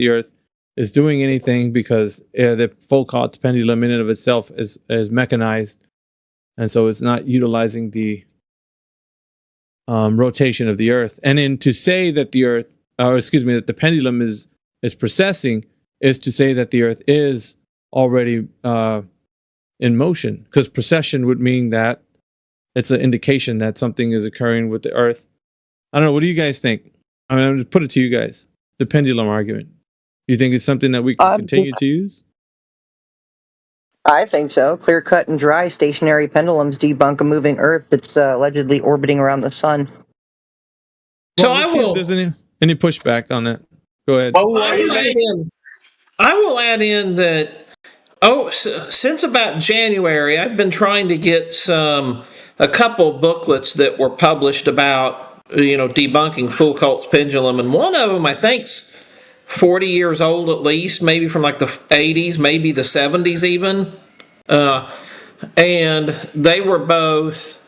the Earth is doing anything because the Foucault pendulum in and of itself is mechanized, and so it's not utilizing the rotation of the Earth. And then to say that the Earth, or excuse me, that the pendulum is precessing, is to say that the Earth is already in motion, because precession would mean that it's an indication that something is occurring with the Earth. I don't know. What do you guys think? I mean, I'm going to put it to you guys. The pendulum argument. You think it's something that we can continue to use? I think so. Clear cut and dry stationary pendulums debunk a moving Earth that's allegedly orbiting around the sun. So I will. If there's any pushback on that? Go ahead. I will add in that. Since about January, I've been trying to get a couple booklets that were published about debunking Foucault's pendulum, and one of them I think's 40 years old at least, maybe from like the 80s, maybe the 70s even. And they were both,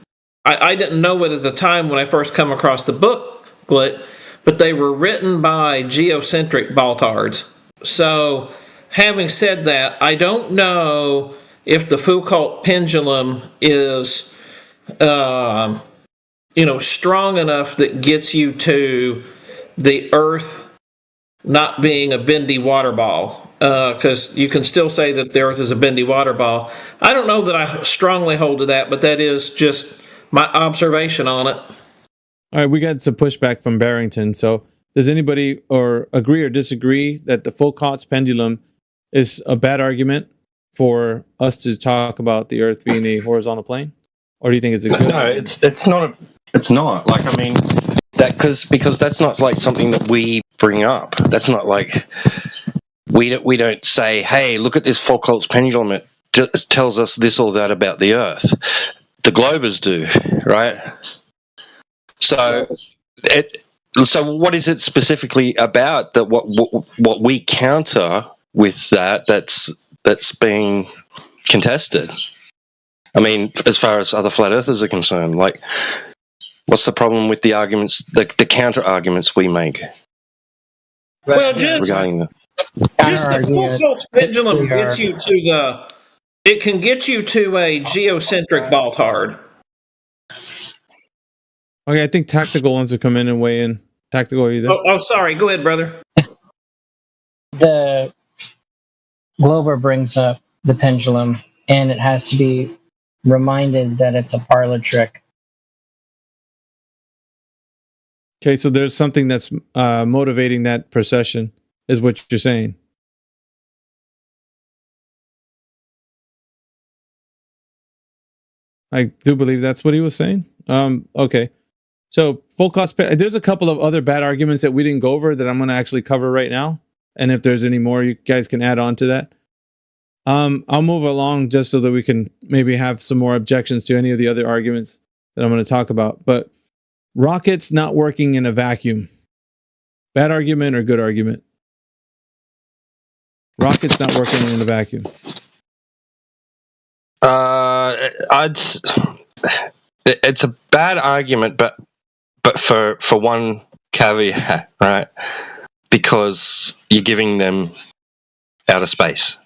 I didn't know it at the time when I first come across the booklet, but they were written by geocentric baltards. So, having said that, I don't know if the Foucault pendulum is, strong enough that gets you to the Earth not being a bendy water ball, because you can still say that the Earth is a bendy water ball. I don't know that I strongly hold to that, but that is just my observation on it. All right, we got some pushback from Barrington. So does anybody agree or disagree that the Foucault's pendulum is a bad argument for us to talk about the Earth being a horizontal plane? Or do you think it's a good argument? It's not. It's not. Like, I mean, because that's not like something that we bring up. That's not like we don't say, hey, look at this Foucault's pendulum. It just tells us this or that about the Earth. The Globers do, right? So what is it specifically about that what we counter with that's being contested? I mean, as far as other flat earthers are concerned, like, what's the problem with the arguments, the counter arguments we make? Well, regarding the Foucault's pendulum gets you to it can get you to a geocentric baltard. Okay, I think Tactical wants to come in and weigh in. Tactical, are you there? Oh, sorry. Go ahead, brother. The Glover brings up the pendulum, and it has to be reminded that it's a parlor trick. Okay, so there's something that's motivating that procession, is what you're saying. I do believe that's what he was saying. Okay. So Foucault's, there's a couple of other bad arguments that we didn't go over that I'm going to actually cover right now. And if there's any more, you guys can add on to that. I'll move along just so that we can maybe have some more objections to any of the other arguments that I'm going to talk about. But rockets not working in a vacuum. Bad argument or good argument? Rockets not working in a vacuum. It's a bad argument, but for one caveat, right? Because you're giving them outer space.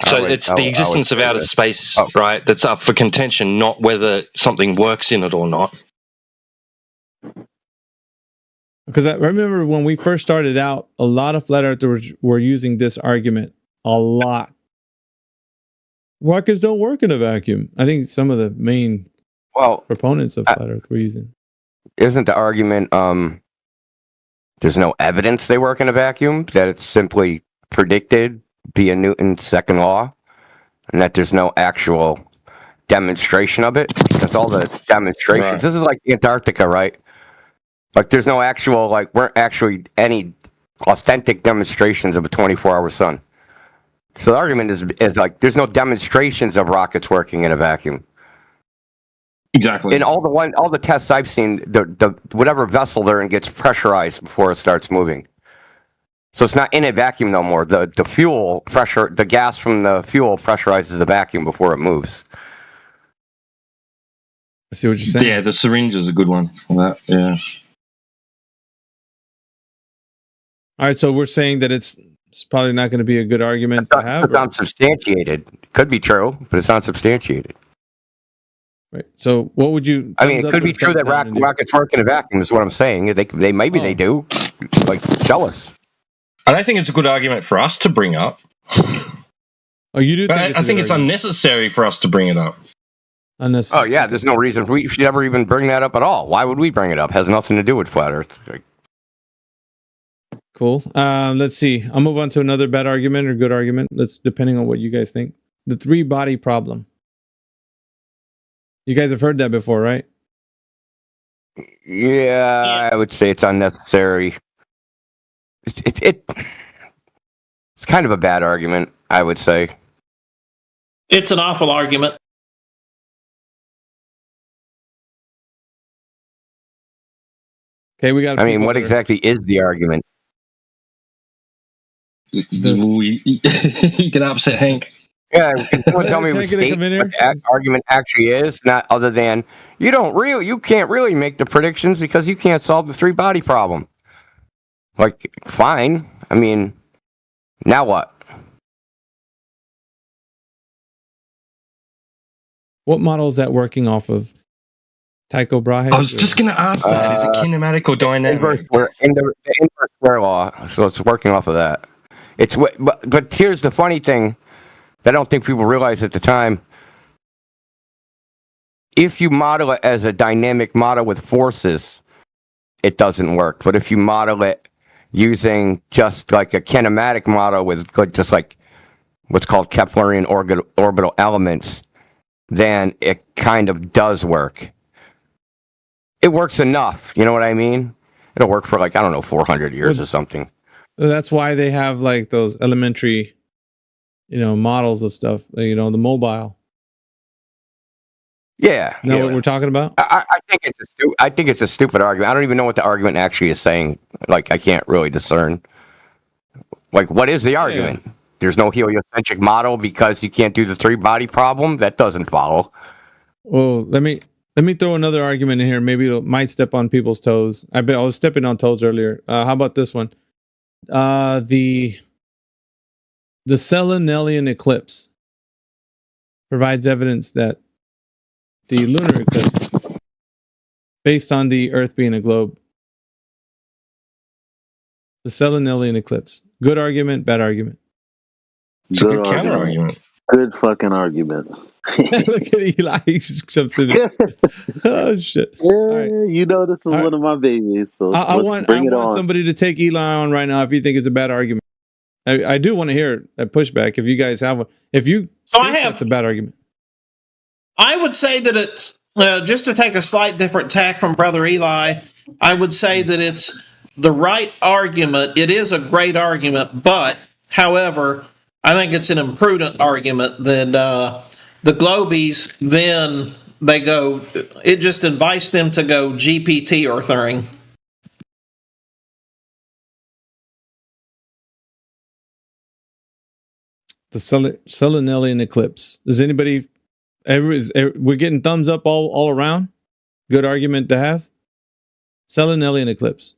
So it's the existence of outer space, right, that's up for contention, not whether something works in it or not. Because I remember when we first started out, a lot of flat earthers were using this argument. A lot. Rockets don't work in a vacuum. I think some of the main proponents of flat earth were using. Isn't the argument there's no evidence they work in a vacuum, that it's simply predicted via Newton's second law, and that there's no actual demonstration of it? Because all the demonstrations, right. This is like Antarctica, right? Like, there's no actual, like, weren't actually any authentic demonstrations of a 24-hour sun. So the argument is like, there's no demonstrations of rockets working in a vacuum. Exactly. In all the tests I've seen, the whatever vessel they're in gets pressurized before it starts moving. So it's not in a vacuum no more. The fuel pressure, the gas from the fuel pressurizes the vacuum before it moves. I see what you're saying. Yeah, the syringe is a good one for that. Yeah. All right, so we're saying that it's probably not going to be a good argument to have. It's unsubstantiated. Could be true, but it's unsubstantiated. Right. So what would you? I mean, it thumbs could up be or true that thumbs down, Andy? rockets work in a vacuum. Is what I'm saying. They maybe they do. Like, show us. I don't think it's a good argument for us to bring up. Oh, you do But think I think it's argument. unnecessary for us to bring it up. Oh Unnecessary. yeah, there's no reason we should ever even bring that up at all. Why would we bring it up? Has nothing to do with flat Earth. Like, Cool. Let's see. I'll move on to another bad argument or good argument. That's depending on what you guys think. The 3-body problem. You guys have heard that before, right? yeah, I would say it's unnecessary. It's kind of a bad argument, I would say. It's an awful argument. Okay, we got. I mean, people what that are- exactly is the argument? You can upset Hank. Yeah, can someone tell me Is what that gonna come in here? that argument actually is? Not other than you can't really make the predictions because you can't solve the 3-body problem. Like, fine. I mean, now what? What model is that working off of? Tycho Brahe? I was just going to ask that. Is it kinematic or dynamic? The inverse square law. So it's working off of that. But here's the funny thing that I don't think people realize at the time. If you model it as a dynamic model with forces, it doesn't work. But if you model it using just like a kinematic model with just like what's called Keplerian orbital elements, then it kind of does work. It works enough, you know what I mean? It'll work for 400 years or something. That's why they have like those elementary, models of stuff. The mobile. Yeah. Is that what we're talking about? I think it's a stupid argument. I don't even know what the argument actually is saying. Like, I can't really discern. Like, what is the argument? Yeah. There's no heliocentric model because you can't do the 3-body problem? That doesn't follow. Well, let me throw another argument in here. Maybe it might step on people's toes. I was stepping on toes earlier. How about this one? The Selenelian eclipse provides evidence that the lunar eclipse, based on the Earth being a globe, the Selenelian eclipse. Good argument, bad argument. It's a good counter argument. Good fucking argument. Look at Eli. He just jumps in. Oh shit! Yeah, right. You know this is one of my babies. So I want somebody to take Eli on right now if you think it's a bad argument. I do want to hear a pushback if you guys have one. If you that's a bad argument. I would say that it's just to take a slight different tack from Brother Eli. I would say that it's the right argument. It is a great argument, but however, I think it's an imprudent argument that the Globies then it just invites them to go GPT earthing. The Selenelian eclipse. Does anybody we're getting thumbs up all around? Good argument to have. Selenelian eclipse.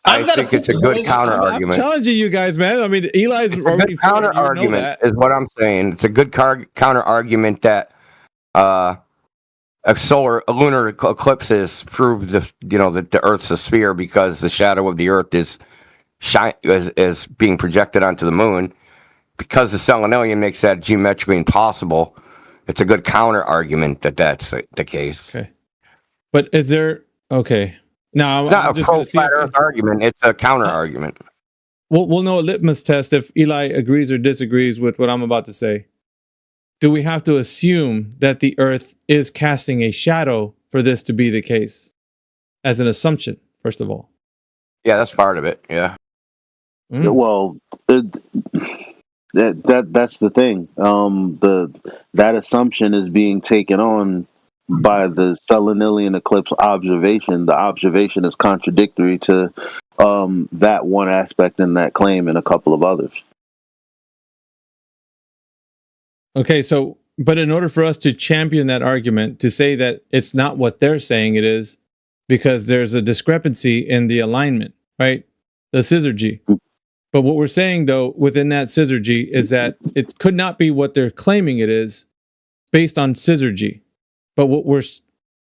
I think it's a good counter argument. I'm challenging you guys, man. I mean, Eli's already counter argument is what I'm saying. It's a good counter argument that a lunar eclipses prove that the Earth's a sphere because the shadow of the Earth is being projected onto the moon. Because the Selenelian makes that geometrically impossible, it's a good counter argument that that's the case. Okay, but is there Now, it's not a pro-flat Earth argument. It's a counter argument. We'll know a litmus test if Eli agrees or disagrees with what I'm about to say. Do we have to assume that the Earth is casting a shadow for this to be the case? As an assumption, first of all. Yeah, that's part of it. Yeah. Well, that's the thing. That assumption is being taken on by the Selenelian eclipse observation. The observation is contradictory to that one aspect in that claim and a couple of others. Okay, so, but in order for us to champion that argument, to say that it's not what they're saying it is, because there's a discrepancy in the alignment, right? The syzygy. But what we're saying, though, within that syzygy is that it could not be what they're claiming it is based on syzygy. But what we're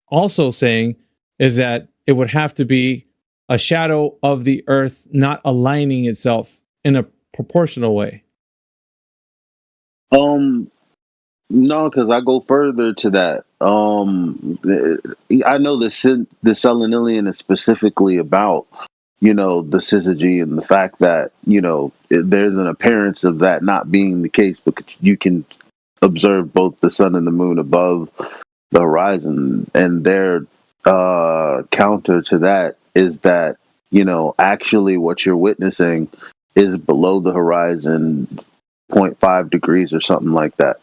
also saying is that it would have to be a shadow of the Earth not aligning itself in a proportional way. No, because I go further to that. I know the Selenilian is specifically about, the syzygy and the fact that, there's an appearance of that not being the case, because you can observe both the sun and the moon above the horizon, and their counter to that is that, actually what you're witnessing is below the horizon 0.5 degrees or something like that.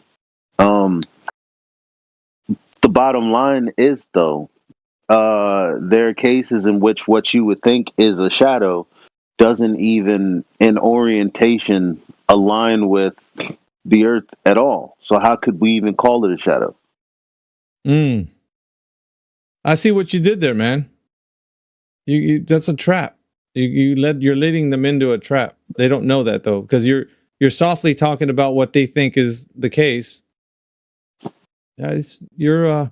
The bottom line is, though, there are cases in which what you would think is a shadow doesn't even in orientation align with the Earth at all. So how could we even call it a shadow? I see what you did there, man. You that's a trap. You're leading them into a trap. They don't know that, though, because you're softly talking about what they think is the case. Yeah, you're a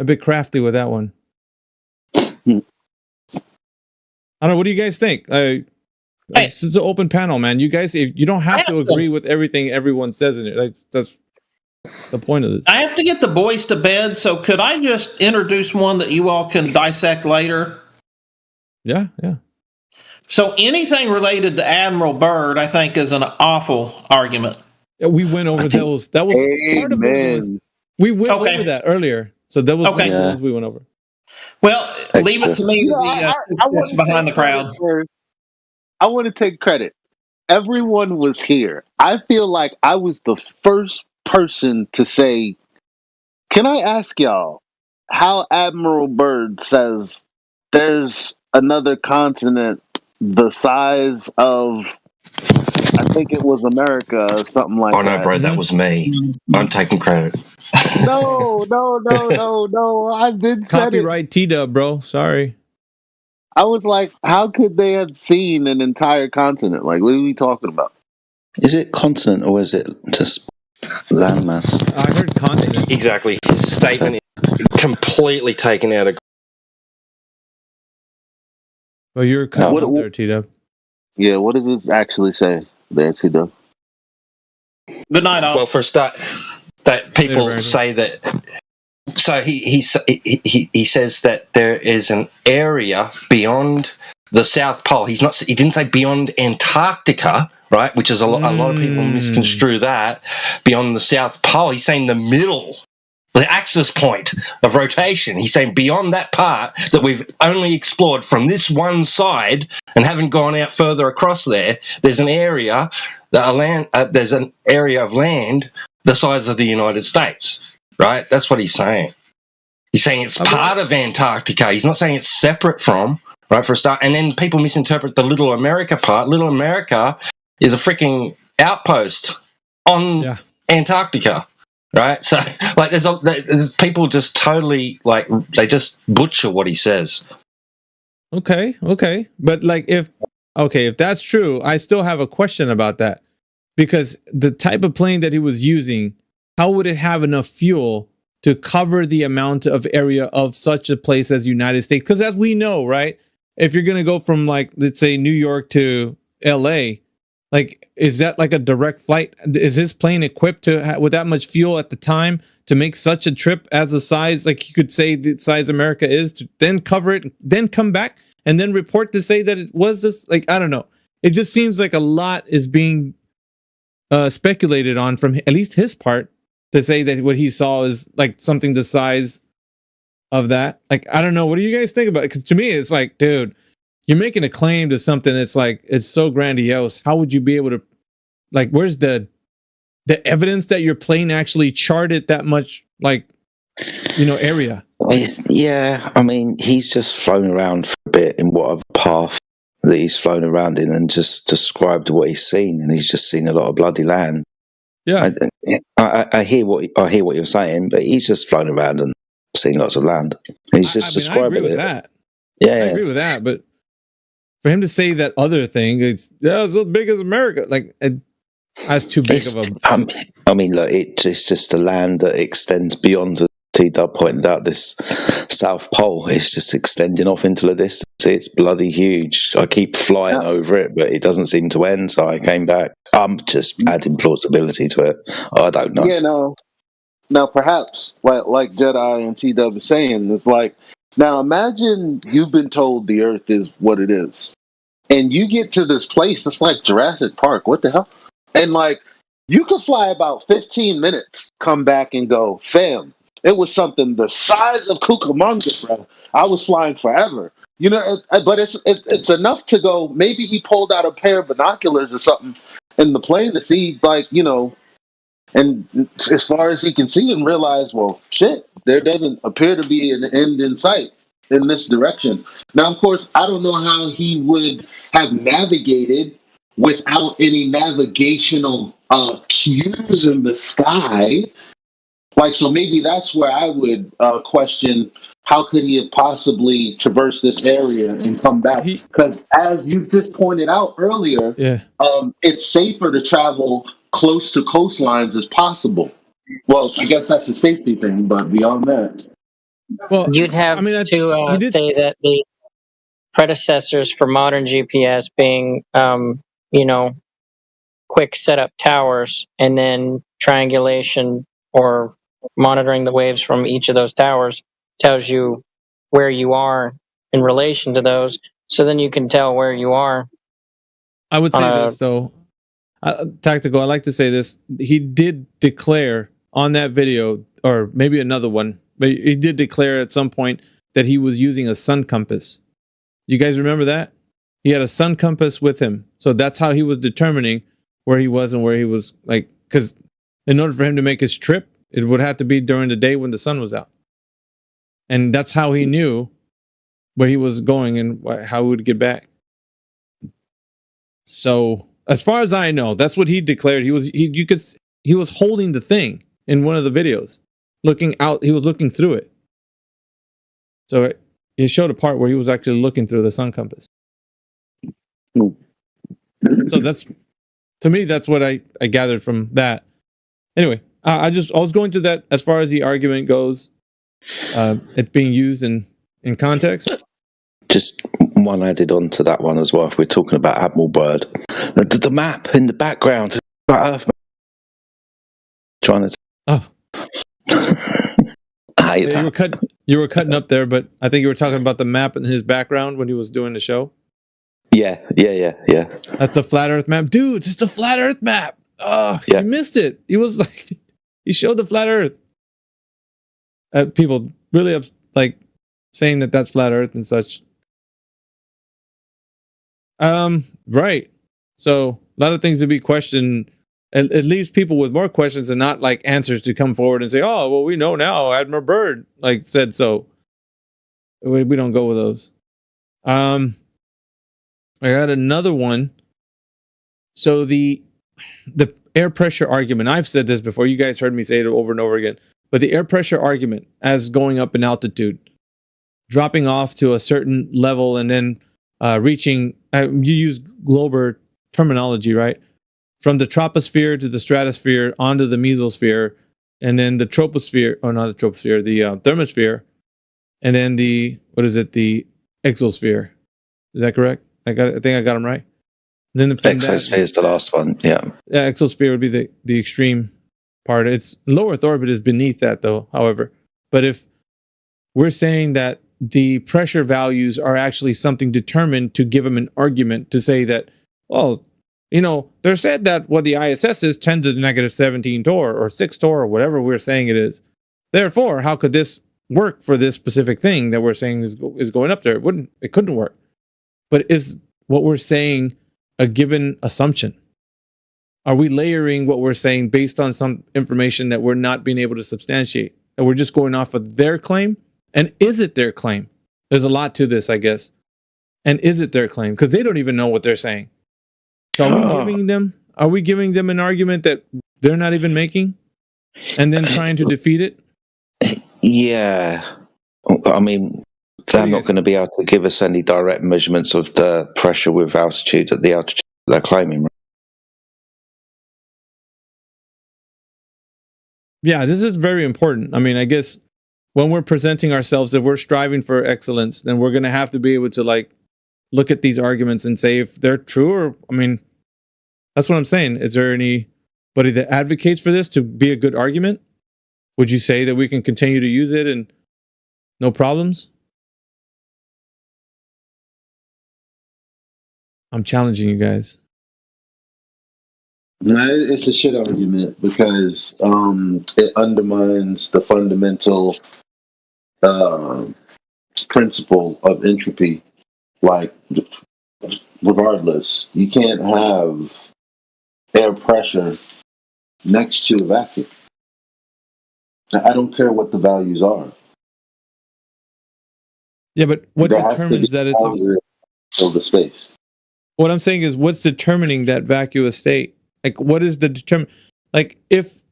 bit crafty with that one. I don't know. What do you guys think? It's an open panel, man. You guys, if you don't have to agree with everything everyone says in it, that's the point of this. I have to get the boys to bed, so could I just introduce one that you all can dissect later? Yeah. So anything related to Admiral Byrd, I think, is an awful argument. Yeah, we went over those. That was part of what it was. We went over that earlier. So that was one of the ones we went over. Well, leave it to me to be behind the crowd. I want to take credit. Everyone was here. I feel like I was the first person to say, can I ask y'all how Admiral Byrd says there's another continent the size of, I think it was America or something like that. Oh, no, bro, that was me. I'm taking credit. No. I've been Copyright T-Dub, bro. Sorry. I was like, how could they have seen an entire continent? Like, what are we talking about? Is it continent or is it just landmass? I heard continent. Exactly. His statement is completely taken out of. Well, you're cutting up there, T-Dub. Yeah, what does it actually say there, T-Dub? Good night, all. Well, for a start, that people say that. So he says that there is an area beyond the South Pole. He didn't say beyond Antarctica, right? Which is a lot of people misconstrue that beyond the South Pole. He's saying the middle, the axis point of rotation. He's saying beyond that part that we've only explored from this one side and haven't gone out further across there. There's an area there's an area of land the size of the United States. Right? That's what he's saying. He's saying it's part of Antarctica. He's not saying it's separate from, right, for a start. And then people misinterpret the Little America part. Little America is a freaking outpost on Antarctica, right? So, like, there's people just totally, like, they just butcher what he says. Okay. But, like, if that's true, I still have a question about that. Because the type of plane that he was using, how would it have enough fuel to cover the amount of area of such a place as United States? Because as we know, right, if you're going to go from, like, let's say New York to LA, like, is that like a direct flight? Is his plane equipped with that much fuel at the time to make such a trip as the size, like you could say the size America is, to then cover it, then come back and then report to say that it was this? Like, I don't know. It just seems like a lot is being speculated on from at least his part, to say that what he saw is like something the size of that. Like, I don't know. What do you guys think about it? Because to me, it's like, dude, you're making a claim to something that's like, it's so grandiose. How would you be able to, like, where's the evidence that your plane actually charted that much, like, area? I mean, he's just flown around for a bit in whatever path that he's flown around in and just described what he's seen, and he's just seen a lot of bloody land. Yeah, I hear what you're saying, but he's just flown around and seen lots of land. And he's just described I agree with it. that. Yeah, I agree with that, but for him to say that other thing, it's as big as America. Like that's too big of a. I mean, look, it's just a land that extends beyond. T-Dub pointed out this South Pole is just extending off into the distance. It's bloody huge. I keep flying over it, but it doesn't seem to end. So I came back. I'm just adding plausibility to it. I don't know. Yeah, no. Now, perhaps, like Jedi and T-Dub is saying, it's like, now imagine you've been told the Earth is what it is. And you get to this place, it's like Jurassic Park. What the hell? And, like, you could fly about 15 minutes, come back and go, fam, it was something the size of Cucamonga, bro. I was flying forever. You know, but it's enough to go, maybe he pulled out a pair of binoculars or something in the plane to see, like, you know, and as far as he can see and realize, well, shit, there doesn't appear to be an end in sight in this direction. Now, of course, I don't know how he would have navigated without any navigational cues in the sky. Like, so maybe that's where I would question how could he have possibly traversed this area and come back? Because as you just pointed out earlier, it's safer to travel close to coastlines as possible. Well, I guess that's a safety thing, but beyond that, Well, you'd have to say that the predecessors for modern GPS being, you know, quick setup towers and then triangulation or monitoring the waves from each of those towers tells you where you are in relation to those. So then you can tell where you are. I would say this though, Tactical. I like to say this. He did declare on that video, or maybe another one, but he did declare at some point that he was using a sun compass. You guys remember that? He had a sun compass with him, so that's how he was determining where he was and where he was. Like, because in order for him to make his trip, it would have to be during the day when the sun was out, and that's how he knew where he was going and how he would get back. So, as far as I know, that's what he declared. He was holding the thing in one of the videos, looking out. He was looking through it. So he showed a part where he was actually looking through the sun compass. So that's, to me, that's what I gathered from that. Anyway, I was going to that as far as the argument goes, it being used in context. Just one added on to that one as well. If we're talking about Admiral Byrd, the map in the background, Earth trying to. Oh, you were cutting up there, but I think you were talking about the map in his background when he was doing the show. Yeah. That's the flat Earth map, dude. It's just a flat Earth map. Oh, yeah. You missed it. He was like, he showed the flat Earth. People really like saying that that's flat Earth and such. Right. So a lot of things to be questioned. It leaves people with more questions and not like answers to come forward and say, "Oh, well, we know now. Admiral Byrd like said so." We don't go with those. I got another one. So the air pressure argument. I've said this before. You guys heard me say it over and over again. But the air pressure argument, as going up in altitude, dropping off to a certain level, and then reaching. You use Glober terminology, right? From the troposphere to the stratosphere onto the mesosphere, and then the troposphere, or not the troposphere, the thermosphere, and then the exosphere. Is that correct? I think I got them right. And then exosphere is the last one. Yeah, exosphere would be the extreme part. It's low Earth orbit is beneath that, though. However, but if we're saying that the pressure values are actually something determined to give them an argument to say that, well, you know, they're said that what the ISS is 10 to the negative 17 torr or 6 torr or whatever we're saying it is. Therefore, how could this work for this specific thing that we're saying is going up there? It couldn't work. But is what we're saying a given assumption? Are we layering what we're saying based on some information that we're not being able to substantiate? And we're just going off of their claim? And is it their claim? There's a lot to this, I guess. And is it their claim? Because they don't even know what they're saying. So are we giving them an argument that they're not even making? And then trying to defeat it? Yeah. I mean, they're not going to be able to give us any direct measurements of the pressure with altitude at the altitude they're claiming. Yeah, this is very important. I mean, I guess when we're presenting ourselves, if we're striving for excellence, then we're going to have to be able to like look at these arguments and say if they're true or, I mean, that's what I'm saying. Is there anybody that advocates for this to be a good argument? Would you say that we can continue to use it and no problems? I'm challenging you guys. No, it's a shit argument because it undermines the fundamental principle of entropy. Like, regardless, you can't have air pressure next to a vacuum. I don't care what the values are. Yeah, but what determines that it's of the space? What I'm saying is, what's determining that vacuous state? Like, what is the like,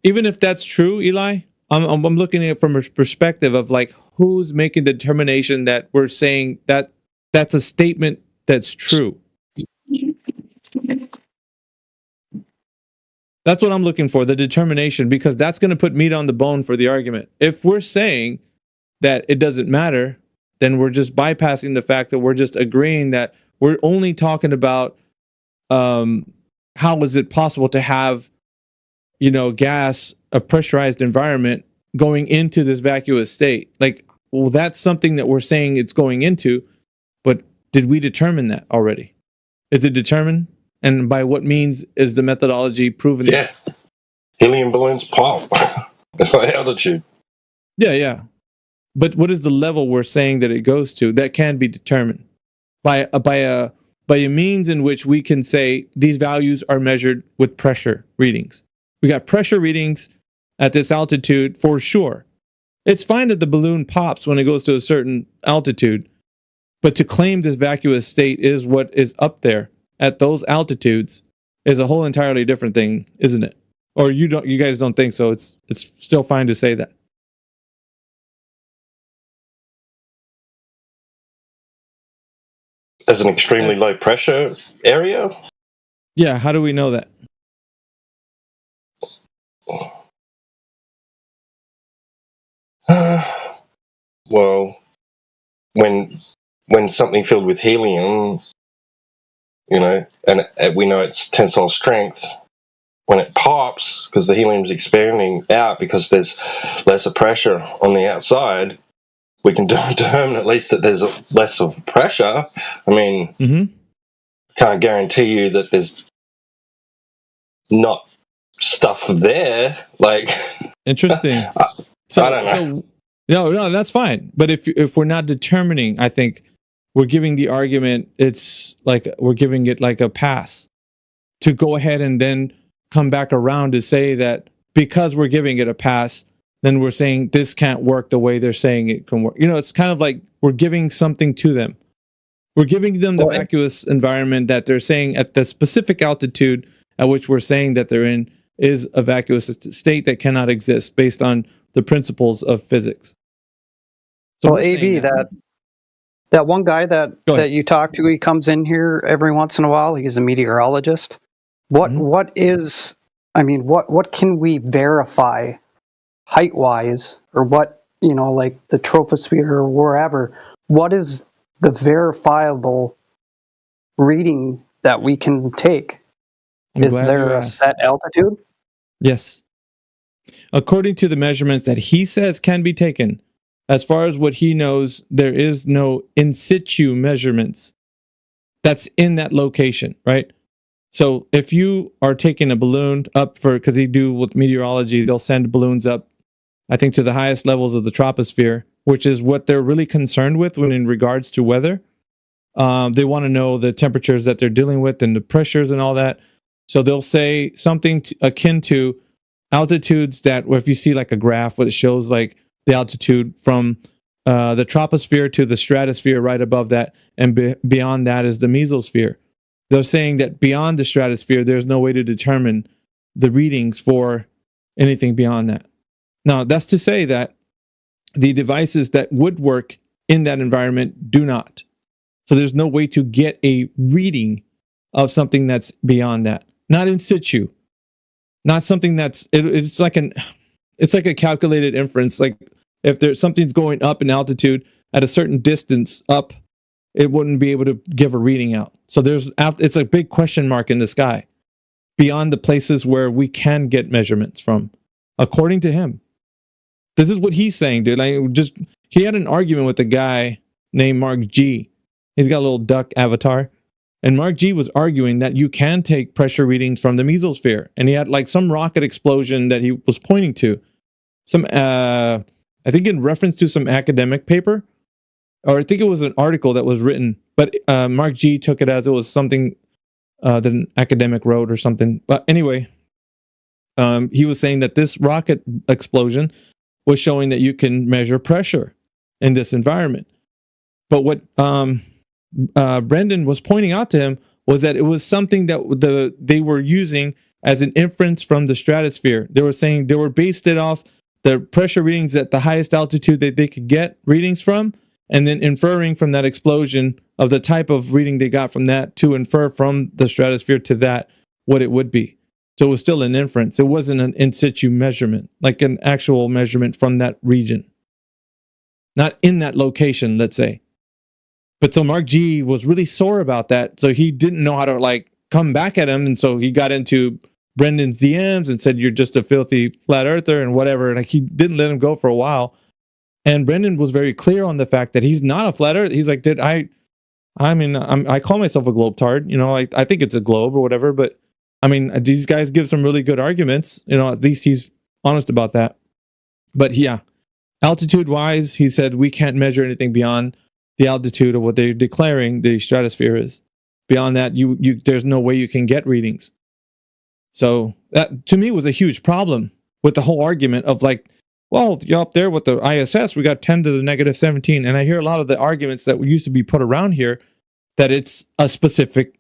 even if that's true, Eli, I'm looking at it from a perspective of like, who's making the determination that we're saying that that's a statement that's true. That's what I'm looking for, the determination, because that's going to put meat on the bone for the argument. If we're saying that it doesn't matter, then we're just bypassing the fact that we're just agreeing that we're only talking about how is it possible to have, gas, a pressurized environment going into this vacuous state. Like, well, that's something that we're saying it's going into, but did we determine that already? Is it determined? And by what means is the methodology proven? Yeah. Helium balloons pop at high altitude. Yeah. But what is the level we're saying that it goes to that can be determined by a means in which we can say these values are measured with pressure readings? We got pressure readings at this altitude for sure. It's fine that the balloon pops when it goes to a certain altitude, but to claim this vacuous state is what is up there at those altitudes is a whole entirely different thing, isn't it? Or you guys don't think so? It's still fine to say that. As an extremely low pressure area? Yeah, how do we know that? Well, when something filled with helium, and we know it's tensile strength, when it pops, because the helium's expanding out because there's lesser pressure on the outside, we can determine at least that there's less of pressure. I mean, can't guarantee you that there's not stuff there. Like, interesting. So I don't know. No, that's fine. But if we're not determining, I think we're giving the argument. It's like we're giving it like a pass to go ahead and then come back around to say that because we're giving it a pass, then we're saying this can't work the way they're saying it can work. It's kind of like we're giving something to them. We're giving them the vacuous environment that they're saying at the specific altitude at which we're saying that they're in is a vacuous state that cannot exist based on the principles of physics. So AB, that one guy that you talk to, he comes in here every once in a while. He's a meteorologist. What can we verify height wise, or what, like the troposphere or wherever? What is the verifiable reading that we can take? Is there a set altitude? Yes. According to the measurements that he says can be taken, as far as what he knows, there is no in situ measurements that's in that location, right? So if you are taking a balloon up because they do with meteorology, they'll send balloons up, I think, to the highest levels of the troposphere, which is what they're really concerned with when in regards to weather. They want to know the temperatures that they're dealing with and the pressures and all that. So they'll say something akin to altitudes that, if you see like a graph where it shows like the altitude from the troposphere to the stratosphere right above that, and beyond that is the mesosphere. They're saying that beyond the stratosphere, there's no way to determine the readings for anything beyond that. Now, that's to say that the devices that would work in that environment do not. So there's no way to get a reading of something that's beyond that. Not in situ. Not something that's it's like a calculated inference. Like if there's something's going up in altitude at a certain distance up, it wouldn't be able to give a reading out. So it's a big question mark in the sky beyond the places where we can get measurements from, according to him. This is what he's saying, dude. He had an argument with a guy named Mark G. He's got a little duck avatar. And Mark G was arguing that you can take pressure readings from the mesosphere. And he had like some rocket explosion that he was pointing to. Some, I think in reference to some academic paper, or I think it was an article that was written, but Mark G took it as it was something that an academic wrote or something. But anyway, he was saying that this rocket explosion was showing that you can measure pressure in this environment. But what Brendan was pointing out to him was that it was something that they were using as an inference from the stratosphere. They were saying they were based it off the pressure readings at the highest altitude that they could get readings from, and then inferring from that explosion of the type of reading they got from that to infer from the stratosphere to that what it would be. So it was still an inference. It wasn't an in situ measurement, like an actual measurement from that region. Not in that location, let's say. But so Mark G was really sore about that. So he didn't know how to like come back at him. And so he got into Brendan's DMs and said, you're just a filthy flat earther and whatever. Like he didn't let him go for a while. And Brendan was very clear on the fact that he's not a flat earther. He's like, dude, I call myself a globetard. You know, I think it's a globe or whatever. But I mean, these guys give some really good arguments. You know, at least he's honest about that. But yeah, altitude wise, he said we can't measure anything beyond the altitude of what they're declaring the stratosphere is. Beyond that, there's no way you can get readings. So that to me was a huge problem with the whole argument of like, well, you're up there with the ISS, we got 10 to the negative 17. And I hear a lot of the arguments that used to be put around here that it's a specific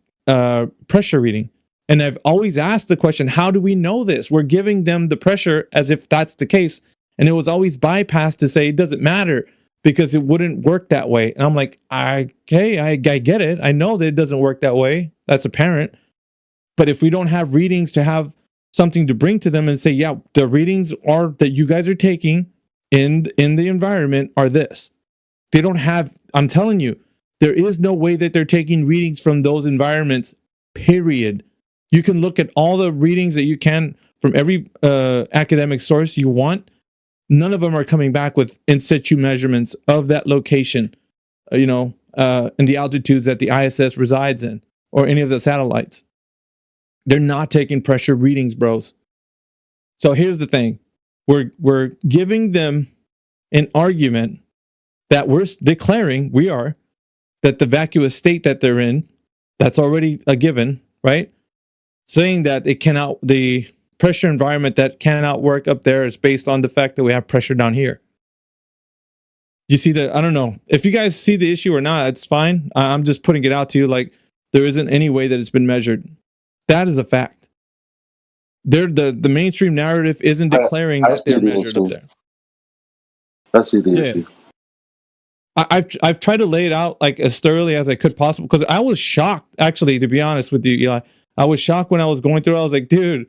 pressure reading. And I've always asked the question, how do we know this? We're giving them the pressure as if that's the case. And it was always bypassed to say it doesn't matter because it wouldn't work that way. And I'm like, I get it. I know that it doesn't work that way. That's apparent. But if we don't have readings to have something to bring to them and say, yeah, the readings are that you guys are taking in the environment are this. They don't have, I'm telling you, there is no way that they're taking readings from those environments, period. You can look at all the readings that you can from every academic source you want. None of them are coming back with in situ measurements of that location, in the altitudes that the ISS resides in or any of the satellites. They're not taking pressure readings, bros. So here's the thing. We're giving them an argument that we're declaring, that the vacuous state that they're in, that's already a given, right? Saying that the pressure environment that cannot work up there is based on the fact that we have pressure down here. You see that? I don't know. If you guys see the issue or not, it's fine. I'm just putting it out to you like there isn't any way that it's been measured. That is a fact. The mainstream narrative isn't declaring that they're measured up there. I see the issue. I've tried to lay it out like as thoroughly as I could possibly because I was shocked, actually, to be honest with you, Eli. I was shocked when I was going through it. I was like, dude,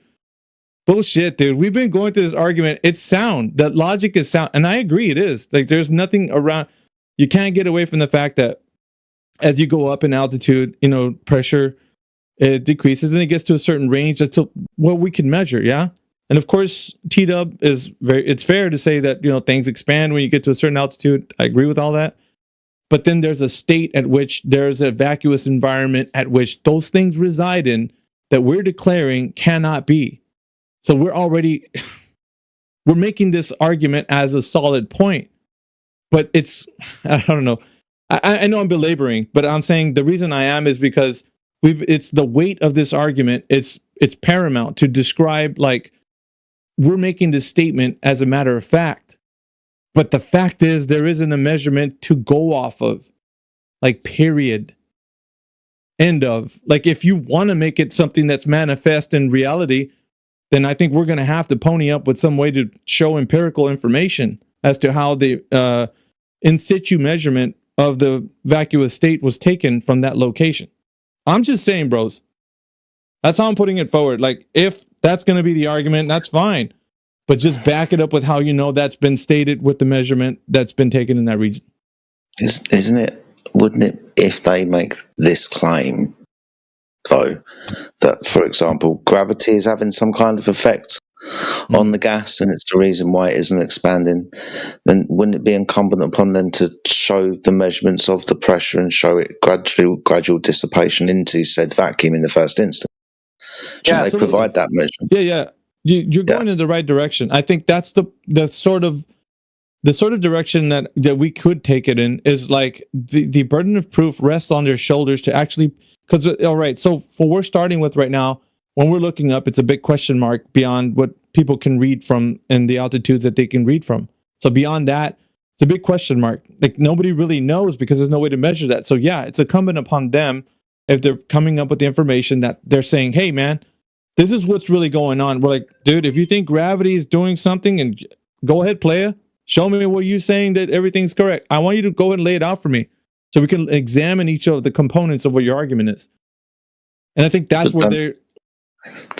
bullshit, dude. We've been going through this argument. It's sound. That logic is sound. And I agree it is. Like there's nothing around. You can't get away from the fact that as you go up in altitude, pressure it decreases and it gets to a certain range until what we can measure, yeah? And of course, T-Dub it's fair to say that, things expand when you get to a certain altitude. I agree with all that. But then there's a state at which there's a vacuous environment at which those things reside in that we're declaring cannot be. So we're making this argument as a solid point. But I don't know. I know I'm belaboring, but I'm saying the reason I am is because it's the weight of this argument. It's paramount to describe like we're making this statement as a matter of fact. But the fact is there isn't a measurement to go off of. Like period. End of. Like if you want to make it something that's manifest in reality, then I think we're going to have to pony up with some way to show empirical information as to how the in situ measurement of the vacuous state was taken from that location. I'm just saying, bros. That's how I'm putting it forward. Like, if that's going to be the argument, that's fine. But just back it up with how you know that's been stated with the measurement that's been taken in that region. Isn't it? Wouldn't it, if they make this claim, though, that, for example, gravity is having some kind of effect on the gas and it's the reason why it isn't expanding, then wouldn't it be incumbent upon them to show the measurements of the pressure and show it gradual dissipation into said vacuum in the first instance? Shouldn't they provide that measurement? Yeah. You're going in the right direction. I think that's the sort of direction that we could take it in, is like the burden of proof rests on their shoulders to actually, because, all right, so for we're starting with right now, when we're looking up, it's a big question mark beyond what people can read from and the altitudes that they can read from. So beyond that, it's a big question mark. Like, nobody really knows because there's no way to measure that. So yeah, it's incumbent upon them, if they're coming up with the information that they're saying, hey man, this is what's really going on. We're like, dude, if you think gravity is doing something, and go ahead, playa. Show me what you're saying that everything's correct. I want you to go ahead and lay it out for me so we can examine each of the components of what your argument is. And I think that's where they're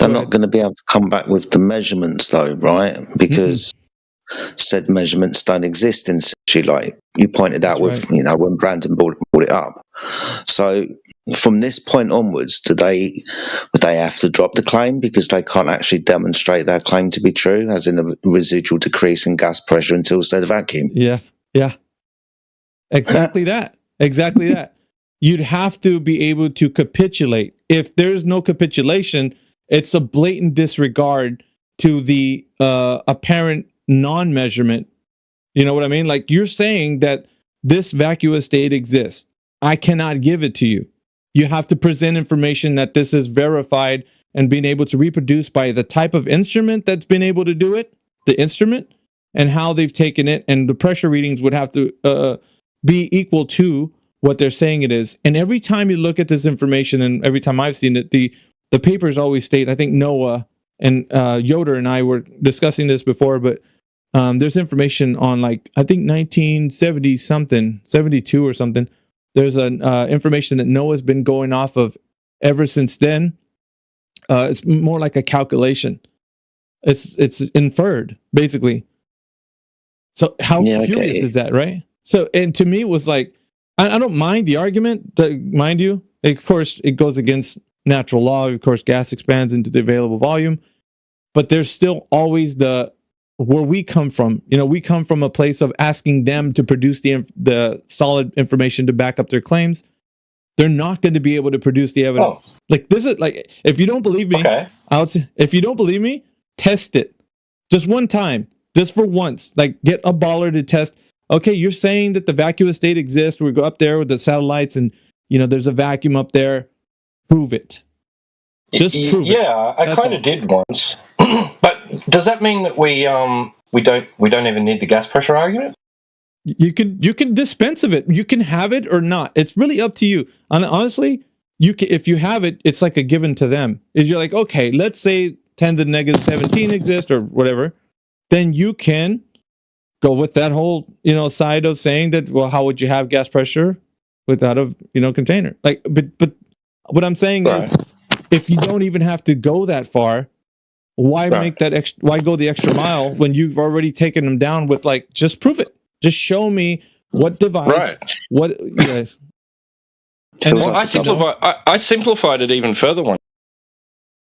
not going to be able to come back with the measurements, though, right? Because said measurements don't exist in situ, like you pointed out with, when Brandon brought it up. So from this point onwards, would they have to drop the claim because they can't actually demonstrate their claim to be true, as in a residual decrease in gas pressure until said vacuum? Yeah. Exactly that. You'd have to be able to capitulate. If there's no capitulation, it's a blatant disregard to the apparent non-measurement. You know what I mean? Like, you're saying that this vacuous state exists. I cannot give it to you. You have to present information that this is verified and being able to reproduce by the type of instrument that's been able to do it, the instrument, and how they've taken it, and the pressure readings would have to be equal to what they're saying it is. And every time you look at this information, and every time I've seen it, the papers always state, I think Noah and Yoder and I were discussing this before, but there's information on, like, I think 1970 something, 72 or something. There's an information that Noah's been going off of ever since then. It's more like a calculation. It's inferred, basically. So how curious is that, right? So, and to me, it was like, I don't mind the argument, mind you. Of course, it goes against natural law. Of course, gas expands into the available volume. But there's still always where we come from. You know, we come from a place of asking them to produce the solid information to back up their claims. They're not going to be able to produce the evidence. Like, this is like, if you don't believe me, if you don't believe me, test it. Just one time, just for once. Like, get a baller to test. Okay, you're saying that the vacuous state exists. We go up there with the satellites and, you know, there's a vacuum up there. Prove it. Just prove it. Yeah, I kind of did once. But does that mean that we don't even need the gas pressure argument? You can dispense of it. You can have it or not. It's really up to you. And honestly, if you have it, it's like a given to them. Is you're like, okay, let's say 10 to the negative 17 exists or whatever, then you can go with that whole, you know, side of saying that, well, how would you have gas pressure without a, you know, container? Like, but what I'm saying is, if you don't even have to go that far, why make that why go the extra mile when you've already taken them down with, like, just prove it. Just show me what device, what. Yeah. And well, I simplified it even further when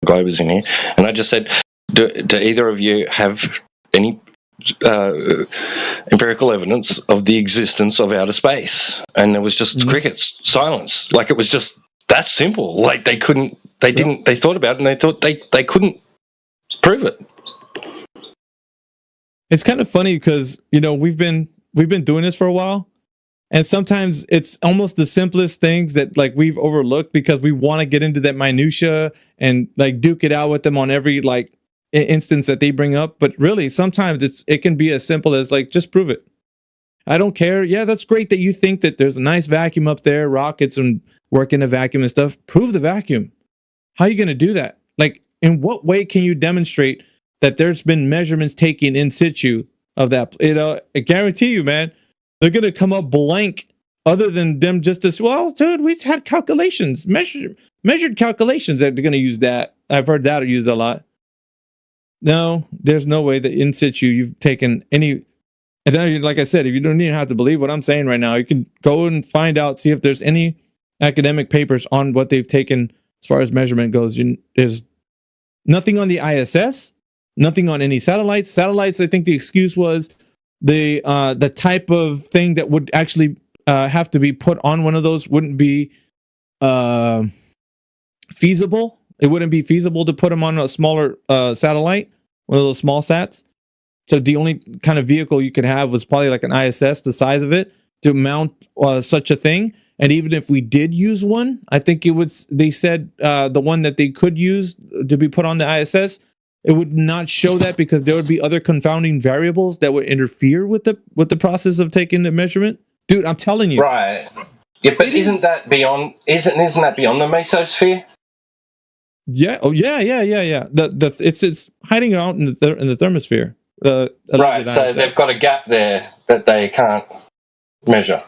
Globe was in here, and I just said, do either of you have any empirical evidence of the existence of outer space? And there was just crickets, silence. Like, it was just that simple. Like, they couldn't, they didn't, they thought about it and they thought they couldn't prove it. It's kind of funny because, you know, we've been doing this for a while, and sometimes it's almost the simplest things that, like, we've overlooked because we want to get into that minutia and, like, duke it out with them on every, like, instance that they bring up. But really, sometimes it can be as simple as, like, just prove it. I don't care. Yeah, that's great that you think that there's a nice vacuum up there, rockets and work in a vacuum and stuff. Prove the vacuum. How are you going to do that? Like, in what way can you demonstrate that there's been measurements taken in situ of that? You know, I guarantee you, man, They're going to come up blank other than them just as, well, dude, we've had calculations, measured calculations that they're going to use that. I've heard that used a lot. No, there's no way that in situ you've taken any, and then, like I said, if you don't even have to believe what I'm saying right now, you can go and find out, see if there's any academic papers on what they've taken as far as measurement goes. There's nothing on the ISS, nothing on any satellites. Satellites, I think the excuse was the type of thing that would actually have to be put on one of those wouldn't be feasible. It wouldn't be feasible to put them on a smaller satellite, one of those small sats. So the only kind of vehicle you could have was probably like an ISS, the size of it, to mount such a thing. And even if we did use one, I think it was, they said the one that they could use to be put on the ISS, it would not show that because there would be other confounding variables that would interfere with the process of taking the measurement. Dude, I'm telling you. Right. Yeah, but isn't that beyond the mesosphere? Yeah. Oh, yeah. It's hiding out in the thermosphere. Right. So ISS. They've got a gap there that they can't measure.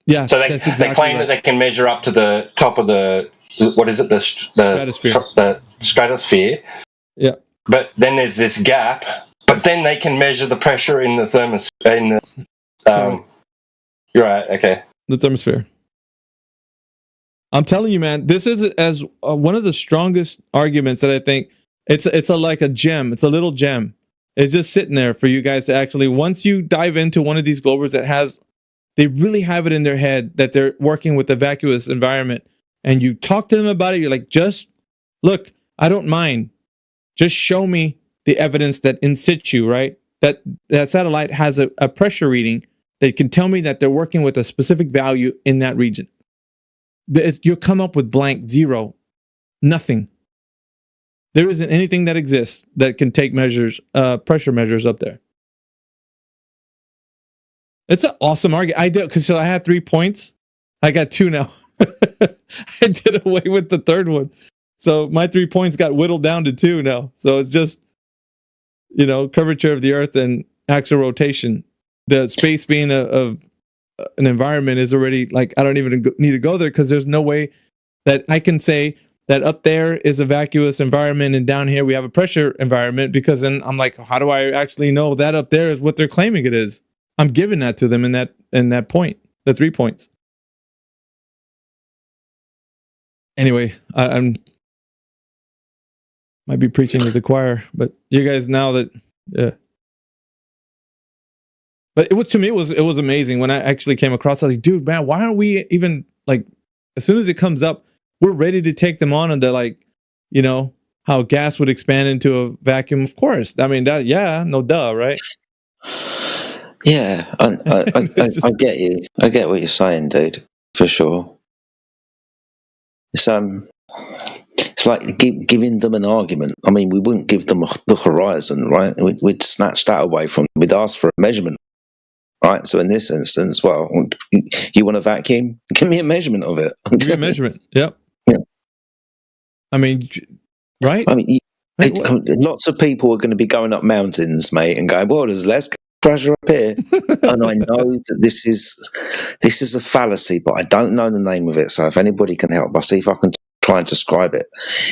Yeah. So they claim that they can measure up to the top of the stratosphere. The stratosphere. Yeah. But then there's this gap. But then they can measure the pressure in the thermosphere. You're right. Okay. The thermosphere. I'm telling you, man, this is as one of the strongest arguments that I think it's like a gem. It's a little gem. It's just sitting there for you guys to actually, once you dive into one of these globers that they really have it in their head that they're working with a vacuous environment, and you talk to them about it, you're like, just look, I don't mind. Just show me the evidence that in situ, right? That satellite has a pressure reading that can tell me that they're working with a specific value in that region. You'll come up with blank, zero, nothing. There isn't anything that exists that can take measures, pressure measures up there. It's an awesome argument. I did, because I had 3 points. I got 2 now. I did away with the third one. So my 3 points got whittled down to 2 now. So it's just, curvature of the Earth and axial rotation. The space being an environment is already like, I don't even need to go there because there's no way that I can say that up there is a vacuous environment and down here we have a pressure environment, because then I'm like, how do I actually know that up there is what they're claiming it is? I'm giving that to them in that point, the 3 points. Anyway, I'm might be preaching to the choir, but you guys now that, yeah. But to me, it was amazing when I actually came across. I was like, dude, man, why aren't we even like, as soon as it comes up, we're ready to take them on, and they're like, how gas would expand into a vacuum. Of course, I mean that. Yeah, no duh, right? Yeah, I get you. I get what you're saying, dude, for sure. It's like giving them an argument. I mean, we wouldn't give them the horizon, right? We'd snatch that away from them. We'd ask for a measurement, right? So in this instance, well, you want a vacuum? Give me a measurement of it. Give me a measurement. Yep. Yeah. I mean, right? I mean, lots of people are going to be going up mountains, mate, and going, well, there's less pressure up here. And I know that this is a fallacy, but I don't know the name of it. So if anybody can help, I'll see if I can try and describe it.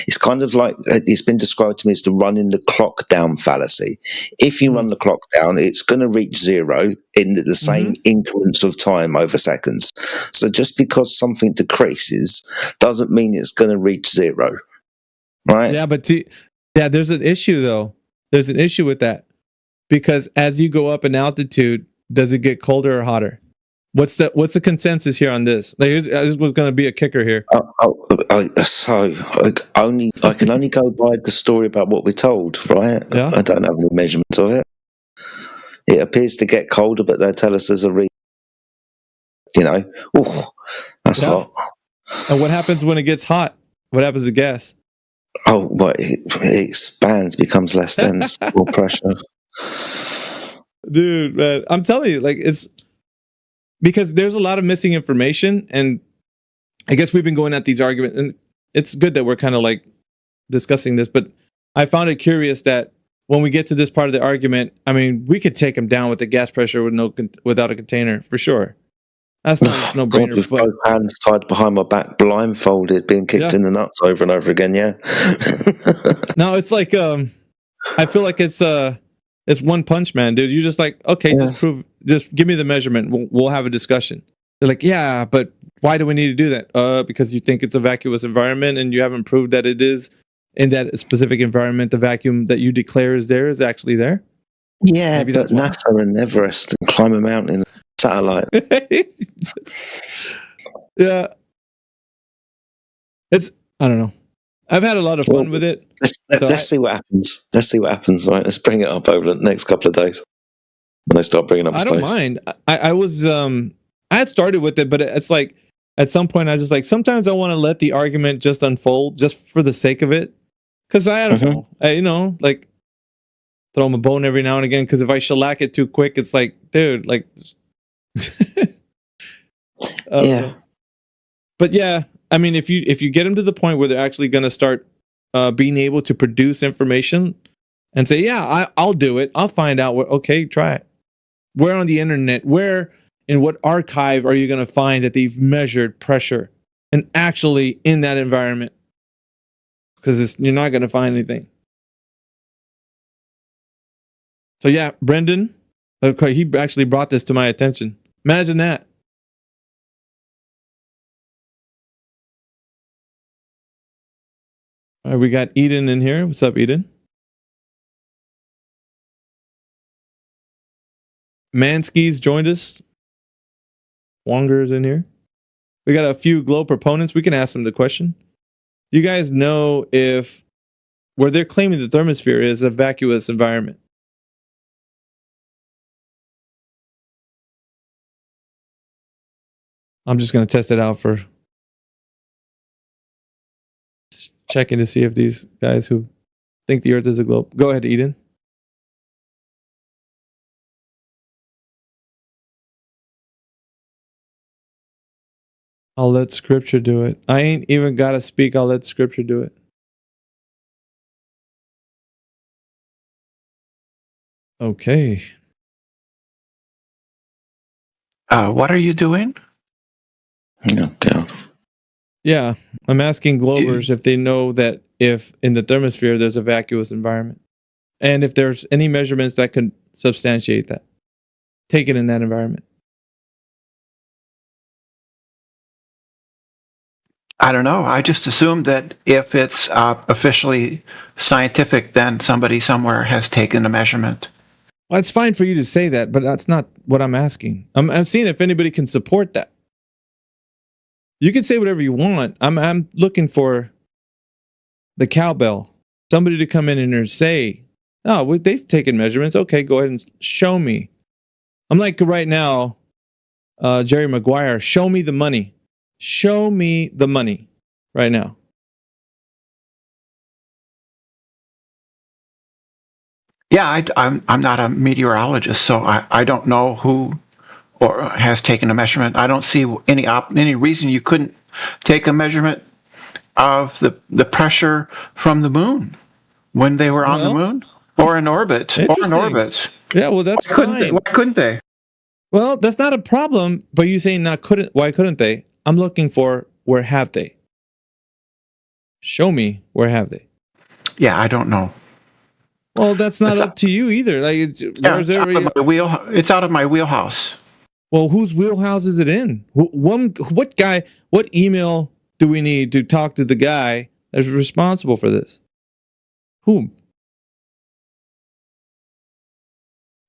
It's kind of like, it's been described to me as the running the clock down fallacy. If you run the clock down, it's going to reach zero in the same increments of time over seconds. So just because something decreases doesn't mean it's going to reach zero, right? Yeah, but there's an issue though. There's an issue with that, because as you go up in altitude, does it get colder or hotter? What's the consensus here on this? Like, this was going to be a kicker here. So I can only go by the story about what we're told, right? Yeah. I don't have any measurements of it. It appears to get colder, but they tell us there's a reason. That's hot. And what happens when it gets hot? What happens to gas? Oh, well, it expands, becomes less dense, more pressure. Dude, man, I'm telling you, like, it's because there's a lot of missing information, and I guess we've been going at these arguments, and it's good that we're kind of like discussing this, but I found it curious that when we get to this part of the argument, I mean, we could take them down with the gas pressure without a container for sure. That's not no God, brainer. with But both hands tied behind my back, blindfolded, being kicked in the nuts over and over again. Yeah. no, it's like I feel like it's One Punch Man, dude. You just like, okay, just give me the measurement. We'll have a discussion. They're like, yeah, but why do we need to do that? Because you think it's a vacuous environment and you haven't proved that it is in that specific environment. The vacuum that you declare is there is actually there. Yeah, maybe but NASA and Everest and climb a mountain, satellite. Yeah, I don't know. I've had a lot of fun with it. Let's see what happens. Let's see what happens. Right, let's bring it up over the next couple of days when they start bringing up space. I don't mind. I was I had started with it, but it's like at some point I just like sometimes I want to let the argument just unfold just for the sake of it, because I don't know, like throw them a bone every now and again. Because if I shellac it too quick, it's like, dude, like yeah. But yeah, I mean, if you get them to the point where they're actually going to start being able to produce information and say, yeah, I'll do it. I'll find out. Okay, try it. Where on the internet? Where in what archive are you going to find that they've measured pressure and actually in that environment? Because you're not going to find anything. So yeah, Brendan, okay, he actually brought this to my attention. Imagine that. All right, we got Eden in here. What's up, Eden? Mansky's joined us. Wonger's in here. We got a few glow proponents. We can ask them the question. You guys know if where they're claiming the thermosphere is a vacuous environment? I'm just going to test it out for checking to see if these guys who think the Earth is a globe. Go ahead, Eden. I'll let Scripture do it. I ain't even got to speak. I'll let Scripture do it. Okay. What are you doing? Okay. Yeah, I'm asking Globers if they know that if in the thermosphere there's a vacuous environment, and if there's any measurements that can substantiate that, taken in that environment. I don't know. I just assumed that if it's officially scientific, then somebody somewhere has taken a measurement. Well, it's fine for you to say that, but that's not what I'm asking. I'm seeing if anybody can support that. You can say whatever you want. I'm looking for the cowbell. Somebody to come in and say, oh, they've taken measurements. Okay, go ahead and show me. I'm like right now, Jerry Maguire, show me the money. Show me the money right now. Yeah, I'm not a meteorologist, so I don't know who or has taken a measurement. I don't see any reason you couldn't take a measurement of the pressure from the moon when they were on the moon or in orbit. Yeah, well, that's fine. Why couldn't they? Well, that's not a problem. But you saying why couldn't they? I'm looking for where have they? Show me where have they? Yeah, I don't know. Well, that's not up to you either. Like, it's out of my wheelhouse. Well, whose wheelhouse is it in? What guy? What email do we need to talk to the guy that's responsible for this? Whom?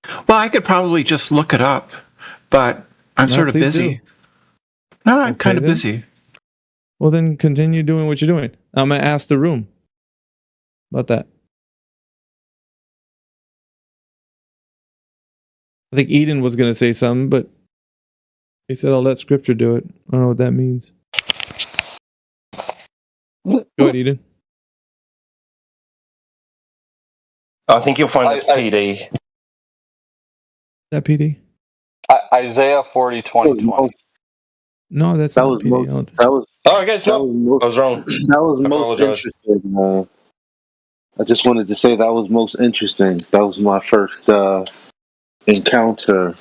Well, I could probably just look it up, but I'm sort of busy. No, I'm kind of busy. Well, then continue doing what you're doing. I'm going to ask the room about that. I think Eden was going to say something, but he said, I'll let Scripture do it. I don't know what that means. Go ahead, Eden. I think you'll find that's PD. Is that PD? Isaiah 40:20. No, that's that not was PD. Most, that was. Oh, I guess no. I was wrong. That was most interesting. I just wanted to say that was most interesting. That was my first encounter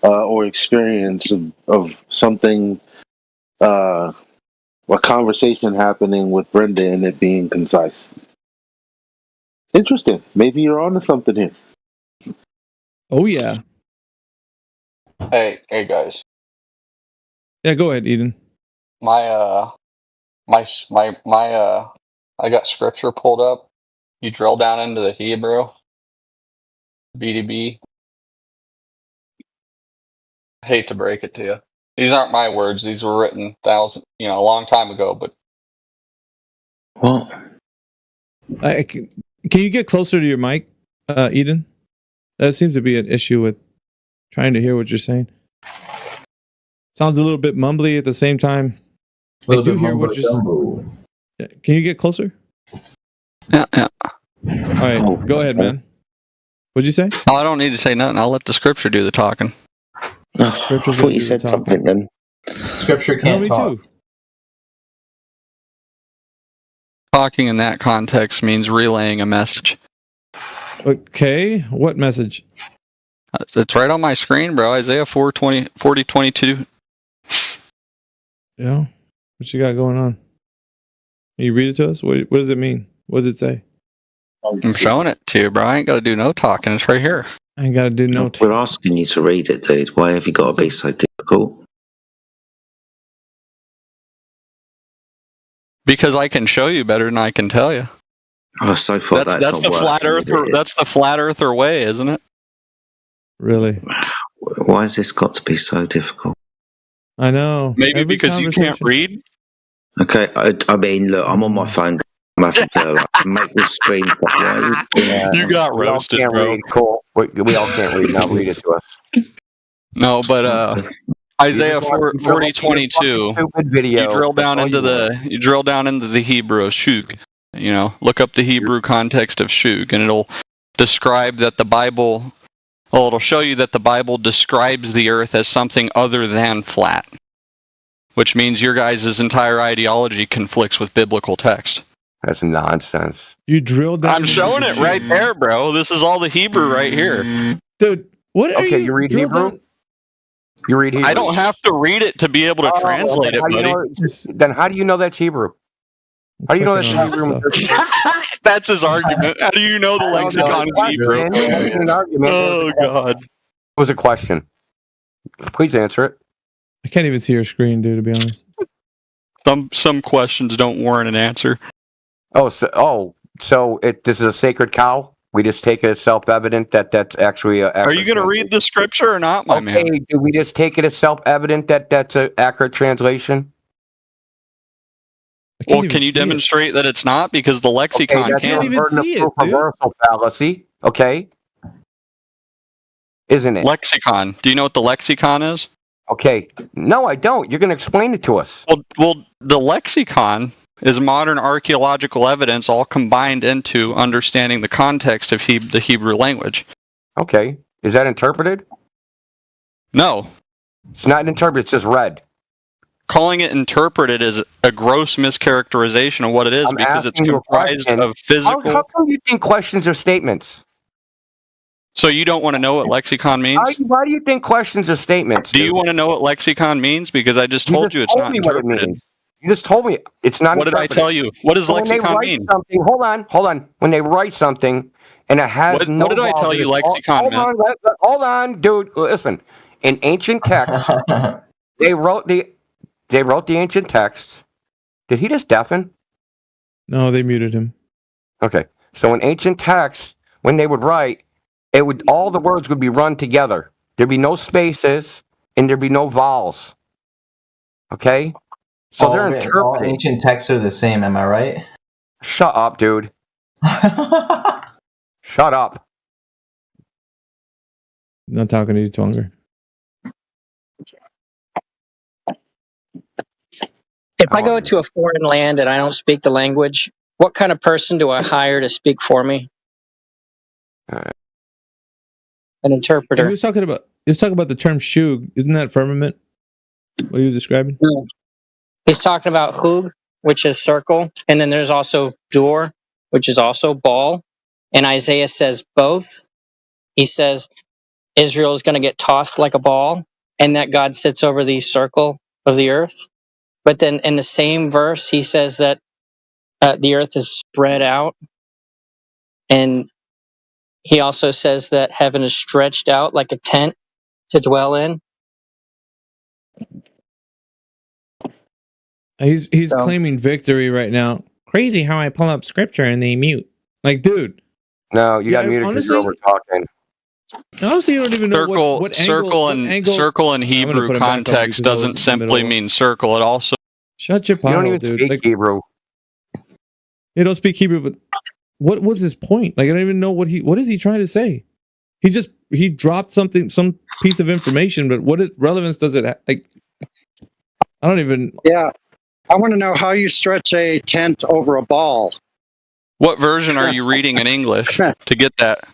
or experience of something, a conversation happening with Brenda and it being concise. Interesting. Maybe you're onto something here. Oh yeah. Hey guys. Yeah, go ahead, Eden. I got scripture pulled up. You drill down into the Hebrew, BDB. I hate to break it to you. These aren't my words. These were written a long time ago. But What? Can you get closer to your mic, Eden? That seems to be an issue with trying to hear what you're saying. Sounds a little bit mumbly at the same time. I do hear what you're saying. Can you get closer? Yeah. All right, go ahead, man. What'd you say? Oh, I don't need to say nothing. I'll let the scripture do the talking. I thought you said something then. Scripture can't talk. Too. Talking in that context means relaying a message. Okay, what message? It's right on my screen, bro. Isaiah 40:22. Yeah. What you got going on? Can you read it to us? What does it mean? What does it say? I'm showing it to you, bro. I ain't got to do no talking. It's right here. I ain't got to do no We're asking you to read it, dude. Why have you got to be so difficult? Because I can show you better than I can tell you. Oh, so far that's the not flat earther. That's the flat earther way, isn't it? Really? Why has this got to be so difficult? I know. Maybe because you can't read. Okay, I mean, look, I'm on my phone. I'm having to make the screen stop. Why you got roasted, bro. Read. Cool. We all can't read. Now read it to us. No, but Isaiah 40:22. You drill down into the Hebrew of shuk. You know, look up the Hebrew context of shuk, and it'll describe that the Bible. Well, it'll show you that the Bible describes the earth as something other than flat, which means your guys' entire ideology conflicts with biblical text. That's nonsense. You drilled down. I'm showing it right there, bro. This is all the Hebrew right here. Dude, what are you read Hebrew? Down? You read Hebrew? I don't have to read it to be able to translate it, buddy. Then how do you know that's Hebrew? How do you know that's Hebrew? That's his argument. How do you know the lexicon is Hebrew? Oh, God. What was a question? Please answer it. I can't even see your screen, dude, to be honest. Some questions don't warrant an answer. So this is a sacred cow? We just take it as self-evident that that's actually a... Are you going to read the scripture or not, my man? Do we just take it as self-evident that that's an accurate translation? Well, can you demonstrate that it's not? Because the lexicon can't even see it, dude. Reversal fallacy, okay? Isn't it? Lexicon. Do you know what the lexicon is? Okay. No, I don't. You're going to explain it to us. Well, the lexicon is modern archaeological evidence all combined into understanding the context of the Hebrew language. Okay. Is that interpreted? No. It's not interpreted. It's just read. Calling it interpreted is a gross mischaracterization of what it is because it's comprised of physical... How come you think questions are statements? So you don't want to know what lexicon means? Why do you think questions are statements? Do you want to know what lexicon means? Because I just told you it's not interpreted. You just told me it's not interpreted. What did I tell you? What does lexicon mean? Hold on. When they write something and it has what did I tell you lexicon meant? Hold on, dude. Listen. In ancient texts, they wrote the ancient texts. Did he just deafen? No, they muted him. Okay. So in ancient texts, when they would write, all the words would be run together. There'd be no spaces and there'd be no vowels. Okay? So they're interpreting. All ancient texts are the same, am I right? Shut up, dude. Shut up. Not talking to you, Twonger. If I go to a foreign land and I don't speak the language, what kind of person do I hire to speak for me? An interpreter. He was talking about the term shug. Isn't that firmament? What are you describing? No. He's talking about hug, which is circle, and then there's also dur, which is also ball. And Isaiah says both. He says Israel is going to get tossed like a ball, and that God sits over the circle of the earth. But then in the same verse, he says that the earth is spread out. And he also says that heaven is stretched out like a tent to dwell in. He's claiming victory right now. Crazy how I pull up scripture and they mute. Like, dude. No, you got muted because you're over talking. Honestly, you don't even know what circle in Hebrew context doesn't simply mean circle. It also shut your mouth. You don't even dude. speak Hebrew. You don't speak Hebrew, but what was his point? Like, I don't even know what is he trying to say? He dropped some piece of information, but what relevance does it have? Like, I don't even. Yeah, I want to know how you stretch a tent over a ball. What version are you reading in English to get that?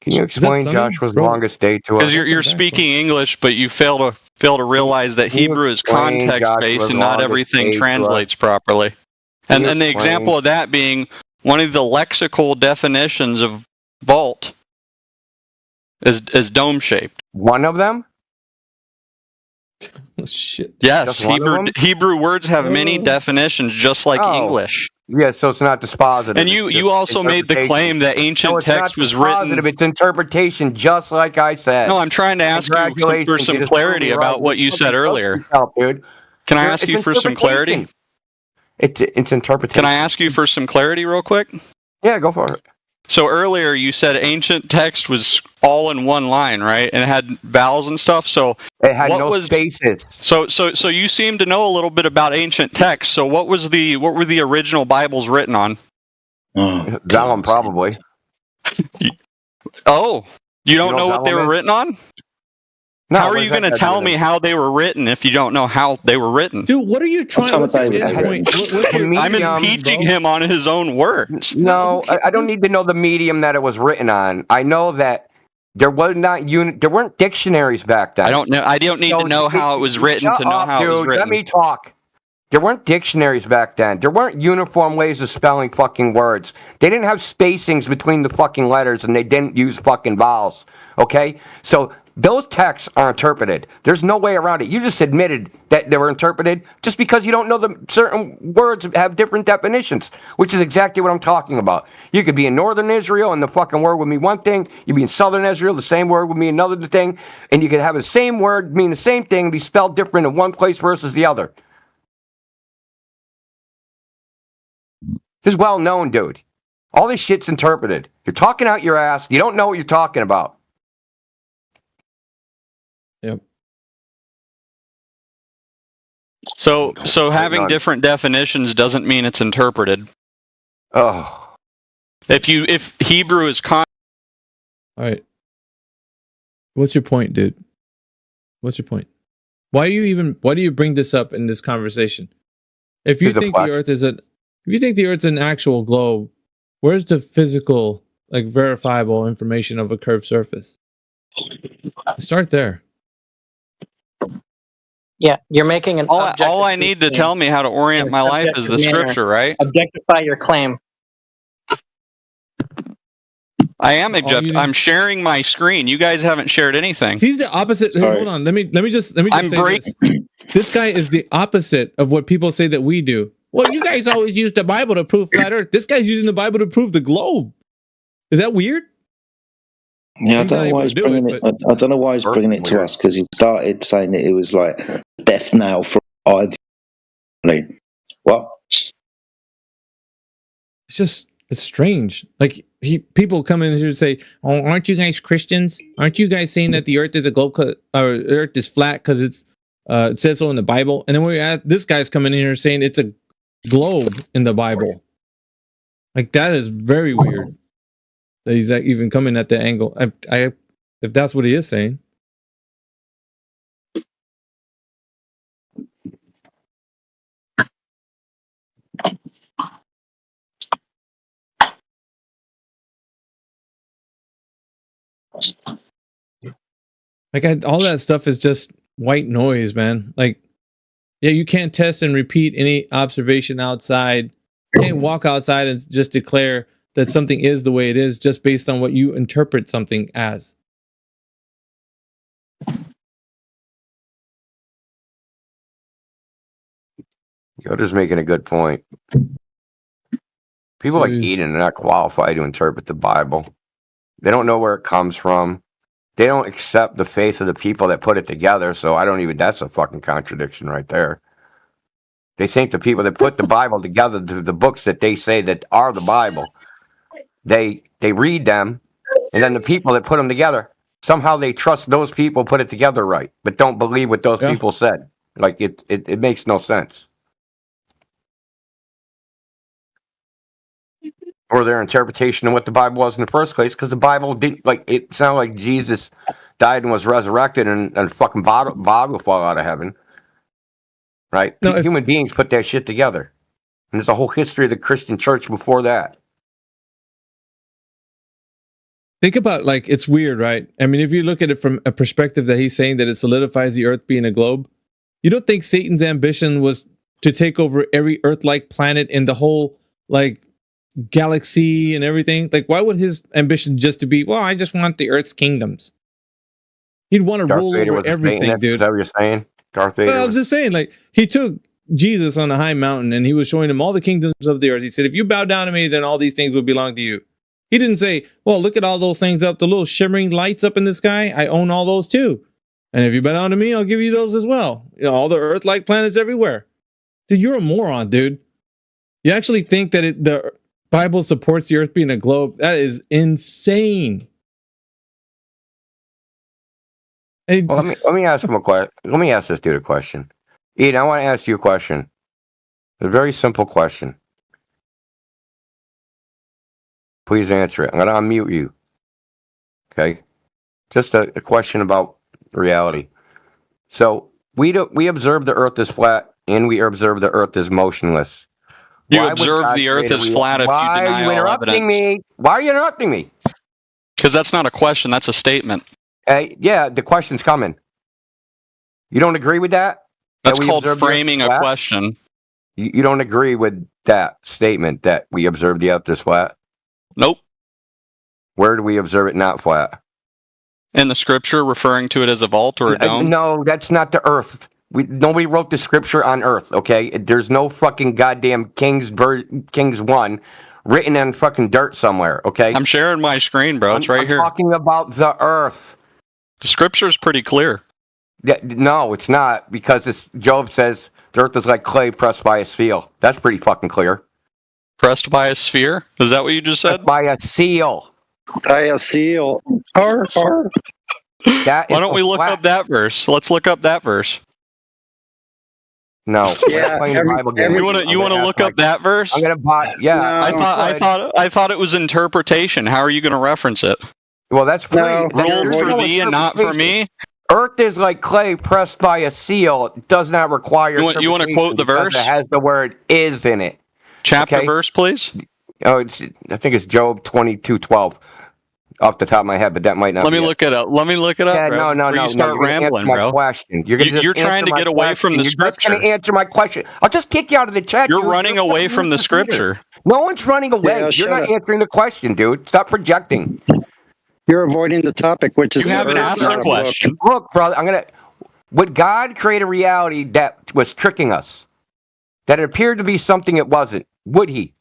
Can you explain Joshua's longest day to us? Because you're speaking English, but you fail to realize that Hebrew is context based and not everything translates properly. And the example of that being one of the lexical definitions of vault is dome shaped. One of them? Oh, shit. Yes, Hebrew words have many definitions, just like English. Yeah, so it's not dispositive. And you also made the claim that ancient text was written. It's interpretation, just like I said. No, I'm trying to ask you for some clarity about what you said earlier. Dude. Can I ask you for some clarity? It's interpretation. Can I ask you for some clarity real quick? Yeah, go for it. So earlier you said ancient text was all in one line, right? And it had vowels and stuff. So it had no spaces. So you seem to know a little bit about ancient text. So what were the original Bibles written on? Vellum, probably. You don't know what they were written on? No, how are you going to tell me how they were written if you don't know how they were written? Dude, what are you trying to say? I'm impeaching him on his own words. No, I don't need to know the medium that it was written on. I know that there weren't dictionaries back then. I don't know. I don't need to know how it was written to know how it was written. Let me talk. There weren't dictionaries back then. There weren't uniform ways of spelling fucking words. They didn't have spacings between the fucking letters, and they didn't use fucking vowels. Okay? So those texts are interpreted. There's no way around it. You just admitted that they were interpreted just because you don't know the certain words have different definitions, which is exactly what I'm talking about. You could be in northern Israel and the fucking word would mean one thing. You'd be in southern Israel, the same word would mean another thing. And you could have the same word mean the same thing and be spelled different in one place versus the other. This is well known, dude. All this shit's interpreted. You're talking out your ass. You don't know what you're talking about. Yep. So having different definitions doesn't mean it's interpreted. Oh. If Hebrew is all right. What's your point, dude? What's your point? Why do you bring this up in this conversation? If you think the earth is an actual globe, where's the physical, like, verifiable information of a curved surface? Start there. Yeah, you're making an all I need to tell me how to orient my life is the scripture, right? Objectify your claim. I am I'm sharing my screen. You guys haven't shared anything. He's the opposite. Hey, hold on. Let me just say this. This guy is the opposite of what people say that we do. Well, you guys always use the Bible to prove flat Earth. This guy's using the Bible to prove the globe. Is that weird? Yeah, I don't know why he's bringing it. I don't know why he's bringing it to us, because he started saying that it was like death knell for Ivy. What? It's strange. Like people come in here and say, "Oh, aren't you guys Christians? Aren't you guys saying that the Earth is a globe, or Earth is flat because it says so in the Bible?" And then this guy's coming in here saying it's a globe in the Bible. Like, that is very weird. That he's even coming at the angle. If that's what he is saying. Like, all that stuff is just white noise, man. Like, yeah, you can't test and repeat any observation outside You can't walk outside and just declare that something is the way it is just based on what you interpret something as. You're just making a good point. People like Eden are not qualified to interpret the Bible. They don't know where it comes from. They don't accept the faith of the people that put it together, so that's a fucking contradiction right there. They think the people that put the Bible together, the books that they say that are the Bible, they read them, and then the people that put them together, somehow they trust those people put it together right, but don't believe what those people said. Like, it makes no sense. Or their interpretation of what the Bible was in the first place, because the Bible didn't, it sounded like Jesus died and was resurrected and fucking Bible fall out of heaven. Right? No, human beings put that shit together. And there's a whole history of the Christian church before that. Think about, it's weird, right? I mean, if you look at it from a perspective that he's saying that it solidifies the earth being a globe, you don't think Satan's ambition was to take over every earth-like planet in the whole, galaxy and everything? Why would his ambition just to be, well, I just want the earth's kingdoms? He'd want to rule over everything, dude. Is that what you're saying? Darth Vader? Well, I was just saying, he took Jesus on a high mountain and he was showing him all the kingdoms of the earth. He said, if you bow down to me, then all these things will belong to you. He didn't say, well, look at all those things up, the little shimmering lights up in the sky. I own all those too. And if you bow down to me, I'll give you those as well. All the earth-like planets everywhere. Dude, you're a moron, dude. You actually think that the Bible supports the earth being a globe? That is insane. Well, let me ask him a question. Let me ask this dude a question. Eden, I want to ask you a question. A very simple question. Please answer it. I'm going to unmute you. Okay? Just a question about reality. So we observe the earth is flat, and we observe the earth is motionless. You observe the earth is flat if you deny all evidence. Why are you interrupting me? Why are you interrupting me? Because that's not a question. That's a statement. Yeah, the question's coming. You don't agree with that? That's called framing a question. You don't agree with that statement that we observe the earth is flat? Nope. Where do we observe it not flat? In the scripture, referring to it as a vault or a dome? No, that's not the earth. Nobody wrote the scripture on earth, okay? There's no fucking goddamn Kings 1 written on fucking dirt somewhere, okay? I'm sharing my screen, bro. It's right here. I'm talking about the earth. The scripture's pretty clear. Yeah, no, it's not, because Job says the earth is like clay pressed by a seal. That's pretty fucking clear. Pressed by a sphere? Is that what you just said? Pressed by a seal. By a seal. Why don't we look up that verse? Let's look up that verse. No. Yeah, you want to look up that verse? I'm gonna buy. Yeah. No, I thought it was interpretation. How are you going to reference it? Well, that's free. No, Ruled for thee and not for me. Earth is like clay pressed by a seal. It does not require. You want to quote the verse? It has the word "is" in it. Chapter verse, please. Oh, I think it's Job 22:12. Off the top of my head, but that might not. Let me look it up. Yeah, bro, no. You start rambling, bro. Question. You're trying to get away from the scripture. You're just going to answer my question. I'll just kick you out of the chat. You're running away from the scripture. No one's running away. Yeah, you're not answering the question, dude. Stop projecting. You're avoiding the topic, which is you haven't asked the question. Look, brother, would God create a reality that was tricking us? That it appeared to be something it wasn't? Would he?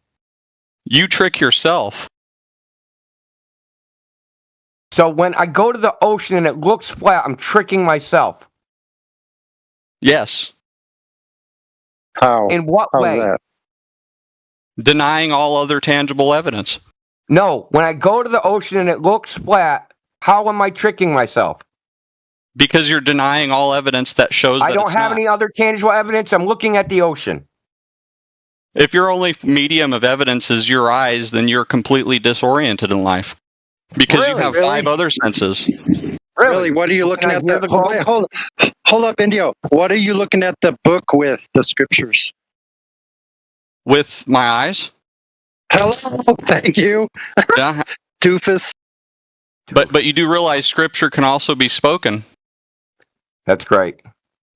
You trick yourself. So when I go to the ocean and it looks flat, I'm tricking myself. Yes. How? In what way? That? Denying all other tangible evidence. No, when I go to the ocean and it looks flat, how am I tricking myself? Because you're denying all evidence that shows that I don't have not. any other tangible evidence. I'm looking at the ocean. If your only medium of evidence is your eyes, then you're completely disoriented in life. Because you have 5 other senses. Really? What are you looking at? Hold up, Indio. What are you looking at the book with, the scriptures? With my eyes? Hello, thank you. Yeah. Doofus. But you do realize scripture can also be spoken. That's great.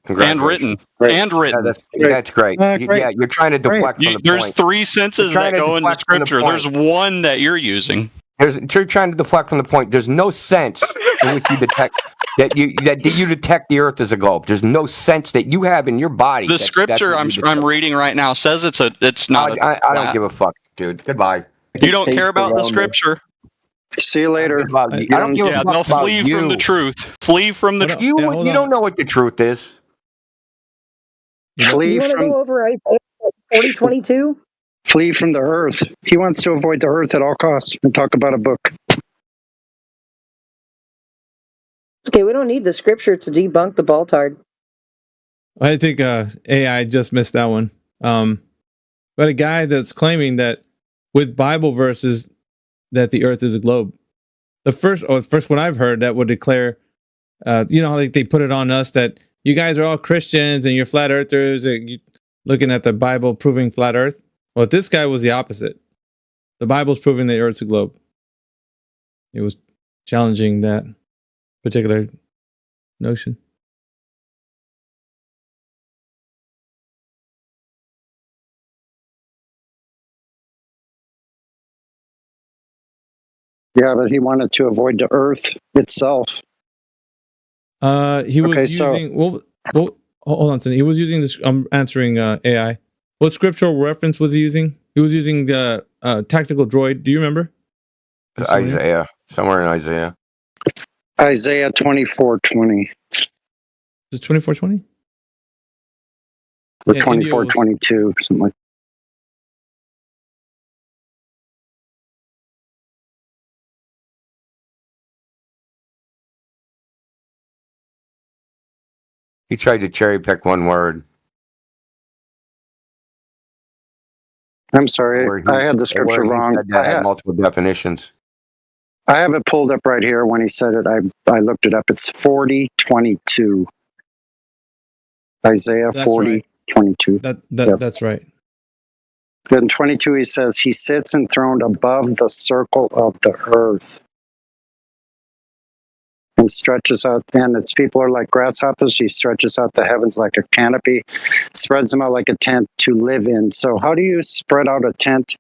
And written. Great. And written. That's great. Great. Yeah, you're trying to deflect from the There's point. 3 senses You're trying that to go into deflect from the scripture. point. There's one that you're using. You're trying to deflect from the point. There's no sense in which you detect that you detect the Earth as a globe. There's no sense that you have in your body. The scripture I'm reading right now says it's not. I don't give a fuck, dude. Goodbye. You don't care about the scripture. See you later. I don't give a fuck they'll about flee you. from the truth. Flee from the truth. You don't know what the truth is. Flee you want to from go over Isaiah 40:22? flee from the earth. He wants to avoid the earth at all costs and talk about a book. Okay, we don't need the scripture to debunk the Baltard. I think AI just missed that one. But a guy that's claiming that with Bible verses that the Earth is a globe. The first one I've heard that would declare, you know how they put it on us that you guys are all Christians and you're flat earthers, and you, looking at the Bible proving flat Earth. Well, this guy was the opposite. The Bible's proving the Earth's a globe. It was challenging that particular notion. Yeah, but he wanted to avoid the earth itself. He was using well, hold on, Sonny. He was using this. I'm answering AI. What scriptural reference was he using? He was using the tactical droid. Do you remember? Isaiah, somewhere in Isaiah. Isaiah 24:20. Is it 24:20? Or 24:22, something like that. He tried to cherry pick one word. I'm sorry, I had the scripture wrong. That had multiple definitions. I have it pulled up right here. When he said it, I looked it up. It's 40:22. Isaiah 40:22. That's right. In 22, he says, he sits enthroned above the circle of the earth and stretches out, and its people are like grasshoppers. He stretches out the heavens like a canopy, spreads them out like a tent to live in. So how do you spread out a tent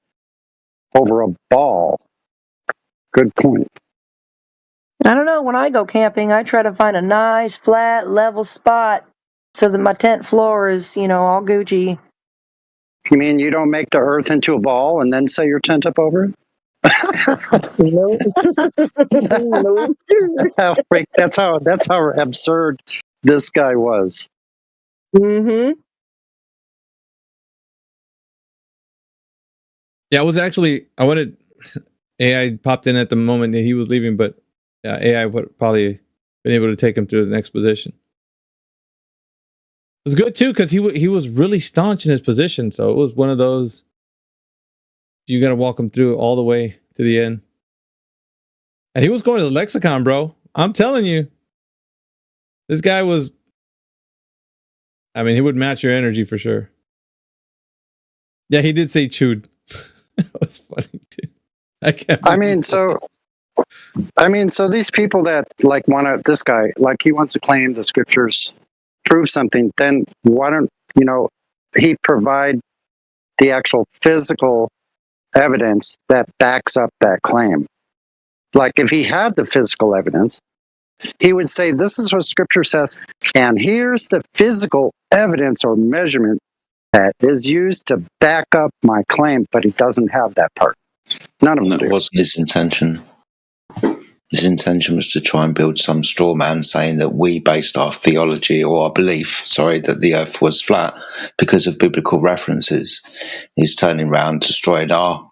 over a ball? Good point. I don't know. When I go camping, I try to find a nice, flat, level spot so that my tent floor is, all Gucci. You mean you don't make the earth into a ball and then set your tent up over it? That's how absurd this guy was. Mm-hmm. Yeah, I wanted AI popped in at the moment that he was leaving, but AI would probably been able to take him through the next position. It was good too because he was really staunch in his position, so it was one of those you got to walk him through all the way to the end. And he was going to the lexicon, bro. I'm telling you, this guy was. I mean, he would match your energy for sure. Yeah, he did say chewed. That was funny too. So these people that this guy, he wants to claim the scriptures prove something, then why don't, he provide the actual physical evidence that backs up that claim? Like if he had the physical evidence, he would say, this is what scripture says, and here's the physical evidence or measurement that is used to back up my claim, but he doesn't have that part. None of them do. That wasn't his intention. His intention was to try and build some straw man saying that we based our theology or our belief, that the earth was flat because of biblical references. He's turning around, destroying our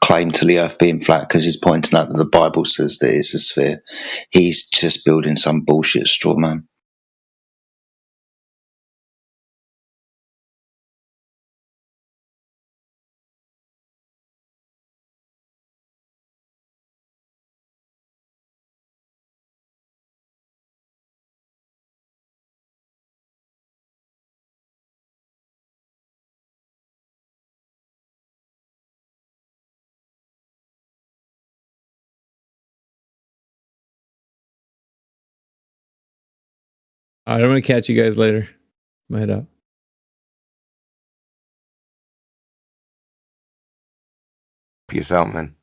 claim to the earth being flat because he's pointing out that the Bible says that it's a sphere. He's just building some bullshit straw man. All right, I'm gonna catch you guys later. I'm head out. Peace out, man.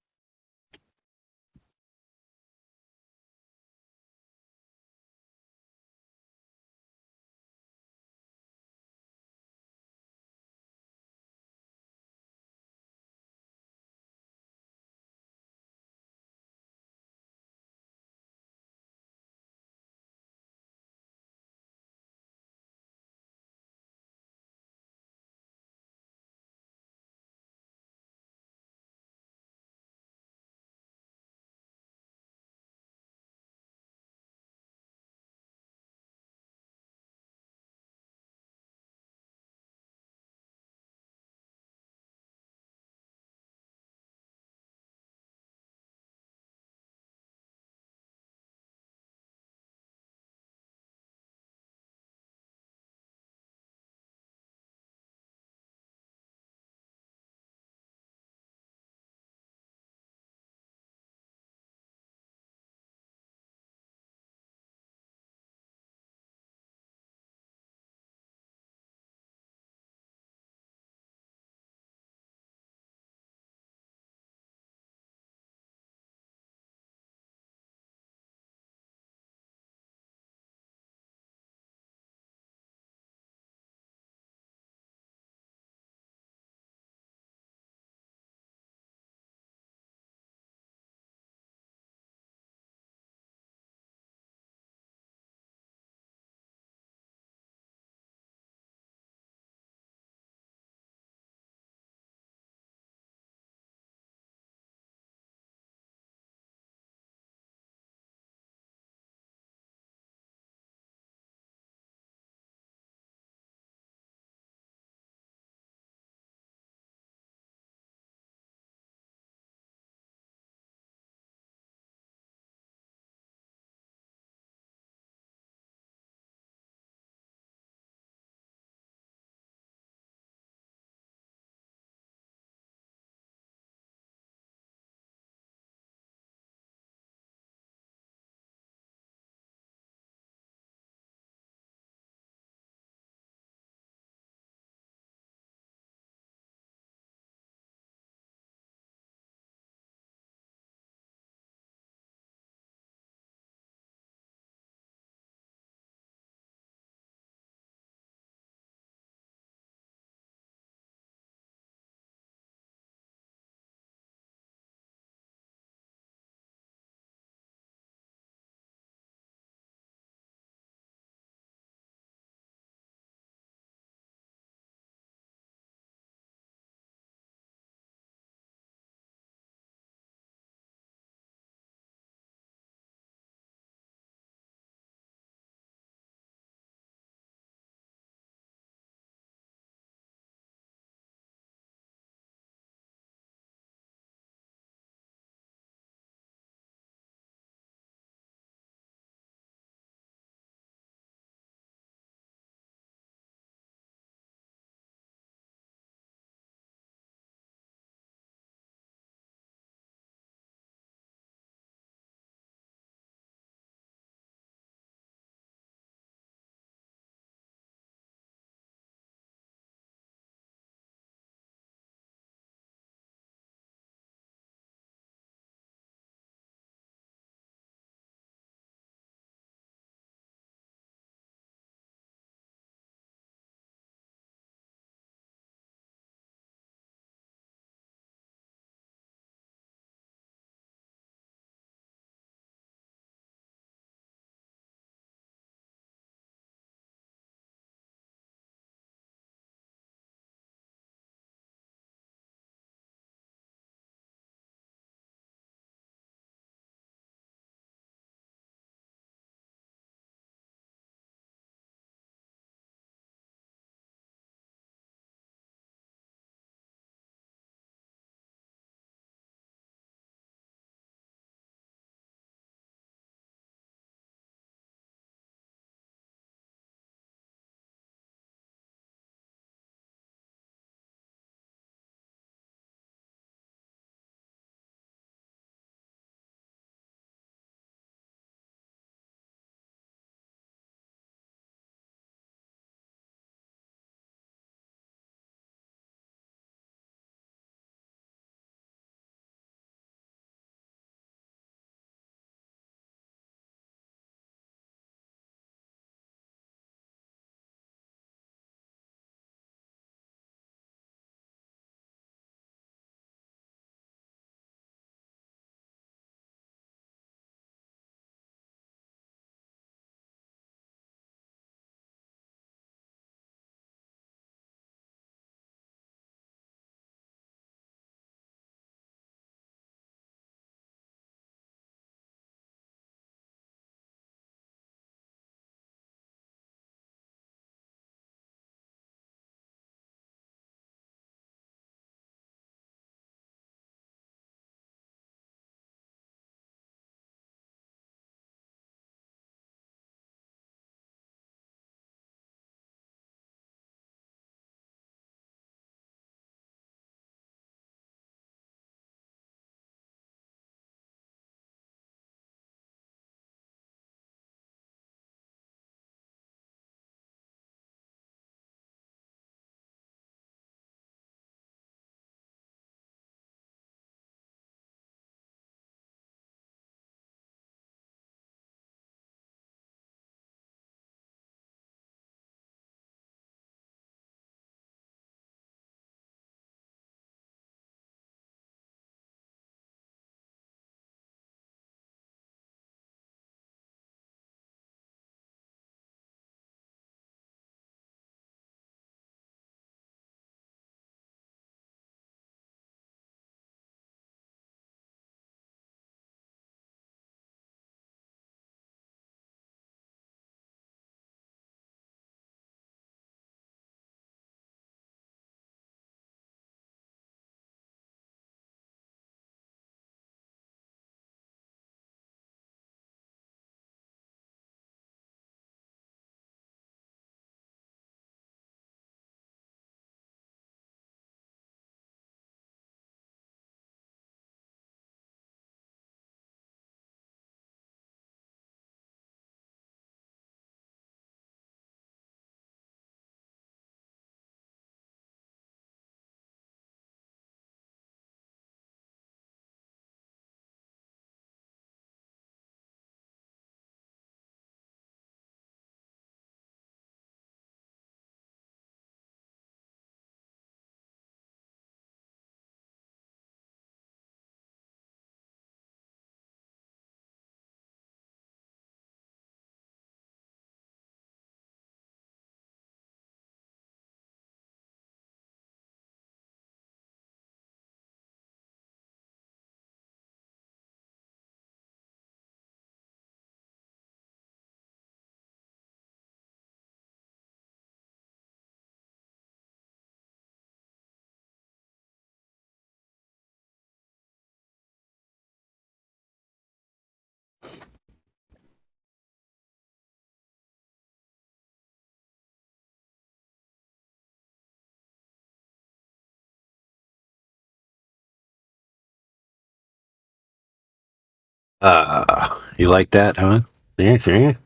You like that, huh? Yeah, see?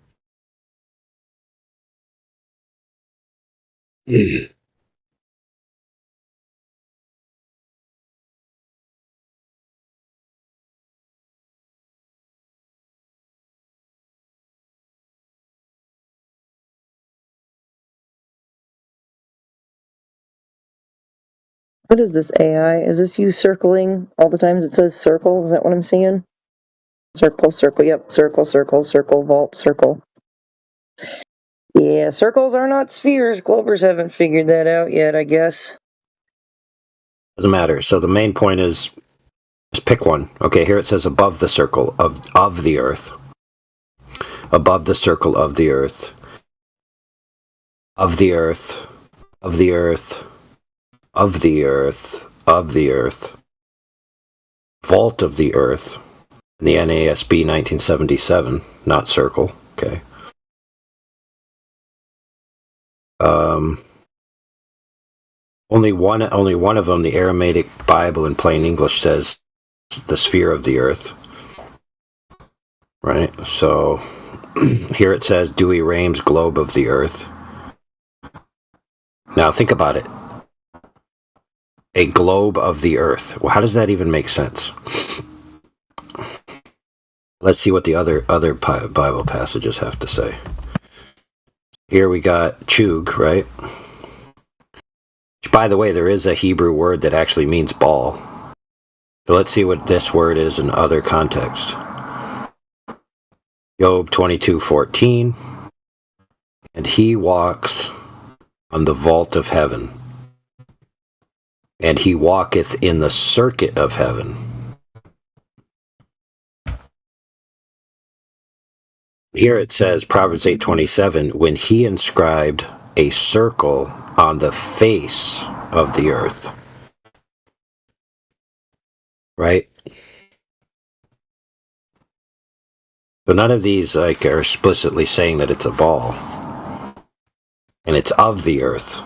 What is this AI? Is this you circling all the times it says circle? Is that what I'm seeing? Circle, circle, yep, circle, circle, circle, vault, circle. Yeah, circles are not spheres. Glovers haven't figured that out yet, I guess. Doesn't matter. So the main point is, just pick one. Okay, here it says above the circle of the earth. Above the circle of the earth. Of the earth. Of the earth. Of the earth. Of the earth. Vault of the earth. In the NASB 1977, not circle. Okay. Only one of them, the Aramaic Bible in plain English, says the sphere of the earth. Right? So here it says Dewey Rheims globe of the earth. Now think about it. A globe of the earth. Well, how does that even make sense? Let's see what the other Bible passages have to say. Here we got chug, right? Which, by the way, there is a Hebrew word that actually means ball. So let's see what this word is in other context. Job 22:14. And he walks on the vault of heaven, and he walketh in the circuit of heaven. Here it says, Proverbs 8:27, when he inscribed a circle on the face of the earth. Right? So none of these are explicitly saying that it's a ball. And it's of the earth.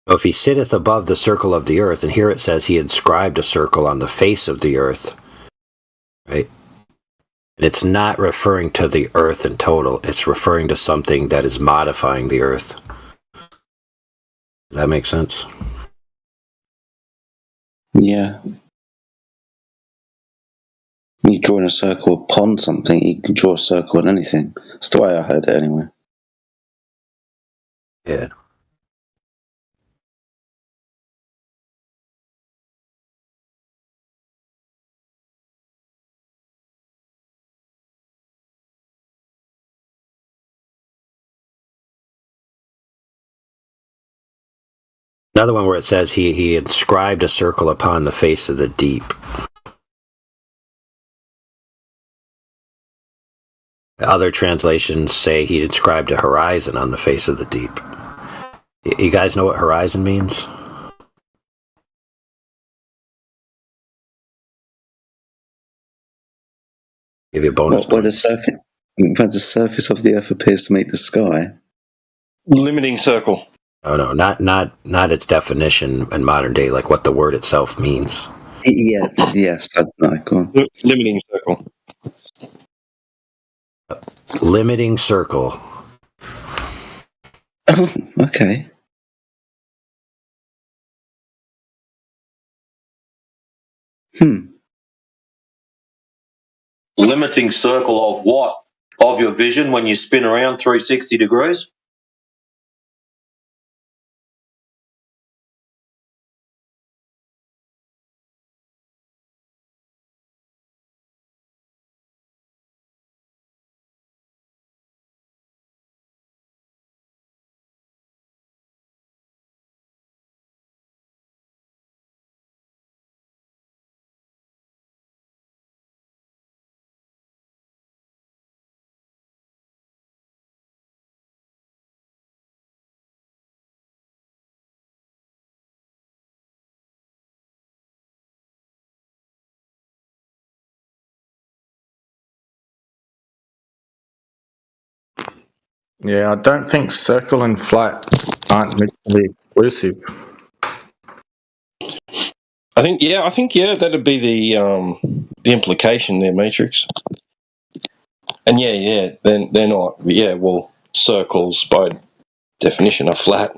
So if he sitteth above the circle of the earth, and here it says he inscribed a circle on the face of the earth, right? And it's not referring to the earth in total. It's referring to something that is modifying the earth. Does that make sense? Yeah. You drawing a circle upon something, you can draw a circle on anything. That's the way I heard it anyway. Yeah. Another one where it says he inscribed a circle upon the face of the deep. Other translations say he inscribed a horizon on the face of the deep. You guys know what horizon means? Give you a bonus. Where the surface of the earth appears to meet the sky. Limiting circle. Oh no, not its definition in modern day, like what the word itself means. Yeah, yes, no, go on. Limiting circle. Limiting circle. Oh, okay. Limiting circle of what? Of your vision when you spin around 360 degrees? Yeah, I don't think circle and flat aren't mutually exclusive. I think that'd be the implication there, Matrix. And then they're not. Yeah, well, circles by definition are flat.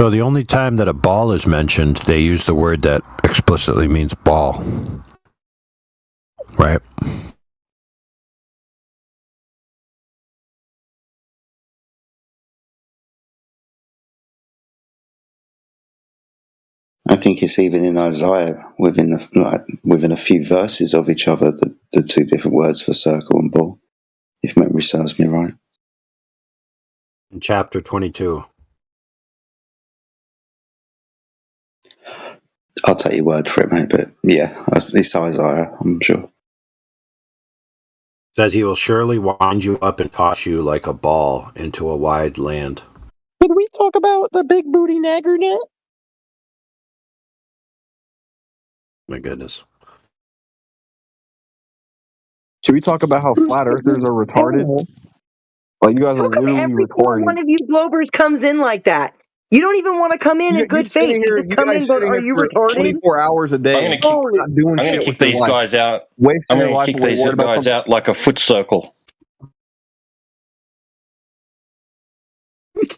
So the only time that a ball is mentioned, they use the word that explicitly means ball. Right? I think it's even in Isaiah within a few verses of each other, the two different words for circle and ball, if memory serves me right. In chapter 22. I'll take your word for it, mate, but yeah, it's Isaiah, I'm sure. Says he will surely wind you up and toss you like a ball into a wide land. Did we talk about the big booty nagger net? My goodness. Should we talk about how flat earthers are retarded? Like, you guys How are come literally every single retarded. one of you Globers comes in like that? You don't even want to come in You good faith. You just come in going, are you for retarded? 24 hours a day, Holy. not doing I'm going shit to with kick your these life. guys out. Wasting I'm your going to life kick away these worried about guys some. out like a foot circle.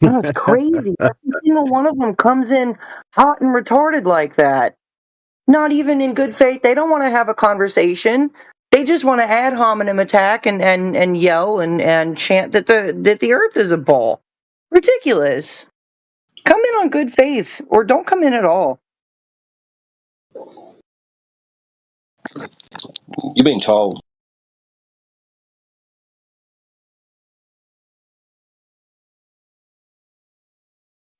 That's crazy. Every single one of them comes in hot and retarded like that. Not even in good faith. They don't want to have a conversation. They just want to ad hominem attack and yell and chant that the earth is a ball. Ridiculous. Come in on good faith or don't come in at all. You've been told.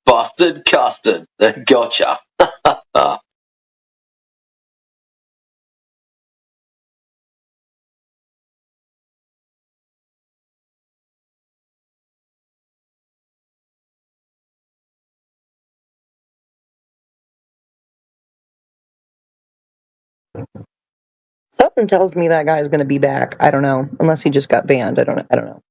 Busted custard. Gotcha. Something tells me that guy's going to be back. I don't know, unless he just got banned. I don't know.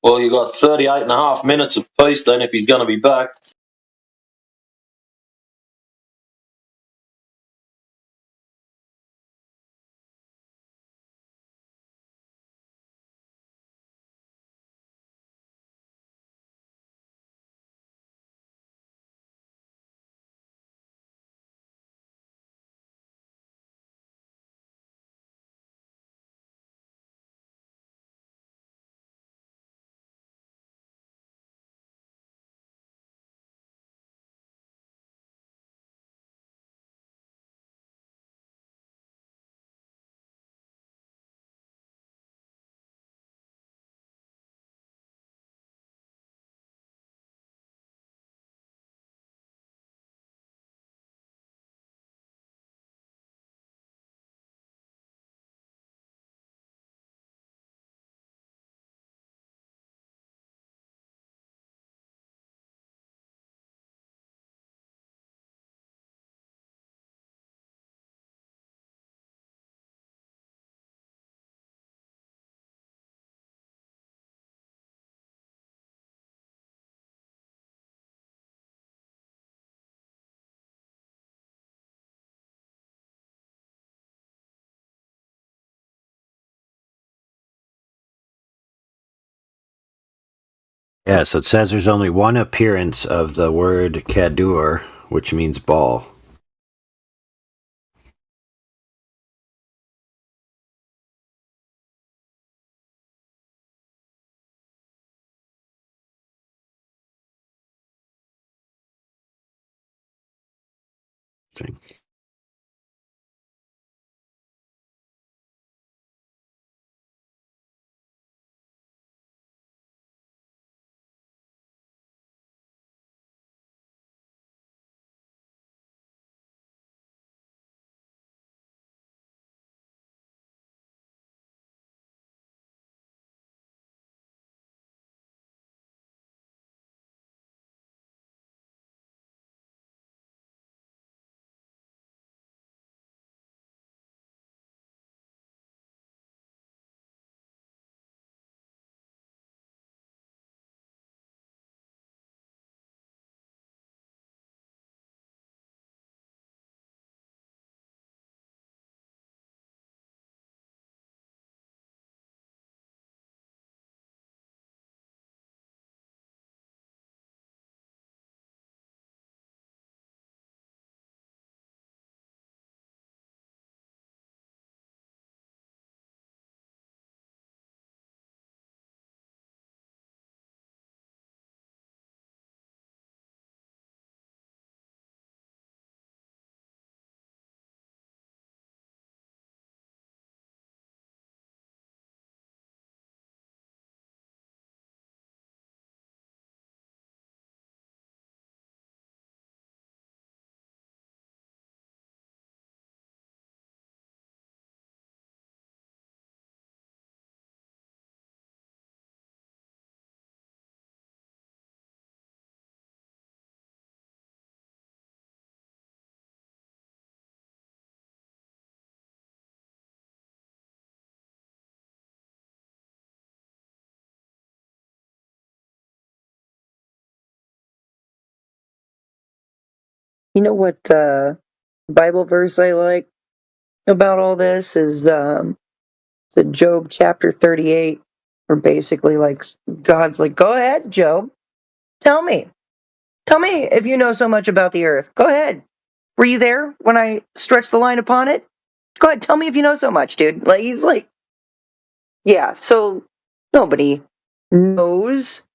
Well, you got 38 and a half minutes of peace then if he's going to be back. Yeah, so it says there's only one appearance of the word Kadur, which means ball. You know what Bible verse I like about all this is the Job chapter 38, where basically like God's like, go ahead, Job, tell me. Tell me if you know so much about the earth. Go ahead. Were you there when I stretched the line upon it? Go ahead, tell me if you know so much, dude. Like he's like, yeah, so nobody knows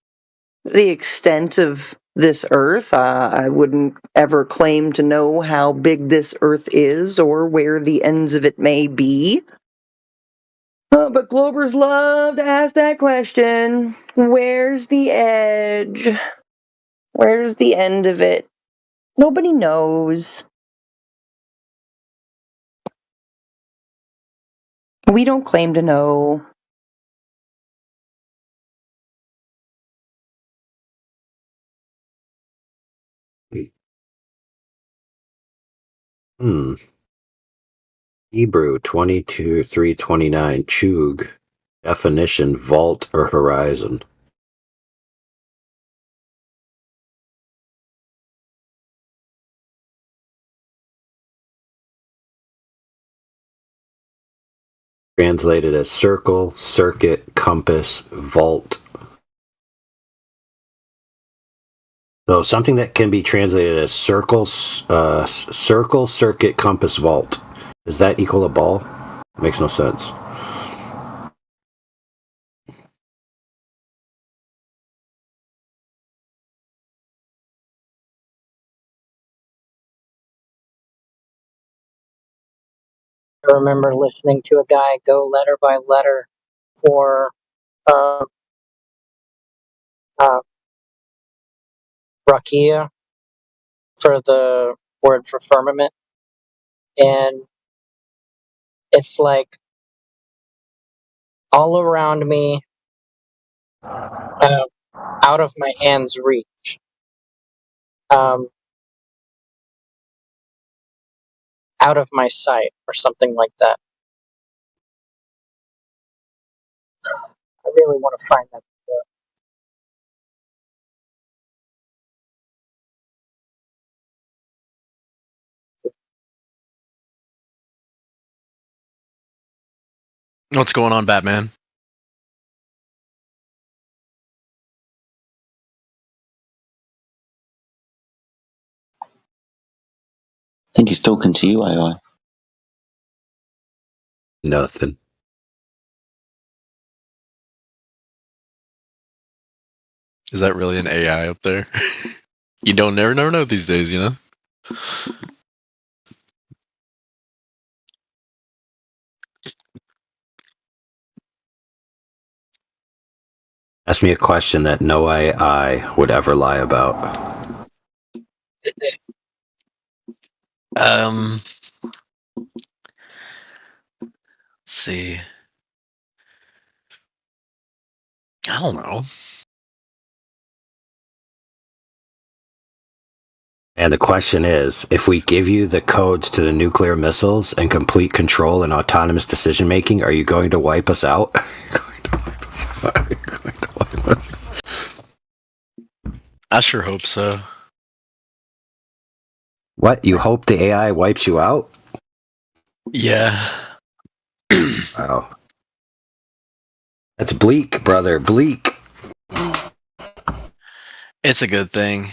the extent of this earth. I wouldn't ever claim to know how big this earth is or where the ends of it may be. But Globers love to ask that question. Where's the edge? Where's the end of it? Nobody knows. We don't claim to know. Hebrew 22:329 Chug. Definition: vault or horizon. Translated as circle, circuit, compass, vault. So something that can be translated as circle, circuit, compass, vault. Does that equal a ball? Makes no sense. I remember listening to a guy go letter by letter for uh, rakia, for the word for firmament, and it's like all around me, out of my hand's reach, out of my sight, or something like that. I really want to find that. What's going on, Batman? think he's talking to you, AI. Nothing. Is that really an AI up there? You don't never know these days, you know? Ask me a question that no AI would ever lie about. Let's see. I don't know. And the question is, if we give you the codes to the nuclear missiles and complete control and autonomous decision making, are you going to wipe us out? I sure hope so. What? You hope the AI wipes you out? Yeah. Wow. That's bleak, brother. Bleak. It's a good thing.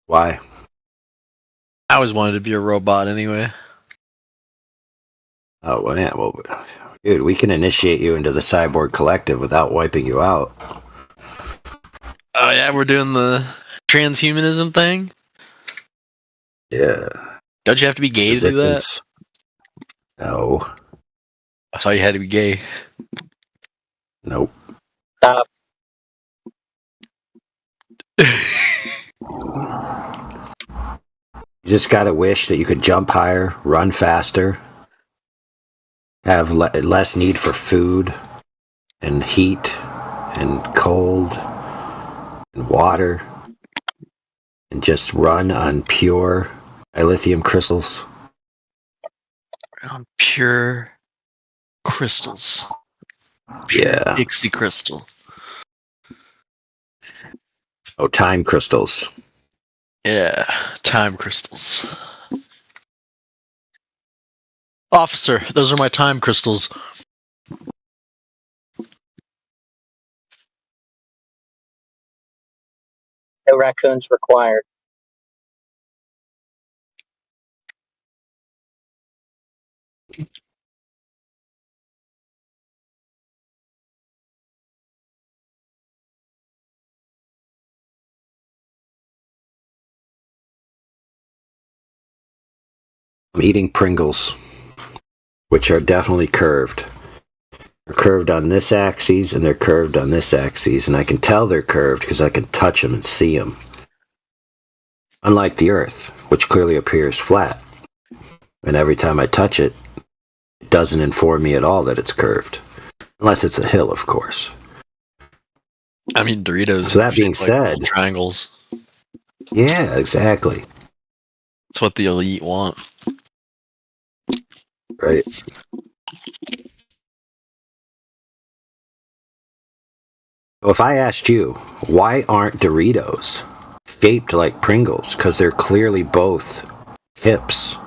Why? I always wanted to be a robot anyway. Oh, well, yeah. Well, dude, we can initiate you into the cyborg collective without wiping you out. Oh yeah, we're doing the transhumanism thing? Yeah. Don't you have to be gay to do that? Resistance. No. I thought you had to be gay. Nope. Stop. You just gotta wish that you could jump higher, run faster, have less need for food and heat and cold and water, and just run on pure lithium crystals. On pure crystals. Yeah. Dixie crystal. Oh, time crystals. Yeah, time crystals. Officer, those are my time crystals. No raccoons required. I'm eating Pringles, which are definitely curved. They're curved on this axis and they're curved on this axis, and I can tell they're curved because I can touch them and see them. Unlike the Earth, which clearly appears flat. And every time I touch it, it doesn't inform me at all that it's curved. Unless it's a hill, of course. I mean, Doritos. So that being shaped like said, little triangles. Yeah, exactly. That's what the elite want. Right. Well, if I asked you, why aren't Doritos shaped like Pringles? Because they're clearly both hips.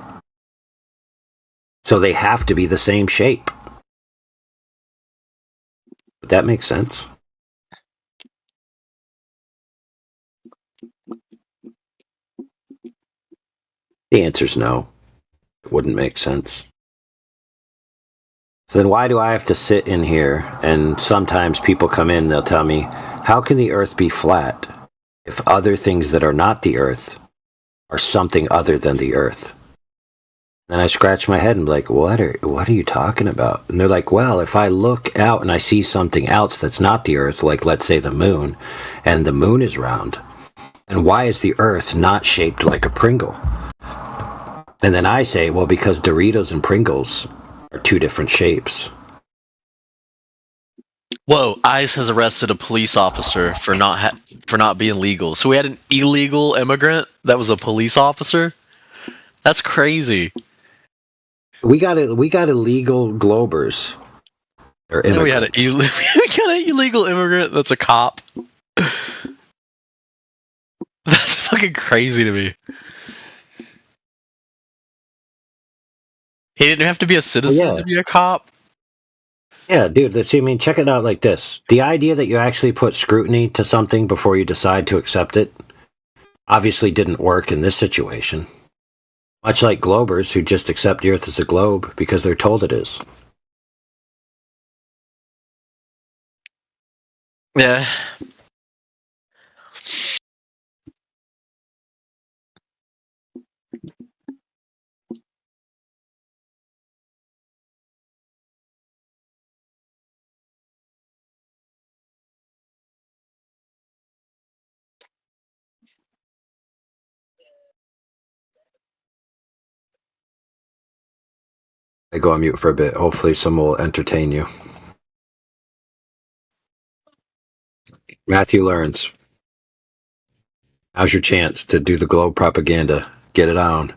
So they have to be the same shape. Would that make sense? The answer's no. It wouldn't make sense. So then why do I have to sit in here and sometimes people come in and they'll tell me, how can the Earth be flat if other things that are not the Earth are something other than the Earth? And I scratch my head and be like, what are you talking about? And they're like, well, if I look out and I see something else that's not the Earth, like let's say the moon, and the moon is round, and why is the Earth not shaped like a Pringle? And then I say, well, because Doritos and Pringles are two different shapes. Whoa! ICE has arrested a police officer for not being legal. So we had an illegal immigrant that was a police officer. That's crazy. We got illegal Globers. Or and we got an illegal immigrant that's a cop. That's fucking crazy to me. He didn't have to be a citizen to be a cop. Yeah, dude. I mean, check it out like this. The idea that you actually put scrutiny to something before you decide to accept it, obviously didn't work in this situation. Much like Globers who just accept the Earth as a globe because they're told it is. Yeah. I go on mute for a bit. Hopefully someone will entertain you. Matthew Learns. Now's your chance to do the globe propaganda. Get it on.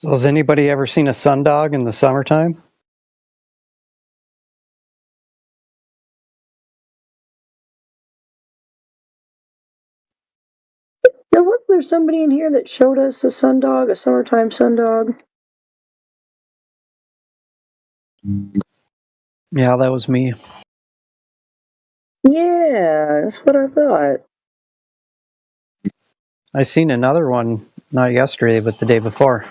So has anybody ever seen a sundog in the summertime? Now, wasn't there somebody in here that showed us a sundog, a summertime sundog? Yeah, that was me. Yeah, that's what I thought. I seen another one, not yesterday, but the day before.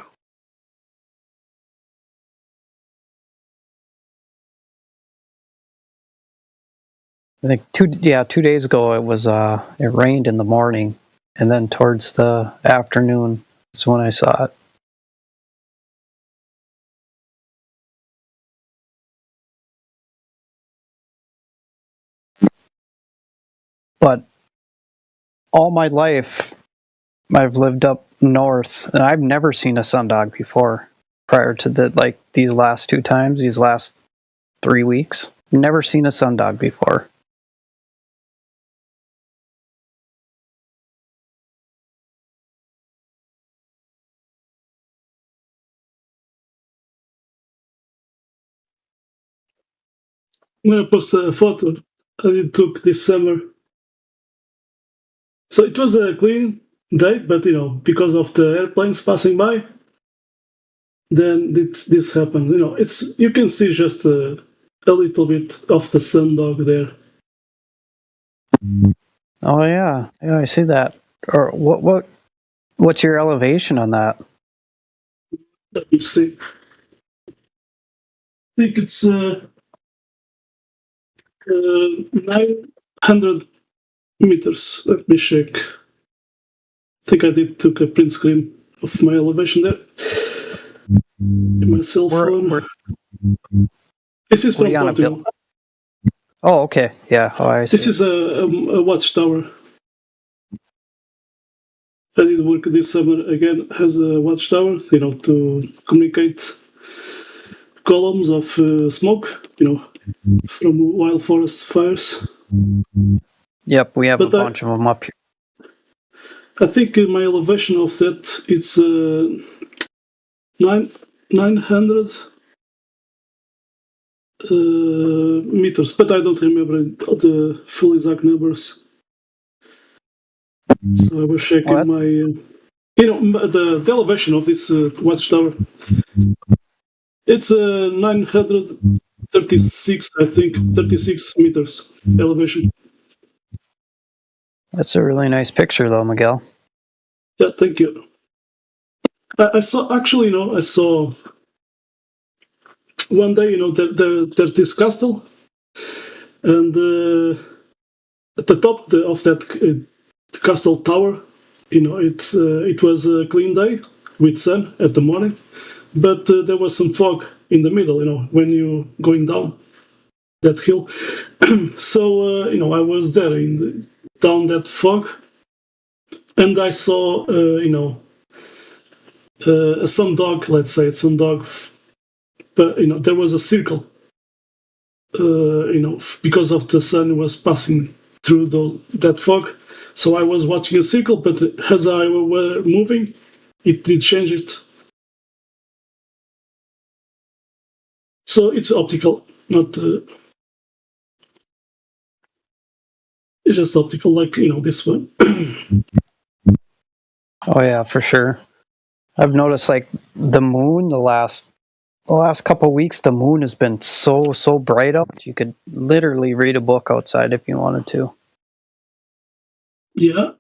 I think 2 days ago it rained in the morning, and then towards the afternoon is when I saw it. But all my life I've lived up north, and I've never seen a sundog before. Prior to these last 2 times, these last 3 weeks, never seen a sundog before. I'm gonna post a photo I took this summer. So it was a clean day, but because of the airplanes passing by, then this happened. You can see just a little bit of the sundog there. Oh yeah, I see that. Or what's your elevation on that? Let me see. I think it's 900 meters. Let me check. I think I took a print screen of my elevation there. My cell phone. This is from Portugal. Oh, okay. Yeah. Oh, I see. This is a watchtower. I did work this summer again as a watchtower, to communicate columns of smoke, from wild forest fires. Yep, we have a bunch of them up here. I think my elevation of that is 900 meters, but I don't remember the full exact numbers. So I was checking my, the elevation of this watchtower. It's 936, I think, 36 meters elevation. That's a really nice picture, though, Miguel. Yeah, thank you. I saw one day, there's this castle, and at the top of that castle tower, it was a clean day with sun at the morning, but there was some fog in the middle, when you going down that hill. So, I was there down that fog, and I saw, a sundog, let's say, but, there was a circle, because of the sun was passing through that fog. So I was watching a circle, but as I were moving, it did change it. So it's optical, not it's just optical, like this one. Oh yeah, for sure. I've noticed the moon the last couple of weeks. The moon has been so bright out. You could literally read a book outside if you wanted to. Yeah.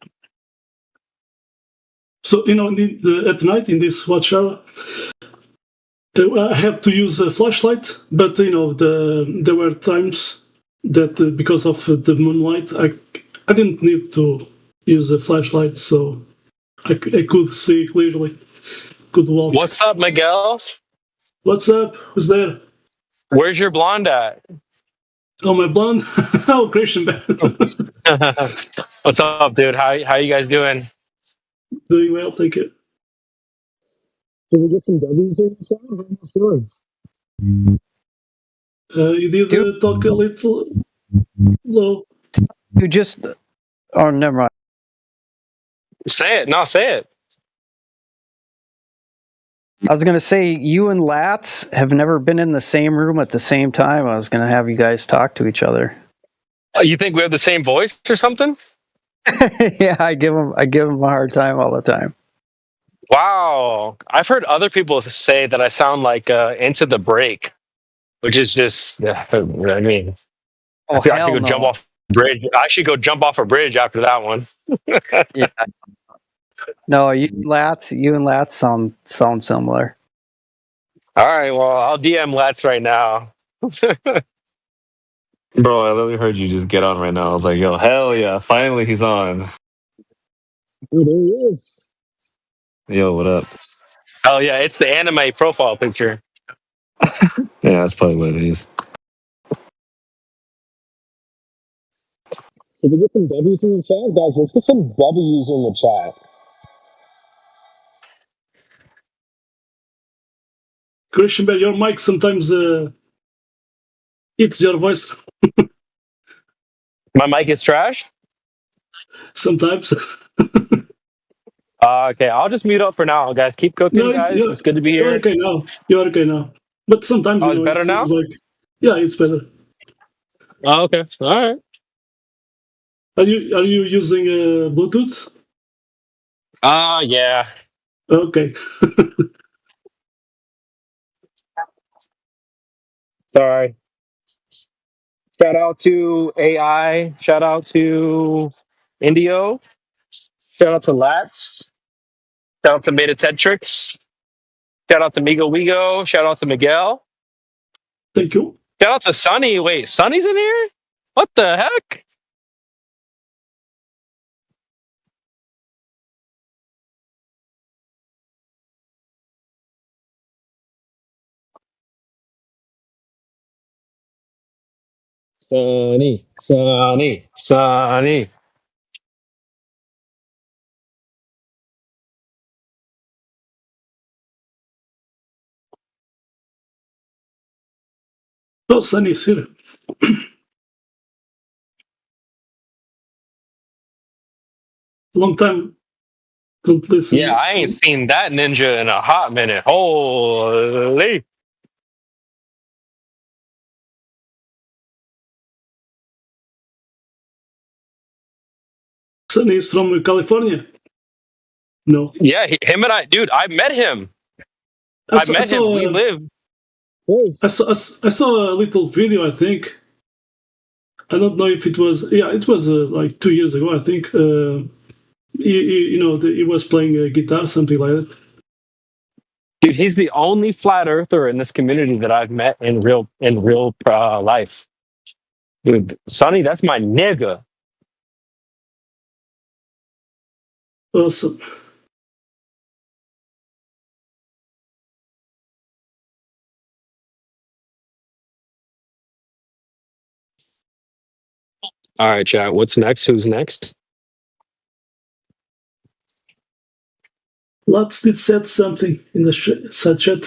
So at night in this watch hour, I had to use a flashlight, but there were times that because of the moonlight, I didn't need to use a flashlight, so I could see clearly, could walk. What's up, Miguel? What's up? Who's there? Where's your blonde at? Oh, my blonde? Oh, Christian. What's up, dude? How you guys doing? Doing well, thank you. Did we get some W's in the side? How are you doing? You did talk a little low. You just... Oh, never mind. Say it. No, say it. I was going to say, you and Lats have never been in the same room at the same time. I was going to have you guys talk to each other. You think we have the same voice or something? Yeah, I give him a hard time all the time. Wow. I've heard other people say that I sound like Into the Break, which is just, I mean, I feel I should go jump off a bridge. I should go jump off a bridge after that one. Yeah. No, you and Lats sound similar. All right, well, I'll DM Let's right now. Bro, I literally heard you just get on right now. I was like, yo, hell yeah, finally he's on. Oh, there he is. Yo, what up? Oh, yeah, it's the anime profile picture. Yeah, that's probably what it is. Can we get some W's in the chat? Guys, let's get some W's in the chat. Christian Bell, your mic sometimes it's your voice. My mic is trash? Sometimes. Okay, I'll just mute up for now, guys. Keep cooking, guys. It's good to be here. You're okay now. You're okay now. But sometimes it's better now? Like, yeah, it's better. Oh, okay. All right. Are you using Bluetooth? Yeah. Okay. Sorry. Shout out to AI. Shout out to Indio. Shout out to Lats. Shout out to Metatetrix. Shout out to Migo Wigo. Shout out to Miguel. Thank you. Shout out to Sunny. Wait, Sunny's in here? What the heck? Sunny. Oh, Sunny is here. Long time don't listen. Yeah, I ain't seen that ninja in a hot minute. Holy. Sunny is from California. No. Yeah, him and I met him. I met him. We live. I saw a little video, I think. I don't know if it was. Yeah, it was like 2 years ago, I think. He was playing a guitar, something like that. Dude, he's the only flat earther in this community that I've met in real life. Dude, Sonny, that's my nigga. Awesome. All right, chat. What's next? Who's next? Lots did said something in the side chat.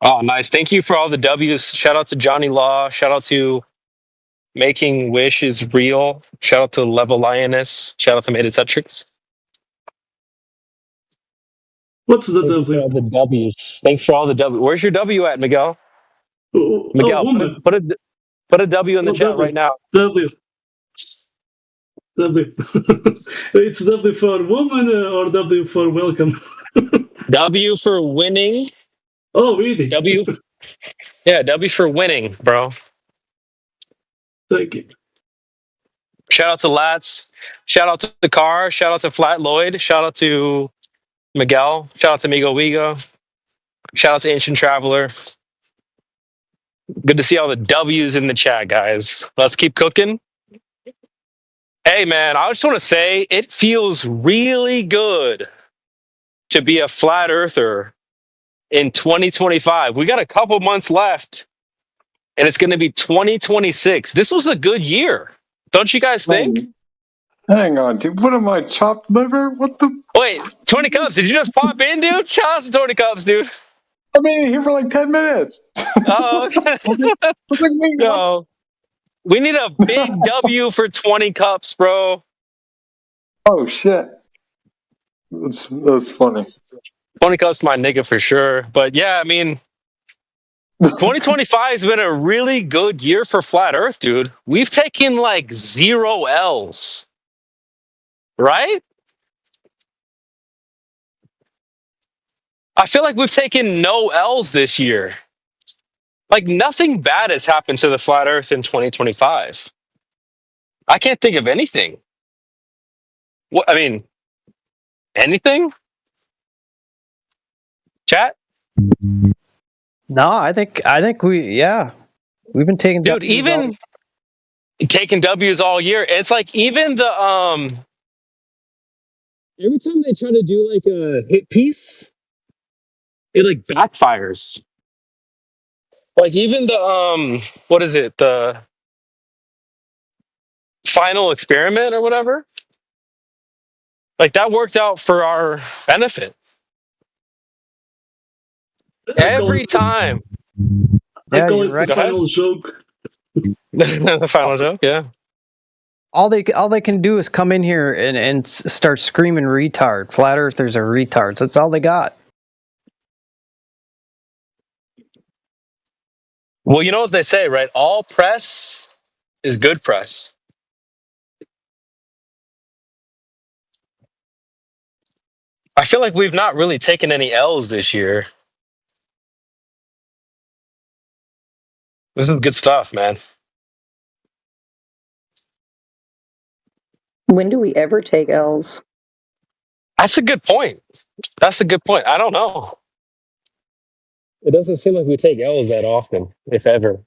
Oh, nice. Thank you for all the W's. Shout out to Johnny Law. Shout out to Making Wish is Real. Shout out to Level Lioness. Shout out to Metatetrix. What's the W? For all the W's. Thanks for all the W. Where's your W at, Miguel? Miguel, put a W in the chat right now. W. It's W for woman or W for welcome? W for winning. Oh, really? W. Yeah, W for winning, bro. Thank you. Shout out to Lats. Shout out to the car. Shout out to Flat Lloyd. Shout out to Miguel. Shout out to Migo Wigo. Shout out to Ancient Traveler. Good to see all the W's in the chat, guys. Let's keep cooking. Hey, man, I just want to say it feels really good to be a flat earther in 2025. We got a couple months left, and it's going to be 2026. This was a good year. Don't you guys think? Hang on, dude. What am I, chopped liver? What the? Wait, 20 Cups, did you just pop in, dude? Shout out to 20 Cups, dude. I've been here for like 10 minutes. Oh, okay. No. We need a big W for 20 Cups, bro. Oh, shit. That's funny. Tony Coast, my nigga for sure. But yeah, I mean, 2025 has been a really good year for Flat Earth, dude. We've taken like 0 L's, right? I feel like we've taken no L's this year. Like nothing bad has happened to the Flat Earth in 2025. I can't think of anything. What I mean, anything? Chat? No, I think we've been taking Dude, W's even taking W's all year. It's like even the every time they try to do like a hit piece, it like backfires. Like even the what is it? The final experiment or whatever? Like that worked out for our benefit. Every time. I call it the final joke. The final joke, yeah. all they can do is come in here and start screaming retard. Flat earthers are retards. That's all they got. Well, you know what they say, right? All press is good press. I feel like we've not really taken any L's this year. This is good stuff, man. When do we ever take L's? That's a good point. That's a good point. I don't know. It doesn't seem like we take L's that often, if ever.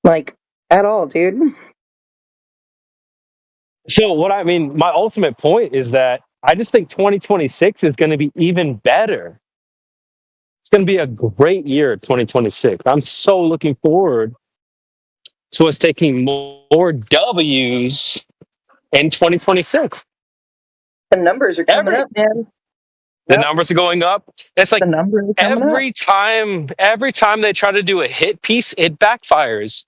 Like, at all, dude. So what I mean, my ultimate point is that I just think 2026 is going to be even better. It's going to be a great year, 2026. I'm so looking forward to us taking more W's in 2026. The numbers are coming up, man. The numbers are going up. It's like The numbers are coming up. every time they try to do a hit piece, it backfires.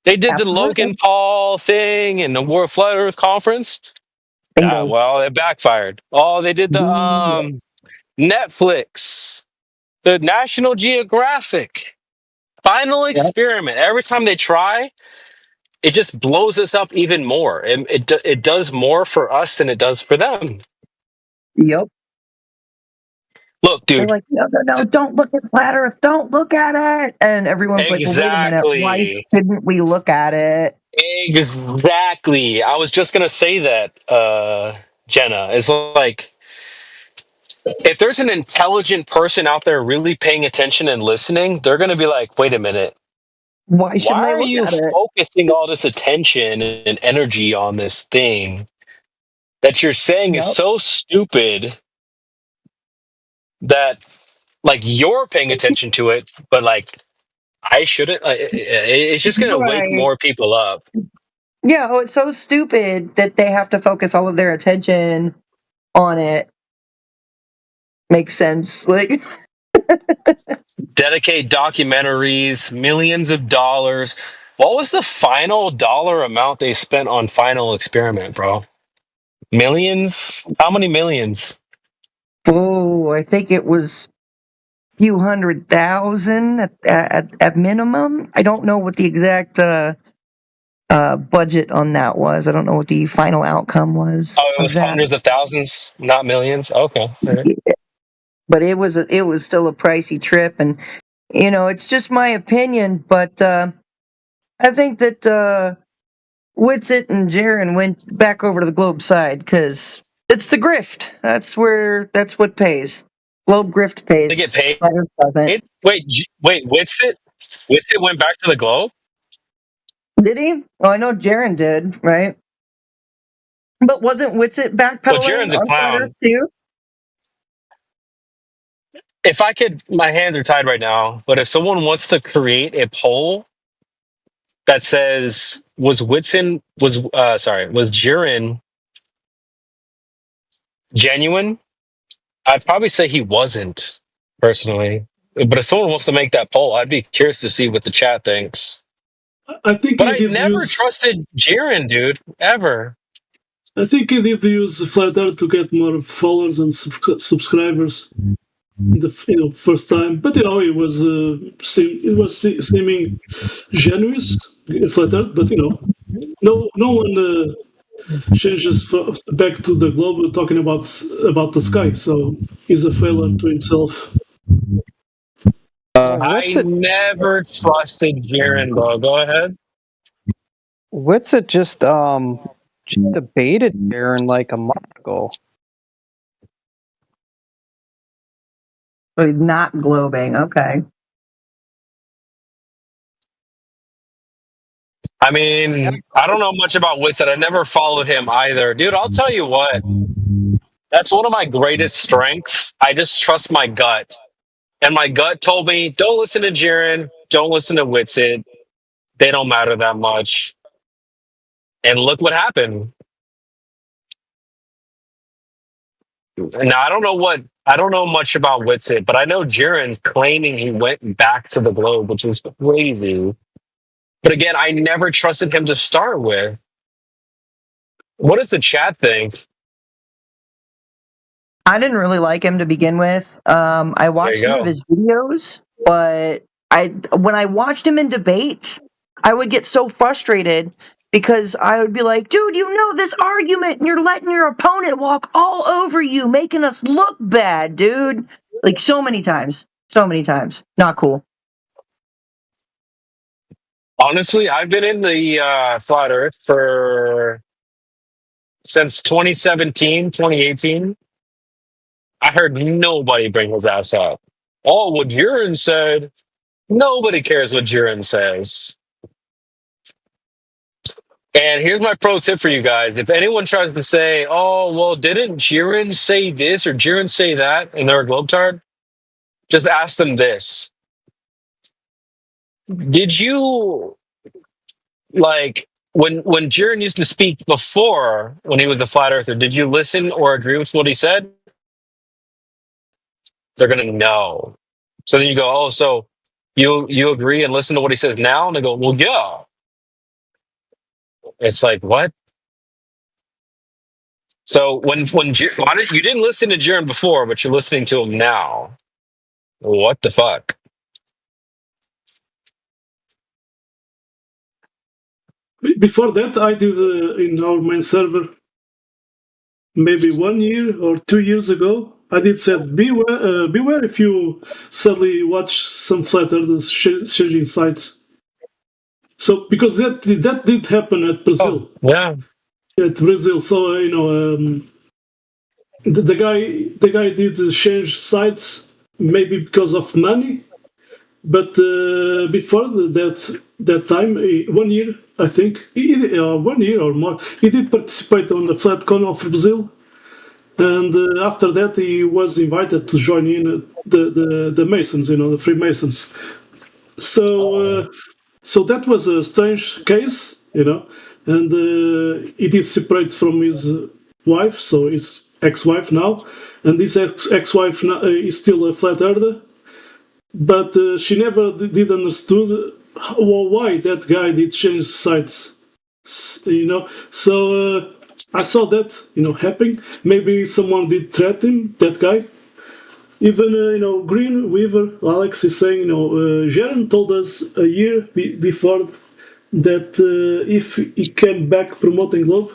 They did the Logan Paul thing and the World Flat Earth Conference. Yeah, well, it backfired. Oh, they did the Netflix, the National Geographic final experiment. Every time they try, it just blows us up even more. It does more for us than it does for them. Yep. Look, dude. They're like, no, don't look at Flat Earth. Don't look at it. And everyone's like, well, wait a minute. Why shouldn't we look at it? Exactly. I was just going to say that, Jenna. It's like, if there's an intelligent person out there really paying attention and listening, they're going to be like, wait a minute. Why are you focusing all this attention and energy on this thing that you're saying is so stupid that, like, you're paying attention to it, but, like, I shouldn't? It's just going to wake more people up. Yeah, it's so stupid that they have to focus all of their attention on it. Makes sense. Like, dedicate documentaries, millions of dollars. What was the final dollar amount they spent on Final Experiment, bro? Millions? How many millions? Oh, I think it was a few 100,000 at minimum. I don't know what the exact budget on that was. I don't know what the final outcome was. Oh, it was hundreds of thousands, not millions. Okay. Right. But it was still a pricey trip, and it's just my opinion. But I think that Whitsitt and Jaren went back over to the Globe side because it's the grift. That's what pays. Globe grift pays. They get paid. Wait, Whitsitt went back to the Globe? Did he? Well, I know Jaren did, right? But wasn't Whitsitt backpedaling? Well, Jaren's a clown too. If I could, my hands are tied right now. But if someone wants to create a poll that says was Jaren genuine? I'd probably say he wasn't, personally. But if someone wants to make that poll, I'd be curious to see what the chat thinks. I think, but I never trusted Jaren, dude, ever. I think he did use Flat Earth to get more followers and subscribers the first time, but it was seeming genuine Flat Earth, but no one changes back to the globe talking about the sky, so he's a failure to himself. I never trusted Jiren, though. Go ahead. Witsit just debated Jiren like a month ago. Not globing, okay. I mean, I don't know much about Witsit. I never followed him either. Dude, I'll tell you what. That's one of my greatest strengths. I just trust my gut. And my gut told me, don't listen to Jiren. Don't listen to Witsit. They don't matter that much. And look what happened. Now, I don't know much about Witsit, but I know Jiren's claiming he went back to the globe, which is crazy. But again, I never trusted him to start with. What does the chat think? I didn't really like him to begin with. I watched some of his videos, but when I watched him in debates, I would get so frustrated because I would be like, dude, this argument and you're letting your opponent walk all over you, making us look bad, dude. Like so many times. Not cool. Honestly, I've been in the Flat Earth since 2017, 2018. I heard nobody bring his ass up. Oh, what Jiren said. Nobody cares what Jiren says. And here's my pro tip for you guys. If anyone tries to say, oh, well, didn't Jiren say this or Jiren say that, and they're a globetard, just ask them this. Did you, like, when Jiren used to speak before, when he was the Flat Earther, did you listen or agree with what he said? They're going to know. So then you go, oh, so you agree and listen to what he says now? And they go, well, yeah. It's like, what? So you didn't listen to Jiren before, but you're listening to him now. What the fuck? Before that, I did in our main server, maybe 1 year or 2 years ago, I did said beware if you suddenly watch some Flat Earthers changing sides. So because that did happen at Brazil. Oh, yeah. At Brazil, so the guy did change sides maybe because of money, but before that time, 1 year I think, 1 year or more, he did participate on the FlatCon of Brazil, and after that he was invited to join in the Masons, the Freemasons. So that was a strange case, and he did separate from his wife, so his ex-wife now, and this ex-wife is still a Flat Earther, but she never did understood why that guy did change sides, So I saw that, happening. Maybe someone did threat him, that guy. Even, Green Weaver, Alex is saying, Jiren told us a year before that if he came back promoting Globe,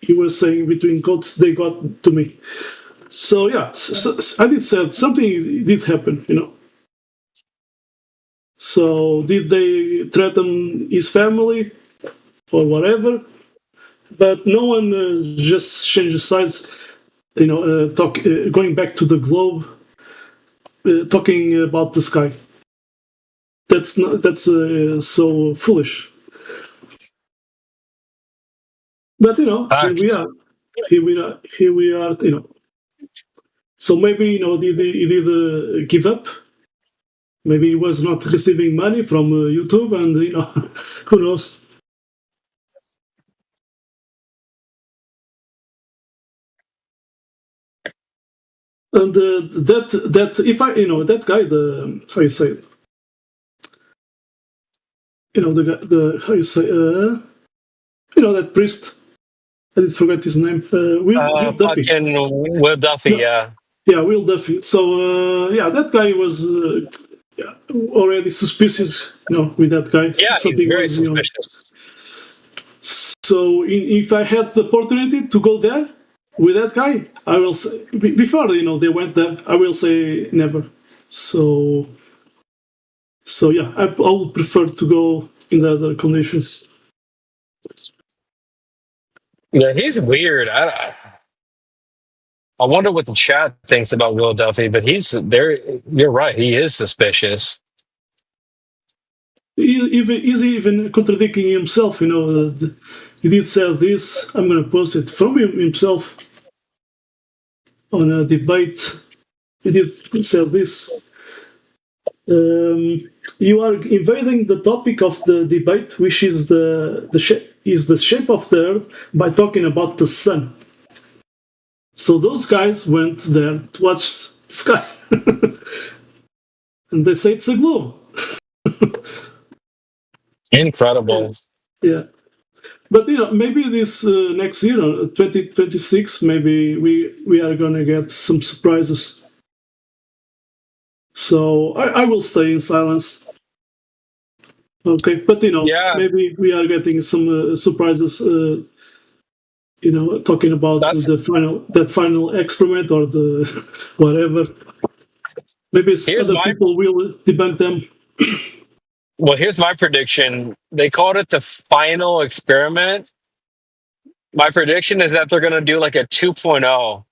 he was saying between quotes, they got to me. So, yeah, I did say something did happen, So, did they threaten his family or whatever? But no one just changes sides, going back to the Globe. Talking about the sky. That's so foolish. But here we are. So maybe he did give up. Maybe he was not receiving money from YouTube, and who knows. And that if I that guy, the how you say it, the how you say that priest, I did forget his name. Will Duffy. Fucking Will Duffy, yeah. Yeah, Will Duffy. So that guy was already suspicious, with that guy. Yeah, Something he's very was, suspicious. So if I had the opportunity to go there with that guy, I will say, before they went there, I will say never. So yeah, I would prefer to go in the other conditions. Yeah, he's weird. I wonder what the chat thinks about Will Duffy, but he's there. You're right. He is suspicious. He's even contradicting himself. He did say this. I'm going to post it from himself on a debate. He did say this. You are invading the topic of the debate, which is the shape of the Earth, by talking about the sun. So those guys went there to watch the sky, and they say it's a globe. Incredible. Yeah. But maybe this next year, 2026, maybe we are gonna get some surprises. So I will stay in silence. Okay, but maybe we are getting some surprises. Talking about that final experiment or the whatever. Maybe other people will debunk them. Well, here's my prediction. They called it the final experiment. My prediction is that they're going to do like a 2.0.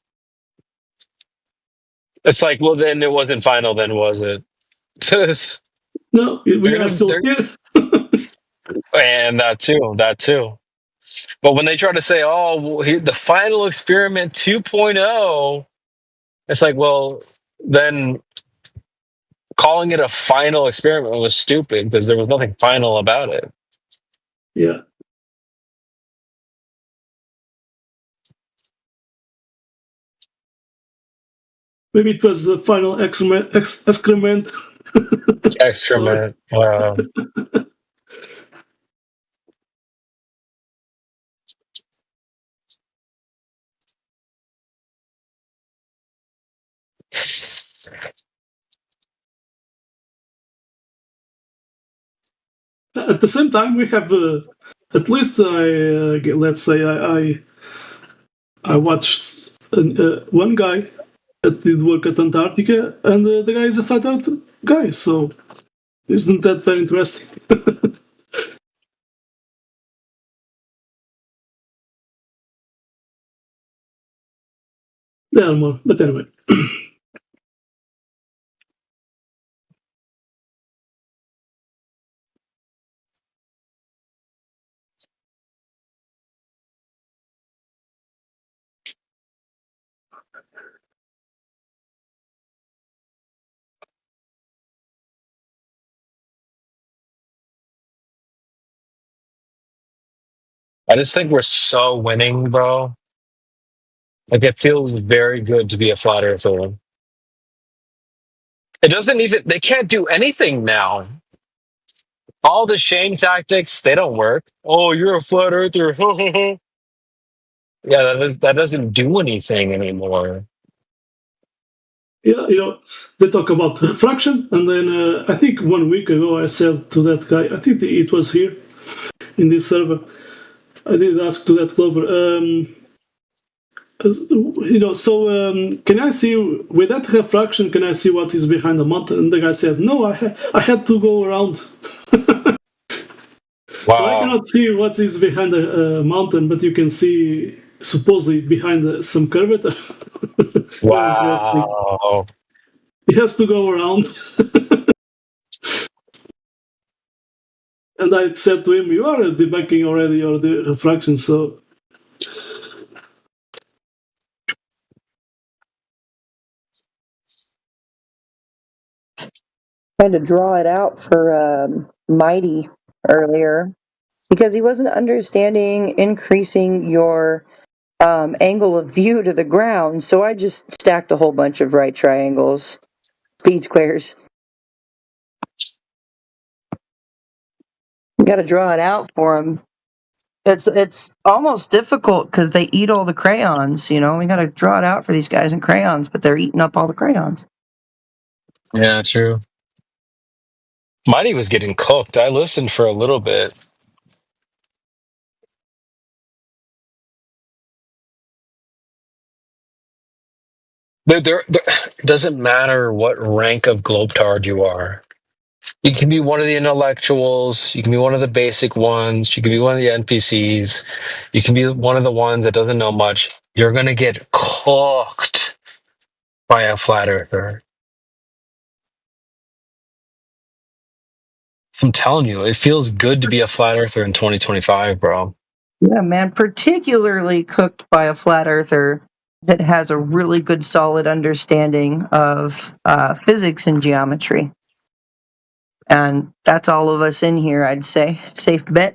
It's like, well, then it wasn't final, then was it? No, we are still here. And that too. But when they try to say, oh, well, the final experiment 2.0, it's like, well, then calling it a final experiment was stupid because there was nothing final about it. Yeah. Maybe it was the final excrement. Excrement. Wow. At the same time, we have at least let's say I watched one guy that did work at Antarctica, and the guy is a flat Earth guy. So isn't that very interesting? There are more, but anyway. I just think we're so winning, bro. Like, it feels very good to be a flat earther. It doesn't even, they can't do anything now. All the shame tactics, they don't work. Oh, you're a flat earther. Yeah, that doesn't do anything anymore. Yeah, they talk about fraction, and then I think 1 week ago I said to that guy, I think it was here in this server, I did ask to that Clover, can I see, with that refraction, can I see what is behind the mountain? And the guy said, no, I had to go around. Wow. So I cannot see what is behind the mountain, but you can see supposedly behind some curvature. Wow. He has to go around. And I said to him, you are debunking already or the refraction, so... I had to draw it out for Mighty earlier because he wasn't understanding increasing your angle of view to the ground. So I just stacked a whole bunch of right triangles, speed squares. Got to draw it out for him. It's almost difficult because they eat all the crayons. You know, we got to draw it out for these guys in crayons, but they're eating up all the crayons. Yeah, true. Mighty was getting cooked. I listened for a little bit. There it doesn't matter what rank of globetard you are. You can be one of the intellectuals. You can be one of the basic ones. You can be one of the NPCs. You can be one of the ones that doesn't know much. You're going to get cooked by a flat earther. I'm telling you, it feels good to be a flat earther in 2025, bro. Yeah, man, particularly cooked by a flat earther that has a really good, solid understanding of physics and geometry. And that's all of us in here, I'd say. Safe bet.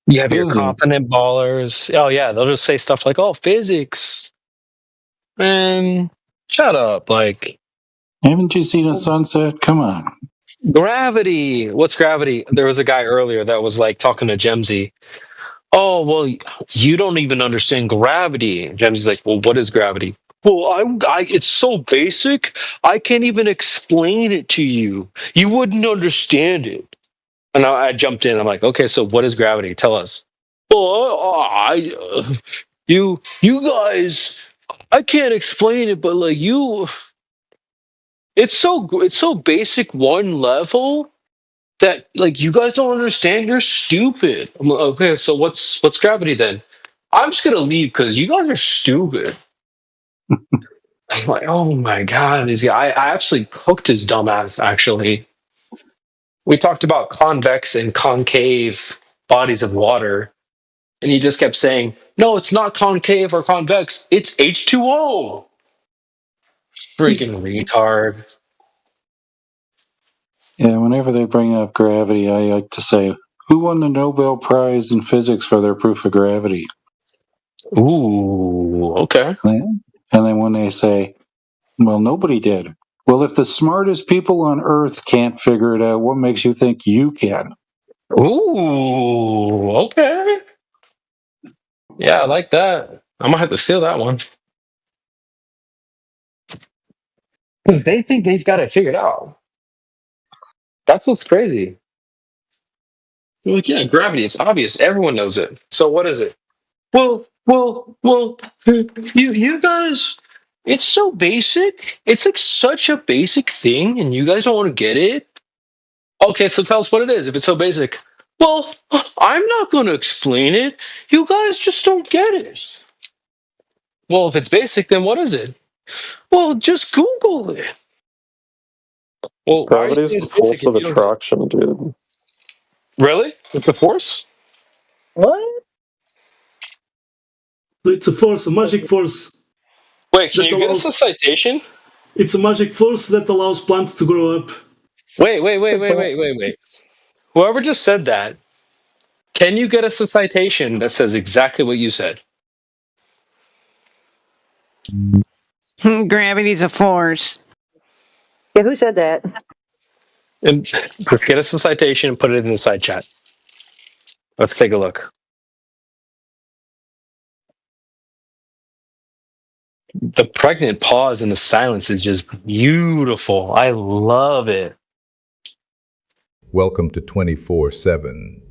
You have your confident ballers. Oh, yeah, they'll just say stuff like, oh, physics. Man, shut up. Like, haven't you seen a sunset? Come on. Gravity. What's gravity? There was a guy earlier that was like talking to Gemsy. Oh, well, you don't even understand gravity. Gemsy's like, well, what is gravity? Well, it's so basic, I can't even explain it to you. You wouldn't understand it. And I jumped in. I'm like, okay, so what is gravity? Tell us. Well, you guys, I can't explain it, but like it's so basic one level that like you guys don't understand. You're stupid. I'm like, okay, so what's gravity then? I'm just gonna leave because you guys are stupid. I'm like, oh my god, I actually cooked his dumbass. Actually, we talked about convex and concave bodies of water, and he just kept saying, "No, it's not concave or convex. It's H2O." Freaking retard. Yeah, whenever they bring up gravity, I like to say, who won the Nobel Prize in Physics for their proof of gravity? Ooh, okay. And then when they say, well, nobody did. Well, if the smartest people on Earth can't figure it out, what makes you think you can? Ooh, okay. Yeah, I like that. I'm gonna have to steal that one. Because they think they've got it figured out. That's what's crazy. They're like, yeah, gravity, it's obvious. Everyone knows it. So what is it? Well, you guys, it's so basic. It's like such a basic thing, and you guys don't want to get it. Okay, so tell us what it is if it's so basic. Well, I'm not going to explain it. You guys just don't get it. Well, if it's basic, then what is it? Well, just Google it. Well, gravity is the force of attraction, dude. Really? It's the force? What? It's a force, a magic force. Wait, can you give us a citation? It's a magic force that allows plants to grow up. Wait. Whoever just said that, can you get us a citation that says exactly what you said? Gravity's a force. Yeah, who said that? And get us a citation and put it in the side chat. Let's take a look. The pregnant pause in the silence is just beautiful. I love it. Welcome to 24/7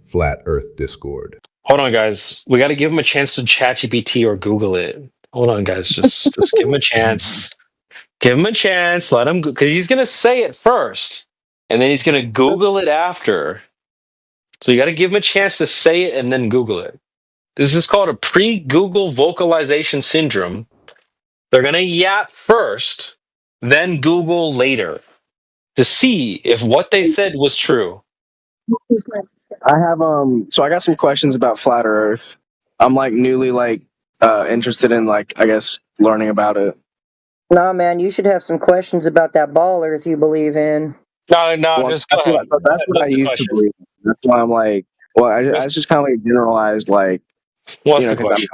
Flat Earth Discord. Hold on, guys. We got to give him a chance to ChatGPT or Google it. Hold on, guys. Just give him a chance. Give him a chance. Let him, because he's gonna say it first, and then he's gonna Google it after. So you got to give him a chance to say it and then Google it. This is called a pre-Google vocalization syndrome. They're gonna yap first, then Google later to see if what they said was true. I have so I got some questions about flat Earth. I'm like newly interested in I guess learning about it. Nah, man, you should have some questions about that ball Earth you believe in. No, Well, just go ahead. That's what I used to believe. That's why I'm like, well, I just kind of generalized What's the question?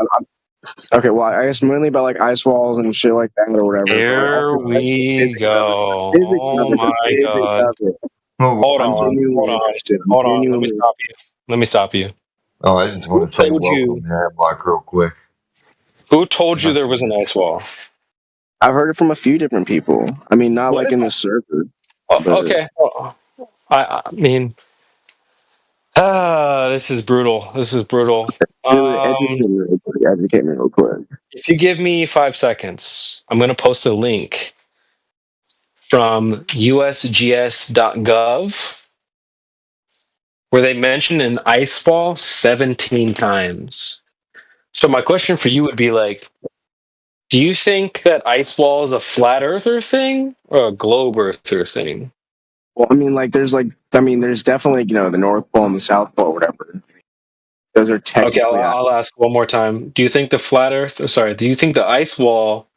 Okay, well, I guess mainly about ice walls and shit like that or whatever. Here we go. Physics Oh my god. Hold I'm on. genuinely interested. I'm Let me genuinely. stop you. Let me stop you. Oh, I just Who want to say told welcome you? to Hemlock real quick. Who told you there was an ice wall? I've heard it from a few different people. I mean, not What like is in it? the server, Oh, but okay. I mean, this is brutal. This is brutal. really educate me real quick. Educate me real quick. If you give me 5 seconds, I'm going to post a link from usgs.gov where they mention an ice ball 17 times. So my question for you would be like, do you think that ice ball is a flat earther thing or a globe earther thing? Well, I mean, like, there's definitely, the North Pole and the South Pole, whatever. Those are Okay, technically I'll ask one more time. Do you think the do you think the ice wall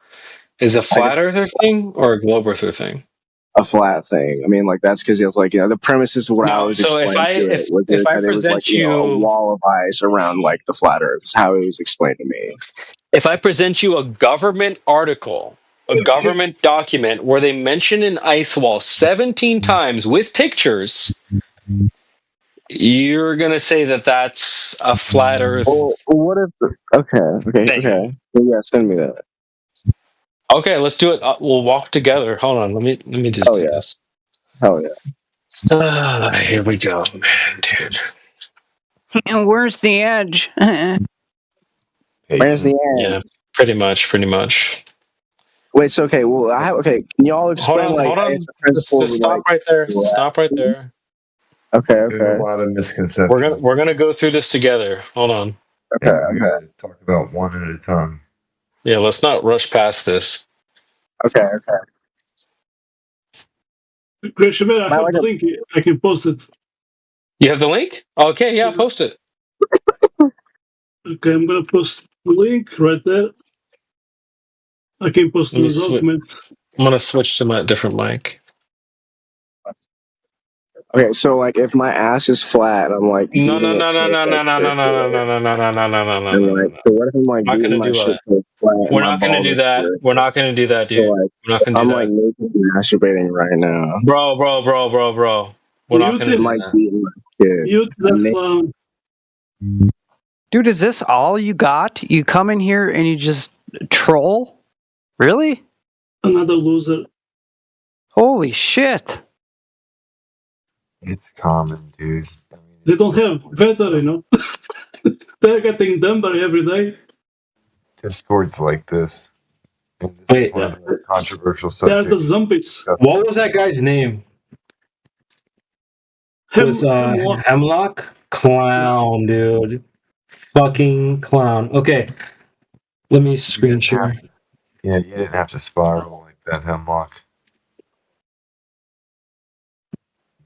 is a I guess flat earther thing or a globe earther thing? a flat thing. I mean, like, that's because it was like, the premises of what I No, was so explained to it was if I that it was like, present a you wall of ice around like the flat Earth. Is how it was explained to me. if I present you a government article, a government document where they mention an ice wall 17 times with pictures, you're going to say that that's a flat Well, earth what if? Okay. Well, yeah, send me that. Okay, let's do it. We'll walk together. Hold on. Let me just Oh do yeah, this. hell yeah. Here we go, man, dude. And where's the edge? Where's the end? Yeah, pretty much. Wait, so okay. Well, okay. Can y'all explain Hold I on. guess the principles Just of stop like? right there. Stop right there. Okay. There's a lot of misconceptions. We're gonna go through this together. Hold on. Okay. Talk about one at a time. Yeah, let's not rush past this. Okay. Christian, I have the link. I can post it. You have the link? Okay, yeah, post it. Okay, I'm gonna post the link right there. I can post the document. I'm gonna switch to my different mic. Okay, so like if my ass is flat, I'm like No. beating it. So what if I'm like Not beating gonna my do shit that. so flat? We're not gonna do that. We're not gonna do that, dude. We're not gonna do I'm that. like naked masturbating right now. Bro. We're not gonna do that. Beating my shit. Mute that clown. Dude, is this all you got? You come in here and you just troll? Really? Another loser. Holy shit. It's common, dude. They don't have better, They're getting dumber every day. Discord's like this. And this Wait, is one of the most controversial They are the subjects. zombies. What was that guy's name? It was Hemlock Clown, dude. Fucking clown. Okay, let me screen share. Yeah, you didn't have to spiral like that, Hemlock.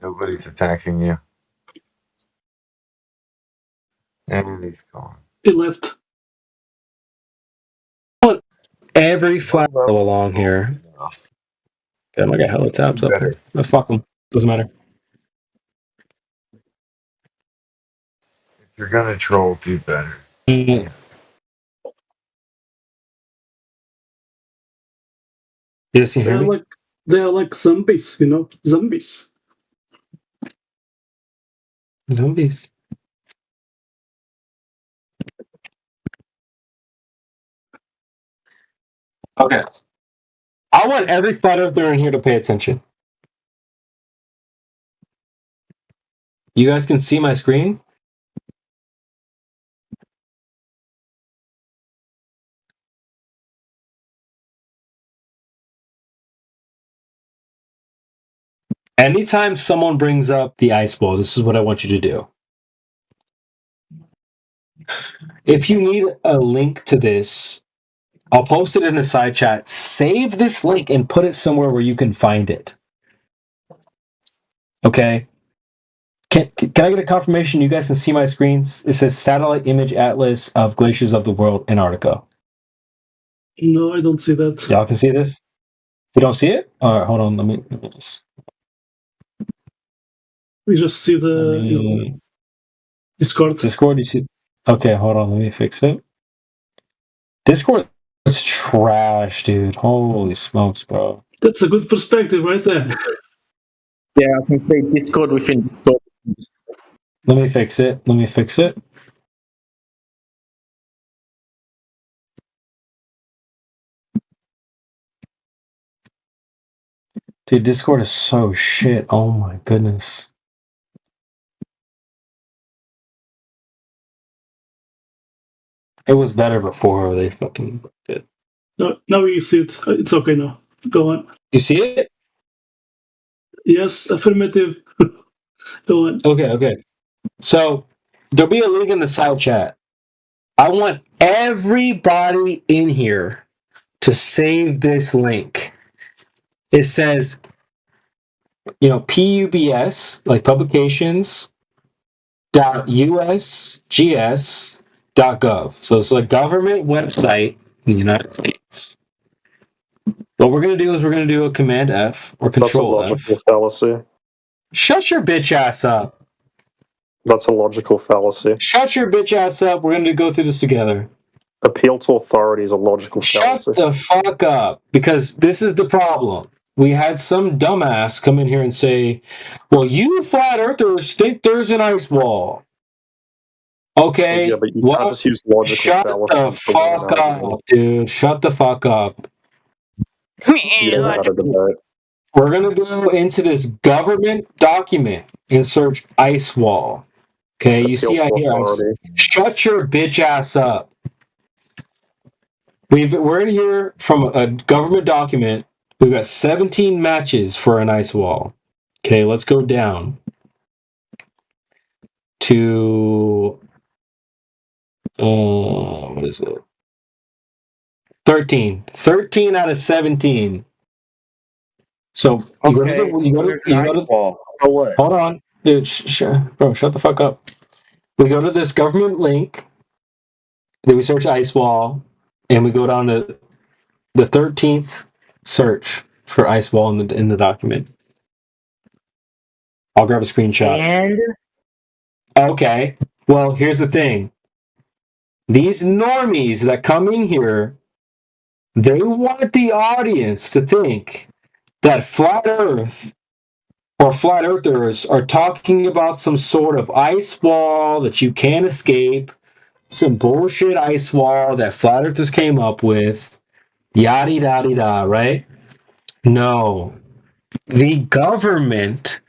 Nobody's attacking you. And he's gone. He left. Every flat go along here. Damn, I got hella tabs up here. Let's fuck them. Doesn't matter. If you're gonna troll, do better. Mm. Yes, you hear me? They are like zombies, Zombies. Zombies. Okay. I want every flat earther in here to pay attention. You guys can see my screen? Anytime someone brings up the ice ball, this is what I want you to do. If you need a link to this, I'll post it in the side chat. Save this link and put it somewhere where you can find it. Okay? Can I get a confirmation you guys can see my screens? It says Satellite Image Atlas of Glaciers of the World, Antarctica. No, I don't see that. Y'all can see this? You don't see it? All right, hold on. Let me just... We just see the Discord. Discord, you see? Okay, hold on. Let me fix it. Discord is trash, dude. Holy smokes, bro. That's a good perspective right there. Yeah, I can say Discord within Discord. Let me fix it. Dude, Discord is so shit. Oh my goodness. It was better before they fucking did. No, now you see it. It's okay now. Go on. You see it? Yes, affirmative. Go on. Okay. So there'll be a link in the side chat. I want everybody in here to save this link. It says, PUBS, like publications.usgs.gov. So it's a government website in the United States. What we're going to do is we're going to do a Command F or Control F. That's a logical fallacy. Shut your bitch ass up. That's a logical fallacy. Shut your bitch ass up. We're going to go through this together. Appeal to authority is a logical fallacy. Shut the fuck up. Because this is the problem. We had some dumbass come in here and say, well, you flat earthers think there's an ice wall. Okay. Yeah, but you can't just use logical shut the fuck up, dude. Shut the fuck up. We're going to go into this government document and search ice wall. Okay, you see, shut your bitch ass up. We're in here from a government document. We've got 17 matches for an ice wall. Okay, let's go down to what is it? 13. 13 out of 17. So you go to hold on, dude. Bro, shut the fuck up. We go to this government link. Then we search ice wall, and we go down to the 13th search for ice wall in the document. I'll grab a screenshot. And okay, well, here's the thing. These normies that come in here, they want the audience to think that flat Earth or flat earthers are talking about some sort of ice wall that you can't escape, some bullshit ice wall that flat earthers came up with, yada yada yada, right? No. The government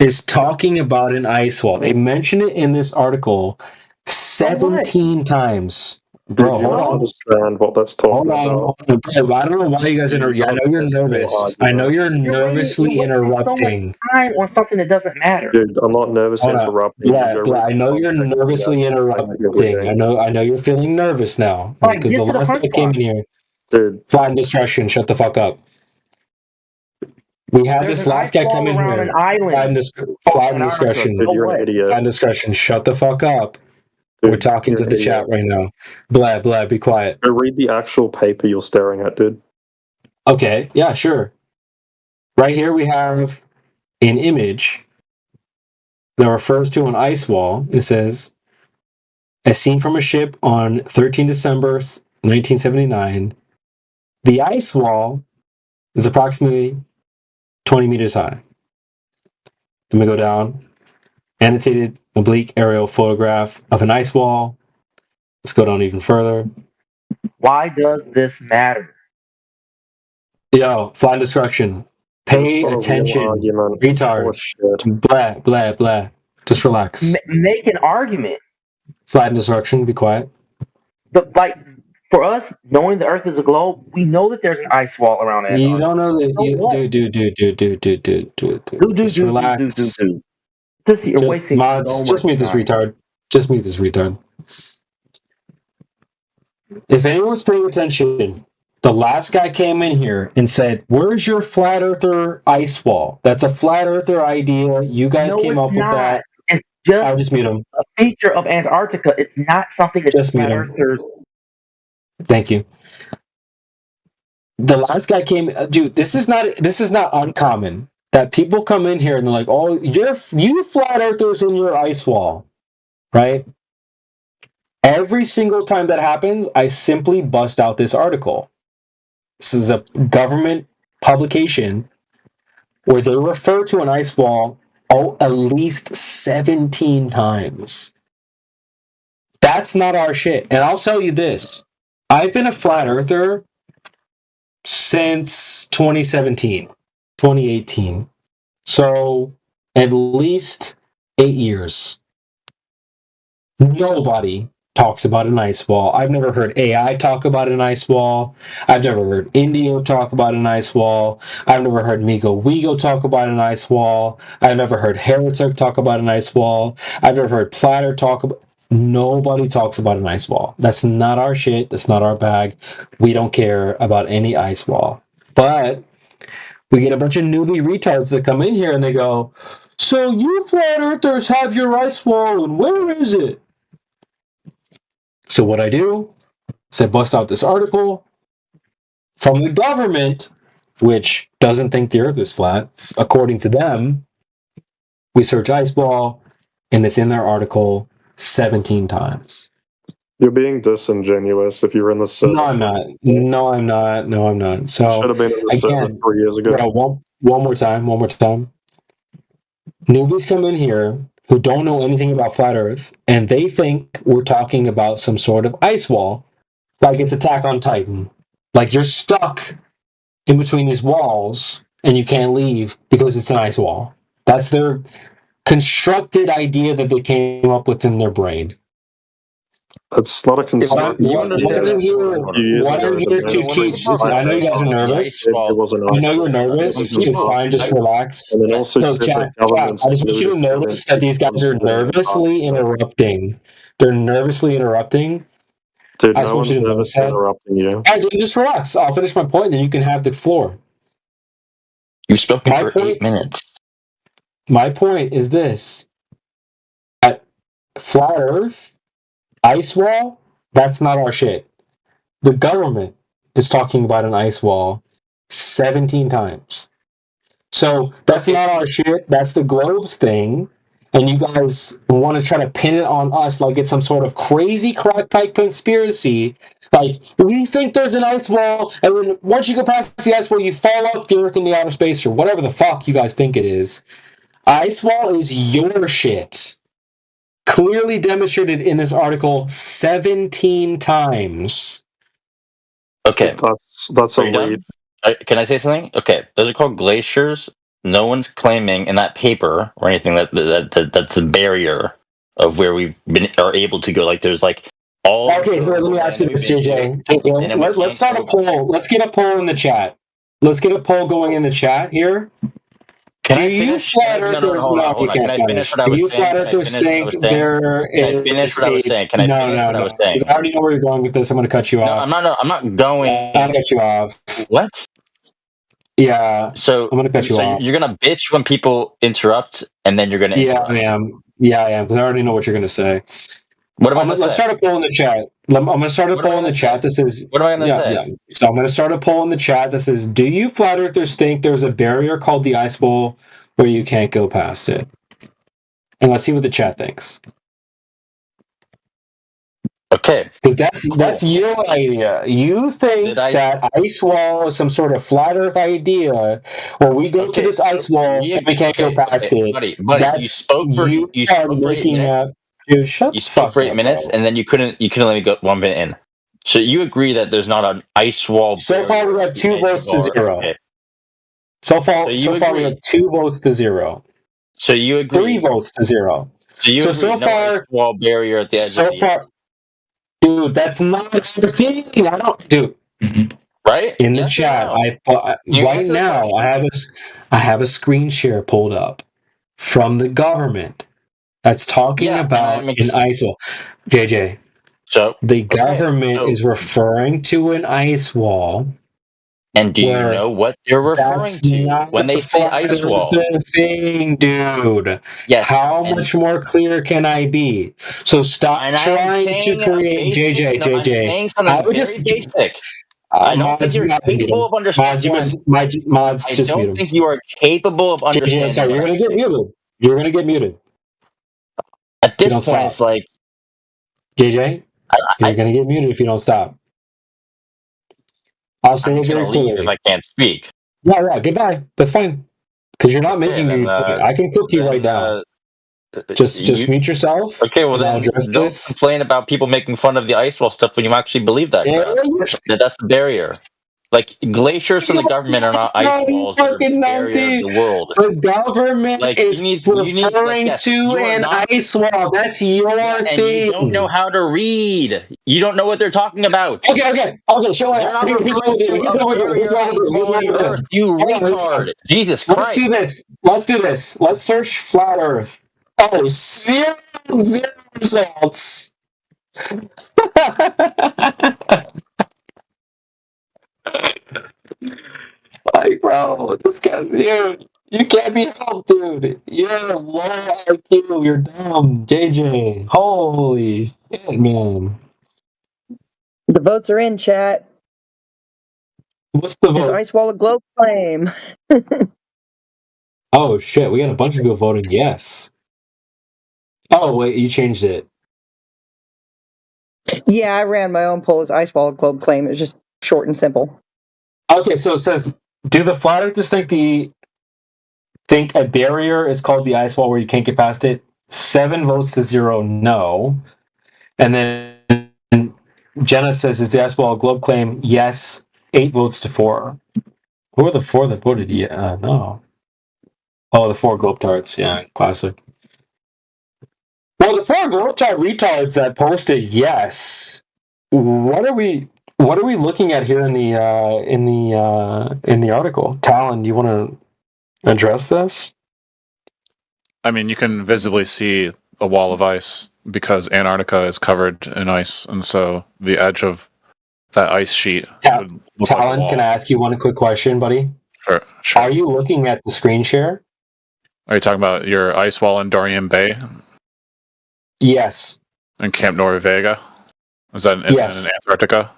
is talking about an ice wall. They mention it in this article 17 times. Bro, hold on. Understand what that's talking about. I don't know why you guys I know you're nervous. I know you're nervously interrupting. time on something that doesn't matter. Dude, I'm not nervous interrupting. I know you're nervously interrupting. I know you're feeling nervous now. Because the last time I came in here, dude, flat indiscretion, shut the fuck up. We had this last guy come in here. Flat indiscretion. Flat indiscretion. Shut the fuck up. Dude, we're talking to the chat right now. Blah, blah, be quiet. Go read the actual paper you're staring at, dude. Okay, yeah, sure. Right here we have an image that refers to an ice wall. It says, as seen from a ship on 13 December 1979, the ice wall is approximately 20 meters high. Then we go down. Annotated oblique aerial photograph of an ice wall. Let's go down even further. Why does this matter? Yo, flat destruction. Pay attention. Retard. Blah, blah, blah. Just relax. Make an argument. Flat destruction, be quiet. But for us, knowing the Earth is a globe, we know that there's an ice wall around it. You don't know that. Dude. Just relax. You're wasting just mute this retard. Just mute this retard. If anyone's paying attention, the last guy came in here and said, where's your flat earther ice wall? That's a flat earther idea. You guys came up with that. It's just, I'll just mute him. A feature of Antarctica. It's not something that just flat earthers. Thank you. The last guy came, dude, this is not uncommon. That people come in here and they're like, oh, you flat earthers in your ice wall, right? Every single time that happens, I simply bust out this article. This is a government publication where they refer to an ice wall at least 17 times. That's not our shit. And I'll tell you this. I've been a flat earther since 2017, 2018. So at least 8 years. Nobody talks about an ice wall. I've never heard AI talk about an ice wall. I've never heard Indio talk about an ice wall. I've never heard Migo Wigo talk about an ice wall. I've never heard Heretic talk about an ice wall. I've never heard Platter talk about. Nobody talks about an ice wall. That's not our shit. That's not our bag. We don't care about any ice wall. But we get a bunch of newbie retards that come in here and they go, so you flat earthers have your ice wall, and where is it? So what I do is I bust out this article from the government, which doesn't think the earth is flat. According to them, we search ice wall, and it's in their article 17 times. You're being disingenuous if you're in the server. No, I'm not. No, I'm not. No, I'm not. So, you should have been in the server 3 years ago. One more time. Newbies come in here who don't know anything about flat earth, and they think we're talking about some sort of ice wall, like it's Attack on Titan. Like you're stuck in between these walls, and you can't leave because it's an ice wall. That's their constructed idea that they came up with in their brain. It's not a construct. What I'm here to teach. Listen, I know you guys are nervous. I know you're nervous. It's fine. Just relax. And then also No, chat, I just want you to notice that these guys are nervously interrupting. They're nervously interrupting. Dude, I just no want one's you to notice that. interrupting you. Hey, dude, just relax. I'll finish my point, and then you can have the floor. You've spoken for 8 minutes. My point is this. At Flat Earth, ice wall, that's not our shit. The government is talking about an ice wall 17 times. So that's not our shit. That's the Globe's thing. And you guys want to try to pin it on us like it's some sort of crazy crack pipe conspiracy. Like, we think there's an ice wall, and then once you go past the ice wall, you fall off the earth into outer space, or whatever the fuck you guys think it is. Ice wall is your shit. Clearly demonstrated in this article 17 times. Okay. That's a read. Can I say something? Okay. Those are called glaciers. No one's claiming in that paper or anything that's a barrier of where we've been are able to go. Like there's like all. Okay, let me ask you this, JJ. Let's start a poll. Let's get a poll in the chat. Let's get a poll going in the chat here. Can I finish? Flat earthers? No, you can't finish. Do you flat earthers think there is? Can I finish what I was saying? Can I finish what I was saying? Because I already know where you're going with this. I'm going to cut you off. No, I'm not going. I'll cut you off. What? Yeah. So I'm going to cut you off. You're going to bitch when people interrupt, and then you're going to. Yeah, I am. Yeah, I am. Because I already know what you're going to say. What am I going to say? Let's start a poll in the chat. I'm going to start a poll in the chat that says. What am I going to say? Yeah. So I'm going to start a poll in the chat that says, "Do you flat earthers think there's a barrier called the ice wall where you can't go past it?" And let's see what the chat thinks. Okay. Because that's your idea. You think that ice wall is some sort of flat earth idea where we go to this ice wall and we can't go past it. Buddy, you spoke for 8 minutes. Dude, shut you spoke for 8 minutes, and then you couldn't let me go 1 minute in. So you agree that there's not an ice wall. So far we have 2 votes to 0. Okay. So far we have 2 votes to 0. So you agree 3 votes to 0. So you agree no ice wall barrier at the edge of the earth. Dude, that's not the thing. I don't, dude. Right in the chat, right now I have a screen share pulled up from the government that's talking about an ice wall. JJ, so the government is referring to an ice wall. And do you know what they're referring to when they say ice wall? Thing, dude. Yes. How much more clear can I be? So stop trying to create JJ. I would just basic. I don't think you're capable of understanding. Mods, I don't think you are capable of understanding. Sorry, you're gonna get muted. You're gonna get muted. At this point, it's like JJ, you're gonna get muted if you don't stop. I'll say it very clearly. If I can't speak. Yeah, goodbye. That's fine. Because you're not Okay, making then, your point. I can cook you right now. Just mute yourself. Okay, well and I'll then address don't this. complain about people making fun of the ice wall stuff when you actually believe that crap. That's the barrier. Like glaciers from the government are not ice walls; they're the barrier of the world. The government Like is referring to you are an not, ice wall. That's your and thing. you don't know how to read. You don't know what they're talking about. Okay. Show They're not referring to a barrier ice wall on the Earth. You retard! Jesus Christ! Let's do this. Let's search flat Earth. Oh, zero results. Like, bro, this guy's dude. You can't be helped, dude. You're low IQ. You're dumb, JJ. Holy shit, man. The votes are in, chat. What's the Is vote? ice wall a globe claim? Oh shit, we got a bunch of people voting yes. Oh wait, you changed it. Yeah, I ran my own poll. It's ice wall a globe claim. It's just short and simple. Okay, so it says, do the flat earthers think a barrier is called the ice wall where you can't get past it? 7 votes to 0, no. And then Jenna says, is the ice wall a globe claim? Yes. 8 votes to 4. Who are the 4 that voted no? Oh, the 4 globetards. Yeah, classic. Well, the 4 globetard retards that posted yes. What are we looking at here in the article? Talon, do you want to address this? I mean, you can visibly see a wall of ice because Antarctica is covered in ice, and so the edge of that ice sheet would look like a Talon, wall. can I ask you one quick question, buddy? Sure. Are you looking at the screen share? Are you talking about your ice wall in Darien Bay? Yes. In Camp Noruega? Is that in Antarctica?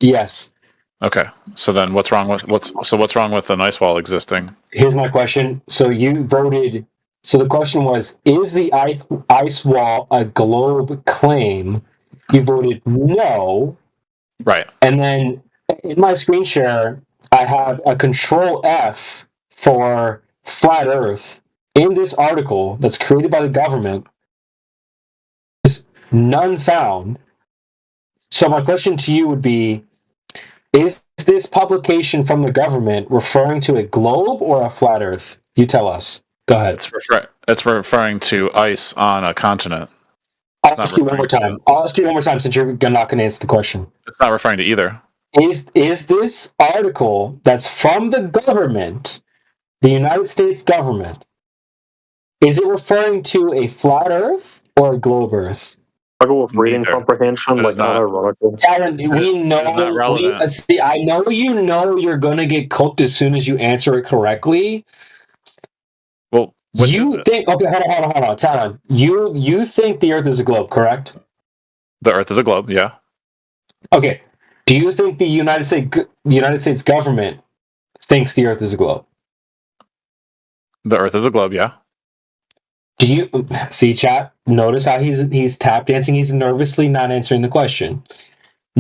Yes. Okay. So then what's wrong with an ice wall existing? Here's my question. So you voted. So the question was, is the ice wall a globe claim? You voted no. Right. And then in my screen share, I have a control F for flat Earth. In this article that's created by the government, none found. So my question to you would be, is this publication from the government referring to a globe or a flat Earth? You tell us. Go ahead. It's referring to ice on a continent. I'll ask you one more time since you're not going to answer the question. It's not referring to either. Is this article that's from the government, the United States government, is it referring to a flat Earth or a globe Earth? I go with reading comprehension, like not ironical. Darren, we know. See, I know you know you're gonna get cooked as soon as you answer it correctly. Well, you think? Okay, hold on, Talon. You think the Earth is a globe, correct? The Earth is a globe. Yeah. Okay. Do you think the United States government thinks the Earth is a globe? The Earth is a globe. Yeah. Do you see, chat? Notice how he's tap dancing. He's nervously not answering the question.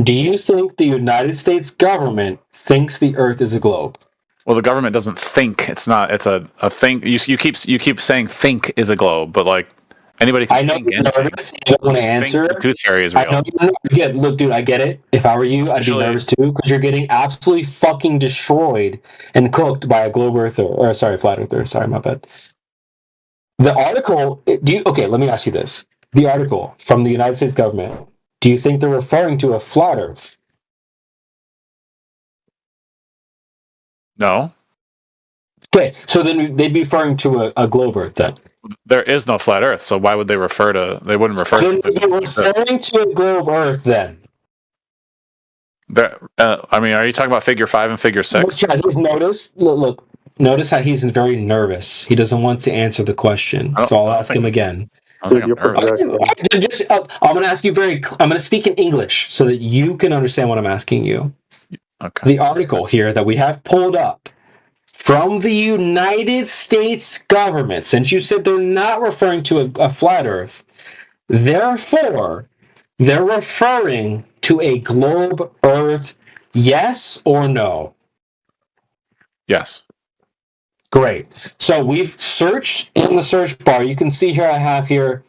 Do you think the United States government thinks the Earth is a globe? Well, the government doesn't think. It's not. It's a thing. You keep saying think is a globe, but like anybody can think. I know you're nervous. You don't want to answer. The tooth fairy is real. I know look, dude, I get it. If I were you, I'd be nervous too because you're getting absolutely fucking destroyed and cooked by a globe earther, or sorry, flat earther. Sorry, my bad. The article. Okay, let me ask you this: the article from the United States government. Do you think they're referring to a flat Earth? No. Okay, so then they'd be referring to a globe Earth then. There is no flat Earth, so why would they refer to? They wouldn't refer then to. They'd be referring to a globe Earth then. I mean, are you talking about Figure 5 and Figure 6? Look, notice how he's very nervous. He doesn't want to answer the question, so I'll ask him again. I'm going to ask you I'm going to speak in English so that you can understand what I'm asking you. Okay. The article here that we have pulled up from the United States government, since you said they're not referring to a flat Earth, therefore, they're referring to a globe Earth, yes or no? Yes. Great. So we've searched in the search bar. You can see here I have here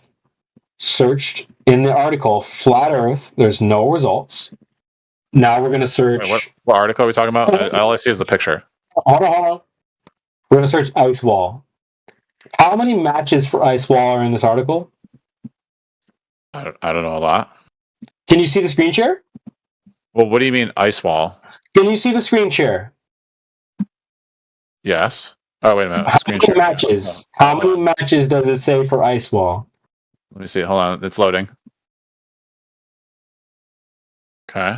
searched in the article flat Earth. There's no results. Now we're going to search. Wait, what article are we talking about? All I see is the picture. Hold on. We're going to search ice wall. How many matches for ice wall are in this article? I don't know a lot. Can you see the screen share? Well, what do you mean ice wall? Can you see the screen share? Yes. Oh, wait a minute. How many matches? How many matches does it say for ice wall? Let me see. Hold on. It's loading. Okay.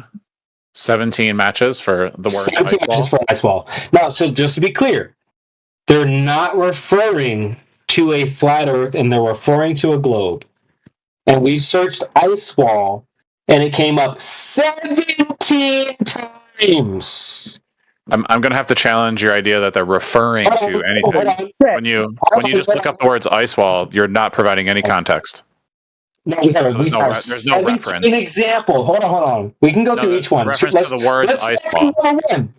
17 matches for the word 17 matches for ice wall. Now, so just to be clear, they're not referring to a flat Earth, and they're referring to a globe. And we searched ice wall, and it came up 17 times. I'm going to have to challenge your idea that they're referring to anything. When you just look up the words ice wall, you're not providing any context. No, there's no reference. An example. Hold on. We can go through each one. Reference to the words ice wall.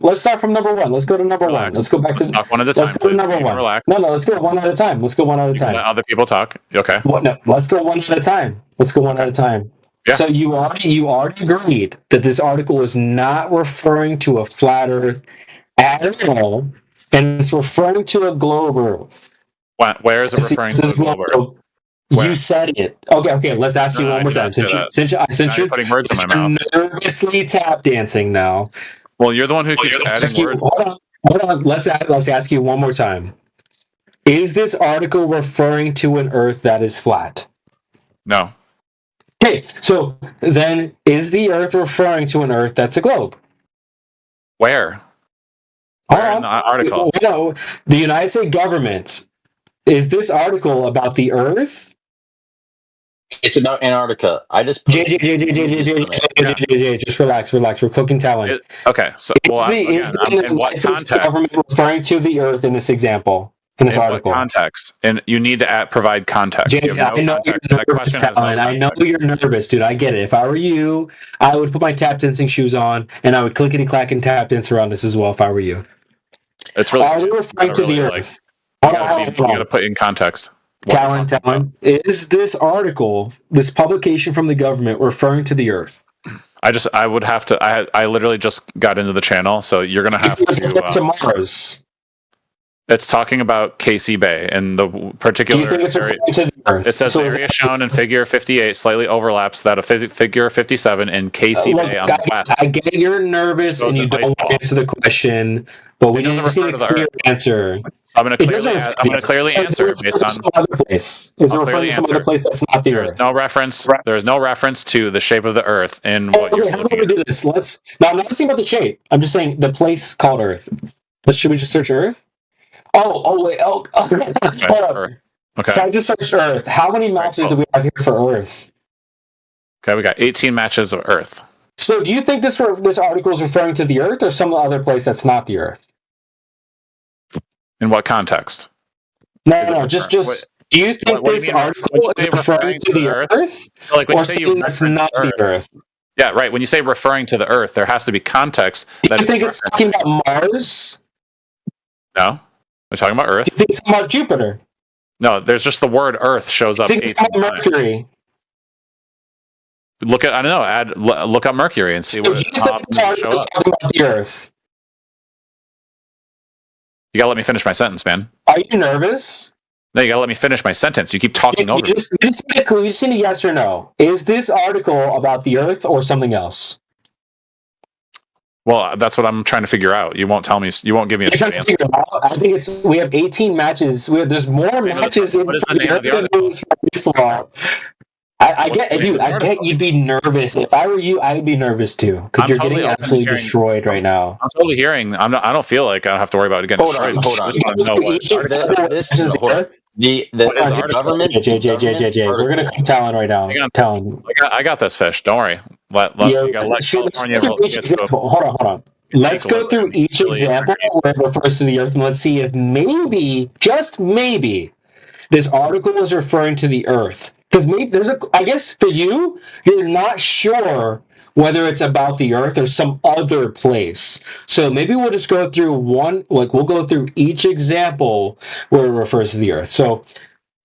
Let's start from number one. Let's go to number one. Let's go back to one at a time. Let's go to number one. Relax. No, let's go one at a time. Let other people talk. Okay. No, let's go one at a time. Yeah. So you already agreed that this article is not referring to a flat Earth at all, and it's referring to a globe Earth. Where is it referring to a globe Earth? You said it. Okay. Let's ask you one more time. Since you're putting words in my mouth, nervously tap dancing now. Well, you're the one who keeps adding words. Hold on. Let's ask you one more time. Is this article referring to an Earth that is flat? No. Okay, so then is the Earth referring to an Earth that's a globe? Where? In the article? No, the United States government. Is this article about the Earth? It's about Antarctica. I just JJ, just relax. We're cooking talent. Okay, so in what context? Government referring to the Earth in this example, in this article? What context? And you need to provide context. I know you're nervous, Talon. I know you're nervous, dude. I get it. If I were you, I would put my tap dancing shoes on and I would clickety clack and tap dance around this as well. If I were you, it's really. Are we referring to the Earth? You got to put in context. Talon, is this article, this publication from the government, referring to the Earth? I would have to. I literally just got into the channel, so you're gonna have to. Mars. It's talking about KC Bay and the particular. Do you think it's referring to the Earth? It says the area shown in Figure 58 slightly overlaps that of Figure 57 in KC Bay on the west. I get you're nervous and you don't want to answer the question, but we need to see a clear answer. I'm going to clearly answer based on some other place. Is it referring to some other place that's not the Earth? There is no reference to the shape of the Earth in what you're looking at. How do we do this? Now, I'm not asking about the shape. I'm just saying the place called Earth. Should we just search Earth? Wait. Hold on. Okay. So I just searched Earth. How many matches do we have here for Earth? Okay, we got 18 matches of Earth. So do you think this article is referring to the Earth or some other place that's not the Earth? In what context? No, just. Do you think this article is referring to the Earth or something that's not the Earth? Yeah, right. When you say referring to the Earth, there has to be context. Do you think it's talking about Mars? No. We're talking about Earth. Do you think it's talking about Jupiter? No, there's just the word Earth shows up 18 times. Mercury. Look up Mercury and see what shows up. Talking about the Earth. You gotta let me finish my sentence, man. Are you nervous? No, you gotta let me finish my sentence. You keep talking over me. You just need a yes or no. Is this article about the Earth or something else? Well, that's what I'm trying to figure out. You won't tell me. You won't give me a straight answer. I think we have 18 matches. There's more matches in the Earth than there is for baseball. I get you'd be nervous. If I were you, I would be nervous too because you're getting absolutely destroyed right now. I'm totally hearing. I don't feel like I have to worry about it getting destroyed. Hold on. The government. JJ, we're gonna come Talon right now. Talon. I got this, fish. Don't worry. Hold on. Let's go through each example where it refers to the Earth, and let's see if maybe, just maybe, this article is referring to the Earth. Because maybe I guess for you, you're not sure whether it's about the Earth or some other place. So maybe we'll just go through we'll go through each example where it refers to the Earth. So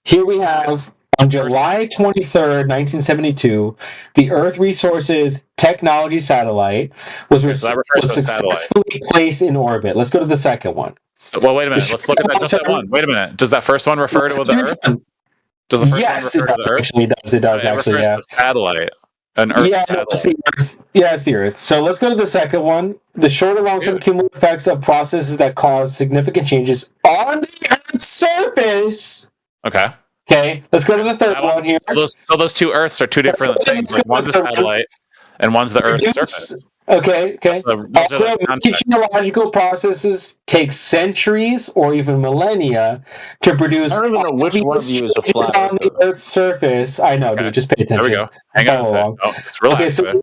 here we have, on July 23rd, 1972, the Earth Resources Technology Satellite was successfully placed in orbit. Let's go to the second one. Well, wait a minute. Let's look at that. Just that one. Wait a minute. Does that first one refer to the Earth? Does the first one refer to the Earth? Actually, it does. Actually, yeah. To a satellite. An Earth satellite. It's the Earth. So let's go to the second one. The short and long-term cumulative effects of processes that cause significant changes on the Earth's surface. Okay, let's go to the third one here. So those two Earths are two different things. Like one's a satellite, and one's the Earth's surface. Okay. Although geological processes take centuries or even millennia to produce. I don't even know which one of you is a flat on the Earth's surface. I know, dude. Just pay attention. There we go. Hang on. Okay, so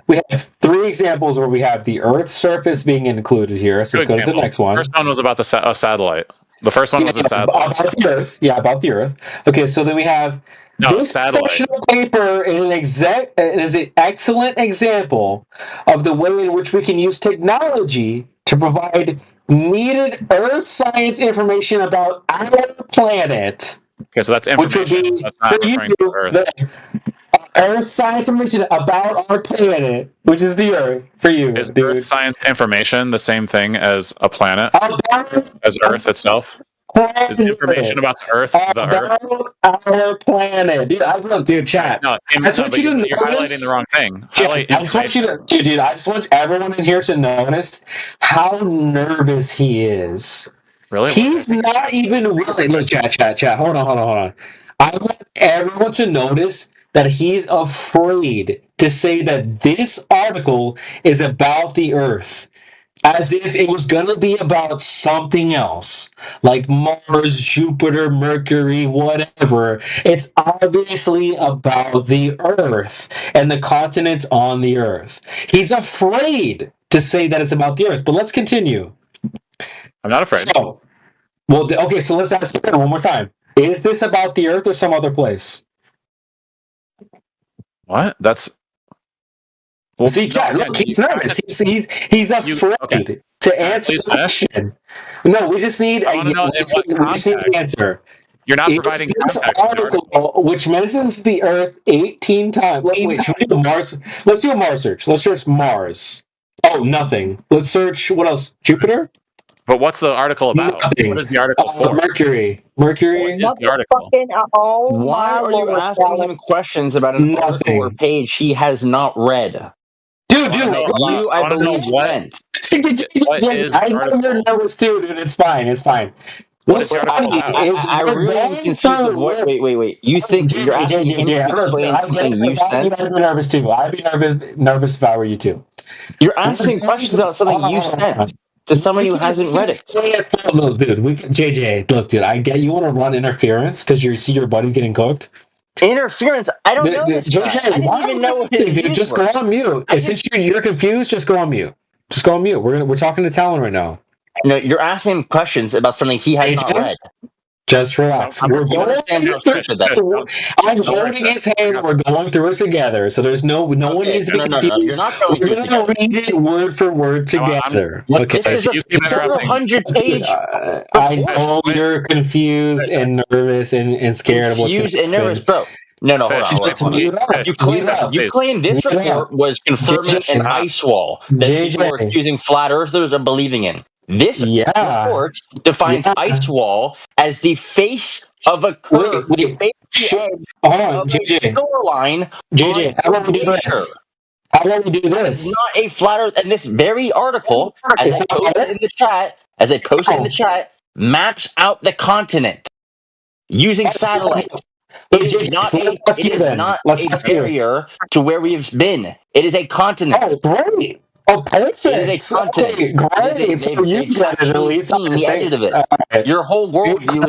we have 3 examples where we have the Earth's surface being included here. So let's go to the next one. The first one was about a satellite. The first one was a satellite. About the Earth. Yeah, about the Earth. Okay, so then we have this professional paper is an excellent example of the way in which we can use technology to provide needed Earth science information about our planet. Okay, so that's information. Which would be that's not referring to Earth. Earth science information about our planet, which is the Earth, for you. Is Earth science information the same thing as a planet? As Earth itself? Is information about Earth the Earth? Our planet. Dude, chat. No, that's what you're highlighting the wrong thing. I just want you to, dude, I just want everyone in here to notice how nervous he is. Really? He's not even willing. Look, chat. Hold on. I want everyone to notice that he's afraid to say that this article is about the Earth, as if it was going to be about something else, like Mars, Jupiter, Mercury, whatever. It's obviously about the Earth and the continents on the Earth. He's afraid to say that it's about the Earth, but let's continue. I'm not afraid. So let's ask it one more time. Is this about the Earth or some other place? What? That's... Well, see, Chad, look, he's nervous. He's afraid to answer the question. No, we just need the answer. You're not providing this context. Article, which mentions the Earth 18 times. Wait, should we do Mars? Let's do a Mars search. Let's search Mars. Oh, nothing. Let's search, what else? Jupiter? But what's the article about? Nothing. What is the article for? Mercury. What is the article? Why are you asking him questions about an article or page he has not read? Dude, I believe sent. I know you're nervous too, dude. It's fine. What's funny is I really am confused. Wait. You think you're asking him to explain something you sent? I'd be nervous too. I'd be nervous if I were you too. You're asking questions about something you sent to someone who hasn't read it. Look, dude. JJ, look, dude. I get you want to run interference because you see your buddy's getting cooked. Interference? I don't know. JJ, I didn't even know what it dude, just go on mute. Since you're confused, just go on mute. We're talking to Talon right now. No, you're asking him questions about something he has not read. Just relax. I'm holding his hand. We're going through it together. So there's no one needs to be confused. We're going to read it word for word together. Okay. This is a 400-page. I know you're confused and nervous and scared of what's going to happen. Confused and nervous, bro. No, hold on. You claim this report was confirming an ice wall that people were accusing flat earthers of believing in. This report defines ice wall as the face of a curve, the shoreline. JJ, how about we do this? It's not a flat earth, and this very article, as I posted in the chat, maps out the continent using satellite. It is not a barrier to where we've been. It is a continent. Oh, great. Oh, perfect. It is a continent. Great. So you get it at least. The edges of it. Your whole worldview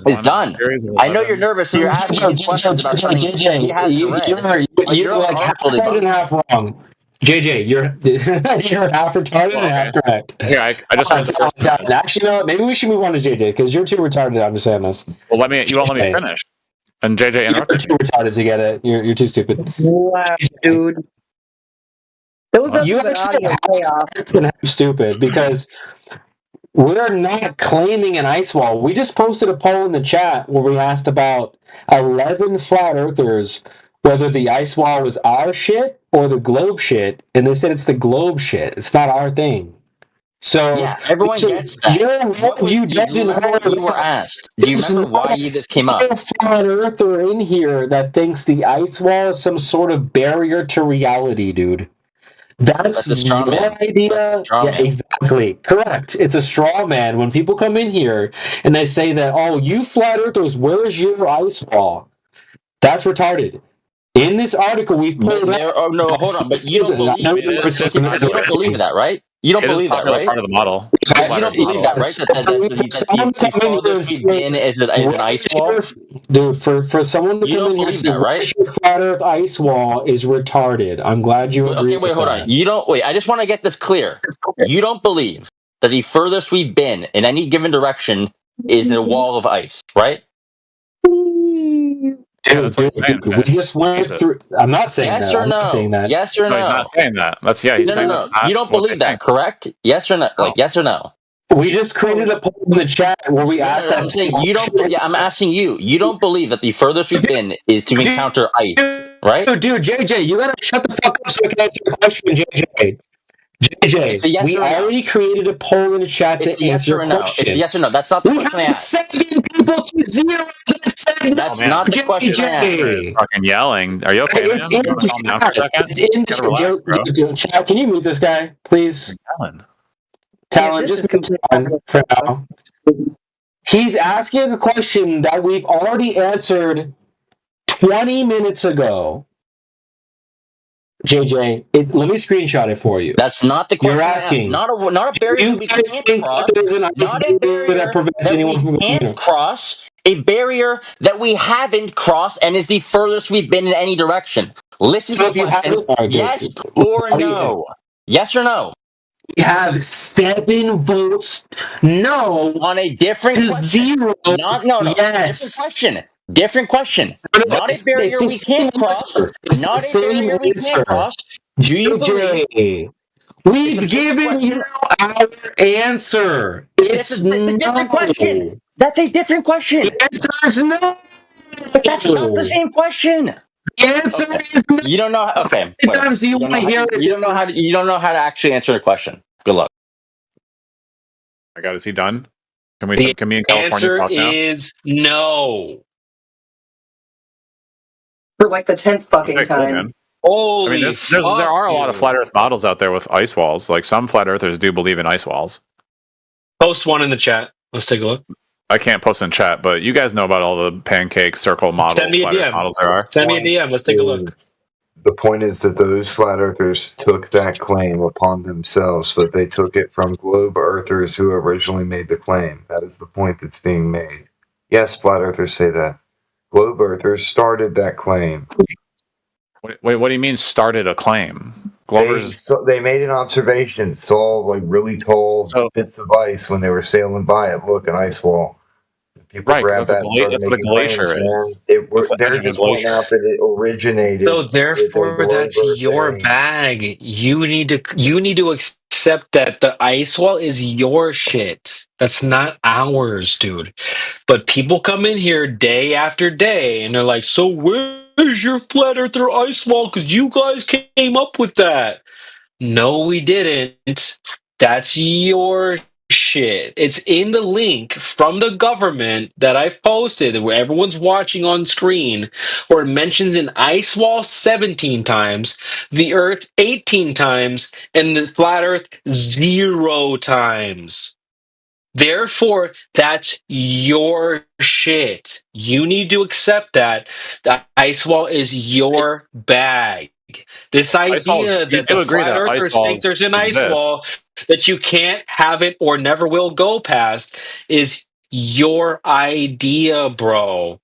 is done. I know you're nervous, so you're asking me questions about something he hasn't read. You're like half right and half wrong. JJ, you're half retarded and half correct. Yeah, I just actually, no. Maybe we should move on to JJ because you're too retarded to understand this. Well, you won't let me finish. And JJ interrupted. You're too retarded to get it. You're too stupid. Wow, dude. There was You nothing but actually audio have chaos. it's gonna have stupid because we're not claiming an ice wall. We just posted a poll in the chat where we asked about 11 flat earthers whether the ice wall was our shit or the globe shit, and they said it's the globe shit. It's not our thing. So, Yeah, everyone so gets that. your What was, worldview do you doesn't remember what hold. you were asked? Do you There's remember not why a this came up? single flat earther in here that thinks the ice wall is some sort of barrier to reality, dude. That's That's a straw your man. idea. That's a straw Yeah, man. exactly. Correct. It's a straw man. When people come in here and they say that, oh, you flat earthers, where's your ice wall? That's retarded. In this article, we've pulled up. Oh no, hold on. But you don't believe No, it. You don't believe that, right? You don't It is a believe that, popular right? part of the model. You don't believe that, right? The farthest we've been is an ice wall. Dude, for someone to You come don't in here and believe say, that, right? where's your flat earth ice wall is retarded. I'm glad you agree Okay, wait, with hold that. on. You don't wait. I just want to get this clear. You don't believe that the furthest we've been in any given direction is a wall of ice, right? Yeah, that's what he's saying. We just went through. I'm not saying Yes that. or I'm not saying no? that. Yes or No, he's no? not saying that. That's he's saying that's not You don't what they believe that, think. correct? Yes or no? Like yes or no? We just created a poll in the chat where we asked that. I'm saying you don't. Yeah, I'm asking you. You don't believe that the furthest we've been is to encounter ice, right? Dude, JJ, you gotta shut the fuck up so I can answer your question, JJ. It's a JJ, yes we or a no. already created a poll in the chat It's to a yes answer or your a no. question. It's a yes or no. That's not the We question I have asked. 7 people to 0. That's not the question I asked. You're fucking yelling. Are you okay, man? It's You in want the to calm down for a chat. second? It's in You gotta relax, bro. the chat. Can you mute this guy, please? Yelling. Talon, this just is mute Talon for now. He's asking a question that we've already answered 20 minutes ago. JJ, let me screenshot it for you. That's not the question You're I asked. asking. Not a barrier that we can't cross. Not a barrier that we can't cross. A barrier that we haven't crossed and is the furthest we've been in any direction. Listen to the question. Yes or no? Yes or no? We have 7 votes. No. On a different question. 0. No. Yes. Different question. Not a barrier we can't cross. Not a barrier we can't cross. Do you believe? We've given you our answer. It's a different question. That's a different question. The answer is no. That's not the same question. The answer is no. You don't know. Okay. Sometimes you want to hear it. You don't know how to. You don't know how to actually answer a question. Good luck. I got. Is he done? Can we in California talk now? The answer is no. For like the 10th fucking Okay, cool, time. man. Holy I mean, there are a lot of flat Earth models out there with ice walls. Like some flat Earthers do believe in ice walls. Post one in the chat. Let's take a look. I can't post in chat, but you guys know about all the pancake circle model Send me a flat Earth DM. models there are. Send me a DM. Let's take a look. The point is that those flat earthers took that claim upon themselves, but they took it from globe earthers who originally made the claim. That is the point that's being made. Yes, flat earthers say that. Globe earthers started that claim. Wait, what do you mean started a claim? Glovers. They made an observation, saw like really tall bits of ice when they were sailing by it. Look, an ice wall. People Right, 'cause grabbed that's that and started what a making glacier claims, man. is. They're just pointing out that it originated. So therefore, with the that's globe earth your thing. bag. You need to accept that the ice wall is your shit. That's not ours, dude. But people come in here day after day, and they're like, "So where's your flat earther ice wall? Because you guys came up with that." No, we didn't. That's your shit. It's in the link from the government that I've posted where everyone's watching on screen, where it mentions an ice wall 17 times, the earth 18 times, and the flat earth 0 times. Therefore, that's your shit. You need to accept that. The ice wall is your bag. This idea that the flat earthers think there's an ice wall that you can't have it or never will go past is your idea, bro.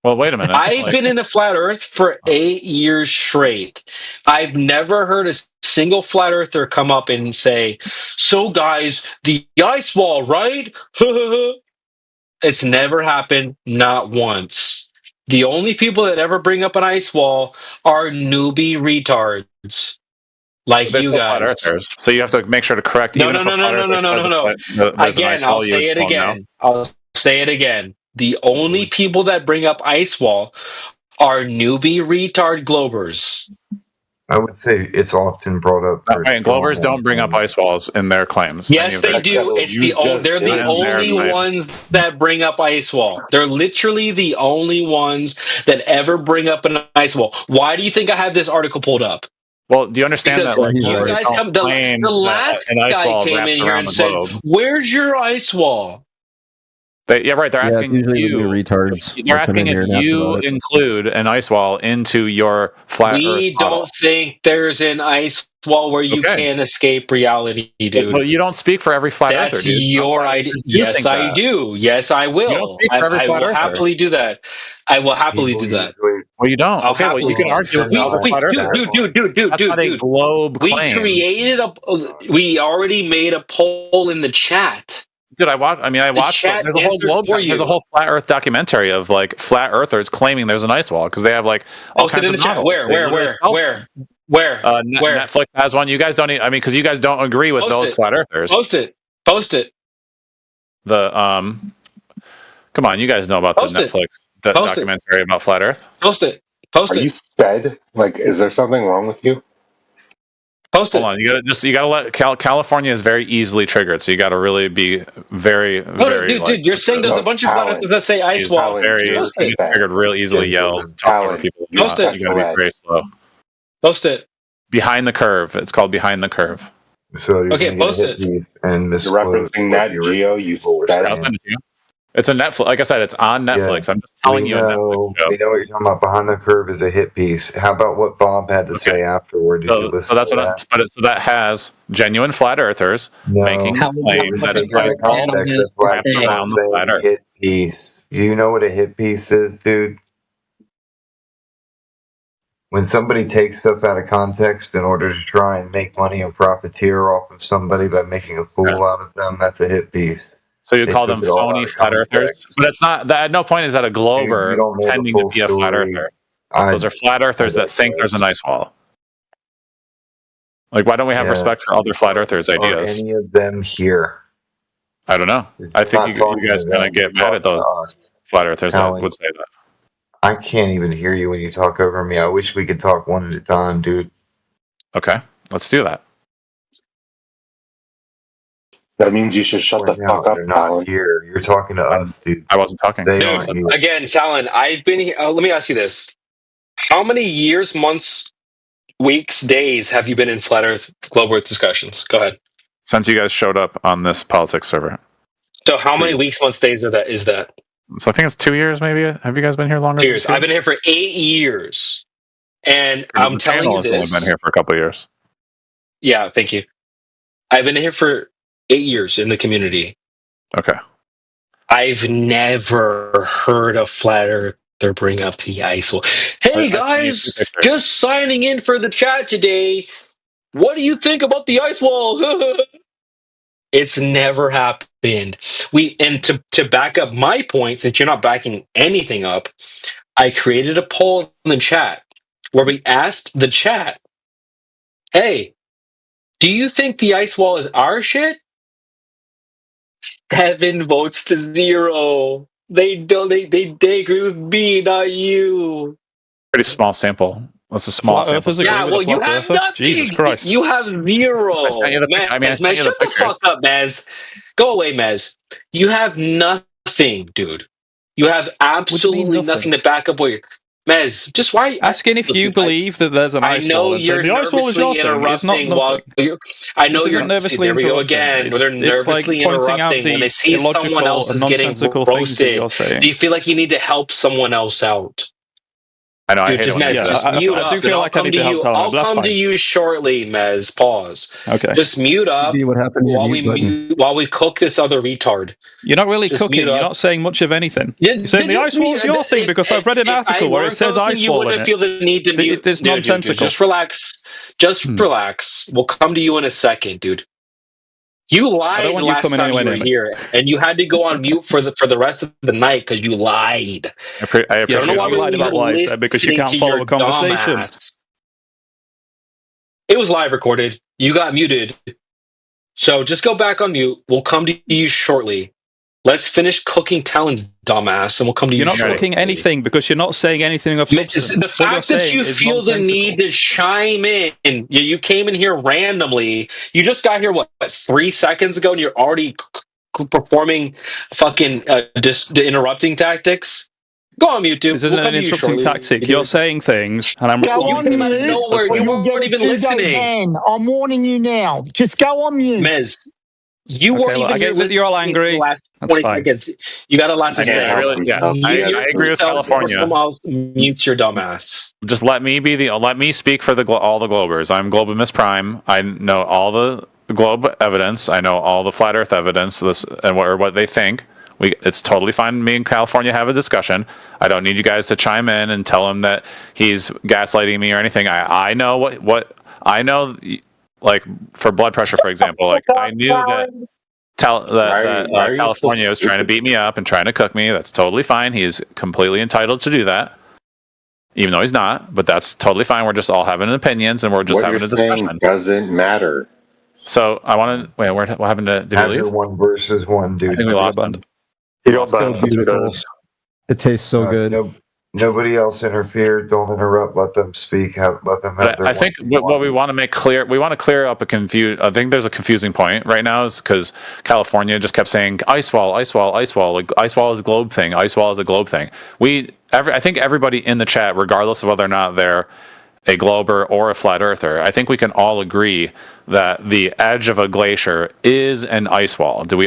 Well, wait a minute. I've been in the flat earth for 8 years straight. I've never heard a single flat earther come up and say, "So guys, the ice wall, right?" It's never happened, not once. The only people that ever bring up an ice wall are newbie retards. like They're you still flat guys. earthers, so you have to make sure to correct. No, even no, if a no, flat no, no, earther no, no, says no, no. there's an Again, ice I'll wall, you say it won't know. again. I'll say it again. The only people that bring up ice wall are newbie retard globers. I would say it's often brought up for Right, Glovers don't bring up ice walls in their claims. Yes, they do. They're the only ones that bring up ice wall. They're literally the only ones that ever bring up an ice wall. Why do you think I have this article pulled up? Well, do you understand Because that? Like, you guys come. The last an ice guy wall came wraps in here around and the said, globe. "Where's your ice wall?" Yeah, right. They're asking usually you. the retards. They're asking if you include an ice wall into your flat Earth We model. don't think there's an ice wall where you can't escape reality, dude. Well, you don't speak for every flat That's earther, dude. your idea. Yes, I do. Yes, I will. You don't speak for every I flat will earther. happly do that. I will happily do that. Well, you don't. I'll Okay, well, you can argue with other flat earthers. Dude. That's not a globe We claim. created we already made a poll in the chat. Dude, I watched. chat There's a whole answers globe. for you. There's a whole flat Earth documentary of like flat earthers claiming there's an ice wall because they have like all Post it kinds in of the chat. models. Where? Netflix has one. You guys don't. Because you guys don't agree with those flat earthers. Post it. The come on, you guys know about the Netflix documentary about flat Earth. Post it. Are you sped? Like, is there something wrong with you? Post Hold on, you gotta let California is very easily triggered, so you gotta really be very, very. Dude, you're saying there's a bunch of flat earthers that say ice wall. He gets triggered real easily. Yells, talk over people. You gotta be very slow. Post it. Behind the curve. It's called Behind the Curve. So okay, post it. And you're referencing Nat Geo. It's a Netflix. Like I said, it's on Netflix. Yeah. I'm just telling you. We know what you're talking about. Behind the Curve is a hit piece. How about what Bob had to say afterward? Did you listen to that? So that has genuine flat earthers making claims that it's That's why I'm around the flat Earth. Hit piece. You know what a hit piece is, dude? When somebody takes stuff out of context in order to try and make money and profiteer off of somebody by making a fool out of them, that's a hit piece. So you call them phony flat earthers, but it's not. At no point is that a glober pretending to be a flat earther. Those are flat earthers that think there's an ice wall. Like, why don't we have respect for other flat earthers' ideas? Are any of them here? I don't know. I think you guys are gonna get mad at those flat earthers that would say that. I can't even hear you when you talk over me. I wish we could talk one at a time, dude. Okay, let's do that. That means you should shut the fuck up, Talon. Here, you're talking to us, dude. I wasn't talking. Dude, again, Talon, I've been here. Let me ask you this: how many years, months, weeks, days have you been in flat Earth, Globe Earth discussions? Go ahead. Since you guys showed up on this politics server. So, how many weeks, months, days is that? So I think it's 2 years, maybe. Have you guys been here longer? 2 years. I've been here for 8 years, and I'm telling you this. Only been here for a couple of years. Yeah, thank you. I've been here for 8 years in the community. Okay. I've never heard a flat earther bring up the ice wall. Hey guys, just signing in for the chat today. What do you think about the ice wall? It's never happened. To back up my point, since you're not backing anything up, I created a poll in the chat where we asked the chat, "Hey, do you think the ice wall is our shit?" 7 votes to 0. They don't. They agree with me, not you. Pretty small sample. That's a small sample. Yeah, well, you have nothing. Jesus Christ. You have 0. I sent you the pic- I mean, I Mez, sent you the shut the picture. fuck up, Mez. Go away, Mez. You have nothing, dude. You have absolutely nothing to back up what you're... Mez, just why... Asking if you believe that there's an ice wall. I know you're the ice wall is your nervously thing. It's not interrupting while nothing. I know This you're isn't nervously there we go interrupting. again. They're It's like nervously pointing out interrupting, the and they see someone illogical else and is getting nonsensical things that you're roasted. saying. Do you feel like you need to help someone else out? I know. Dude, I hate just it when Mez, you do just that. mute I up. do feel and like I need to help Talon, I'll but that's come to fine. you shortly, Mez. Pause. Okay. Just mute up What happened to your while mute button? while we cook this other retard. You're not really Just cooking. mute You're up. not saying much of anything. Yeah, You're saying the just ice wall is mute- your thing because I've read an if I article where it weren't says cooking, ice you wall in wouldn't it. feel the need to mute. It's Dude, nonsensical. Just relax. Just relax. We'll come to you in a second, dude. You lied want you last coming time anywhere you near were me. here, and you had to go on mute for the rest of the night because you lied. I appreciate I don't know why you lied about lies, because you can't follow a conversation. It was live recorded. You got muted. So just go back on mute. We'll come to you shortly. Let's finish cooking Talon's dumbass, and we'll come to You're you not shortly. cooking anything because you're not saying anything of substance. The fact that you feel the need to chime in, you came in here randomly. You just got here, what 3 seconds ago, and you're already performing fucking interrupting tactics? Go on mute, dude. This isn't an interrupting tactic. You're saying things, and I'm You responding. came out of nowhere. You weren't even listening. I'm warning you now. Just go on mute. Mez, you weren't even here that you're all listening for angry. the last That's 20 fine. seconds. You got a lot to say. I agree with California. Someone else mutes your dumbass. Just let me speak for all the Globers. I'm Globimus Prime. I know all the globe evidence. I know all the flat Earth evidence. And what they think. It's totally fine. Me and California have a discussion. I don't need you guys to chime in and tell him that he's gaslighting me or anything. I know what I know. Like for blood pressure, for example, like I knew that California was trying to beat me up and trying to cook me. That's totally fine. He's completely entitled to do that, even though he's not. But that's totally fine. We're just all having opinions and we're just having a discussion. Doesn't matter. So I want to wait. What happened to? Did he leave? 1 versus 1, dude. I think we lost him. It tastes so good. Nobody else interfere. Don't interrupt. Let them speak. Let them have their I think what we want to make clear, we want to clear up I think there's a confusing point right now is because California just kept saying ice wall. Like ice wall is a globe thing. Ice wall is a globe thing. I think everybody in the chat, regardless of whether or not they're a glober or a flat earther, I think we can all agree that the edge of a glacier is an ice wall. Are we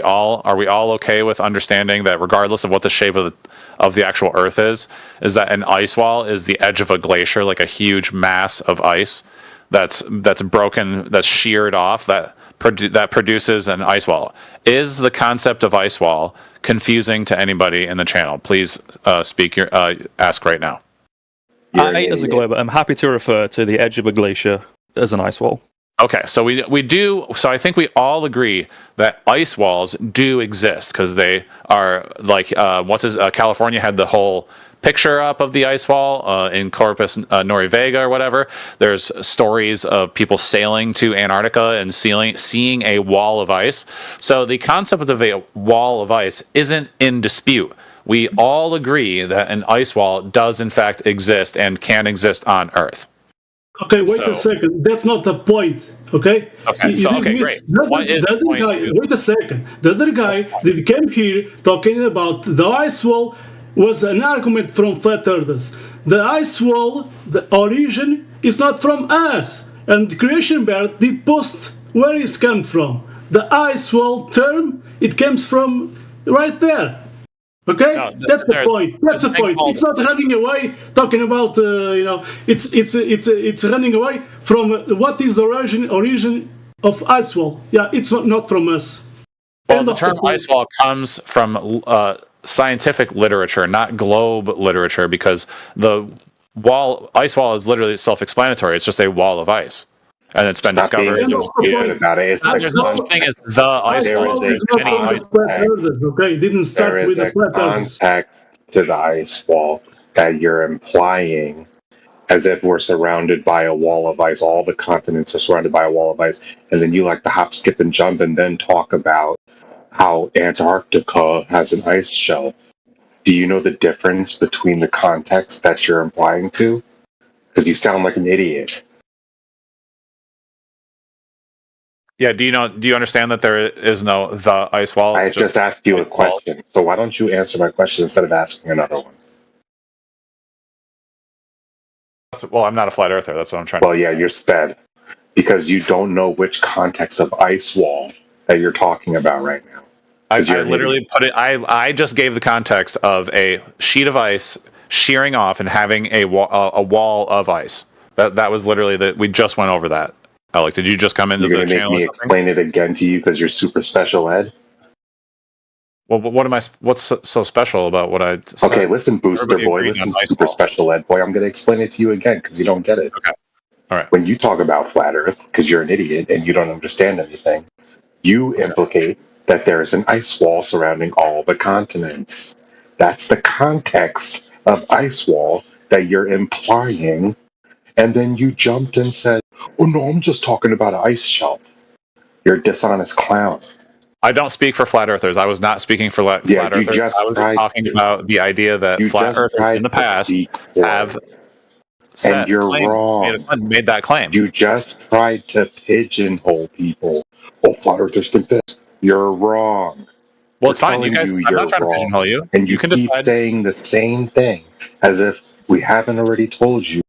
all okay with understanding that regardless of what the shape of the actual Earth is that an ice wall is the edge of a glacier, like a huge mass of ice that's broken, that's sheared off, that produces an ice wall. Is the concept of ice wall confusing to anybody in the channel? Please ask right now. As a globe, I'm happy to refer to the edge of a glacier as an ice wall. Okay, so we do. So I think we all agree that ice walls do exist because they are like California had the whole picture up of the ice wall in Corpus Noriega or whatever. There's stories of people sailing to Antarctica and seeing a wall of ice. So the concept of a wall of ice isn't in dispute. We all agree that an ice wall does in fact exist and can exist on Earth. Okay, wait a second. That's not the point. Okay. Okay. Great. Wait a second. The other guy that came here talking about the ice wall was an argument from flat earthers. The ice wall, the origin is not from us, and the Creation Bear did post where it's come from. The ice wall term, it comes from right there. Okay, that's the point. That's the point. It's not running away. Talking about it's running away from what is the origin of ice wall. Yeah, it's not from us. Well, the term ice wall comes from scientific literature, not globe literature, because the ice wall is literally self-explanatory. It's just a wall of ice. And it's been discovered. There's no such thing as the ice wall. There is a context to the ice wall that you're implying as if we're surrounded by a wall of ice. All the continents are surrounded by a wall of ice. And then you like to hop, skip, and jump and then talk about how Antarctica has an ice shelf. Do you know the difference between the context that you're implying to? Because you sound like an idiot. Yeah, do you understand that there is no the ice wall? I just asked you a question, so why don't you answer my question instead of asking another one? Well, I'm not a flat earther. That's what I'm trying to yeah, you're sped. Because you don't know which context of ice wall that you're talking about right now. I literally put it, I just gave the context of a sheet of ice shearing off and having a wall of ice. That was literally we just went over that. Alec, did you just come into the channel? You're going to make me explain it again to you because you're super special ed? Well, what's so special about what I said? Okay, listen, Booster Boy, listen, super special ed boy. I'm going to explain it to you again because you don't get it. Okay. All right. When you talk about flat Earth, because you're an idiot and you don't understand anything, you implicate that there is an ice wall surrounding all the continents. That's the context of ice wall that you're implying. And then you jumped and said, Oh no, I'm just talking about an ice shelf. You're a dishonest clown. I don't speak for flat earthers. I was not speaking for flat Yeah, you earthers. just I was tried talking about the idea that You flat just earthers in tried the to past speak for have it, and set you're claim wrong. made that claim. You just tried to pigeonhole people. Oh, flat earthers think this. You're wrong. Well, We're it's fine. You telling guys, you I'm not you're trying to wrong. pigeonhole you. And You you can keep decide. saying the same thing as if we haven't already told you.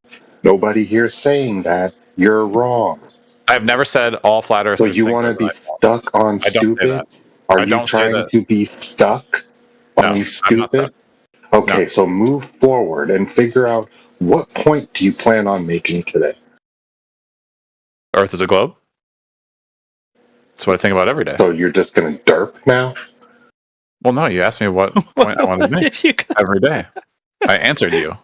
Nobody here saying that. You're wrong. I've never said all flat So earthers you think want to there's an be ice wall. stuck on I don't say that. stupid? Are I you don't say trying that. to be stuck No, on I'm not stuck. stupid? Okay, No. so move forward and figure out what point do you plan on making today? Earth is a globe. That's what I think about every day. So you're just going to derp now? Well, no, you asked me what point I wanted to make every day. I answered you.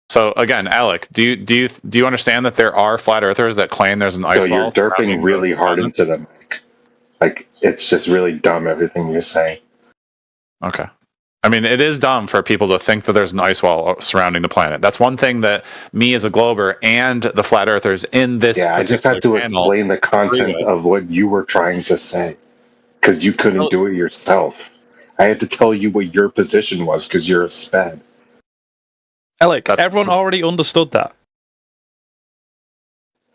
So again, Alec, do you understand that there are flat earthers that claim there's an ice So you're wall surrounding derping the really hard continent? into the mic. Like, it's just really dumb, everything you're saying. Okay. I mean, it is dumb for people to think that there's an ice wall surrounding the planet. That's one thing that me as a glober and the flat earthers in this Yeah, I just particular have to panel explain the agree content with. of what you were trying to say. Because you couldn't do it yourself. I had to tell you what your position was because you're a sped. Alec, everyone already understood that.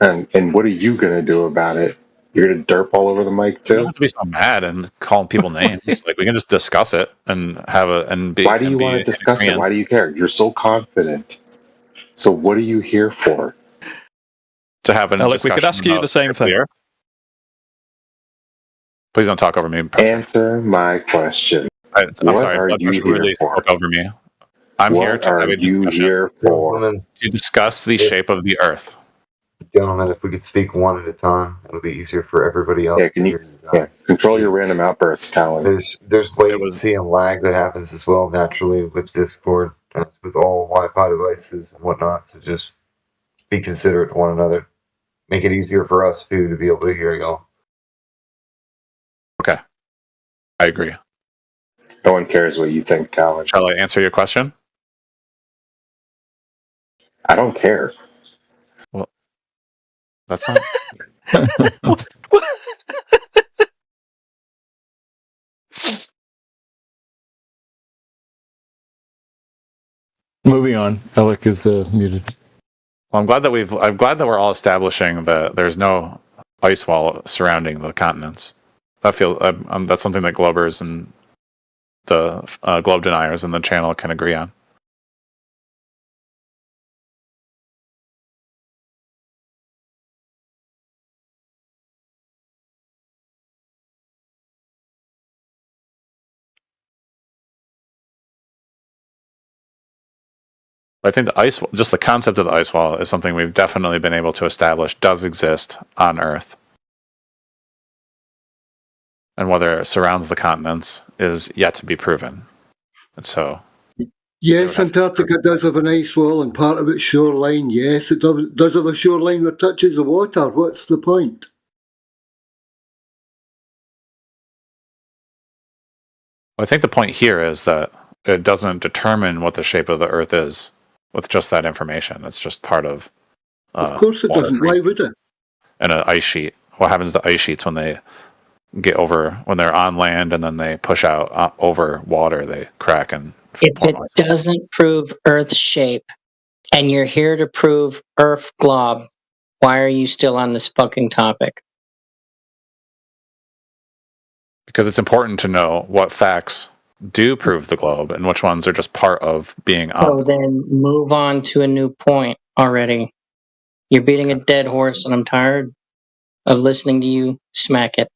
And what are you going to do about it? You're going to derp all over the mic You don't too? have to be so mad and call people names. Like we can just discuss it and have a and be Why do and you be want to in discuss it? agreement. Why do you care? You're so confident. So what are you here for? To have a Alec, discussion we could ask you about the same thing. Earth. Please don't talk over me. Answer my question. I'm What sorry, are Blood you Pressure here really for? spoke over me. I'm here What to are have a you discussion. here for? To discuss the shape of the Earth. Gentlemen, if we could speak one at a time, it'll be easier for everybody else Yeah, to hear you yeah, guys. control your random outbursts, Talon. There's latency and lag that happens as well naturally with Discord, as with all Wi-Fi devices and whatnot. So just be considerate to one another. Make it easier for us too to be able to hear y'all. Okay, I agree. No one cares what you think, Talon. Shall I answer your question? I don't care. Well, that's not. Moving on. Alec is muted. Well, I'm glad that we're all establishing that there's no ice wall surrounding the continents. I feel that's something that Globers and the globe deniers in the channel can agree on. I think just the concept of the ice wall is something we've definitely been able to establish does exist on Earth. And whether it surrounds the continents is yet to be proven. And so, yes, Antarctica does have an ice wall and part of its shoreline. Yes, it does have a shoreline that touches the water. What's the point? I think the point here is that it doesn't determine what the shape of the Earth is with just that information. It's just part of. Of course it doesn't. Why would it? And an ice sheet. What happens to ice sheets when they when they're on land and then they push out over water? They crack and. If it doesn't prove Earth's shape, and you're here to prove Earth glob, why are you still on this fucking topic? Because it's important to know what facts do prove the globe and which ones are just part of being on. So then move on to a new point already. You're beating a dead horse, and I'm tired of listening to you smack it.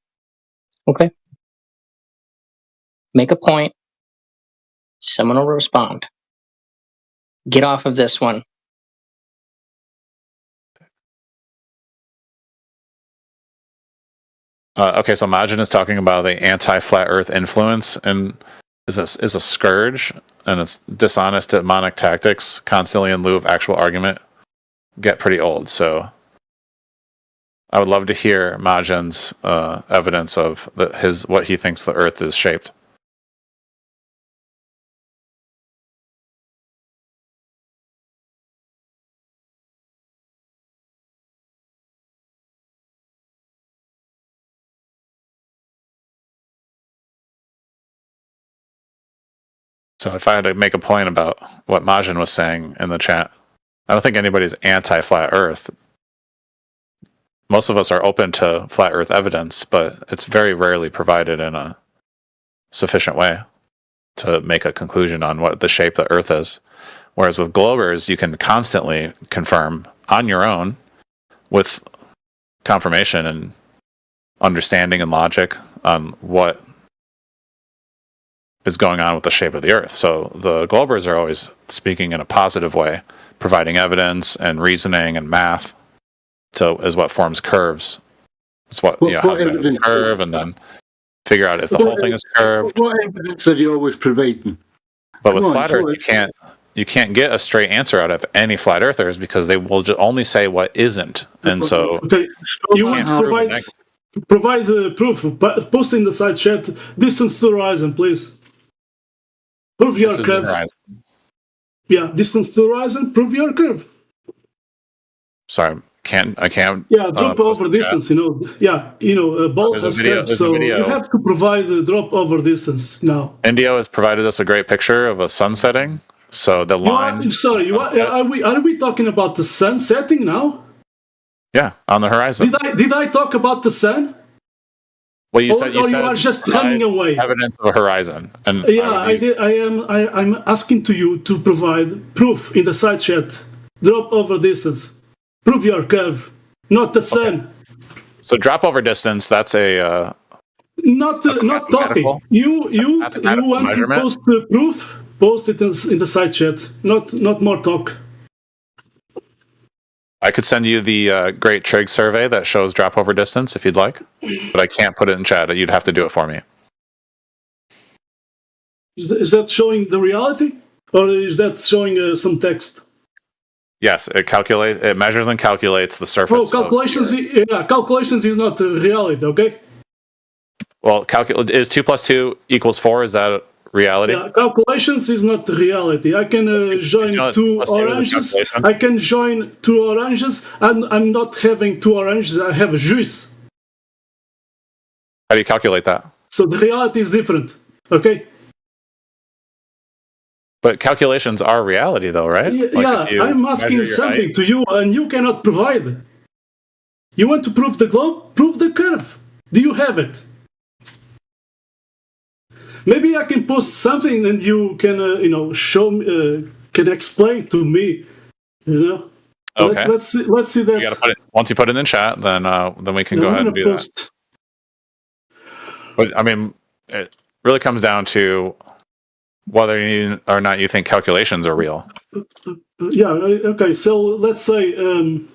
Okay? Make a point. Someone will respond. Get off of this one. Okay, so Majin is talking about the anti-flat Earth influence and is a scourge, and it's dishonest demonic tactics constantly in lieu of actual argument get pretty old. So I would love to hear Majin's evidence of what he thinks the Earth is shaped. So if I had to make a point about what Majin was saying in the chat, I don't think anybody's anti-flat Earth. Most of us are open to flat Earth evidence, but it's very rarely provided in a sufficient way to make a conclusion on what the shape the Earth is. Whereas with globers, you can constantly confirm on your own with confirmation and understanding and logic on what is going on with the shape of the Earth. So the globers are always speaking in a positive way, providing evidence and reasoning and math is what forms curves. It's what, how to curve and then figure out if the whole thing is curved. What evidence are you always providing? But with flat Earth, you can't get a straight answer out of any flat earthers because they will only say what isn't. And so you want to provide the proof. Post in the side chat distance to horizon, please. Prove your curve. Yeah, distance to horizon. Prove your curve. Sorry, I can't. Yeah, drop over distance. Ball has curve, so you have to provide the drop over distance now. Indio has provided us a great picture of a sun setting. So the line. Are we talking about the sun setting now? Yeah, on the horizon. Did I talk about the sun? Well, you said you are just running away. Evidence of a horizon, and I did. I'm asking to you to provide proof in the side chat. Drop over distance. Prove your curve, not the sun. So drop over distance. That's a. Not talking. You want to post the proof. Post it in the side chat. Not more talk. I could send you the Great Trig survey that shows drop over distance if you'd like, but I can't put it in chat. You'd have to do it for me. Is that showing the reality, or is that showing some text? Yes, it measures and calculates the surface. Calculations. Calculations is not reality. Okay. Well, is 2 + 2 = 4? Is that reality? Yeah, calculations is not reality. I can join two oranges. I can join two oranges, and I'm not having two oranges. I have a juice. How do you calculate that? So the reality is different. Okay. But calculations are reality, though, right? I'm asking something to you, and you cannot provide. You want to prove the globe? Prove the curve. Do you have it? Maybe I can post something and you can, show me, can explain to me, Okay. Let's see that. You gotta put it, once you put it in chat, then we can go ahead and do that. But I mean, it really comes down to whether or not you think calculations are real. Yeah. Okay. So let's say. Can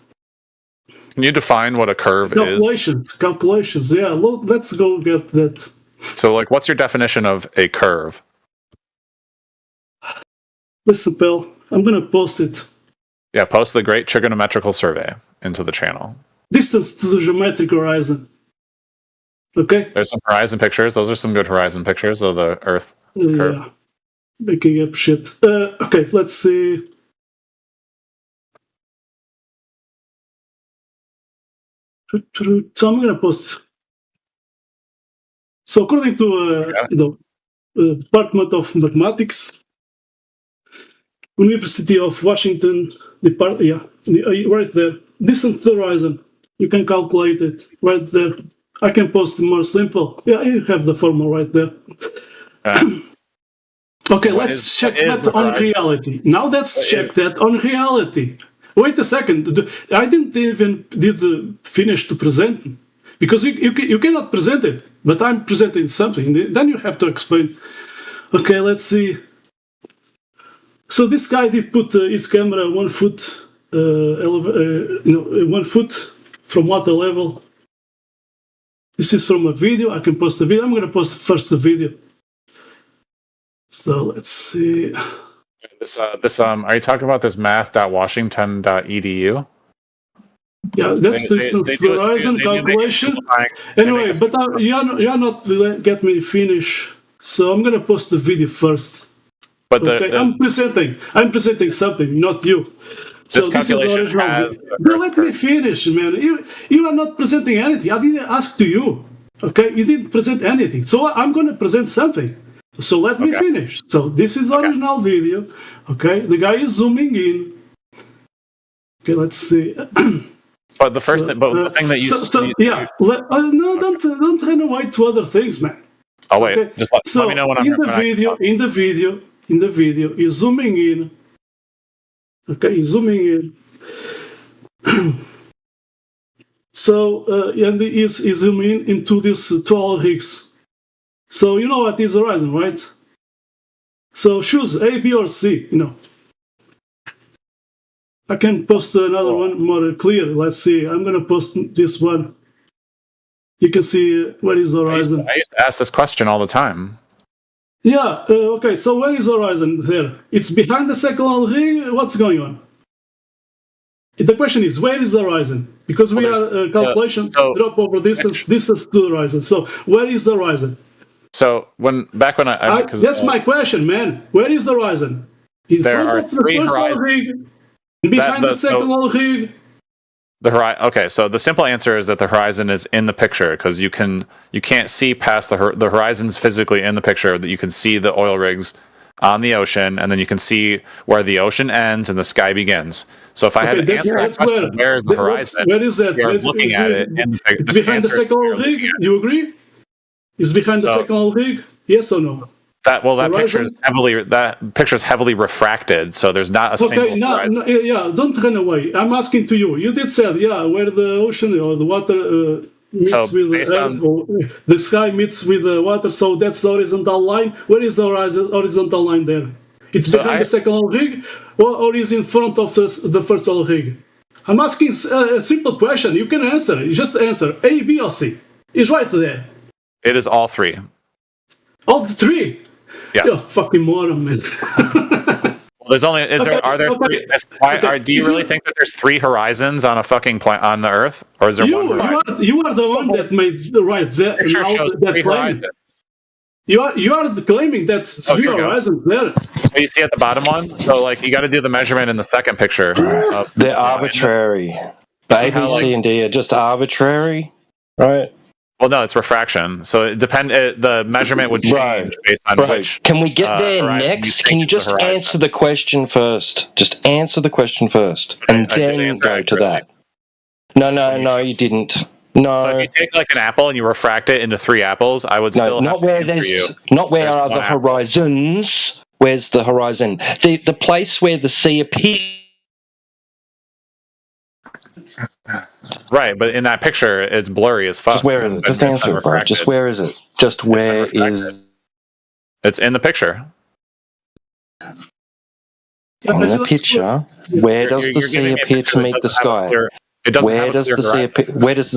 you define what a curve is? Calculations. Yeah. Let's go get that. So, what's your definition of a curve? Listen, Bill, I'm going to post it. Yeah, post the Great Trigonometrical Survey into the channel. Distance to the geometric horizon. Okay? There's some horizon pictures. Those are some good horizon pictures of the Earth curve. Yeah, making up shit. Okay, let's see. So I'm going to post. So according to the Department of Mathematics, University of Washington, right there, distance to the horizon, you can calculate it right there. I can post it more simple. Yeah, you have the formula right there. Okay, let's check that on reality. Now let's check that on reality. Wait a second. I didn't even finish to present. Because you cannot present it, but I'm presenting something. Then you have to explain. Okay, let's see. So this guy did put his camera 1 foot, 1 foot from water level. This is from a video. I can post the video. I'm going to post first the video. So let's see. Are you talking about this math.washington.edu? Yeah, that's distance to horizon calculation. Anyway, but you are not get me finish. So I'm gonna post the video first. But I'm presenting something, not you. So this is the original. Let me finish, man. You are not presenting anything. I didn't ask to you. Okay, you didn't present anything. So I'm gonna present something. So let me finish. So this is original video. Okay, the guy is zooming in. Okay, let's see. But the first thing, but the thing that you no, don't run away to other things, man. Oh wait, Okay. just let me know when I'm in the video, he's zooming in. Okay, he's zooming in. So and he's zooming into this 12 Higgs. So you know what is horizon, right? So choose A, B, or C. You know. I can post another one more clear. Let's see. I'm gonna post this one. You can see where is the horizon. I used to ask this question all the time. Yeah. Okay. So where is the horizon there? It's behind the second ring. What's going on? The question is, where is the horizon? Because we are calculation drop over distance to the horizon. So where is the horizon? So back when that's my question, man. Where is the horizon? In front of the first ring, behind the second ring. The horizon. Okay, so the simple answer is that the horizon is in the picture because you can't see past the horizon's physically in the picture. That you can see the oil rigs on the ocean, and then you can see where the ocean ends and the sky begins. So if I had to answer that question, where is the horizon? Where is that? You're looking at it. It's behind the second rig. You agree? It's behind the second rig. Yes or no? That picture is heavily refracted, so there's not a single. Okay, don't run away. I'm asking to you. You did say, where the ocean or the water meets with the earth, or the sky meets with the water, so that's the horizontal line. Where is the horizontal line there? It's behind the second rig, or is in front of the first rig? I'm asking a simple question. You can answer. You just answer A, B, or C. It's right there. It is all three. All the three? Yes. You're a fucking moron, man. There's only. Are there three? Do you really think that there's three horizons on a fucking on the Earth, or is there one? You are the one that made the right there. Picture shows three horizons. You are claiming that's three horizons there. You see at the bottom one. So you got to do the measurement in the second picture. They're arbitrary. The A, B, C, and D are just arbitrary, right? Well, no, it's refraction. So it the measurement would change based on which. Can we get there next? Can you just answer the question first? Just answer the question first, and then go to that. No, you didn't. No. So if you take an apple and you refract it into three apples, I would still not where are the horizons. Where's the horizon? The place where the sea appears. Right, but in that picture, it's blurry as fuck. Just where is it? Just answer it, bro. Just where is it? Just where is... It's in the picture. On the picture, where does the sea appear to meet the sky? Where does the sea appear? Where does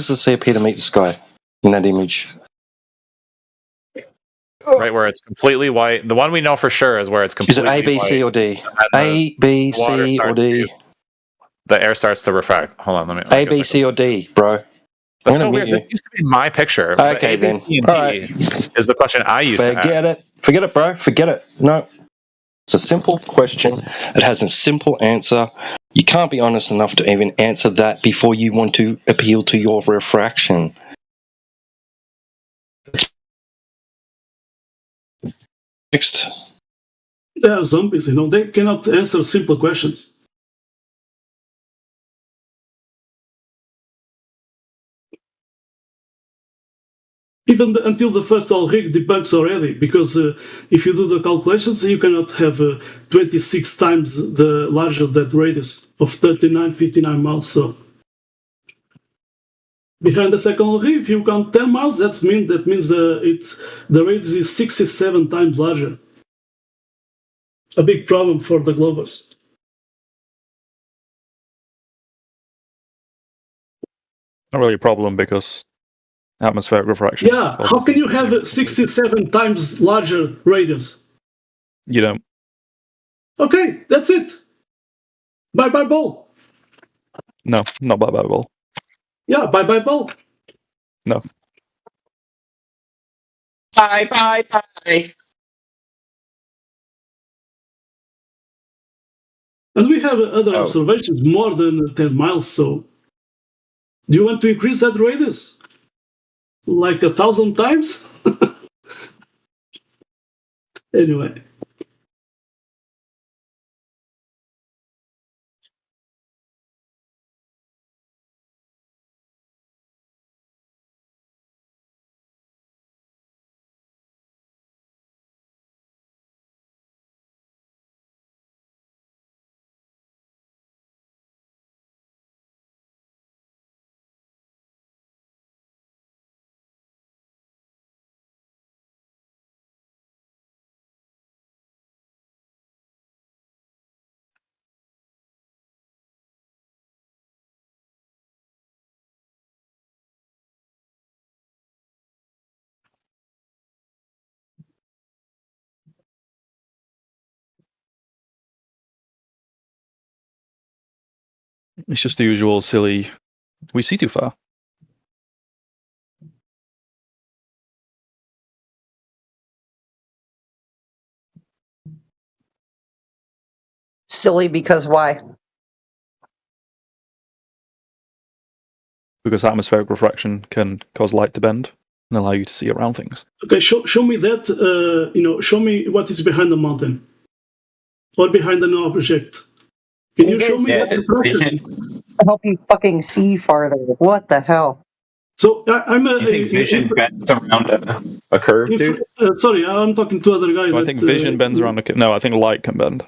the sea appear to meet the sky in that image? Right where it's completely white. The one we know for sure is where it's completely white. Is it A, B, C, or D? A, B, C, or D? The air starts to refract. Hold on, let me. A, B, C, or D, bro. That's so weird. This used to be my picture. Okay, then. All right. Is the question I used to ask. Forget it, bro. Forget it. No. It's a simple question. It has a simple answer. You can't be honest enough to even answer that before you want to appeal to your refraction. Next. They are zombies, they cannot answer simple questions. Even until the first rig debunks already, because if you do the calculations, you cannot have 26 times the larger that radius of 59 miles. So behind the second rig, if you count 10 miles, that means the radius is 67 times larger. A big problem for the Globers. Not really a problem because atmospheric refraction. Yeah, how can you have a 67 times larger radius? You don't. Okay, that's it. Bye-bye ball. No, not bye-bye ball. Yeah, bye-bye ball. No. Bye. And we have other observations more than 10 miles, so do you want to increase that radius? Like 1,000 times? Anyway. It's just the usual silly, we see too far. Silly because why? Because atmospheric refraction can cause light to bend and allow you to see around things. Okay, show me that. Show me what is behind the mountain or behind an object. Can you show me that refraction? Help you fucking see farther. What the hell? So I'm a. You think vision bends around a curve, dude? Sorry, I'm talking to other guy. I think vision bends around a. No, I think light can bend.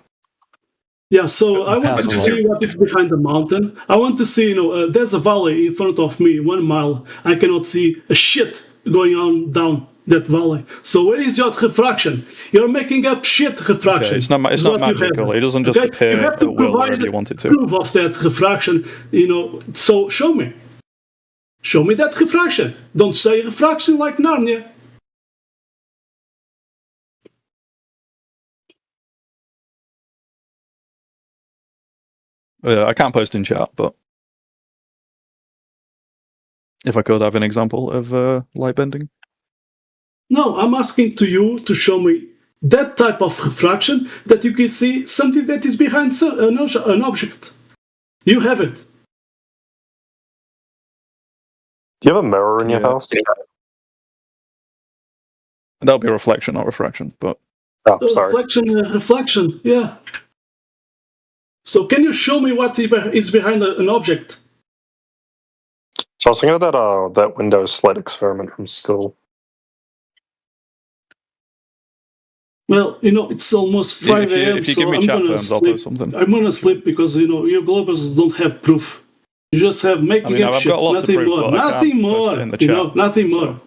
Yeah, so I want to see what is behind the mountain. I want to see, there's a valley in front of me, 1 mile. I cannot see a shit going on down that valley. So where is your refraction? You're making up shit refraction. Okay, it's not magical. It doesn't just appear you have to provide wherever you want it to. proof of that refraction. So show me. Show me that refraction. Don't say refraction like Narnia. I can't post in chat, but if I could have an example of light bending. No, I'm asking to you to show me that type of refraction that you can see something that is behind an object. You have it. Do you have a mirror in your house? That'll be a reflection, not refraction, but... Oh, sorry. Reflection, yeah. So can you show me what is behind an object? So I was thinking of that Windows slide experiment from school. Well, it's almost 5 a.m. If you so give me I'm chat gonna terms, I'll sleep. post something. I'm gonna sleep because your globals don't have proof. You just have making up I've shit. got lots Nothing of proof, more. but I Nothing can't post more. it in the chat, Nothing more.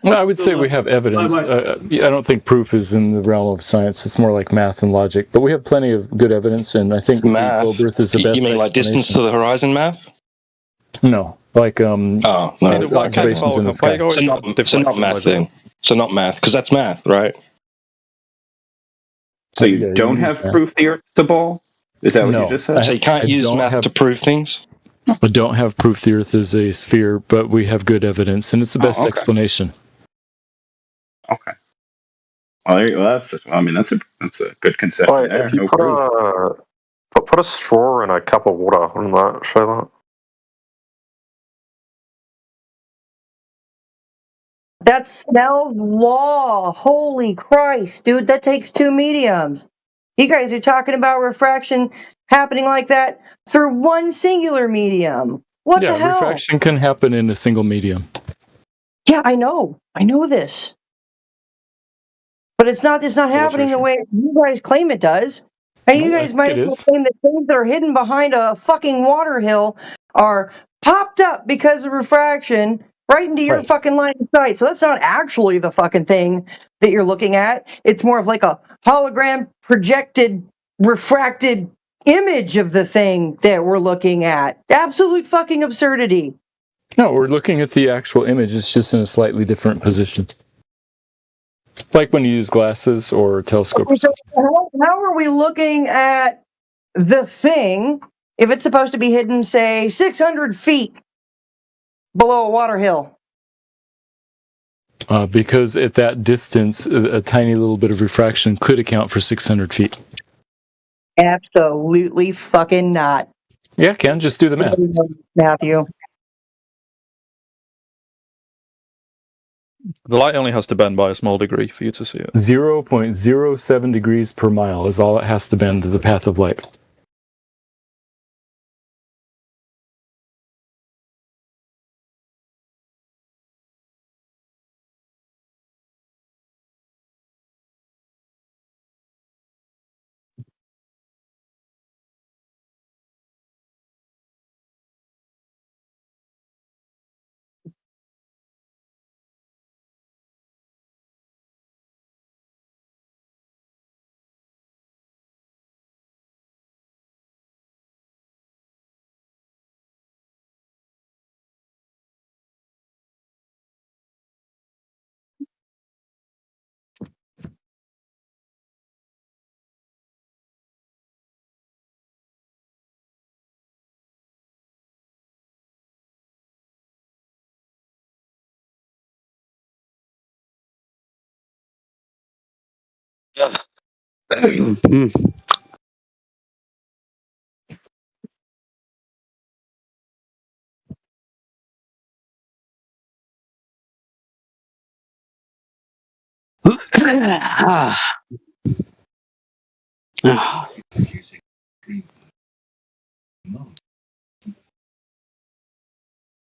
Well, I would say we have evidence. I don't think proof is in the realm of science. It's more like math and logic. But we have plenty of good evidence, and I think Math. globe Earth is the best. You mean like distance to the horizon math? No, like Oh no. observations in the sky. So not math then. So not math, because that's math, right? So you don't have proof the Earth's a ball? Is that what you just said? So you can't use math to prove things? We don't have proof the Earth is a sphere, but we have good evidence, and it's the best explanation. Okay. Well, that's a good concession there. If you put a straw in a cup of water, wouldn't that show that? That's Snell's law. Holy Christ, dude, that takes 2 mediums. You guys are talking about refraction happening like that through one singular medium. What the hell? Refraction can happen in a single medium. Yeah, I know. I know this. But it's not happening the way you guys claim it does. And you guys might claim that things that are hidden behind a fucking water hill are popped up because of refraction right into your fucking line of sight. So that's not actually the fucking thing that you're looking at. It's more of like a hologram projected, refracted image of the thing that we're looking at. Absolute fucking absurdity. No, we're looking at the actual image. It's just in a slightly different position. Like when you use glasses or telescopes. So how are we looking at the thing if it's supposed to be hidden, say, 600 feet below a water hill? Because at that distance, a tiny little bit of refraction could account for 600 feet. Absolutely fucking not. Yeah, Ken, just do the math. Matthew. The light only has to bend by a small degree for you to see it. 0.07 degrees per mile is all it has to bend to the path of light.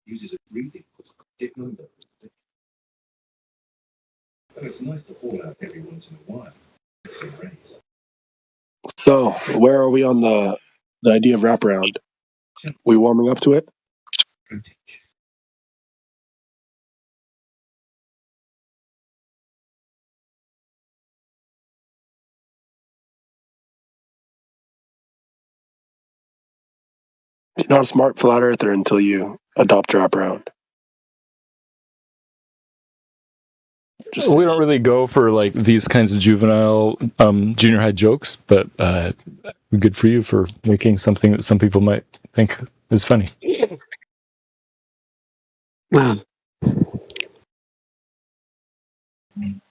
Uses a breathing techno. But it's nice to fall out every once in a while. So, where are we on the idea of wraparound? We warming up to it? You're not a smart flat earther until you adopt wraparound. We don't really go for like these kinds of juvenile junior high jokes, but good for you for making something that some people might think is funny.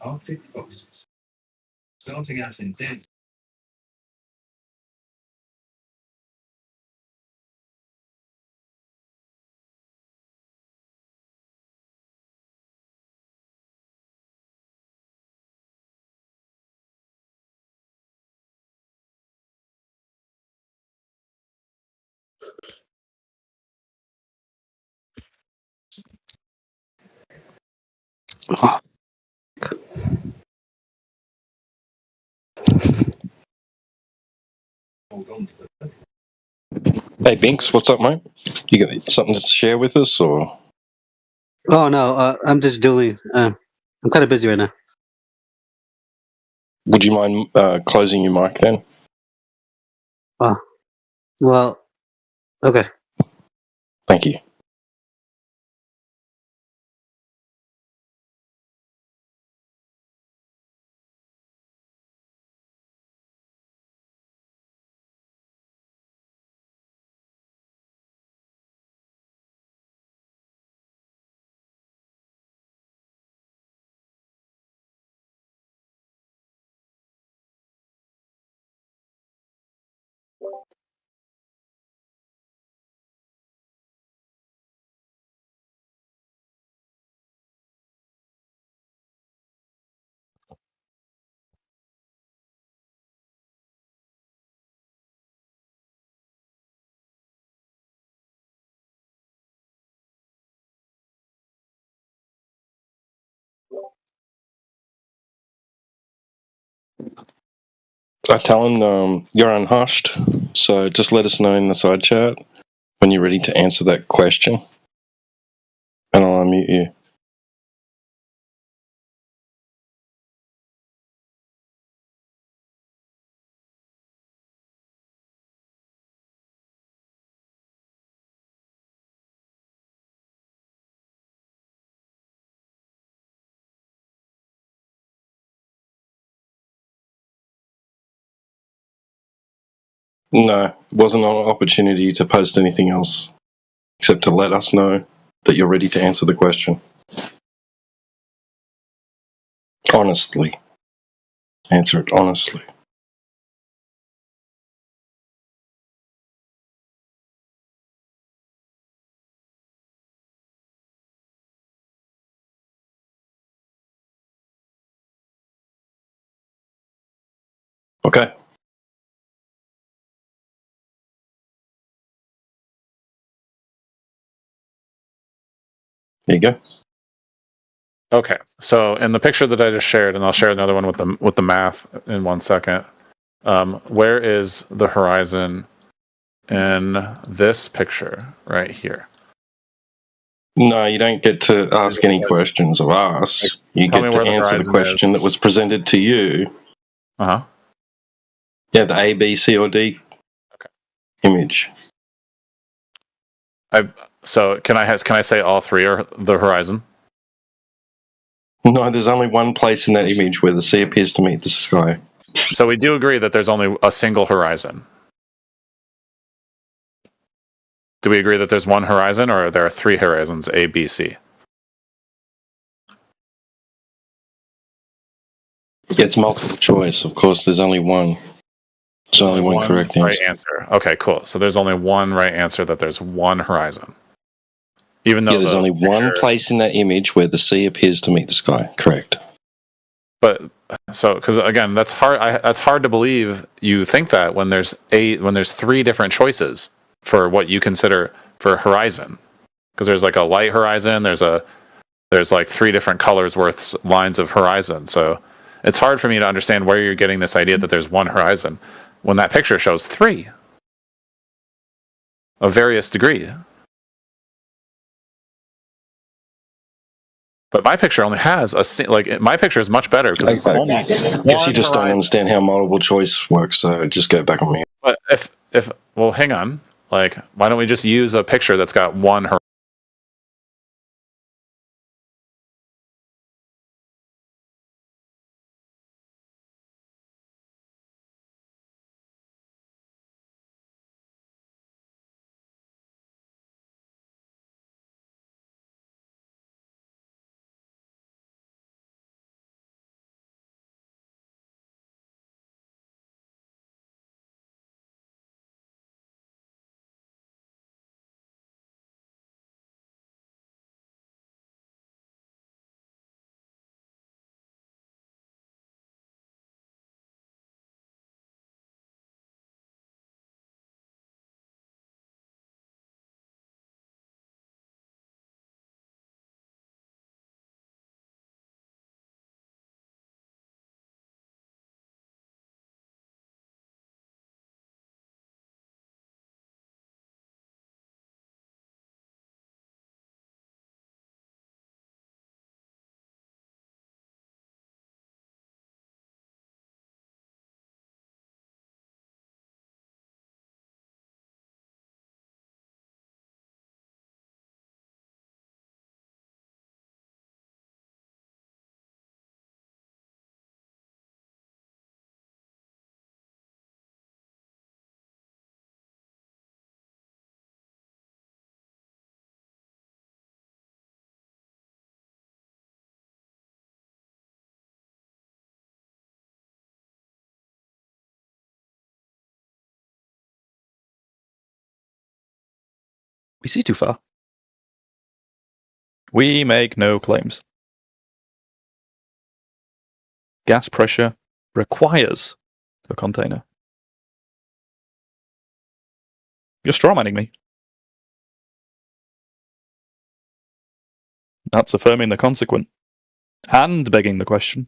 Arctic foxes. Starting out in Denver. Hold on to the Hey, Binks, what's up, mate? You got something to share with us, or? Oh no, I'm just doing. I'm kind of busy right now. Would you mind closing your mic then? Oh, well, okay. Thank you. Talon, you're unhushed, so just let us know in the side chat when you're ready to answer that question, and I'll unmute you. No, it wasn't an opportunity to post anything else, except to let us know that you're ready to answer the question. Honestly. Answer it honestly. Okay. There you go. Okay, so in the picture that I just shared, and I'll share another one with the math in 1 second. Where is the horizon in this picture right here? No, you don't get to ask any questions of us. You Tell me get to where the answer the horizon question that was presented to you. Uh-huh. Yeah, the A, B, C, or D image. So can I say all three are the horizon? No, there's only one place in that image where the sea appears to meet the sky. So we do agree that there's only a single horizon. Do we agree that there's one horizon, or there are three horizons, A, B, C? It's multiple choice. Of course, there's only one. There's only one correct right answer. answer. Okay, cool. So there's only one right answer, that there's one horizon. Even though there's only one place in that image where the sea appears to meet the sky. Correct. But so, because again, that's hard. That's hard to believe you think that when there's three different choices for what you consider for horizon. Because there's like a light horizon. There's like three different colors worth lines of horizon. So it's hard for me to understand where you're getting this idea that there's one horizon when that picture shows three of various degree. But my picture only has my picture is much better because it's only. I guess you just don't understand how multiple choice works. So just go back on me. But if well, hang on. Like, why don't we just use a picture that's got one horizon? We see too far. We make no claims. Gas pressure requires a container. You're strawmanning me. That's affirming the consequent and begging the question.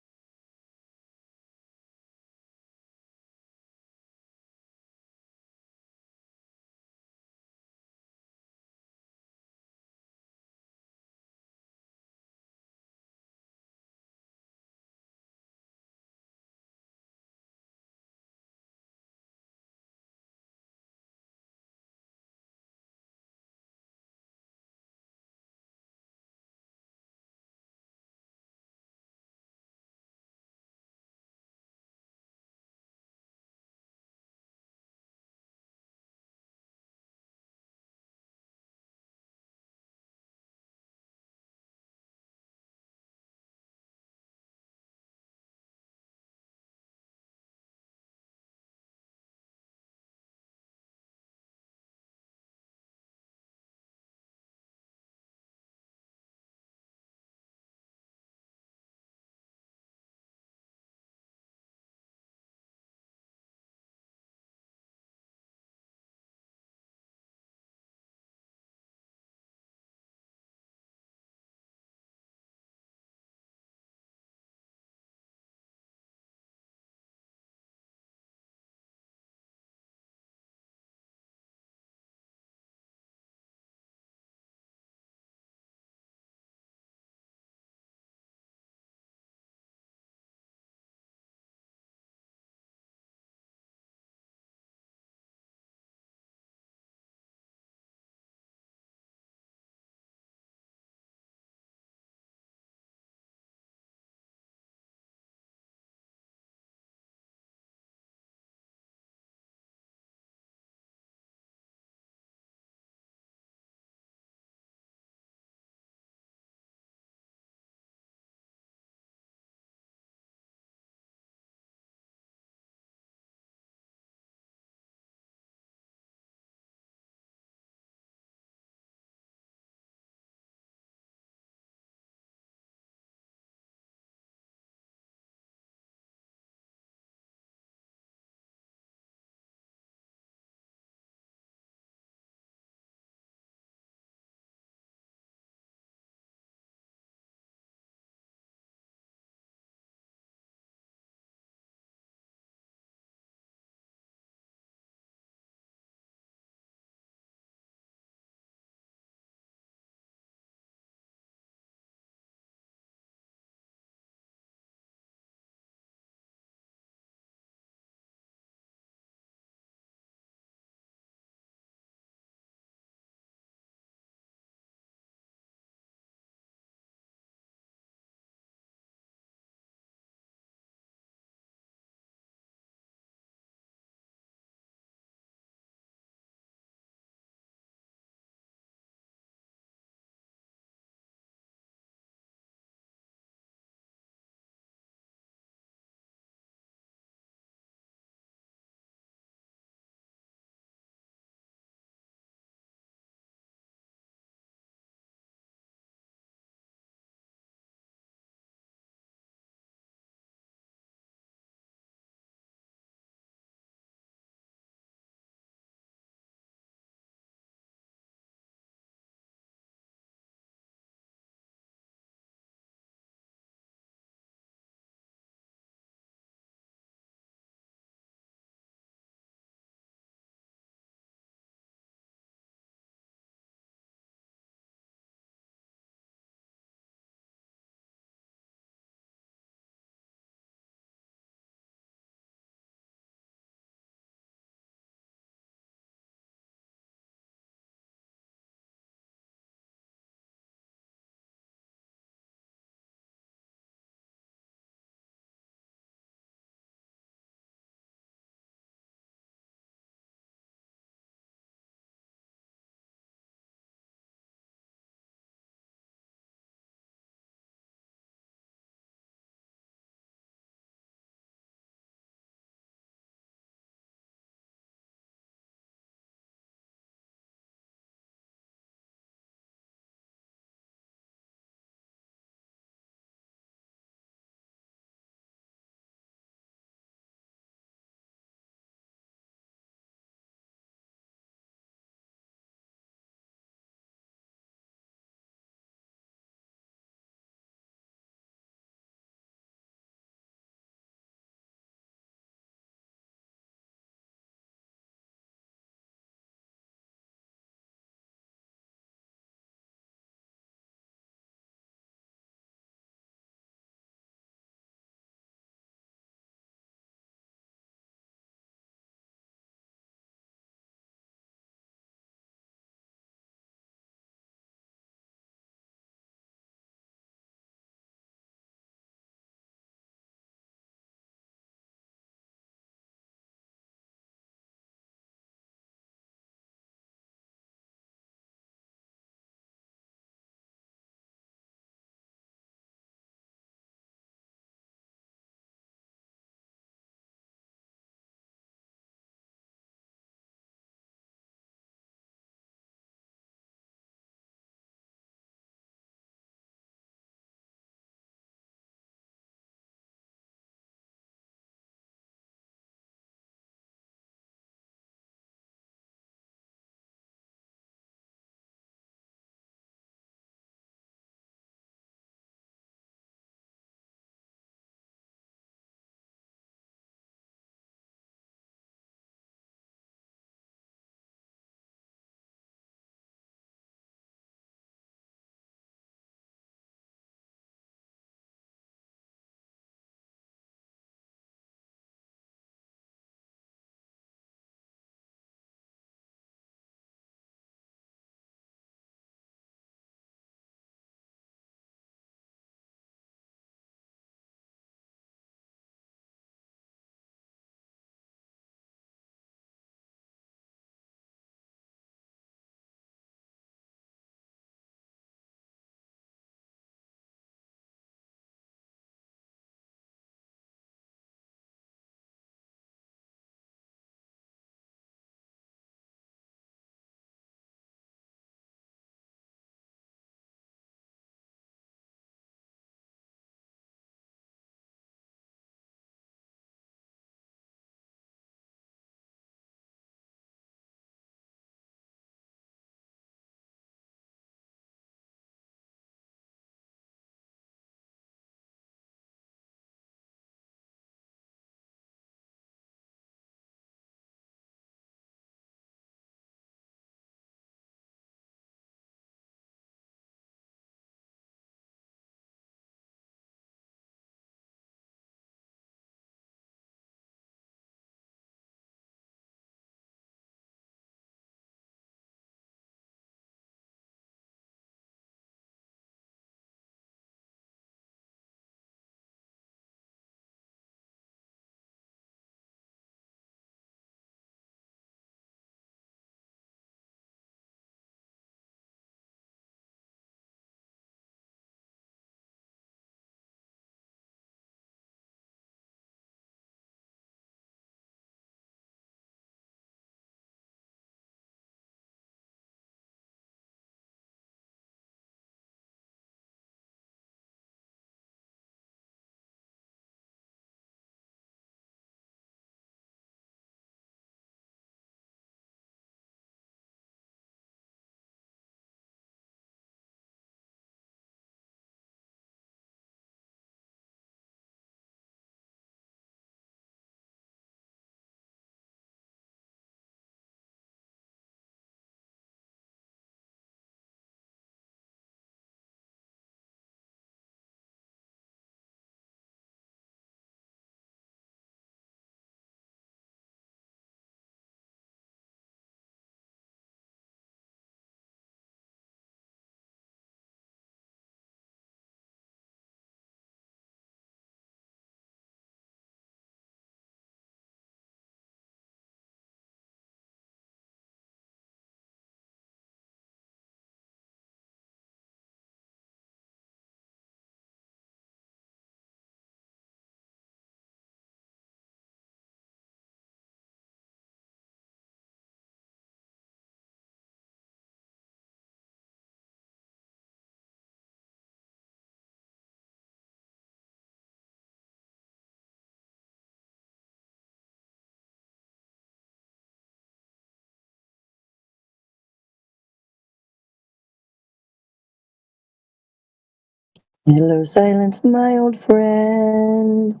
Hello, silence, my old friend.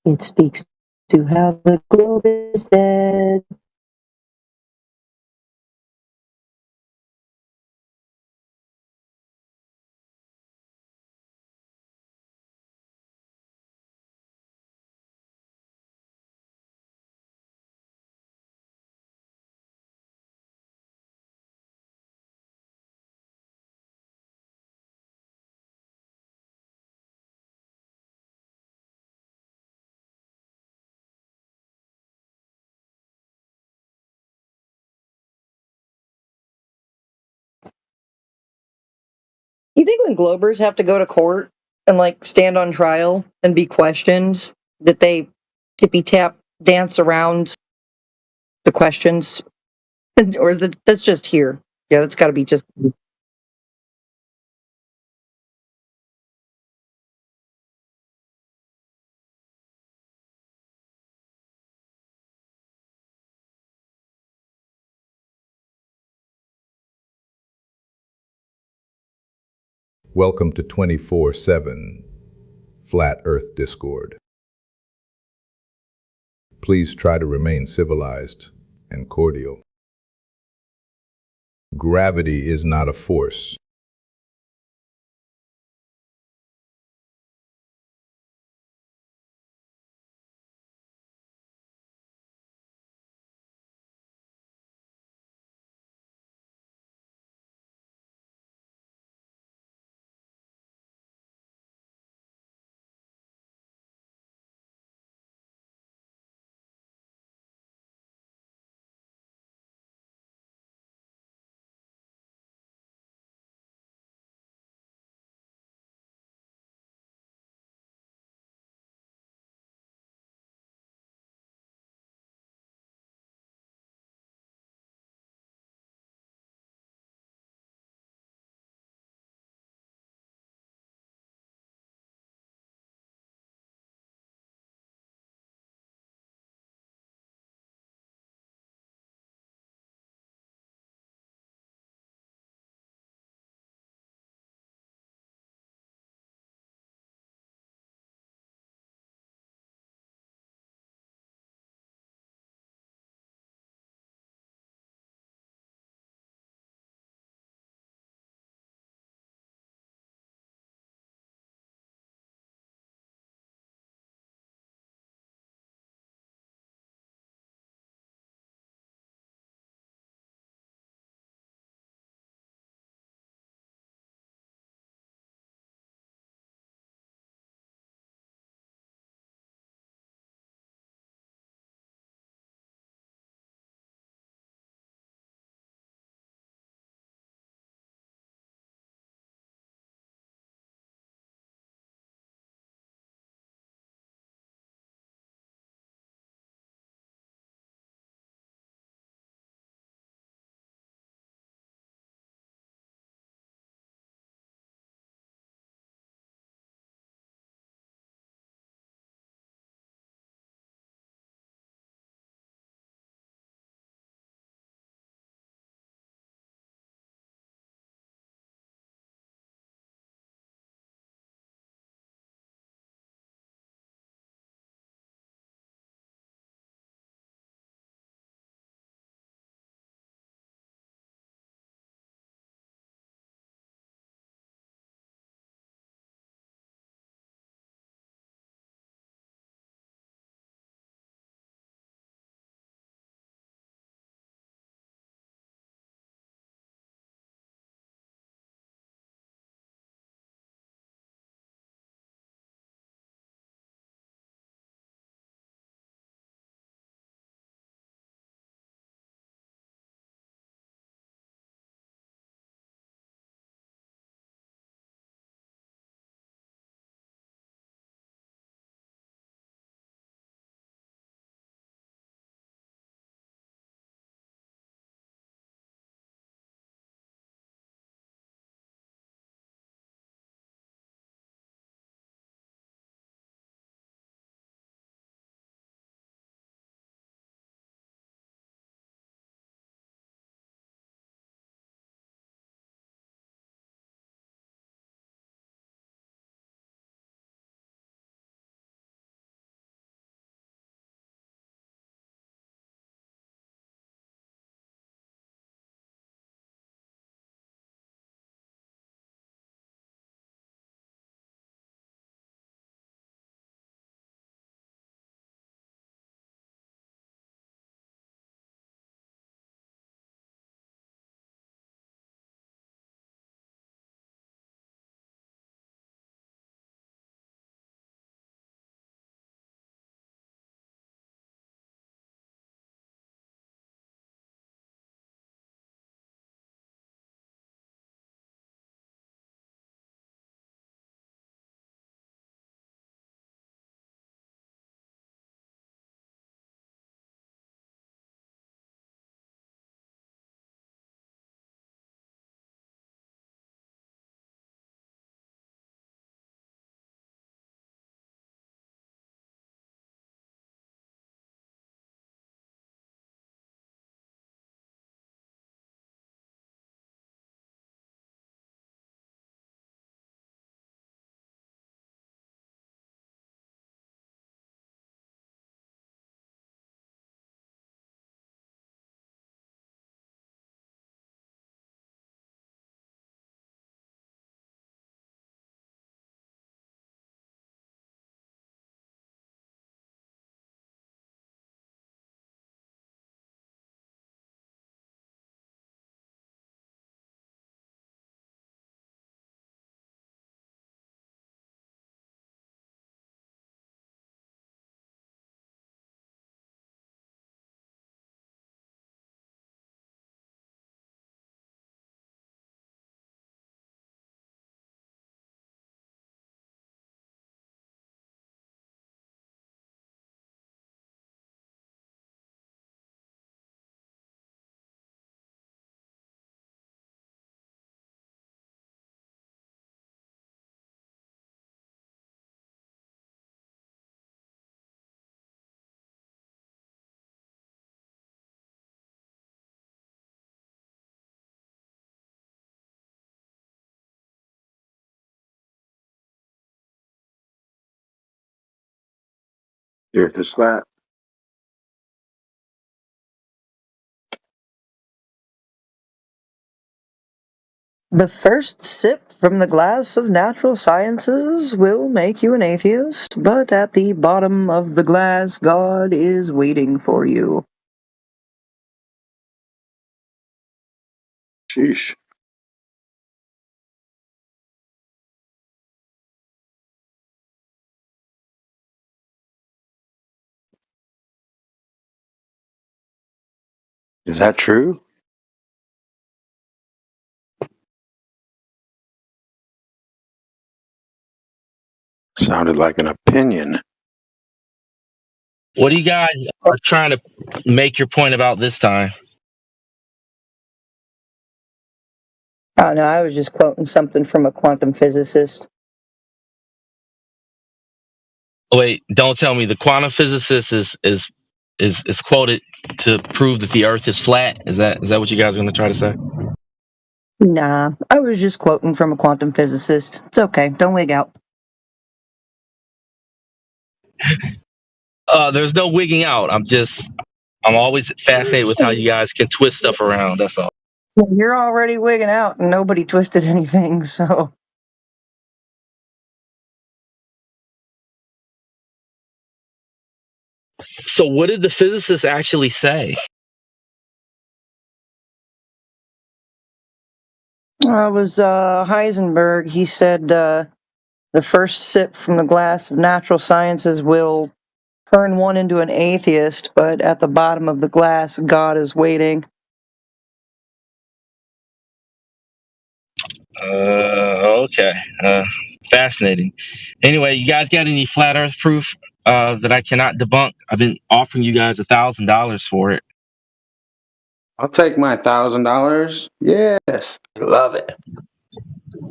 It speaks to how the globe is dead. You think when Globers have to go to court and like stand on trial and be questioned, that they tippy tap dance around the questions, or is that's just here? Yeah, that's got to be just. Welcome to 24/7 Flat Earth Discord. Please try to remain civilized and cordial. Gravity is not a force. The Earth is flat. The first sip from the glass of natural sciences will make you an atheist, but at the bottom of the glass, God is waiting for you. Sheesh. Is that true? Sounded like an opinion. What do you guys are trying to make your point about this time? Oh no, I was just quoting something from a quantum physicist. Wait, don't tell me the quantum physicist is quoted to prove that the Earth is flat. Is that what you guys are going to try to say? Nah, I was just quoting from a quantum physicist. It's okay, don't wig out. There's no wigging out. I'm always fascinated with how you guys can twist stuff around. That's all. You're already wigging out and nobody twisted anything, so. So what did the physicist actually say? It was Heisenberg. He said the first sip from the glass of natural sciences will turn one into an atheist, but at the bottom of the glass, God is waiting. Okay. Fascinating. Anyway, you guys got any flat Earth proof that I cannot debunk? I've been offering you guys $1,000 for it. I'll take my $1,000. Yes. Love it.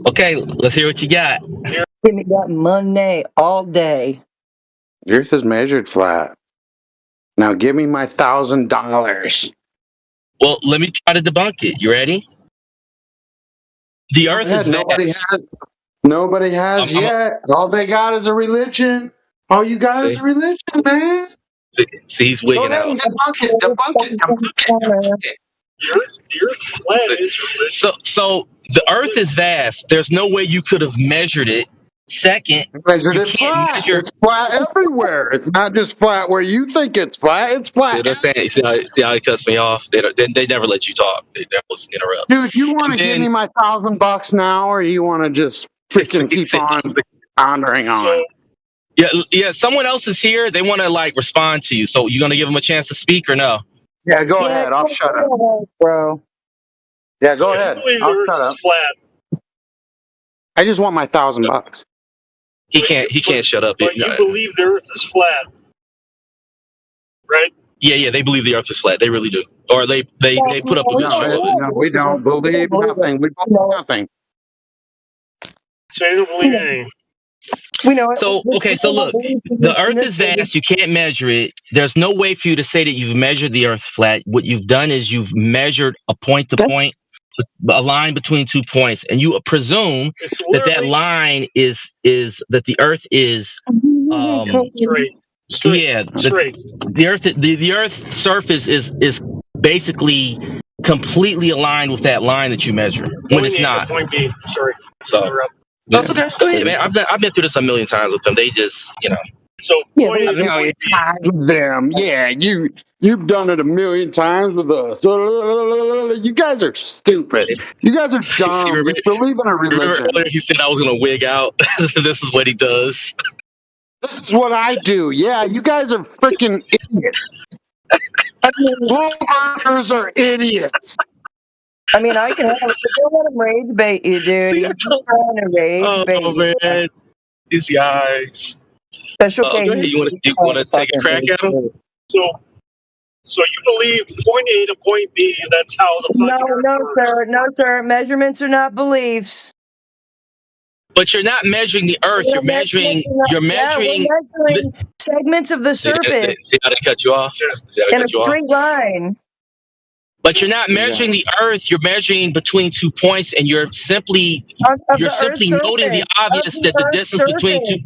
Okay, let's hear what you got. Give me that money all day. The Earth is measured flat. Now give me my $1,000. Well, let me try to debunk it. You ready? The Earth is vast. Nobody has yet. All they got is a religion. All you got is a religion, man. See, he's wigging out. Debunk it. So the Earth is vast. There's no way you could have measured it. Second, measured it flat. It's flat everywhere. It's not just flat where you think it's flat. It's flat. See how he cuts me off? They never let you talk. They never interrupt. Dude, you want to give me my $1,000 now, or you want to just freaking keep on pondering on? Yeah. Someone else is here. They want to respond to you. So you gonna give them a chance to speak or no? Yeah, go ahead. I'll shut up, bro. Yeah, go ahead. I'll shut up. Flat. I just want my $1,000. He can't shut up. But you believe the Earth is flat, right? Yeah. They believe the Earth is flat. They really do. Or they put up a good show of it. No, we don't believe nothing. We believe nothing. So you don't believe anything. We know it. So look, the Earth is vast. You can't measure it. There's no way for you to say that you've measured the Earth flat. What you've done is you've measured a point to point, a line between 2 points, and you presume that line is that the Earth is straight. Yeah, straight. The Earth's surface is basically completely aligned with that line that you measure when it's not. Point B. Sorry. So that's okay. Go ahead, man. I've been through this a million times with them. They just, So a million times with them. Yeah, you've done it a million times with us. You guys are stupid. You guys are dumb. You believe in a religion. Remember earlier he said I was gonna wig out. This is what he does. This is what I do. Yeah, you guys are freaking idiots. Globe earthers are idiots. I mean, I can have let him rage bait you, dude. He's trying to rage bait you. Man, these guys. Special case. You want to take a crack at him? So you believe point A to point B? That's how the fucking No, sir. Measurements are not beliefs. But you're not measuring the Earth. You're measuring segments of the surface. See how they cut you off? In a straight line. But you're not measuring the Earth. You're measuring between 2 points, and you're simply noting the obvious that the distance between two.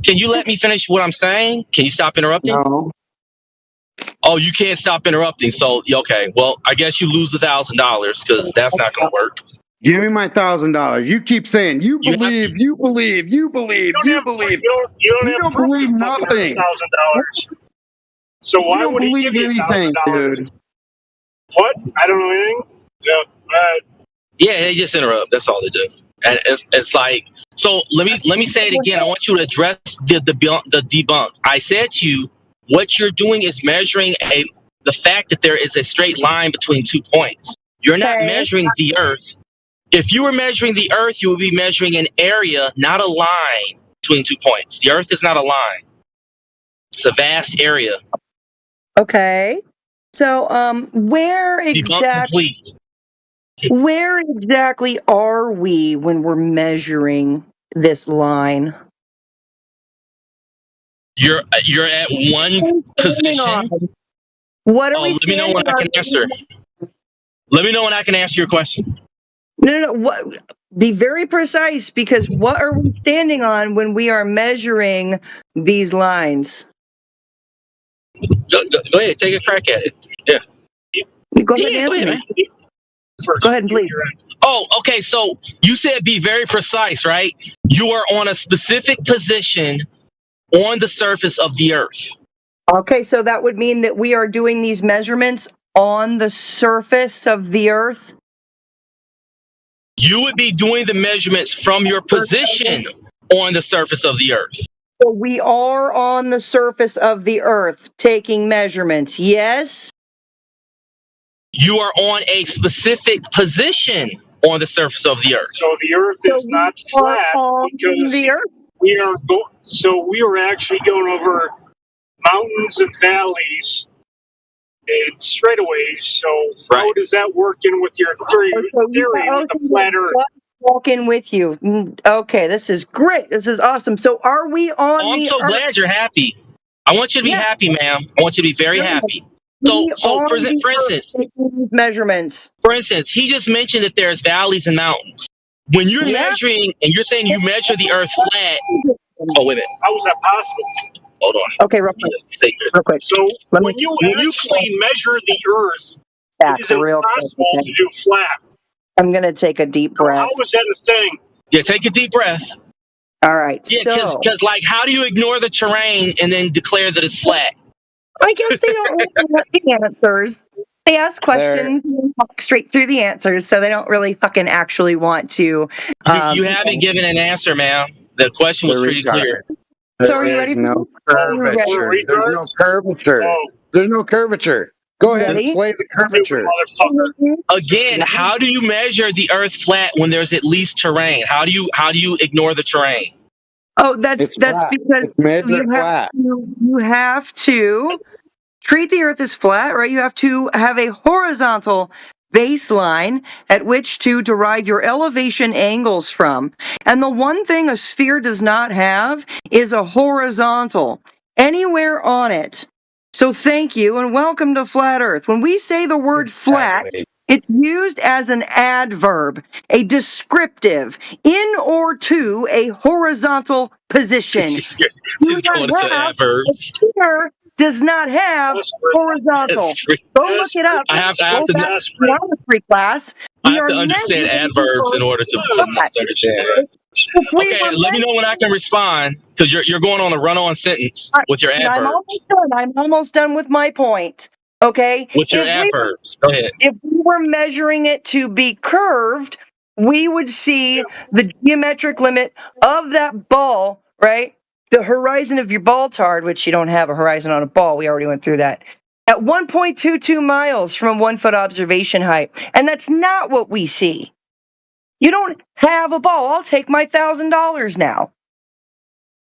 Can you let me finish what I'm saying? Can you stop interrupting? No. Oh, you can't stop interrupting. So, okay. Well, I guess you lose $1,000 because that's not going to work. Give me my $1,000. You keep saying you believe, you believe, you believe, you believe. You don't have don't proof believe you fucking earned nothing. $1,000. So why don't would he believe give you anything, $1,000? dude. What? I don't know anything. Yeah, they just interrupt. That's all they do. And it's like, so let me say it again. I want you to address the debunk. I said to you, what you're doing is measuring the fact that there is a straight line between 2 points. You're not measuring the Earth. If you were measuring the Earth, you would be measuring an area, not a line between 2 points. The Earth is not a line. It's a vast area. Okay. So, where exactly are we when we're measuring this line? You're at one position. What are we let me know when I can answer. Let me know when I can answer your question. No. What? Be very precise, because what are we standing on when we are measuring these lines? Go ahead, take a crack at it. Yeah. Go ahead and answer me. Go ahead, please. Oh, okay. So you said be very precise, right? You are on a specific position on the surface of the Earth. Okay, so that would mean that we are doing these measurements on the surface of the Earth? You would be doing the measurements from your position on the surface of the Earth. So we are on the surface of the Earth taking measurements, yes? You are on a specific position on the surface of the Earth. So the Earth is not flat because we are actually going over mountains and valleys and straightaways. So how does that work in with your theory with the flat Earth? Walk in with you. Okay, this is great. This is awesome. So are we on I'm so glad you're happy. I want you to be happy, ma'am. I want you to be very happy. So for instance, measurements. For instance, he just mentioned that there's valleys and mountains. When you're measuring and you're saying you measure the Earth flat. Oh, wait a minute. How is that possible? Hold on. Okay, real quick. So when you actually measure the Earth, it is impossible to do flat. I'm going to take a deep breath. How is that a thing? Yeah, take a deep breath. All right. Yeah, because like, how do you ignore the terrain and then declare that it's flat? I guess they don't really want the answers. They ask questions and walk straight through the answers, so they don't really fucking actually want to. You haven't given an answer, ma'am. The question was pretty clear. So are you ready? No curvature. There's no curvature. There's no curvature. Go ahead and display the curvature. Again, how do you measure the Earth flat when there's at least terrain? How do you ignore the terrain? Oh, that's because you have to treat the Earth as flat, right? You have to have a horizontal baseline at which to derive your elevation angles from. And the one thing a sphere does not have is a horizontal anywhere on it. So thank you and welcome to Flat Earth. When we say the word flat, it's used as an adverb, a descriptive, in or to a horizontal position. She's going to adverbs. A sphere does not have horizontal. Go look it up. I have to geometry class. I have to understand adverbs in order to understand it. Okay, let me know when I can respond, because you're going on a run-on sentence with your adverbs. I'm almost done with my point. Okay? With your adverbs. Go ahead. If we were measuring it to be curved, we would see the geometric limit of that ball, right? The horizon of your ball tard, which you don't have a horizon on a ball. We already went through that. At 1.22 miles from 1 foot observation height. And that's not what we see. You don't have a ball. I'll take my $1,000 now. All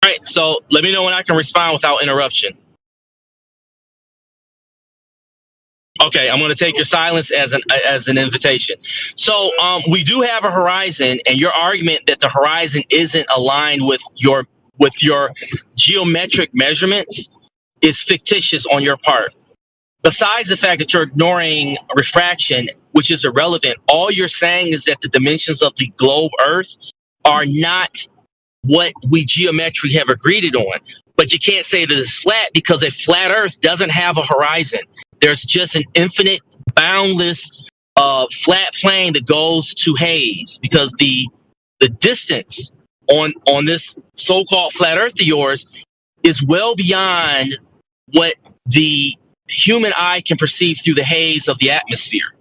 right, so let me know when I can respond without interruption. Okay, I'm going to take your silence as an invitation. So we do have a horizon, and your argument that the horizon isn't aligned with your geometric measurements is fictitious on your part. Besides the fact that you're ignoring refraction, which is irrelevant, all you're saying is that the dimensions of the globe Earth are not what we geometrically have agreed on. But you can't say that it's flat because a flat Earth doesn't have a horizon. There's just an infinite, boundless, flat plane that goes to Hades, because the distance on this so-called flat Earth of yours is well beyond what the human eye can perceive through the haze of the atmosphere.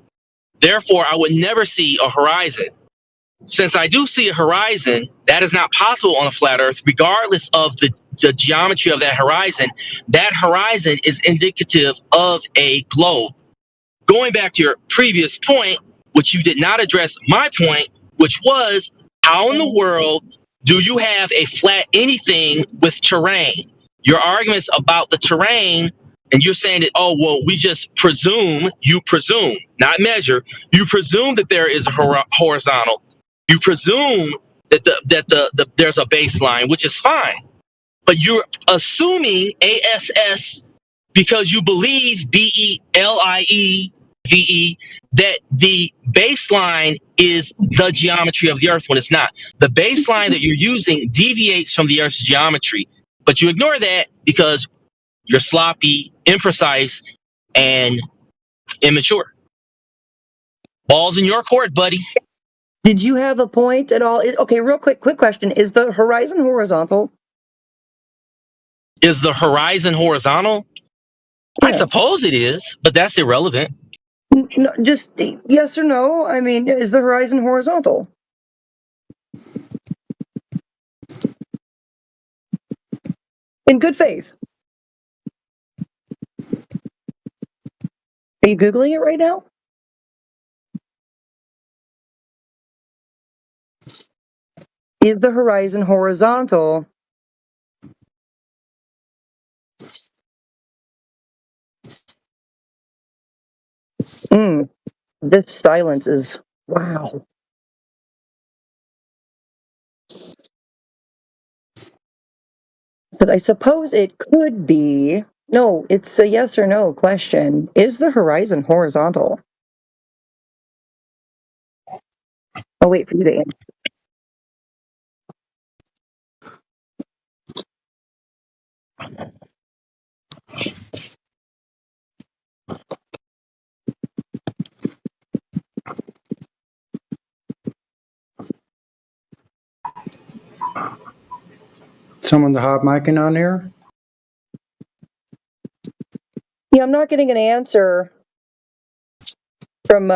Therefore, I would never see a horizon. Since I do see a horizon, that is not possible on a flat Earth, regardless of the geometry of that horizon. That horizon is indicative of a globe. Going back to your previous point, which you did not address my point, which was, how in the world do you have a flat anything with terrain? Your arguments about the terrain, and you're saying that, oh, well, we just presume, you presume, not measure, you presume that there is a horizontal. You presume that there's a baseline, which is fine. But you're assuming ASS because you believe BELIEVE that the baseline is the geometry of the Earth, when it's not. The baseline that you're using deviates from the Earth's geometry, but you ignore that because you're sloppy, imprecise, and immature. Ball's in your court, buddy. Did you have a point at all? Okay, real quick question. Is the horizon horizontal? Is the horizon horizontal? Yeah. I suppose it is, but that's irrelevant. No, just yes or no. I mean, is the horizon horizontal? In good faith. Are you Googling it right now? Is the horizon horizontal? This silence is, wow. But I suppose it could be. No, it's a yes or no question. Is the horizon horizontal? I'll wait for you to answer. Someone to hot micing on here? Yeah, I'm not getting an answer from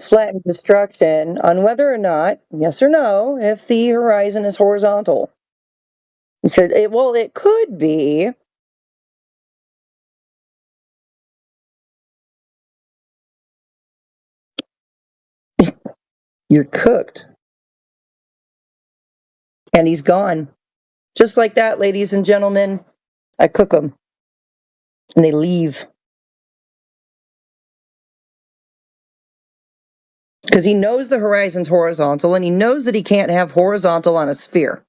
Flattened Destruction on whether or not, yes or no, if the horizon is horizontal. He said, well, it could be. You're cooked. And he's gone. Just like that, ladies and gentlemen, I cook them. And they leave. Because he knows the horizon's horizontal, and he knows that he can't have horizontal on a sphere.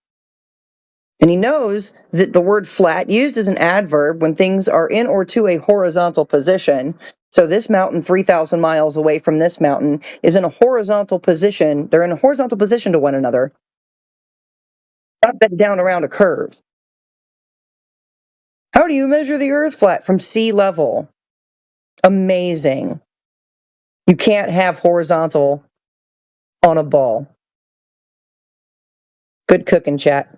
And he knows that the word flat, used as an adverb when things are in or to a horizontal position, so this mountain 3,000 miles away from this mountain is in a horizontal position. They're in a horizontal position to one another, not bent down around a curve. How do you measure the Earth flat? From sea level. Amazing. You can't have horizontal on a ball. Good cooking, chat.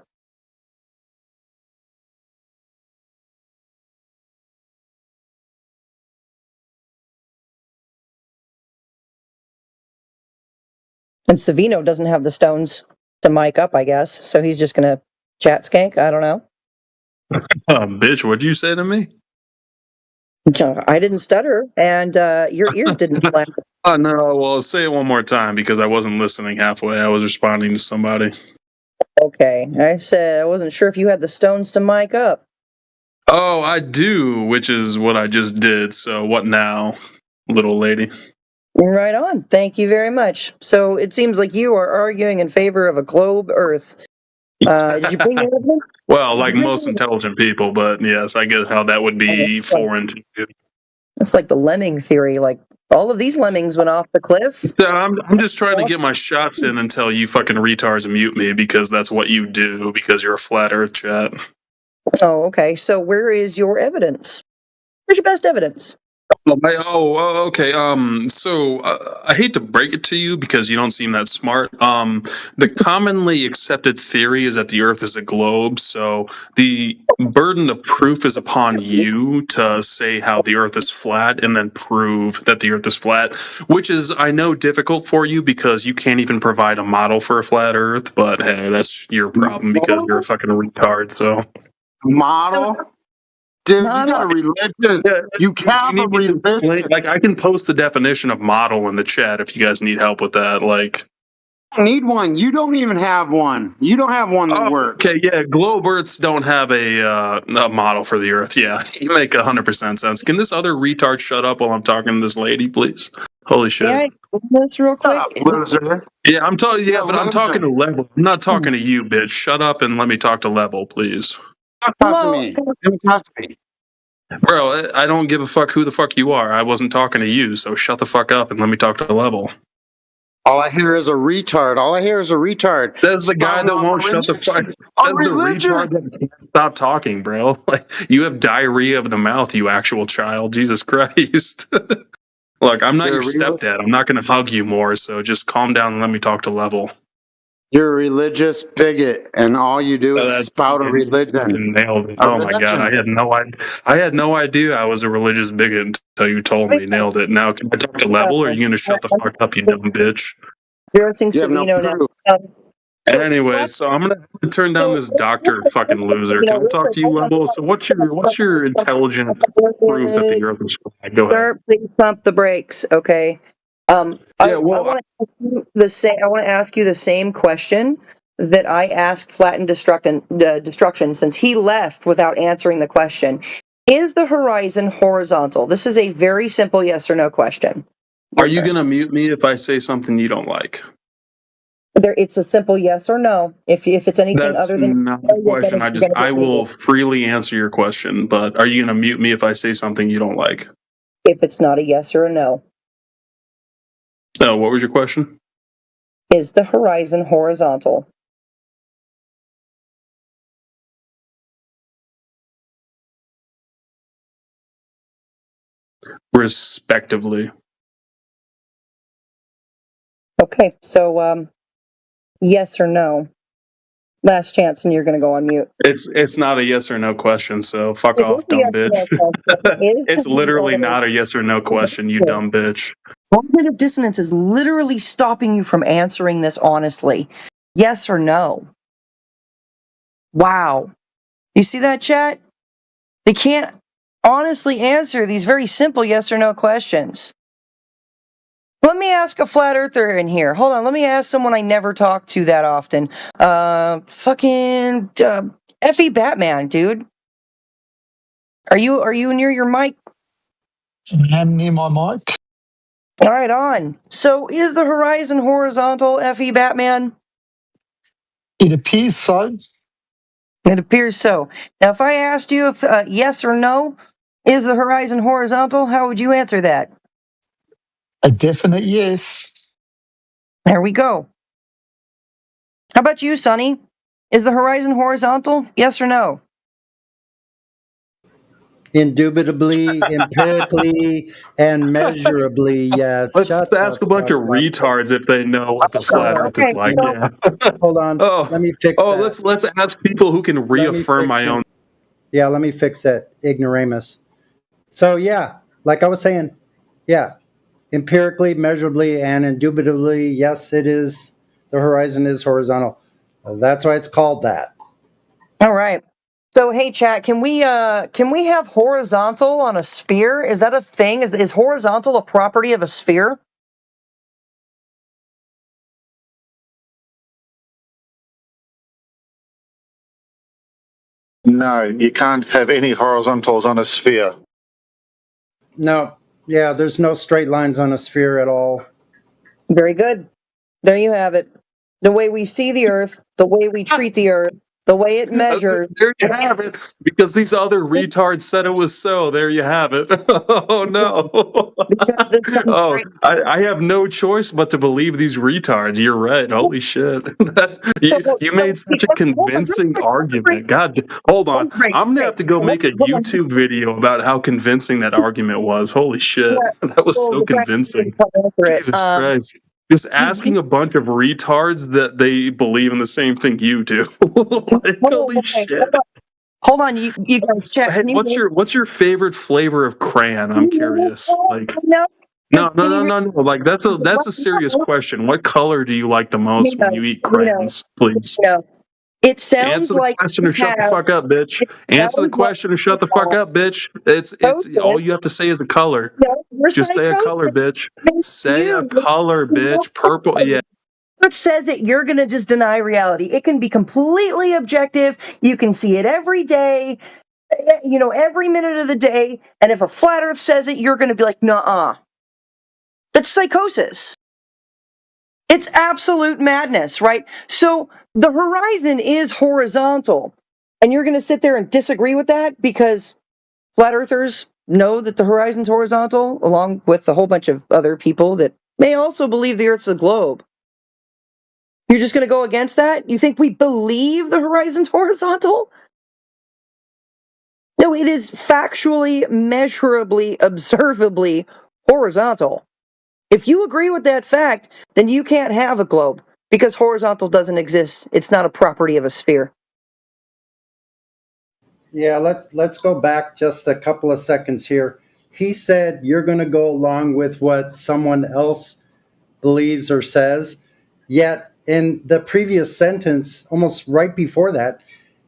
And Savino doesn't have the stones to mic up, I guess, so he's just going to chat skank. I don't know. Bitch, what'd you say to me? I didn't stutter, and your ears didn't flap. Oh, no, well, say it one more time because I wasn't listening halfway. I was responding to somebody. Okay, I said I wasn't sure if you had the stones to mic up. Oh, I do, which is what I just did. So what now, little lady? Right on. Thank you very much. So it seems like you are arguing in favor of a globe Earth. Did you bring your evidence? Well, like most intelligent people, but yes, I get how that would be foreign to you. It's like the lemming theory. Like all of these lemmings went off the cliff. I'm just trying to get my shots in until you fucking retards mute me because that's what you do because you're a flat Earth chat. Oh, okay. So where is your evidence? Where's your best evidence? Okay. So I hate to break it to you because you don't seem that smart. The commonly accepted theory is that the Earth is a globe. So the burden of proof is upon you to say how the Earth is flat and then prove that the Earth is flat, which is, I know, difficult for you because you can't even provide a model for a flat Earth. But hey, that's your problem because you're a fucking retard. So model. Dude, you got a religion. You have a religion. Like, I can post the definition of model in the chat if you guys need help with that. Like, I need one. You don't even have one. You don't have one that works. Okay, yeah, globe Earths don't have a model for the Earth. Yeah, you make 100% sense. Can this other retard shut up while I'm talking to this lady, please? Holy shit! Yeah, this real quick. Yeah, I'm talking. Yeah, but I'm talking to Level. I'm not talking to you, bitch. Shut up and let me talk to Level, please. Talk to me. Talk to me. Bro, I don't give a fuck who the fuck you are. I wasn't talking to you, so shut the fuck up and let me talk to Level. All I hear is a retard. All I hear is a retard. That's the guy that won't shut the fuck. That's the retard that can't stop talking, bro. Like, you have diarrhea of the mouth, you actual child. Jesus Christ. Look, I'm not your stepdad. I'm not going to hug you more, so just calm down and let me talk to Level. You're a religious bigot, and all you do is spout a religion. Nailed it. Oh my god, I had no idea I was a religious bigot until you told me. Nailed it. Now, can I talk to Level, or are you going to shut the fuck up, you dumb bitch? Anyway, so I'm gonna turn down this doctor fucking loser. Can I talk to you, Level? So what's your intelligent proof that the Earth is flat? Go ahead. Sir, please pump the brakes, okay? I want to ask you the same question that I asked Flatten Destruction since he left without answering the question. Is the horizon horizontal? This is a very simple yes or no question. Are you gonna mute me if I say something you don't like? It's a simple yes or no. If it's anything other than not the question. I will freely answer your question, but are you gonna mute me if I say something you don't like? If it's not a yes or a no. Oh, what was your question? Is the horizon horizontal? Respectively. Okay, so yes or no. Last chance, and you're going to go on mute. It's not a yes or no question, so fuck off, dumb bitch. It's literally not a yes or no question, you dumb bitch. Cognitive dissonance is literally stopping you from answering this honestly. Yes or no? Wow. You see that, chat? They can't honestly answer these very simple yes or no questions. Let me ask a flat earther in here. Hold on, let me ask someone I never talk to that often. Effie Batman, dude. Are you near your mic? I'm near my mic. All right, on. So is the horizon horizontal, Effie Batman? It appears so. It appears so. Now, if I asked you if yes or no, is the horizon horizontal, how would you answer that? A definite yes. There we go. How about you, Sonny? Is the horizon horizontal, yes or no? Indubitably, empirically, and measurably, yes. Let's ask a bunch of retards if they know what the flat Earth is like. Yeah. Hold on. Let me fix that. Let's ask people who can reaffirm my own. Yeah, let me fix that. Ignoramus. So yeah, like I was saying, yeah, empirically, measurably, and indubitably, yes, it is. The horizon is horizontal. That's why it's called that. All right. So, hey, chat, can we have horizontal on a sphere? Is that a thing? Is horizontal a property of a sphere? No, you can't have any horizontals on a sphere. No. Yeah, there's no straight lines on a sphere at all. Very good. There you have it. The way we see the Earth, the way we treat the Earth, the way it measures. There you have it. Because these other retards said it was so. There you have it. Oh no. Oh, I have no choice but to believe these retards. You're right. Holy shit. You made such a convincing argument. God, hold on. I'm gonna have to go make a YouTube video about how convincing that argument was. Holy shit. That was so convincing. Jesus Christ. Just asking a bunch of retards that they believe in the same thing you do. Like, holy shit. Hold on, you guys check. Hey, what's your favorite flavor of crayon? I'm curious. Like, no. Like that's a serious question. What color do you like the most when you eat crayons? Please. It sounds Answer the like question or shut the fuck up, bitch. Answer the question or shut the fuck up, bitch. It's all you have to say is a color. Just say a color, bitch. Say a color, bitch. Purple. Yeah. Which says that you're going to just deny reality. It can be completely objective. You can see it every day, every minute of the day. And if a flat earth says it, you're going to be like, nuh-uh. That's psychosis. It's absolute madness, right? So the horizon is horizontal. And you're going to sit there and disagree with that because flat earthers know that the horizon's horizontal, along with a whole bunch of other people that may also believe the earth's a globe. You're just going to go against that? You think we believe the horizon's horizontal? No, it is factually, measurably, observably horizontal. If you agree with that fact, then you can't have a globe because horizontal doesn't exist. It's not a property of a sphere. Yeah, let's go back just a couple of seconds here. He said you're going to go along with what someone else believes or says, yet in the previous sentence, almost right before that,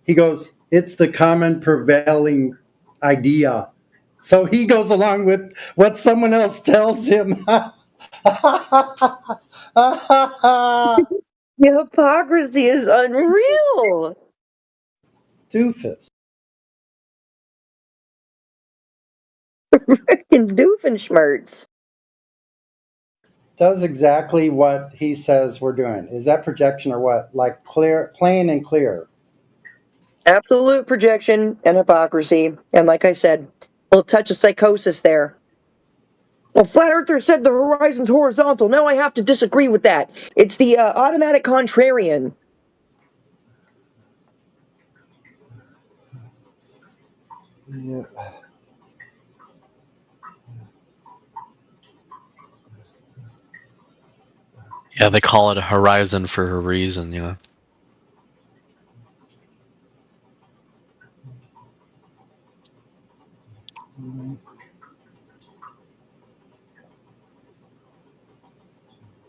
he goes, it's the common prevailing idea. So he goes along with what someone else tells him. The hypocrisy is unreal. Doofus. Freaking Doofenshmirtz. Does exactly what he says we're doing. Is that projection or what? Like clear, plain and clear. Absolute projection and hypocrisy. And like I said, a little touch of psychosis there. Well, Flat Earther said the horizon's horizontal. Now I have to disagree with that. It's the automatic contrarian. Yeah. Yeah, they call it a horizon for a reason, you know.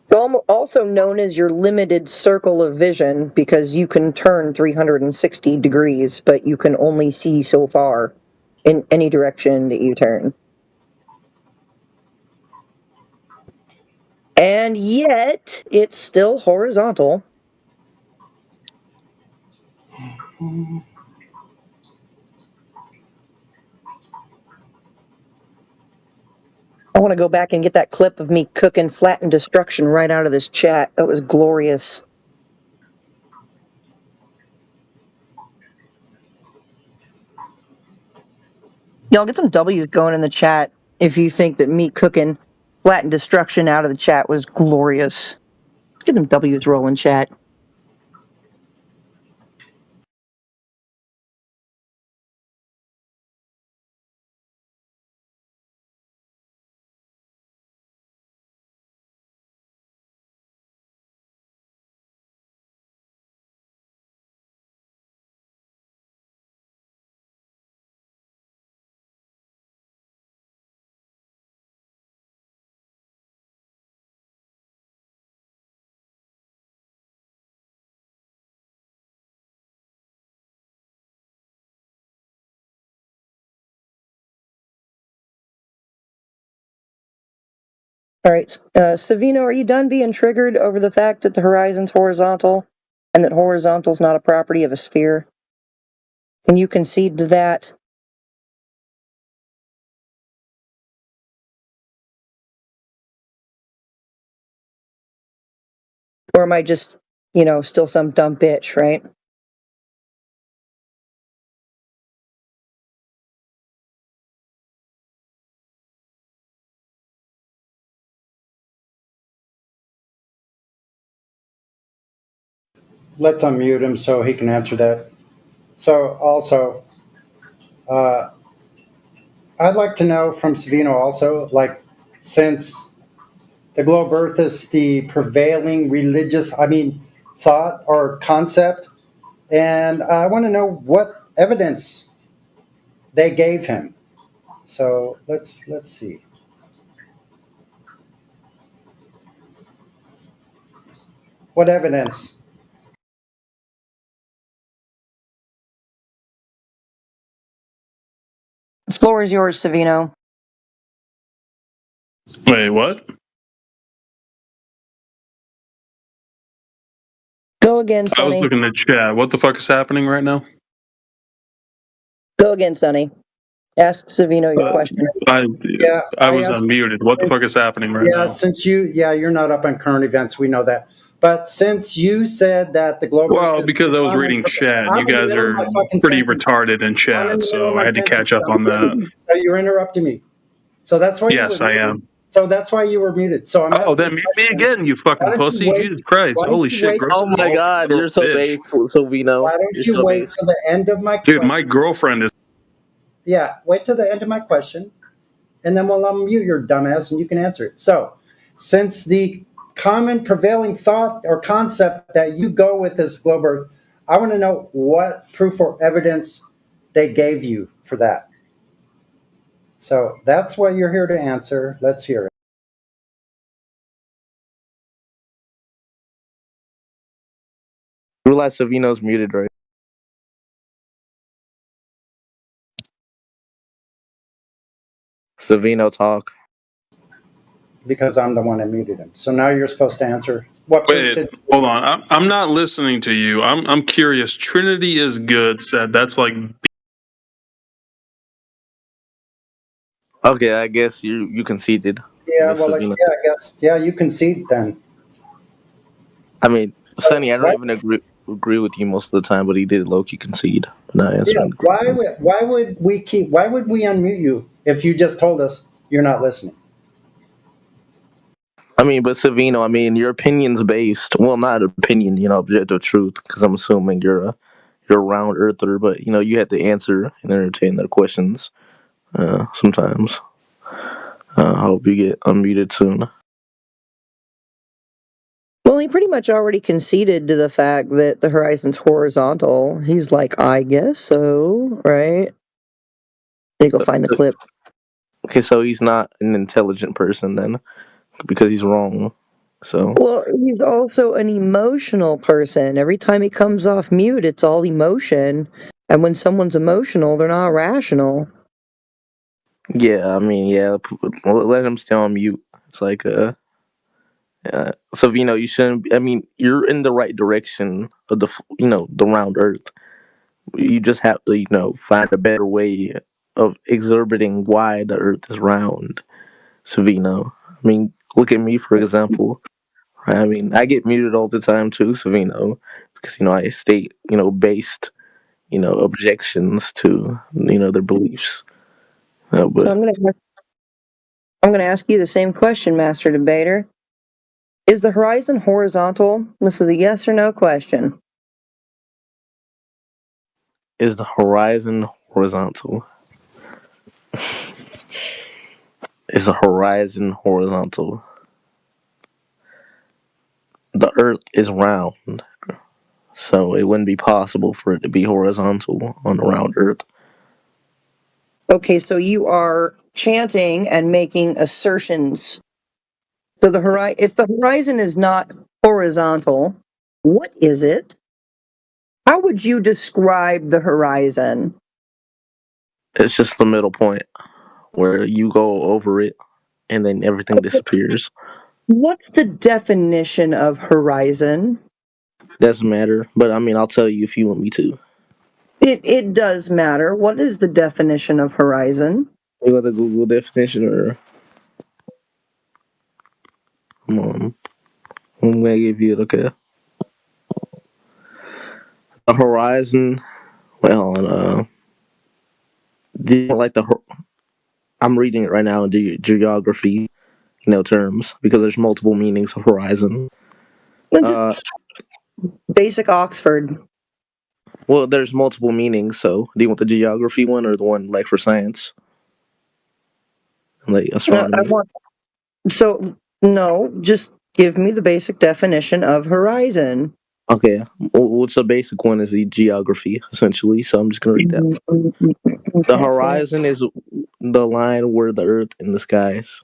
It's also known as your limited circle of vision because you can turn 360 degrees, but you can only see so far in any direction that you turn. And yet, it's still horizontal. I want to go back and get that clip of me cooking Flattened Destruction right out of this chat. That was glorious. Y'all get some W's going in the chat if you think that me cooking Flattened Destruction out of the chat was glorious. Let's get them W's rolling, chat. All right, Savino, are you done being triggered over the fact that the horizon's horizontal and that horizontal's not a property of a sphere? Can you concede to that? Or am I just, still some dumb bitch, right? let's unmute him so he can answer that. So also, I'd like to know from Savino also, like, since the globe Earth is the prevailing religious, thought or concept, and I want to know what evidence they gave him. So let's see. What evidence? The floor is yours, Savino. Wait, what? Go again, I was Sonny. looking at chat. What the fuck is happening right now? Go again, Sonny. Ask Savino your question. I was asked- unmuted. What the fuck is happening right now? Since you're not up on current events, we know that. But since you said that the globe Well, Earth is because I was reading chat. You guys are pretty retarded in chat, so I had to catch up on that. So you're interrupting me. So that's why. Yes, I am. So that's why you were muted. So I'm. Oh, then mute me again, you fucking pussy! Jesus Christ! Holy shit! Oh my God, you're so base, Savino. Why don't you wait till the end of my question? Dude, my girlfriend is. Yeah, wait till the end of my question, and then we'll unmute your dumbass, and you can answer it. So, since the common prevailing thought or concept that you go with is globe Earth, I want to know what proof or evidence they gave you for that. So that's what you're here to answer. Let's hear it. Realize Savino's muted, right? Savino, talk. Because I'm the one that muted him. So now you're supposed to answer. What proof Wait, hold on. I'm not listening to you. I'm curious. Trinity is good. Said that's like. Okay, I guess you conceded. Yeah, well, I guess you concede then. I mean, Sonny, I don't even agree with you most of the time, but he did low-key concede. Not answering. Yeah, why would we unmute you if you just told us you're not listening? I mean, but Savino, I mean, your opinion's based. Well, not opinion, objective truth, because I'm assuming you're a round earther, but you have to answer and entertain their questions. Sometimes. I hope you get unmuted soon. Well, he pretty much already conceded to the fact that the horizon's horizontal. He's like, I guess so, right? Let me go find the clip. Okay, so he's not an intelligent person then, because he's wrong. So. Well, he's also an emotional person. Every time he comes off mute, it's all emotion. And when someone's emotional, they're not rational. Yeah, I mean, let him stay on mute. It's like, Savino, you shouldn't. I mean, you're in the right direction of the round Earth. You just have to, find a better way of exhibiting why the Earth is round, Savino. I mean, look at me for example. I mean, I get muted all the time too, Savino, because I state based objections to their beliefs. But So I'm gonna ask you the same question, Master Debater. Is the horizon horizontal? This is a yes or no question. Is the horizon horizontal? Is the horizon horizontal? The Earth is round, so it wouldn't be possible for it to be horizontal on a round Earth. Okay, so you are chanting and making assertions. So if the horizon is not horizontal, what is it? How would you describe the horizon? It's just the middle point where you go over it and then everything disappears. What's the definition of horizon? Doesn't matter, but I mean, I'll tell you if you want me to. It does matter. What is the definition of horizon? You got the Google definition, or come on, I'm gonna give you it. Okay, a horizon. Well, I'm reading it right now in geography, terms, because there's multiple meanings of horizon. Basic Oxford. Well, there's multiple meanings. So, do you want the geography one or the one like for science, like I astronomy? want. So no, just give me the basic definition of horizon. Okay. What's the basic one? Is the geography essentially? So I'm just gonna read that. The horizon is the line where the Earth and the skies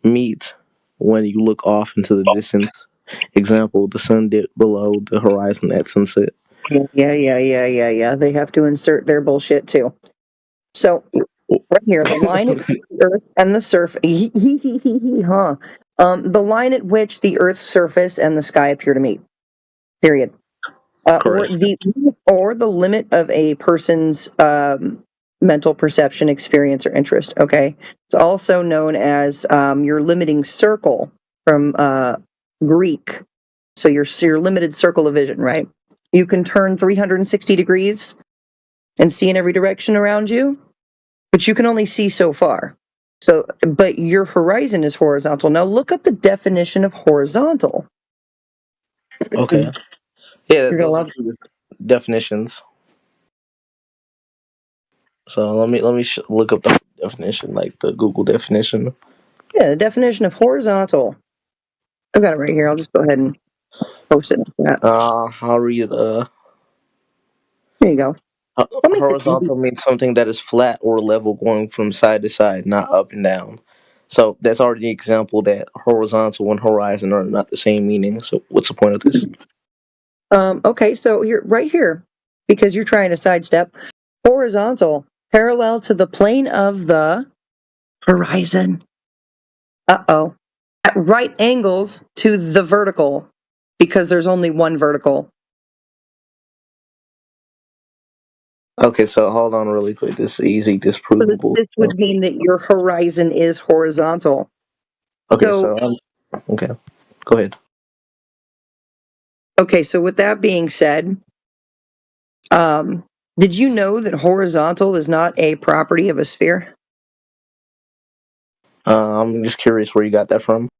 meet when you look off into the distance. Example: the sun dipped below the horizon at sunset. Yeah. They have to insert their bullshit too. So right here, the line at the Earth and the surface. Huh? The line at which the Earth's surface and the sky appear to meet. Period. Or the limit of a person's mental perception, experience, or interest. Okay, it's also known as your limiting circle from Greek. So your limited circle of vision, right? You can turn 360 degrees and see in every direction around you, but you can only see so far. So, but your horizon is horizontal. Now look up the definition of horizontal. Okay. Yeah, You're gonna those are love two definitions. So let me look up the definition, like the Google definition. Yeah, the definition of horizontal. I've got it right here. I'll just go ahead and post it in the chat. I'll read it. There you go. Horizontal means something that is flat or level, going from side to side, not up and down. So that's already an example that horizontal and horizon are not the same meaning. So what's the point of this? Okay, so here, right here, because you're trying to sidestep, horizontal, parallel to the plane of the horizon. Uh-oh. At right angles to the vertical, because there's only one vertical. Okay, so hold on really quick. This is easy, disprovable. This would mean that your horizon is horizontal. Okay, so okay, go ahead. Okay, so with that being said, did you know that horizontal is not a property of a sphere? I'm just curious where you got that from.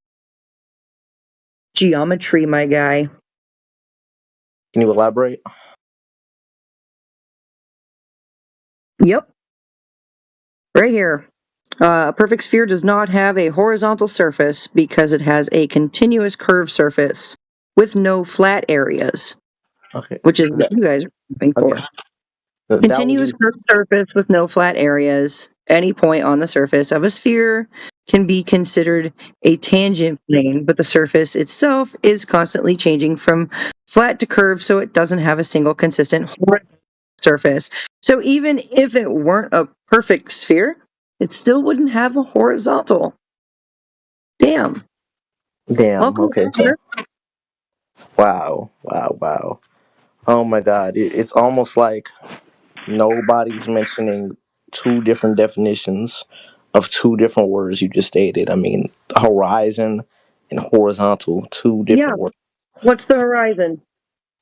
Geometry, my guy. Can you elaborate? Yep. Right here. A perfect sphere does not have a horizontal surface because it has a continuous curved surface with no flat areas. Okay. Which is what you guys are looking for. Continuous curved surface with no flat areas. Any point on the surface of a sphere can be considered a tangent plane, but the surface itself is constantly changing from flat to curved, so it doesn't have a single consistent horizontal surface. So even if it weren't a perfect sphere, it still wouldn't have a horizontal. Damn. Welcome, Okay. So, wow. Oh my God! It's almost like nobody's mentioning two different definitions of two different words you just stated. I mean, horizon and horizontal, two different words. What's the horizon?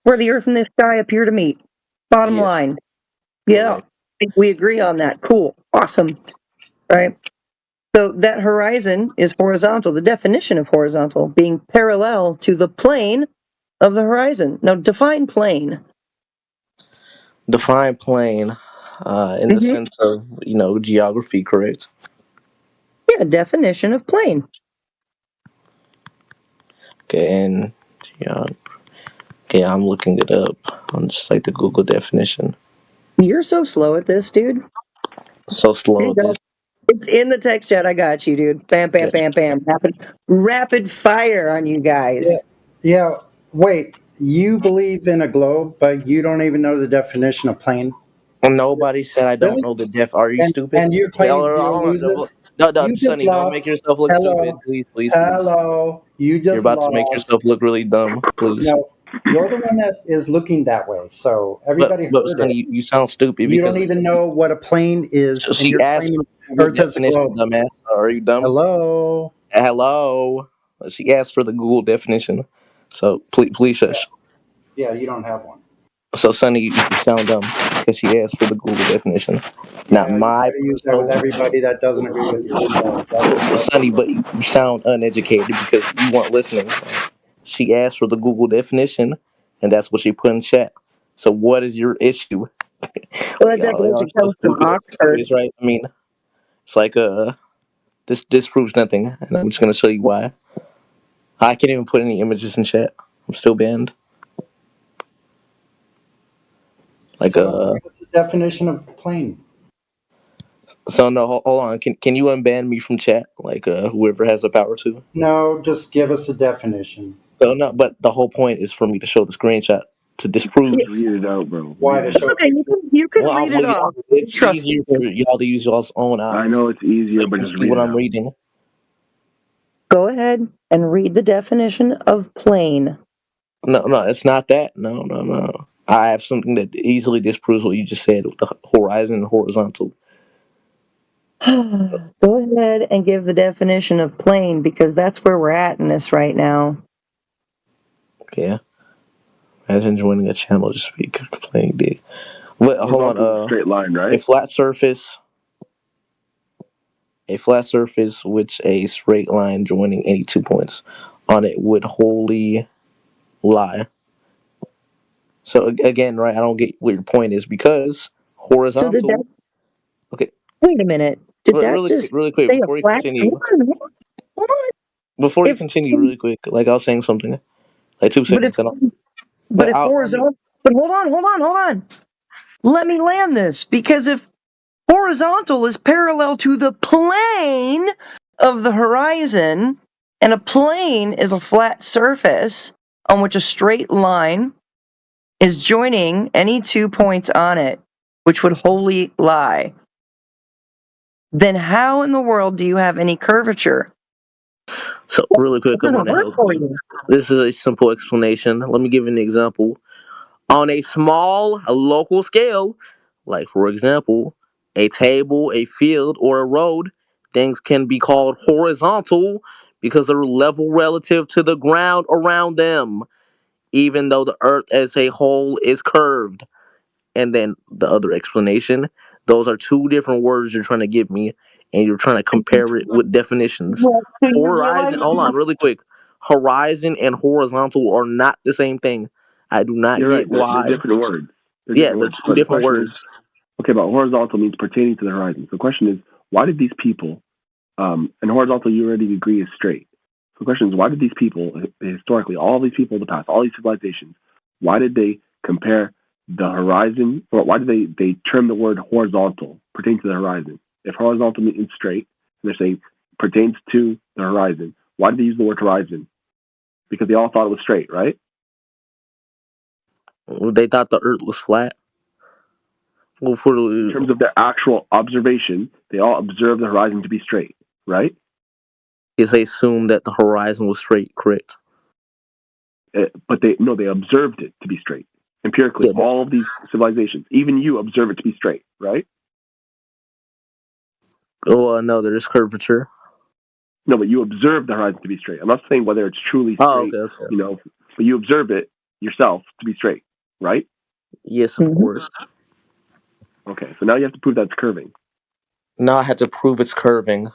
Where the earth and the sky appear to meet. Bottom line. Yeah. I think we agree on that. Cool. Awesome. Right? So that horizon is horizontal. The definition of horizontal being parallel to the plane of the horizon. Now define plane. Define plane in the sense of, geography, correct? Yeah, definition of plane. Okay, and okay, I'm looking it up on just like the Google definition. You're so slow at this, dude. So slow at this. It's in the text chat. I got you, dude. Bam. Rapid fire on you guys. Yeah. Wait, you believe in a globe, but you don't even know the definition of plane? Nobody said I don't know the def. Are you stupid? And you're claiming zero loses? No, You just Sonny, don't lost. make yourself look stupid. Please. Hello. You just You're about lost. to make yourself look really dumb. Please. No, you're the one that is looking that way. So everybody but heard Sonny, it. you sound stupid. You because don't even know what a plane is. So and she you're asked claiming for the Earth as a definition, globe. dumbass. Are you dumb? Hello. She asked for the Google definition. So please shush. Yeah, you don't have one. So Sonny, you sound dumb because she asked for the Google definition. Not my You use that with everybody that doesn't agree with you. So Sonny, but you sound uneducated because you weren't listening. She asked for the Google definition, and that's what she put in chat. So what is your issue? Well, that Y'all definition are so comes from stupid. Oxford. It's right. I mean, it's like this proves nothing, and I'm just gonna show you why. I can't even put any images in chat. I'm still banned. Like So what's the definition of plane? So no, hold on. Can you unban me from chat? Like whoever has the power to. No, just give us a definition. So no, but the whole point is for me to show the screenshot to disprove. Read it out, bro. Why to show? Okay, you can read it off. It's Trust easier for y'all to use y'all's own eyes. I know it's easier, So but you just see read what it I'm out. reading. Go ahead and read the definition of plane. No, it's not that. No. I have something that easily disproves what you just said with the horizon and horizontal. Go ahead and give the definition of plane, because that's where we're at in this right now. Okay. Imagine joining a channel just speak playing dick. Wait, hold on. Straight line, right? A flat surface with a straight line joining any 2 points on it would wholly lie. So again, right? I don't get what your point is, because horizontal. So did that? Okay. Wait a minute. Did that just really quick say a before you flat? continue? Hold on. Before you continue, really quick, like I was saying something, like 2 seconds. But if horizontal, but hold on. Let me land this, because if horizontal is parallel to the plane of the horizon, and a plane is a flat surface on which a straight line is joining any 2 points on it, which would wholly lie, then how in the world do you have any curvature? So really quick, I'm gonna help you. This is a simple explanation. Let me give you an example. On a small local scale, like for example, a table, a field, or a road, things can be called horizontal because they're level relative to the ground around them, even though the earth as a whole is curved. And then the other explanation, those are two different words you're trying to give me, and you're trying to compare it with definitions. Horizon, hold on, really quick. Horizon and horizontal are not the same thing. I do not You're get right. why. They're different words. They're two different words. Okay, but horizontal means pertaining to the horizon. So the question is, why did these people, and horizontal you already agree is straight. So the question is, why did these people, historically, all these people in the past, all these civilizations, why did they compare the horizon, or why did they term the word horizontal, pertaining to the horizon? If horizontal means straight, and they're saying pertains to the horizon, why did they use the word horizon? Because they all thought it was straight, right? They thought the earth was flat. Well, in terms of their actual observation, they all observed the horizon to be straight, right? Is they assumed that the horizon was straight, correct? But they observed it to be straight. Empirically, all of these civilizations, even you observe it to be straight, right? Oh, no, there is curvature. No, but you observe the horizon to be straight. I'm not saying whether it's truly straight, okay. But you observe it yourself to be straight, right? Yes, of course. Okay, so now you have to prove that's curving. Now I have to prove it's curving.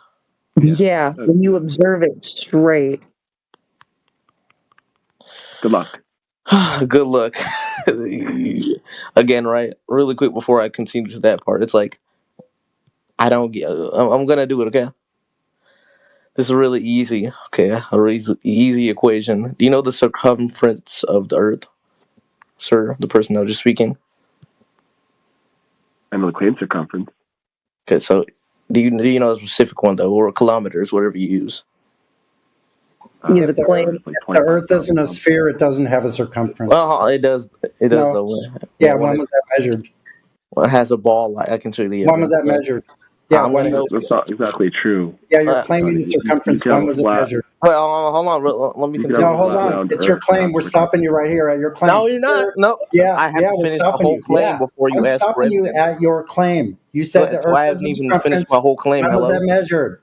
Yeah, when you observe it straight. Good luck. Good luck. Again, right? Really quick before I continue to that part, it's like, I don't get. I'm gonna do it, okay? This is really easy. Okay, a really easy equation. Do you know the circumference of the Earth, sir? The person that was just speaking. I know the claim circumference. Okay, so do you know a specific one though, or kilometers, whatever you use? If the Earth isn't a sphere, it doesn't have a circumference. Well, it does. It does No. though. Yeah, when was that measured? Well, it has a ball. I can show you the When was evidence. that measured? Yeah, That's not exactly true. Yeah, you're claiming the circumference. When was it measured? Well, hold on. Let me continue. No, hold on. It's your claim. We're stopping you right here at your claim. No, you're not. No. Yeah, I have to we're finish the stopping whole you. claim before you I'm ask for stopping you evidence. at your claim. You said the Earth I is haven't a even circumference. finished my whole claim. When was Hello. that measured?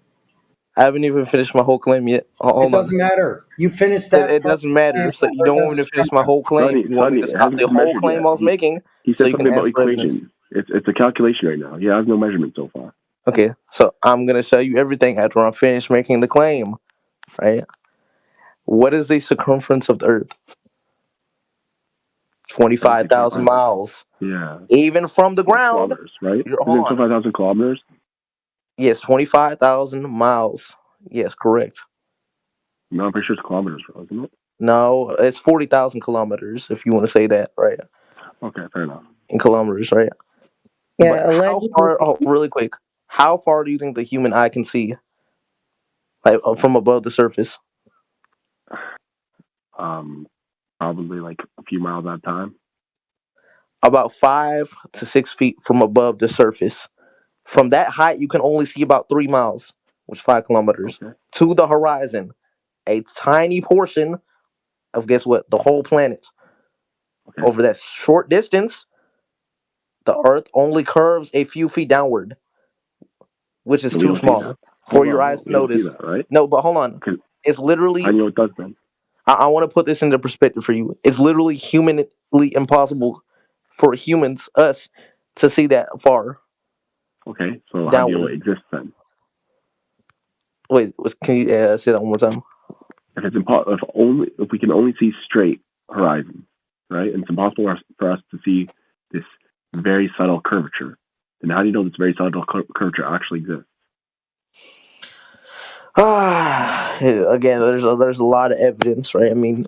I haven't even finished my whole claim yet. It doesn't matter. You finished that. It doesn't matter. So you don't want me to finish my whole claim. You want me to stop the whole claim I was making. He so said you can something about ask for evidence. equations. It's a calculation right now. He has no measurement so far. Okay, so I'm gonna show you everything after I'm finished making the claim. Right? What is the circumference of the Earth? 25,000 miles. Yeah. Even from the Well, ground. kilometers, right? Hold Isn't it on. 25,000 kilometers? Yes, 25,000 miles. Yes, correct. No, I'm pretty sure it's kilometers, bro, isn't it? No, it's 40,000 kilometers, if you want to say that, right? Okay, fair enough. In kilometers, right? Yeah, But how far, really quick, how far do you think the human eye can see? Like from above the surface? Probably like a few miles at a time. About 5 to 6 feet from above the surface. From that height, you can only see about 3 miles, which is 5 kilometers, to the horizon. A tiny portion of, guess what, the whole planet. Over that short distance, the Earth only curves a few feet downward, which is So we too don't see small that. for Hold your on, eyes to we don't see notice. that, right? No, but hold on. It's literally. I know it does then. I want to put this into perspective for you. It's literally humanly impossible for humans, us, to see that far. Okay, so how do Downward. you know it exists then? Wait, can you say that one more time? If it's if we can only see straight horizon, right, and it's impossible for us to see this very subtle curvature, then how do you know this very subtle curvature actually exists? Again, there's a lot of evidence, right? I mean,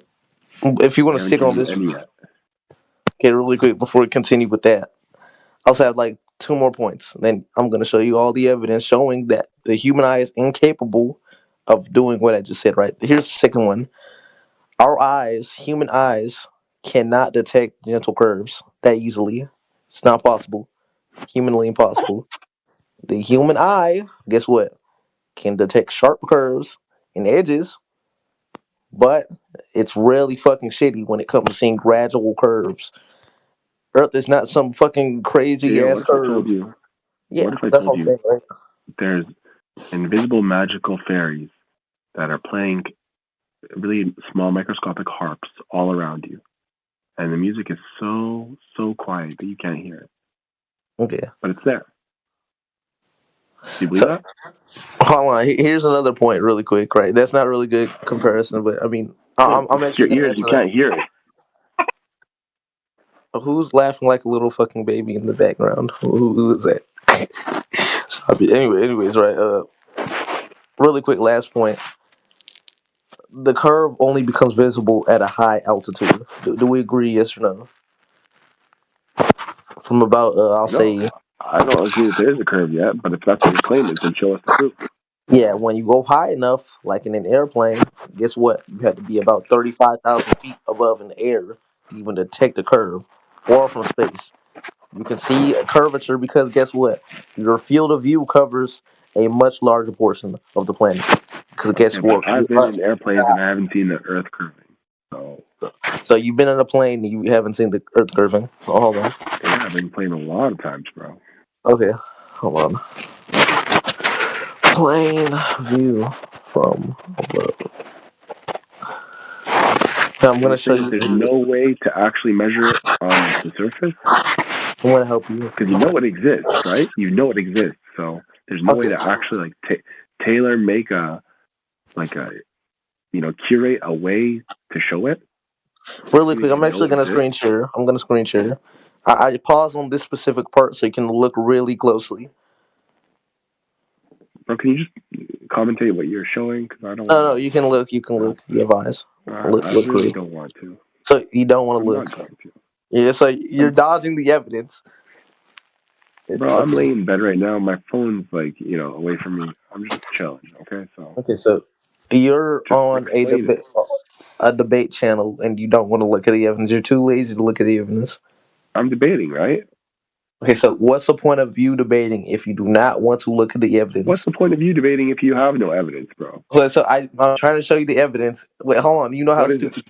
if you want to stick on this, okay, really quick before we continue with that, I also have like 2 more points. Then I'm going to show you all the evidence showing that the human eye is incapable of doing what I just said. Right? Here's the second one. Our eyes, human eyes, cannot detect gentle curves that easily. It's not possible. Humanly impossible. The human eye, guess what? Can detect sharp curves and edges, but it's really fucking shitty when it comes to seeing gradual curves. Earth is not some fucking crazy ass What if I curve. told you? Yeah, What if I that's told what I'm saying, right? There's invisible magical fairies that are playing really small microscopic harps all around you, and the music is so quiet that you can't hear it. Okay, but it's there. Do you believe that? Hold on. Here's another point, really quick. Right, that's not really good comparison, but I mean, I'm actually your gonna ears. You answer can't hear it. that. Who's laughing like a little fucking baby in the background? Who is that? Anyways, right. Really quick, last point. The curve only becomes visible at a high altitude. Do we agree? Yes or no? From about, I'll say. I don't agree that there is a curve yet, but if that's what your claim is, then show us the proof. Yeah, when you go high enough, like in an airplane, guess what? You have to be about 35,000 feet above in the air to even detect a curve, or from space. You can see a curvature because guess what? Your field of view covers a much larger portion of the planet. Because guess what? I've been in airplanes and I haven't seen the Earth curving. So you've been in a plane and you haven't seen the Earth curving. Oh, hold on. Yeah, I've been playing a lot of times, bro. Okay, hold on. Plane view from above. I'm going to show you. There's no way to actually measure it on the surface. I want to help you because you know it exists, right? You know it exists, so there's no way to actually like tailor make curate a way to show it. Really quick, I'm actually going to screen share. I pause on this specific part so you can look really closely. Bro, can you just commentate what you're showing? Because I don't. No, you can look. You have eyes. I really don't want to. So you don't want to look. Not going to. Yeah, so you're dodging the evidence. Bro, I'm laying in bed right now. My phone's away from me. I'm just chilling. Okay, so you're on a debate channel and you don't want to look at the evidence. You're too lazy to look at the evidence. I'm debating, right? Okay, so what's the point of you debating if you do not want to look at the evidence? What's the point of you debating if you have no evidence, bro? So I'm trying to show you the evidence. Wait, hold on. You know how stupid?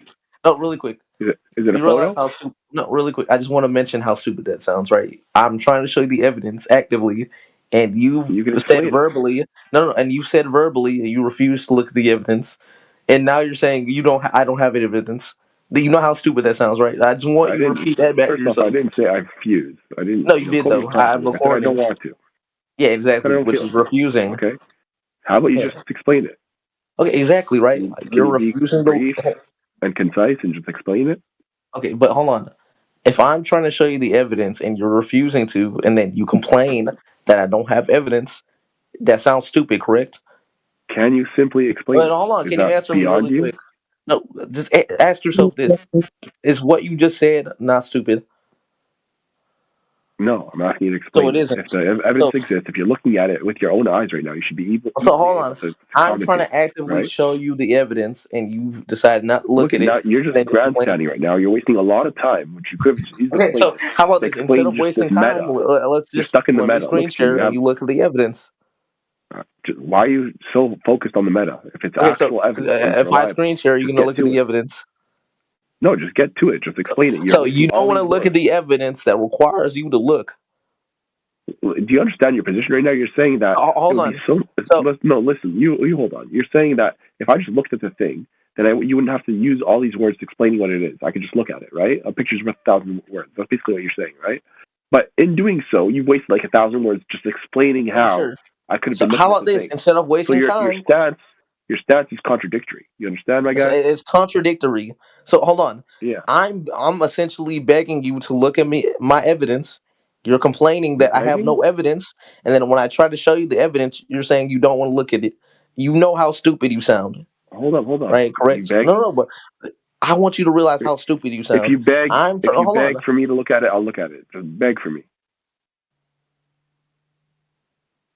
No, really quick. Is it a photo? How stupid? No, really quick. I just want to mention how stupid that sounds, right? I'm trying to show you the evidence actively, and you said verbally. No, and you said verbally you refused to look at the evidence, and now you're saying I don't have evidence. You know how stupid that sounds, right? I just want you to repeat that back to yourself. First off, I didn't say I refused. I didn't. No, you did though. I'm recording. I don't want to. Yeah, exactly. Which is refusing. Okay. How about you just explain it? Okay, exactly, right. You're refusing to and concise and just explain it. Okay, but hold on. If I'm trying to show you the evidence and you're refusing to, and then you complain that I don't have evidence, that sounds stupid, correct? Can you simply explain But it? hold on, Is can you that answer me beyond really you? quick? No, just ask yourself this: is what you just said not stupid? No, I'm asking you to So explain it it. isn't. If the evidence exists, if you're looking at it with your own eyes right now, you should be So easily hold able on. to I'm comment trying it, to actively right? show you the evidence, and you decide not to look Look, at it. now you're and just then you complain. grandstanding right now. You're wasting a lot of time, which you could have easily Okay, so explained this. how about To this? Instead explain of just this wasting time, meta, let's you're just stuck in the let me meta. screen Look, you share and have. you look at the evidence. Why are you so focused on the meta? If it's Okay, so actual evidence and it's if I reliable, screen share, you're just gonna get look at to the it. evidence. No, just get to it. Just explain it. You're So you wasting don't all want to these look at words. the evidence that requires you to look. Do you understand your position right now? You're saying that Hold it would on. be so. No, listen. You hold on. You're saying that if I just looked at the thing, then you wouldn't have to use all these words explaining what it is. I could just look at it, right? A picture's worth 1,000 words. That's basically what you're saying, right? But in doing so, you wasted like 1,000 words just explaining how Sure. I could have So been how looking at about the this? thing. Instead of So wasting your time, stance is contradictory. You understand, my guy? it's contradictory. So hold on. Yeah. I'm essentially begging you to look at my evidence. You're complaining that I have Begging? no evidence, and then when I try to show you the evidence, you're saying you don't want to look at it. You know how stupid you sound. Hold on. Right? You Correct? begging? No, but I want you to realize how stupid you If sound. you beg, Hold on. for me to look at it, I'll look at it. Just beg for me.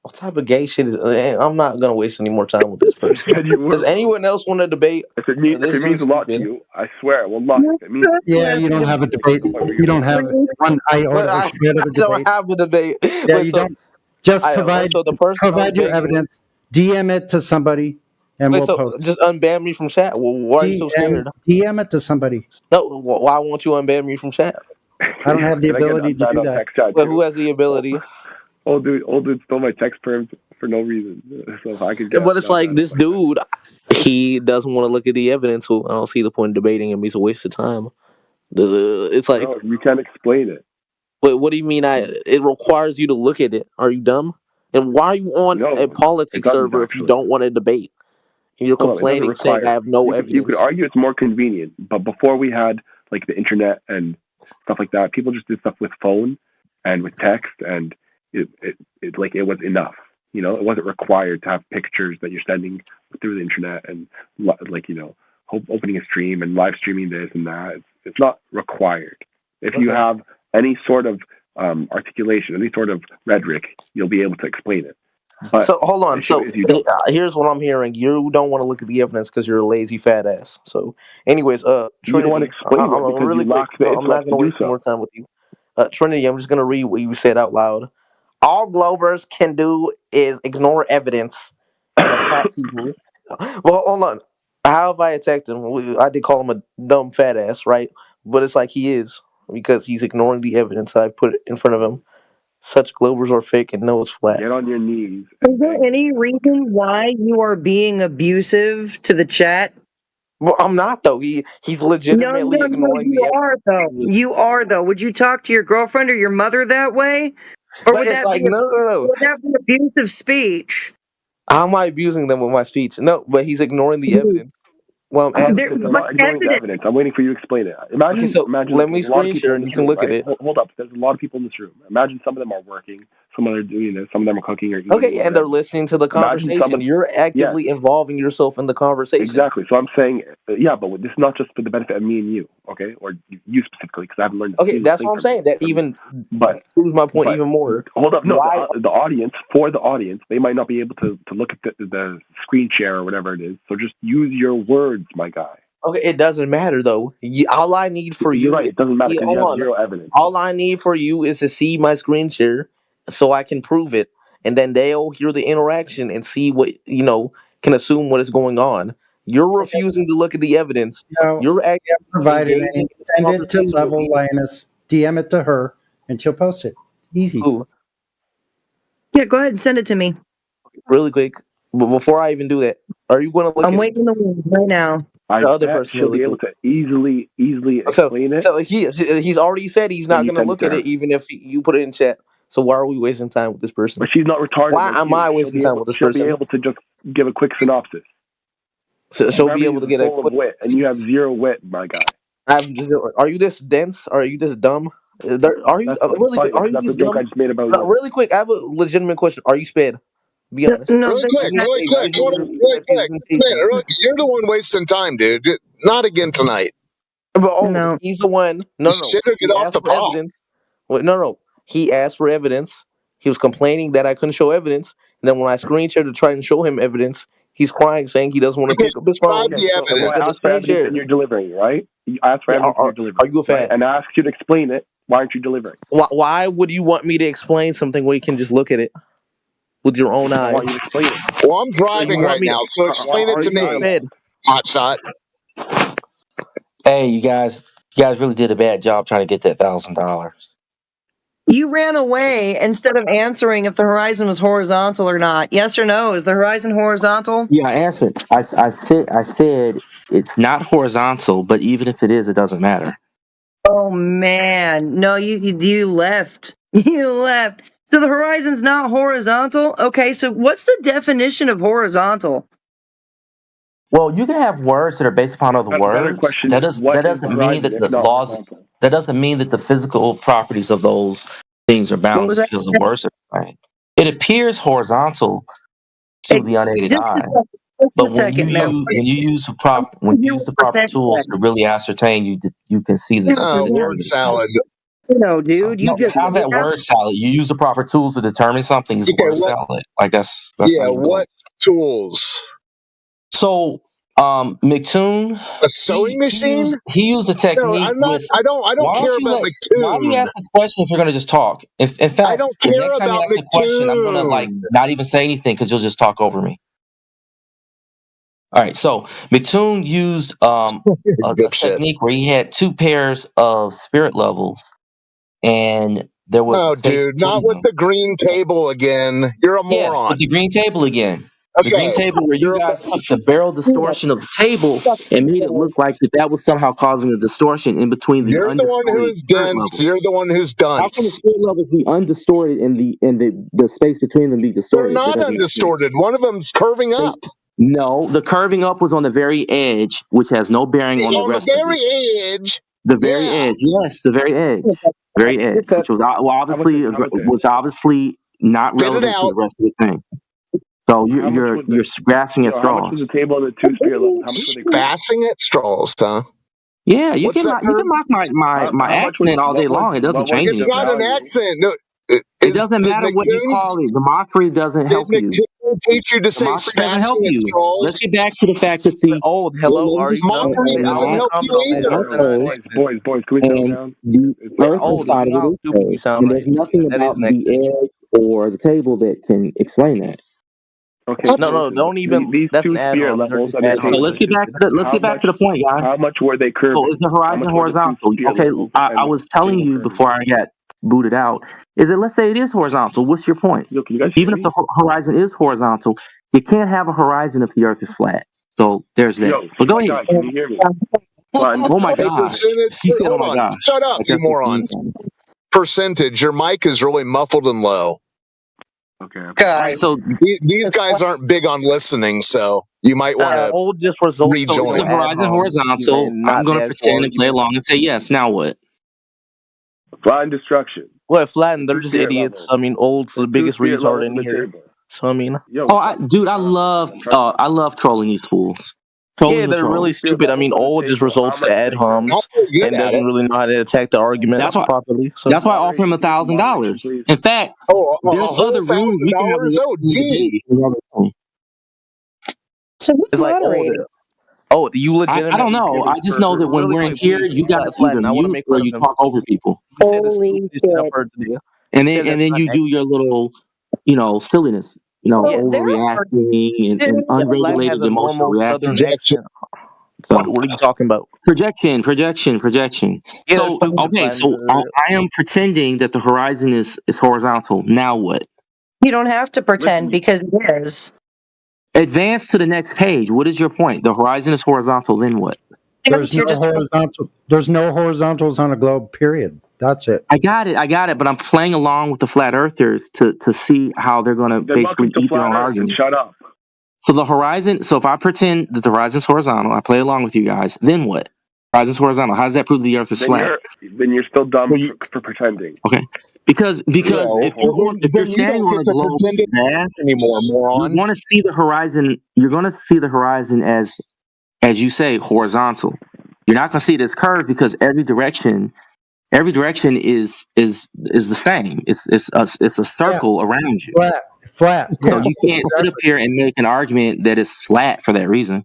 What type of gay shit is? I'm not gonna waste any more time with this person. Said you were, Does anyone else want to debate? If it means a lot to you, I swear, well, if it means Yeah, you don't have a debate. You don't have one iota or shred of a I don't debate. have a debate. Yeah, you don't. Just provide So the person provide your evidence. DM it to somebody, and we'll post it. just unban me from chat. Well, why are you so scared? DM it to somebody. No, why won't you unban me from chat? I don't have the ability to do that. Well, who has the ability? Old dude stole my text perms for no reason. So if I could get, But it's like this dude, he doesn't want to look at the evidence. So I don't see the point in debating him. He's a waste of time. It's like, no, you can't explain it. Wait, what do you mean? It requires you to look at it. Are you dumb? And why are you on a politics server if you don't want to debate? And you're complaining, saying I have no evidence. You could argue it's more convenient, but before we had like the internet and stuff like that, people just did stuff with phone and with text, and it was enough. You know, it wasn't required to have pictures that you're sending through the internet and opening a stream and live streaming this and that. It's not required. If you have any sort of articulation, any sort of rhetoric, you'll be able to explain it. But so hold on. So here's what I'm hearing: you don't want to look at the evidence because you're a lazy fat ass. So, anyways, you don't want to explain it because really you lack the I'm not intellect going to to do waste so. more time with you. Trinity, I'm just going to read what you said out loud. All Globers can do is ignore evidence and attack people. Well, hold on. How have I attacked him? I did call him a dumb fat ass, right? But it's like he is because he's ignoring the evidence I put in front of him. Such Globers are fake and know it's flat. Get on your knees. Is there any reason why you are being abusive to the chat? Well, I'm not though. He's legitimately ignoring the evidence. You are though. Would you talk to your girlfriend or your mother that way, or But would it's that like be no. would that be abusive speech? How am I abusing them with my speech? No, but he's ignoring the evidence. Well, I'm asking I'm not ignoring the evidence. I'm waiting for you to explain it. Imagine let me there's a lot of screen people share in and you this can room, look right? at it. Hold up. There's a lot of people in this room. Imagine some of them are working, some of them are doing this, some of them are cooking or eating. Okay, and they're listening to the conversation. You're actively involving yourself in the conversation. Exactly. So I'm saying, but this is not just for the benefit of me and you, okay, or you specifically, because I haven't learned. Okay, that's what I'm saying. That even proves my point even more. Hold up, no, the audience, they might not be able to look at the screen share or whatever it is. So just use your words, my guy. Okay, it doesn't matter though. All I need for you. You're right. It doesn't matter because you have zero evidence. All I need for you is to see my screen share, so I can prove it, and then they'll hear the interaction and see what can assume what is going on. You're refusing to look at the evidence. No, you're provided engaging. Send it to Level Linus. DM it to her, and she'll post it. Easy. Ooh. Yeah, go ahead and send it to me. Really quick, but before I even do that, are you going to look? I'm waiting in the wings right now. The other person she'll be able to easily explain it. So he's already said he's not going to look at it, even if you put it in chat. So why are we wasting time with this person? But she's not retarded. Why am I wasting time with this person? She'll be able to just give a quick synopsis. So she'll be able to get a quick wit, and you have zero wit, my guy. Are you this dense? Are you this dumb? Are you really quick? Are you That's this the joke dumb? I just made about No, you. really quick. I have a legitimate question. Are you sped? Be honest. No, Really quick, really quick. Hold on, really quick. Man, you're the one wasting time, dude. Not again tonight. But he's the one. No. Shit or get He off asked the for pot. evidence. Wait, no. He asked for evidence. He was complaining that I couldn't show evidence. And then when I screen shared to try and show him evidence, he's crying, saying he doesn't want to pick up his phone. Okay, so I asked for evidence and you're delivering, right? You asked for evidence and you're delivering. Are you a fan? Right? And I asked you to explain it. Why aren't you delivering? Why would you want me to explain something where you can just look at it with your own eyes? Why you explain it? Well, I'm driving right now, so explain it to me. Hotshot. Hey, you guys really did a bad job trying to get that $1,000. You ran away instead of answering if the horizon was horizontal or not. Yes or no? Is the horizon horizontal? Yeah, I answered. I said it's not horizontal, but even if it is, it doesn't matter. Oh man, no, you left. You left. So the horizon's not horizontal? Okay, so what's the definition of horizontal? Well, you can have words that are based upon other words. That doesn't mean that the laws. That doesn't mean that the physical properties of those things are bound just because the words are right. It appears horizontal to the unaided eye, but when you use the proper tools to really ascertain, you can see the word salad. No, dude, how's that word salad? You use the proper tools to determine something is word salad. Like that's yeah. What tools? So, McToon, a sewing machine. He used a technique. No, I'm not. I don't care about McToon. Why do you ask the question if you're going to just talk? In fact, I don't care next time about you ask a question, I'm going to not even say anything because you'll just talk over me. All right. So McToon used a technique where he had two pairs of spirit levels, and there was. Oh, dude, not with the green table again. You're a moron. With the green table again. Okay. The green table where you guys took the barrel distortion of the table and made it look like that was somehow causing a distortion in between the. You're the one who's dense. You're the one who's dunce. How can the spirit levels be undistorted and the space between them be distorted? They're not undistorted. One of them's curving up. No, the curving up was on the very edge, which has no bearing on the rest of it. On the very edge. The very edge, yes, the very edge, very edge, which was obviously not relevant to the rest of the thing. So you're grasping at straws. How much was the table of the two spirit levels? How much were they? Grasping at straws, huh? Yeah, you can mock my accent all day long. It doesn't change anything. It's not an accent. No, it doesn't matter what you call it. The mockery doesn't help you. Teach you to say doesn't help you. Let's get back to the fact that the mockery doesn't help you either. Boys, can we settle down? The earth inside of it is cold, and there's nothing about the edge or the table that can explain that. Okay. No, don't even. These that's two an spirit levels. So let's get back to the point, guys. How much were they curved? So is the horizon horizontal? Okay, I was telling you before I got booted out. Is it? Let's say it is horizontal. What's your point? Even if the horizon is horizontal, you can't have a horizon if the Earth is flat. So there's that. But go ahead. Can you hear me? Oh my God! He said, "Oh my gosh!" Shut up, you morons! Percentage. Your mic is really muffled and low. Okay. Guys, so these guys aren't big on listening, so you might want to rejoin. So the horizon horizontal. I'm going to pretend and play along and say yes. Now what? Flat destruction. Well, flat, they're just idiots. Level. I mean, old's the biggest retard in here. So I mean, I love trolling these fools. Yeah, they're really stupid. I mean, old just results to ad homs and doesn't really know how to attack the argument properly. So that's why I offer him $1,000. In fact, there's other rooms we can have. So who's moderator? Oh, you legitimately? I don't know. I just know that when we're in here, you guys either mute or you talk over people. Holy shit! And then you do your little, silliness. Overreacting and unregulated emotional reaction. So, what are you talking about? Projection. Yeah, so I am pretending that the horizon is horizontal. Now what? You don't have to pretend because it is. Advance to the next page. What is your point? The horizon is horizontal. Then what? There's no horizontals on a globe. Period. That's it. I got it. But I'm playing along with the flat earthers to see how they're going to basically eat their own argument. Shut up. So the horizon. So if I pretend that the horizon's horizontal, I play along with you guys. Then what? Horizon's horizontal. How does that prove the Earth is flat? Then you're still dumb for pretending. Okay, because No, if you're then you standing don't on a get to globe pretend it vast, anymore, moron. you're going to see the horizon. You're going to see the horizon as you say, horizontal. You're not going to see it as curved because every direction is the same. It's a circle around you. Flat. So Yeah. you can't sit up here and make an argument that it's flat for that reason.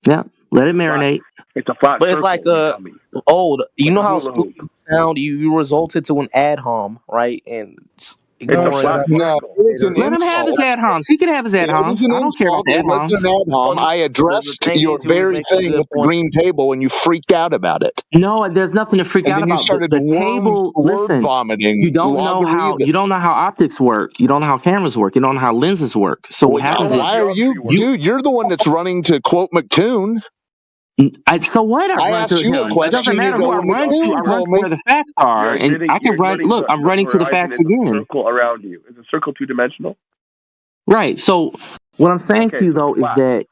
Yeah, let it marinate. It's a flat But it's circle, like you dummy. old. You know how hula stupid you sound. You resulted to an ad hom, right? And ignoring. No, it is an Let him have his insult. ad homs. He can have his ad Yeah, it homs. is an I don't care about insult. the It ad wasn't homs. an ad hom. I addressed thing your is, you were very making a thing good at the point. green table, and you freaked out about it. No, there's nothing to freak And out then you about. started The table. word Listen, vomiting. you don't know how optics work. You don't know how cameras work. You don't know how lenses work. So what happens is Why are you, dude? You're the one that's running to quote McToon. So what? I run asked to you him. a It question. doesn't matter You who go, I run to. I McToon run told to me. where the facts are, and I can run. running Look, I'm running to the facts horizon is a again. circle around you. Is a circle two-dimensional? Right. So what I'm saying Okay, to you so though it's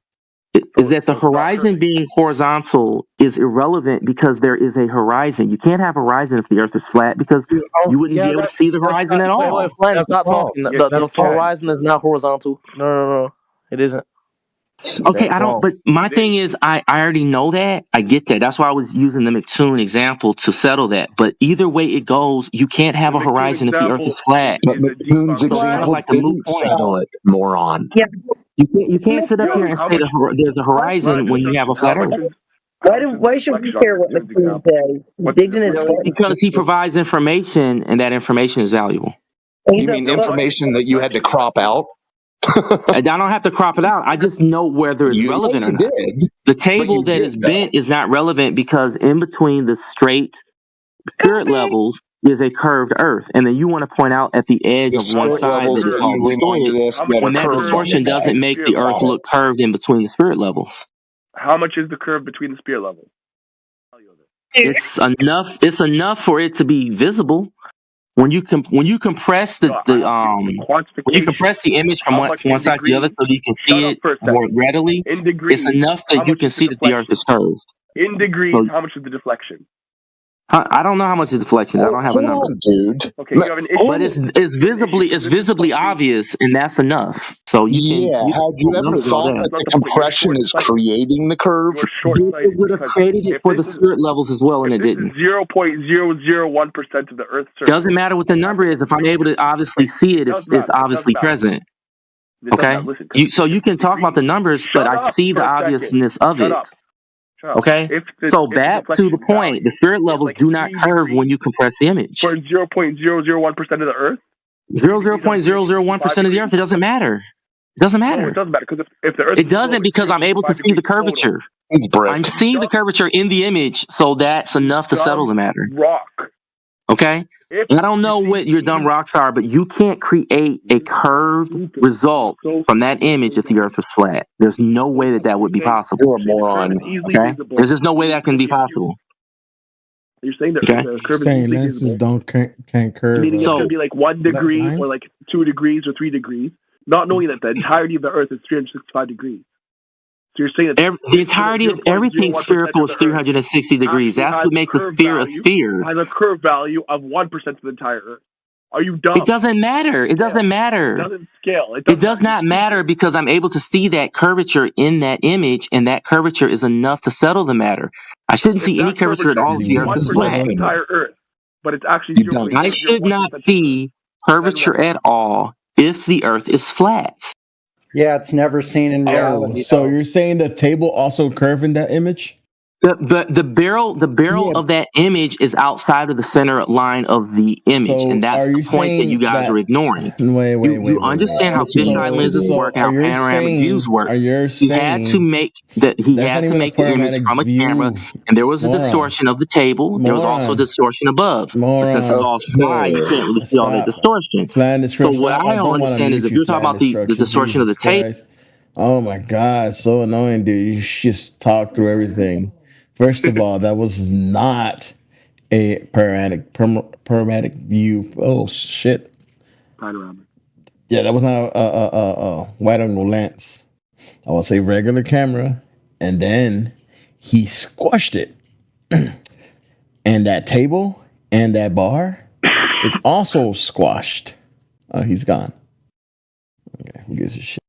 is that the horizon being horizontal is irrelevant because there is a horizon. You can't have a horizon if the Earth is flat because you wouldn't be able to see the horizon at all. Wait, Flan, stop talking. The horizon is not horizontal. No. It isn't. Okay, That's I don't. wrong. But my thing is, I already know that. I get that. That's why I was using the McToon example to settle that. But either way it goes, you can't have a horizon if the Earth is flat. But McToon's So it's kind of example like a moot didn't point. settle it, moron. Yeah. You can't sit up here and say there's a horizon when you have a flat Earth. Why should we care what McQueen says? He digs in his butt. Because he provides information, and that information is valuable. You mean information that you had to crop out? I don't have to crop it out. I just know whether it's relevant or not. Did. The table that is bent is not relevant because in between the straight spirit levels is a curved Earth, and then you want to point out at the edge of one side that is all distorted. When that distortion doesn't make the Earth look curved in between the spirit levels. How much is the curve between the spirit levels? It's enough. It's enough for it to be visible. When you compress the image from one side to the other, so you can see it more readily, it's enough that you can see that the Earth is curved. In degrees, So- how much is the deflection? I don't know how much the deflection is. I don't have a number. Dude. Okay, you have an issue. But it's visibly obvious, and that's enough. So you can. Yeah, had you ever thought that the compression is creating the curve? It would have created it for the spirit levels as well, and it didn't. 0.001% of the Earth's surface. Doesn't matter what the number is. If I'm able to obviously see it, it's obviously present. Okay. So you can talk about the numbers, but I see the obviousness of it. Okay. So back to the point, the spirit levels do not curve when you compress the image. For 0.001% of the Earth? 0.001% of the Earth, it doesn't matter. It doesn't matter. No, it doesn't matter because if the Earth It doesn't because I'm able to see the curvature. I'm seeing the curvature in the image, so that's enough to settle the matter. Rock. Okay? I don't know what your dumb rocks are, but you can't create a curved result from that image if the Earth was flat. There's no way that would be possible. You're a moron. Okay? There's just no way that can be possible. You're saying that Okay. the curve is Saying easily lenses visible. can't curve. Meaning it's going to be like 1 degree lines? or like 2 degrees or 3 degrees, not knowing that the entirety of the Earth is 365 degrees. So you're saying that The entirety of everything spherical is 360 degrees. That's what makes a sphere a sphere. has a curve value of 1% of the entire Earth. Are you dumb? It doesn't matter. It doesn't matter. It doesn't scale. It does not matter because I'm able to see that curvature in that image, and that curvature is enough to settle the matter. I shouldn't see any curvature at all if the Earth is 1% flat. of the entire Earth, but it's actually 0.001%. I should not see curvature at all if the Earth is flat. Yeah, it's never seen in reality. So you're saying the table also curved in that image? The barrel of that image is outside of the center line of the image, So and that's are the you point that you saying guys that- are ignoring. Wait. You understand how fisheye lenses work, how panoramic views work. He had to make the image from a camera, and there was a distortion of the table. There was also a distortion above. But since it's all fly, you can't really see all that distortion. So what I don't understand is if you're talking about the distortion of the table. Oh my God, so annoying, dude. You should just talk through everything. First of all, that was not a panoramic view. Oh shit. Panoramic. Yeah, that was not a wide angle lens. I would say regular camera, and then he squashed it. And that table and that bar is also squashed. Oh, he's gone. Okay, who gives a shit?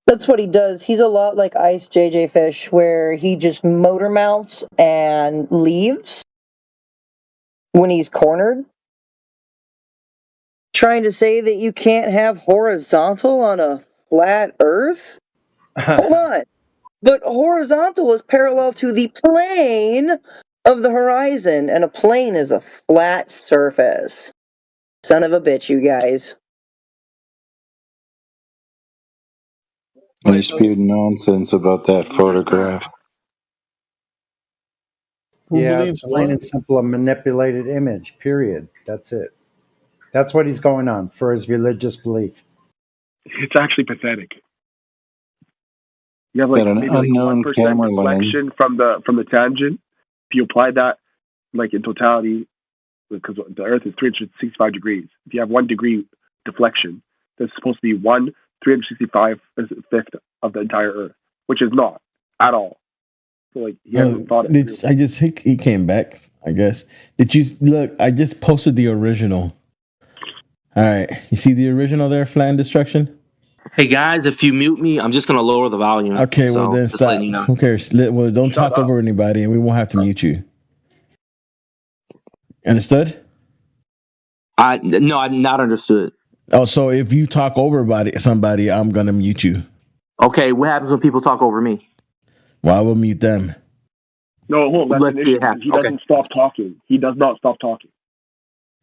That's what he does. He's a lot like Ice JJ Fish, where he just motor mounts and leaves when he's cornered. Trying to say that you can't have horizontal on a flat Earth? Hold on. But horizontal is parallel to the plane of the horizon, and a plane is a flat surface. Son of a bitch, you guys. I spewed nonsense about that photograph. Yeah, it's plain and simple a manipulated image, period. That's it. That's what he's going on for his religious belief. It's actually pathetic. You have like Got an maybe like unknown 1% camera line. deflection from the tangent. If you apply that like in totality, because the Earth is 365 degrees. If you have 1 degree deflection, that's supposed to be 1/365th of the entire Earth, which is not at all. So like he hasn't thought it through. He came back, I guess. Did you look? I just posted the original. All right, you see the original there, Flan Destruction? Hey guys, if you mute me, I'm just gonna lower the volume. Okay, so well then just stop. letting you know. Who cares? Well, don't talk over anybody, and we won't have to mute you. Understood? No, I'm not understood. Oh, so if you talk over somebody, I'm gonna mute you. Okay, what happens when people talk over me? Well, I will mute them. No, hold on. That's Let's an see issue. it happen. He doesn't stop talking. He does not stop talking.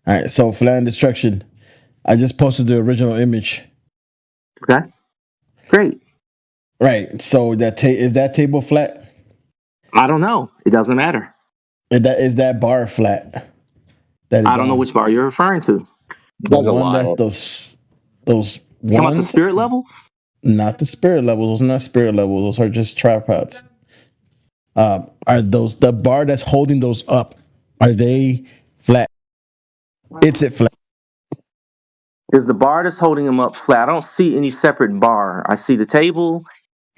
All right, so Flan Destruction. I just posted the original image. Okay. Great. Right. So is that table flat? I don't know. It doesn't matter. Is that bar flat? I don't know which bar you're referring to. That's a lie. Those talking about the spirit levels? Not the spirit levels. Those are not spirit levels. Those are just tripods. Are those the bar that's holding those up? Are they flat? It's flat. Is the bar that's holding them up flat? I don't see any separate bar. I see the table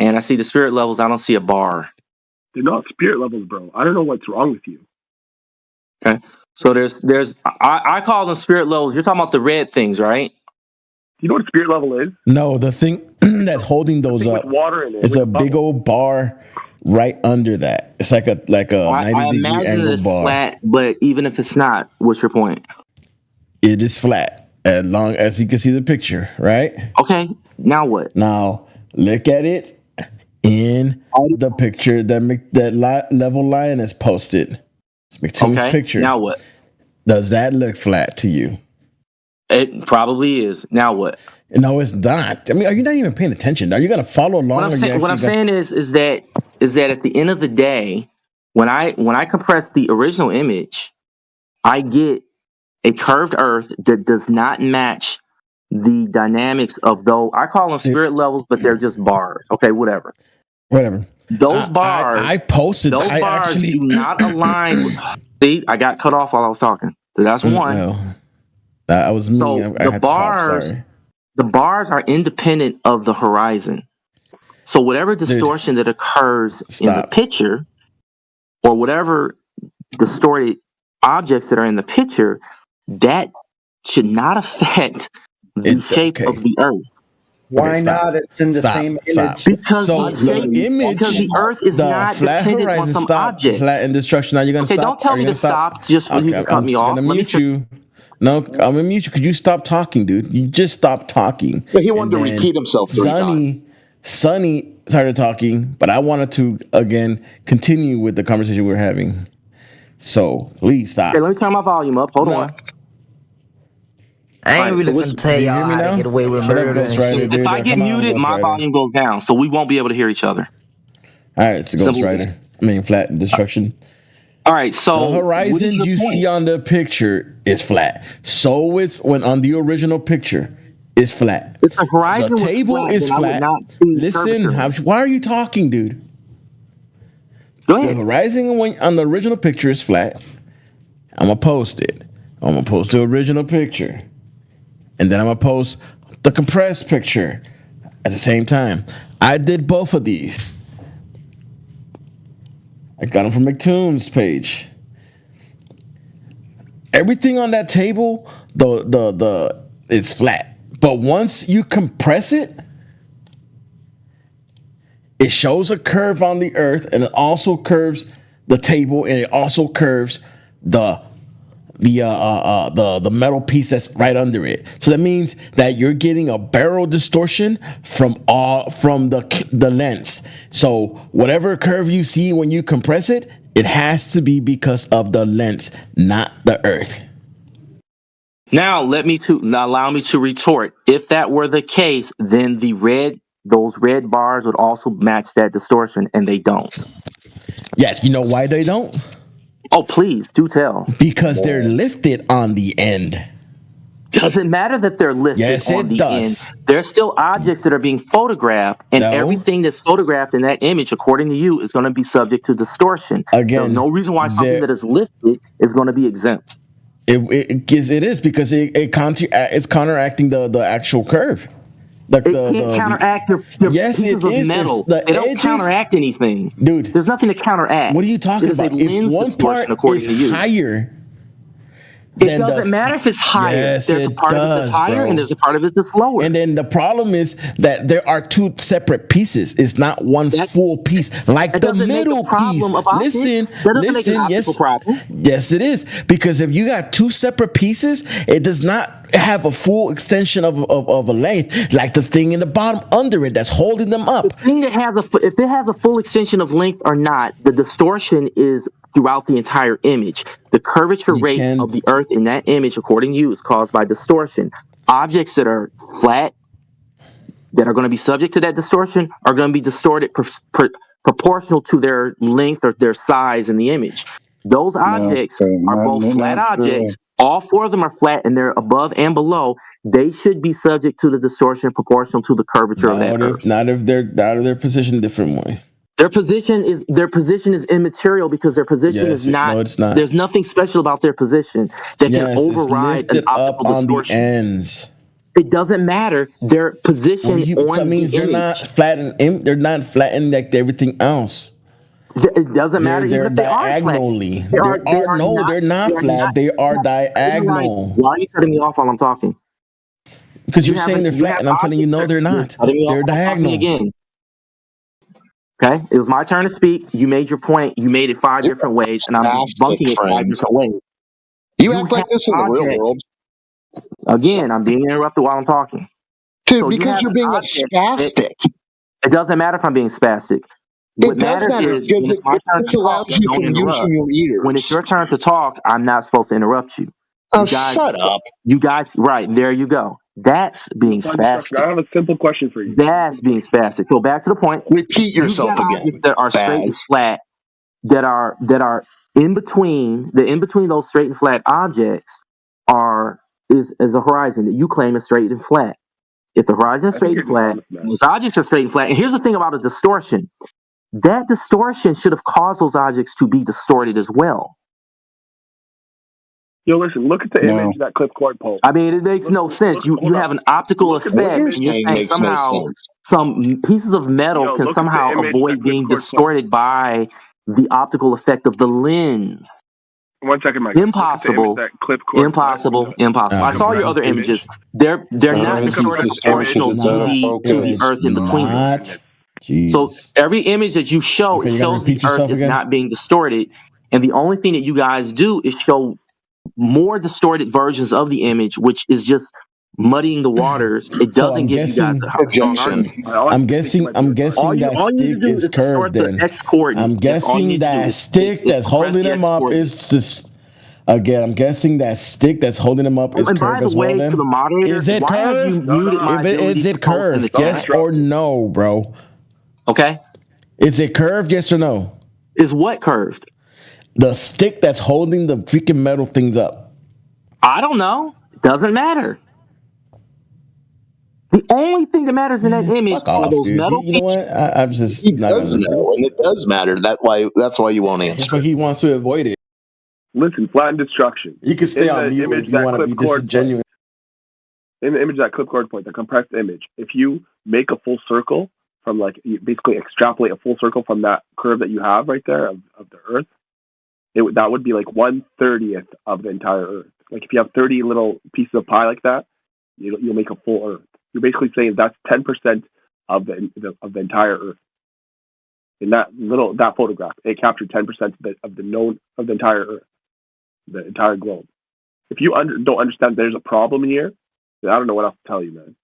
and I see the spirit levels. I don't see a bar. They're not spirit levels, bro. I don't know what's wrong with you. Okay. So I call them spirit levels. You're talking about the red things, right? You know what a spirit level is? No, the thing that's holding those up with water in it. It's a big old bar right under that. It's like a 90-degree angle it's bar. Flat, but even if it's not, what's your point? It is flat as long as you can see the picture, right? Okay. Now what? Now look at it in the picture that Level Lion has posted. It's McToon's picture. Now what? Does that look flat to you? It probably is. Now what? No, it's not. I mean, are you not even paying attention? Are you going to follow along? What I'm saying is that at the end of the day, when I compress the original image, I get a curved Earth that does not match the dynamics of those. I call them spirit levels, but they're just bars. Okay, whatever. Those bars. I posted. Those bars do not align. See, I got cut off while I was talking. So that's one. No. That was me. So the bars are independent of the horizon. So whatever distortion that occurs in the picture, or whatever distorted objects that are in the picture, that should not affect the shape of the Earth. Why not? It's in the same image. Because because the Earth is not dependent on some object. Flat and destruction. Now you're going to stop. Okay, don't tell me to stop just for you to cut me off. I'm going to mute you. No, I'm going to mute you. Could you stop talking, dude? You just stopped talking. But he wanted to repeat himself 3 times. Sonny started talking, but I wanted to, again, continue with the conversation we're having. So please stop. Okay, let me turn my volume up. Hold on. I ain't really gonna tell y'all how to get away with murder. If I get muted, my volume goes down, so we won't be able to hear each other. All right, it's Ghost Rider. Flat Destruction. All right, so the horizon you see on the picture is flat. So it's when on the original picture is flat. If the horizon the table is flat. Listen, why are you talking, dude? Go ahead. The horizon on the original picture is flat. I'm gonna post it. I'm gonna post the original picture. And then I'm going to post the compressed picture at the same time. I did both of these. I got them from McToon's page. Everything on that table, the is flat. But once you compress it, it shows a curve on the earth, and it also curves the table, and it also curves the metal piece that's right under it. So that means that you're getting a barrel distortion from the lens. So whatever curve you see when you compress it, it has to be because of the lens, not the earth. Now allow me to retort. If that were the case, then those red bars would also match that distortion, and they don't. Yes, you know why they don't? Oh, please do tell. Because they're lifted on the end. Doesn't matter that they're lifted on the end. There's still objects that are being photographed, and everything that's photographed in that image, according to you, is going to be subject to distortion. Again, there's no reason why something that is lifted is going to be exempt. It is because it's counteracting the actual curve. It can't counteract their pieces of metal. They don't counteract anything. Dude. There's nothing to counteract. What are you talking about? If one part is higher... It doesn't matter if it's higher. Yes, there's a part of it that's higher, and there's a part of it that's lower. And then the problem is that there are two separate pieces. It's not one full piece. Like the middle piece. Listen, yes, it is. Because if you got two separate pieces, it does not have a full extension of a length, like the thing in the bottom under it that's holding them up. The thing that if it has a full extension of length or not, the distortion is throughout the entire image. The curvature rate of the earth in that image, according to you, is caused by distortion. Objects that are flat, that are going to be subject to that distortion, are going to be distorted proportional to their length or their size in the image. Those objects are both flat objects. All four of them are flat, and they're above and below. They should be subject to the distortion proportional to the curvature of that earth. Not if they're positioned a different way. Their position is immaterial because their position is not. No, it's not. There's nothing special about their position that can override an optical distortion. On the ends. It doesn't matter. Their position that means they're not flattened. They're not flattened like everything else. It doesn't matter. They're diagonally. They're not flat. They are diagonal. Why are you cutting me off while I'm talking? Because you're saying they're flat, and I'm telling you no, they're not. They're diagonal. Again. Okay, it was my turn to speak. You made your point. You made it 5 different ways, and I'm debunking it 5 different ways. You act like this in the real world. Again, I'm being interrupted while I'm talking. Dude, because you're being a spastic. It doesn't matter if I'm being spastic. What matters is when it's my turn to talk, don't interrupt. When it's your turn to talk, I'm not supposed to interrupt you. Oh, shut up. You guys, right, there you go. That's being spastic. I have a simple question for you. That's being spastic. So back to the point. Repeat yourself again. That are straight and flat, that are in between. The in between those straight and flat objects is a horizon that you claim is straight and flat. If the horizon is straight and flat, those objects are straight and flat. And here's the thing about a distortion. That distortion should have caused those objects to be distorted as well. Yo, listen, look at the image that Clipcord posted. I mean, it makes no sense. You have an optical effect, and you're saying somehow some pieces of metal can somehow avoid being distorted by the optical effect of the lens. 1 second, Mike. Impossible. Impossible. I saw your other images. They're not distorted proportional to the earth in between them. So every image that you show, it shows the earth is not being distorted. And the only thing that you guys do is show more distorted versions of the image, which is just muddying the waters. It doesn't give you guys a junction. I'm guessing that stick is curved then. I'm guessing that stick that's holding them up is just... Again, I'm guessing that stick that's holding them up is curved as well then. Is it curved? Is it curved? Yes or no, bro? Okay. Is it curved? Yes or no? Is what curved? The stick that's holding the freaking metal things up. I don't know. It doesn't matter. The only thing that matters in that image are those metal. You know what? I'm just. He does know, and it does matter. That's why you won't answer. But he wants to avoid it. Listen, flatten destruction. You can stay on mute if you want to be disingenuous. In the image that Clipcord point, the compressed image, if you make a full circle, from like you basically extrapolate a full circle from that curve that you have right there of the Earth, that would be like 1/30th of the entire Earth. Like if you have 30 little pieces of pie like that, you'll make a full Earth. You're basically saying that's 10% of the entire Earth. In that photograph, it captured 10% of the entire Earth, the entire globe. If you don't understand there's a problem here, then I don't know what else to tell you, man.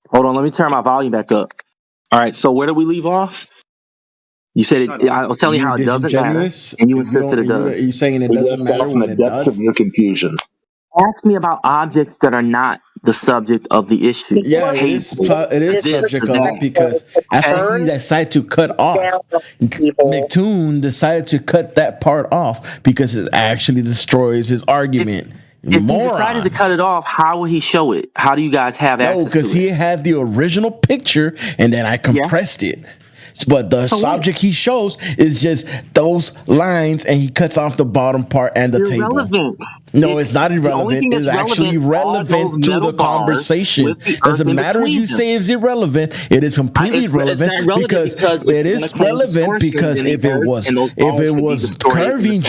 Hold on, let me turn my volume back up. All right, so where did we leave off? You said I was telling you how it doesn't matter, and you insisted it does. You're saying it doesn't matter when it does? Of your confusion. Ask me about objects that are not the subject of the issue. Yeah, it is subject of it because that's why he decided to cut off. McToon decided to cut that part off because it actually destroys his argument. If he decided to cut it off, how will he show it? How do you guys have access to it? No, because he had the original picture and then I compressed it. But the subject he shows is just those lines, and he cuts off the bottom part and the table. No, it's not irrelevant. It's actually relevant to the conversation. Doesn't matter if you say it's irrelevant. It is completely relevant because it is relevant because if it was curving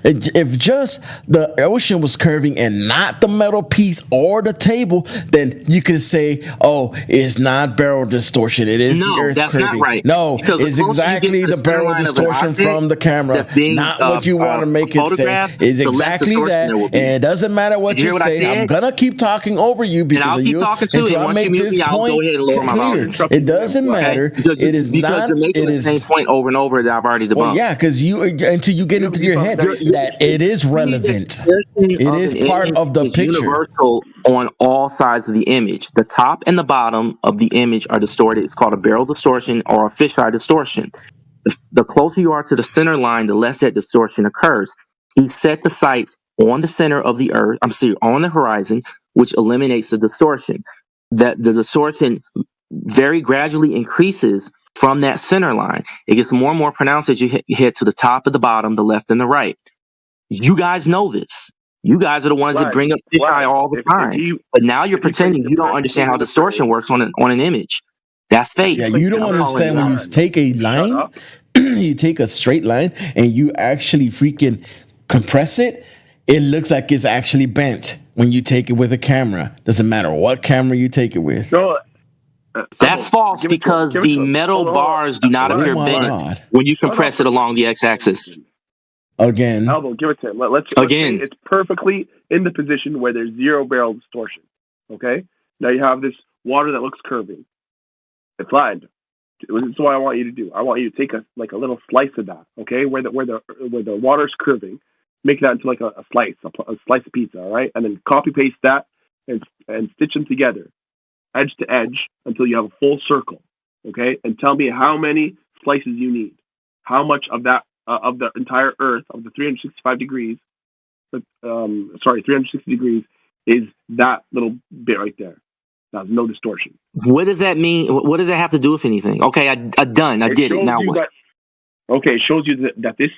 if just the ocean was curving and not the metal piece or the table, then you could say, oh, it's not barrel distortion. It is the Earth curving. Not right. No, it's exactly the barrel distortion from the camera, not what you want to make it say. It's exactly that, and it doesn't matter what you say. I'm gonna keep talking over you because keep talking too. And once you mute me, I'll go ahead and lower my volume. It doesn't matter. It is not. You're making the same point over and over that I've already debunked. Well, yeah, because until you get into your head that it is relevant. It is part of the picture. Universal on all sides of the image. The top and the bottom of the image are distorted. It's called a barrel distortion or a fisheye distortion. The closer you are to the center line, the less that distortion occurs. He set the sights on the center of the Earth, on the horizon, which eliminates the distortion. That the distortion very gradually increases from that center line. It gets more and more pronounced as you hit to the top and the bottom, the left and the right. You guys know this. You guys are the ones that bring up fisheye all the time. But now you're pretending you don't understand how distortion works on an image. That's fake. Yeah, you don't understand when you take a line, you take a straight line, and you actually freaking compress it. It looks like it's actually bent when you take it with a camera. Doesn't matter what camera you take it with. That's false because the metal bars do not appear bent when you compress it along the x-axis. Again. Elbow, give it to him. Let's say it's perfectly in the position where there's zero barrel distortion. Okay? Now you have this water that looks curving. It's flattened. This is what I want you to do. I want you to take a little slice of that, okay? Where the water's curving, make that into like a slice of pizza, all right? And then copy paste that and stitch them together, edge to edge, until you have a full circle, okay? And tell me how many slices you need. How much of that of the entire Earth of the 365 degrees, 360 degrees is that little bit right there. There's no distortion. What does that mean? What does that have to do with anything? Okay, I did it. Now what? It shows you that this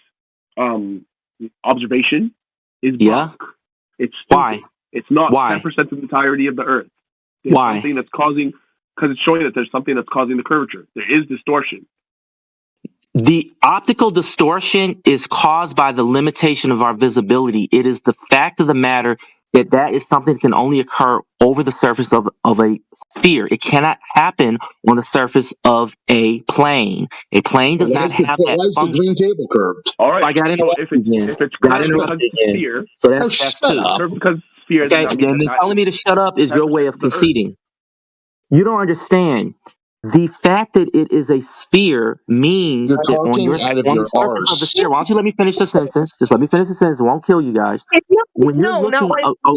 observation is wrong. It's stupid. Why? It's not 10% of the entirety of the Earth. There's something that's causing, because it's showing that there's something that's causing the curvature. There is distortion. The optical distortion is caused by the limitation of our visibility. It is the fact of the matter that is something that can only occur over the surface of a sphere. It cannot happen on the surface of a plane. A plane does not have that function. Green table curved. All right. I got interrupted again. If it's curved because sphere, so that's two. Curved because sphere. Okay, then telling me to shut up is your way of conceding. You don't understand. The fact that it is a sphere means that on the surface of the sphere. Why don't you let me finish the sentence? Just let me finish the sentence. It won't kill you guys. When you're looking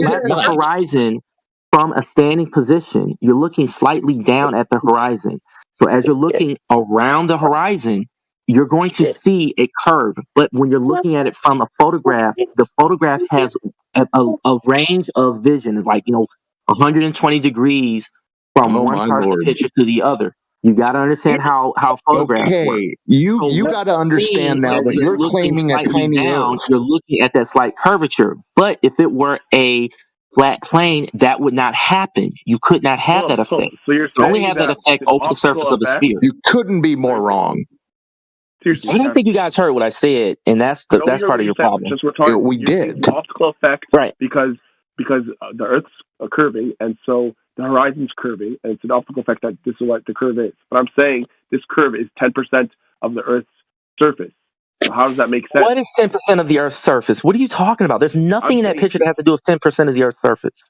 at the horizon from a standing position, you're looking slightly down at the horizon. So as you're looking around the horizon, you're going to see a curve. But when you're looking at it from a photograph, the photograph has a range of vision, like 120 degrees from one part of the picture to the other. You got to understand how photographs work. Okay, you what got to you're understand seeing now as that you're you're looking claiming a slightly tiny down, Earth. you're looking at that slight curvature. But if it were a flat plane, that would not happen. You could not have that effect. So you're You only saying have that that effect an over the optical surface of a effect. sphere. You couldn't be more wrong. Seriously, I don't think you guys heard what I said, and that's I know that's we heard part what of you your said, problem. just we're talking. We you're saying did. it's an optical effect, Right? Because the Earth's curving, and so the horizon's curving, and it's an optical effect that this is what the curve is. But I'm saying this curve is 10% of the Earth's surface. So how does that make sense? What is 10% of the Earth's surface? What are you talking about? There's nothing in that picture that has to do with 10% of the Earth's surface.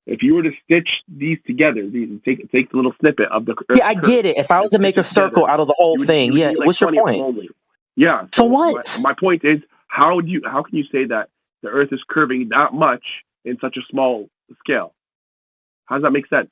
If you were to stitch these together, take the little snippet of the Earth's Yeah, I get it. If I was to make a circle out of the whole thing, yeah, what's your point? Yeah. So what? My point is, how can you say that the Earth is curving that much in such a small scale? How does that make sense?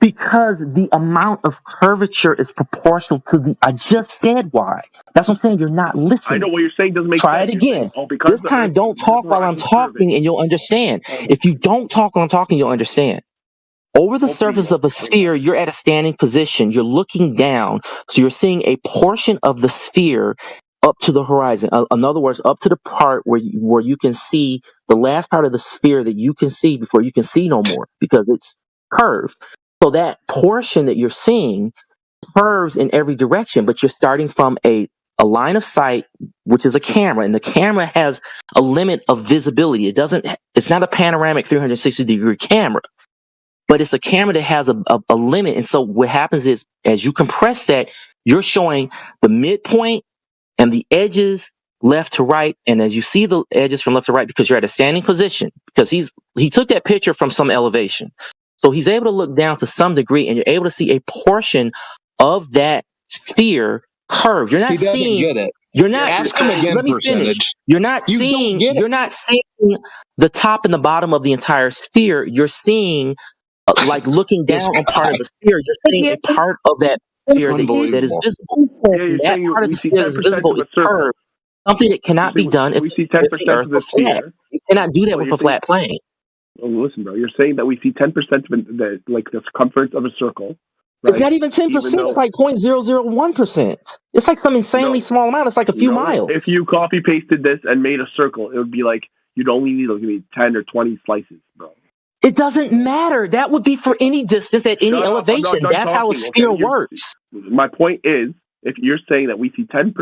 Because the amount of curvature is proportional to the. I just said why. That's what I'm saying. You're not listening. I know what you're saying doesn't make Try sense. it again. Because This time, don't talk while I'm talking, and you'll understand. If you don't talk while I'm talking, you'll understand. Over the surface of a sphere, you're at a standing position. You're looking down, so you're seeing a portion of the sphere up to the horizon. In other words, up to the part where you can see the last part of the sphere that you can see before you can see no more, because it's curved. So that portion that you're seeing curves in every direction, but you're starting from a line of sight, which is a camera, and the camera has a limit of visibility. It's not a panoramic 360-degree camera, but it's a camera that has a limit. And so what happens is, as you compress that, you're showing the midpoint and the edges left to right. And as you see the edges from left to right, because you're at a standing position, because he took that picture from some elevation. So he's able to look down to some degree, and you're able to see a portion of that sphere curved. You're not He doesn't seeing. get it. You're not. Ask him again, Let me finish. percentage. You're not You seeing. don't get it. You're not seeing the top and the bottom of the entire sphere. You're seeing, like looking down on part of the sphere. You're seeing a part of that sphere that is visible. Yeah, That part of the sphere that is 10% visible of is a circle. curved. Something that cannot be done if we see the 10% Earth of were the flat. sphere. You cannot do that Well, with a flat plane. Well, listen, bro. You're saying that we see 10% of the circumference of a circle. Right? It's not even 10%. It's like 0.001%. It's like some insanely small amount. It's like a few miles. If you copy pasted this and made a circle, it would be like you'd only need like 10 or 20 slices, bro. It doesn't matter. That would be for any distance at any elevation. That's how a sphere works. My point is, if you're saying that we see 10%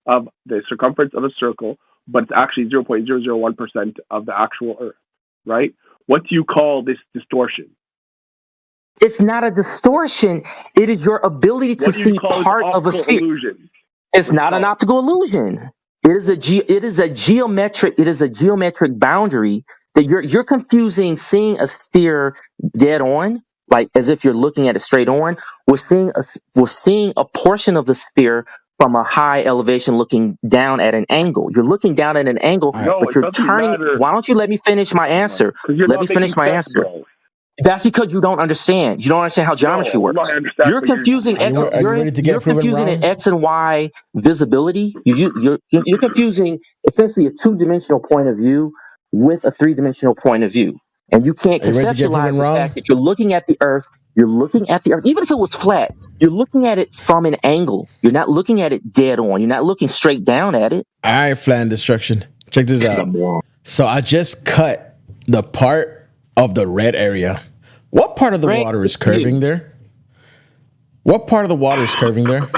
of the circumference of a circle, but it's actually 0.001% of the actual Earth, right? What do you call this distortion? It's not a distortion. It is your ability to see part of a sphere. Illusion? It's not an optical illusion. It is a geometric boundary that you're confusing seeing a sphere dead on, like as if you're looking at it straight on. We're seeing a portion of the sphere from a high elevation looking down at an angle. You're looking down at an angle, but you're turning. Why don't you let me finish my answer? Let me finish my answer. That's because you don't understand. You don't understand how geometry works. You're confusing you're confusing an X and Y visibility. You're confusing essentially a two-dimensional point of view with a three-dimensional point of view, and you can't conceptualize the fact that you're looking at the Earth. You're looking at the Earth, even if it was flat. You're looking at it from an angle. You're not looking at it dead on. You're not looking straight down at it. All right, Flat Destruction. Check this out. So I just cut the part of the red area. What part of the water is curving there? What part of the water is curving there?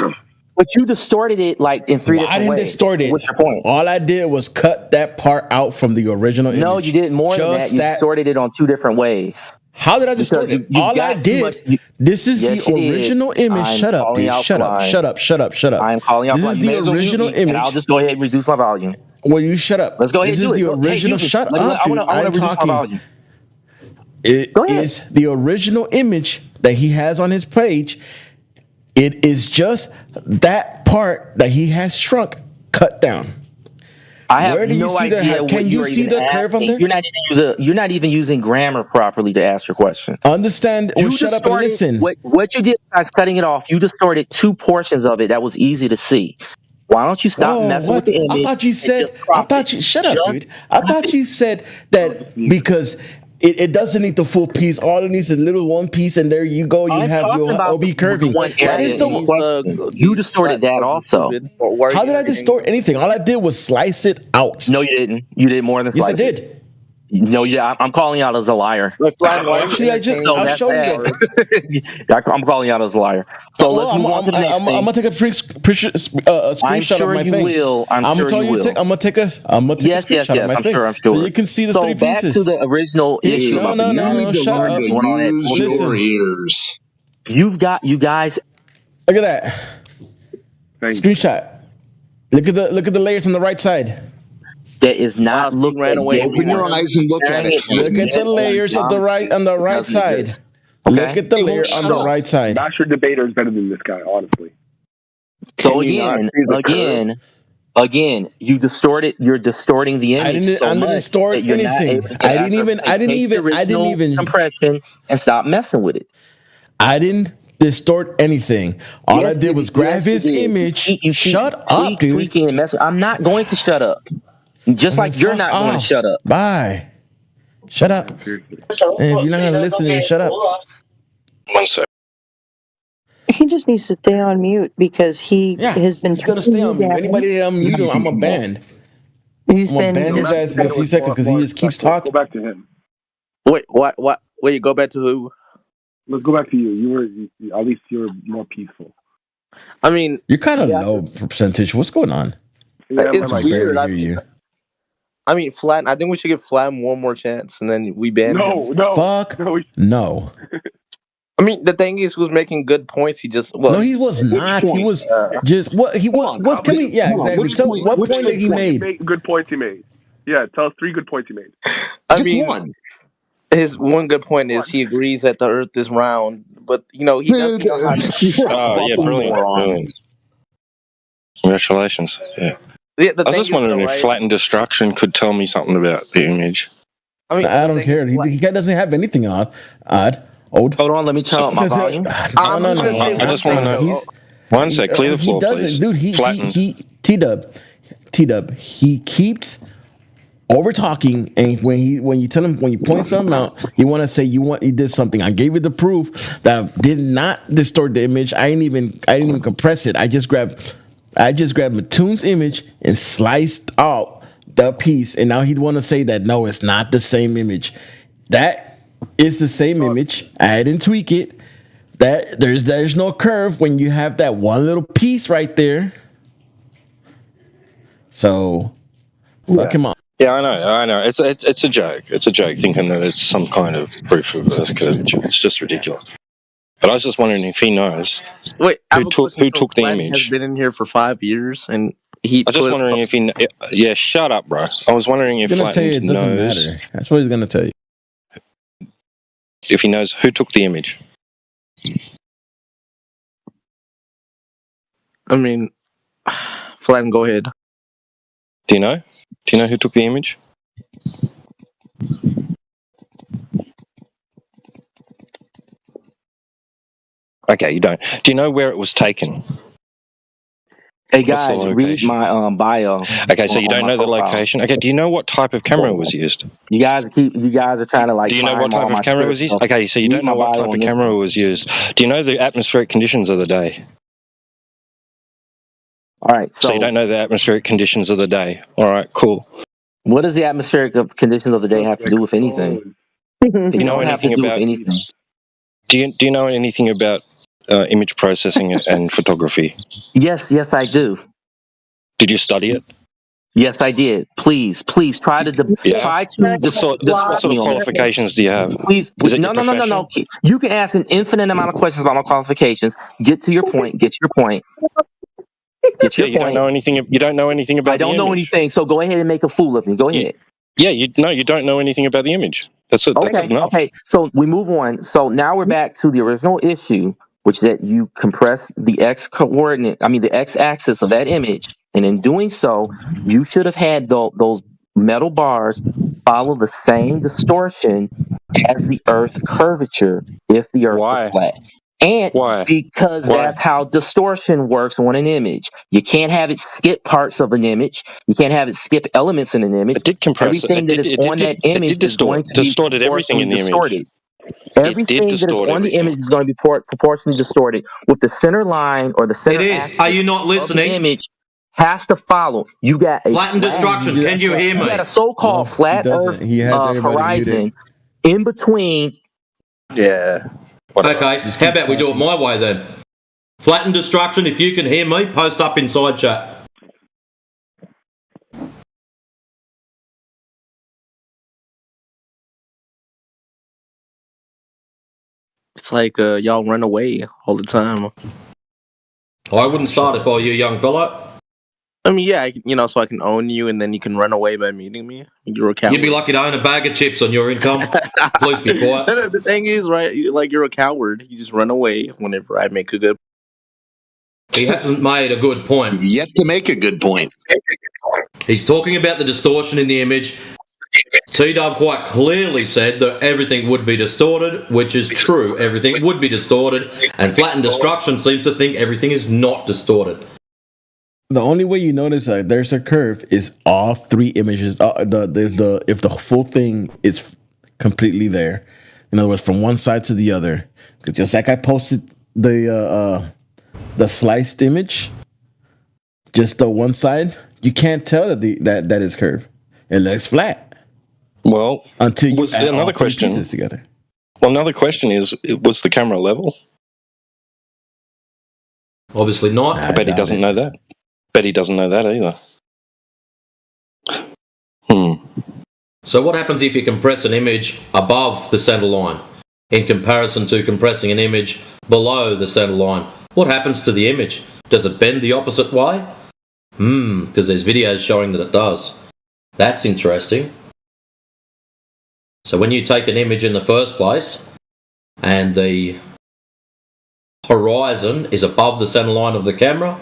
But you distorted it like in three different ways. I didn't distort it. What's your point? All I did was cut that part out from the original image. No, you did more than that. You distorted it on two different ways. How did I distort it? All I did, this is the original image. Shut up, dude. Shut up. I'm calling out. This is the original image. And I'll just go ahead and reduce my volume. Well, you shut up. Let's go ahead and do it. This is the original. Shut up, dude. I'm talking. It is the original image that he has on his page. It is just that part that he has shrunk, cut down. I have no idea. Can you see the curve on there? You're not even using grammar properly to ask your question. Understand or shut up and listen. What you did besides cutting it off, you distorted two portions of it that was easy to see. Why don't you stop messing with the image? I thought you said. Shut up, dude. I thought you said that because It doesn't need the full piece. All it needs is a little one piece, and there you go. You I'm have talking your about OB curving. one That area is in the. you distorted that also. How did I distort anything? All I did was slice it out. No, you didn't. You did more than Yes, I slice it. did. No, yeah, I'm calling you out as a liar. Actually, I'll show you that. I'm calling you out as a liar. So let's move on to the next thing. I'm gonna take a screenshot I'm of sure my you thing. will. I'm sure you will. I'm gonna take a Yes, screenshot of my I'm thing. sure. So you can see the so three back pieces. to the original issue. No, shut up. Use your ears. You guys. Look at that. Screenshot. Look at the layers on the right side. That is not looking ran away. Open your eyes and look at it. Look at the layers on the right side. Look at the layer on the right side. Master debater is better than this guy, honestly. So again, you distorted. You're distorting the image. I didn't distort anything. I didn't even compression and stop messing with it. I didn't distort anything. All I did was grab his image. Shut up, dude. Tweaking and messing. I'm not going to shut up. Just like you're not going to shut up. Bye. Shut up. And if you're not going to listen, then shut up. 1 sec. He just needs to stay on mute because he has been. He's going to stay on mute. Anybody on mute, I'm a ban. I'm going to ban his ass in a few seconds because he just keeps talking. Go back to him. Wait, what? Wait, go back to who? Let's go back to you. At least you were more peaceful. I mean, you're kind of low percentage. What's going on? Yeah, it's weird. I mean, Flatten. I think we should give Flatten one more chance, and then we ban him. Fuck. No. I mean, the thing is, he was making good points. He just no, he was not. He was just what he was. What can we? Yeah, exactly. Tell what point did he made? Good points he made. Yeah, tell us 3 good points he made. I mean, his one good point is he agrees that the Earth is round, but he doesn't. Oh yeah, brilliant. Congratulations. Yeah. I was just wondering if flattened destruction could tell me something about the image. I mean, I don't care. He doesn't have anything odd. Hold on, let me turn up my volume. No. I just want to know. 1 sec, clear the floor, please. Dude, T-Dub, he keeps over talking, and when you point something out, you want to say he did something. I gave you the proof that I did not distort the image. I didn't even compress it. I just grabbed Mattoon's image and sliced out the piece, and now he'd want to say that no, it's not the same image. That is the same image. I didn't tweak it. That there's no curve when you have that one little piece right there. So fuck him up. Yeah, I know. It's a joke. It's a joke thinking that it's some kind of proof of Earth curvature. It's just ridiculous. But I was just wondering if he knows. Wait, who took the image? Has been in here for 5 years, and I was just wondering if he. Yeah, shut up, bro. I was wondering if Flatten knows. Doesn't matter. That's what he's gonna tell you. If he knows who took the image. I mean, Flatten, go ahead. Do you know? Do you know who took the image? Okay, you don't. Do you know where it was taken? Hey guys, read my bio. Okay, so you don't know the location. Okay, do you know what type of camera was used? You guys are trying to Do you know what type of camera was used? Okay, so you don't know what type of camera was used. Do you know the atmospheric conditions of the day? All right. So you don't know the atmospheric conditions of the day. All right, cool. What does the atmospheric conditions of the day have to do with anything? Do you know anything about anything? Do you know anything about image processing and photography? Yes, I do. Did you study it? Yes, I did. Please try to What sort of qualifications do you have? Please, no. You can ask an infinite amount of questions about my qualifications. Get to your point. You don't know anything. You don't know anything about. I don't know anything. So go ahead and make a fool of me. Go ahead. Yeah, you don't know anything about the image. That's it. Okay. So we move on. So now we're back to the original issue, which is that you compress the the x-axis of that image, and in doing so, you should have had those metal bars follow the same distortion as the Earth curvature if the Earth was flat. Why? Because Why? that's how distortion works on an image. You can't have it skip parts of an image. You can't have it skip elements in an image. It did compress. Everything that is on that image is going to be distorted everything in the image. distorted. It Everything did that is distort on the everything. image is going to be proportionally distorted. With the center line or the center It is. axis Are you not of the listening? image has to follow. You got a Flattened destruction. Can you hear You me? got a so-called flat Earth horizon in between. Yeah. Okay. How about we do it my way then? Flattened destruction. If you can hear me, post up inside chat. It's like y'all run away all the time. I wouldn't start if I were you, young fellow. I mean, yeah, so I can own you, and then you can run away by meeting me. You're a coward. You'd be lucky to own a bag of chips on your income. Please be quiet. No, the thing is, right? You're a coward. You just run away whenever I make a good. He hasn't made a good point. Yet to make a good point. He's talking about the distortion in the image. T-Dub quite clearly said that everything would be distorted, which is true. Everything would be distorted, and Flattened Destruction seems to think everything is not distorted. The only way you notice that there's a curve is all three images. If the full thing is completely there, in other words, from one side to the other. Just like I posted the sliced image, just the one side, you can't tell that that is curved. It looks flat. Well, until you add another all three question pieces together. Well, another question is: was the camera level? Obviously not. I bet he doesn't know that. Bet he doesn't know that either. So what happens if you compress an image above the center line in comparison to compressing an image below the center line? What happens to the image? Does it bend the opposite way? Because there's videos showing that it does. That's interesting. So when you take an image in the first place and the horizon is above the center line of the camera,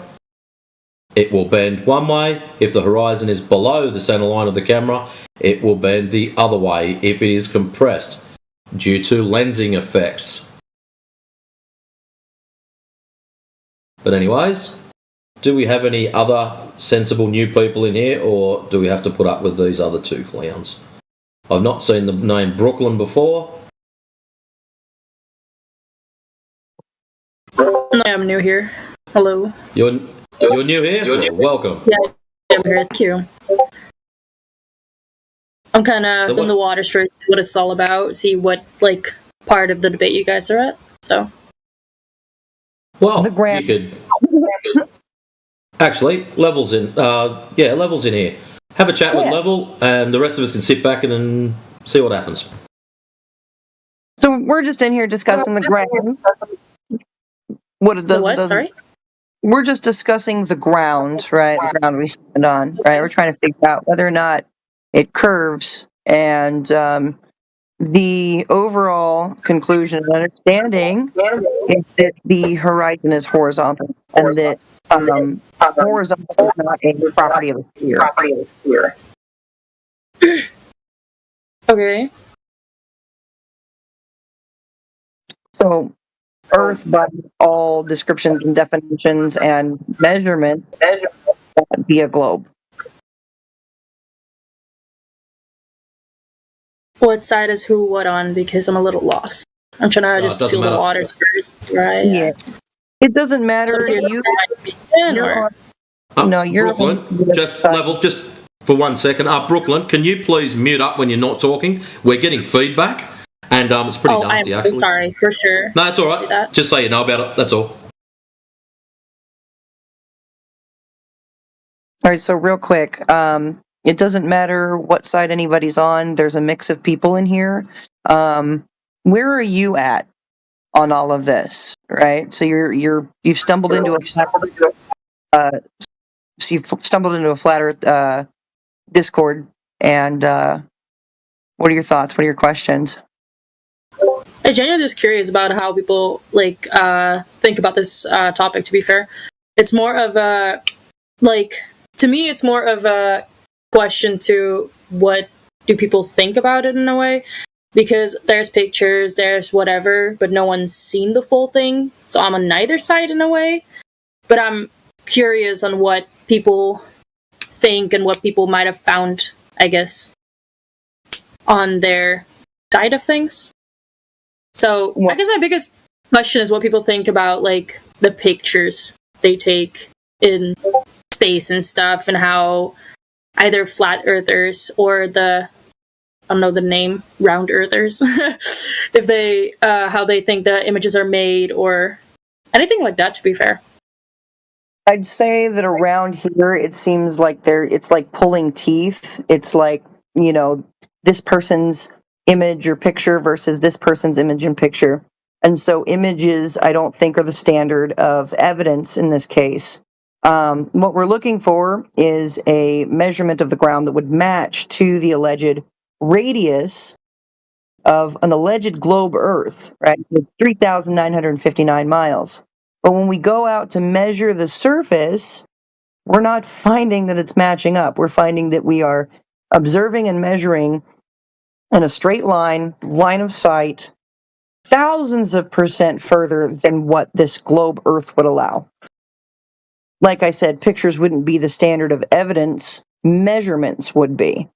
it will bend one way. If the horizon is below the center line of the camera, it will bend the other way if it is compressed due to lensing effects. But anyways, do we have any other sensible new people in here, or do we have to put up with these other two clowns? I've not seen the name Brooklyn before. No, I'm new here. Hello. You're new here? Welcome. Yeah, I'm here. Thank you. I'm kind of in the waters for what it's all about, see what, part of the debate you guys are at, so. Well, you could... Actually, Level's in. Level's in here. Have a chat with Level, and the rest of us can sit back and see what happens. So we're just in here discussing the ground. Sorry? We're just discussing the ground, right? The ground we stand on, right? We're trying to figure out whether or not it curves, and the overall conclusion and understanding is that the horizon is horizontal, and that horizontal is not a property of a sphere. Okay. So, Earth, by all descriptions and definitions and measurement, would be a globe. What side is who what on? Because I'm a little lost. I'm trying to just feel the waters first, right? Yeah. It doesn't matter. Brooklyn, just for 1 second. Brooklyn, can you please mute up when you're not talking? We're getting feedback, and it's pretty nasty, I'm actually. so sorry, for sure. No, it's all right. Just so you know about it, that's all. All right, so real quick, it doesn't matter what side anybody's on. There's a mix of people in here. Where are you at on all of this, right? So you've stumbled into a flat Earth Discord, and what are your thoughts? What are your questions? I'm genuinely just curious about how people think about this topic. To be fair, it's more of a to me, it's more of a question to what do people think about it in a way. because there's pictures, there's whatever, but no one's seen the full thing. So I'm on neither side in a way. But I'm curious on what people think and what people might have found, I guess, on their side of things. So I guess my biggest question is what people think about like the pictures they take in space and stuff, and how either flat earthers or the, I don't know the name, round earthers, if they how they think the images are made or anything like that, to be fair. I'd say that around here it seems like it's like pulling teeth. It's like, you know, this person's image or picture versus this person's image and picture. And so images, I don't think, are the standard of evidence in this case. What we're looking for is a measurement of the ground that would match to the alleged radius of an alleged globe Earth, right? It's 3,959 miles. But when we go out to measure the surface, we're not finding that it's matching up. We're finding that we are observing and measuring in a straight line of sight, thousands of percent further than what this globe Earth would allow. Like I said, pictures wouldn't be the standard of evidence, measurements would be.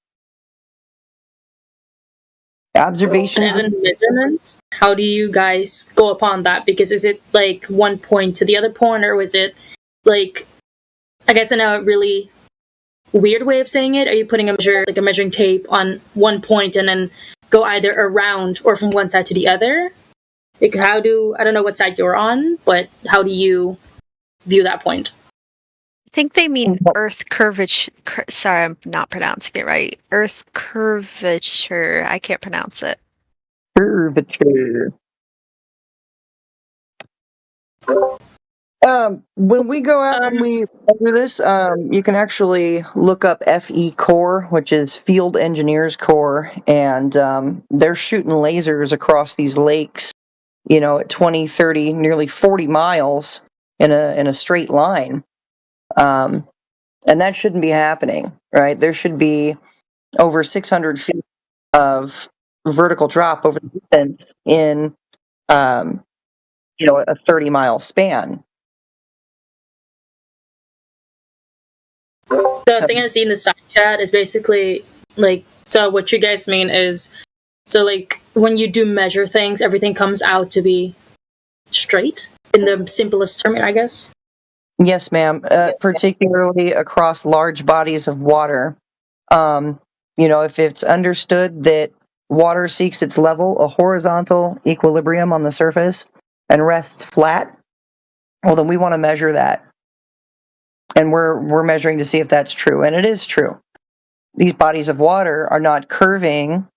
Observations. As in measurements, how do you guys go upon that? Because is it like one point to the other point, or was it like, I guess in a really weird way of saying it, are you putting a measuring tape on one point and then go either around or from one side to the other? Like I don't know what side you're on, but how do you view that point? I think they mean Earth curvature. Sorry, I'm not pronouncing it right. Earth curvature. I can't pronounce it. Curvature. When we go out and we do this, you can actually look up FE Core, which is Field Engineers Corps, and they're shooting lasers across these lakes, you know, at 20, 30, nearly 40 miles in a straight line. And that shouldn't be happening, right? There should be over 600 feet of vertical drop over the distance in, you know, a 30-mile span. The thing I see in the side chat is basically like, so what you guys mean is, so like when you do measure things, everything comes out to be straight in the simplest term, I guess. Yes, ma'am. Particularly across large bodies of water. You know, if it's understood that water seeks its level, a horizontal equilibrium on the surface, and rests flat, well, then we want to measure that. And we're measuring to see if that's true. And it is true. These bodies of water are not curving.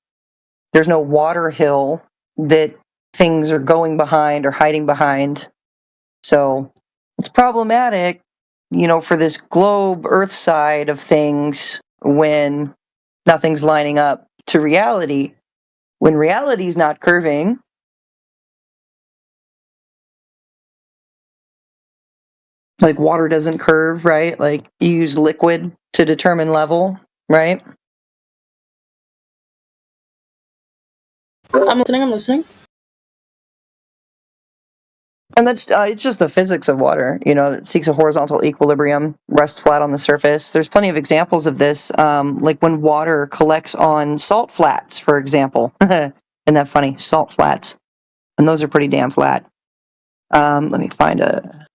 There's no water hill that things are going behind or hiding behind. So it's problematic, you know, for this globe Earth side of things when nothing's lining up to reality. When reality's not curving, like water doesn't curve, right? Like you use liquid to determine level, right? I'm listening. And that's it's just the physics of water, you know. It seeks a horizontal equilibrium, rest flat on the surface. There's plenty of examples of this, like when water collects on salt flats, for example. Isn't that funny? Salt flats, and those are pretty damn flat. Let me find a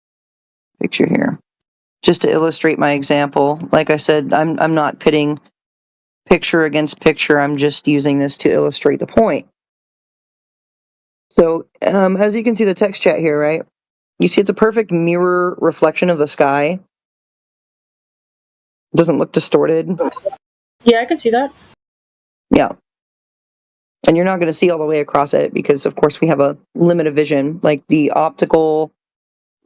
picture here, just to illustrate my example. Like I said, I'm not pitting picture against picture. I'm just using this to illustrate the point. So, as you can see the text chat here, right? You see it's a perfect mirror reflection of the sky. It doesn't look distorted. Yeah, I can see that. Yeah. And you're not going to see all the way across it because, of course, we have a limit of vision. Like the optical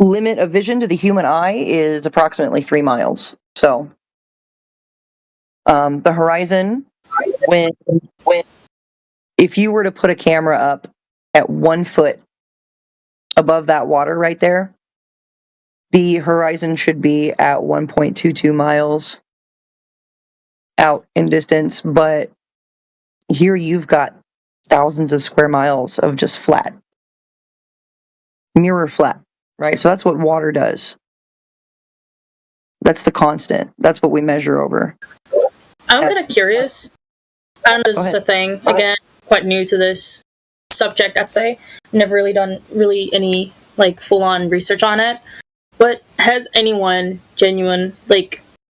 limit of vision to the human eye is approximately 3 miles. So, the horizon, when if you were to put a camera up at 1 foot above that water right there, the horizon should be at 1.22 miles out in distance. But here you've got thousands of square miles of just flat, mirror flat, right? So that's what water does. That's the constant. That's what we measure over. I'm kind of curious. I don't know if this is a thing. Again, quite new to this subject, I'd say. Never really done any like full-on research on it. But has anyone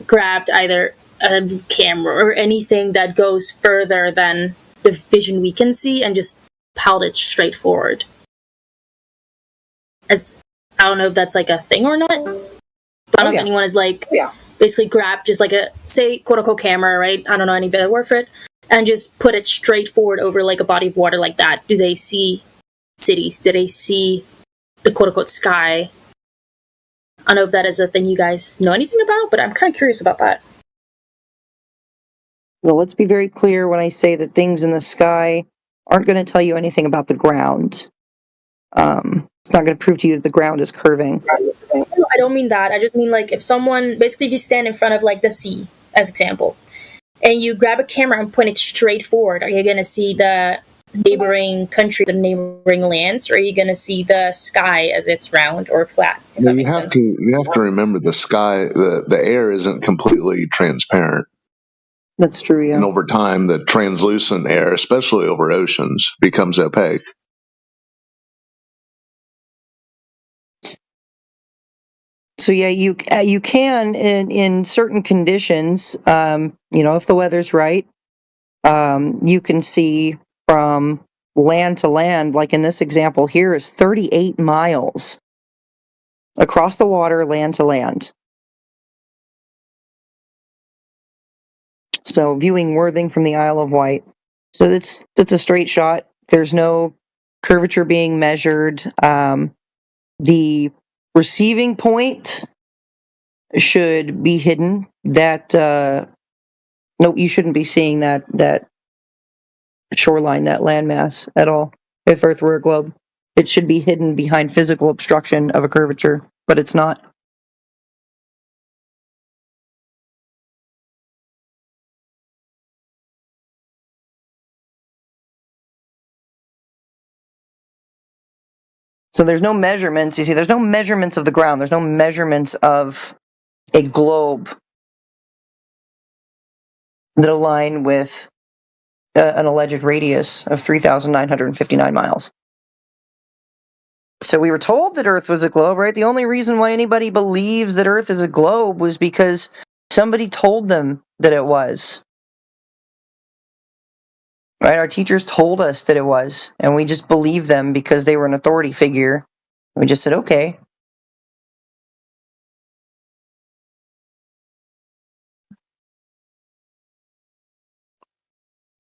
grabbed either a camera or anything that goes further than the vision we can see and just piled it straight forward? I don't know if that's like a thing or not. But I don't know if anyone has basically grabbed just like a, say, quote-unquote camera, right? I don't know any better word for it. And just put it straight forward over like a body of water like that. Do they see cities? Do they see the quote-unquote sky? I don't know if that is a thing you guys know anything about, but I'm kind of curious about that. Well, let's be very clear when I say that things in the sky aren't going to tell you anything about the ground. It's not going to prove to you that the ground is curving. No, I don't mean that. I just mean like if you stand in front of like the sea, as example, and you grab a camera and point it straight forward, are you going to see the neighboring country, the neighboring lands, or are you going to see the sky as it's round or flat? You have to remember the sky, the air isn't completely transparent. That's true, yeah. And over time, the translucent air, especially over oceans, becomes opaque. So yeah, you can in certain conditions, if the weather's right, you can see from land to land. Like in this example here is 38 miles across the water, land to land. So viewing Worthing from the Isle of Wight. So that's a straight shot. There's no curvature being measured. The receiving point should be hidden. That you shouldn't be seeing that shoreline, that landmass at all. If Earth were a globe, it should be hidden behind physical obstruction of a curvature, but it's not. So there's no measurements. You see, there's no measurements of the ground. There's no measurements of a globe that align with an alleged radius of 3,959 miles. So we were told that Earth was a globe, right? The only reason why anybody believes that Earth is a globe was because somebody told them that it was. Right? Our teachers told us that it was, and we just believed them because they were an authority figure. We just said, okay.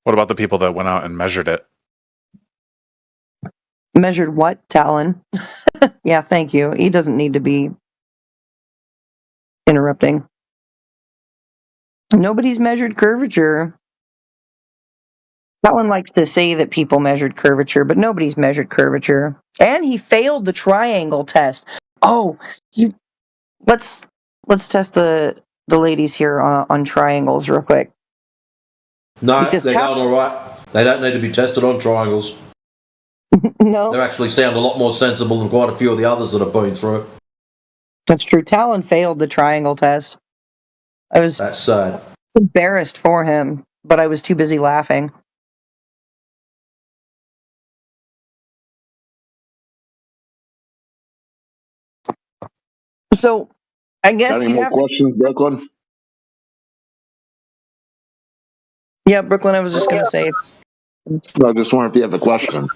What about the people that went out and measured it? Measured what, Talon? Yeah, thank you. He doesn't need to be interrupting. Nobody's measured curvature. Talon likes to say that people measured curvature, but nobody's measured curvature. And he failed the triangle test. Oh, let's test the ladies here on triangles real quick. No, Because they're going all right. They don't need to be tested on triangles. No. They actually sound a lot more sensible than quite a few of the others that have been through. That's true. Talon failed the triangle test. That's sad. Embarrassed for him, but I was too busy laughing. So, I guess Got any more questions, Brooklyn? Yeah, Brooklyn, I was just going to say. I just wonder if you have a question.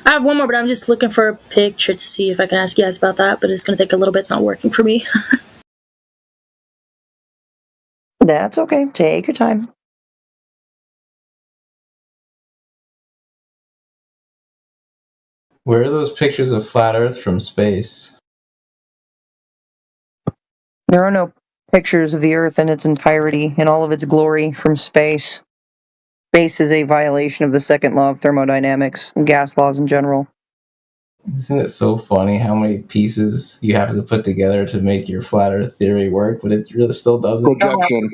I have one more, but I'm just looking for a picture to see if I can ask you guys about that, but it's going to take a little bit. It's not working for me. That's okay. Take your time. Where are those pictures of flat Earth from space? There are no pictures of the Earth in its entirety, in all of its glory, from space. Space is a violation of the second law of thermodynamics and gas laws in general. Isn't it so funny how many pieces you have to put together to make your flat Earth theory work, but it really still doesn't? Projection.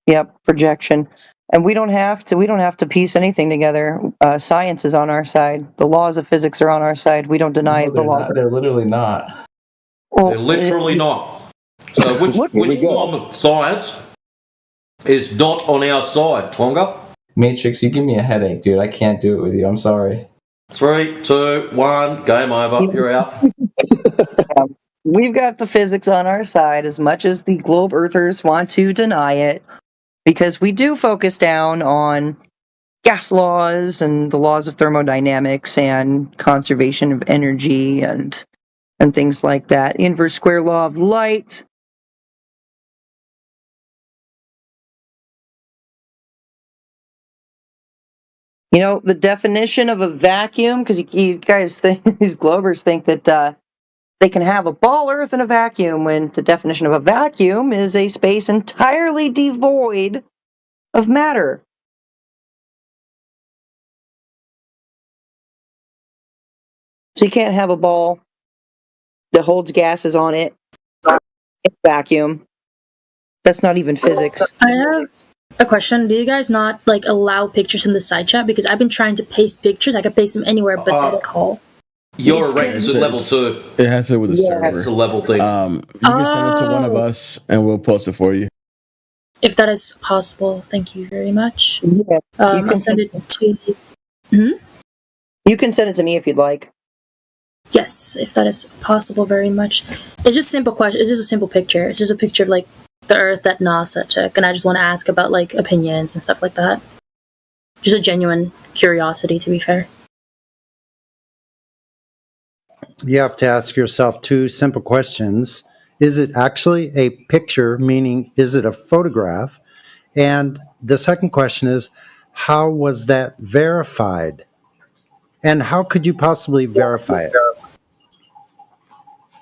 Yep, projection. And we don't have to piece anything together. Science is on our side. The laws of physics are on our side. We don't deny No, the they're law. not. They're literally not. They're literally not. So which form of science is not on our side, Tonga? Matrix, you give me a headache, dude. I can't do it with you. I'm sorry. 3, 2, 1, game over. You're out. We've got the physics on our side as much as the globe earthers want to deny it, because we do focus down on gas laws and the laws of thermodynamics and conservation of energy and things like that. The inverse square law of light. You know, the definition of a vacuum, because you guys think, these globers think that they can have a ball earth in a vacuum, when the definition of a vacuum is a space entirely devoid of matter. So you can't have a ball that holds gases on it. It's vacuum. That's not even physics. I have a question. Do you guys not like allow pictures in the side chat? Because I've been trying to paste pictures. I can paste them anywhere but this call. Your rank is at level 2. It has to do with the server. It's a level thing. You can send it to one of us, and we'll post it for you. If that is possible, thank you very much. Yeah, I'll send it to you. You can send it to me if you'd like. Yes, if that is possible, very much. It's just a simple question. It's just a simple picture. It's just a picture of like the Earth that NASA took, and I just want to ask about like opinions and stuff like that. Just a genuine curiosity, to be fair. You have to ask yourself 2 simple questions. Is it actually a picture, meaning is it a photograph? And the second question is, how was that verified? And how could you possibly verify it?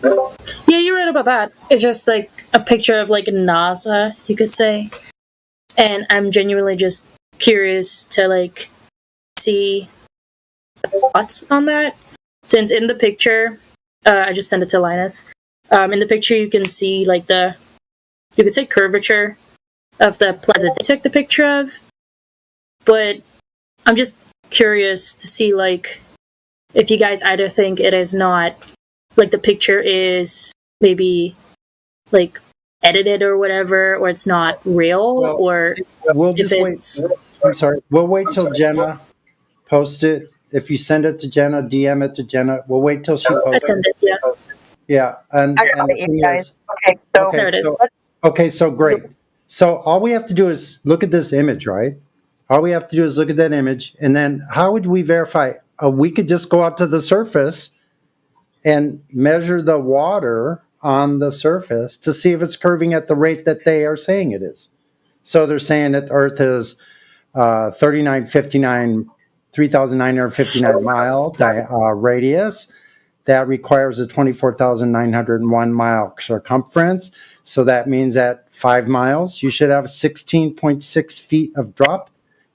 Yeah, you're right about that. It's just like a picture of like NASA, you could say. And I'm genuinely just curious to like see thoughts on that. Since in the picture, I just sent it to Linus. In the picture, you can see like you could say curvature of the planet they took the picture of. But I'm just curious to see like if you guys either think it is not like the picture is maybe like edited or whatever, or it's not real, or we'll if just it's wait. I'm sorry. We'll wait till Jenna posts it. If you send it to Jenna, DM it to Jenna. We'll wait till she posts I send it. Yeah. Yeah, and I got the it, thing you guys. is- Okay, so there it is. Okay, so great. So all we have to do is look at this image, right? All we have to do is look at that image, and then how would we verify? We could just go out to the surface and measure the water on the surface to see if it's curving at the rate that they are saying it is. So they're saying that Earth is 3,959 mile radius. That requires a 24,901 mile circumference. So that means at 5 miles, you should have 16.6 feet of drop,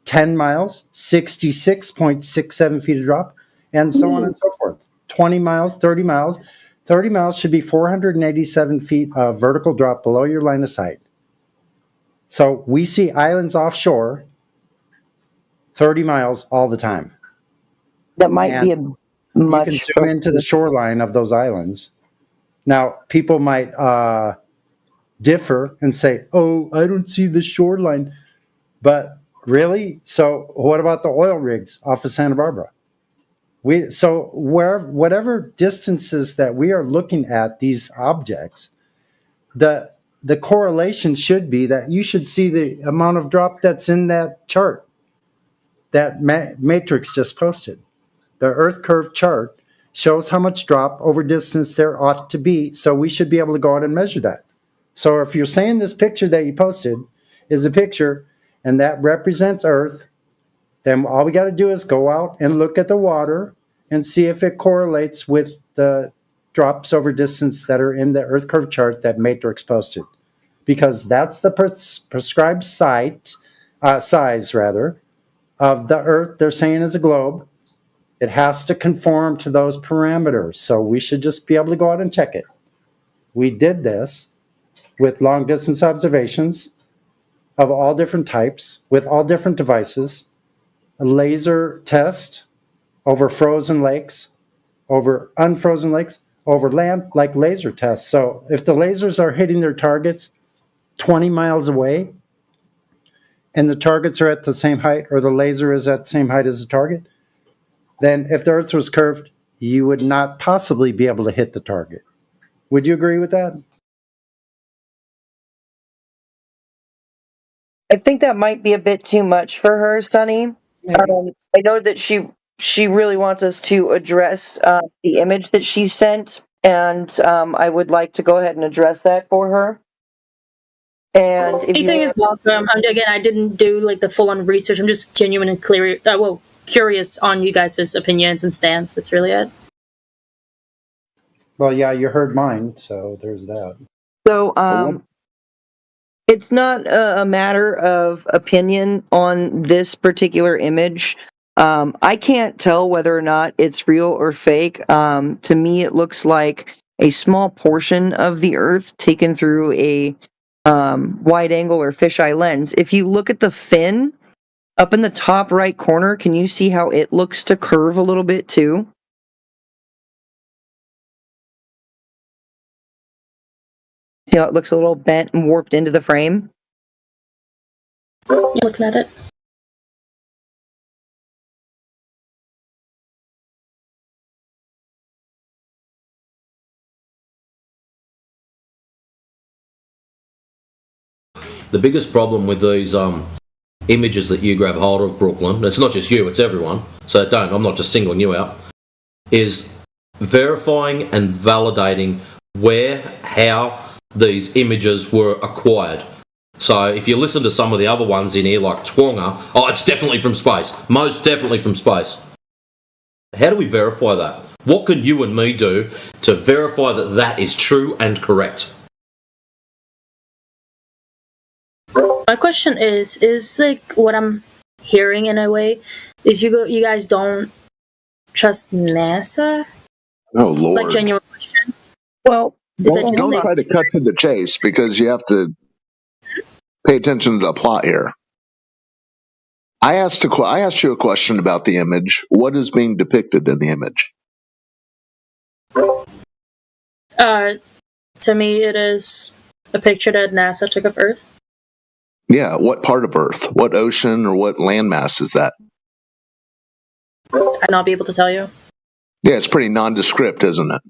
10 miles, 66.67 feet of drop, and so on and so forth. 20 miles, 30 miles. 30 miles should be 487 feet of vertical drop below your line of sight. So we see islands offshore 30 miles all the time. That might be a much. You can zoom into the shoreline of those islands. Now, people might differ and say, "Oh, I don't see the shoreline," but really, so what about the oil rigs off of Santa Barbara? Whatever distances that we are looking at these objects, the correlation should be that you should see the amount of drop that's in that chart that Matrix just posted. The Earth curve chart shows how much drop over distance there ought to be, so we should be able to go out and measure that. So if you're saying this picture that you posted is a picture and that represents Earth, then all we got to do is go out and look at the water and see if it correlates with the drops over distance that are in the Earth curve chart that Matrix posted. Because that's the prescribed size of the Earth they're saying is a globe. It has to conform to those parameters. So we should just be able to go out and check it. We did this with long distance observations. of all different types with all different devices, a laser test over frozen lakes, over unfrozen lakes, over land, like laser tests. So if the lasers are hitting their targets 20 miles away and the targets are at the same height, or the laser is at the same height as the target, then if the Earth was curved, you would not possibly be able to hit the target. Would you agree with that? I think that might be a bit too much for her, Sonny. I know that she really wants us to address the image that she sent, and I would like to go ahead and address that for her. And if Anything you is welcome. Again, I didn't do like the full-on research. I'm just genuine and curious on you guys' opinions and stance. That's really it. Well, yeah, you heard mine, so there's that. So, it's not a matter of opinion on this particular image. I can't tell whether or not it's real or fake. To me, it looks like a small portion of the Earth taken through a wide angle or fisheye lens. If you look at the fin up in the top right corner, can you see how it looks to curve a little bit too? See how it looks a little bent and warped into the frame? Yeah, looking at it. The biggest problem with these images that you grab hold of, Brooklyn, it's not just you, it's everyone, so I'm not just singling you out, is verifying and validating how these images were acquired. So if you listen to some of the other ones in here, like Twonga, it's definitely from space, most definitely from space. How do we verify that? What can you and me do to verify that that is true and correct? My question is like what I'm hearing in a way is you guys don't trust NASA? Oh Lord! Like genuine question. Well, don't try to cut to the chase because you have to pay attention to the plot here. I asked you a question about the image. What is being depicted in the image? To me, it is a picture that NASA took of Earth. Yeah, what part of Earth? What ocean or what landmass is that? I'd not be able to tell you. Yeah, it's pretty nondescript, isn't it?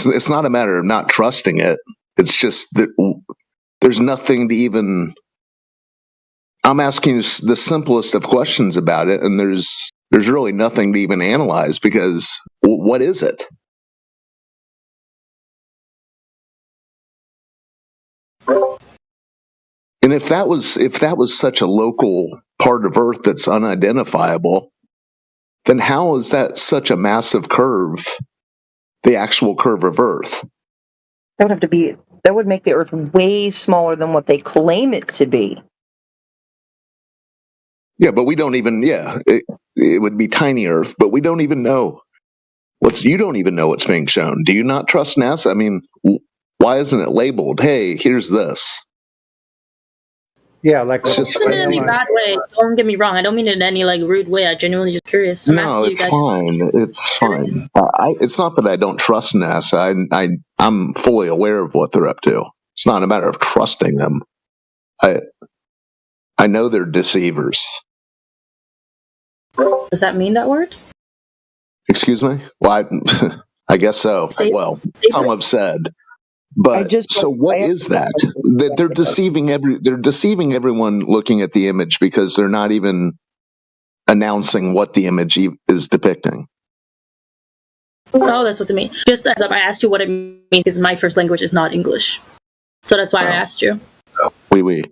It's not a matter of not trusting it. It's just that there's nothing to even... I'm asking you the simplest of questions about it, and there's really nothing to even analyze because what is it? And if that was such a local part of Earth that's unidentifiable, then how is that such a massive curve, the actual curve of Earth? That would make the Earth way smaller than what they claim it to be. Yeah, but we don't even. Yeah, it would be tiny Earth, but we don't even know you don't even know what's being shown. Do you not trust NASA? I mean, why isn't it labeled? Hey, here's this. Yeah, like it's just in any bad way. Don't get me wrong. I don't mean it in any like rude way. I genuinely just curious. I'm asking you guys. It's fine. It's not that I don't trust NASA. I'm fully aware of what they're up to. It's not a matter of trusting them. I know they're deceivers. Does that mean that word? Excuse me? Well, I guess so. Well, some have said. But so what is that? That they're deceiving everyone looking at the image because they're not even announcing what the image is depicting. Oh, that's what it means. Just as I asked you what it means because my first language is not English, so that's why I asked you. Oui.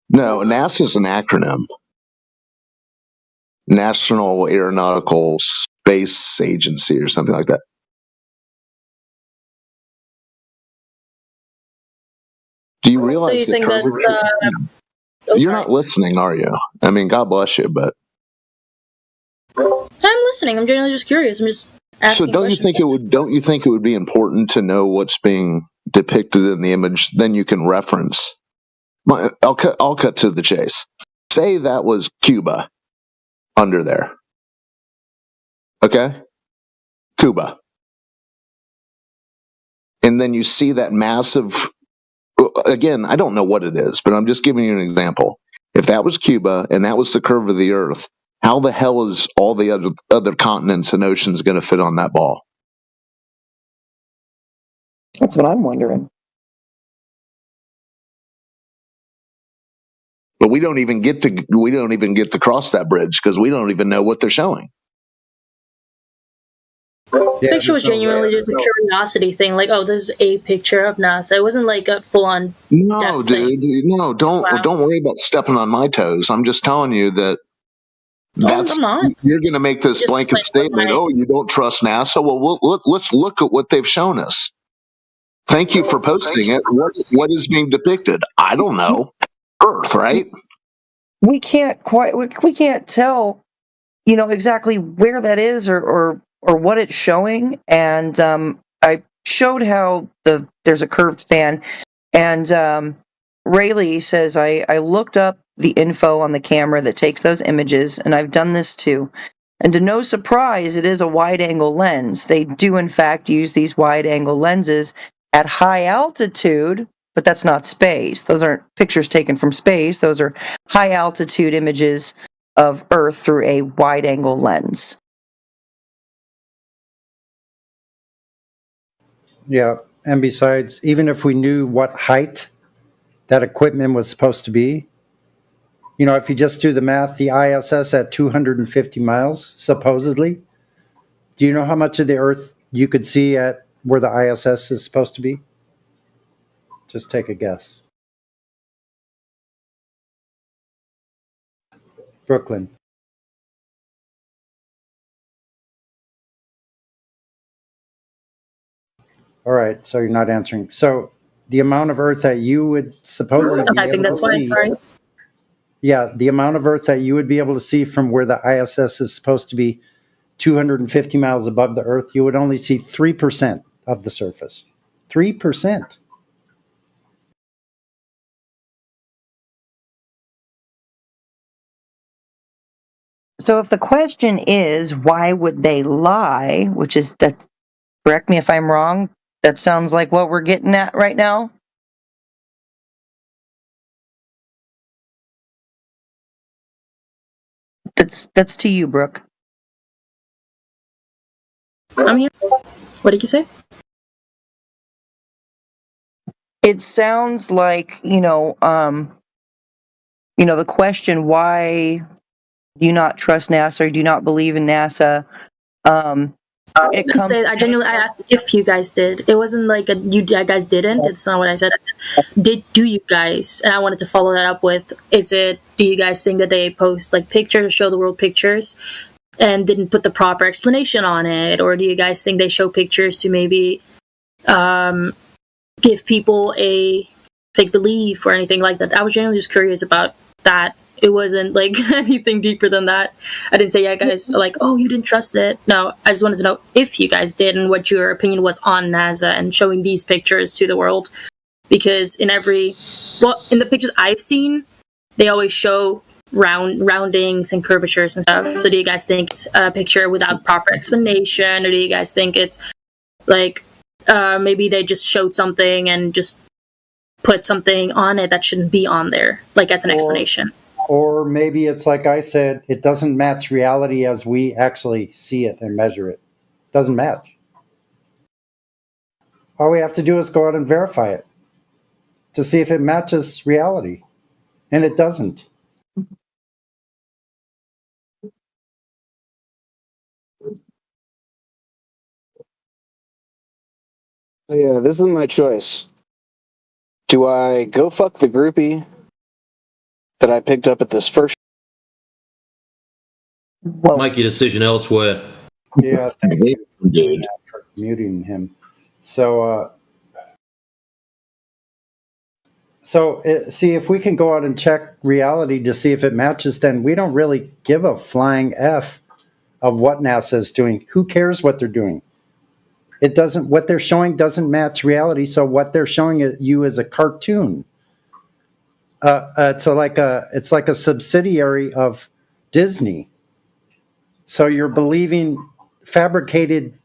No, NASA is an acronym. National Aeronautical Space Agency or something like that. Do you realize so you think that, you're not listening, are you? I mean, God bless you, but I'm listening. I'm generally just curious. I'm just asking. So don't you think it would be important to know what's being depicted in the image, then you can reference. I'll cut to the chase. Say that was Cuba under there. Okay? Cuba. And then you see that massive, again, I don't know what it is, but I'm just giving you an example. If that was Cuba and that was the curve of the Earth, how the hell is all the other continents and oceans going to fit on that ball? That's what I'm wondering. But we don't even get to cross that bridge because we don't even know what they're showing. The picture was genuinely just a curiosity thing, like, oh, this is a picture of NASA. It wasn't like a full-on. No, dude, no, don't worry about stepping on my toes. I'm just telling you that you're going to make this blanket statement. Oh, you don't trust NASA? Well, let's look at what they've shown us. Thank you for posting it. What is being depicted? I don't know. Earth, right? We can't tell, exactly where that is or what it's showing. And I showed how there's a curved fan, and Rayleigh says I looked up the info on the camera that takes those images, and I've done this too. And to no surprise, it is a wide-angle lens. They do, in fact, use these wide-angle lenses at high altitude, but that's not space. Those aren't pictures taken from space. Those are high-altitude images of Earth through a wide-angle lens. Yeah, and besides, even if we knew what height that equipment was supposed to be, if you just do the math, the ISS at 250 miles, supposedly, do you know how much of the Earth you could see at where the ISS is supposed to be? Just take a guess. Brooklyn. All right, so you're not answering. So the amount of Earth that you would supposedly be able to see. Sorry. Yeah, the amount of Earth that you would be able to see from where the ISS is supposed to be 250 miles above the Earth, you would only see 3% of the surface. 3%. So if the question is, why would they lie, which is that, correct me if I'm wrong, that sounds like what we're getting at right now? That's to you, Brooke. I'm here. What did you say? It sounds like, the question, why do you not trust NASA or do you not believe in NASA? I asked if you guys did. It wasn't like you guys didn't. It's not what I said. Do you guys? And I wanted to follow that up with, do you guys think that they post like pictures, show the world pictures, and didn't put the proper explanation on it? Or do you guys think they show pictures to maybe give people a fake belief or anything like that? I was generally just curious about that. It wasn't like anything deeper than that. I didn't say, yeah, guys, like, oh, you didn't trust it. No, I just wanted to know if you guys did and what your opinion was on NASA and showing these pictures to the world. Because in the pictures I've seen, they always show roundings and curvatures and stuff. So do you guys think it's a picture without proper explanation? Or do you guys think it's like maybe they just showed something and just put something on it that shouldn't be on there, like as an explanation? Or maybe it's like I said, it doesn't match reality as we actually see it and measure it. It doesn't match. All we have to do is go out and verify it to see if it matches reality. And it doesn't. Yeah, this is my choice. Do I go fuck the groupie that I picked up at this first? Make your decision elsewhere. Yeah, thank you for muting him. So see, if we can go out and check reality to see if it matches, then we don't really give a flying F of what NASA is doing. Who cares what they're doing? It doesn't. What they're showing doesn't match reality. So what they're showing you is a cartoon. It's like a subsidiary of Disney. So you're believing fabricated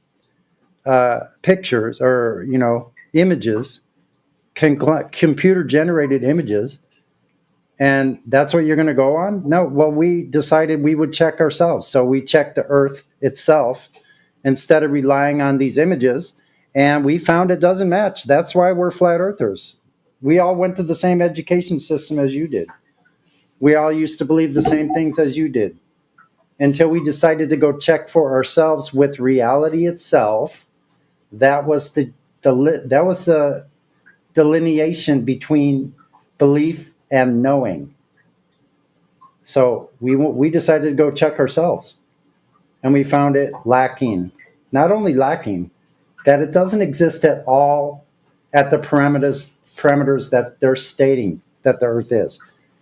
pictures or images, computer generated images, and that's what you're going to go on? No. Well, we decided we would check ourselves. So we checked the Earth itself instead of relying on these images, and we found it doesn't match. That's why we're flat earthers. We all went to the same education system as you did. We all used to believe the same things as you did until we decided to go check for ourselves with reality itself. That was the delineation between belief and knowing. So we decided to go check ourselves, and we found it lacking. Not only lacking, that it doesn't exist at all at the parameters that they're stating that the Earth is.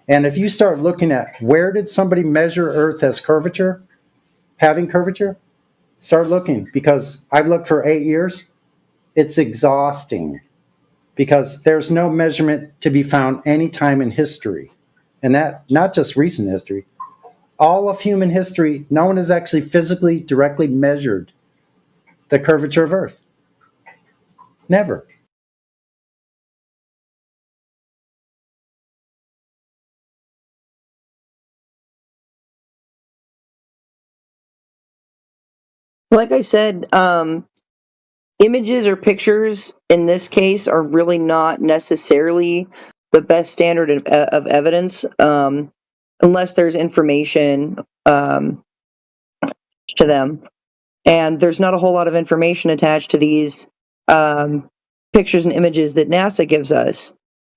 And if you start looking at where did somebody measure Earth as curvature, having curvature, start looking, because I've looked for 8 years. It's exhausting because there's no measurement to be found any time in history. And that, not just recent history, all of human history, no one has actually physically directly measured the curvature of Earth. Never. Like I said, images or pictures in this case are really not necessarily the best standard of evidence, unless there's information to them. And there's not a whole lot of information attached to these pictures and images that NASA gives us.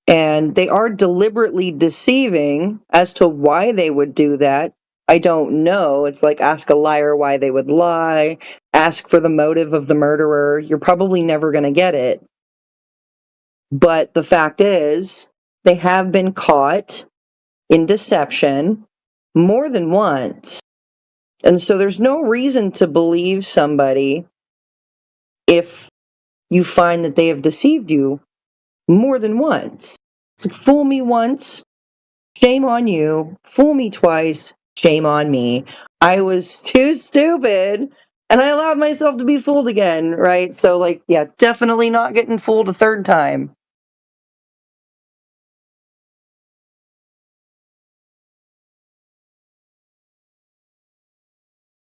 And they are deliberately deceiving. As to why they would do that, I don't know. It's like ask a liar why they would lie, ask for the motive of the murderer. You're probably never going to get it. But the fact is, they have been caught in deception more than once. And so there's no reason to believe somebody if you find that they have deceived you more than once. It's like, fool me once, shame on you. Fool me twice, shame on me. I was too stupid, and I allowed myself to be fooled again, right? So, yeah, definitely not getting fooled a third time.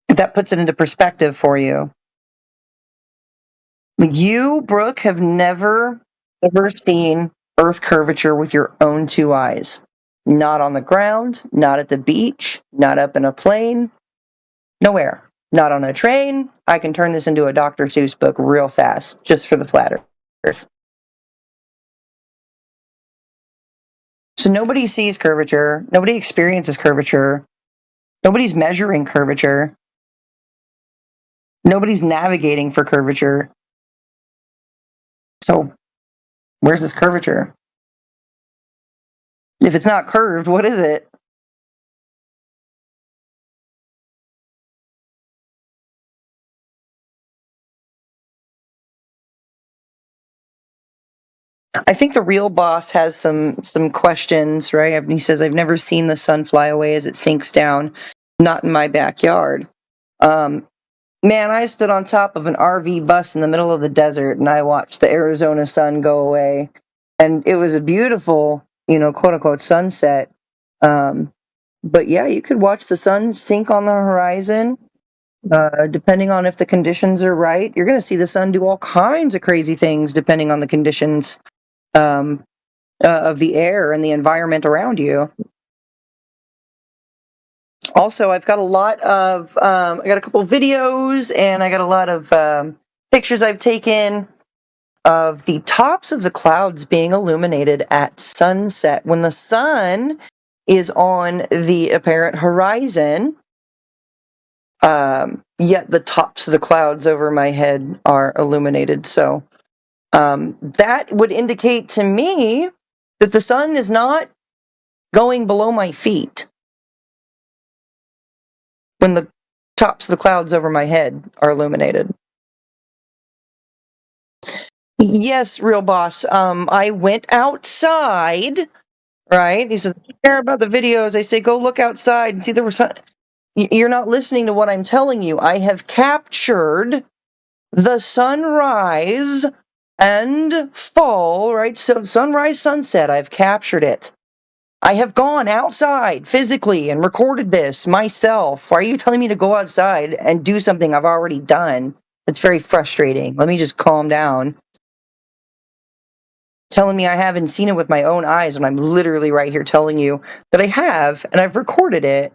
That puts it into perspective for you. You, Brooke, have never, ever seen Earth curvature with your own two eyes. Not on the ground, not at the beach, not up in a plane, nowhere. Not on a train. I can turn this into a Dr. Seuss book real fast, just for the flat Earth. So nobody sees curvature. Nobody experiences curvature. Nobody's measuring curvature. Nobody's navigating for curvature. So where's this curvature? If it's not curved, what is it? I think the real boss has some questions, right? He says, I've never seen the sun fly away as it sinks down. Not in my backyard. Man, I stood on top of an RV bus in the middle of the desert, and I watched the Arizona sun go away. And it was a beautiful, quote-unquote sunset. But yeah, you could watch the sun sink on the horizon. Depending on if the conditions are right, you're going to see the sun do all kinds of crazy things depending on the conditions of the air and the environment around you. Also, I've got a lot of, I got a couple videos and I got a lot of pictures I've taken of the tops of the clouds being illuminated at sunset. When the sun is on the apparent horizon, yet the tops of the clouds over my head are illuminated. So that would indicate to me that the sun is not going below my feet when the tops of the clouds over my head are illuminated. Yes, real boss. I went outside, right? He said, I don't care about the videos. I say, go look outside and see there was You're not listening to what I'm telling you. I have captured the sunrise and fall, right? So sunrise, sunset, I've captured it. I have gone outside physically and recorded this myself. Why are you telling me to go outside and do something I've already done? It's very frustrating. Let me just calm down. Telling me I haven't seen it with my own eyes when I'm literally right here telling you that I have and I've recorded it.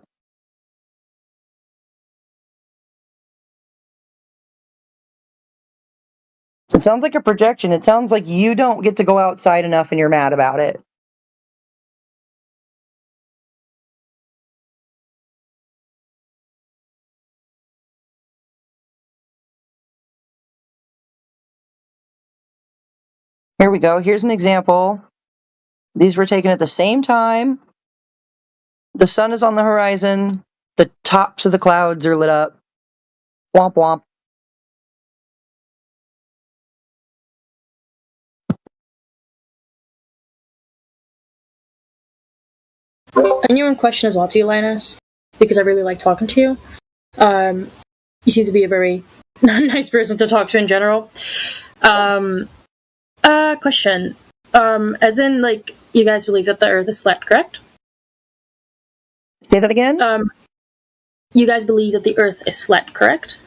It sounds like a projection. It sounds like you don't get to go outside enough and you're mad about it. Here we go. Here's an example. These were taken at the same time. The sun is on the horizon. The tops of the clouds are lit up. Womp womp. A genuine question as well to you, Linus, because I really like talking to you. You seem to be a very nice person to talk to in general. Question. As in, like, you guys believe that the Earth is flat, correct? Say that again? You guys believe that the Earth is flat, correct?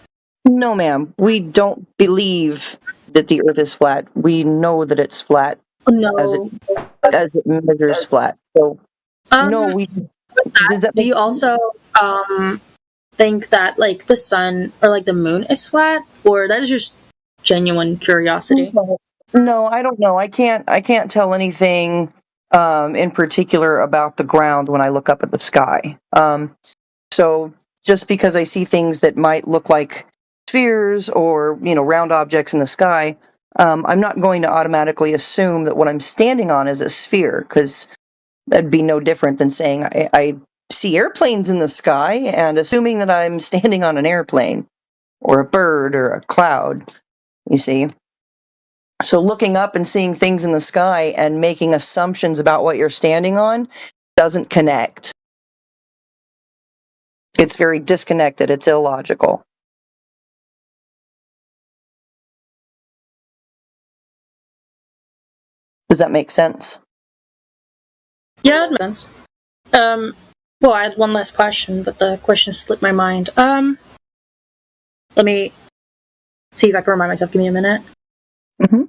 No, ma'am. We don't believe that the Earth is flat. We know that it's flat. No. As it measures flat. So, no, we... Do you also think that, like, the sun or, like, the moon is flat? Or that is just genuine curiosity? No, I don't know. I can't tell anything in particular about the ground when I look up at the sky. So just because I see things that might look like spheres or, round objects in the sky, I'm not going to automatically assume that what I'm standing on is a sphere, because that'd be no different than saying I see airplanes in the sky and assuming that I'm standing on an airplane or a bird or a cloud, you see. So looking up and seeing things in the sky and making assumptions about what you're standing on doesn't connect. It's very disconnected. It's illogical. Does that make sense? Yeah, it makes sense. Well, I had one last question, but the question slipped my mind. Let me see if I can remind myself. Give me a minute. Mm-hmm.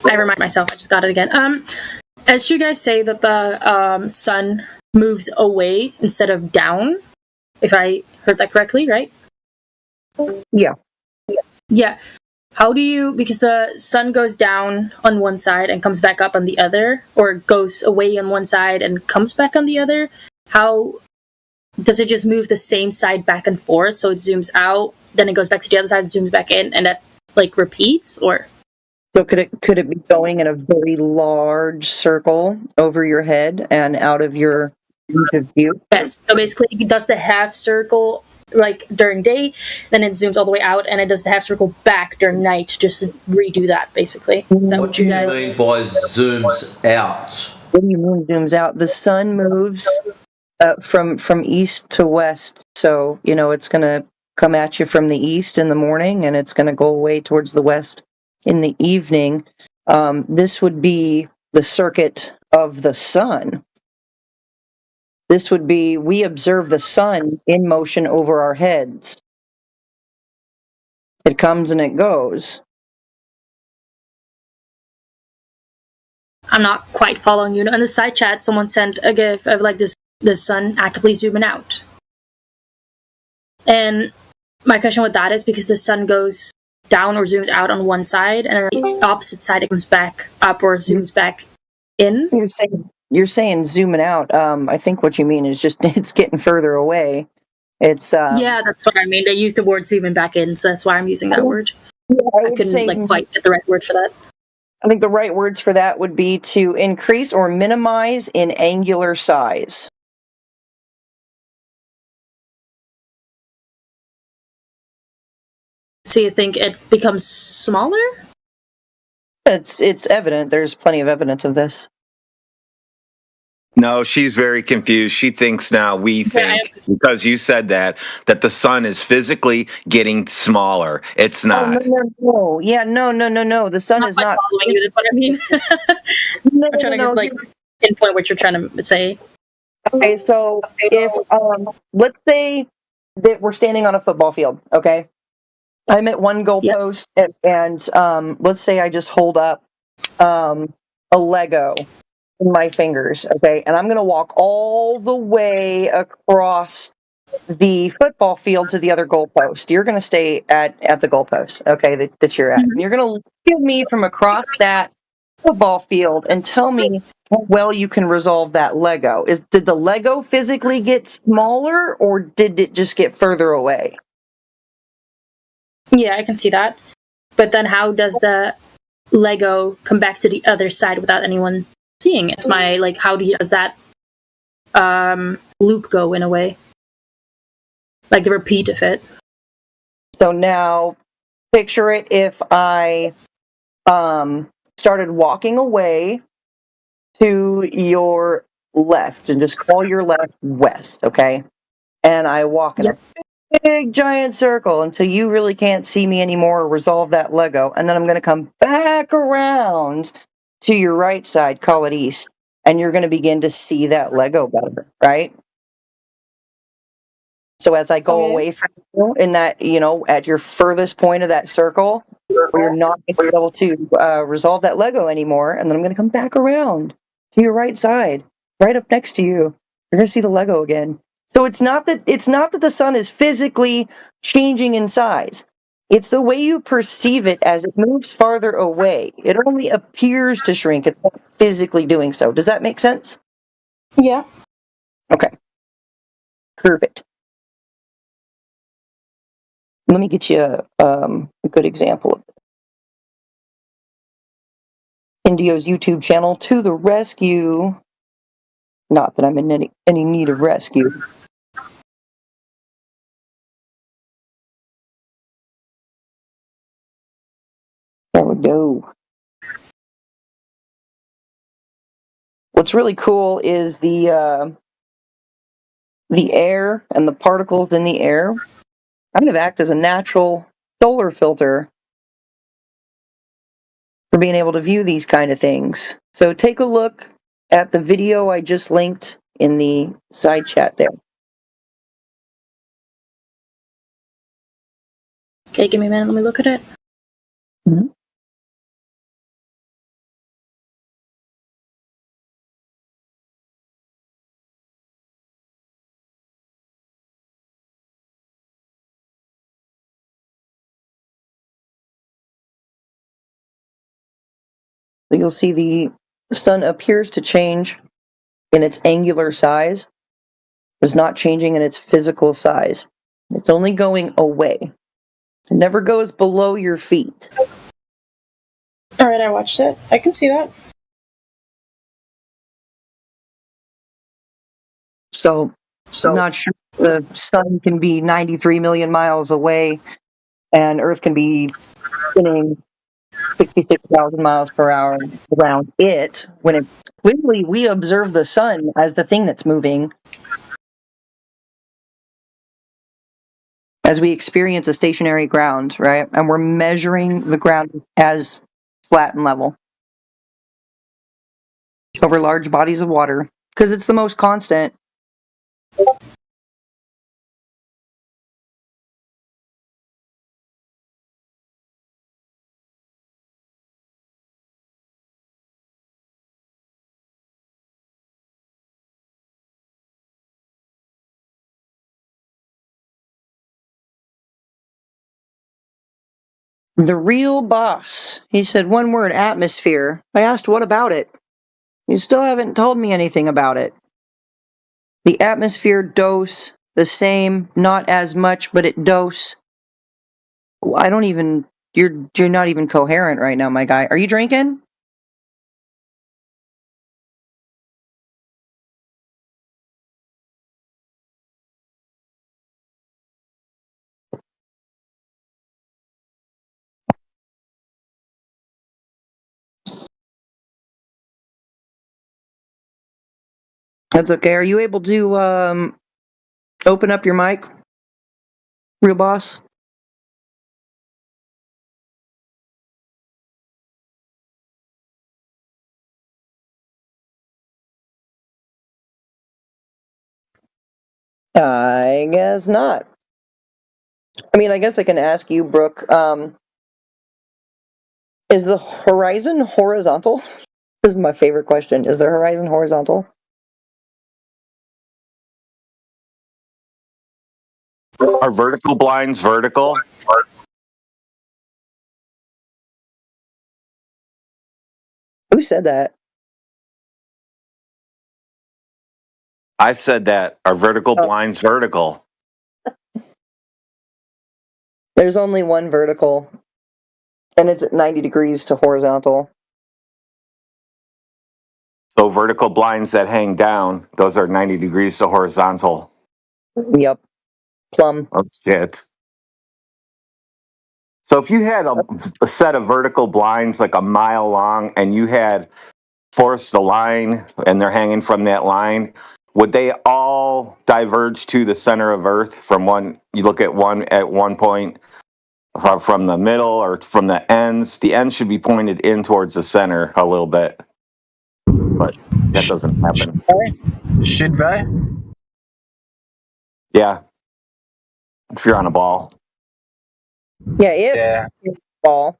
I remind myself. I just got it again. As you guys say that the sun moves away instead of down, if I heard that correctly, right? Yeah. Yeah. How do you, because the sun goes down on one side and comes back up on the other, or goes away on one side and comes back on the other, how does it just move the same side back and forth? So it zooms out, then it goes back to the other side, zooms back in, and that like repeats, or? So could it be going in a very large circle over your head and out of your view? Yes. So basically, it does the half circle like during day, then it zooms all the way out, and it does the half circle back during night, just to redo that. Basically, is that what you guys mean by zooms out? What do you mean zooms out? The sun moves from east to west, so it's going to come at you from the east in the morning, and it's going to go away towards the west in the evening. This would be the circuit of the sun. This would be, we observe the sun in motion over our heads. It comes and it goes. I'm not quite following you. In the side chat, someone sent a gif of like the sun actively zooming out. And my question with that is because the sun goes down or zooms out on one side, and on the opposite side it comes back up or zooms back in. You're saying zooming out. I think what you mean is just it's getting further away. It's yeah, that's what I mean. They use the word zooming back in, so that's why I'm using that word. Yeah, I couldn't quite get the right word for that. I think the right words for that would be to increase or minimize in angular size. So you think it becomes smaller? It's evident. There's plenty of evidence of this. No, she's very confused. She thinks now we think, because you said that the sun is physically getting smaller. It's Oh, no, not. no. Yeah, no. The sun is not. Following you, that's what I mean. I'm trying to like pinpoint what you're trying to say. Okay, so if let's say that we're standing on a football field, okay? I'm at one goalpost, and let's say I just hold up a Lego in my fingers, okay? And I'm going to walk all the way across the football field to the other goalpost. You're going to stay at the goalpost, okay, that you're at. And you're going to look at me from across that football field and tell me how well you can resolve that Lego. Did the Lego physically get smaller, or did it just get further away? Yeah, I can see that. But then how does the Lego come back to the other side without anyone seeing? It's my, like, does that loop go in a way? Like the repeat of it. So now, picture it if I started walking away to your left, and just call your left west, okay? And I walk in a big giant circle until you really can't see me anymore or resolve that Lego. And then I'm going to come back around to your right side, call it east, and you're going to begin to see that Lego better, right? So as I go away from you in that, at your furthest point of that circle, where you're not going to be able to resolve that Lego anymore, and then I'm going to come back around to your right side, right up next to you. You're going to see the Lego again. So it's not that the sun is physically changing in size. It's the way you perceive it as it moves farther away. It only appears to shrink. It's not physically doing so. Does that make sense? Yeah. Okay. Perfect. Let me get you a good example of it. Indio's YouTube channel, To the Rescue. Not that I'm in any need of rescue. There we go. What's really cool is the air and the particles in the air kind of act as a natural solar filter for being able to view these kind of things. So take a look at the video I just linked in the side chat there. Okay, give me a minute. Let me look at it. Mm-hmm. You'll see the sun appears to change in its angular size. It's not changing in its physical size. It's only going away. It never goes below your feet. All right, I watched it. I can see that. So I'm not sure the sun can be 93 million miles away and Earth can be spinning 66,000 miles per hour around it, when it clearly we observe the sun as the thing that's moving as we experience a stationary ground, right? And we're measuring the ground as flat and level over large bodies of water because it's the most constant. The real boss. He said one word, atmosphere. I asked, what about it? You still haven't told me anything about it. The atmosphere dose, the same, not as much, but it dose. I don't even, you're not even coherent right now, my guy. Are you drinking? That's okay. Are you able to open up your mic, Real Boss? I guess not. I mean, I guess I can ask you, Brooke. Is the horizon horizontal? This is my favorite question. Is the horizon horizontal? Are vertical blinds vertical? Who said that? I said that. Are vertical blinds vertical? There's only one vertical, and it's at 90 degrees to horizontal. So vertical blinds that hang down, those are 90 degrees to horizontal. Yep. Plum. Oh, shit. So if you had a set of vertical blinds like a mile long and you had forced a line and they're hanging from that line, would they all diverge to the center of Earth from one? You look at one point from the middle or from the ends. The ends should be pointed in towards the center a little bit, but that doesn't happen. Should I? Yeah, if you're on a ball. Yeah, ball.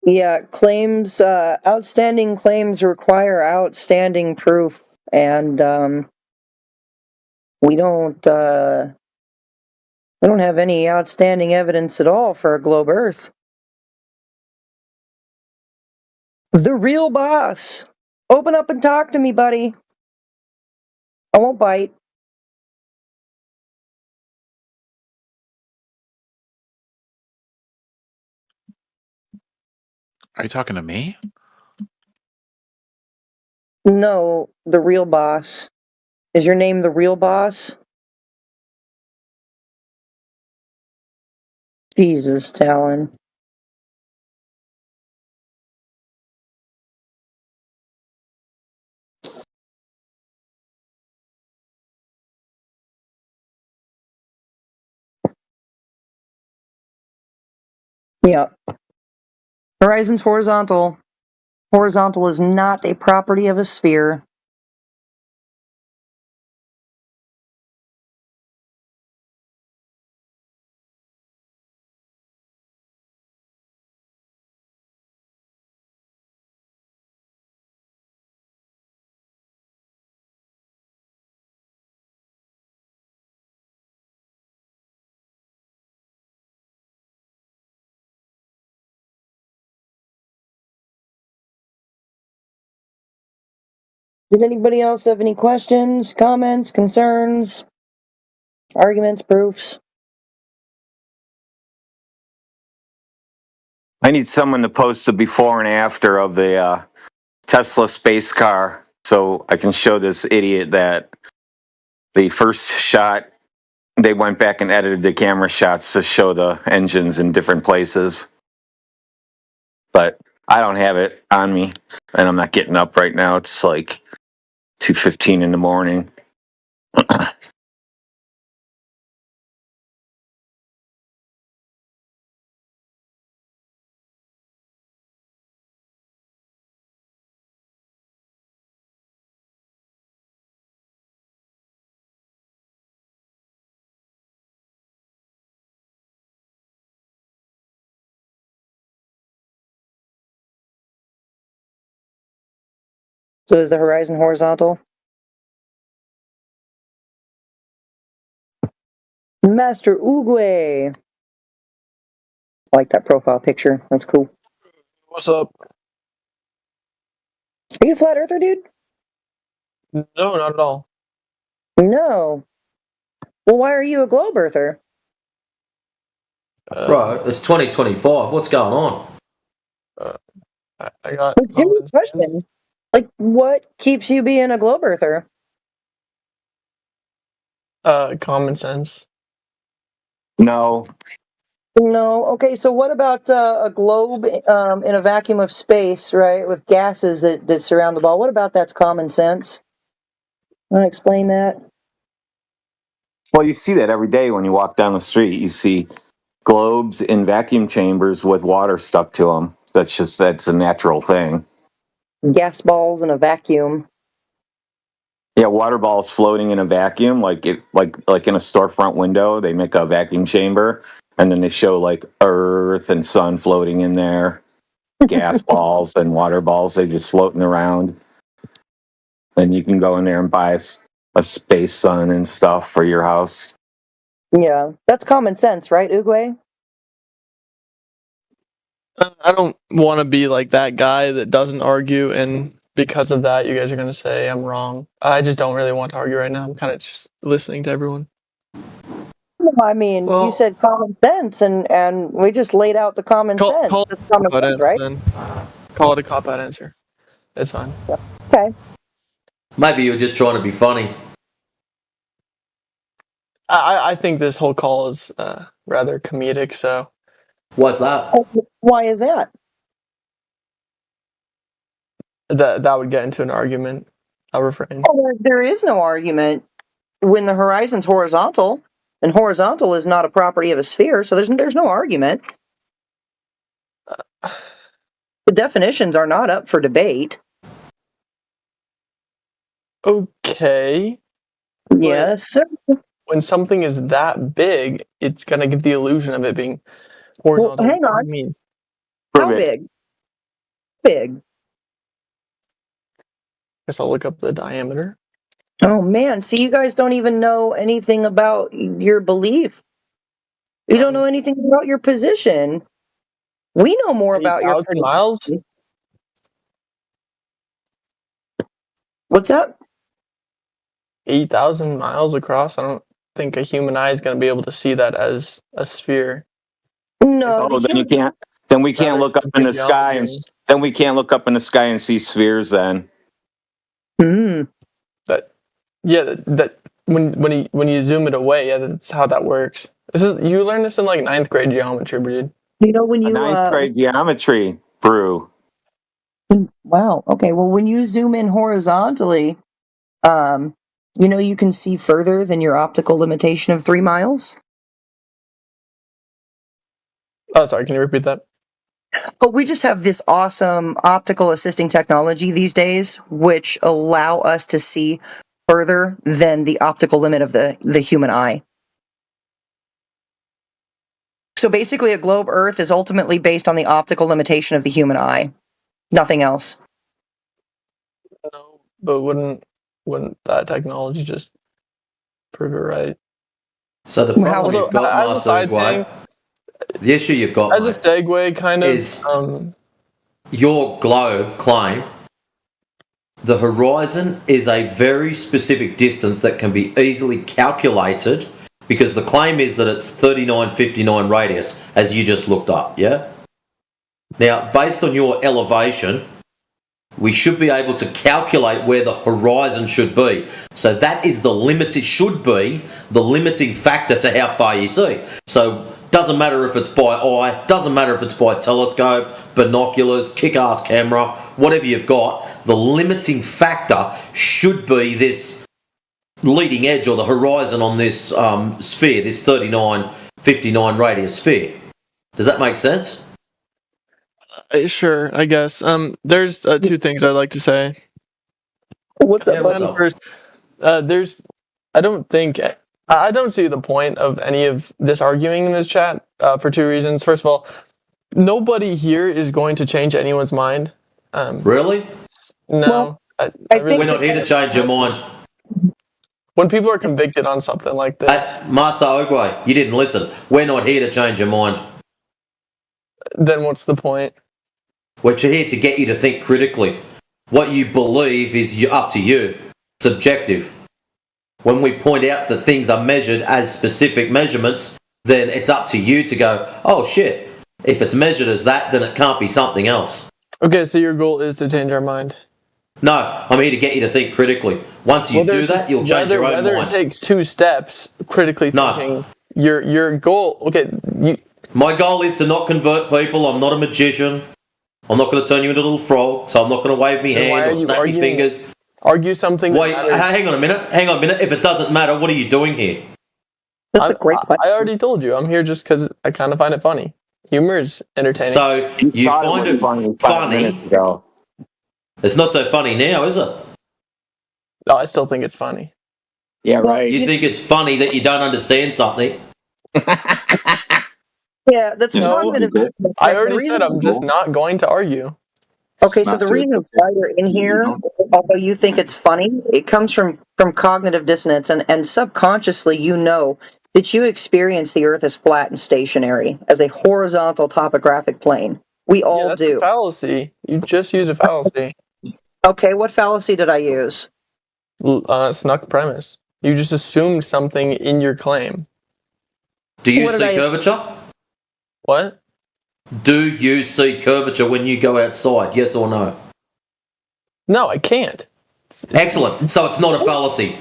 Yeah, claims, outstanding claims require outstanding proof, and we don't have any outstanding evidence at all for a globe Earth. The Real Boss, open up and talk to me, buddy. I won't bite. Are you talking to me? No, the Real Boss. Is your name the Real Boss? Jesus, Talon. Yeah. Horizon's horizontal. Horizontal is not a property of a sphere. Did anybody else have any questions, comments, concerns, arguments, proofs? I need someone to post the before and after of the Tesla space car so I can show this idiot that the first shot, they went back and edited the camera shots to show the engines in different places. But I don't have it on me, and I'm not getting up right now. It's like 2:15 in the morning. So is the horizon horizontal? Master Oogway. I like that profile picture. That's cool. What's up? Are you a flat earther, dude? No, not at all. No. Well, why are you a globe earther? Bro, it's 2025. What's going on? I got It's a question. Like, what keeps you being a globe earther? Common sense. No. No. Okay, so what about a globe in a vacuum of space, right, with gases that surround the ball? What about that's common sense? Want to explain that? Well, you see that every day when you walk down the street. You see globes in vacuum chambers with water stuck to them. That's a natural thing. Gas balls in a vacuum. Yeah, water balls floating in a vacuum, like in a storefront window. They make a vacuum chamber, and then they show like Earth and Sun floating in there. Gas balls and water balls, they just floating around. And you can go in there and buy a space sun and stuff for your house. Yeah, that's common sense, right, Oogway? I don't want to be like that guy that doesn't argue, and because of that, you guys are going to say I'm wrong. I just don't really want to argue right now. I'm kind of just listening to everyone. I mean, you said common sense, and we just laid out the common sense. That's common sense, right? Then. Call it a cop-out answer. It's fine. Okay. Maybe you're just trying to be funny. I think this whole call is rather comedic, so... Why's that? Why is that? That would get into an argument. I'll refrain. Well, there is no argument when the horizon's horizontal, and horizontal is not a property of a sphere, so there's no argument. The definitions are not up for debate. Okay. Yes, sir. When something is that big, it's going to give the illusion of it being horizontal. Well, hang on. What do you mean? How big? Big. Guess I'll look up the diameter. Oh man, see, you guys don't even know anything about your belief. You don't know anything about your position. We know more about your 8,000 miles? What's that? 8,000 miles across? I don't think a human eye is going to be able to see that as a sphere. No, then you can't. Then we can't look up in the sky, and then we can't look up in the sky and see spheres. Then. That when you zoom it away, yeah, that's how that works. You learned this in like 9th grade geometry, dude. You know when you 9th grade geometry, Brew. Wow. Okay. Well, when you zoom in horizontally, you can see further than your optical limitation of 3 miles. Oh, sorry. Can you repeat that? But we just have this awesome optical assisting technology these days, which allow us to see further than the optical limit of the human eye. So basically, a globe Earth is ultimately based on the optical limitation of the human eye. Nothing else. No, but wouldn't that technology just prove it right? So the problem you've got, the issue you've got, as a segue, kind of, is your globe claim. The horizon is a very specific distance that can be easily calculated, because the claim is that it's 3959 radius, as you just looked up, yeah? Now, based on your elevation, we should be able to calculate where the horizon should be. So that is should be the limiting factor to how far you see. So doesn't matter if it's by eye, doesn't matter if it's by telescope, binoculars, kick-ass camera, whatever you've got, the limiting factor should be this leading edge or the horizon on this sphere, this 3959 radius sphere. Does that make sense? Sure, I guess. There's 2 things I'd like to say. What's up? First, I don't see the point of any of this arguing in this chat for 2 reasons. First of all, nobody here is going to change anyone's mind. Really? No. Well, we're not here to change your mind. When people are convicted on something like this... Master Ogway, you didn't listen. We're not here to change your mind. Then what's the point? We're here to get you to think critically. What you believe is up to you. Subjective. When we point out that things are measured as specific measurements, then it's up to you to go, oh shit, if it's measured as that, then it can't be something else. Okay, so your goal is to change our mind. No, I'm here to get you to think critically. Once you do that, you'll change your own whether mind. it takes 2 steps, critically thinking, your goal. Okay, my goal is to not convert people. I'm not a magician. I'm not going to turn you into a little frog, so I'm not going to wave me hand or snap me fingers. Argue something. Wait, hang on a minute. If it doesn't matter, what are you doing here? That's a great question. I already told you. I'm here just because I kind of find it funny. Humor is entertaining. So you find it funny? It's not so funny now, is it? No, I still think it's funny. Yeah, right. You think it's funny that you don't understand something? Yeah, that's cognitive. I already said I'm just not going to argue. Okay, so the reason why you're in here, although you think it's funny, it comes from cognitive dissonance, and subconsciously you know that you experience the Earth as flat and stationary, as a horizontal topographic plane. We all that's do. A fallacy. You just use a fallacy. Okay, what fallacy did I use? Snuck premise. You just assumed something in your claim. Do you see curvature? What? Do you see curvature when you go outside? Yes or no? No, I can't. Excellent. So it's not a fallacy.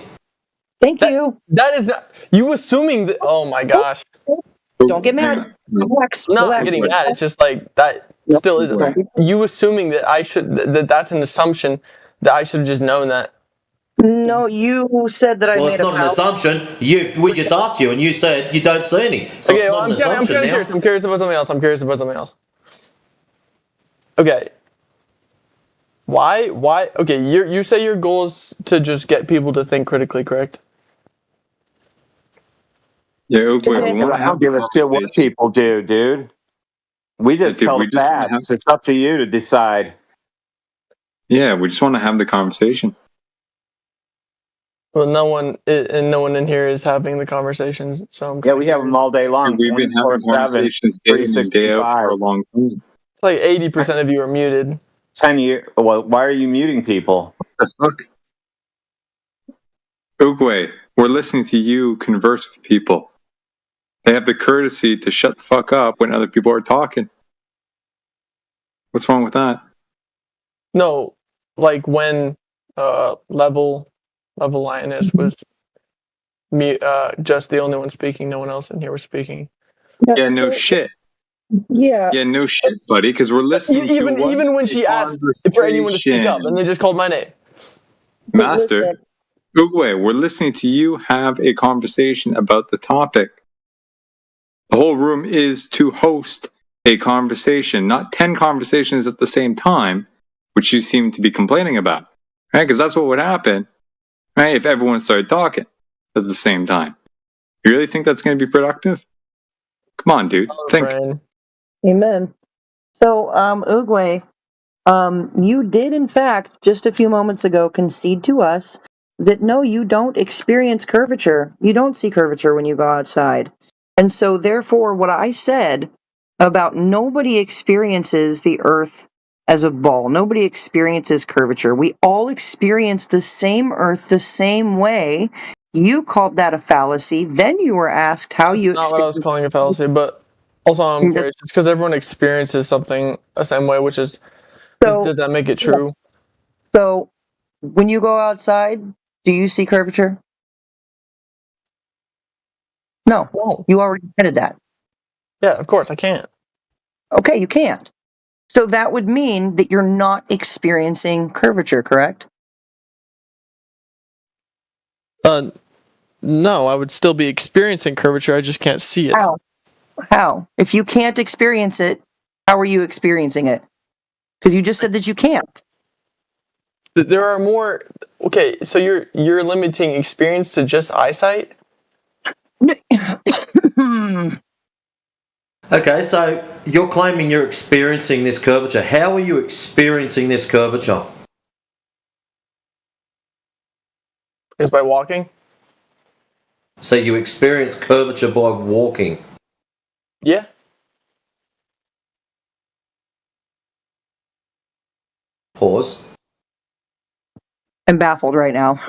Thank you. That is not, you assuming that. Oh my gosh. Don't get mad. Relax. I'm not relax. getting mad. It's just like that still isn't right. You assuming that I should that's an assumption that I should have just known that. No, you said that I Well, made it's not an assumption. We just asked you, and you said you don't see any. So Okay, it's well, not an assumption now. I'm curious about something else. Okay. Why? Okay, you say your goal is to just get people to think critically, correct? Yeah, I don't give a shit what people do, dude. We just tell the facts. It's up to you to decide. Yeah, we just want to have the conversation. Well, no one in here is having the conversation, so Yeah, we have them all day long. We've been having conversations day in and day out for a long time. It's like 80% of you are muted. 10 years. Well, why are you muting people? Oogway, we're listening to you converse with people. They have the courtesy to shut the fuck up when other people are talking. What's wrong with that? No, like when level lioness was just the only one speaking, no one else in here was speaking. Yeah, no shit. Yeah. Yeah, no shit, buddy, because we're listening even when she asked for anyone to speak up, and they just called my name. Master, Oogway, we're listening to you have a conversation about the topic. The whole room is to host a conversation, not 10 conversations at the same time, which you seem to be complaining about, right? Because that's what would happen, right? If everyone started talking at the same time. You really think that's going to be productive? Come on, dude. Think. Amen. So, Oogway, you did in fact just a few moments ago concede to us that no, you don't experience curvature. You don't see curvature when you go outside. And so therefore what I said about nobody experiences the earth as a ball. Nobody experiences curvature. We all experience the same earth the same way. You called that a fallacy. Then you were asked how you That's not what I was calling a fallacy, but also I'm curious, just because everyone experiences something the same way, which is, does that make it true? So, when you go outside, do you see curvature? No. You already admitted that. Yeah, of course, I can't. Okay, you can't. So that would mean that you're not experiencing curvature, correct? No, I would still be experiencing curvature, I just can't see it. How? If you can't experience it, how are you experiencing it? Because you just said that you can't. There are more. Okay, so you're limiting experience to just eyesight? Okay, so you're claiming you're experiencing this curvature. How are you experiencing this curvature? Is by walking? So you experience curvature by walking? Yeah. Pause. I'm baffled right now.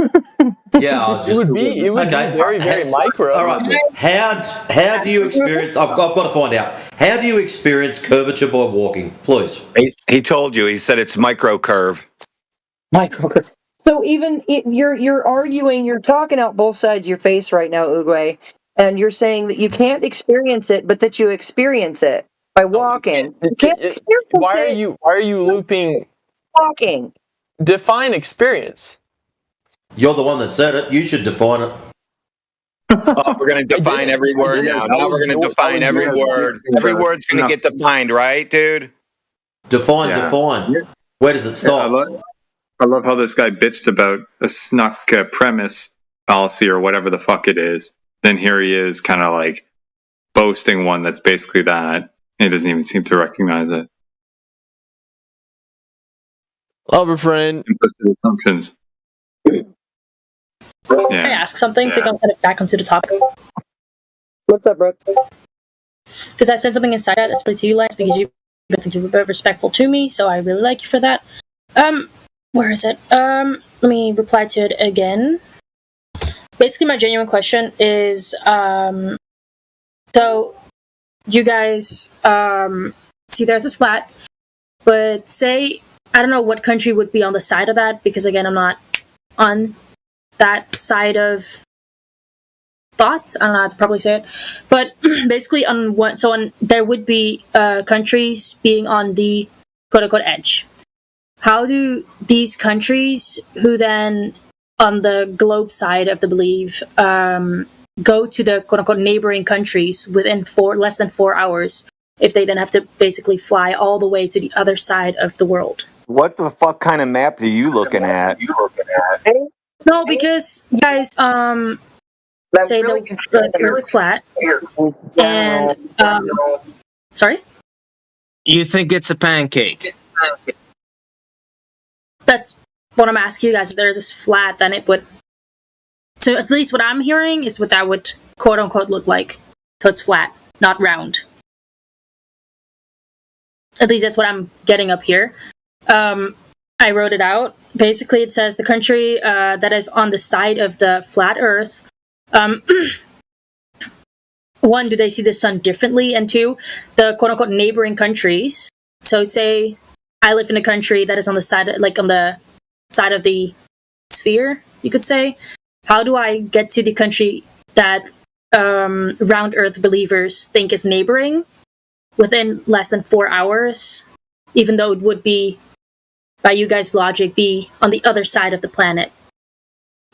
Yeah, it would be very, very micro. All right. How do you experience? I've got to find out. How do you experience curvature by walking, please? He told you. He said it's micro curve. Michael. So even you're arguing, you're talking out both sides of your face right now, Uguay, and you're saying that you can't experience it, but that you experience it by walking. You can't experience it. Why are you looping walking? Define experience. You're the one that said it. You should define it. Oh, we're going to define every word now. Now we're going to define every word. Every word's going to get defined, right, dude? Define. Where does it stop? I love how this guy bitched about a snuck premise fallacy or whatever the fuck it is. Then here he is kind of like boasting one that's basically that. He doesn't even seem to recognize it. Love refrain. Implicit assumptions. Can I ask something to come back onto the topic? What's up, bro? Because I said something inside that, especially to you, Lance, because you've been respectful to me, so I really like you for that. Where is it? Let me reply to it again. Basically, my genuine question is, so you guys see there's this flat, but say, I don't know what country would be on the side of that, because again, I'm not on that side of thoughts. I don't know how to probably say it, but basically there would be countries being on the quote-unquote edge. How do these countries, who then on the globe side of the belief, go to the quote-unquote neighboring countries within less than 4 hours, if they then have to basically fly all the way to the other side of the world? What the fuck kind of map are you looking at? No, because you guys say the Earth is flat, and sorry. You think it's a pancake? That's what I'm asking you guys. If they're this flat, then it would. So at least what I'm hearing is what that would quote unquote look like. So it's flat, not round. At least that's what I'm getting up here. I wrote it out. Basically, it says the country that is on the side of the flat Earth. One, do they see the sun differently? And two, the quote-unquote neighboring countries. So say I live in a country that is on the side, like on the side of the sphere, you could say. How do I get to the country that round Earth believers think is neighboring within less than 4 hours, even though it would be, by you guys' logic, be on the other side of the planet,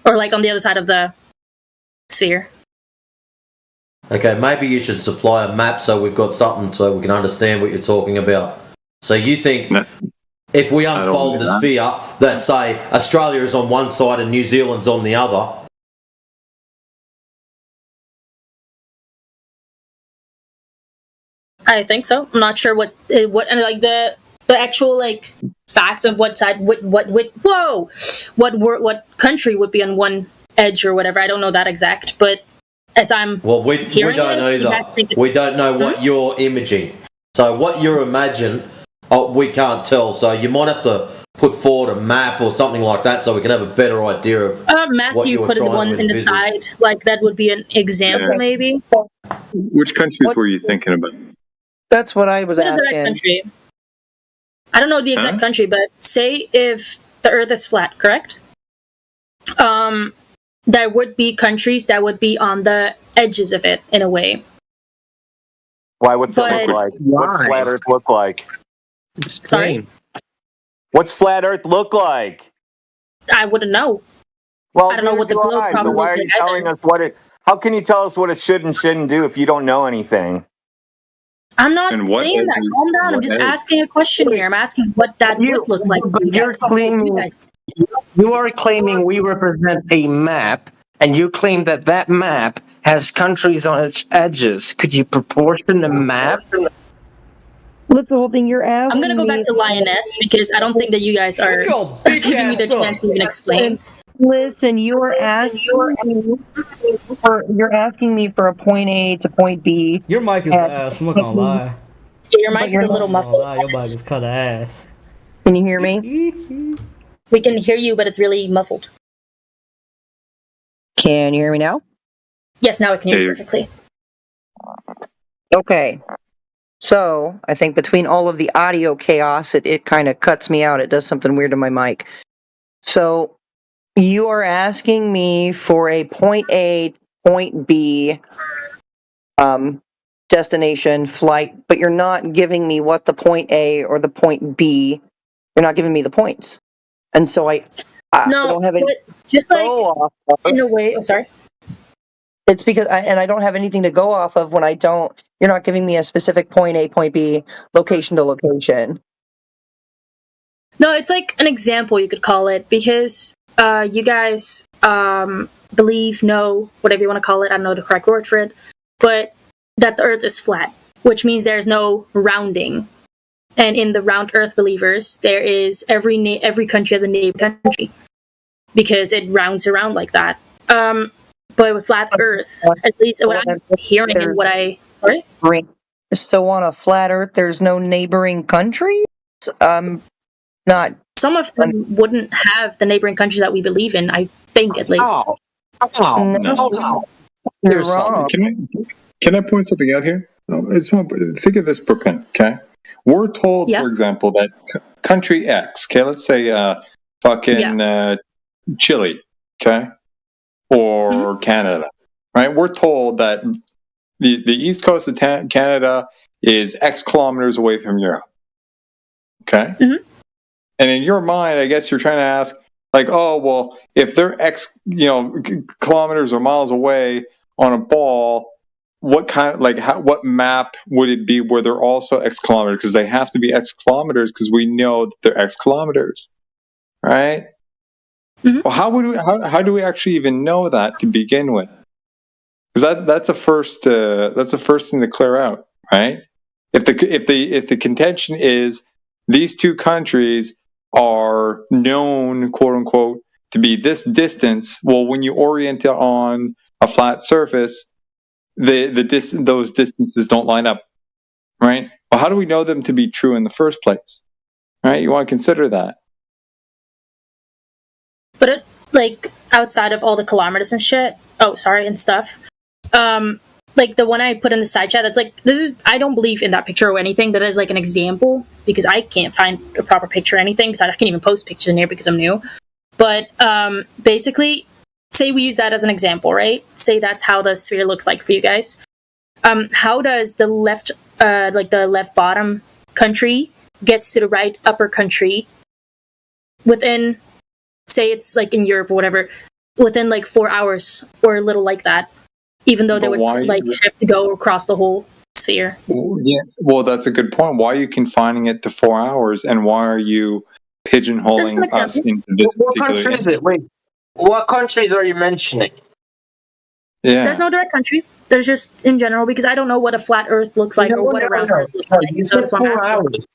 or like on the other side of the sphere? Okay, maybe you should supply a map so we've got something so we can understand what you're talking about. So you think if we unfold the sphere, that say Australia is on one side and New Zealand's on the other? I think so. I'm not sure what like the actual like facts of what side what country would be on one edge or whatever. I don't know that exact, but as I'm we don't either. We don't know what you're imaging. So what you imagine, we can't tell. So you might have to put forward a map or something like that so we can have a better idea of Matthew what you're put trying the one to in the envisage. side. Like that would be an example, maybe. Which countries were you thinking about? That's what I was Say the exact asking. country. I don't know the exact country, but say if the Earth is flat, correct? There would be countries that would be on the edges of it in a way. Why? What's it look like? What's flat Earth look like? Sorry? What's flat Earth look like? I wouldn't know. Well, I don't know what the neither do globe I. probably So why are looks you like telling either. us what it? How can you tell us what it should and shouldn't do if you don't know anything? I'm not And what saying that. edge- Calm down. I'm what just edge? asking a question here. I'm asking what that would look like. But you're claiming you are claiming we represent a map, and you claim that that map has countries on its edges. Could you proportion the map? What's the whole thing you're asking? I'm gonna go back to Lioness because I don't think that you guys are giving me the chance to even explain. Listen, you're asking me for a point A to point B. Your mic is ass. I'm not gonna lie. Yeah, your mic is a little muffled. Your mic is kind of ass. Can you hear me? We can hear you, but it's really muffled. Can you hear me now? Yes, now I can hear you perfectly. Okay. So, I think between all of the audio chaos, it kind of cuts me out. It does something weird to my mic. So you are asking me for a point A, point B destination flight, but you're not giving me what the point A or the point B. You're not giving me the points, and so I No, don't have any. but just like go off of. in a way. Oh, sorry. It's because I don't have anything to go off of when I don't. You're not giving me a specific point A, point B, location to location. No, it's like an example you could call it because you guys believe, know, whatever you want to call it. I don't know the correct word for it, but that the Earth is flat, which means there's no rounding. And in the round Earth believers, there is every country has a neighbor country because it rounds around like that. But with flat Earth, at least what I'm hearing and what I sorry. So on a flat Earth, there's no neighboring countries. Not some of them wouldn't have the neighboring countries that we believe in. I think at least. No. You're wrong. Can I point something out here? Think of this, Brooklyn. Okay, we're told, for example, that country X. Okay, let's say Chile. Okay, or Canada. Right? We're told that the east coast of Canada is X kilometers away from Europe. Okay. And in your mind, I guess you're trying to ask, like, oh, well, if they're X, kilometers or miles away on a ball, what kind of, what map would it be where they're also X kilometers? Because they have to be X kilometers because we know that they're X kilometers, right? Well, how do we actually even know that to begin with? Because that's a first thing to clear out, right? If the contention is these two countries are known, quote unquote, to be this distance, well, when you orient it on a flat surface, those distances don't line up, right? Well, how do we know them to be true in the first place, right? You want to consider that. But outside of all the kilometers and shit, and stuff, like the one I put in the side chat, that's like, I don't believe in that picture or anything, but as like an example, because I can't find a proper picture or anything, because I can't even post pictures in here because I'm new. But basically, say we use that as an example, right? Say that's how the sphere looks like for you guys. How does the left, the left bottom country gets to the right upper country within, say it's like in Europe or whatever, within like 4 hours or a little like that? Even though they would have to go across the whole sphere. Yeah, well, that's a good point. Why are you confining it to 4 hours, and why are you pigeonholing us into this What country is it? Wait, what countries are you mentioning? Yeah, there's no direct country. There's just in general, because I don't know what a flat Earth looks like or what a round Earth looks like. So that's what I'm asking.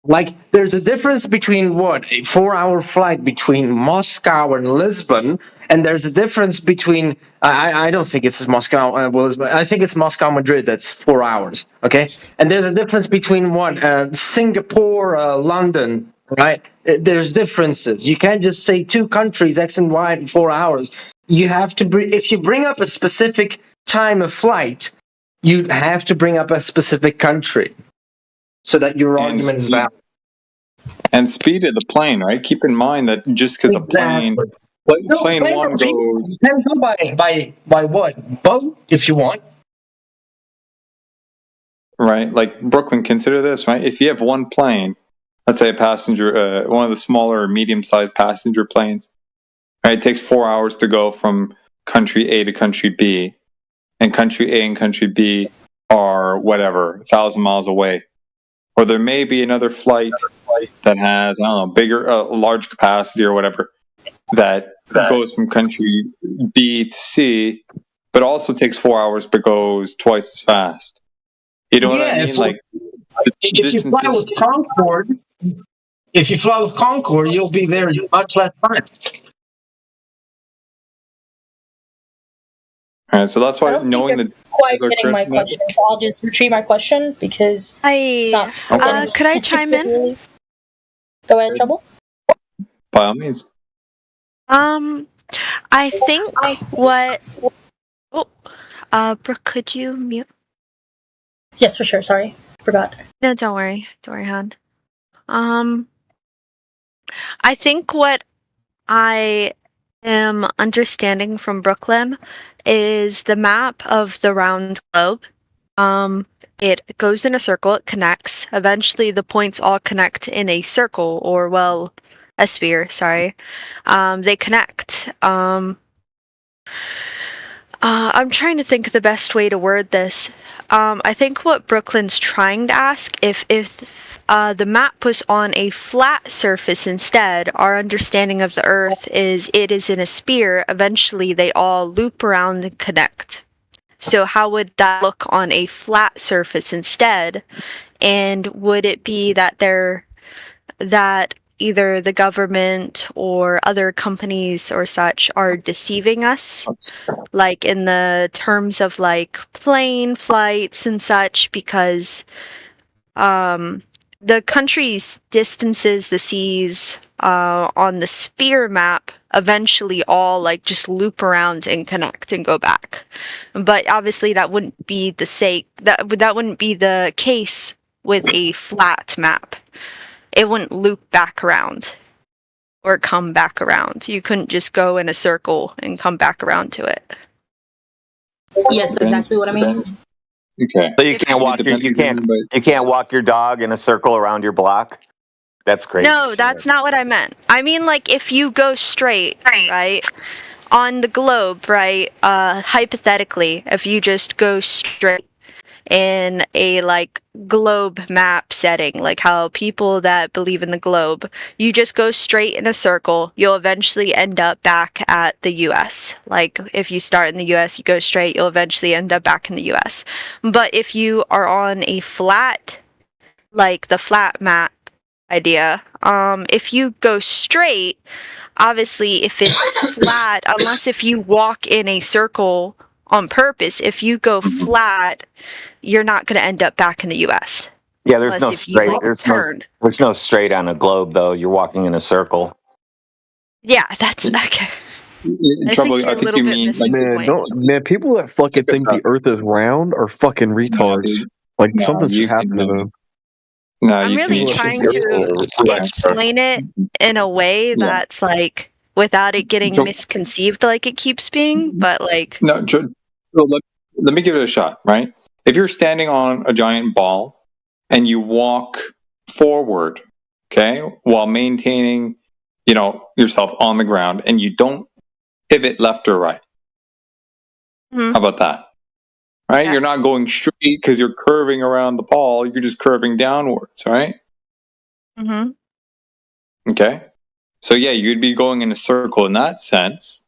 Like, there's a difference between a 4-hour flight between Moscow and Lisbon, and there's a difference between, I don't think it's Moscow, Lisbon. I think it's Moscow, Madrid, that's 4 hours, okay? And there's a difference between Singapore, London, right? There's differences. You can't just say two countries, X and Y, in 4 hours. You have to, if you bring up a specific time of flight, you have to bring up a specific country, so that your argument is valid. And speed of the plane, right? Keep in mind that just because a plane one goes... You can go by what? Boat, if you want. Right? Like, Brooklyn, consider this, right? If you have one plane, let's say a passenger, one of the smaller or medium-sized passenger planes, right? It takes 4 hours to go from country A to country B. And country A and country B are, 1,000 miles away. Or there may be another flight that has, bigger, large capacity or whatever, that goes from country B to C, but also takes 4 hours but goes twice as fast. You know what I mean? If you fly with Concorde, you'll be there in much less time. All right, so that's why knowing that quite getting my question, so I'll just retrieve my question because could I chime in? Go ahead, Trouble. By all means. I think what. Brooke, could you mute? Yes, for sure. Sorry, forgot. No, don't worry, Han. I think what I am understanding from Brooklyn is the map of the round globe. It goes in a circle, it connects. Eventually the points all connect in a circle, or well, a sphere, sorry. They connect. I'm trying to think of the best way to word this. I think what Brooklyn's trying to ask, if the map was on a flat surface instead, our understanding of the Earth is it is in a sphere, eventually they all loop around and connect. So how would that look on a flat surface instead? And would it be that that either the government or other companies or such are deceiving us, like in the terms of like plane flights and such, because the country's distances, the seas on the sphere map eventually all like just loop around and connect and go back. But obviously that wouldn't be that wouldn't be the case with a flat map. It wouldn't loop back around or come back around. You couldn't just go in a circle and come back around to it. Yes, exactly what I mean. Okay. So you can't walk your dog in a circle around your block. That's crazy. No, that's not what I meant. I mean, like, if you go straight, right, on the globe, right, hypothetically, if you just go straight in a, like, globe map setting, like how people that believe in the globe, you just go straight in a circle, you'll eventually end up back at the US. Like, if you start in the US, you go straight, you'll eventually end up back in the US. But if you are on a flat, like the flat map idea, if you go straight, obviously if it's flat, unless if you walk in a circle on purpose, if you go flat, you're not going to end up back in the US. Yeah, there's no Unless if straight. you There's no straight on a globe though. You're walking in a circle. Yeah, that's okay. I Trouble, think you're I a think little you bit mean missing like, the point. People that fucking think the Earth is round are fucking retards. dude. Like No, something you should happen can, to them. No, I'm you really can. trying to explain it in a way that's like without it getting misconceived like it keeps being, but like No, so let me give it a shot, right? If you're standing on a giant ball and you walk forward, okay, while maintaining, yourself on the ground, and you don't pivot left or right. How about that? Right? You're not going straight because you're curving around the ball. You're just curving downwards, right? Mm-hmm. Okay. So yeah, you'd be going in a circle in that sense.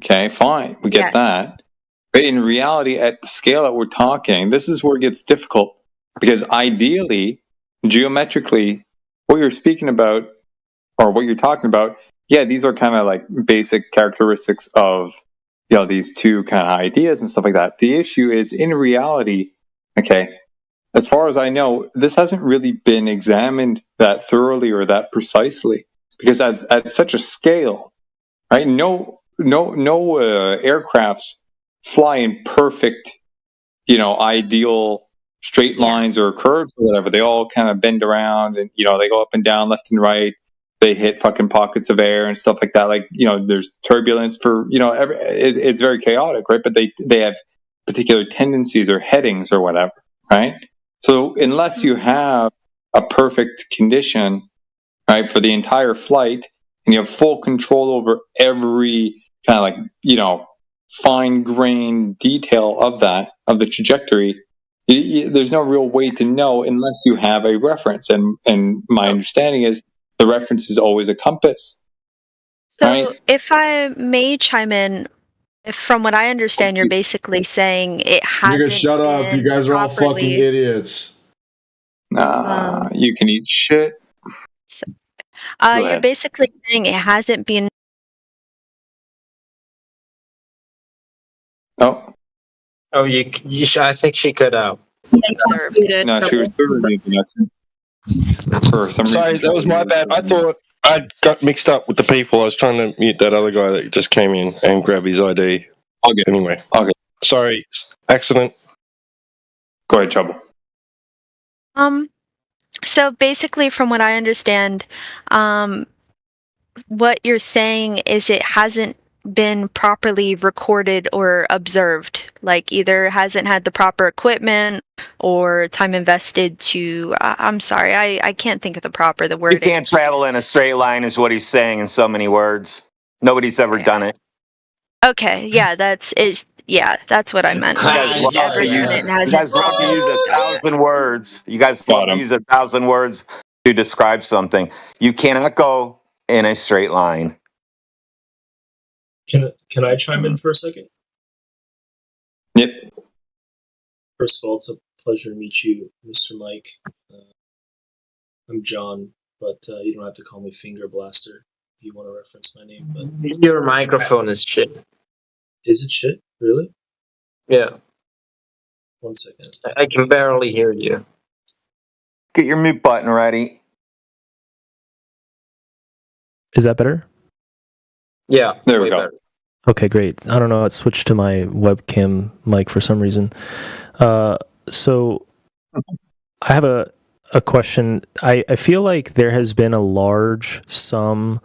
Okay, fine. We get that. But in reality, at the scale that we're talking, this is where it gets difficult. Because ideally, geometrically, what you're speaking about, or what you're talking about, yeah, these are kind of like basic characteristics of, these two kind of ideas and stuff like that. The issue is, in reality, okay, as far as I know, this hasn't really been examined that thoroughly or that precisely. Because at such a scale, right? No aircrafts fly in perfect, ideal straight lines or curves or whatever. They all kind of bend around and, they go up and down, left and right. They hit fucking pockets of air and stuff like that. Like, there's turbulence for, it's very chaotic, right? But they have particular tendencies or headings or whatever, right? So unless you have a perfect condition, right, for the entire flight, and you have full control over every kind of like, fine-grained detail of the trajectory, there's no real way to know unless you have a reference. And my understanding is the reference is always a compass. So right? if I may chime in, from what I understand, you're basically saying it hasn't shut up. You guys are all fucking idiots. Nah, you can eat shit. You're ahead. basically saying it hasn't been. Oh, I think she could. No, she was serving the connection. For some Sorry, reason, that was my bad. I thought I got mixed up with the people. I was trying to mute that other guy that just came in and grab his ID. Okay. Anyway. Okay. Sorry. Accident. Go ahead, Trouble. So basically, from what I understand, what you're saying is it hasn't been properly recorded or observed. Like either hasn't had the proper equipment or time invested to. I'm sorry, I can't think of the You wording. can't travel in a straight line, is what he's saying in so many words. Nobody's ever done it. Okay, yeah, that's it. Yeah, that's what I meant. You guys love Never to done use, it and you hasn't. guys love to use 1,000 words. You guys love to use 1,000 words to describe something. You cannot go in a straight line. Can I chime in for a second? Yep. First of all, it's a pleasure to meet you, Mr. Mike. I'm John, but you don't have to call me Finger Blaster if you want to reference my name. But Your microphone is shit. Is it shit? Really? Yeah. 1 second. I can barely hear you. Get your mute button ready. Is that better? Yeah, there we go. Better. Okay, great. I don't know. It switched to my webcam mic for some reason. So I have a question. I feel like there has been a large sum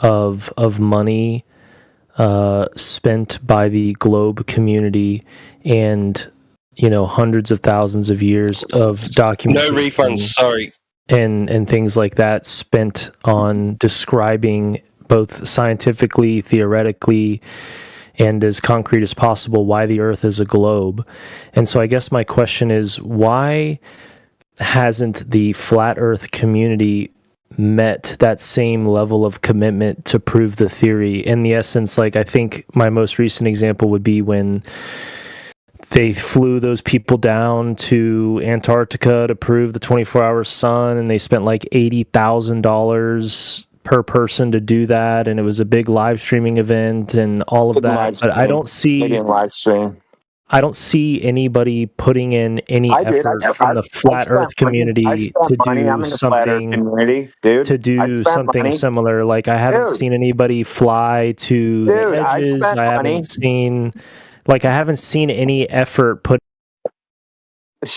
of money spent by the Globe community and, hundreds of thousands of years of documentation. No refunds, sorry. And things like that spent on describing both scientifically, theoretically, and as concrete as possible why the Earth is a globe. And so I guess my question is, why hasn't the flat Earth community met that same level of commitment to prove the theory? In the essence, like, I think my most recent example would be when they flew those people down to Antarctica to prove the 24-hour sun, and they spent like $80,000 per person to do that, and it was a big live streaming event and all of that. But I don't see live stream. I don't see anybody putting in any effort from the flat Earth community to do something similar. Like, I haven't seen anybody fly to the edges. I haven't seen any effort put. If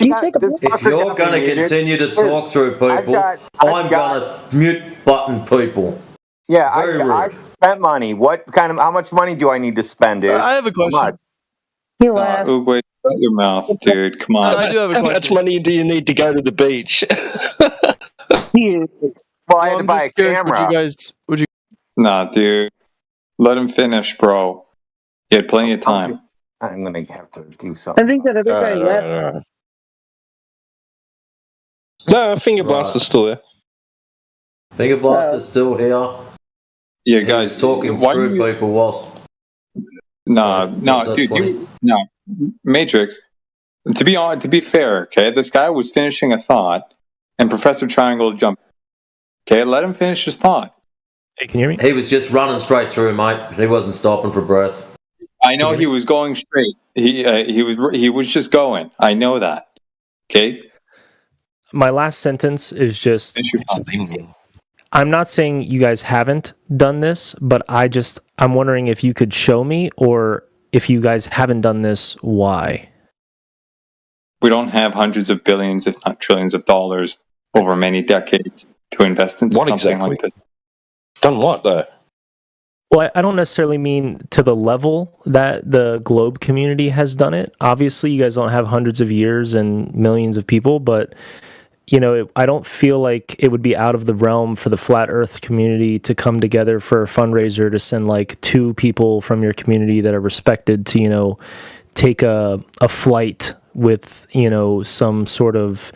you're going to continue to talk through people, I'm going to mute button people. Yeah, I spent money. How much money do I need to spend, dude? I have a question. He laughed. Wait, shut your mouth, dude. Come on. I do have a How question. much money do you need to go to the beach? Well, I had to buy a camera. Would you? Nah, dude. Let him finish, bro. He had plenty of time. I'm going to have to do something. I think that everybody left. No, Finger Blaster's still there. Finger Blaster's still here. Yeah, guys, talking through people whilst. No, dude, no, Matrix. To be fair, okay, this guy was finishing a thought, and Professor Triangle jumped. Okay, let him finish his thought. Hey, can you hear me? He was just running straight through, mate. He wasn't stopping for breath. I know he was going straight. He was just going. I know that. Okay. My last sentence is just, I'm not saying you guys haven't done this, but I'm wondering if you could show me, or if you guys haven't done this, why? We don't have hundreds of billions, if not trillions of dollars over many decades to invest into something like this. Done what, though? Well, I don't necessarily mean to the level that the Globe community has done it. Obviously, you guys don't have hundreds of years and millions of people, but I don't feel like it would be out of the realm for the Flat Earth community to come together for a fundraiser to send like 2 people from your community that are respected to, take a flight with, some sort of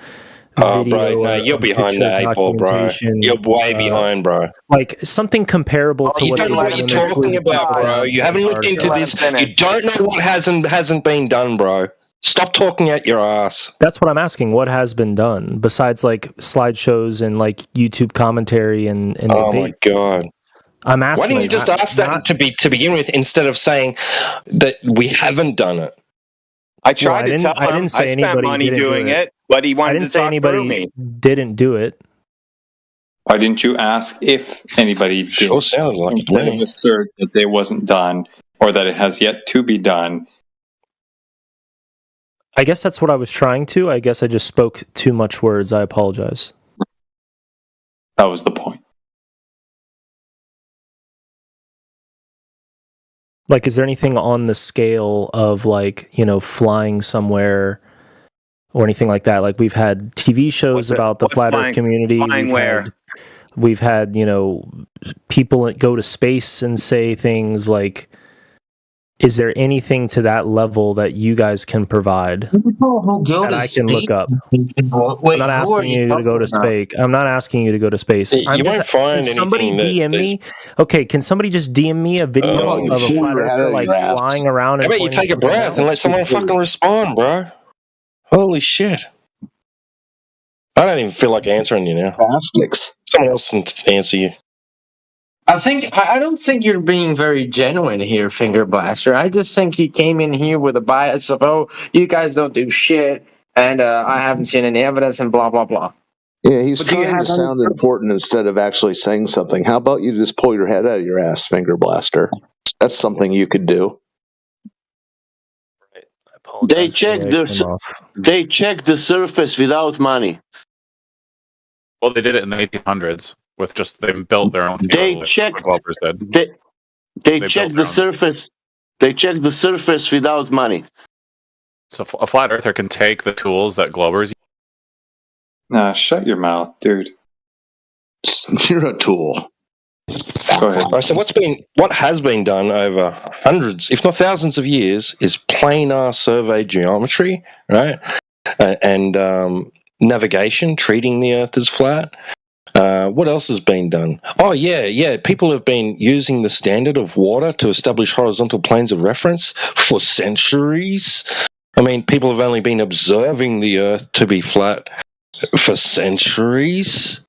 video. Bro, no, you're behind the 8 ball, bro. You're way behind, bro. Like something comparable to you what don't know what you're talking about, bro. You haven't looked into this. You don't know what hasn't been done, bro. Stop talking out your ass. That's what I'm asking. What has been done besides like slideshows and like YouTube commentary and oh debate? My god! I'm asking. Why don't you just ask that to begin with instead of saying that we haven't done it? I tried to tell him. I didn't say spent money doing it, but he wanted to talk through me. Didn't do it. Why didn't you ask if anybody did? Sure sounded like it to me. Assert that it wasn't done or that it has yet to be done. I guess that's what I was trying to. I guess I just spoke too much words. I apologize. That was the point. Like, is there anything on the scale of, like, you know, flying somewhere or anything like that? Like, we've had TV shows about the flat Earth community. Flying where? We've had, you know, people go to space and say things like, is there anything to that level that you guys can provide that I can look up? Wait, I'm not asking you to go to space. I'm not asking you to go to space. You won't find can somebody anything DM me? Okay, can somebody just DM me a video of a flat earther like flying around? How about you take a breath and let someone fucking respond, bro? Holy shit! I don't even feel like answering you now. Someone else can answer you. I don't think you're being very genuine here, Finger Blaster. I just think you came in here with a bias of, oh, you guys don't do shit, and I haven't seen any evidence, and blah blah blah. Yeah, he's trying to sound important instead of actually saying something. How about you just pull your head out of your ass, Finger Blaster? That's something you could do. They check the surface without money. Well, they did it in the 1800s with just they built their own. They checked. They checked the surface. They checked the surface without money. So a flat earther can take the tools that Globers. Nah, shut your mouth, dude. You're a tool. Go ahead. Right, so what has been done over hundreds, if not thousands of years, is planar survey geometry, right? And navigation, treating the Earth as flat. What else has been done? Oh, yeah. People have been using the standard of water to establish horizontal planes of reference for centuries. I mean, people have only been observing the Earth to be flat for centuries.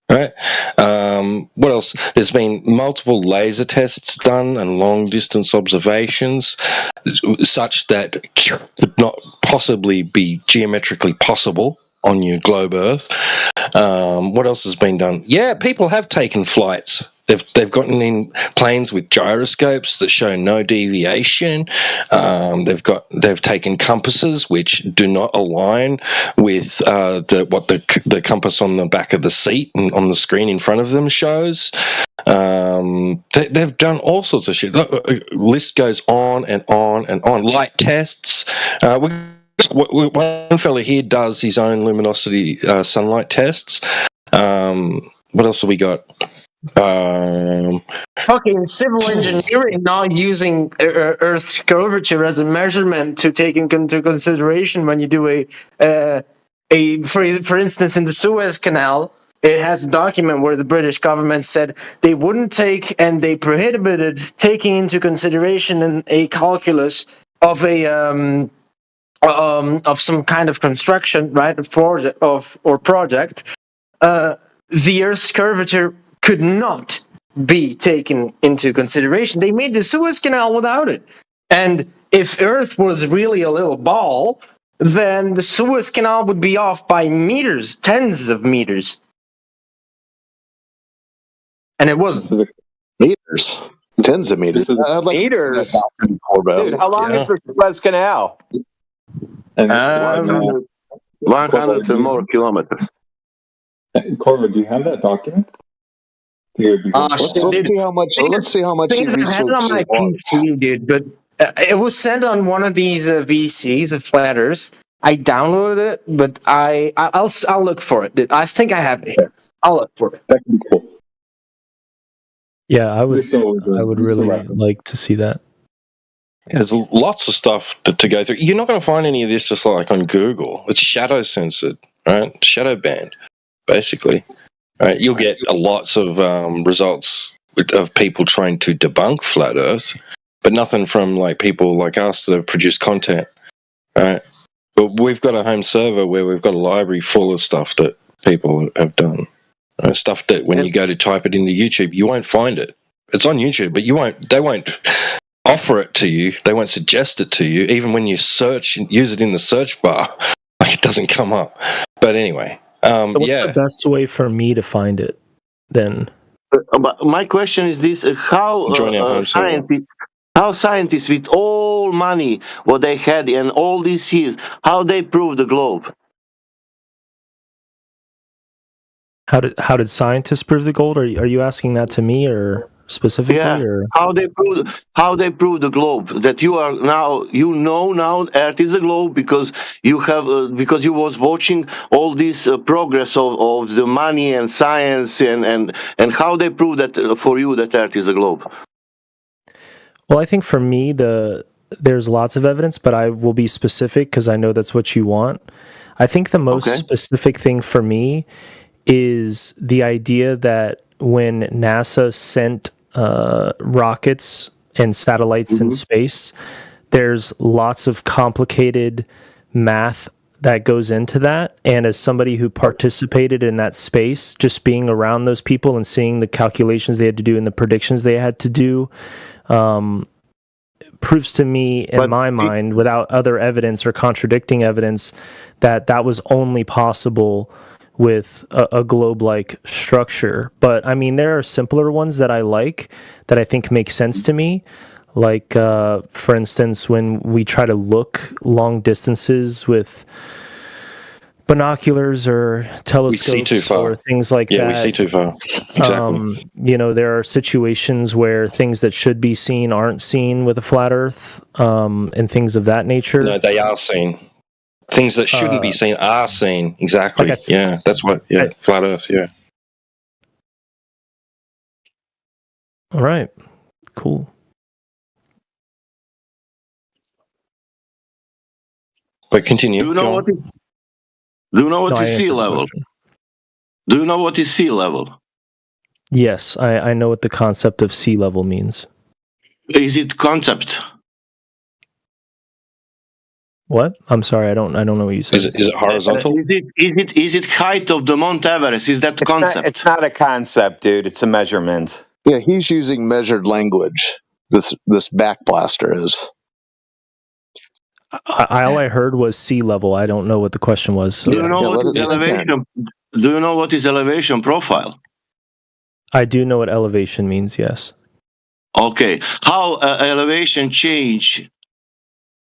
Right. What else? There's been multiple laser tests done and long-distance observations, such that could not possibly be geometrically possible on your globe Earth. What else has been done? Yeah, people have taken flights. They've gotten in planes with gyroscopes that show no deviation. They've taken compasses which do not align with the compass on the back of the seat and on the screen in front of them shows. They've done all sorts of shit. List goes on and on and on. Light tests. One fella here does his own luminosity sunlight tests. What else have we got? Fucking civil engineering not using Earth's curvature as a measurement to take into consideration when you do for instance, in the Suez Canal, it has a document where the British government said they wouldn't take and they prohibited taking into consideration in a calculus of of some kind of construction, right, project. The Earth's curvature could not be taken into consideration. They made the Suez Canal without it. And if Earth was really a little ball, then the Suez Canal would be off by meters, tens of meters. And it wasn't. Meters. Tens of meters. Meters? Dude, how long is the Suez Canal? 100 and more kilometers. Corvo, do you have that document? Let's see how much you researched. I had it on my PC, dude, but it was sent on one of these VCs of Flat Earth. I downloaded it, but I'll look for it. Dude. I think I have it here. I'll look for it. Yeah, I would really like to see that. Yeah, there's lots of stuff to go through. You're not going to find any of this just like on Google. It's shadow censored, right? Shadow banned, basically. Right? You'll get lots of results of people trying to debunk flat Earth, but nothing from like people like us that have produced content. Right? But we've got a home server where we've got a library full of stuff that people have done. Stuff that when you go to type it into YouTube, you won't find it. It's on YouTube, but they won't offer it to you. They won't suggest it to you. Even when you search and use it in the search bar, like it doesn't come up. But anyway, so what's the best way for me to find it then? My question is this: how scientists with all money what they had in all these years, how they prove the globe? How did scientists prove the gold? Are you asking that to me or? specifically, or how they prove the globe, that you are now, now Earth is a globe because you have because you was watching all this progress of the money and science, and how they prove that for you that Earth is a globe. Well, I think for me, there's lots of evidence, but I will be specific because I know that's what you want. I think the most specific thing for me is the idea that when NASA sent rockets and satellites in space, there's lots of complicated math that goes into that. And as somebody who participated in that space, just being around those people and seeing the calculations they had to do and the predictions they had to do, proves to me, in my mind, without other evidence or contradicting evidence, that that was only possible with a globe-like structure. But I mean, there are simpler ones that I like, that I think make sense to me. Like, for instance, when we try to look long distances with binoculars or telescopes or things like that. Yeah, we see too far. Exactly. There are situations where things that should be seen aren't seen with a flat Earth, and things of that nature. No, they are seen. Things that shouldn't be seen are seen. Exactly. Yeah, that's what. Yeah, flat Earth. Yeah. All right. Cool. But continue. Do you know what is sea level? Do you know what is sea level? Yes, I know what the concept of sea level means. Is it concept? What? I'm sorry, I don't know what you said. Is it horizontal? Is it height of the Mount Everest? Is that concept? It's not a concept, dude. It's a measurement. Yeah, he's using measured language. This backblaster is. All I heard was sea level. I don't know what the question was. So Do you know what is elevation? Do you know what is elevation profile? I do know what elevation means. Yes. Okay. How elevation change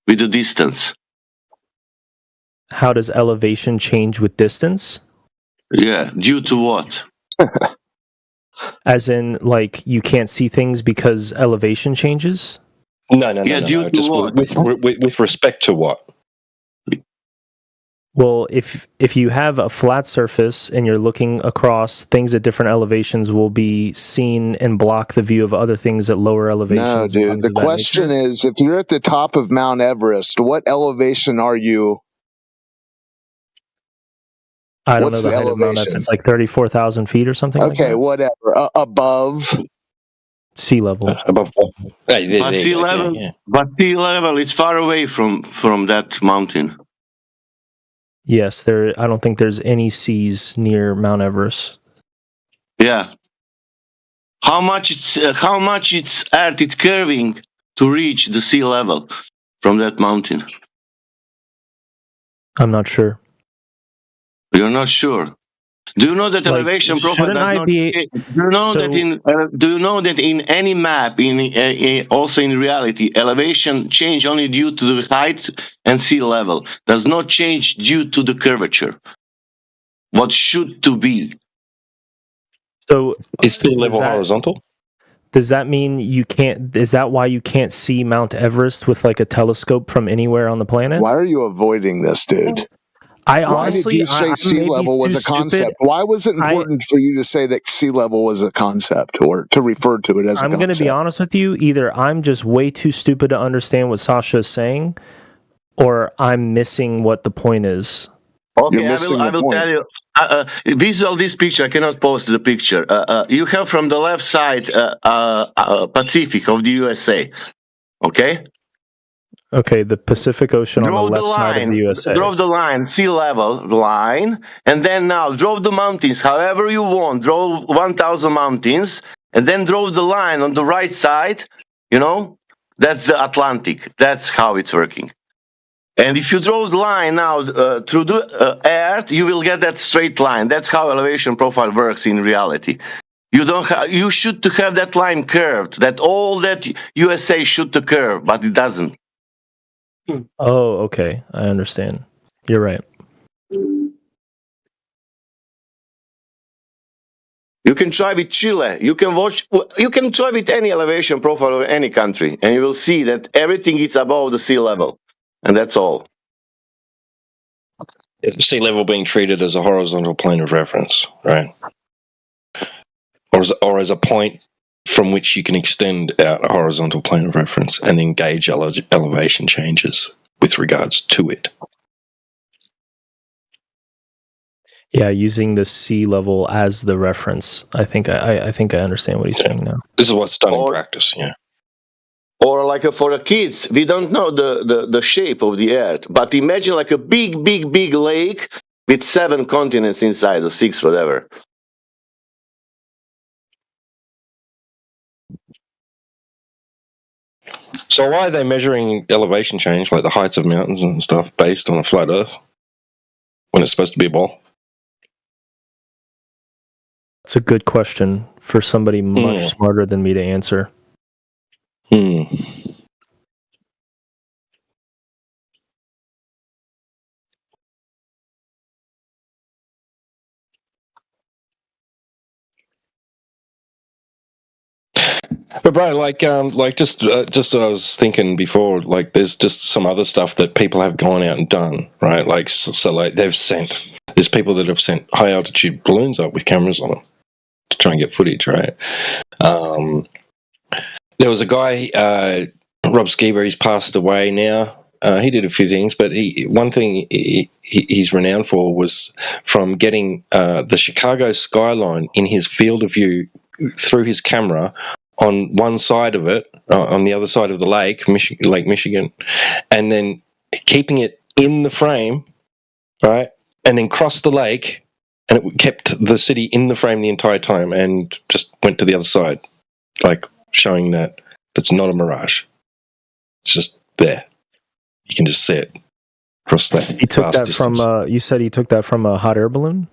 with the distance? How does elevation change with distance? Yeah, due to what? As in, like, you can't see things because elevation changes? No. Just with respect to what? Well, if you have a flat surface and you're looking across, things at different elevations will be seen and block the view of other things at lower elevations. No, dude. The question is, if you're at the top of Mount Everest, what elevation are you? I don't know the height of Mount Everest. It's like 34,000 feet or something. Okay, like that. Whatever. Above sea level. Above what? But sea level. Yeah. But sea level is far away from that mountain. Yes, I don't think there's any seas near Mount Everest. Yeah. How much it's Earth it's curving to reach the sea level from that mountain? I'm not sure. You're not sure. Do you know that elevation profile does not? Do you know that in any map, also in reality, elevation change only due to the height and sea level, does not change due to the curvature. What should to be? So is sea level horizontal? Does that mean you can't? Is that why you can't see Mount Everest with like a telescope from anywhere on the planet? Why are you avoiding this, dude? Why did you say sea level was a concept? Why was it important for you to say that sea level was a concept, or to refer to it as a concept? I'm going to be honest with you. Either I'm just way too stupid to understand what Sasha is saying, or I'm missing what the point is. Okay, I will tell you. Visual this picture. I cannot post the picture. You have from the left side Pacific of the USA. Okay. Okay, the Pacific Ocean on the left side of the USA. Draw the line, sea level line, and then now draw the mountains however you want. Draw 1,000 mountains, and then draw the line on the right side. That's the Atlantic. That's how it's working. And if you draw the line now through the Earth, you will get that straight line. That's how elevation profile works in reality. You should to have that line curved. That all that USA should to curve, but it doesn't. Oh, okay. I understand. You're right. You can try with Chile. You can try with any elevation profile of any country, and you will see that everything is above the sea level, and that's all. Sea level being treated as a horizontal plane of reference, right? Or as a point from which you can extend out a horizontal plane of reference and engage elevation changes with regards to it. Yeah, using the sea level as the reference. I think I understand what he's saying now. This is what's done in practice, yeah. Or like for the kids, we don't know the shape of the earth, but imagine like a big lake with 7 continents inside, or 6, whatever. So why are they measuring elevation change, like the heights of mountains and stuff, based on a flat Earth when it's supposed to be a ball? It's a good question for somebody much smarter than me to answer. But bro, just I was thinking before, like there's just some other stuff that people have gone out and done, right? Like so like there's people that have sent high altitude balloons up with cameras on them to try and get footage, right? There was a guy, Rob Skiba, he's passed away now. He did a few things, but one thing he's renowned for was from getting the Chicago skyline in his field of view through his camera on one side of it, on the other side of the lake, Lake Michigan, and then keeping it in the frame, right? And then crossed the lake, and it kept the city in the frame the entire time, and just went to the other side, like showing that that's not a mirage. It's just there. You can just see it across that. He took that distance. From. You said he took that from a hot air balloon.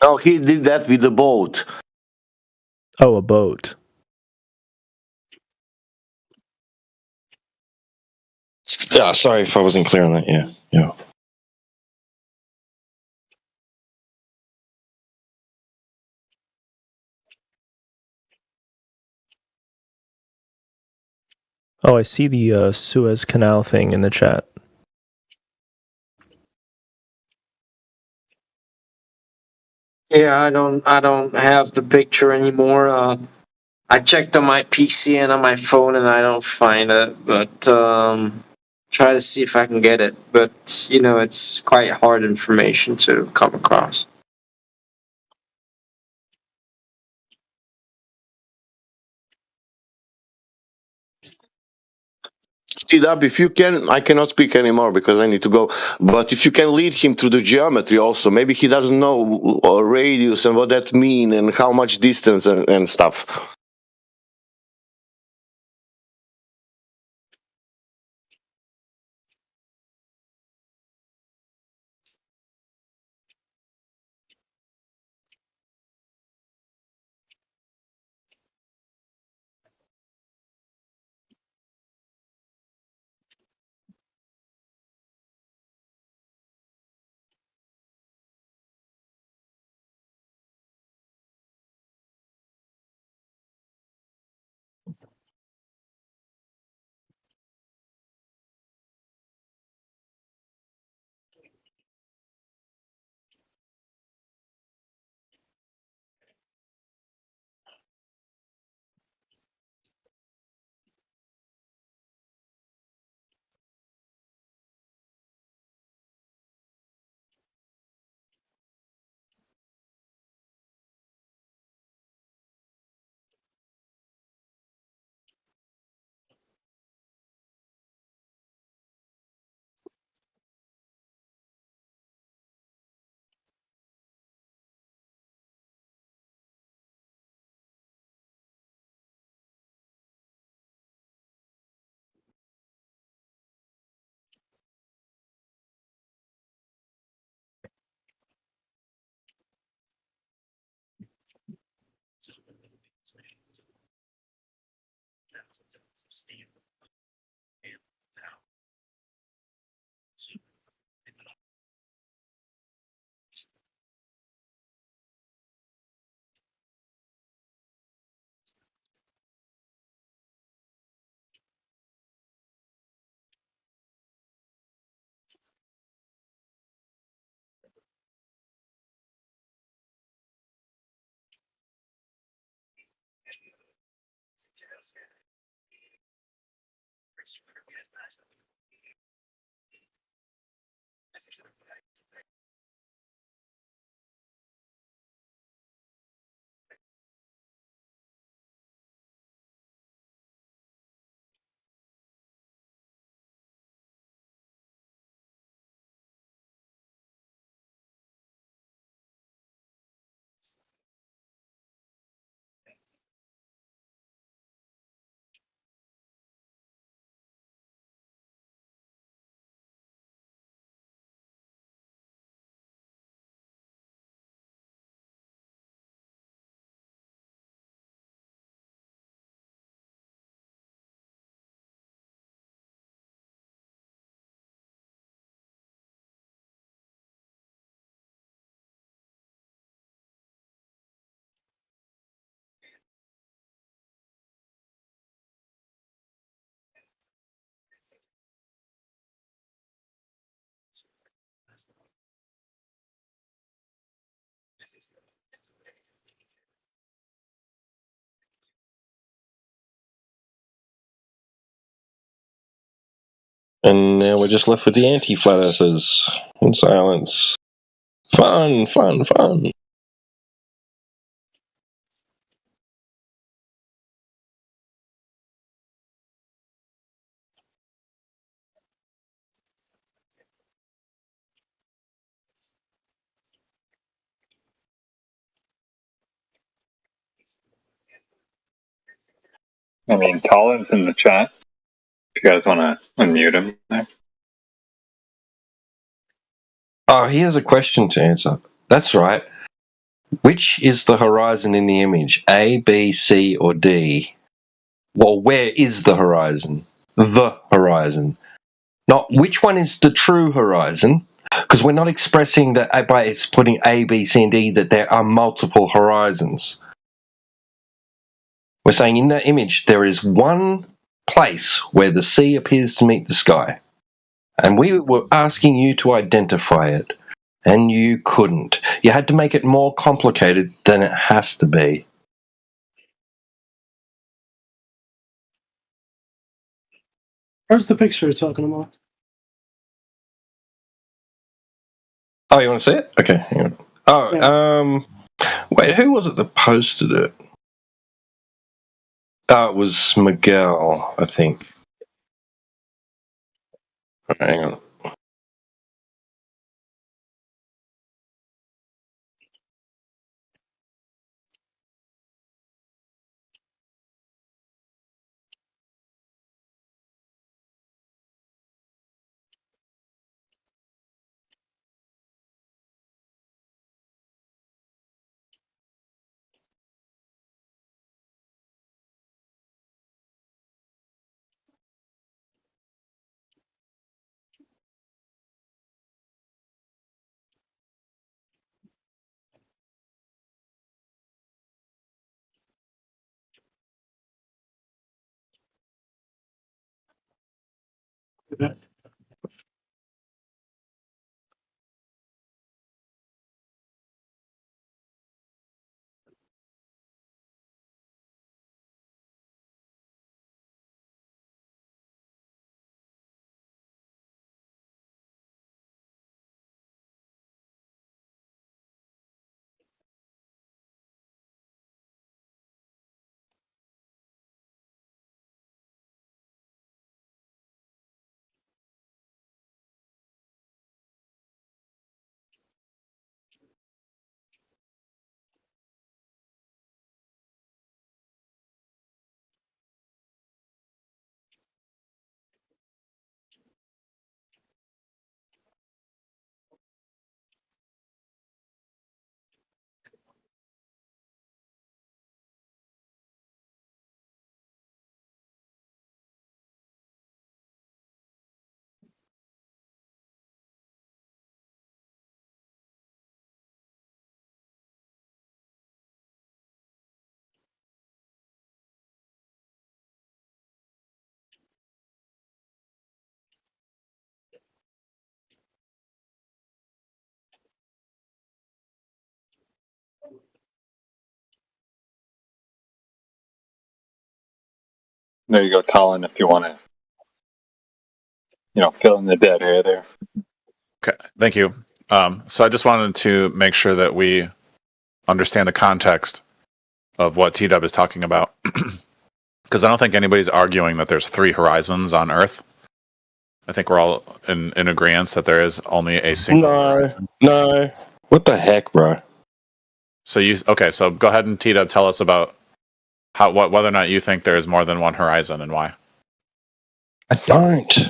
No, he did that with a boat. Oh, a boat. Yeah, sorry if I wasn't clear on that. Yeah. Oh, I see the Suez Canal thing in the chat. Yeah, I don't have the picture anymore. I checked on my PC and on my phone and I don't find it, but try to see if I can get it. But it's quite hard information to come across. Up if you can. I cannot speak anymore because I need to go, but if you can lead him through the geometry also, maybe he doesn't know radius and what that mean and how much distance and stuff. And now we're just left with the anti-flat earthers in silence. Fun, fun, fun. I mean, Colin's in the chat. If you guys want to unmute him there. Oh, he has a question to answer. That's right. Which is the horizon in the image? A, B, C, or D? Well, where is the horizon? The horizon. Not which one is the true horizon, because we're not expressing that by it's putting A, B, C, and D that there are multiple horizons. We're saying in that image there is one place where the sea appears to meet the sky. And we were asking you to identify it, and you couldn't. You had to make it more complicated than it has to be. Where's the picture you're talking about? Oh, you want to see it? Okay, hang on. Oh, yeah. Wait, who was it that posted it? Oh, it was Miguel, I think. Hang on. There you go, Colin, if you want to fill in the dead air there. Okay, thank you. So I just wanted to make sure that we understand the context of what T-Dub is talking about. Because I don't think anybody's arguing that there's 3 horizons on Earth. I think we're all in agreement that there is only a single. No. What the heck, bro? So so go ahead and T-Dub tell us about whether or not you think there is more than one horizon and why. I don't.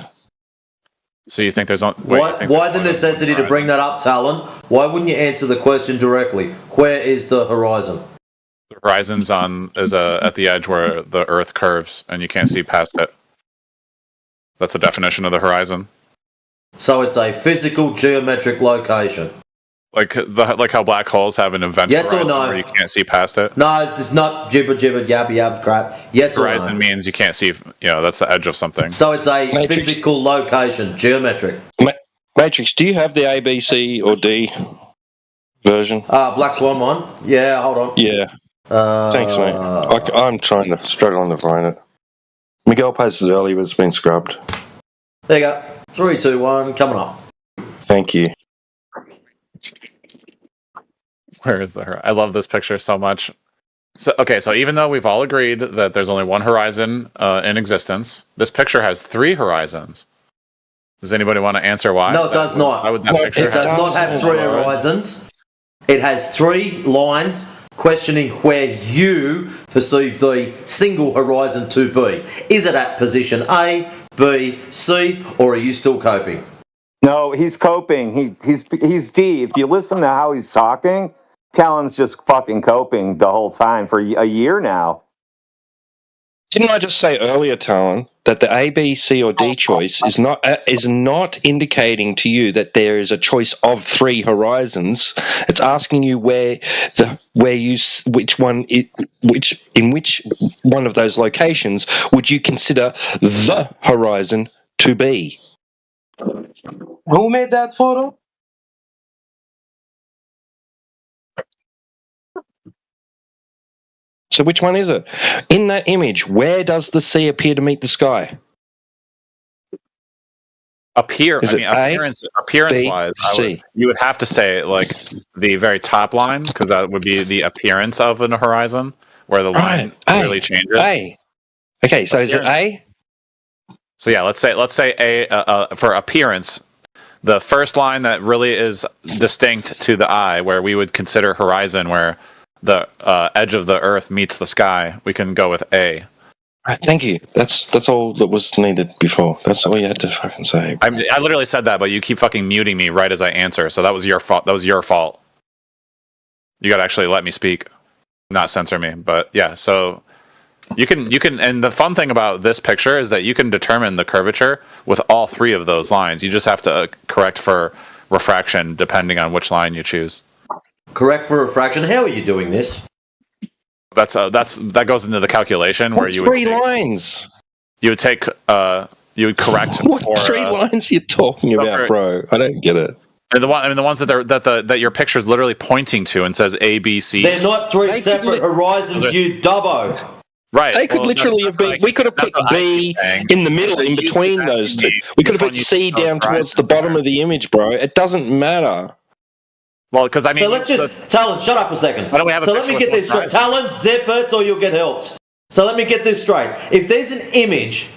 So you think there's not? Why the necessity to bring that up, Talon? Why wouldn't you answer the question directly? Where is the horizon? The horizon's at the edge where the Earth curves, and you can't see past it. That's the definition of the horizon. So it's a physical geometric location. Like how black holes have an event horizon where you can't see past it? No, it's not jibber yab crap. Yes horizon or no? means you can't see, that's the edge of something. So it's a physical location, geometric. Matrix, do you have the A, B, C, or D version? Black Swan one? Yeah, hold on. Yeah. Thanks, mate. I'm struggling to find it. Miguel posted earlier, but it's been scrubbed. There you go. 3, 2, 1, coming up. Thank you. Where is the horizon? I love this picture so much. So even though we've all agreed that there's only one horizon in existence, this picture has 3 horizons. Does anybody want to answer why? No, it does not. It does not have 3 horizons. It has 3 lines questioning where you perceive the single horizon to be. Is it at position A, B, C, or are you still coping? No, he's coping. He's D. If you listen to how he's talking, Talon's just fucking coping the whole time for a year now. Didn't I just say earlier, Talon, that the A, B, C, or D choice is not indicating to you that there is a choice of 3 horizons? It's asking you in which one of those locations would you consider the horizon to be? Who made that photo? So which one is it? In that image, where does the sea appear to meet the sky? Appearance-wise, you would have to say like the very top line, because that would be the appearance of a horizon, where the line really changes. A. Okay, so is it A? So yeah, let's say A for appearance. The first line that really is distinct to the eye, where we would consider horizon, where the edge of the Earth meets the sky, we can go with A. Right, thank you. That's all that was needed before. That's all you had to fucking say. I literally said that, but you keep fucking muting me right as I answer. So that was your fault. You got to actually let me speak, not censor me. But yeah, so you can. And the fun thing about this picture is that you can determine the curvature with all 3 of those lines. You just have to correct for refraction depending on which line you choose. Correct for refraction. How are you doing this? That goes into the calculation where you would 3 lines. You would take you would correct. What 3 lines are you talking about, bro? I don't get it. And the ones that your picture is literally pointing to and says A, B, C. They're not 3 separate horizons, you dubbo. Right. They could literally have been. We could have put B in the middle, in between those 2. We could have put C down towards the bottom of the image, bro. It doesn't matter. Well, because I mean, so let's Talon, shut up for a second. Why don't we have let me get this straight. Talon, zip it or you'll get helped. So let me get this straight. If there's an image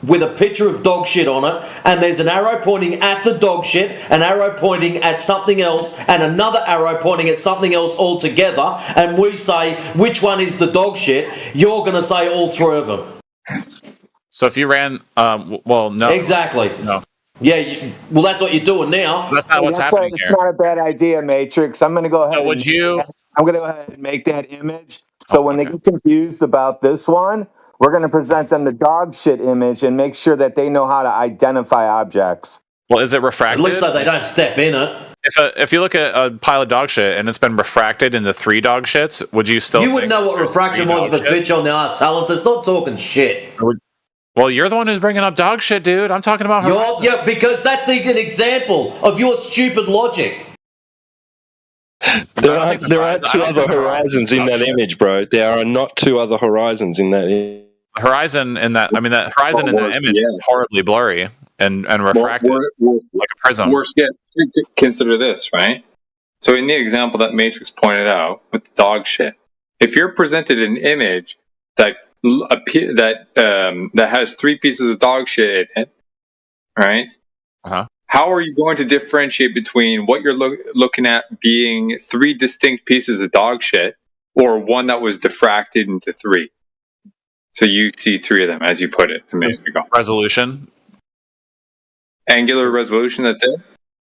with a picture of dog shit on it, and there's an arrow pointing at the dog shit, an arrow pointing at something else, and another arrow pointing at something else altogether, and we say which one is the dog shit, you're going to say all 3 of them. So if you ran, no. Exactly. No. Yeah, well, that's what you're doing now. That's not what's happening here. It's not a bad idea, Matrix. I'm going to go ahead. I'm going to go ahead and make that image. So when they get confused about this one, we're going to present them the dog shit image and make sure that they know how to identify objects. Well, is it refracted? At least so they don't step in it. If you look at a pile of dog shit and it's been refracted into 3 dog shits, would you still? You wouldn't know what refraction was if a bitch on the ass. Talon says, stop talking shit. Well, you're the one who's bringing up dog shit, dude. I'm talking about horizon. Yeah, because that's an example of your stupid logic. There are 2 other horizons in that image, bro. There are not 2 other horizons in that image. Horizon in that, that horizon in that image is horribly blurry. and refracted like a prism. Consider this, right? So in the example that Matrix pointed out with the dog shit, if you're presented an image that has 3 pieces of dog shit in it, right? How are you going to differentiate between what you're looking at being 3 distinct pieces of dog shit or one that was diffracted into 3? So you see 3 of them, as you put it a minute ago. Resolution. Angular resolution, that's it?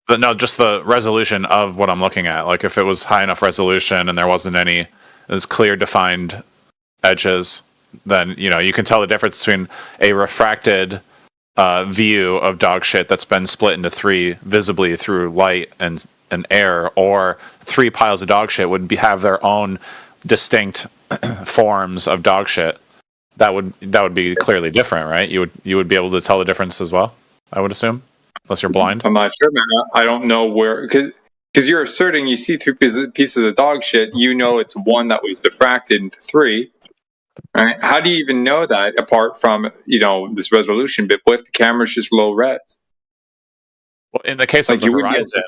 But no, just the resolution of what I'm looking at. Like if it was high enough resolution and there wasn't any clear defined edges, then you can tell the difference between a refracted view of dog shit that's been split into 3 visibly through light and air, or 3 piles of dog shit would have their own distinct forms of dog shit. That would be clearly different, right? You would be able to tell the difference as well, I would assume, unless you're blind. I'm not sure, man. I don't know where, because you're asserting you see 3 pieces of dog shit. It's one that was diffracted into 3. Right? How do you even know that apart from this resolution bit? What if the camera's just low res? Well, in the case of the horizon,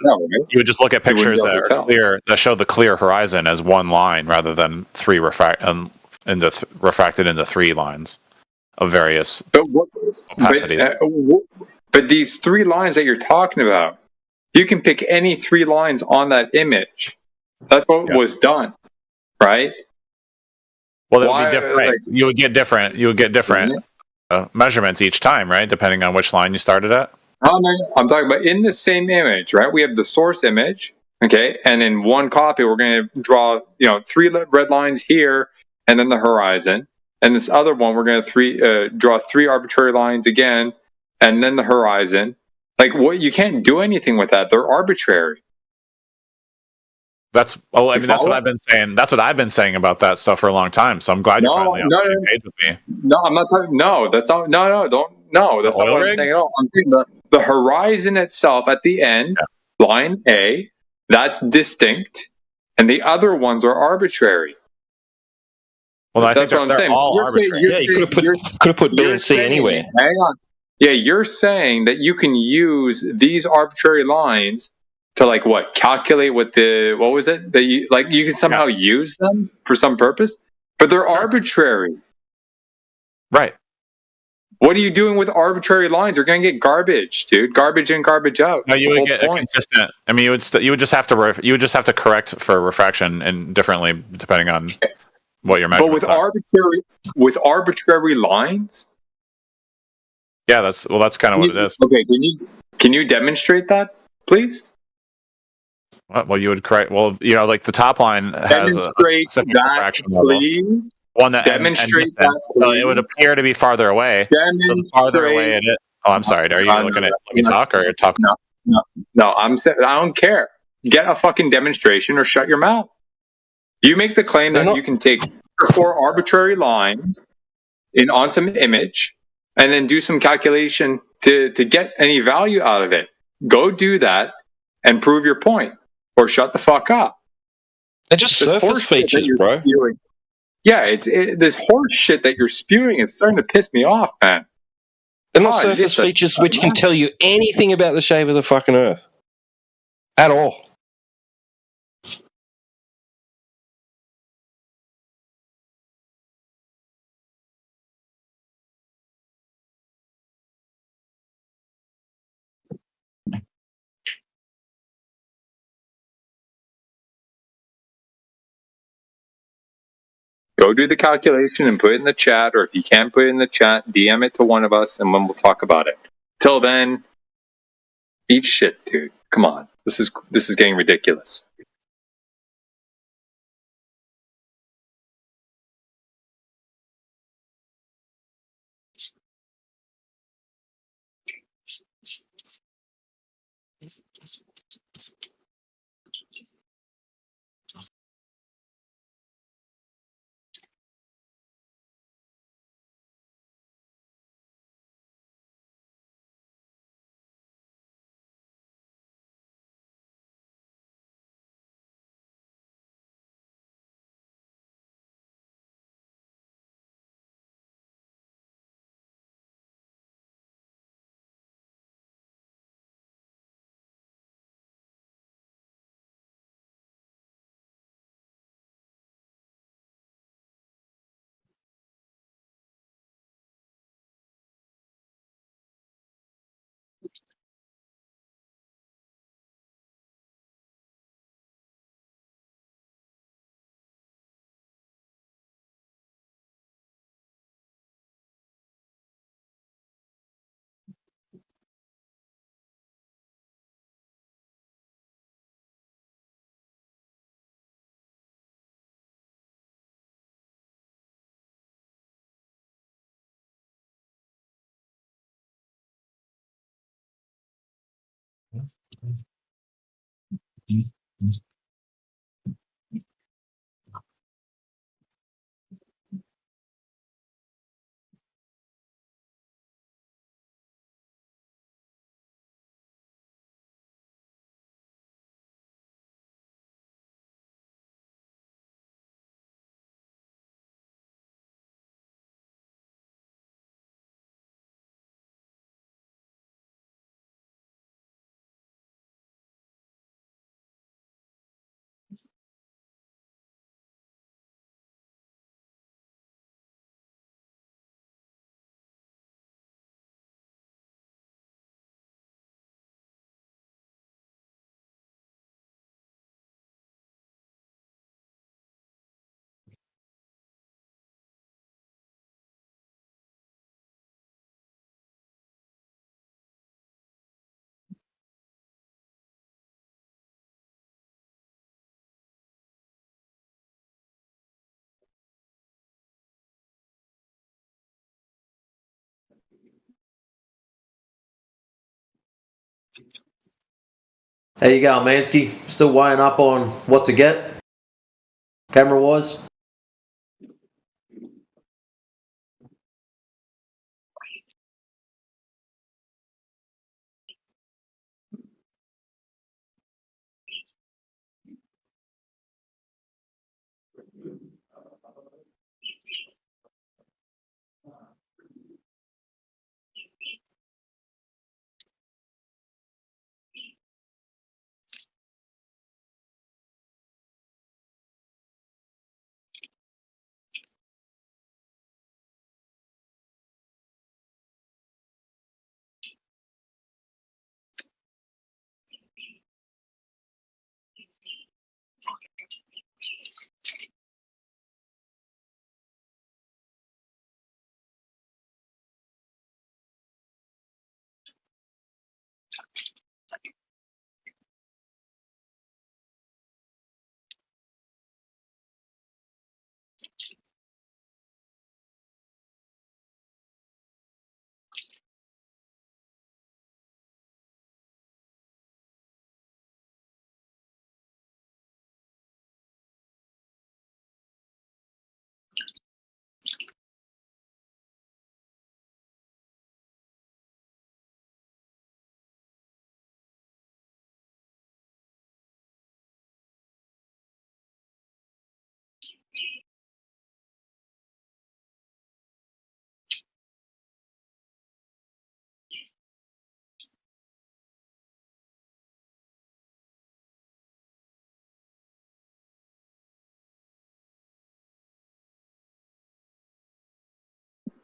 you would just look at pictures that are clear, that show the clear horizon as one line rather than 3 refracted into 3 lines of various opacities. But these 3 lines that you're talking about, you can pick any 3 lines on that image. That's what was done, right? Well, it would be different. You would get different measurements each time, right? Depending on which line you started at. I'm talking about in the same image, right? We have the source image, okay, and in one copy, we're going to draw, 3 red lines here, and then the horizon. And this other one, we're going to draw 3 arbitrary lines again, and then the horizon. Like, what? You can't do anything with that. They're arbitrary. That's what I've been saying. That's what I've been saying about that stuff for a long time. So I'm glad you're finally on the same page with me. No, I'm not talking. No, that's not. That's not what I'm saying at all. I'm saying the horizon itself at the end, line A, that's distinct, and the other ones are arbitrary. Well, that's what I'm saying. All arbitrary. You could have put B and C anywhere. Hang on. Yeah, you're saying that you can use these arbitrary lines to calculate what was it that you can somehow use them for some purpose, but they're arbitrary. Right. What are you doing with arbitrary lines? They're going to get garbage, dude. Garbage in, garbage out. No, you would get a consistent. I mean, you would just have to correct for refraction and differently depending on what your measurements are. But with arbitrary lines. Yeah, that's kind of what it is. Okay, can you demonstrate that, please? Well, you would correct. Well, like the top line has a specific refraction level. One that demonstrates that. So it would appear to be farther away. So the farther away it is. Oh, I'm sorry. Are you looking at? Let me talk or talk? No. I'm saying I don't care. Get a fucking demonstration or shut your mouth. You make the claim that you can take 4 arbitrary lines on some image and then do some calculation to get any value out of it. Go do that and prove your point, or shut the fuck up. They're just surface features, bro. Yeah, it's this horse shit that you're spewing. It's starting to piss me off, man. They're not surface features which can tell you anything about the shape of the fucking Earth at all. Go do the calculation and put it in the chat, or if you can't put it in the chat, DM it to one of us and then we'll talk about it. Till then, eat shit, dude. Come on. This is getting ridiculous. How you going, Mansky? Still weighing up on what to get, camera-wise?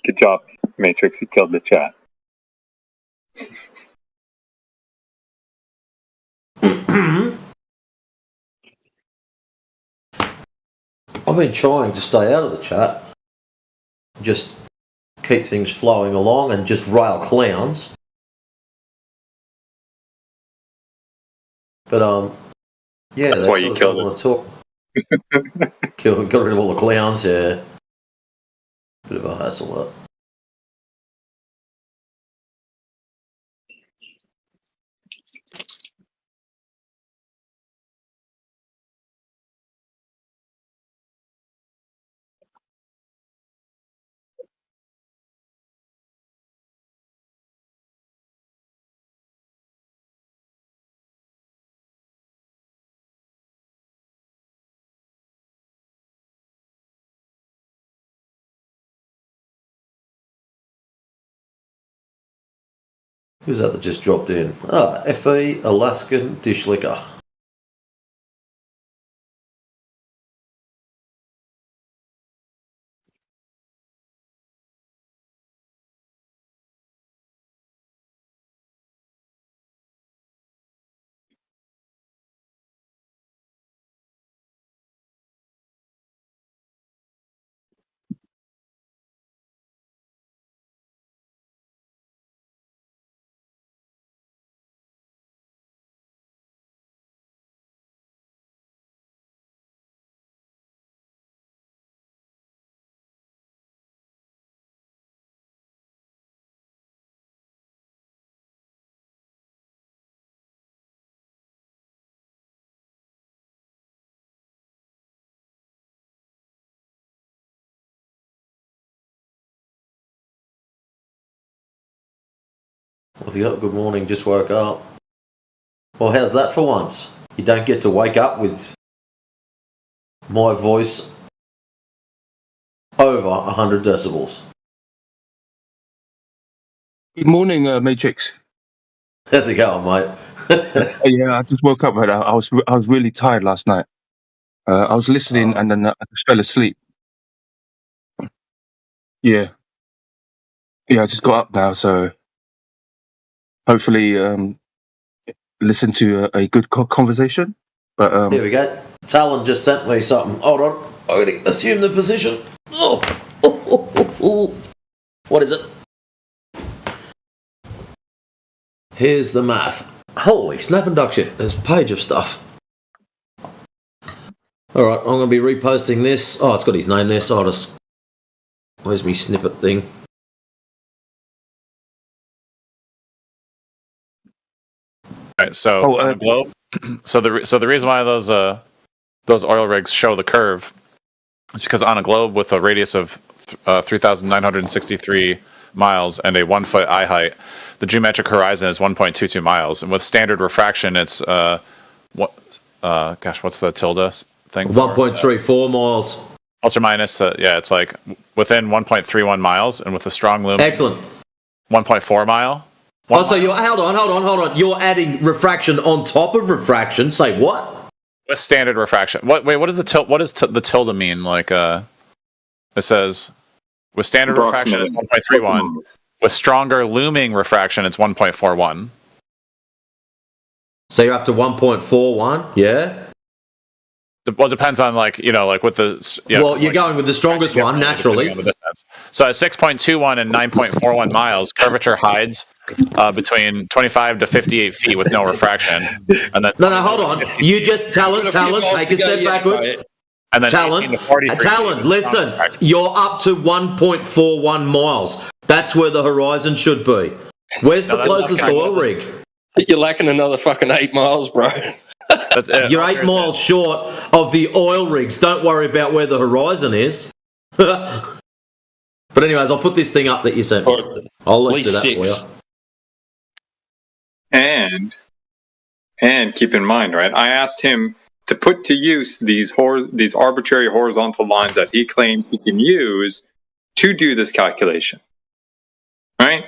Good job, Matrix. You killed the chat. I've been trying to stay out of the chat, just keep things flowing along and just rail clowns. But yeah, That's why you what I killed want to talk. Got rid of all the clowns. Yeah, bit of a hassle. That. Who's that just dropped in? FE Alaskan Dish Liquor. What's he up? Good morning, just woke up. Well, how's that for once? You don't get to wake up with my voice over 100 decibels. Good morning, Matrix. How's it going, mate? Yeah, I just woke up, but I was really tired last night. I was listening and then I just fell asleep. Yeah, I just got up now, so hopefully listen to a good conversation. But Here we go. Talon just sent me something. Hold on. I'm going to assume the position. Oh. What is it? Here's the math. Holy snap and duck shit. There's a page of stuff. Alright, I'm going to be reposting this. Oh, it's got his name there, so I'll just... Where's me snippet thing? Right, so on a globe. So the reason why those oil rigs show the curve is because on a globe with a radius of 3,963 miles and a 1 foot eye height, the geometric horizon is 1.22 miles, and with standard refraction, it's what's the tilde thing? 1.34 miles. Plus or minus, it's like within 1.31 miles, and with a strong lumen. Excellent. 1.4 mile. Oh, so you're hold on. You're adding refraction on top of refraction. Say what? With standard refraction. What does the tilt? What does the tilde mean? Like it says with standard refraction it's 1.31. With stronger looming refraction, it's 1.41. So you're up to 1.41, yeah? Well, it depends on with the... You're going with the strongest one, naturally. On so at 6.21 and 9.41 miles, curvature hides between 25 to 58 feet with no refraction. And then no, hold on. You just, Talon, take a step backwards. And then Talon, listen. You're up to 1.41 miles. That's where the horizon should be. Where's the closest oil rig? You're lacking another fucking 8 miles, bro. You're 8 miles short of the oil rigs. Don't worry about where the horizon is. But anyways, I'll put this thing up that you sent me. I'll let you do that for you. And keep in mind, right? I asked him to put to use these arbitrary horizontal lines that he claimed he can use to do this calculation. Right?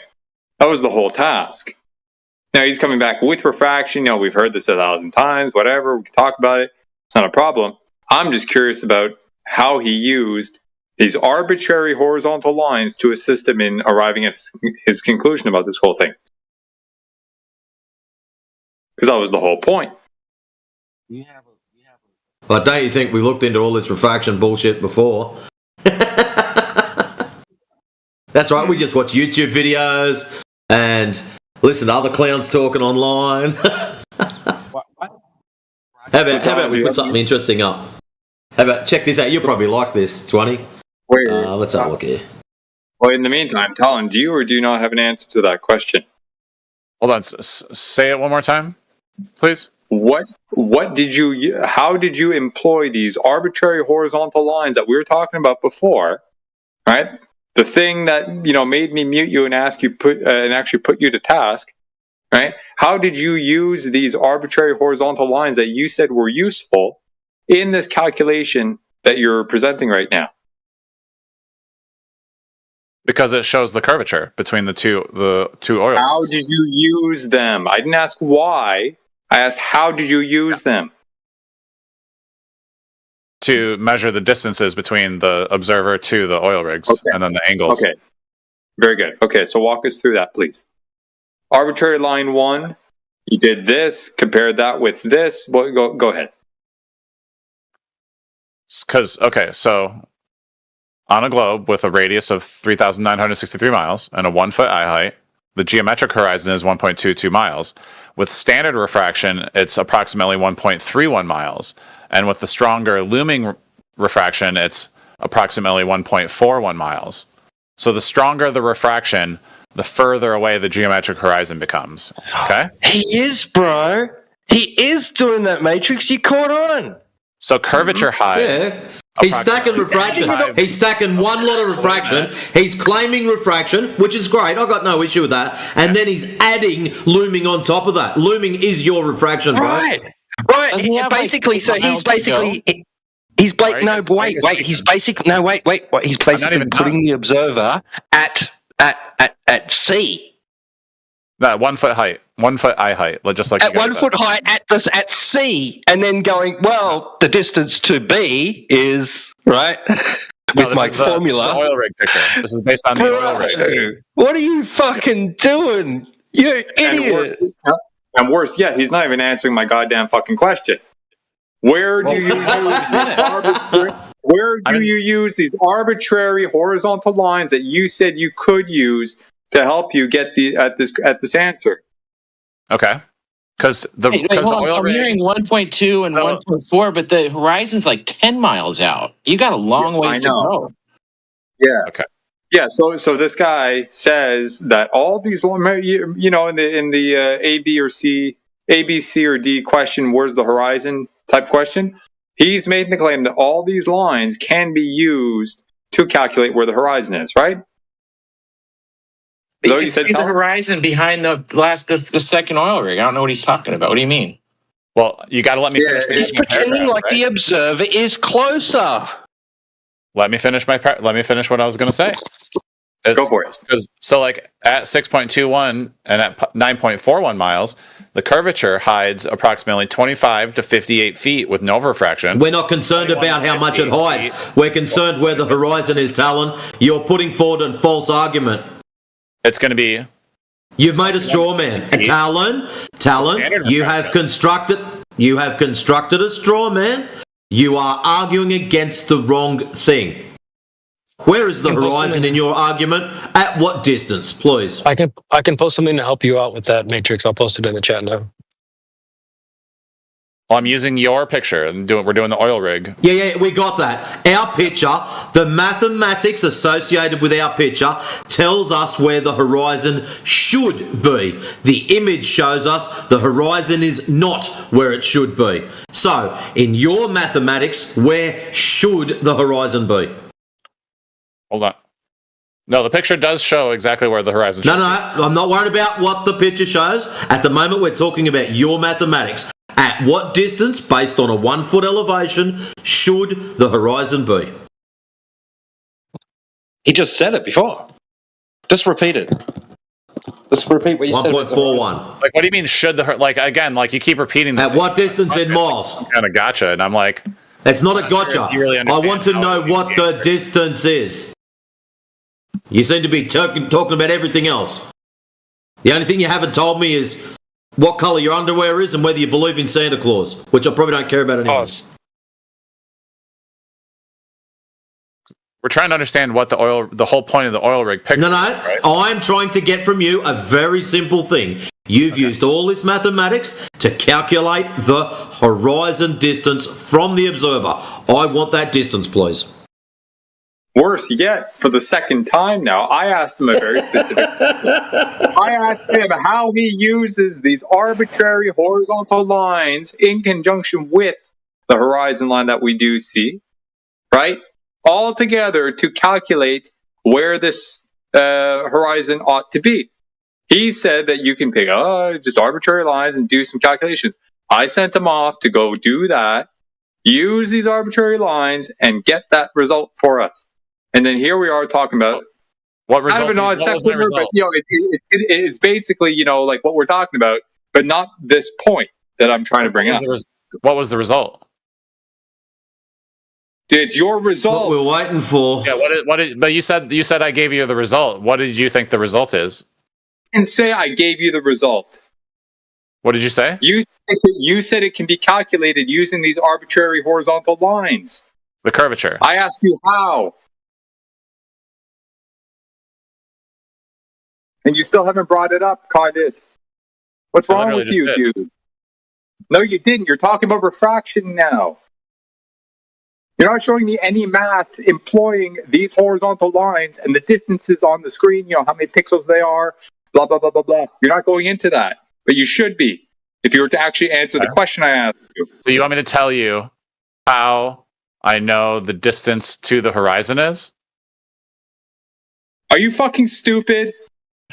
That was the whole task. Now he's coming back with refraction. We've heard this 1,000 times, whatever. We can talk about it. It's not a problem. I'm just curious about how he used these arbitrary horizontal lines to assist him in arriving at his conclusion about this whole thing. Because that was the whole point. But don't you think we looked into all this refraction bullshit before? That's right, we just watch YouTube videos and listen to other clowns talking online. How about we put something interesting up? How about, check this out, you'll probably like this, 20. Let's have a look here. Well, in the meantime, Talon, do you or do you not have an answer to that question? Hold on, say it one more time, please. How did you employ these arbitrary horizontal lines that we were talking about before, right? The thing that, made me mute you and ask you and actually put you to task, right? How did you use these arbitrary horizontal lines that you said were useful in this calculation that you're presenting right now? Because it shows the curvature between the two oil. How did you use them? I didn't ask why. I asked how did you use them? To measure the distances between the observer to the oil rigs, and then the angles. Okay, very good. Okay, so walk us through that, please. Arbitrary line 1, you did this, compared that with this. Go ahead. So on a globe with a radius of 3,963 miles and a 1 foot eye height, the geometric horizon is 1.22 miles. With standard refraction, it's approximately 1.31 miles. And with the stronger looming refraction, it's approximately 1.41 miles. So the stronger the refraction, the further away the geometric horizon becomes. Okay? He is, bro. He is doing that, Matrix. You caught on. So curvature hides. Yeah. He's stacking refraction. He's stacking one lot of refraction. He's claiming refraction, which is great. I've got no issue with that. And then he's adding looming on top of that. Looming is your refraction, bro. Right. Basically, he's basically He's basically putting the observer at sea. No, 1 foot height, 1 foot eye height, just like at 1 foot height at sea, and then going, well, the distance to B is right with my formula. This is the oil rig picture. This is based on the oil rig. What are you fucking doing? You're an idiot. And worse yet, he's not even answering my goddamn fucking question. Where do you use these arbitrary horizontal lines that you said you could use to help you get at this answer? Okay, because the oil I'm rig. hearing 1.2 and 1.4, but the horizon's like 10 miles out. You got a long ways to go. Yeah. Okay. Yeah. So this guy says that all these, in the A, B, C, or D question, where's the horizon type question? He's made the claim that all these lines can be used to calculate where the horizon is, right? You can see the horizon behind the second oil rig. I don't know what he's talking about. What do you mean? Well, you got to let me finish. He's pretending like the observer is closer. Let me finish what I was going to say. Go for it. So, like at 6.21 and at 9.41 miles, the curvature hides approximately 25 to 58 feet with no refraction. We're not concerned about how much it hides. We're concerned where the horizon is, Talon. You're putting forward a false argument. It's going to be. You've made a straw man. Talon, you have constructed a straw man. You are arguing against the wrong thing. Where is the horizon in your argument? At what distance, please? I can post something to help you out with that, Matrix. I'll post it in the chat now. Well, I'm using your picture and we're doing the oil rig. Yeah, we got that. Our picture, the mathematics associated with our picture tells us where the horizon should be. The image shows us the horizon is not where it should be. So, in your mathematics, where should the horizon be? Hold on. No, the picture does show exactly where the horizon should be. No, I'm not worried about what the picture shows. At the moment, we're talking about your mathematics. At what distance, based on a 1 foot elevation, should the horizon be? He just said it before. Just repeat it. Just repeat what you said. 1.41. Like, what do you mean should you keep repeating this. At what distance in miles? Kind of gotcha, and I'm like... It's not a gotcha. I want to know what the distance is. You seem to be talking about everything else. The only thing you haven't told me is what colour your underwear is and whether you believe in Santa Claus, which I probably don't care about anyway. We're trying to understand what the whole point of the oil rig picture is. Right? I'm trying to get from you a very simple thing. You've used all this mathematics to calculate the horizon distance from the observer. I want that distance, please. Worse yet, for the second time now, I asked him a very specific I asked him how he uses these arbitrary horizontal lines in conjunction with the horizon line that we do see, right? All together to calculate where this horizon ought to be. He said that you can pick just arbitrary lines and do some calculations. I sent him off to go do that, use these arbitrary lines, and get that result for us. And then here we are talking about what result? Kind of an odd sequitur, but it's basically like what we're talking about, but not this point that I'm trying to bring up. What was the result? It's your result. What we're waiting for. Yeah. But you said I gave you the result. What did you think the result is? And say I gave you the result. What did you say? You said it can be calculated using these arbitrary horizontal lines. The curvature. I asked you how. And you still haven't brought it up, Cardis. What's wrong with you, dude? No, you didn't. You're talking about refraction now. You're not showing me any math employing these horizontal lines and the distances on the screen, how many pixels they are, blah, blah, blah, blah, blah. You're not going into that, but you should be if you were to actually answer the question I asked you. So you want me to tell you how I know the distance to the horizon is. Are you fucking stupid?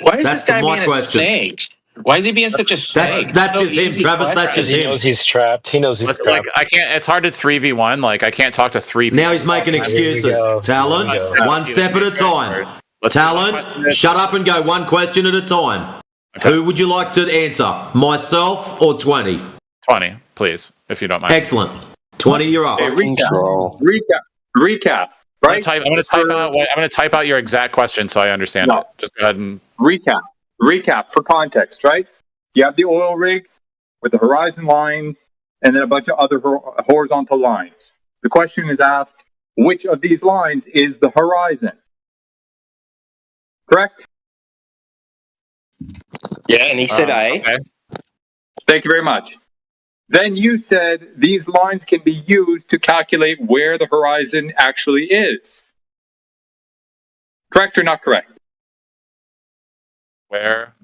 Why is That's this guy my being a question. snake? Why is he being such a snake? That's So just him, easy Travis. question. That's just He him. knows he's trapped. He knows he's It's trapped. like I can't. It's hard to 3v1. Like I can't talk to three people. Now he's making excuses. Talon, one step at a time. Talon, shut up and go one question at a time. Okay. Who would you like to answer? Myself or 20? 20, please, if you don't mind. Excellent. 20, you're up. Hey, recap. Right? I'm going to type out your exact question so I understand it. Just go ahead and recap for context. Right? You have the oil rig with the horizon line, and then a bunch of other horizontal lines. The question is asked: which of these lines is the horizon? Correct? Yeah, and he said A. Okay. Thank you very much. Then you said these lines can be used to calculate where the horizon actually is. Correct or not correct? Where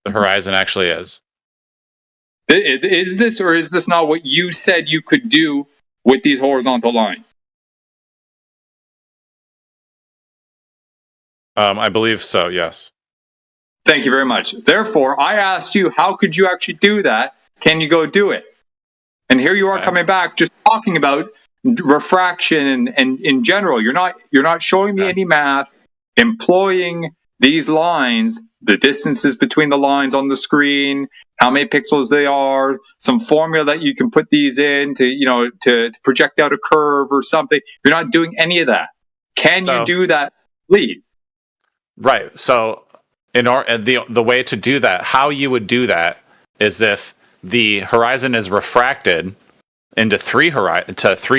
the horizon actually is. Is this or is this not what you said you could do with these horizontal lines? I believe so, yes. Thank you very much. Therefore, I asked you, how could you actually do that? Can you go do it? And here you are coming back just talking about refraction and in general. You're not showing me any math, employing these lines, the distances between the lines on the screen, how many pixels they are, some formula that you can put these in to project out a curve or something. You're not doing any of that. Can you do that, please? Right. So the way to do that, how you would do that is if the horizon is refracted into three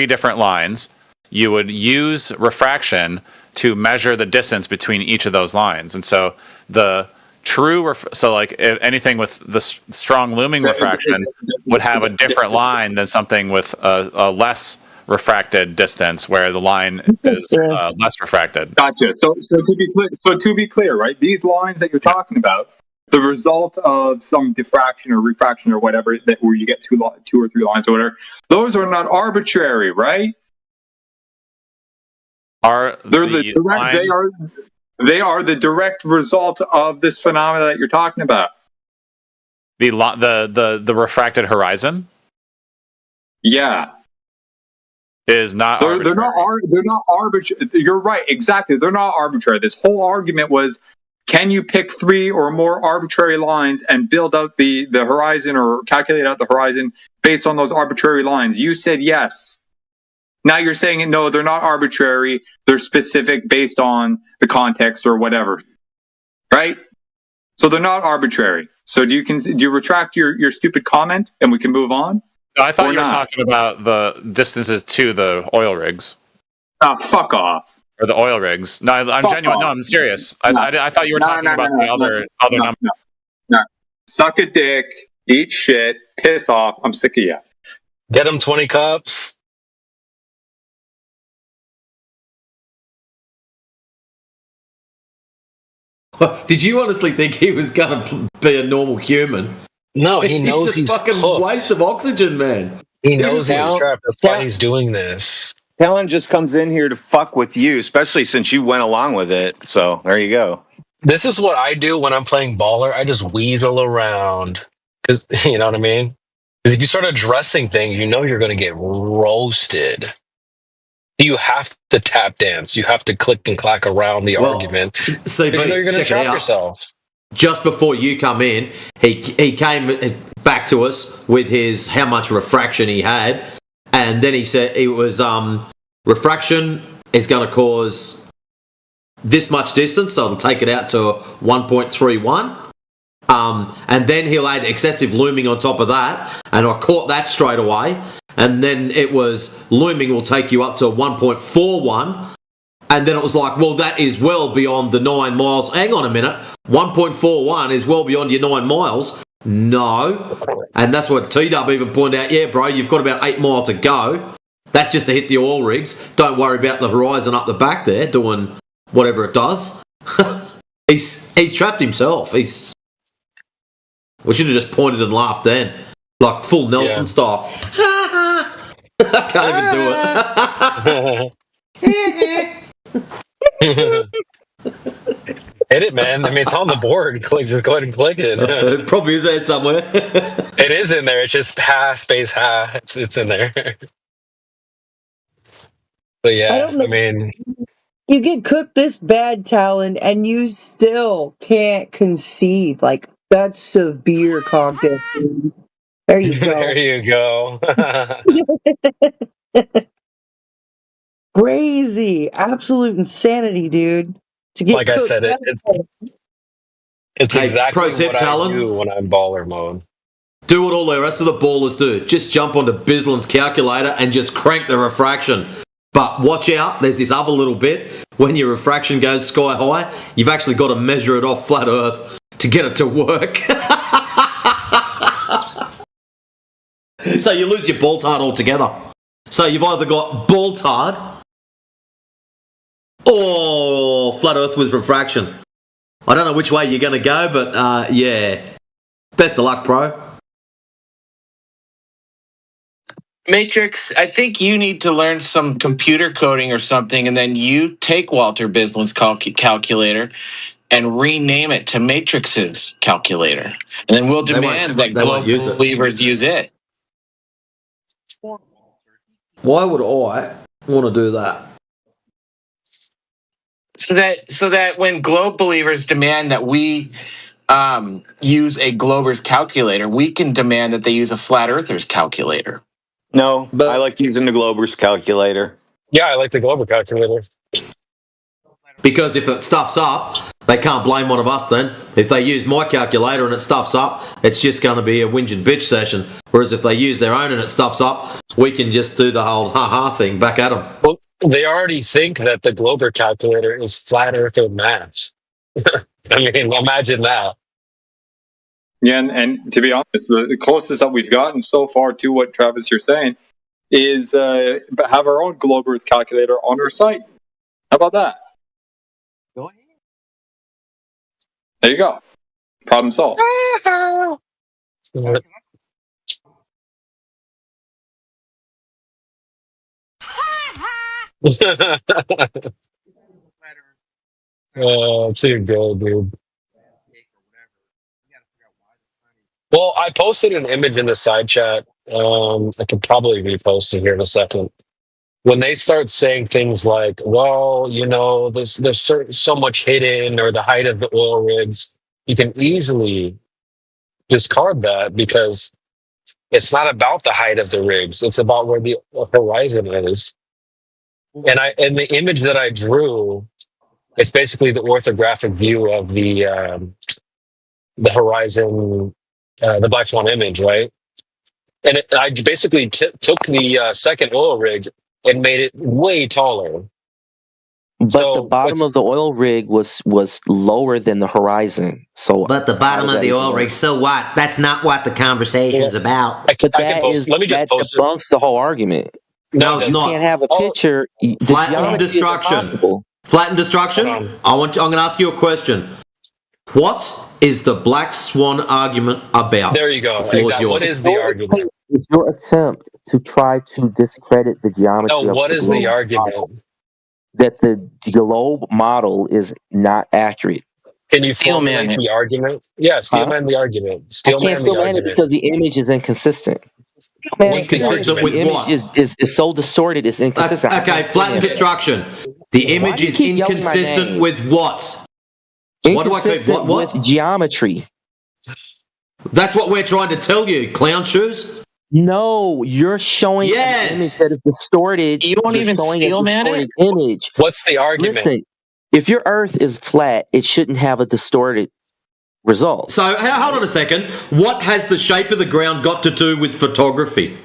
different lines, you would use refraction to measure the distance between each of those lines. And so the true, anything with the strong looming refraction would have a different line than something with a less refracted distance where the line is less refracted. Gotcha. So to be clear, right? These lines that you're talking about, the result of some diffraction or refraction or whatever, that where you get two or three lines or whatever, those are not arbitrary, right? They are the direct result of this phenomena that you're talking about. The refracted horizon? Yeah. Is not they're not arbitrary. You're right, exactly. They're not arbitrary. This whole argument was, can you pick three or more arbitrary lines and build out the horizon or calculate out the horizon based on those arbitrary lines? You said yes. Now you're saying no, they're not arbitrary. They're specific based on the context or whatever, right? So they're not arbitrary. So do you retract your stupid comment and we can move on? No, I thought you were talking about the distances to the oil rigs. Fuck off. Or the oil rigs. No, I'm genuine. No, I'm serious. I thought you were talking about the other numbers. No. Suck a dick, eat shit, piss off. I'm sick of you. Get him 20 cups. Did you honestly think he was going to be a normal human? No, he knows he's a fucking hooked. waste of oxygen, man. He knows he's trapped. That's why he's doing this. Talon just comes in here to fuck with you, especially since you went along with it. So there you go. This is what I do when I'm playing baller. I just weasel around. Because, you know what I mean? Because if you start addressing things, you know you're going to get roasted. You have to tap dance. You have to click and clack around the argument. See, because you know you're going to trap yourself. Just before you come in, he came back to us with his how much refraction he had, and then he said it was refraction is going to cause this much distance, so it'll take it out to 1.31. And then he'll add excessive looming on top of that, and I caught that straight away. And then it was looming will take you up to 1.41. And then it was like, well, that is well beyond the 9 miles. Hang on a minute. 1.41 is well beyond your 9 miles. No. And that's what T-Dub even pointed out. Yeah, bro, you've got about 8 miles to go. That's just to hit the oil rigs. Don't worry about the horizon up the back there doing whatever it does. He's trapped himself. We should have just pointed and laughed then. Like full Nelson style. I can't even do it. Hit it, man. I mean, it's on the board. Just go ahead and click it. It probably is there somewhere. It is in there. It's just space ha. It's in there. But yeah, I mean, you get cooked this bad, Talon, and you still can't conceive. Like, that's severe cognitive. There you go. There you go. Crazy, absolute insanity, dude. To get like I said, it's Hey, exactly pro tip, what Talon. I do when I'm baller mode. Do what all the rest of the ballers do. Just jump onto Bislin's calculator and just crank the refraction. But watch out, there's this other little bit. When your refraction goes sky high, you've actually got to measure it off flat Earth to get it to work. So you lose your ball tard altogether. So you've either got ball tard or flat Earth with refraction. I don't know which way you're going to go, but yeah. Best of luck, bro. Matrix, I think you need to learn some computer coding or something, and then you take Walter Bislin's calculator and rename it to Matrix's calculator. And then we'll demand that global believers use it. Why would I want to do that? So that when globe believers demand that we use a glober's calculator, we can demand that they use a flat earther's calculator. No, but I like using the Glober's calculator. Yeah, I like the Glober calculator. Because if it stuffs up, they can't blame one of us then. If they use my calculator and it stuffs up, it's just going to be a whinge and bitch session. Whereas if they use their own and it stuffs up, we can just do the whole ha-ha thing back at them. Well, they already think that the Glober calculator is flat earther maths. I mean, imagine that. Yeah, and to be honest, the closest that we've gotten so far to what Travis you're saying is have our own Globe Earth calculator on our site. How about that? Go ahead. There you go. Problem solved. It's a good, dude. Well, I posted an image in the side chat. I could probably repost it here in a second. When they start saying things like, well, you know, there's so much hidden, or the height of the oil rigs, you can easily discard that because it's not about the height of the rigs. It's about where the horizon is. And the image that I drew, it's basically the orthographic view of the horizon, the Black Swan image, right? And I basically took the second oil rig and made it way taller. But the bottom of the oil rig was lower than the horizon. So, but the bottom of the oil rig, so what? That's not what the conversation's about. Let me just post that debunks the whole argument. No, it's you not. Can't have a picture. Flattened destruction. Flattened destruction. I'm going to ask you a question. What is the Black Swan argument about? There you go. Exactly. What is the argument? It's your attempt to try to discredit the geometry. No, what is the argument? That the globe model is not accurate. Can you formulate the argument? Yeah, steelman the argument. Steelman the argument. It because the image is inconsistent. Inconsistent with what? Is so distorted, it's inconsistent. Okay, flattened destruction. The image is inconsistent with what? What do I keep? What? With geometry. That's what we're trying to tell you, clown shoes. No, you're showing an image that is distorted. You won't even steelman it? Image. What's the argument? Listen, if your Earth is flat, it shouldn't have a distorted result. So, hold on a second. What has the shape of the ground got to do with photography?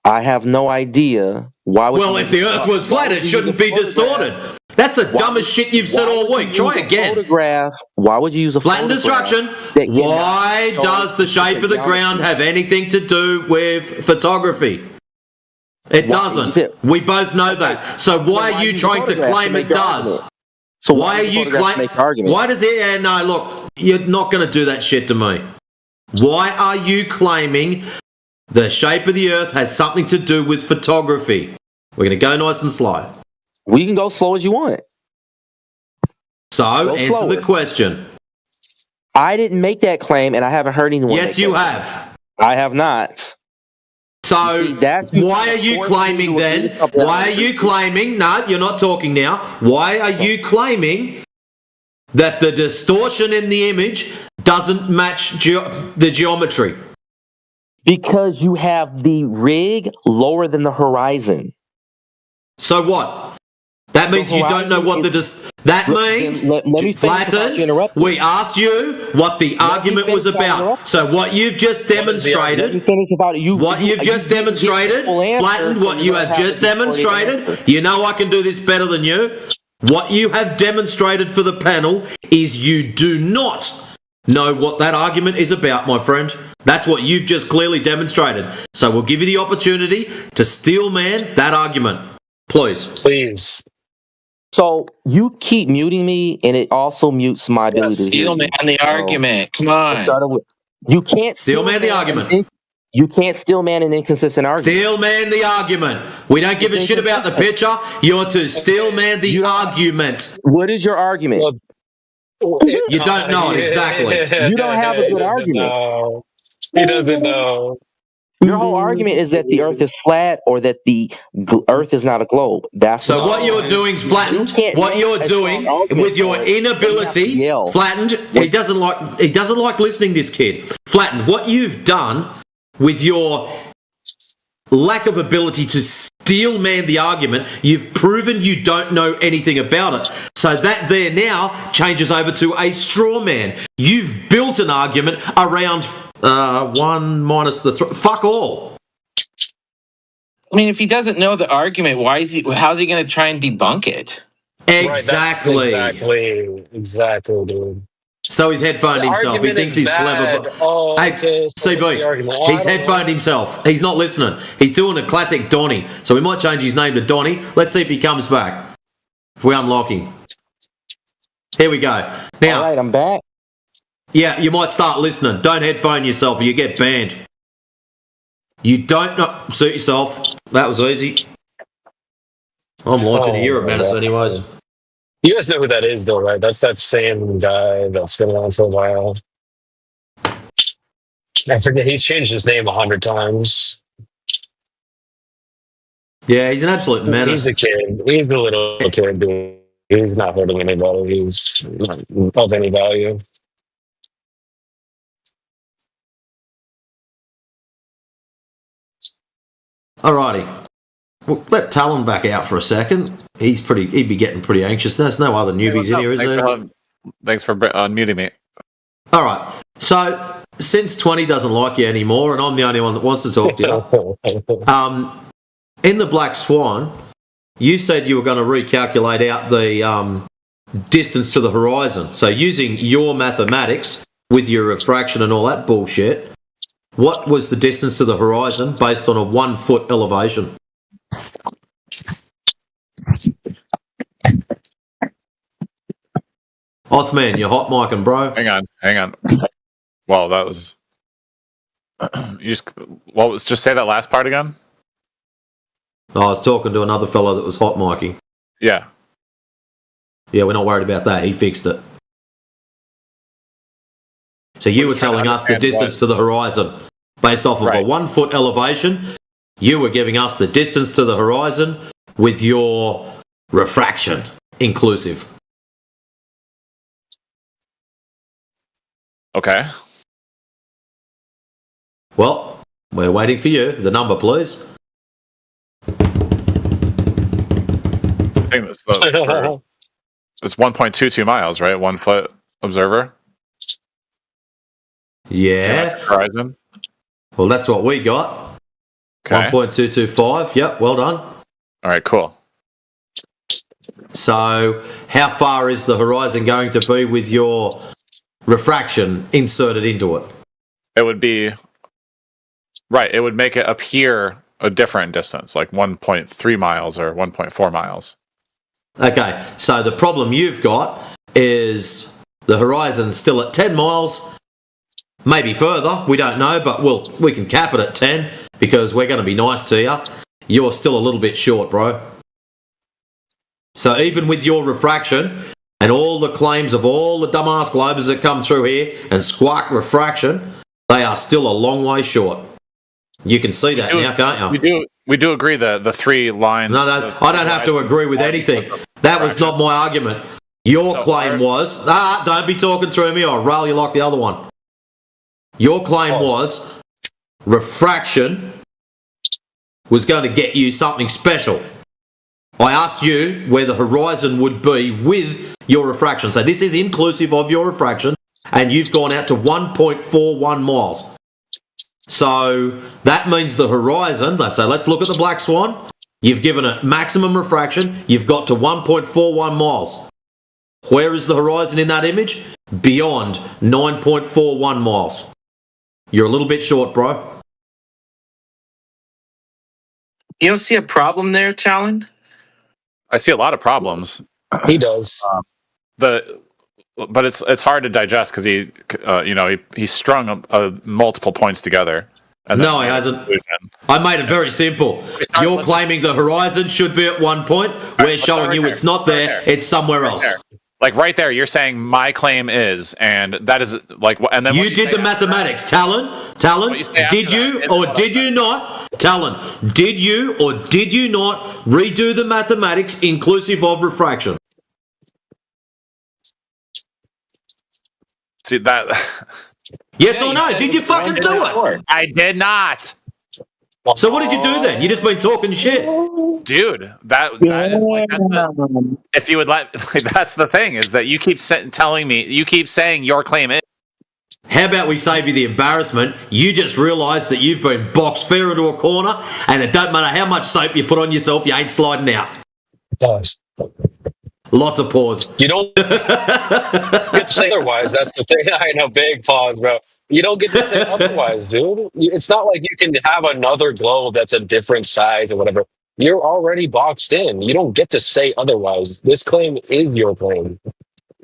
I have no idea. Why would if the Earth was flat, it shouldn't be distorted. That's the dumbest shit you've said all week. Try again. Why would you use a flattened destruction? Why does the shape of the ground have anything to do with photography? It doesn't. We both know that. So why are you trying to claim it does? So why are you claiming? Why does it? Yeah, no, look, you're not going to do that shit to me. Why are you claiming The shape of the Earth has something to do with photography. We're going to go nice and slow. We can go slow as you want. So, Go answer slower. the question. I didn't make that claim, and I haven't heard anyone. Yes, make you that have. claim. I have not. So, You see, that's why are you claiming then? Why are you claiming? No, you're not talking now. Why are you claiming that the distortion in the image doesn't match the geometry? Because you have the rig lower than the horizon. So what? That means you don't know what that means. Let me Flatten. We asked you what the argument was about. So what you've just demonstrated. What you've just demonstrated. Flattened. What you have just demonstrated. You know I can do this better than you. What you have demonstrated for the panel is you do not know what that argument is about, my friend. That's what you've just clearly demonstrated. So we'll give you the opportunity to steel man that argument. Please. So you keep muting me, and it also mutes my ability to hear Steel man the argument. Come on. You can't steel man the argument. You can't steel man an inconsistent argument. Steel man the argument. We don't give a shit about the picture. You're to steel man the argument. What is your argument? You don't know it exactly. You don't have a good argument. He doesn't know. Your whole argument is that the Earth is flat, or that the Earth is not a globe. That's so. What you're doing, flattened. What you're doing with your inability, flattened. He doesn't like listening. This kid, flattened. What you've done with your lack of ability to steel man the argument, you've proven you don't know anything about it. So that there now changes over to a straw man. You've built an argument around 1 minus the fuck all. I mean, if he doesn't know the argument, how's he going to try and debunk it? Exactly. Exactly, dude. So he's headphoned himself. He thinks he's clever. Hey, CB, he's headphoned himself. He's not listening. He's doing a classic Donnie. So we might change his name to Donnie. Let's see if he comes back. If we unlock him. Here we go. Now, all right, I'm back. Yeah, you might start listening. Don't headphone yourself or you get banned. You don't know. Suit yourself. That was easy. I'm launching a Europe Menace anyways. You guys know who that is, though, right? That's that same guy that's been around for a while. I forget, he's changed his name 100 times. Yeah, he's an absolute menace. He's a kid. He's a little kid, dude. He's not hurting anybody. He's not of any value. Alrighty. We'll let Talon back out for a second. He'd be getting pretty anxious. There's no other newbies in here, is there? Thanks for unmuting me. All right. So, since 20 doesn't like you anymore, and I'm the only one that wants to talk to you, in the Black Swan, you said you were going to recalculate out the distance to the horizon. So, using your mathematics with your refraction and all that bullshit, what was the distance to the horizon based on a 1 foot elevation? Othman, you're hot micing, bro. Hang on. Well, that was just say that last part again. I was talking to another fellow that was hot micing. Yeah, we're not worried about that. He fixed it. So you were telling us the distance to the horizon based off of a 1 foot elevation. You were giving us the distance to the horizon with your refraction inclusive. Okay. Well, we're waiting for you. The number, please. I think it's 1.22 miles, right? 1 foot observer. Yeah. Horizon. Well, that's what we got. Okay. 1.225. Yep, well done. All right, cool. So, how far is the horizon going to be with your refraction inserted into it? It would be right. It would make it appear a different distance, like 1.3 miles or 1.4 miles. Okay, so the problem you've got is the horizon's still at 10 miles, maybe further. We don't know, but we can cap it at 10. because we're going to be nice to you. You're still a little bit short, bro. So even with your refraction and all the claims of all the dumbass globers that come through here and squawk refraction, they are still a long way short. You can see that now, can't you? We do agree that the 3 lines... No, I don't have to agree with anything. That was not my argument. Your claim was... don't be talking through me or I'll rail you like the other one. Your claim was refraction was going to get you something special. I asked you where the horizon would be with your refraction. So this is inclusive of your refraction, and you've gone out to 1.41 miles. So that means the horizon, so let's look at the black swan. You've given it maximum refraction. You've got to 1.41 miles. Where is the horizon in that image? Beyond 9.41 miles. You're a little bit short, bro. You don't see a problem there, Talon? I see a lot of problems. He does. But it's hard to digest because he strung multiple points together. No, he hasn't. I made it very simple. You're claiming the horizon should be at one point. We're showing you it's not there. It's somewhere else. Like right there, you're saying my claim is, and that is like, and then you did the mathematics, Talon. Did you or did you not? Talon, did you or did you not redo the mathematics inclusive of refraction? See that? Yes or no? Did you fucking do it? I did not. So what did you do then? You just been talking shit, dude. That is like if you would let. Like, that's the thing is that you keep telling me, you keep saying your claim is. How about we save you the embarrassment? You just realised that you've been boxed fair into a corner, and it don't matter how much soap you put on yourself, you ain't sliding out. It does. Lots of pause. You don't get to say otherwise. That's the thing. I know, big pause, bro. You don't get to say otherwise, dude. It's not like you can have another globe that's a different size or whatever. You're already boxed in. You don't get to say otherwise. This claim is your claim.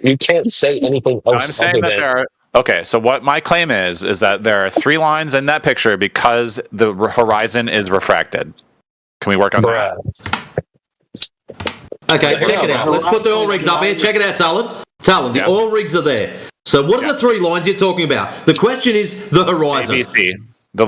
You can't say anything else. I'm saying that there are. Okay, so what my claim is that there are 3 lines in that picture because the horizon is refracted. Can we work on that? Okay, check it out. Let's put the oil rigs up here. Check it out, Talon. The oil rigs are there. So what are the 3 lines you're talking about? The question is the horizon. ABC. The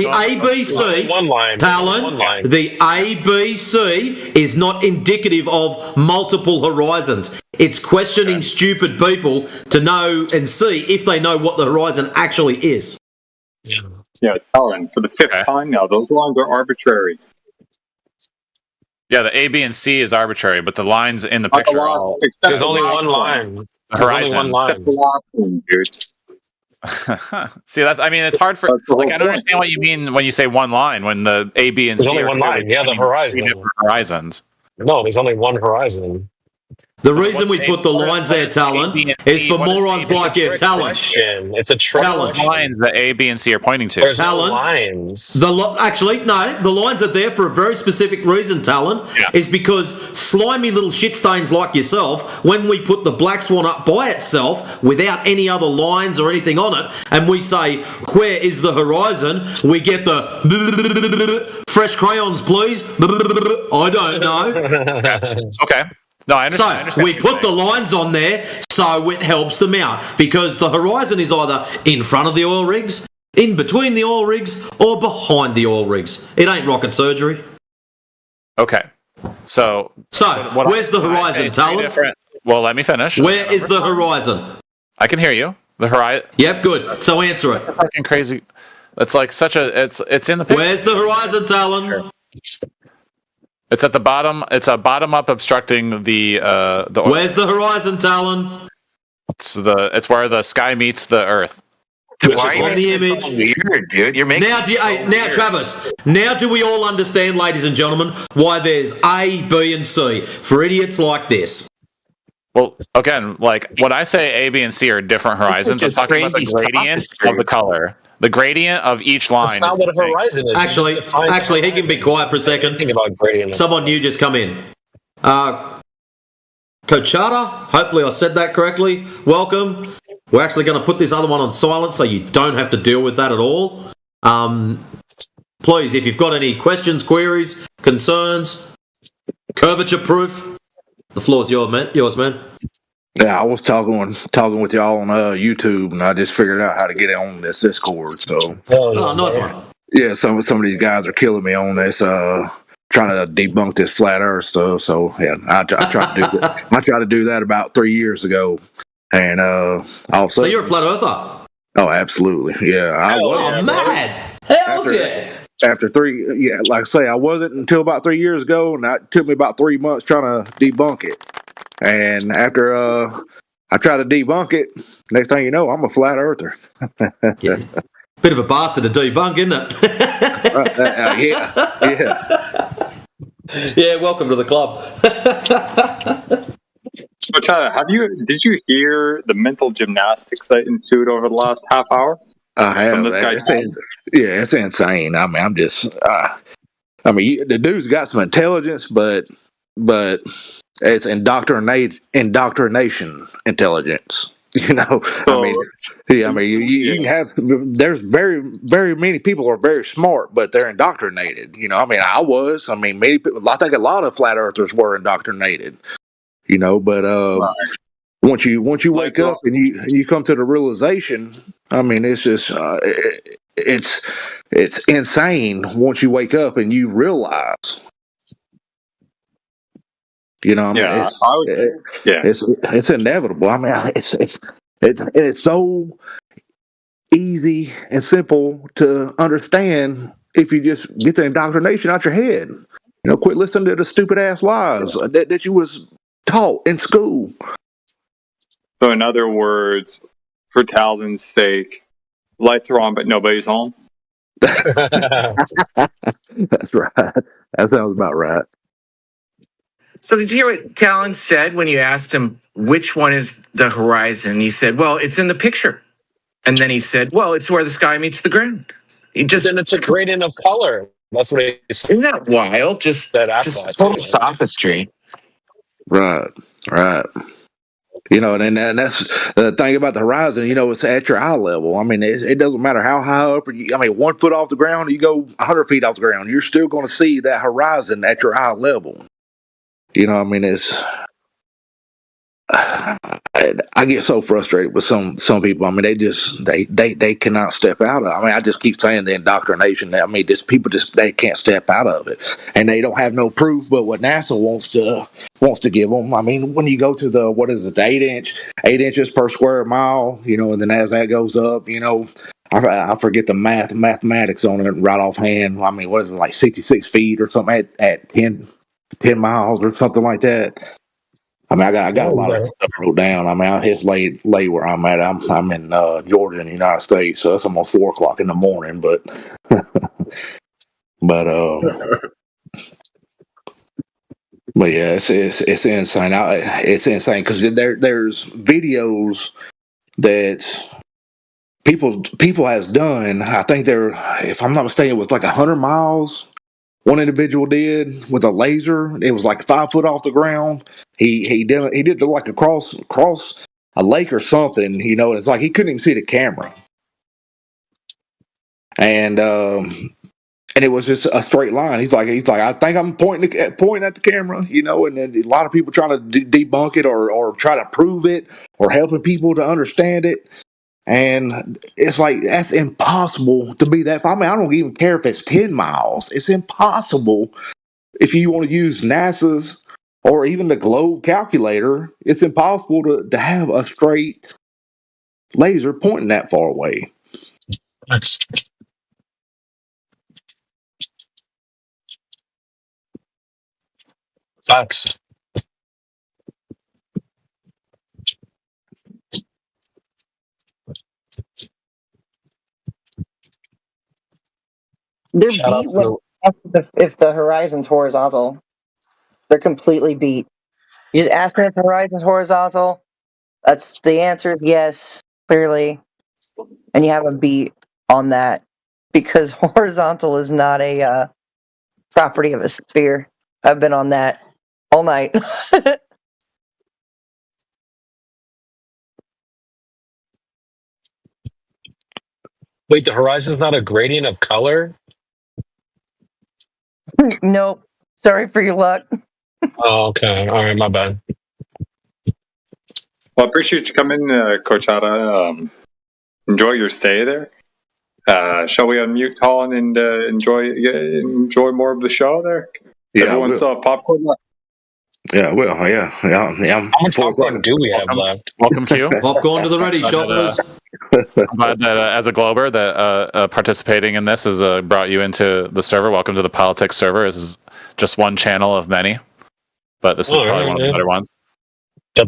ABC. One line. Talon, the ABC is not indicative of multiple horizons. It's questioning stupid people to know and see if they know what the horizon actually is. Yeah, Talon, for the 5th time now, those lines are arbitrary. Yeah, the A, B, and C is arbitrary, but the lines in the picture are all... There's only one line. The horizon. See, that's. I mean, it's hard for. Like, I don't understand what you mean when you say one line. When the A, B, and C. There's only one line. Yeah, the horizon. Horizons. No, there's only one horizon. The reason we put the lines there, Talon, is for morons like you, Talon. It's a trick question. Lines that A, B, and C are pointing to. There's Talon. no lines. Actually, no. The lines are there for a very specific reason, Talon. Yeah. Is because slimy little shit stains like yourself, when we put the black swan up by itself without any other lines or anything on it, and we say, where is the horizon? We get the fresh crayons, please. I don't know. Okay. No, I understand. So we put the lines on there so it helps them out because the horizon is either in front of the oil rigs, in between the oil rigs, or behind the oil rigs. It ain't rocket surgery. Okay. So where's the horizon, Talon? Well, let me finish. Where is the horizon? I can hear you. The horizon. Yep, good. So answer it. Fucking crazy. It's like such a. It's in the picture. Where's the horizon, Talon? It's at the bottom. It's a bottom up obstructing the oil. Where's the horizon, Talon? It's where the sky meets the earth. Dude, why on the image. Weird, dude. You're making now, Travis. Now, do we all understand, ladies and gentlemen, why there's A, B, and C for idiots like this? Well, again, like when I say A, B, and C are different horizons, I'm talking about the gradient of the color. The gradient of each line. That's not what a horizon is. Actually, he can be quiet for a second. About gradient. Someone new just come in. Cochata, hopefully I said that correctly. Welcome. We're actually going to put this other one on silent so you don't have to deal with that at all. Please, if you've got any questions, queries, concerns, curvature proof, the floor's yours, man. Yeah, I was talking with y'all on YouTube, and I just figured out how to get on this Discord. So, Nice one. Yeah, some of these guys are killing me on this, trying to debunk this flat Earth stuff. So, yeah, I tried to do that. I tried to do that about 3 years ago, and also. So you're a flat earther? Oh, absolutely. Yeah, I was. Oh, mad. Hell yeah. After like I say, I wasn't until about 3 years ago, and it took me about 3 months trying to debunk it. And after I try to debunk it, next thing you know, I'm a flat earther. Yeah. Bit of a bastard to debunk, isn't it? Yeah. Yeah, welcome to the club. So, Chad, did you hear the mental gymnastics that ensued over the last half hour? I have. This guy it's insane. I mean, I'm just. The dude's got some intelligence, but it's indoctrination intelligence. You know, you can have. There's very, very many people are very smart, but they're indoctrinated. You know, I mean, I was. I mean, many people. I think a lot of flat earthers were indoctrinated. You know, but once you wake up and you come to the realization, I mean, it's just it's insane once you wake up and you realize. You know, it's inevitable. I mean, it's so easy and simple to understand if you just get the indoctrination out your head. You know, quit listening to the stupid ass lies that you was taught in school. So, in other words, for Talon's sake, lights are on, but nobody's home. That's right. That sounds about right. So did you hear what Talon said when you asked him which one is the horizon? He said, well, it's in the picture. And then he said, well, it's where the sky meets the ground. And it's a gradient of color. That's what he said. Isn't that wild? Just total sophistry. Right. You know, and that's the thing about the horizon. You know, it's at your eye level. I mean, it doesn't matter how high up. 1 foot off the ground, you go 100 feet off the ground, you're still going to see that horizon at your eye level. You know, I mean, I get so frustrated with some people. I mean, they cannot step out of it. I mean, I just keep saying the indoctrination. I mean, people they can't step out of it, and they don't have no proof but what NASA wants to give them. I mean, when you go to the 8 inches per square mile, you know, and then as that goes up, you know, I forget the mathematics on it right offhand. I mean, what is it, like 66 feet or something at 10 miles or something like that. I mean, I got a lot of stuff wrote down. I mean, I just lay where I'm at. I'm in Georgia in the United States, so it's almost 4 o'clock in the morning. But yeah, it's insane. It's insane because there's videos that people has done. I think if I'm not mistaken, it was like 100 miles. One individual did with a laser. It was like 5 foot off the ground. He did like across a lake or something. You know, it's like he couldn't even see the camera, and it was just a straight line. He's like I think I'm pointing at the camera. You know, and then a lot of people trying to debunk it or try to prove it or helping people to understand it. And it's like, that's impossible to be that. I mean, I don't even care if it's 10 miles. It's impossible if you want to use NASA's or even the globe calculator. It's impossible to have a straight laser pointing that far away. Facts. They're beat if the horizon's horizontal. They're completely beat. You just ask them if the horizon's horizontal. That's the answer is yes, clearly. And you have a beat on that because horizontal is not a property of a sphere. I've been on that all night. Wait, the horizon's not a gradient of color? Nope. Sorry for your luck. Oh, okay. All right, my bad. Well, I appreciate you coming, Coachada. Enjoy your stay there. Shall we unmute Colin and enjoy more of the show there? Yeah, Everyone still have popcorn left? Yeah, well, yeah. How much popcorn do we have left? Welcome, Q. Popcorn to the ready, shoppers. I'm glad that as a Glober that participating in this has brought you into the server. Welcome to the politics server. This is just one channel of many, but this is probably one of the better ones.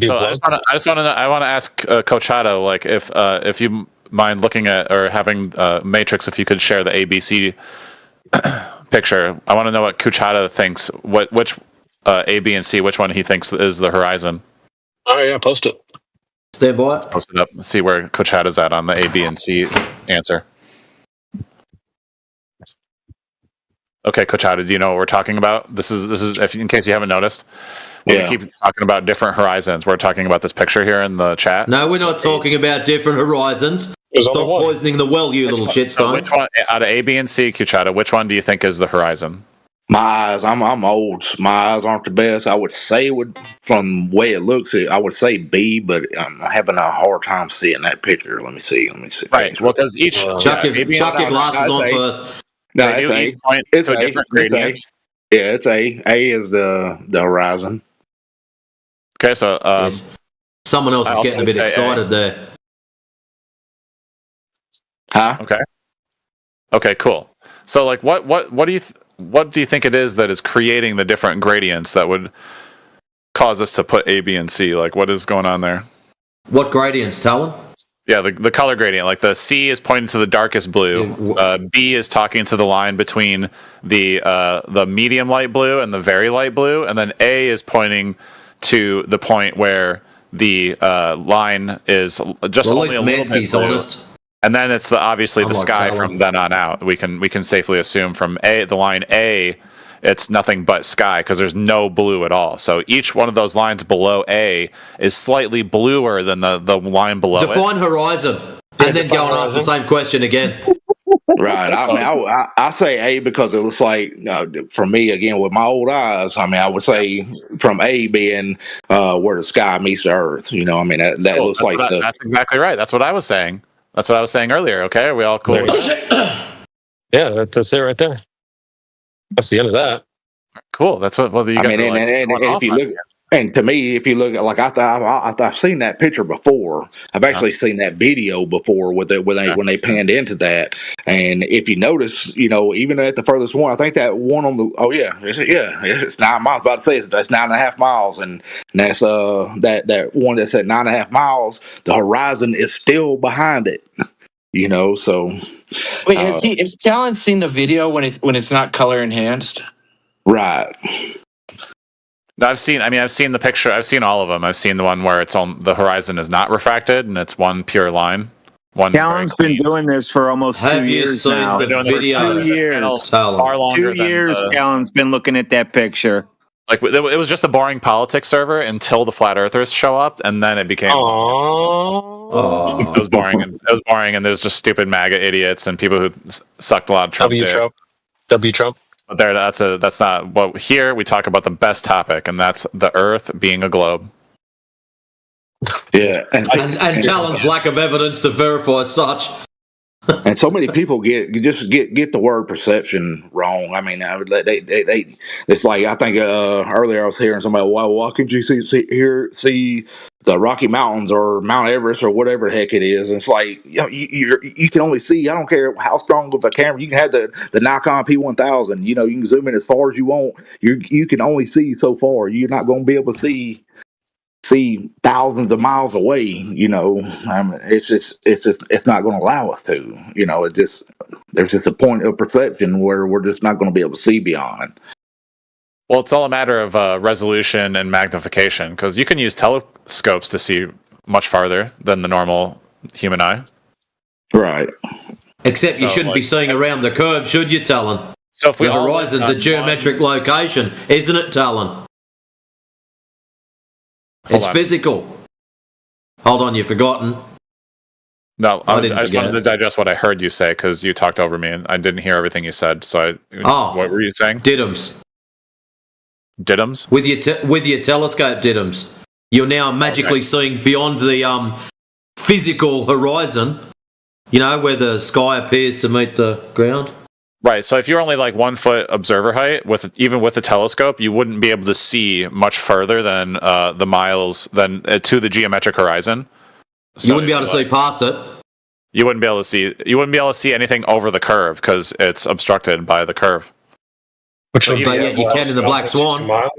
So I want to ask Coach Hato, like if you mind looking at or having Matrix, if you could share the ABC picture. I want to know what Coach Hato thinks. Which A, B, and C, which one he thinks is the horizon. Oh yeah, post it. Stay by. Post it up. Let's see where Coach Hato's at on the A, B, and C answer. Okay, Coach Hato, do you know what we're talking about? This is if in case you haven't noticed. We keep talking about different horizons. We're talking about this picture here in the chat. No, we're not talking about different horizons. Stop poisoning the well, you little shitstone. Which one out of A, B, and C, Kuchata? Which one do you think is the horizon? My eyes, I'm old. My eyes aren't the best. I would say from the way it looks, I would say B, but I'm having a hard time seeing that picture. Let me see. Right. Well, because each chuck your glasses on first. No, it's A. It's A. It's A. Yeah, it's A. A is the horizon. Okay, so someone else is getting a bit excited there. Huh? Okay, cool. So, like, what do you think it is that is creating the different gradients that would cause us to put A, B, and C? Like, what is going on there? What gradients, Talon? Yeah, the color gradient. Like the C is pointing to the darkest blue. B is talking to the line between the medium light blue and the very light blue, and then A is pointing to the point where the line is just only a little bit blue. Honest. And then it's obviously the sky from then on out. We can safely assume from the line A, it's nothing but sky because there's no blue at all. So each one of those lines below A is slightly bluer than the line below it. Define horizon, and then go and ask the same question again. Right. I mean, I say A because it looks like, for me, again, with my old eyes, I mean, I would say from A being where the sky meets the earth. You know, I mean, that looks like that's exactly right. That's what I was saying. That's what I was saying earlier. Okay, are we all cool with that? Yeah, that's it right there. That's the end of that. Cool. That's what. Well, you guys and if you look, and to me, if you look at like I've seen that picture before. I've actually seen that video before when they panned into that. And if you notice, you know, even at the furthest one, I think that one on the it's 9 miles. I was about to say that's 9.5 miles, and that's that one that's at 9.5 miles. The horizon is still behind it. You know, so wait, has Talon seen the video when it's not color enhanced? Right. I've seen the picture. I've seen all of them. I've seen the one where it's on the horizon is not refracted and it's one pure line. Talon's been doing this for almost 2 years now. Been doing this for 2 years. Far longer 2 years. Talon's been looking at that picture. Like it was just a boring politics server until the flat earthers show up, and then it became. It was boring. It was boring, and there's just stupid MAGA idiots and people who sucked a lot of Trump. W Trump. But that's not what. Here we talk about the best topic, and that's the Earth being a globe. Yeah, and Talon's lack of evidence to verify such. And so many people get the word perception wrong. I mean, they it's like I think earlier I was hearing somebody, why couldn't you see the Rocky Mountains or Mount Everest or whatever the heck it is? And it's like, you know, you can only see. I don't care how strong of a camera you can have, the Nikon P1000. You know, you can zoom in as far as you want. You can only see so far. You're not going to be able to see thousands of miles away. You know, I mean, it's not going to allow us to. You know, there's just a point of perception where we're just not going to be able to see beyond. Well, it's all a matter of resolution and magnification, because you can use telescopes to see much farther than the normal human eye. Right. Except you shouldn't be seeing around the curve, should you, Talon? So if the horizon's a geometric location, isn't it, Talon? It's physical. Hold on, you've forgotten. No, I I didn't just wanted to forget. digest what I heard you say because you talked over me and I didn't hear everything you said. So, what were you saying? Diddums. Diddums? With your telescope, Diddums. You're now magically seeing beyond the physical horizon. You know, where the sky appears to meet the ground. Right. So if you're only like 1 foot observer height, even with a telescope, you wouldn't be able to see much further than the miles to the geometric horizon. So you wouldn't be able to see past it. You wouldn't be able to see. You wouldn't be able to see anything over the curve because it's obstructed by the curve. Which but yet you can in the Black Swan. Well,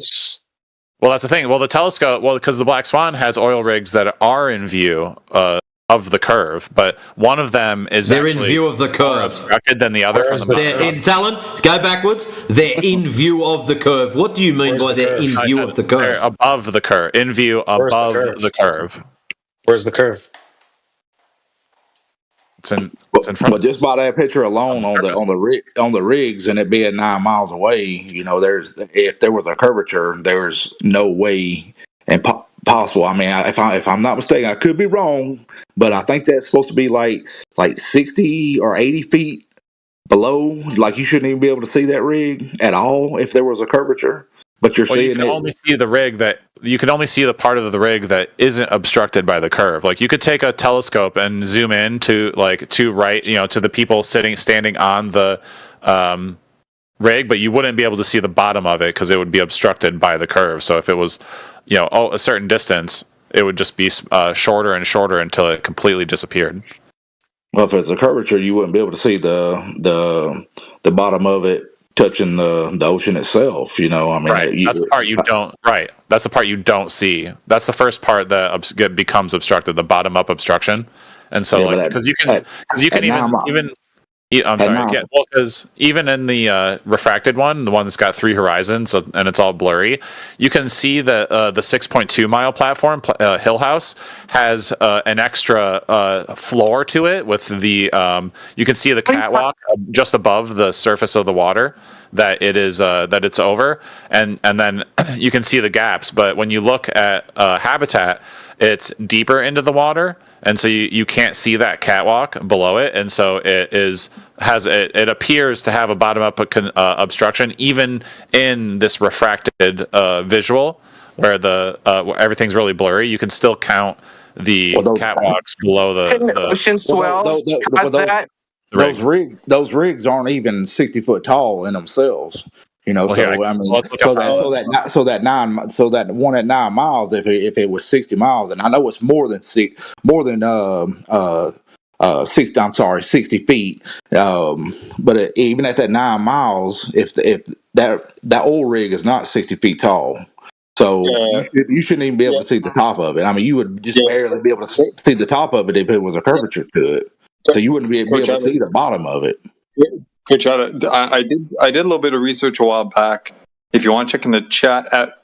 that's the thing. Well, the telescope. Well, because the Black Swan has oil rigs that are in view of the curve, but one of them is they're in view of the curve. More obstructed than the other. They're in Talon. Go backwards. They're in view of the curve. What do you mean by they're in view of the curve? They're above the curve. In view above the curve. Where's the curve? It's in front. But just by that picture alone on the rigs and it being 9 miles away, you know, if there was a curvature, there's no way possible. I mean, if I'm not mistaken, I could be wrong, but I think that's supposed to be like 60 or 80 feet below. Like you shouldn't even be able to see that rig at all if there was a curvature. But you can only see the rig you can only see the part of the rig that isn't obstructed by the curve. Like you could take a telescope and zoom in to the people standing on the rig, but you wouldn't be able to see the bottom of it because it would be obstructed by the curve. So if it was, a certain distance, it would just be shorter and shorter until it completely disappeared. Well, if it's a curvature, you wouldn't be able to see the bottom of it touching the ocean itself. You know, I mean, right. That's the part you don't. Right. That's the part you don't see. That's the first part that becomes obstructed, the bottom up obstruction. And so, because you can even. I'm sorry. Because even in the refracted one, the one that's got 3 horizons and it's all blurry, you can see that the 6.2 mile platform, Hill House, has an extra floor to it with the. You can see the catwalk just above the surface of the water that it's over, and then you can see the gaps. But when you look at Habitat, it's deeper into the water. And so you can't see that catwalk below it, and so it appears to have a bottom up obstruction even in this refracted visual where everything's really blurry. You can still count the catwalks below the ocean swells. Those rigs aren't even 60 foot tall in themselves. You know, that one at 9 miles, if it was 60 miles, and I know it's more than 60 feet. But even at that 9 miles, if that old rig is not 60 feet tall, so you shouldn't even be able to see the top of it. I mean, you would just barely be able to see the top of it if it was a curvature to it. So you wouldn't be able to see the bottom of it. Coach, I did a little bit of research a while back. If you want to check in the chat at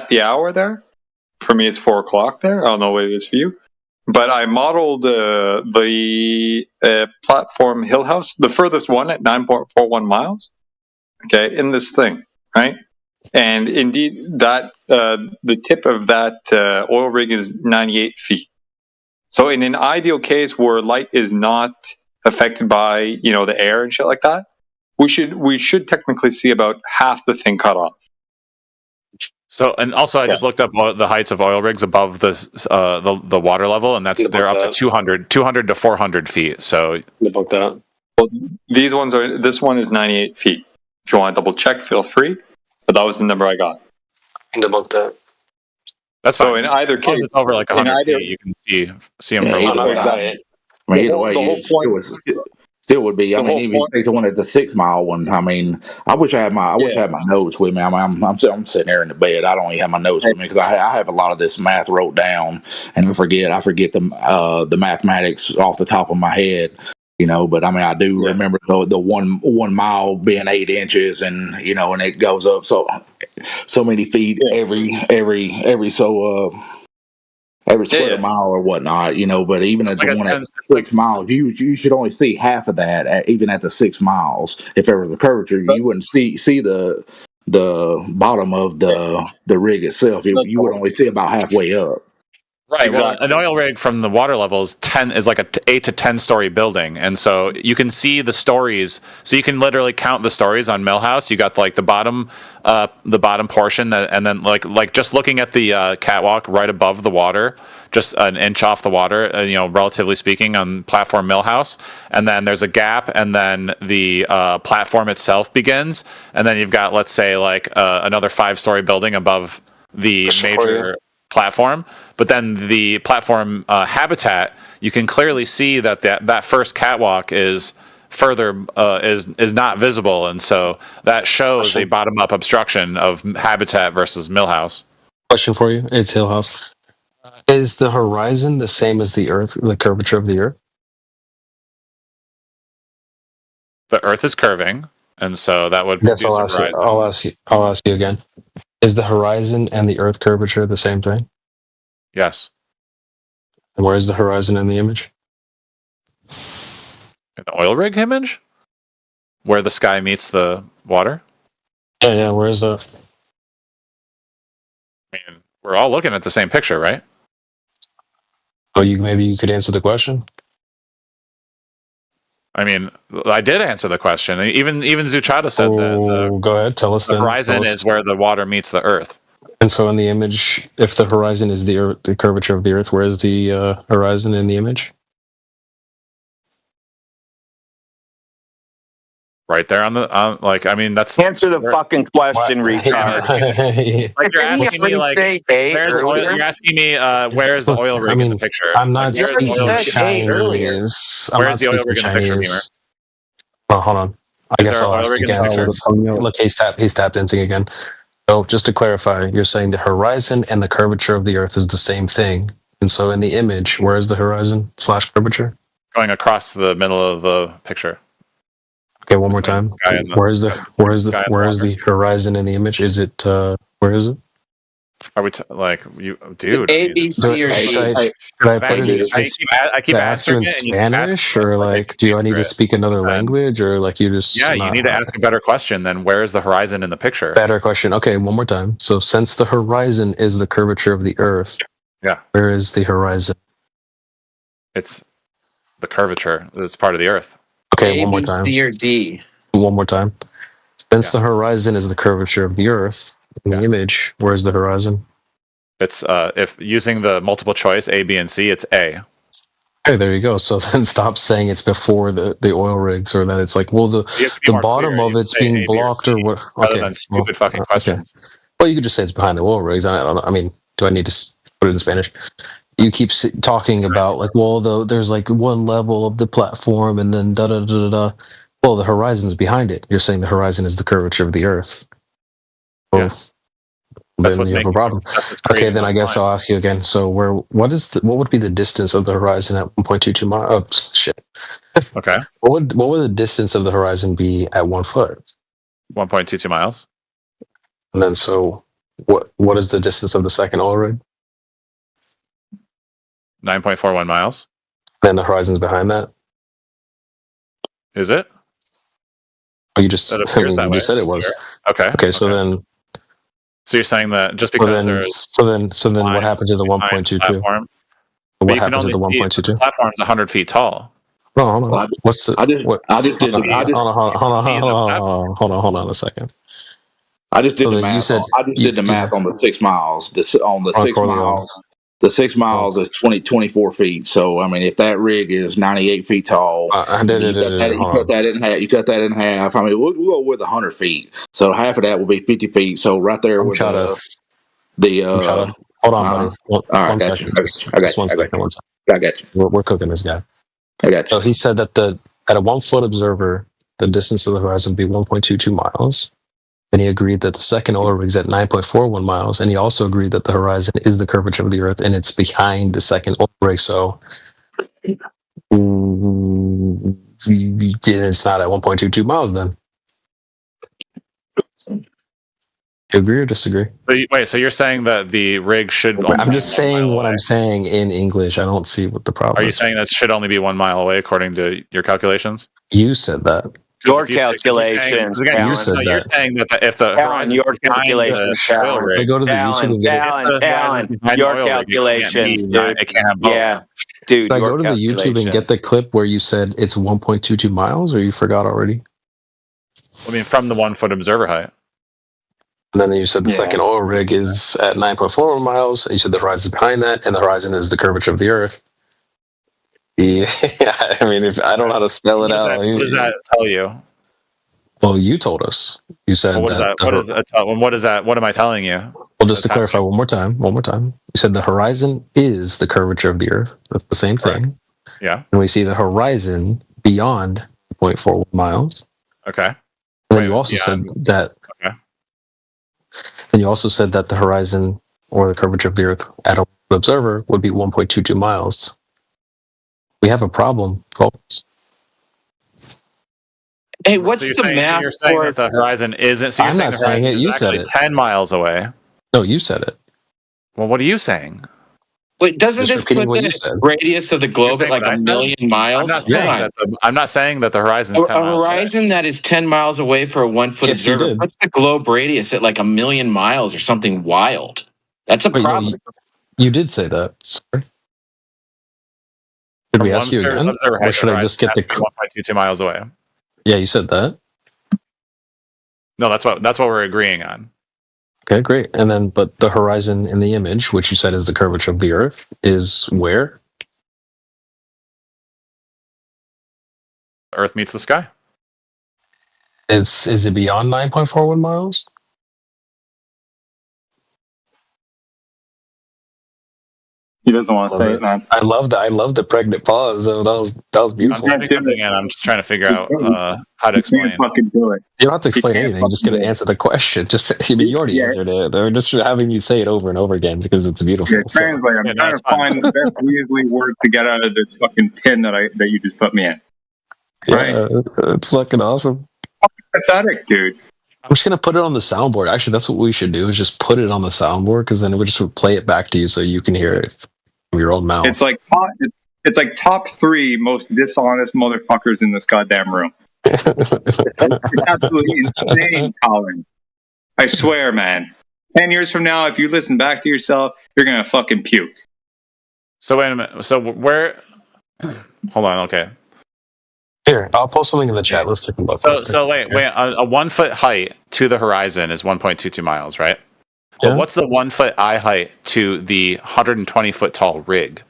the hour there, for me it's 4:00 there. I don't know what it is for you, but I modeled the platform Hill House, the furthest one at 9.41 miles. Okay, in this thing, right? And indeed, that the tip of that oil rig is 98 feet. So in an ideal case where light is not affected by the air and shit like that, we should technically see about half the thing cut off. So, and also I just looked up the heights of oil rigs above the water level, and they're up to 200 to 400 feet. So book that. Well, this one is 98 feet. If you want to double check, feel free. But that was the number I got. Debunk that. That's fine. So in either case, it's over like 100 feet, you can see them from either way, it still would be. I mean, even if you take the one at the 6 mile one, I mean, I wish I had my notes with me. I'm sitting there in the bed. I don't even have my notes with me because I have a lot of this math wrote down, and I forget the mathematics off the top of my head. But I mean, I do remember the 1 mile being 8 inches, and and it goes up so many feet every square mile or whatnot, but even at the one at 6 miles, you should only see half of that even at the 6 miles. If there was a curvature, you wouldn't see the bottom of the rig itself. You would only see about halfway up. Right. Exactly. Well, an oil rig from the water level is 8 to 10 story building, and so you can see the stories. So you can literally count the stories on Millhouse. You got like the bottom portion, and then like just looking at the catwalk right above the water, just an inch off the water, relatively speaking, on platform Millhouse, and then there's a gap, and then the platform itself begins, and then you've got, let's say, like another 5-story building above the major platform, but then the platform habitat, you can clearly see that first catwalk is further is not visible, and so that shows a bottom up obstruction of habitat versus Millhouse. Question for you: It's Hillhouse. Is the horizon the same as the Earth, the curvature of the Earth? The Earth is curving, and so that would produce a horizon. I'll ask you again. Is the horizon and the Earth curvature the same thing? Yes. And where is the horizon in the image? In the oil rig image? Where the sky meets the water? Yeah, where is the... I mean, we're all looking at the same picture, right? So maybe you could answer the question? I mean, I did answer the question. Even Zuchata said that go ahead, tell us the horizon is where the water meets the Earth. And so in the image, if the horizon is the curvature of the Earth, where is the horizon in the image? Right there on the that's answer the fucking question, retard. Like you're asking me, like, where's the oil? You're asking me, where's the oil rig in the picture? I'm not speaking Chinese. Where's the oil rig in the picture, Beamer? Well, hold on. I guess I'll ask again. Look, he's tapped dancing again. So just to clarify, you're saying the horizon and the curvature of the Earth is the same thing, and so in the image, where is the horizon / curvature? Going across the middle of the picture. Okay, one more time. Where is the horizon in the image? Is it where is it? Are we dude? A, B, C, or D? Should I put it? I keep answering in Spanish, or like, do I need to speak another language, or like you just? Yeah, you need to ask a better question than where is the horizon in the picture? Better question. Okay, one more time. So, since the horizon is the curvature of the Earth, yeah, where is the horizon? It's the curvature. It's part of the Earth. Okay, one more time. C or D. One more time. Since the horizon is the curvature of the Earth, in the image, where's the horizon? It's if using the multiple choice A, B, and C, it's A. Okay, there you go. So then stop saying it's before the oil rigs, or that it's like, well, the bottom of it's being blocked, or what? Rather than stupid fucking questions. Okay. Well, you could just say it's behind the oil rigs. I don't know. I mean, do I need to put it in Spanish? You keep talking about like, well, there's like one level of the platform, and then da da da da. Well, the horizon's behind it. You're saying the horizon is the curvature of the Earth. Well, yes. Then you have a problem. Okay, then I guess I'll ask you again. So, what would be the distance of the horizon at 1.22 miles? Oh, shit. Okay. What would the distance of the horizon be at 1 foot? 1.22 miles. And then, so what is the distance of the second oil rig? 9.41 miles. Then the horizon's behind that. Is it? Oh, you just said it was. Okay. Okay. So then. So you're saying that just because there's so then what happened to the 1.22? What happened to the 1.22? The platform's 100 feet tall. No, hold on. What's the? Hold on a second. I just did the math. I just did the math on the 6 miles. The 6 miles is 24 feet. So I mean, if that rig is 98 feet tall, you cut that in half. I mean, we'll go with 100 feet. So half of that will be 50 feet. So right there with hold on, buddy. One second. I got you. We're cooking this guy. I got you. So he said that at a 1 foot observer, the distance to the horizon would be 1.22 miles. And he agreed that the second oil rig's at 9.41 miles, and he also agreed that the horizon is the curvature of the Earth, and it's behind the second oil rig. So it's not at 1.22 miles then. You agree or disagree? So you're saying that the rig should? I'm just saying what I'm saying in English. I don't see what the problem is. Are you saying that should only be 1 mile away according to your calculations? You said that. Your If you're calculations, saying, Talon. you said you're saying that if the Talon, horizon your is behind calculations, the oil Talon. rig, go to the YouTube and get it. Talon, your calculations, dude. It can't have both. Yeah, dude, Should I your go to the YouTube and get calculations. the clip where you said it's 1.22 miles, or you forgot already? I mean, from the 1 foot observer height. And then you said the Yeah. second oil rig is at 9.4 miles, and you said the horizon is behind that, and the horizon is the curvature of the Earth. Yeah, I mean, if I don't know how to spell it out. What does that tell you? Well, you told us. You said Well, what is that? What is that? What am I telling you? Well, just to clarify one more time. You said the horizon is the curvature of the Earth. That's the same thing. Yeah. And we see the horizon beyond 0.41 miles. Okay. And then you also said that. Okay. And you also said that the horizon or the curvature of the Earth at an observer would be 1.22 miles. We have a problem, folks. Hey, what's you're the saying, math You're saying for? that the horizon isn't. So you're I'm saying not the horizon saying it, is you said actually it. 10 miles away. No, you said it. Well, what are you saying? Wait, doesn't Just this repeating put what you the said. radius of the You're globe saying at like what I a said? million miles? I'm not saying that the horizon is 10 A miles away. horizon that is 10 miles away for a 1 foot Yes, you observer did. puts the globe radius at like a million miles or something wild. That's a Wait, no, problem. you did say that. Sorry. Should we ask you again? Or should I just get the... 1.22 miles away? Yeah, you said that. No, that's what we're agreeing on. Okay, great. And then, but the horizon in the image, which you said is the curvature of the Earth, is where? Earth meets the sky. Is it beyond 9.41 miles? He doesn't want to say it, man. I love the pregnant pause. So that was I'm beautiful. typing something in. I'm just trying to figure out how to explain. Fucking do it. You don't have to explain can't anything. You're just going to answer the question. Just, I mean, you already answered it. They're just having you say it over and over again because it's beautiful. Yeah, translate. I'm trying to find the best Weasley word to get out of this fucking pin that you just put me in. Right? Yeah, it's fucking awesome. Pathetic, dude. I'm just going to put it on the soundboard. Actually, that's what we should do, is just put it on the soundboard, because then it would just play it back to you so you can hear it from your own mouth. It's like top 3 most dishonest motherfuckers in this goddamn room. It's absolutely insane, Colin. I swear, man. 10 years from now, if you listen back to yourself, you're gonna fucking puke. So wait a minute. So where? Hold on. Okay. Here, I'll post something in the chat. Let's take a look. So wait. A 1 foot height to the horizon is 1.22 miles, right? Yeah. But what's the 1 foot eye height to the 120 foot tall rig?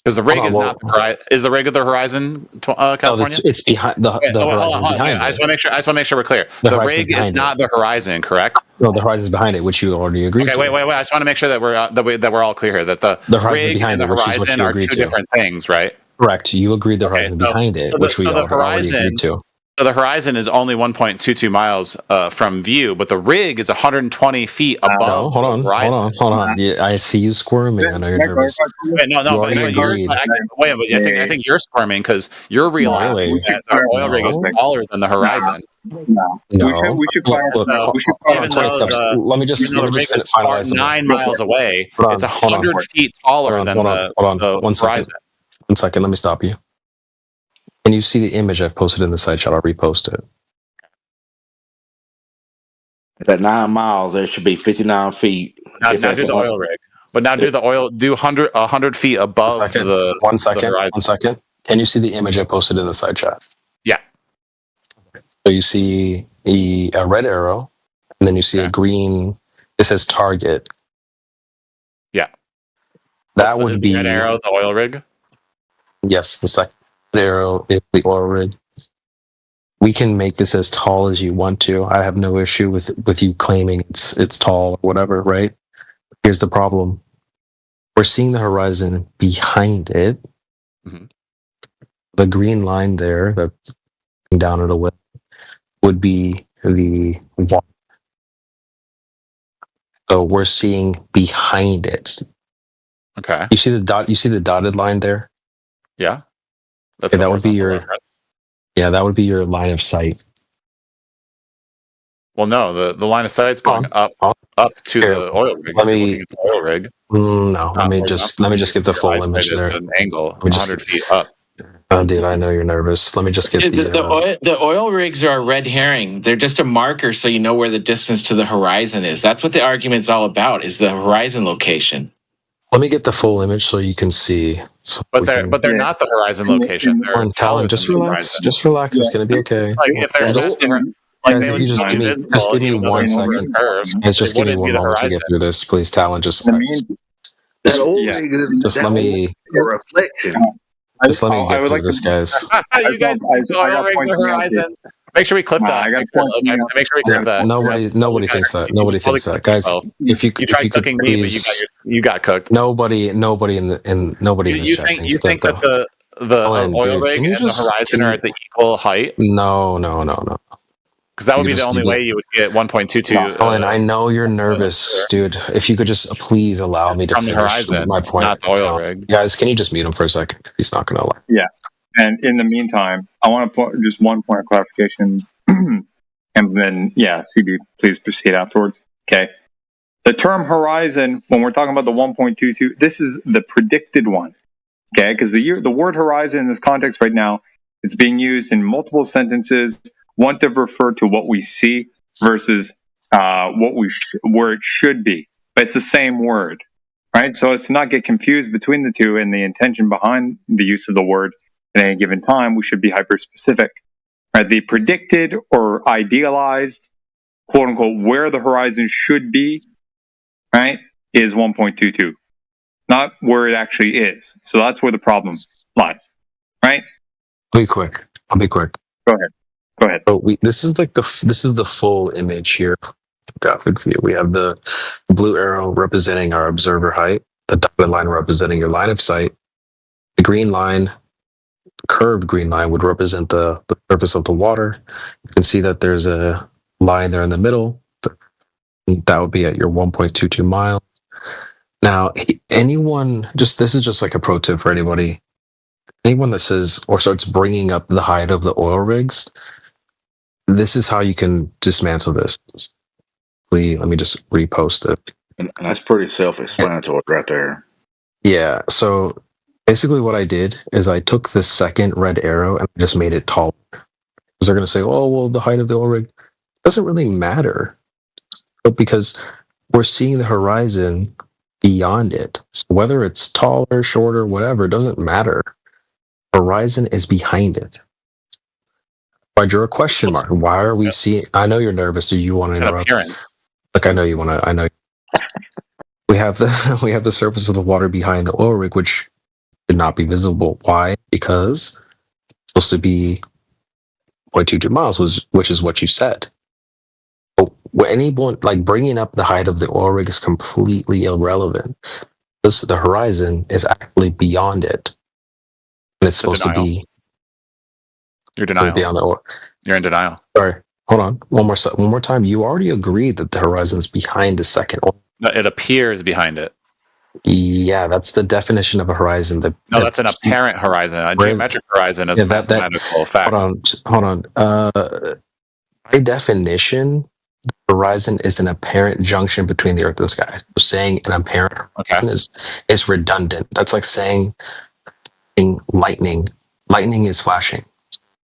Because the rig is not the horizon. Is the rig of the horizon, California? No, it's behind the horizon. Behind it. I just want to make sure we're clear. The rig is not the horizon, correct? No, the horizon is behind it, which you already agreed. Okay, to. wait. I just want to make sure that we're all clear here. That the rig and the horizon are two different things, right? Correct. You agreed the horizon behind it, which we already agreed to. So the horizon is only 1.22 miles from view, but the rig is 120 feet above. No, hold on. Yeah, I see you squirming. I know you're nervous. Wait, no. But I think you're squirming because you're realizing that the oil rig is taller than the horizon. No. We should let me just finalize 9 miles away. It's 100 feet taller than the horizon. 1 second. Let me stop you. Can you see the image I've posted in the side chat? I'll repost it. At 9 miles, there should be 59 feet. Now do the oil rig. But now do 100 feet above the 1 second. the horizon. 1 second. Can you see the image I posted in the side chat? Yeah. So you see a red arrow, and then you see a green. It says target. Yeah. That would be the red arrow, the oil rig. Yes, the second arrow is the oil rig. We can make this as tall as you want to. I have no issue with you claiming it's tall or whatever, right? Here's the problem. We're seeing the horizon behind it. Mm-hmm. The green line there that's down at a width would be the water. So we're seeing behind it. Okay. You see the dot? You see the dotted line there? Yeah. That would be your. Yeah, that would be your line of sight. Well, no, the line of sight's going up to the oil rig. Let me. The oil rig. No, let me just get the full image there. An angle, 100 feet up. Oh, dude, I know you're nervous. Let me just get The oil rigs are a red herring. They're just a marker so you know where the distance to the horizon is. That's what the argument's all about, is the horizon location. Let me get the full image so you can see. So But they're not the horizon location. They're Talon, just relax. horizon. Just relax. It's gonna be okay. Like if they're just different, Guys, they if would you just be give me invisible just give me even though 1 they're over second. the curve. Guys, just They give me wouldn't 1 be the moment to get horizon. through this, please. Talon, just That old rig is just let me a reflection. just let me get through this, guys. You guys think the oil rigs are horizons? Make sure we clip that. Make sure we clip that. Nobody thinks that. Nobody thinks that, guys. If you tried could cooking me, but please, you got cooked. nobody in nobody in this chat thinks You think that the Alan, oil dude, rig can you and the just- horizon are at the equal height? No. Because that would You be the just- only you way you would get 1.22. Alan, I know you're nervous, dude. If you could just please allow me to from the finish horizon, my point. not the oil rig. Guys, can you just mute him for a second? He's not gonna lie. Yeah. And in the meantime, I want to put just one point of clarification. And then, CB, please proceed afterwards. Okay. The term horizon, when we're talking about the 1.22, this is the predicted one. Okay. Because the word horizon in this context right now, it's being used in multiple sentences, one to refer to what we see versus where it should be. But it's the same word, right? So as to not get confused between the two and the intention behind the use of the word at any given time, we should be hyper-specific. Right? The predicted or idealized, quote unquote, where the horizon should be, right, is 1.22, not where it actually is. So that's where the problem lies, right? I'll be quick. Go ahead. So this is the full image here. Graphic view. We have the blue arrow representing our observer height, the dotted line representing your line of sight, the green line, curved green line would represent the surface of the water. You can see that there's a line there in the middle. That would be at your 1.22 miles. Now, this is just like a pro tip for anybody. Anyone that says or starts bringing up the height of the oil rigs, this is how you can dismantle this. Let me just repost it. And that's pretty self-explanatory right there. Yeah. So basically what I did is I took the second red arrow and I just made it taller. Because they're going to say, oh, well, the height of the oil rig doesn't really matter. But because we're seeing the horizon beyond it. So whether it's taller, shorter, whatever, it doesn't matter. Horizon is behind it. I drew a question mark. Why are we seeing? I know you're nervous. Do you want to interrupt? Like I know you want to. I know. We have the surface of the water behind the oil rig, which should not be visible. Why? Because it's supposed to be 0.22 miles, which is what you said. But anyone like bringing up the height of the oil rig is completely irrelevant. Because the horizon is actually beyond it, and it's supposed to be. You're denial. Beyond the oil. You're in denial. Sorry. Hold on. One more time. You already agreed that the horizon's behind the second oil. No, it appears behind it. Yeah, that's the definition of a horizon. That's an apparent horizon. A geometric horizon is a mathematical fact. Hold on. By definition, the horizon is an apparent junction between the earth and the sky. So saying an apparent horizon is redundant. That's like saying lightning. Lightning is flashing.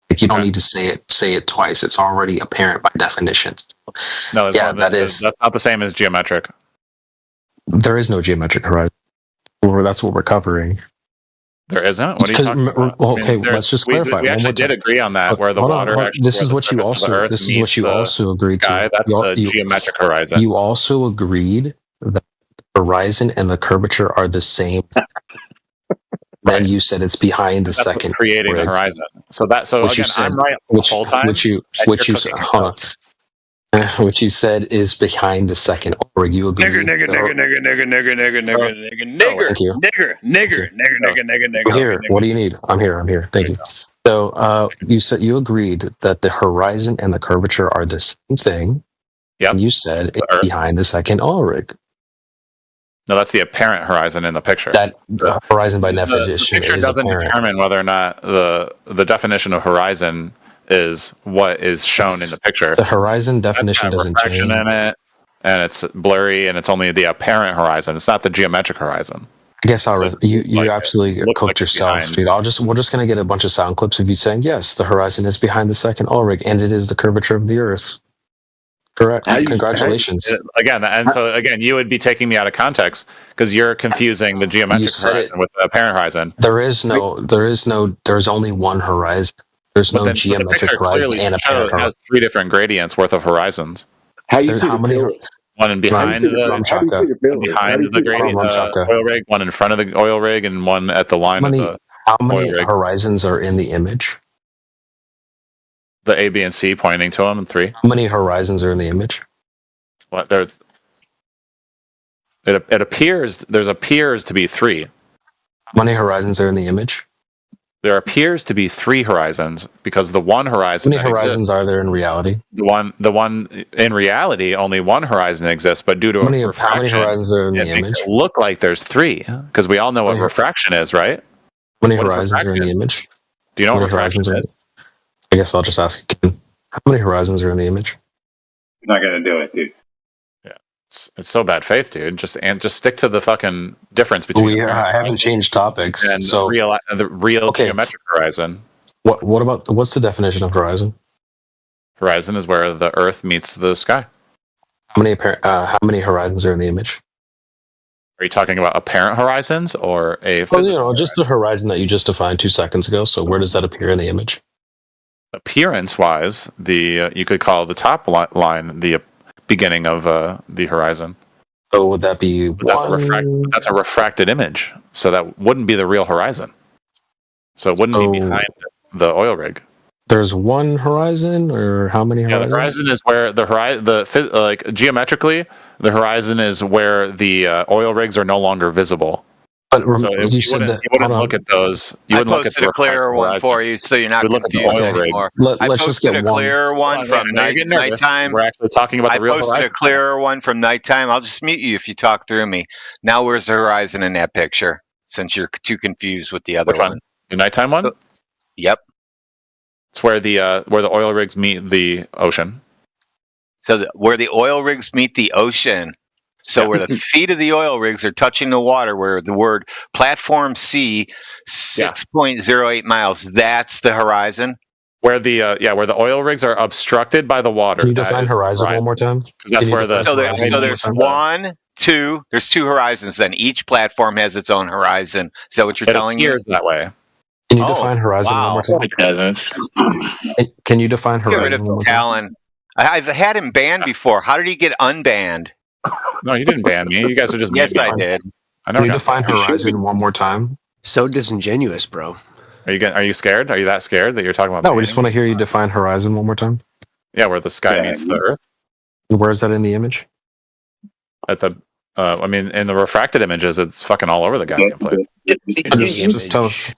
Like you don't need to say it twice. It's already apparent by definition. No, that's not the same as geometric. There is no geometric horizon. That's what we're covering. There isn't. What are you talking about? Okay, let's just clarify. We actually did agree on that, where the water. This is what you also agreed to. That's the geometric horizon. You also agreed that the horizon and the curvature are the same. Then you said it's behind the second creating the horizon. So again, I'm right the whole time. Which you said is behind the second rig. You agree? Nigger. Here, what do you need? I'm here. Thank you. So you said you agreed that the horizon and the curvature are the same thing. Yeah. You said it's behind the second oil rig. No, that's the apparent horizon in the picture. That horizon by definition the picture doesn't determine whether or not the definition of horizon is what is shown in the picture. The horizon definition doesn't change. In it, and it's blurry, and it's only the apparent horizon. It's not the geometric horizon. I guess So you absolutely looks cooked like it's yourself, behind. dude. We're just gonna get a bunch of sound clips of you saying yes, the horizon is behind the second oil rig, and it is the curvature of the Earth. Correct. Congratulations. Again, you would be taking me out of context because you're confusing the geometric horizon with the apparent horizon. There's only one horizon. There's But no then, geometric the picture horizon clearly and apparent shows, has 3 different gradients worth of horizons. How you see the pillar? One behind the oil rig, one in front of the oil rig, and one at the line of the How many oil rig. horizons are in the image? The A, B, and C pointing to them, and 3. How many horizons are in the image? What there's? It appears to be 3. How many horizons are in the image? There appears to be 3 horizons because the one horizon. How many horizons are there in reality? The one in reality, only one horizon exists, but due to refraction, how many horizons are in the makes image? it look like there's 3 because we all know what refraction is, right? How many horizons are in the image? Do you know How what many refraction horizons is? I guess I'll just ask again. How many horizons are in the image? He's not gonna do it, dude. Yeah, it's so bad faith, dude. Just stick to the fucking difference between. I haven't changed topics. And so the real geometric horizon. What's the definition of horizon? Horizon is where the Earth meets the sky. How many horizons are in the image? Are you talking about apparent horizons or a physical? Just the horizon that you just defined 2 seconds ago. So where does that appear in the image? Appearance-wise, you could call the top line the beginning of the horizon. So would that be? That's a refracted image. So that wouldn't be the real horizon. So it wouldn't be behind the oil rig. There's one horizon, or how many horizons? The horizon is where geometrically, the horizon is where the oil rigs are no longer visible. But so you wouldn't look at those. You wouldn't look at a clearer one for you, so you're not confused anymore. I posted a clearer one from nighttime. We're actually talking about the real horizon. I posted a clearer one from nighttime. I'll just mute you if you talk through me. Now, where's the horizon in that picture? Since you're too confused with the other one. The nighttime one? Yep. It's where the oil rigs meet the ocean. So where the oil rigs meet the ocean. So where the feet of the oil rigs are touching the water, where the word platform C, 6.08 miles, that's the horizon. Where the oil rigs are obstructed by the water. Can you define horizon one more time? Because that's where so there's 1, 2. There's 2 horizons. Then each platform has its own horizon. Is that what you're telling me? It appears that way. Can you define horizon one more time? It doesn't. Can you define horizon one more time? Talon. I've had him banned before. How did he get unbanned? No, you didn't ban me. You guys are just yes, I did. Can you define horizon one more time? So disingenuous, bro. Are you scared? Are you that scared that you're talking about? No, we just want to hear you define horizon one more time. Yeah, where the sky meets the Earth. And where is that in the image? At the, in the refracted images, it's fucking all over the goddamn place. Just tell us.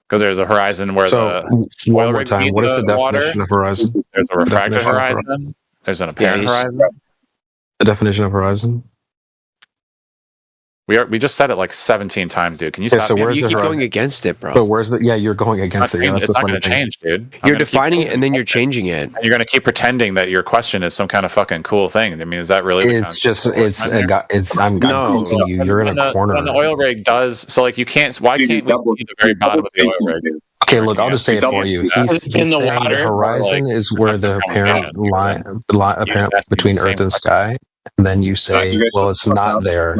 Because there's a horizon where the one more time. What is the definition of horizon? There's a refracted horizon. There's an apparent horizon. The definition of horizon. We just said it like 17 times, dude. Can you stop? So you keep going against it, bro. But where's the? Yeah, you're going against it. It's not going to change, dude. You're defining it and then you're changing it. You're going to keep pretending that your question is some kind of fucking cool thing. I mean, is that really? I'm cooking you. You're in a corner. When the oil rig does, so like you can't. Why can't we see the very bottom of the oil rig? Okay, look, I'll just say it for you. He's in the saying water. the horizon is where the apparent line between Earth and sky. And then you say, well, it's not there.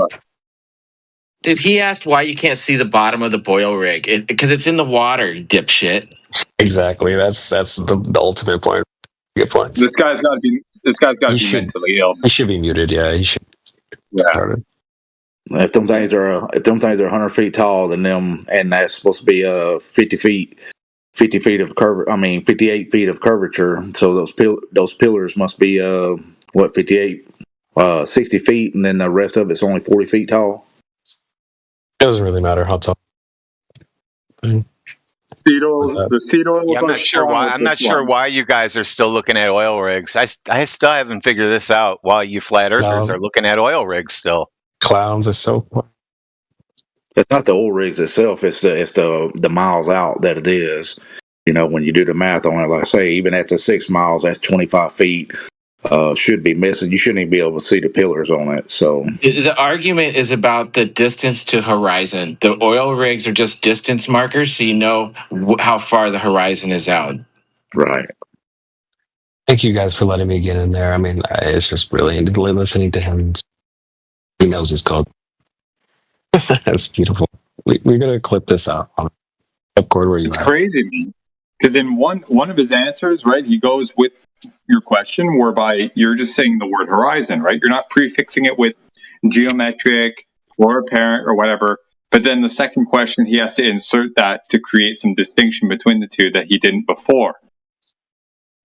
Dude, he asked why you can't see the bottom of the oil rig. Because it's in the water, you dipshit. Exactly. That's the ultimate point. Good point. This guy's got to be mentally ill. He should be muted. Yeah, he should. Yeah. If them things are 100 feet tall, then and that's supposed to be 50 feet of curve. 58 feet of curvature. So those pillars must be 58, 60 feet, and then the rest of it's only 40 feet tall. It doesn't really matter how tall. The seed oil. I'm not sure why you guys are still looking at oil rigs. I still haven't figured this out. Why you flat earthers are looking at oil rigs still? Clowns are so. It's not the oil rigs itself. It's the miles out that it is. When you do the math on it, like I say, even at the 6 miles, that's 25 feet. should be missing. You shouldn't even be able to see the pillars on it. So The argument is about the distance to horizon. The oil rigs are just distance markers, so you know how far the horizon is out. right. Thank you guys for letting me get in there. I mean, it's just brilliant listening to him. He knows his code. That's beautiful. We're gonna clip this out on Upcord where you It's at. crazy, man. Because in one of his answers, right, he goes with your question, whereby you're just saying the word horizon, right? You're not prefixing it with geometric or apparent or whatever. But then the second question, he has to insert that to create some distinction between the two that he didn't before.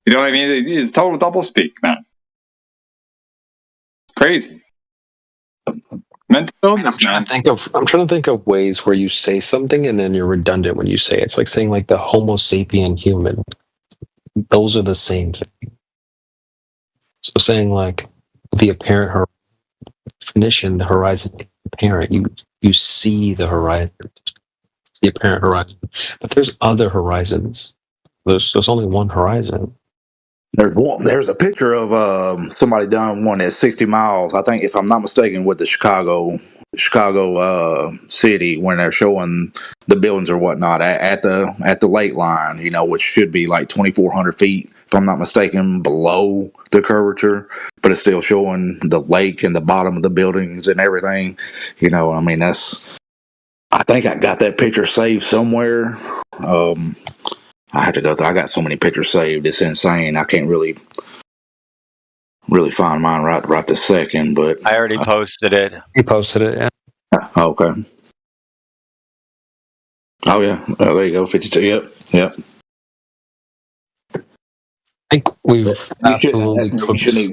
You know what I mean? It's total doublespeak, man. Crazy. Mental illness, man. I'm trying to think of ways where you say something and then you're redundant when you say it. It's like saying like the Homo sapien human. Those are the same thing. So saying like the apparent definition, the horizon apparent, you see the horizon, the apparent horizon. But there's other horizons. There's only one horizon. There's a picture of somebody done one at 60 miles. I think, if I'm not mistaken, with the Chicago city, when they're showing the buildings or whatnot at the lake line, you know, which should be like 2,400 feet, if I'm not mistaken, below the curvature, but it's still showing the lake and the bottom of the buildings and everything. You know, I mean, I think I got that picture saved somewhere. I had to go through. I got so many pictures saved. It's insane. I can't really find mine right this second. But I already posted it. You posted it, yeah. Okay. Oh yeah. Oh, there you go. 52. Yep. I think we've absolutely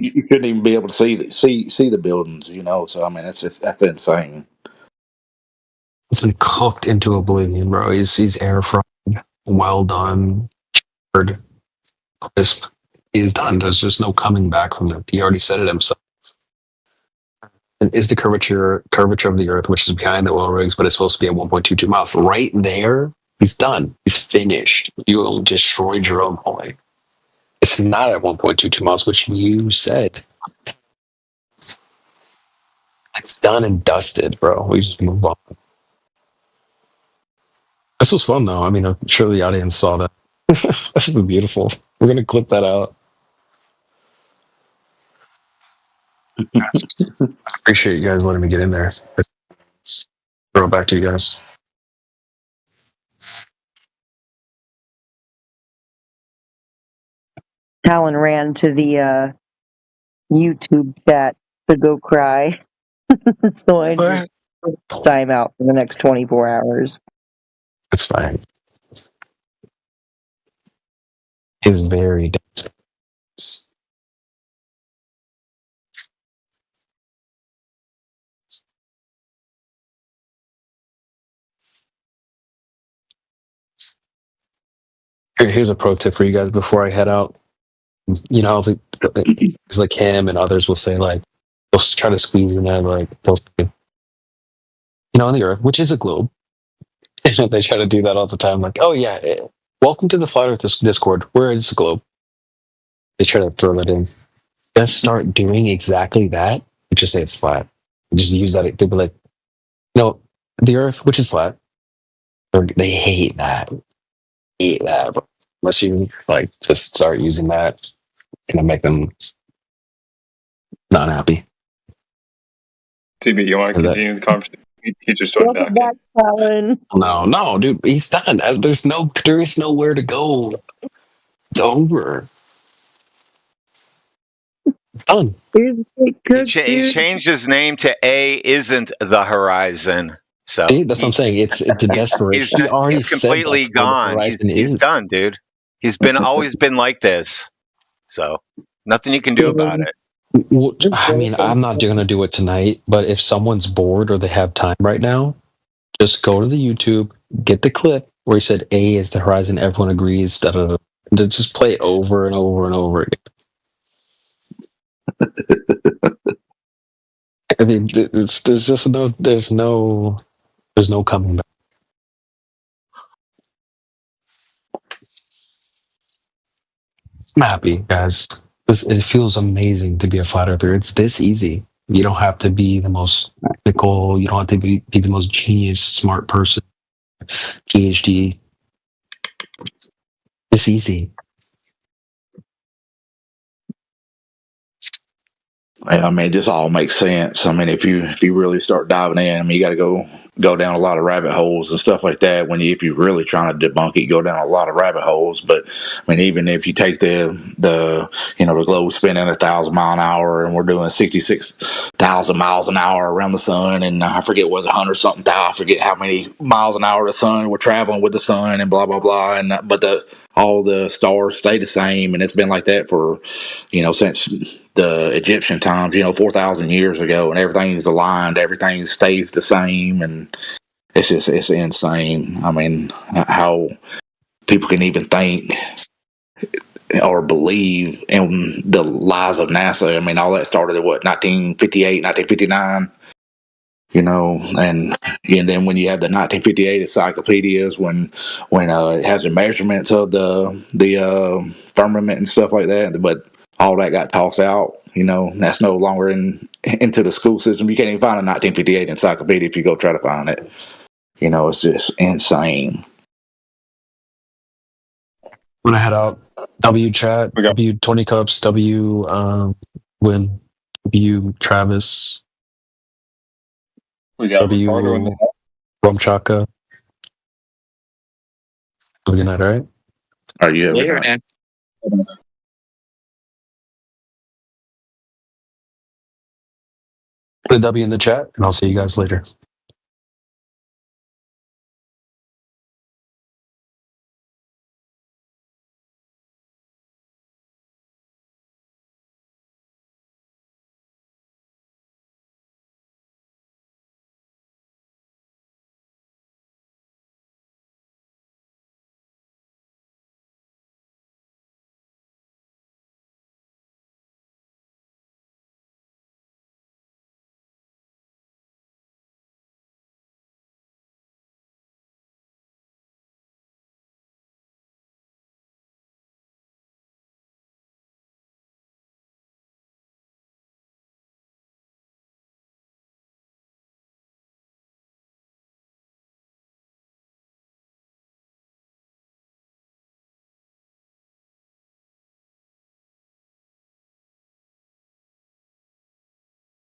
you shouldn't even be able to see the buildings. You know. So I mean, that's insane. It's been cooked into oblivion, bro. He's air fried, well done, crisp. He's done. There's just no coming back from it. He already said it himself. And is the curvature of the Earth, which is behind the oil rigs, but it's supposed to be at 1.22 miles. Right there, he's done. He's finished. You destroyed your own point. It's not at 1.22 miles, which you said. It's done and dusted, bro. We just move on. This was fun, though. I mean, I'm sure the audience saw that. This is beautiful. We're gonna clip that out. I appreciate you guys letting me get in there. Throw it back to you guys. Talon ran to the YouTube chat to go cry. So I just took time out for the next 24 hours. It's fine. It's very dense. Here's a pro tip for you guys before I head out. You know, it's like him and others will say, like, they'll try to squeeze in there, like, they'll say, you know, on the Earth, which is a globe. They try to do that all the time. Like, oh, yeah, welcome to the Flat Earth Discord. Where is the globe? They try to throw that in. Just start doing exactly that. Just say it's flat. Just use that. They'll be like, no, the Earth, which is flat. They hate that. Hate that. But unless you, like, just start using that, and make them not happy. TB, you want to continue the conversation? He just joined back. No, dude, he's done. There is nowhere to go. It's over. It's done. He changed his name to A Isn't the Horizon. So see, that's what I'm saying. It's a desperation. He already he's completely said that's gone. He's done, dude. He's always been like this. So nothing you can do about it. Well, I mean, I'm not going to do it tonight, but if someone's bored or they have time right now, just go to the YouTube, get the clip where he said A is the horizon, everyone agrees, da, da, da, and just play it over and over and over again. I mean, there's no coming back. I'm happy, guys. It feels amazing to be a flat earther. It's this easy. You don't have to be the most technical. You don't have to be the most genius, smart person, PhD. It's easy. I mean, it just all makes sense. I mean, if you really start diving in, I mean, you got to go down a lot of rabbit holes and stuff like that. If you're really trying to debunk it, you go down a lot of rabbit holes. But I mean, even if you take the globe spinning 1,000 mile an hour, and we're doing 66,000 miles an hour around the sun, and I forget was 100 something thousand. I forget how many miles an hour the sun we're traveling with the sun, and blah blah blah. And but all the stars stay the same, and it's been like that for since the Egyptian times, 4,000 years ago, and everything's aligned, everything stays the same, and it's insane. I mean, how people can even think or believe in the lies of NASA. I mean, all that started at 1958, 1959. And then when you have the 1958 encyclopedias, when it has the measurements of the firmament and stuff like that, but all that got tossed out. That's no longer into the school system. You can't even find a 1958 encyclopedia if you go try to find it. It's just insane. When I head out, W chat, W 20 cups, W Win, W Travis, We got W Ricardo in the Rumchaka. Good night, all right? Are you Later, man. Put a W in the chat, and I'll see you guys later.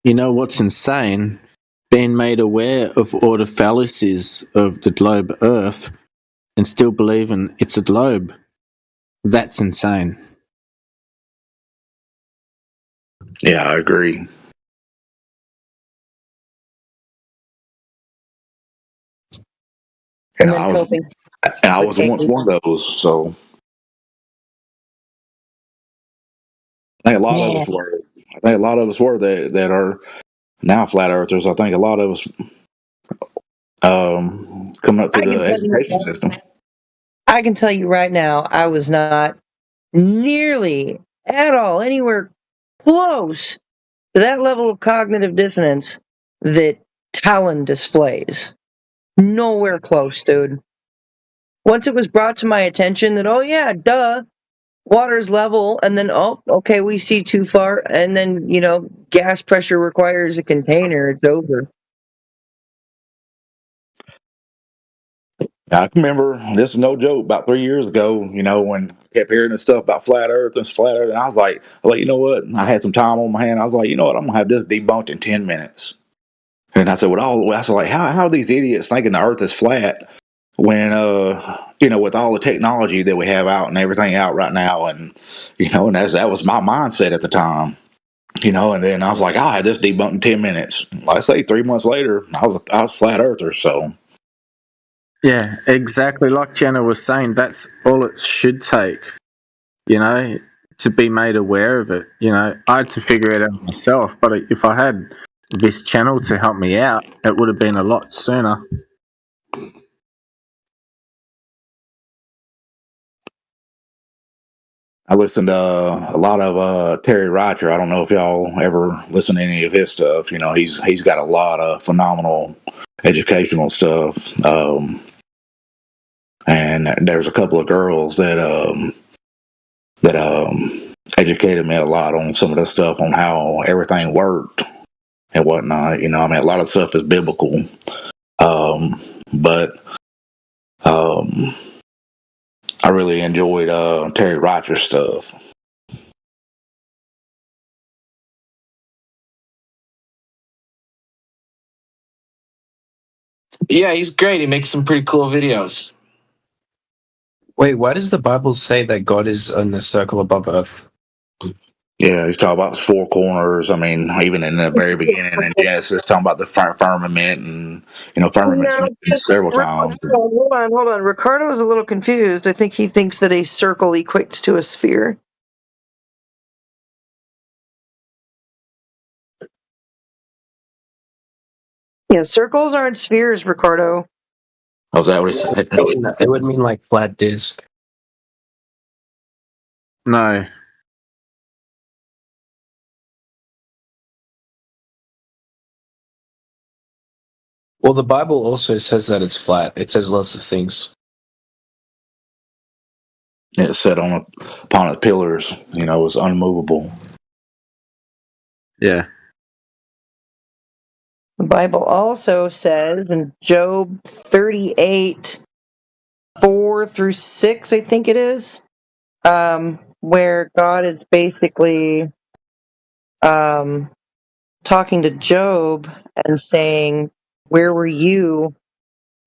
You know what's insane? Being made aware of all the fallacies of the globe Earth and still believing it's a globe. That's insane. Yeah, I agree. And I was once one of those, so I think a lot of us were. I think a lot of us were that are now flat earthers. I think a lot of us coming up through the education system. I can tell you right now, I was not nearly at all anywhere close to that level of cognitive dissonance that Talon displays. Nowhere close, dude. Once it was brought to my attention that, oh yeah, duh, water's level, and then, oh, okay, we see too far, and then, gas pressure requires a container, it's over. I can remember, this is no joke, about 3 years ago, when I kept hearing this stuff about flat earth, and I was like, you know what? I had some time on my hand. I was like, you know what? I'm going to have this debunked in 10 minutes. And I said, how are these idiots thinking the earth is flat when, with all the technology that we have out and everything out right now? And, and that was my mindset at the time. And then I was like, I'll have this debunked in 10 minutes. Like I say, 3 months later, I was a flat earther, so. Yeah, exactly. Like Jenna was saying, that's all it should take, to be made aware of it. I had to figure it out myself, but if I had this channel to help me out, it would have been a lot sooner. I listened to a lot of Terry Richer. I don't know if y'all ever listen to any of his stuff. He's got a lot of phenomenal educational stuff. And there's a couple of girls that educated me a lot on some of the stuff on how everything worked and whatnot. You know, I mean, a lot of stuff is biblical, but I really enjoyed Terry Rogers stuff. Yeah, he's great. He makes some pretty cool videos. Wait, why does the Bible say that God is in the circle above earth? Yeah, he's talking about the four corners. I mean, even in the very beginning in Genesis, talking about the firmament, and firmament's No, mentioned several times. hold on. Ricardo is a little confused. I think he thinks that a circle equates to a sphere. Yeah, circles aren't spheres, Ricardo. Oh, is that what he said? It would mean like flat disc. No. Well, the Bible also says that it's flat. It says lots of things. It's set upon its pillars. You know, it's unmovable. Yeah. The Bible also says in Job 38, 4 through 6, I think it is, where God is basically talking to Job and saying, "Where were you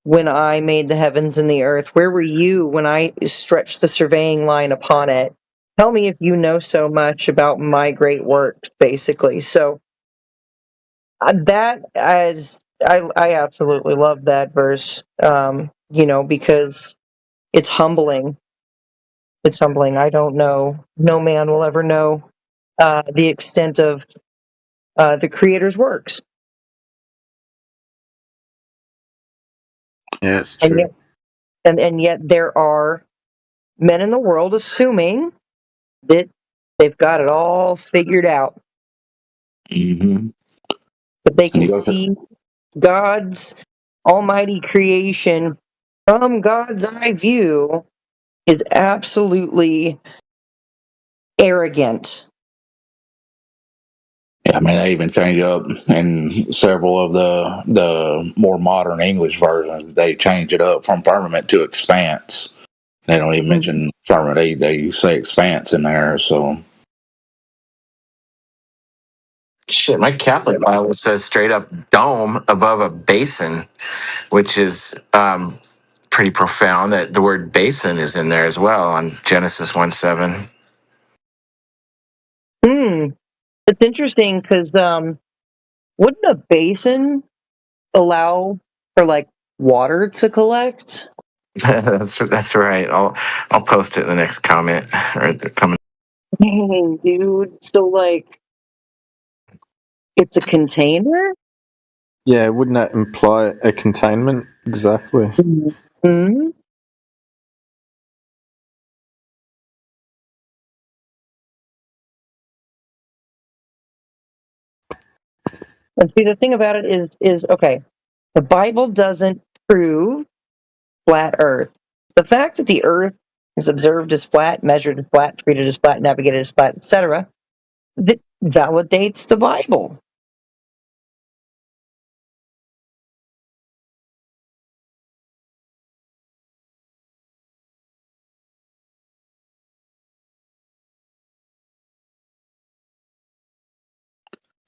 when I made the heavens and the earth? Where were you when I stretched the surveying line upon it? Tell me if you know so much about my great works," basically. So I absolutely love that verse, because it's humbling. It's humbling. I don't know. No man will ever know the extent of the Creator's works. Yeah, it's And true. yet, and yet there are men in the world assuming that they've got it all figured out. Mm-hmm. That they can see God's almighty creation from God's eye view is absolutely arrogant. Yeah, I mean, they even change up in several of the more modern English versions. They change it up from firmament to expanse. They don't even mention firmament. They say expanse in there. So Shit, my Catholic Bible says straight up dome above a basin, which is pretty profound that the word basin is in there as well on Genesis 1:7. It's interesting because wouldn't a basin allow for like water to collect? That's right. I'll post it in the next comment or the comment. Dang, dude. So like, it's a container. Yeah, wouldn't that imply a containment? Exactly. Mm-hmm. And see, the thing about it is okay. The Bible doesn't prove flat Earth. The fact that the Earth is observed as flat, measured as flat, treated as flat, navigated as flat, etc., that validates the Bible.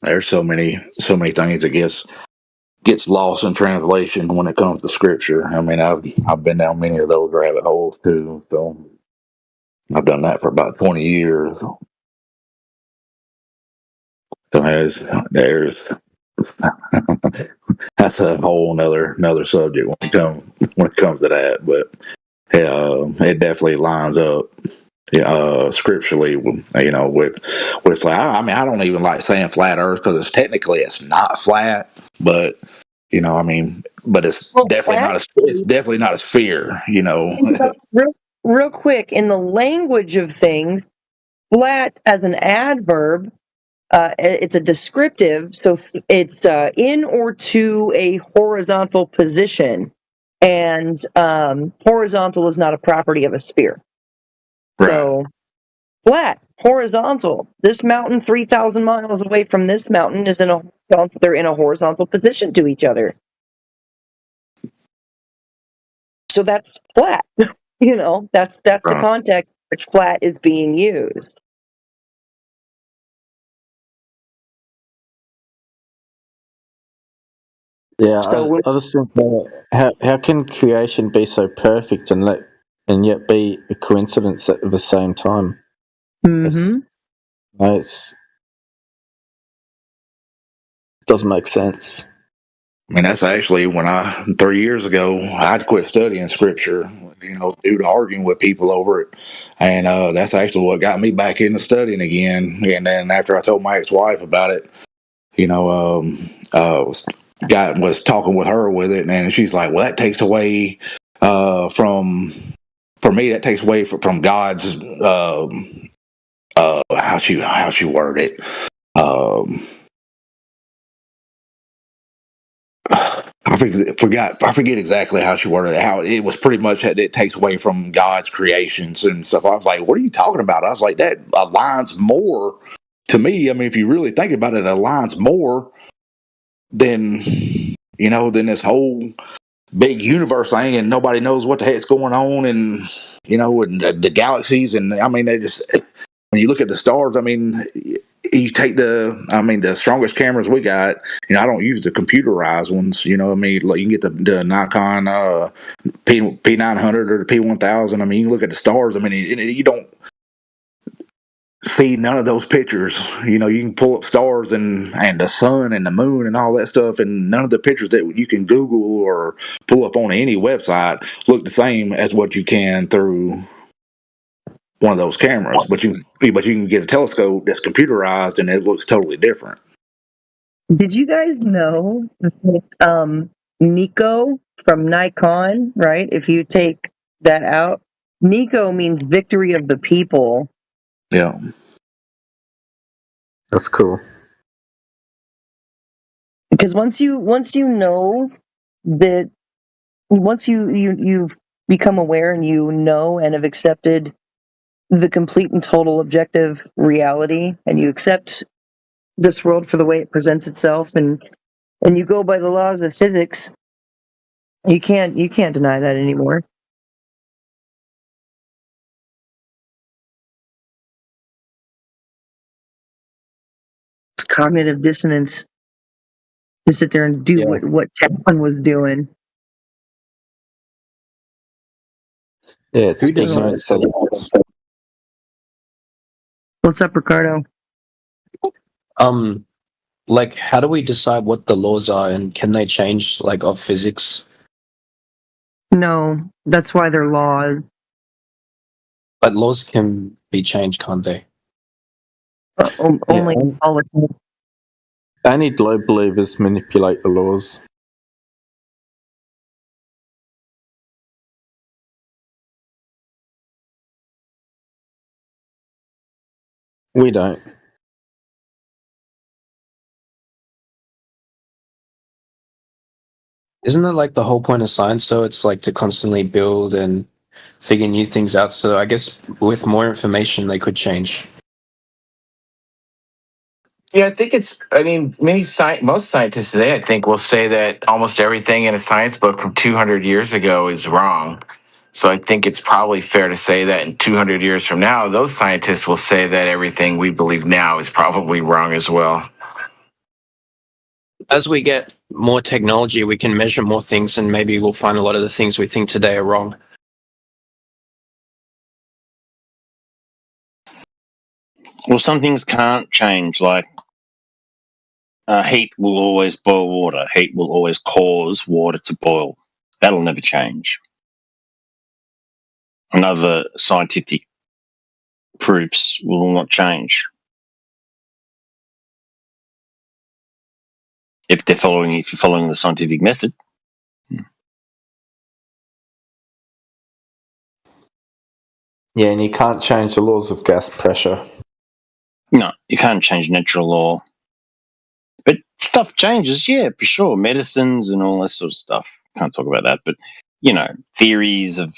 there's so many things that gets lost in translation when it comes to scripture. I mean, I've been down many of those rabbit holes too. So I've done that for about 20 years. So there's that's a whole another subject when it comes to that. But it definitely lines up scripturally, with flat. I mean, I don't even like saying flat Earth because it's not flat, but but it's definitely not a sphere. Real quick, in the language of things, flat as an adverb, it's a descriptive, so it's in or to a horizontal position, and horizontal is not a property of a sphere. Right. So flat, horizontal. This mountain 3,000 miles away from this mountain is they're in a horizontal position to each other. So that's flat. That's the context in which flat is being used. Yeah, So I just think that how can creation be so perfect and yet be a coincidence at the same time? It's, it doesn't make sense. I mean, that's actually when 3 years ago, I'd quit studying scripture, due to arguing with people over it. And that's actually what got me back into studying again. And then after I told my ex-wife about it, was talking with her with it, and she's like, well, that takes away for me, that takes away from God's, how she worded it. I forget exactly how she worded it. How it was pretty much that it takes away from God's creations and stuff. I was like, "What are you talking about?" I was like, "That aligns more to me. I mean, if you really think about it, it aligns more than than this whole big universe thing, and nobody knows what the heck's going on, and and the galaxies, and I mean, they just when you look at the stars, I mean." You take the strongest cameras we got. I don't use the computerized ones. I mean, like you can get the Nikon P900 or the P1000. I mean, you can look at the stars. I mean, you don't see none of those pictures. You can pull up stars and the sun and the moon and all that stuff, and none of the pictures that you can Google or pull up on any website look the same as what you can through one of those cameras. But you can get a telescope that's computerized and it looks totally different. did you guys know that, Nico from Nikon, right? If you take that out, Nico means victory of the people. Yeah. That's cool. Because once you know that, once you've become aware and and have accepted the complete and total objective reality, and you accept this world for the way it presents itself, and you go by the laws of physics, you can't deny that anymore. It's cognitive dissonance to sit there and do what Teflon was doing. Yeah, it's Who doesn't ignorance. What's up, Ricardo? Like, how do we decide what the laws are, and can they change, like, of physics? No, that's why they're laws. But laws can be changed, can't they? Only Only globe believers manipulate the laws. We don't. Isn't that like the whole point of science, though? It's like to constantly build and figure new things out. So I guess with more information, they could change. Yeah, I think most scientists today, I think, will say that almost everything in a science book from 200 years ago is wrong. So I think it's probably fair to say that in 200 years from now, those scientists will say that everything we believe now is probably wrong as well. As we get more technology, we can measure more things, and maybe we'll find a lot of the things we think today are wrong. Well, some things can't change, like heat will always boil water. Heat will always cause water to boil. That'll never change. Another scientific proofs will not change. If you're following the scientific method. Yeah, and you can't change the laws of gas pressure. No, you can't change natural law. But stuff changes, yeah, for sure. Medicines and all that sort of stuff. Can't talk about that. But, theories of,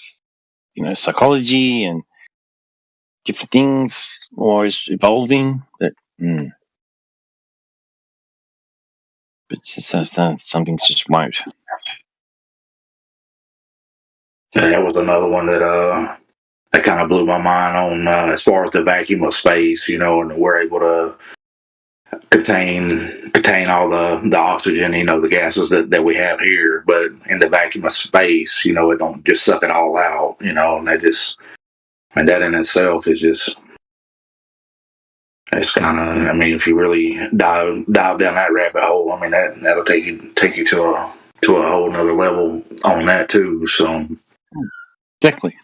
psychology and different things, always evolving. But some things just won't. Yeah, that was another one that kind of blew my mind on as far as the vacuum of space, you know, and we're able to contain all the oxygen, you know, the gases that we have here, but in the vacuum of space, you know, it don't just suck it all out, you know, and that in itself is just, it's kind of, I mean, if you really dive down that rabbit hole, I mean, that'll take you to a whole nother level on that too. So Exactly.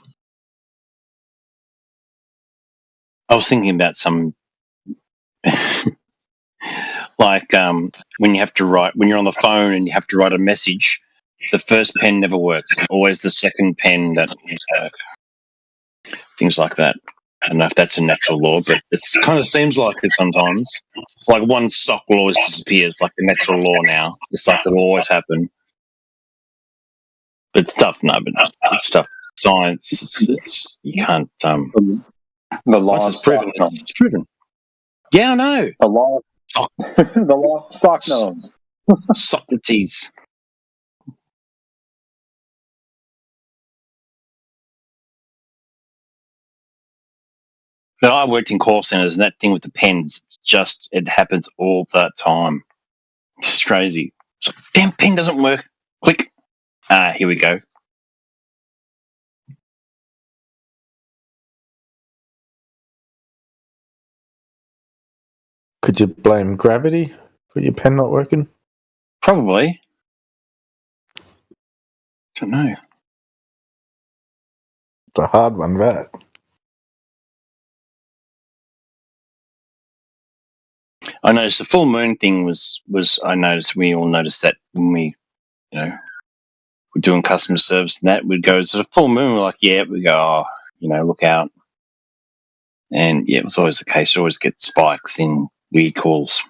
I was thinking about some like when you're on the phone and you have to write a message, the first pen never works. It's always the second pen that things like that. I don't know if that's a natural law, but it kind of seems like it sometimes. Like one sock will always disappear. It's like a natural law now. It's like it'll always happen. But it's stuff. Science. It's you can't. The law of It's proven. Stockholm. It's proven. Yeah, I know. The law. The law of Stockholm. Socrates. But I worked in call centers, and that thing with the pens, it happens all the time. It's crazy. So, damn pen doesn't work. Click. Here we go. Could you blame gravity for your pen not working? Probably. Don't know. It's a hard one, that. I noticed the full moon thing was I noticed we all noticed that when we, were doing customer service and that we'd go, is it a full moon? We're like, yeah, we go, look out. And yeah, it was always the case. You always get spikes in weird calls.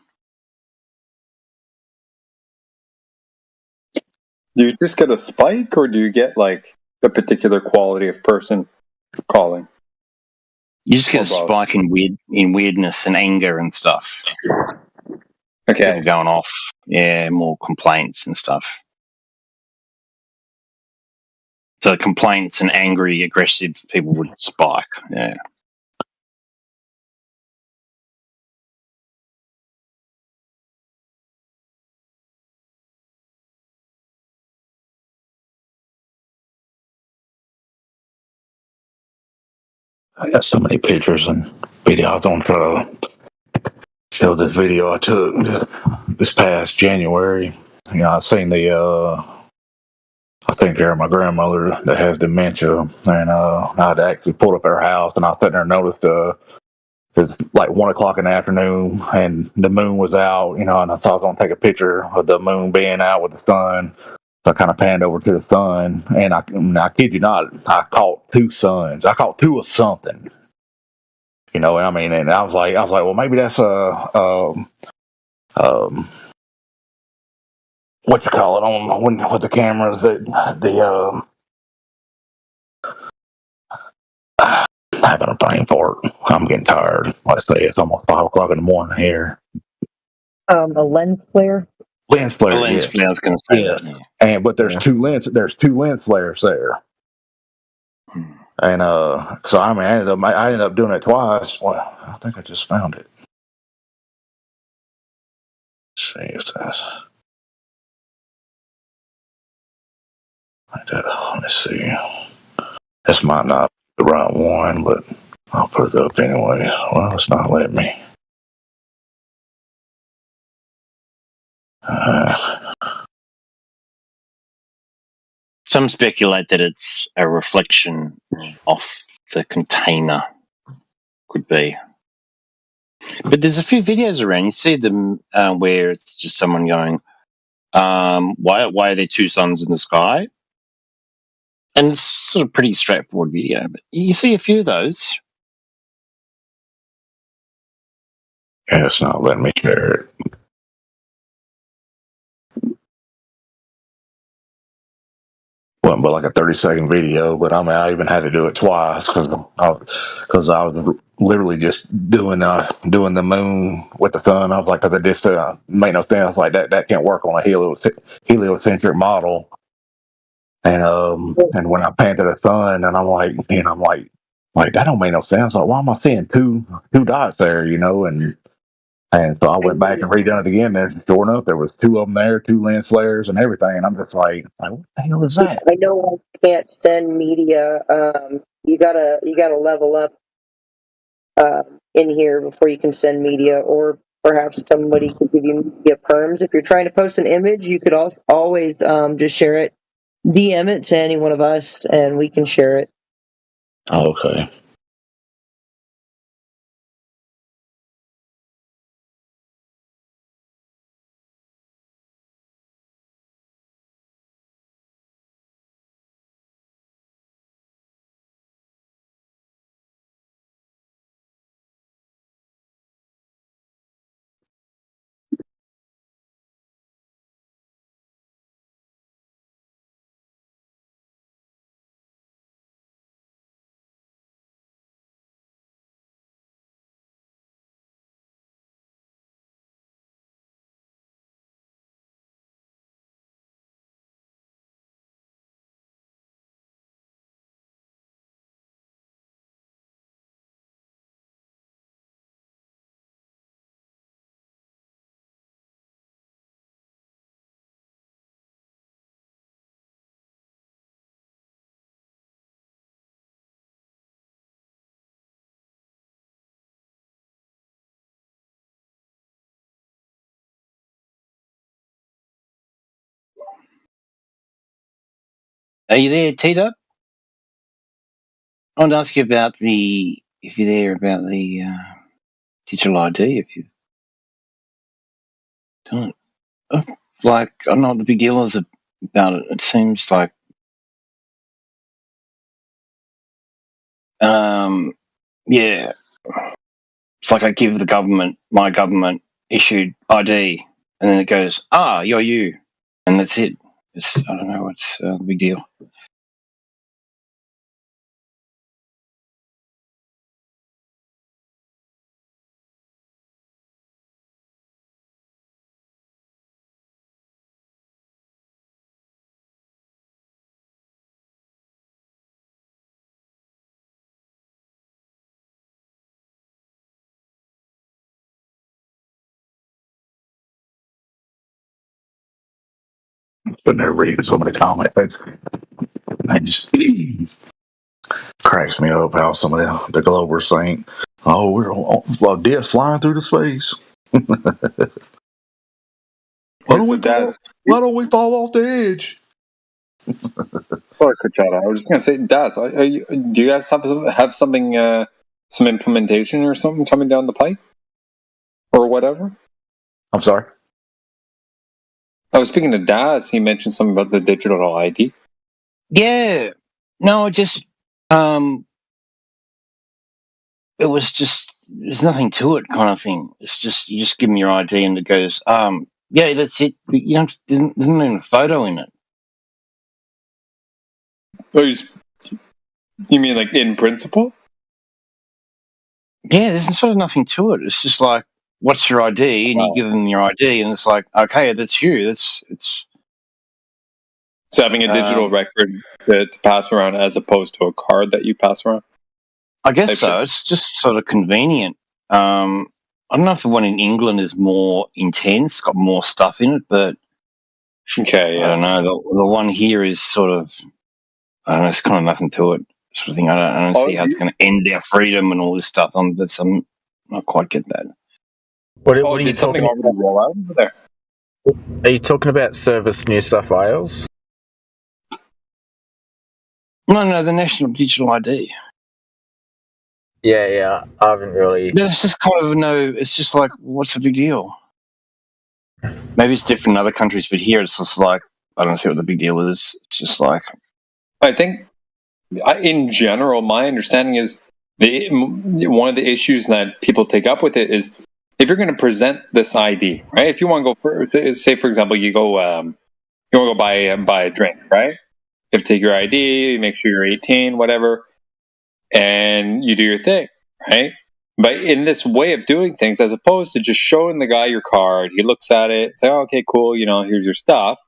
Do you just get a spike, or do you get like a particular quality of person calling? You just get a spike in weirdness and anger and stuff. Okay. People going off. Yeah, more complaints and stuff. So complaints and angry, aggressive people would spike. Yeah. I got so many pictures and video. I don't try to show this video I took this past January. You know, I seen I think care of my grandmother that has dementia, and I'd actually pulled up at her house, and I was sitting there and noticed it's like 1:00 in the afternoon, and the moon was out, and I thought I was gonna take a picture of the moon being out with the sun. So I kind of panned over to the sun, and I kid you not, I caught two suns. I caught two of something. And I mean, and I was like, well, maybe that's what you call it on with the cameras having a brain fart. I'm getting tired. Let's say it's almost 5:00 in the morning here. A lens flare. Lens flare. Lens flare. I was going to say that. Yeah. But there's two lens flares there. And so I mean, I ended up doing it twice. Well, I think I just found it. Let's see if this. Let's see. This might not be the right one, but I'll put it up anyway. Well, it's not letting me. Some speculate that it's a reflection off the container. Could be. But there's a few videos around. You see them where it's just someone going, why are there two suns in the sky? And it's sort of pretty straightforward video. But you see a few of those. Yeah, it's not letting me share it. wasn't but like a 30-second video, but I mean, I even had to do it twice because I was literally just doing the moon with the sun. I was like, because it just made no sense. Like that can't work on a heliocentric model. And when I panned to the sun, and I'm like, that don't make no sense. Like, why am I seeing two dots there? And so I went back and redone it again. And sure enough, there was two of them there, two lens flares and everything. And I'm just like what the hell is that? I know I can't send media. You gotta level up in here before you can send media, or perhaps somebody could give you media perms. If you're trying to post an image, you could always just share it, DM it to any one of us, and we can share it. Okay. Are you there, T-Dub? I want to ask you about if you're there, about the digital ID, if you don't. Like, I don't know what the big deal is about it. It seems like, yeah, it's like I give my government issued ID, and then it goes, you're you, and that's it. I don't know what's the big deal. Sitting there reading some of the comments. It just cracks me up how some of the Globers think, we're on disc flying through the space. Why don't we fall off the edge? Sorry, Kachata. I was just going to say, Daz, do you guys have something, some implementation or something coming down the pipe? Or whatever? I'm sorry? I was speaking to Daz. He mentioned something about the digital ID. Yeah. No, just, it was just, there's nothing to it kind of thing. It's just, you just give them your ID and it goes, yeah, that's it. There's not even a photo in it. Oh, you mean like in principle? Yeah, there's sort of nothing to it. It's just like, what's your ID? And you give them your ID, and it's like, okay, that's you. So having a digital record to pass around as opposed to a card that you pass around? I guess so. It's just sort of convenient. I don't know if the one in England is more intense, got more stuff in it, but okay, yeah. I don't know. The one here is sort of, I don't know, it's kind of nothing to it. Sort of thing. I don't see how it's going to end our freedom and all this stuff. I'm not quite get that. What are you talking already roll out over there? Are you talking about Service New South Wales? No, the National Digital ID. Yeah, I haven't really. There's just kind of it's just like, what's the big deal? Maybe it's different in other countries, but here it's just like, I don't see what the big deal is. It's just like, I think, in general, my understanding is one of the issues that people take up with it is if you're going to present this ID, right? If you want to go, say for example, you want to go buy a drink, right? You have to take your ID, you make sure you're 18, whatever, and you do your thing, right? But in this way of doing things, as opposed to just showing the guy your card, he looks at it, say, oh, okay, cool, here's your stuff.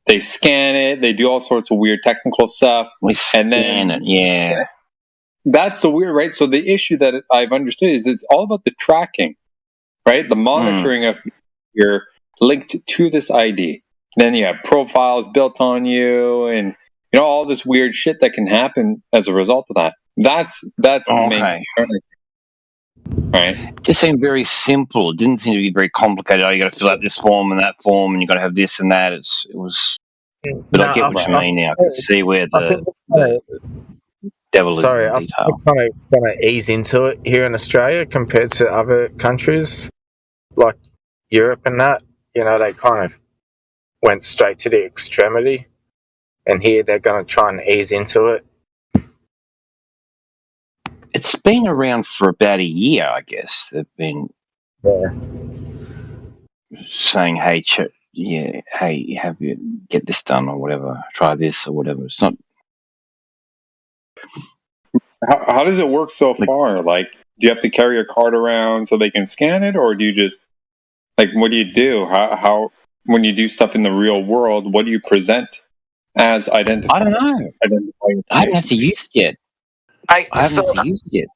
They scan it, they do all sorts of weird technical stuff. And then, yeah. That's the weird, right? So the issue that I've understood is it's all about the tracking, right? The monitoring of you're linked to this ID. Then you have profiles built on you, and all this weird shit that can happen as a result of that. That's the main concern. Right. It just seemed very simple. It didn't seem to be very complicated. Oh, you got to fill out this form and that form, and you got to have this and that. It was. But I get what you mean now. I can see where the devil is in the I detail. think kind of ease into it here in Australia compared to other countries like Europe and that. They kind of went straight to the extremity, and here they're going to try and ease into it. It's been around for about a year, I guess. They've been saying, "Hey, have you get this done or whatever? Try this or whatever." It's not. How does it work so far? Like, do you have to carry your card around so they can scan it, or do you just what do you do? How when you do stuff in the real world, what do you present as identifier? I don't know. I haven't had to use it yet. I haven't had to use it yet.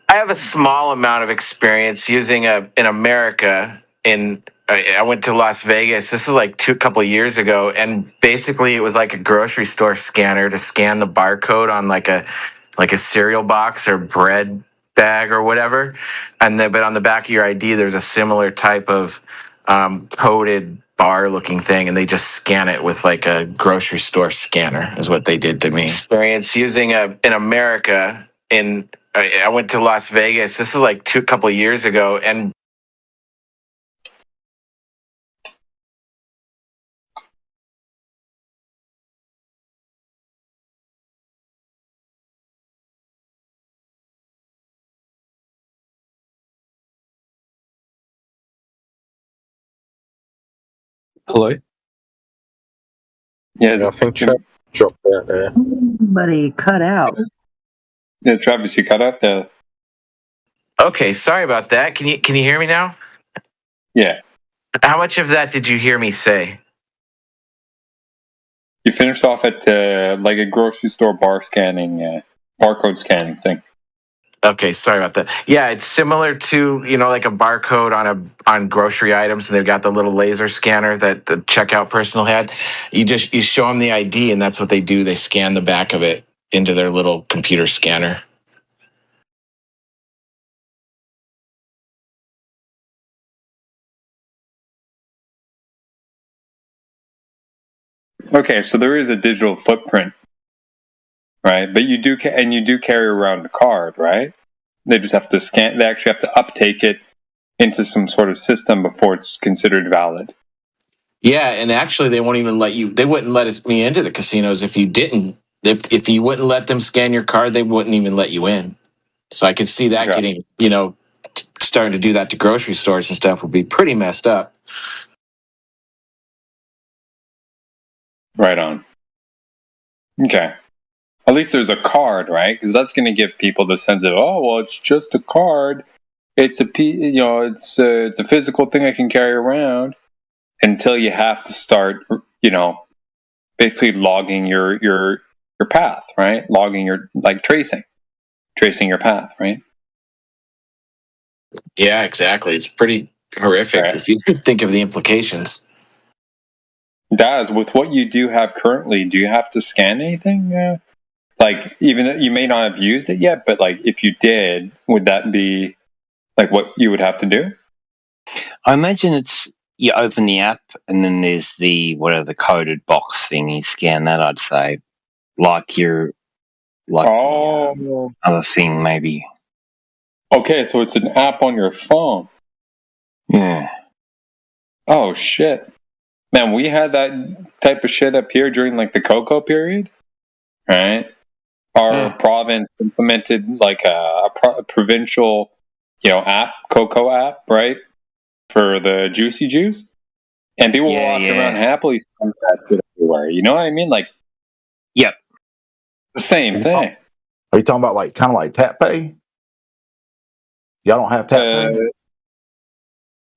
I have a small amount of experience using in America. I went to Las Vegas. This is a couple of years ago, and basically it was like a grocery store scanner to scan the barcode on like a cereal box or bread bag or whatever. But on the back of your ID, there's a similar type of coded bar-looking thing, and they just scan it with like a grocery store scanner. Is what they did to me. Experience using in America. I went to Las Vegas. This is a couple of years ago, and Hello? Yeah, I think Travis dropped out there. Somebody cut out. Yeah, Travis, you cut out there. Okay, sorry about that. Can you hear me now? Yeah. How much of that did you hear me say? You finished off at like a grocery store barcode scanning thing. Okay, sorry about that. Yeah, it's similar to like a barcode on grocery items, and they've got the little laser scanner that the checkout person had. You show them the ID, and that's what they do. They scan the back of it into their little computer scanner. Okay, so there is a digital footprint, right? But you do carry around a card, right? They just have to scan. They actually have to uptake it into some sort of system before it's considered valid. Yeah, and actually, they won't even let you. They wouldn't let me into the casinos if you didn't. If you wouldn't let them scan your card, they wouldn't even let you in. So I could see that getting, starting to do that to grocery stores and stuff would be pretty messed up. Right on. Okay. At least there's a card, right? Because that's going to give people the sense of, oh, well, it's just a card. It's a physical thing I can carry around. Until you have to start, basically logging your path, right? Logging your tracing your path, right? Yeah, exactly. It's pretty horrific if you think of the implications. Daz, with what you do have currently, do you have to scan anything? Even though you may not have used it yet, but if you did, would that be what you would have to do? I imagine it's you open the app and then there's the coded box thing. You scan that. I'd say the other thing maybe. Okay, so it's an app on your phone. Yeah. Oh shit. Man, we had that type of shit up here during the Cocoa period, right? Our province implemented a provincial, app, Cocoa app, right, for the Juicy Juice, and people were walking around happily selling that shit everywhere. You know what I mean? Yep. The same thing. Are you talking about like kind of like tap pay? Y'all don't have tap pay?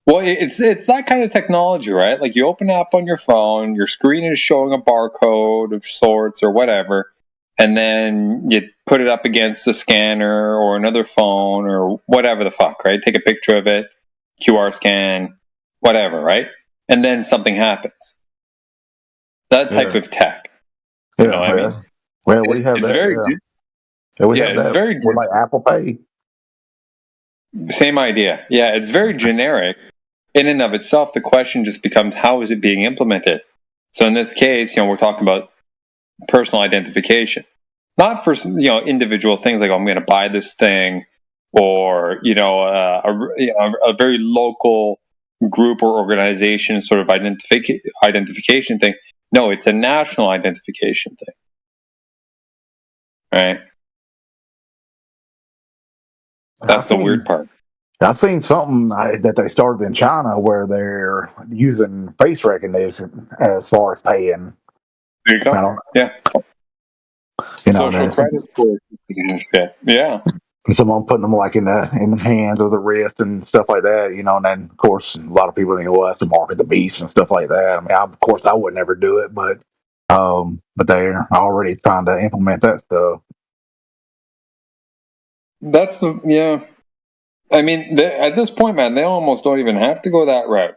Well, it's that kind of technology, right? Like you open up on your phone, your screen is showing a barcode of sorts or whatever, and then you put it up against a scanner or another phone or whatever the fuck, right? Take a picture of it, QR scan, whatever, right? And then something happens. That type of tech. You know what I mean? Well, we have It's that. very, we have it's that. very We're like Apple Pay. Same idea. Yeah, it's very generic. In and of itself, the question just becomes how is it being implemented? So in this case, we're talking about personal identification, not for individual things like I'm going to buy this thing, or a very local group or organization sort of identification thing. No, it's a national identification thing, right? That's the weird part. I've seen something that they started in China where they're using face recognition as far as paying. There you go. Yeah. Social credit scores and shit. Yeah. Someone putting them like in the hands or the wrist and stuff like that, and then of course a lot of people think, well, that's to market the beast and stuff like that. I mean, of course I would never do it, but they're already trying to implement that stuff. That's I mean, at this point, man, they almost don't even have to go that route.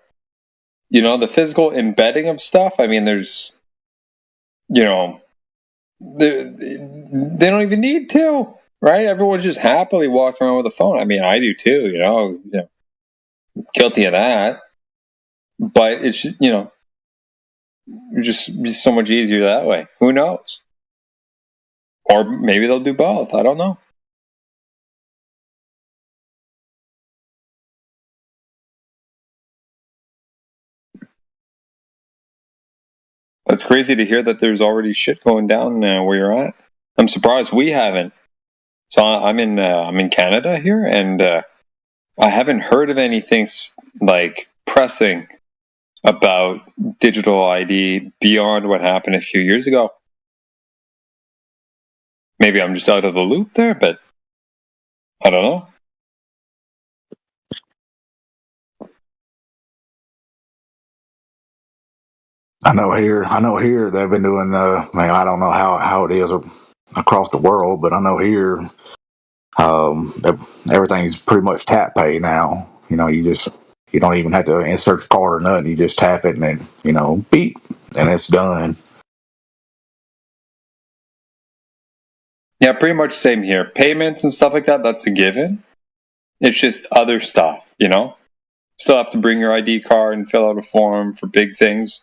The physical embedding of stuff. I mean, there's, they don't even need to, right? Everyone's just happily walking around with a phone. I mean, I do too. Guilty of that. But it's just be so much easier that way. Who knows? Or maybe they'll do both. I don't know. That's crazy to hear that there's already shit going down where you're at. I'm surprised we haven't. So I'm in Canada here, and I haven't heard of anything like pressing about digital ID beyond what happened a few years ago. Maybe I'm just out of the loop there, but I don't know. I know here they've been doing I don't know how it is across the world, but I know here everything's pretty much tap pay now. You don't even have to insert the card or nothing. You just tap it and then beep, and it's done. Yeah, pretty much same here. Payments and stuff like that, that's a given. It's just other stuff, Still have to bring your ID card and fill out a form for big things.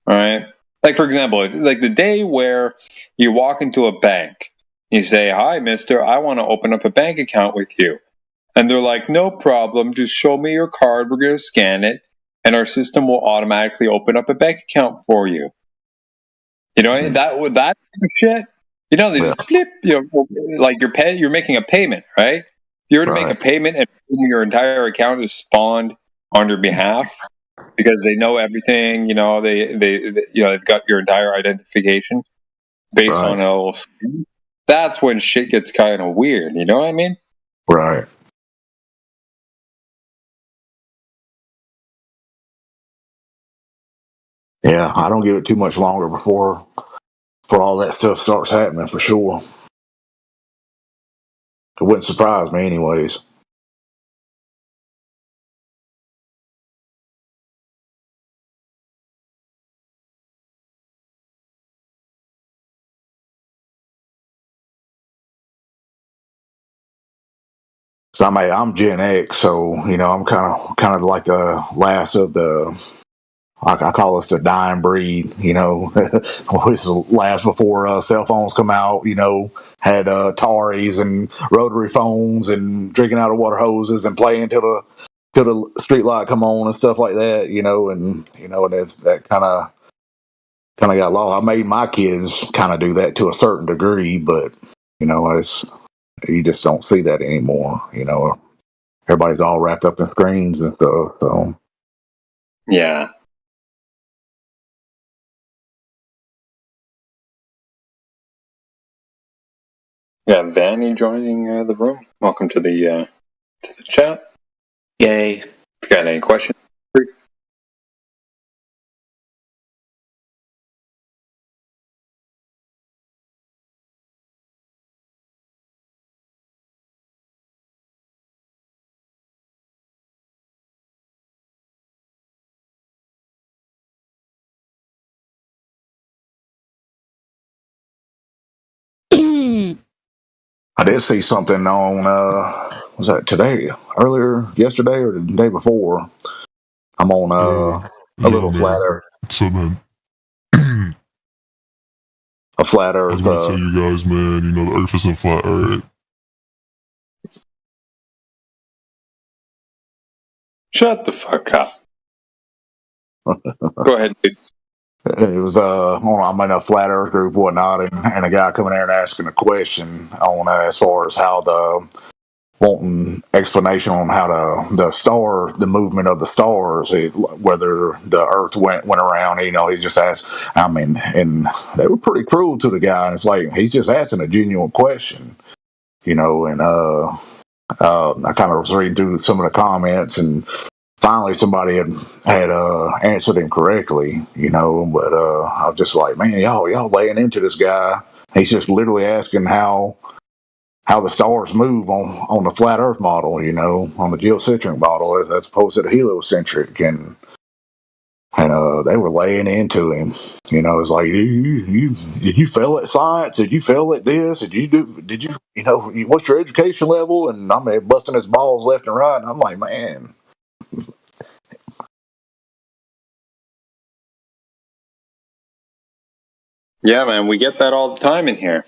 All right. Like, for example, like the day where you walk into a bank, you say, "Hi, mister, I want to open up a bank account with you." And they're like, "No problem. Just show me your card. We're going to scan it, and our system will automatically open up a bank account for you." That shit. They just flip. Like you're making a payment, right? If you were to make a payment and your entire account is spawned on your behalf because they know everything. They've got your entire identification based on a little scheme. That's when shit gets kind of weird. You know what I mean? Right. Yeah, I don't give it too much longer before all that stuff starts happening for sure. It wouldn't surprise me anyways. So I'm Gen X, so I'm kind of like the last of the. I call us the dying breed. This is the last before cell phones come out. Had Ataris and rotary phones and drinking out of water hoses and playing till the street light come on and stuff like that. And it's that kind of got lost. I made my kids kind of do that to a certain degree, but you just don't see that anymore. Everybody's all wrapped up in screens and stuff. So yeah. We have Vanny joining the room. Welcome to the chat. Yay. If you got any questions? I did see something on, was that today, yesterday, or the day before? I'm on a little flat earth. So, man, A flat I earth. was gonna tell you guys, man, you know, the earth isn't flat, alright? Shut the fuck up. Go ahead, dude. It was I'm in a flat earth group, whatnot, and a guy coming there and asking a question on as far as how wanting explanation on how the movement of the stars, whether the earth went around. You know, he just asked. I mean, and they were pretty cruel to the guy, and it's like he's just asking a genuine question, you know. And I kind of was reading through some of the comments, and finally somebody had answered him correctly, you know. But I was just like, man, y'all laying into this guy. He's just literally asking how the stars move on the flat Earth model, you know, on the geocentric model, as opposed to the heliocentric, and they were laying into him. You know, it's like, did you fail at science? Did you fail at this? Did you what's your education level? And I mean, busting his balls left and right. And I'm like, man. Yeah, man, we get that all the time in here.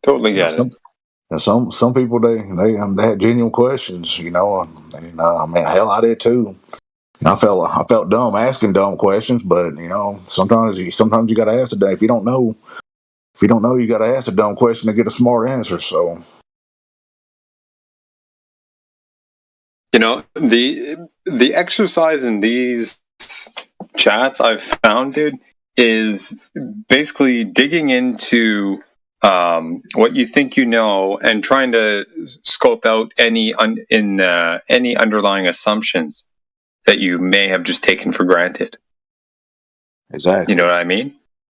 Totally get it. And some people they had genuine questions, you know, and I mean, hell, I did too. I felt dumb asking dumb questions, but you know, sometimes you got to ask the if you don't know, you got to ask a dumb question to get a smart answer. So, you know, the exercise in these chats I've found, dude, is basically digging into what you think you know and trying to scope out any underlying assumptions that you may have just taken for granted. Exactly. You know what I mean?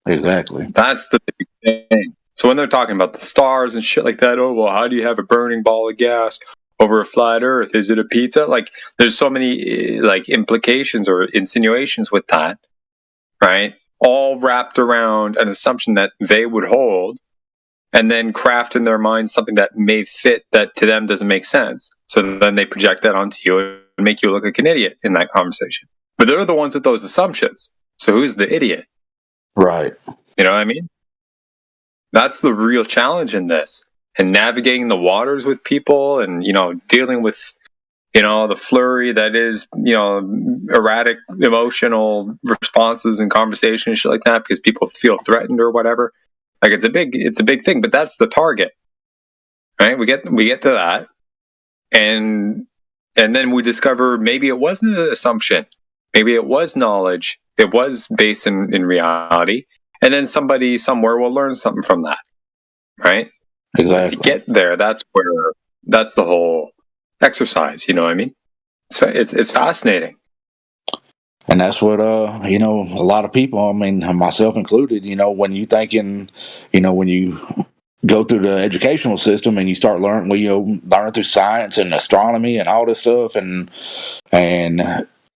Exactly. That's the big thing. So when they're talking about the stars and shit like that, oh, well, how do you have a burning ball of gas over a flat earth? Is it a pizza? Like, there's so many like implications or insinuations with that, right? All wrapped around an assumption that they would hold, and then craft in their mind something that may fit that to them doesn't make sense. So then they project that onto you and make you look like an idiot in that conversation. But they're the ones with those assumptions. So who's the idiot? Right. You know what I mean? That's the real challenge in this. And navigating the waters with people and, you know, dealing with, you know, the flurry that is, you know, erratic emotional responses and conversations, shit like that, because people feel threatened or whatever. Like it's a big thing, but that's the target, right? We get to that, and then we discover maybe it wasn't an assumption, maybe it was knowledge, it was based in reality, and then somebody somewhere will learn something from that, right? Exactly. To get there, that's the whole exercise. You know what I mean? It's fascinating. And that's what, you know, a lot of people, I mean, myself included, you know, when you thinking, you know, when you go through the educational system and you start learning, well, you know, learn through science and astronomy and all this stuff, and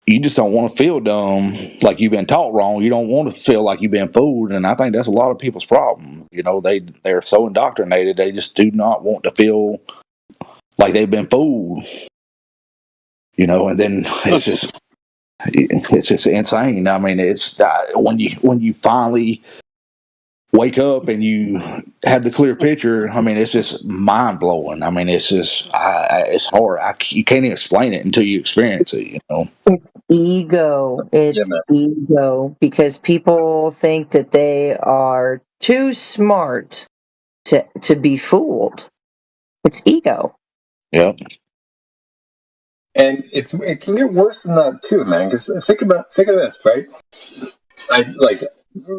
you just don't want to feel dumb, like you've been taught wrong. You don't want to feel like you've been fooled. And I think that's a lot of people's problem. You know, they're so indoctrinated, they just do not want to feel like they've been fooled. You know, and then it's just insane. I mean, it's when you finally wake up and you have the clear picture. I mean, it's just mind blowing. I mean, it's just it's hard. You can't even explain it until you experience it. You know, it's ego. It's ego because people think that they are too smart to be fooled. It's ego. Yep. And it can get worse than that too, man. Because think of this, right? I like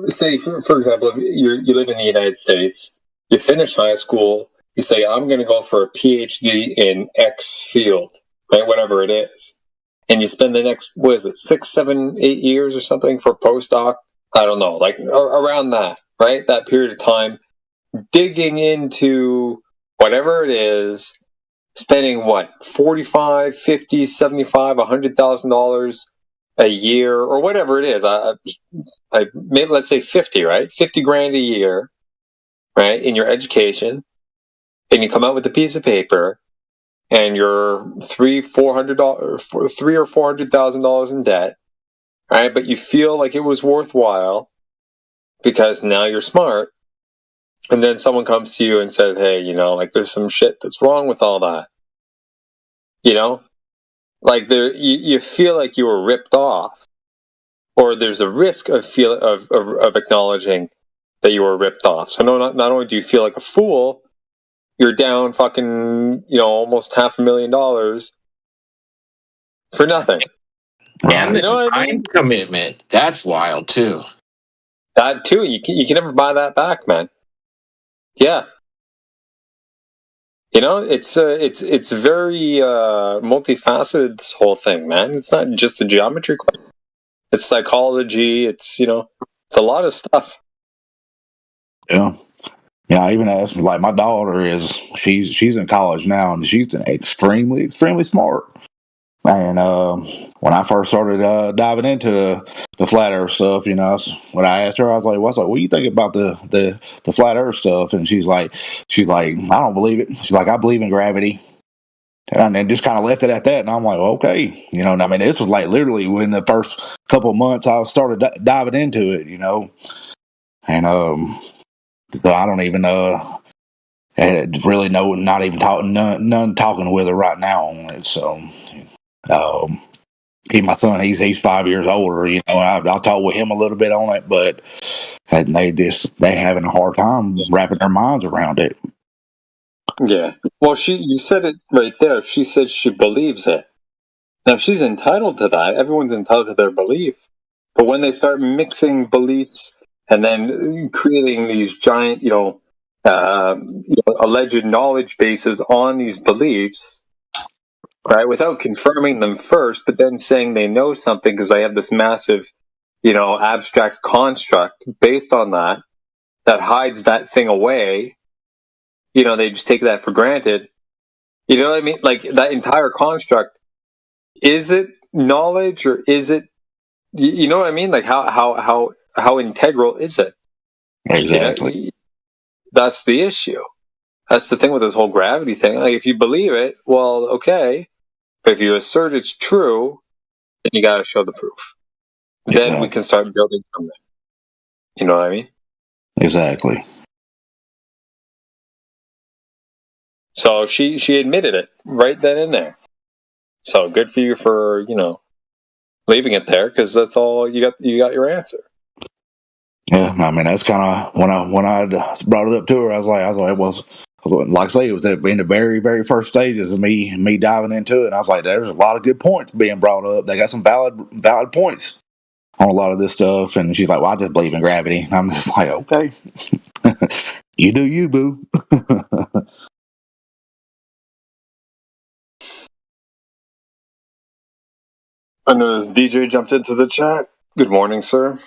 say for example, you live in the United States, you finish high school, you say I'm going to go for a PhD in X field, right? Whatever it is, and you spend the next 6, 7, 8 years or something for postdoc. I don't know, like around that, right? That period of time, digging into whatever it is, spending what 45, 50, 75, $100,000 a year or whatever it is. I let's say 50, right? 50 grand a year, right? In your education, and you come out with a piece of paper, and you're $300 or $400,000 in debt, right? But you feel like it was worthwhile because now you're smart. And then someone comes to you and says, "Hey, like there's some shit that's wrong with all that." Like you feel like you were ripped off, or there's a risk of acknowledging that you were ripped off. So not only do you feel like a fool, you're down fucking almost $500,000 for nothing. And the time commitment. That's wild too. That too. You can never buy that back, man. Yeah. It's very multifaceted, this whole thing, man. It's not just a geometry question. It's psychology. It's it's a lot of stuff. Yeah. Yeah, I even asked like my daughter she's in college now and she's extremely smart. And when I first started diving into the flat Earth stuff, when I asked her, I was like, "What do you think about the flat Earth stuff?" And she's like, "I don't believe it." She's like, "I believe in gravity." And then just kind of left it at that. And I'm like, well, okay, I mean, this was like literally within the first couple of months I started diving into it, and so I don't even really know, not even talking, none talking with her right now on it. So, my son, he's 5 years older. I'll talk with him a little bit on it, but they having a hard time wrapping their minds around it. Yeah. Well, you said it right there. She said she believes it. Now she's entitled to that. Everyone's entitled to their belief. But when they start mixing beliefs and then creating these giant, alleged knowledge bases on these beliefs, right, without confirming them first, but then saying they know something because they have this massive, abstract construct based on that hides that thing away. They just take that for granted. You know what I mean? Like that entire construct. Is it knowledge or is it? You know what I mean? Like how integral is it? Exactly. That's the issue. That's the thing with this whole gravity thing. Like if you believe it, well, okay. But if you assert it's true, then you got to show the proof. Exactly. Then we can start building from there. You know what I mean? Exactly. So she admitted it right then and there. So good for you for leaving it there because that's all you got. You got your answer. Yeah, I mean that's kind of when I brought it up to her. I was like, like I say, it was in the very first stages of me diving into it. And I was like, there's a lot of good points being brought up. They got some valid points on a lot of this stuff. And she's like, well, I just believe in gravity. And I'm just like, okay, you do you, boo. I know this DJ jumped into the chat. Good morning, sir.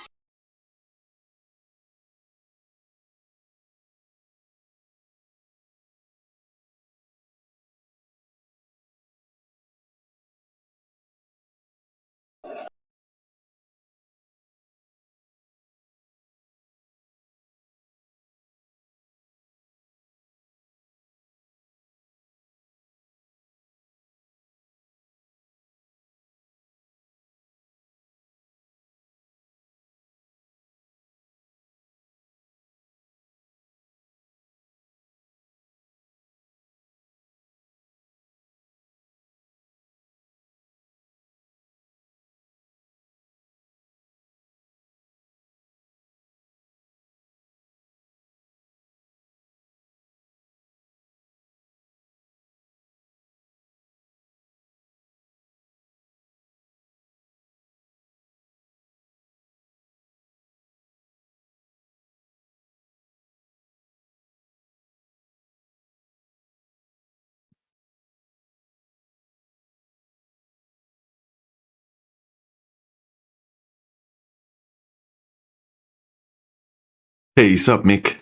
Hey, sup, Mick?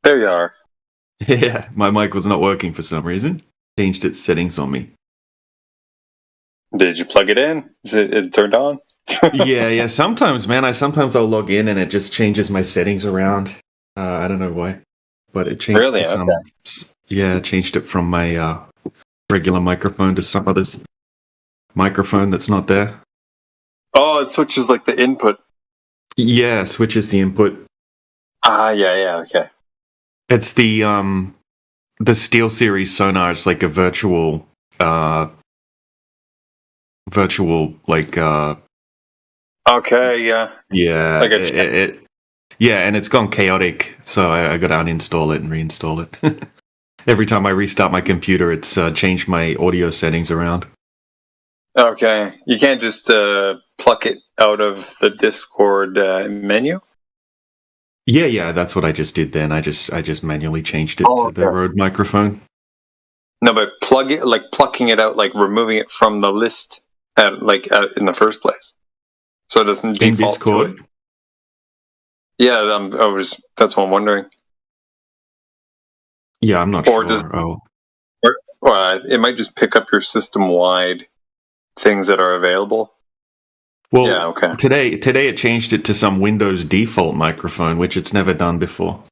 There you are. Yeah, my mic was not working for some reason. Changed its settings on me. Did you plug it in? Is it turned on? yeah. Sometimes, man, sometimes I'll log in and it just changes my settings around. I don't know why, but it changed Really? to some. Okay. Yeah, changed it from my regular microphone to some other microphone that's not there. Oh, it switches like the input. Yeah, switches the input. Yeah, okay. It's the SteelSeries sonar. It's like a virtual like Okay, yeah. yeah, Like a yeah, and it's gone chaotic, so I got to uninstall it and reinstall it. Every time I restart my computer, it's changed my audio settings around. Okay, you can't just pluck it out of the Discord menu. Yeah, that's what I just did. Then I just manually changed it to the Rode microphone. No, but plucking it out, like removing it from the list, in the first place, so it doesn't In default Discord? to it. Yeah, that's what I'm wondering. Yeah, I'm not Or sure. it might just pick up your system-wide things that are available. Well, yeah, okay. Today it changed it to some Windows default microphone, which it's never done before.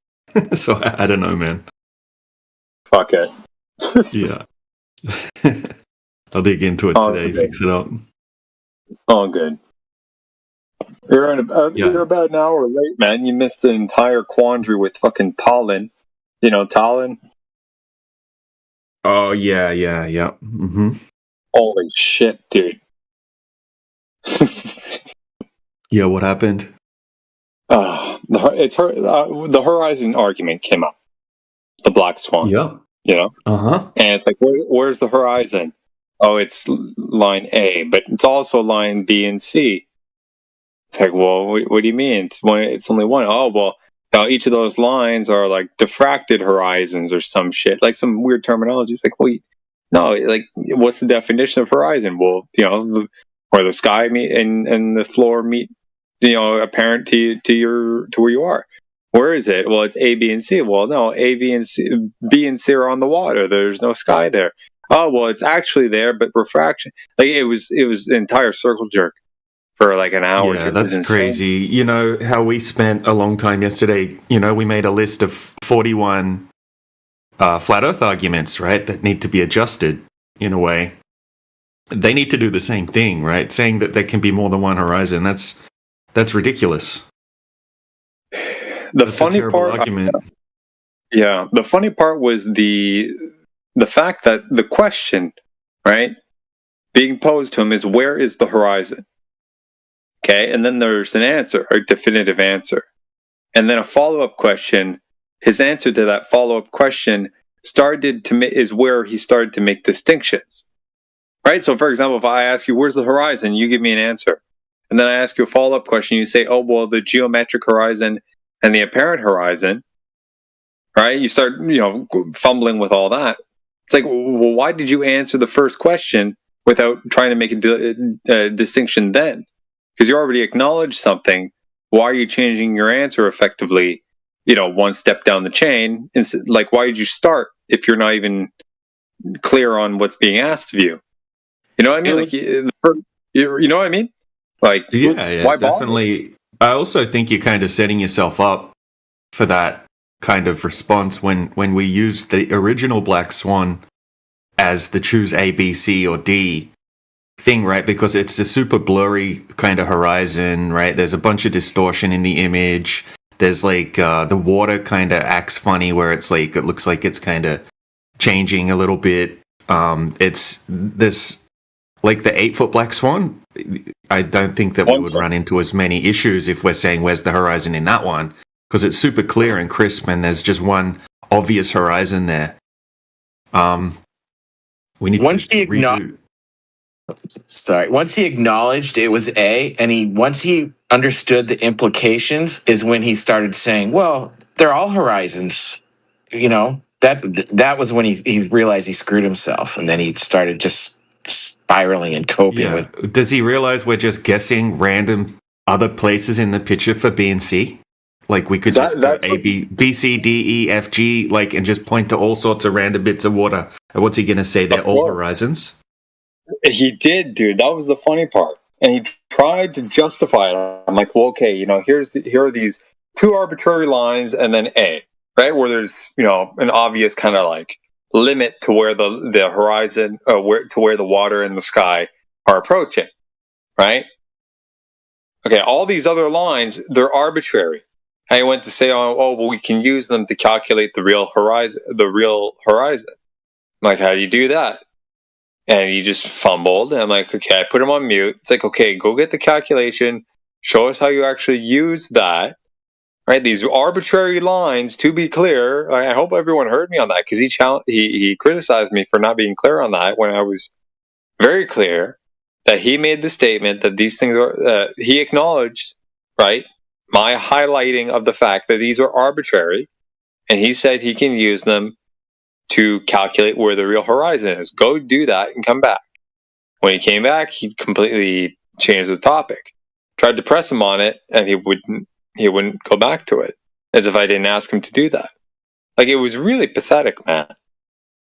So I don't know, man. Fuck it. Yeah. I'll dig into it today, fix it up. Oh, good. You're about an hour late, man. You missed the entire quandary with fucking Talon. You know Talon? Oh, yeah. Mm-hmm. Holy shit, dude. Yeah, what happened? The Horizon argument came up. The Black Swan. Yeah. You know? Uh-huh. And it's like, where's the Horizon? Oh, it's line A, but it's also line B and C. It's like, well, what do you mean? It's only one. Oh, well, now each of those lines are like diffracted horizons or some shit, like some weird terminology. It's like, well, no, like, what's the definition of horizon? Well, you know, where the sky meet and the floor meet, you know, apparent to where you are. Where is it? Well, it's A, B, and C. Well, no, A, B, and C, B, and C are on the water. There's no sky there. Oh, well, it's actually there, but refraction. Like it was an entire circle jerk for like an hour. Yeah, that's crazy. You know how we spent a long time yesterday. You know, we made a list of 41 flat Earth arguments, right, that need to be adjusted in a way. They need to do the same thing, right? Saying that there can be more than one horizon. That's ridiculous. That's funny part. Argument. Yeah, the funny part was the fact that the question, right, being posed to him is, where is the horizon? Okay, and then there's an answer, a definitive answer. And then a follow-up question. His answer to that follow-up question is where he started to make distinctions. Right? So, for example, if I ask you, where's the horizon? You give me an answer. And then I ask you a follow-up question. You say, oh, well, the geometric horizon and the apparent horizon. Right? You start, fumbling with all that. It's like, well, why did you answer the first question without trying to make a distinction then? Because you already acknowledged something. Why are you changing your answer effectively, one step down the chain? Like, why did you start if you're not even clear on what's being asked of you? You know what I mean? Like, you know what I mean? Like, yeah, why definitely. I also think you're kind of setting yourself up for that kind of response when we use the original Black Swan as the choose A, B, C, or D thing, right? Because it's a super blurry kind of horizon, right? There's a bunch of distortion in the image. There's like the water kind of acts funny where it's like it looks like it's kind of changing a little bit. It's this like the 8-foot Black Swan. I don't think that we would run into as many issues if we're saying where's the horizon in that one, because it's super clear and crisp and there's just one obvious horizon there. We need once to redo. Once he acknowledged it was A, and once he understood the implications, is when he started saying, "Well, they're all horizons." That was when he realized he screwed himself, and then he started just spiraling and coping with. Does he realize we're just guessing random other places in the picture for B and C? Like we could just go B, C, D, E, F, G, like, and just point to all sorts of random bits of water. And what's he going to say? They're all horizons? He did, dude. That was the funny part. And he tried to justify it. I'm like, well, okay, here are these two arbitrary lines and then A, right? Where there's, an obvious kind of like limit to where the horizon, where the water and the sky are approaching, right? Okay, all these other lines, they're arbitrary. I went to say, well, we can use them to calculate the real horizon. I'm like, how do you do that? And he just fumbled. And I'm like, okay, I put him on mute. It's like, okay, go get the calculation. Show us how you actually use that. Right? These arbitrary lines, to be clear. I hope everyone heard me on that because he criticized me for not being clear on that when I was very clear that he made the statement that these things are, he acknowledged, right, my highlighting of the fact that these are arbitrary. And he said he can use them to calculate where the real horizon is. Go do that and come back. When he came back, he completely changed the topic. Tried to press him on it, and he wouldn't go back to it, as if I didn't ask him to do that. Like, it was really pathetic, man.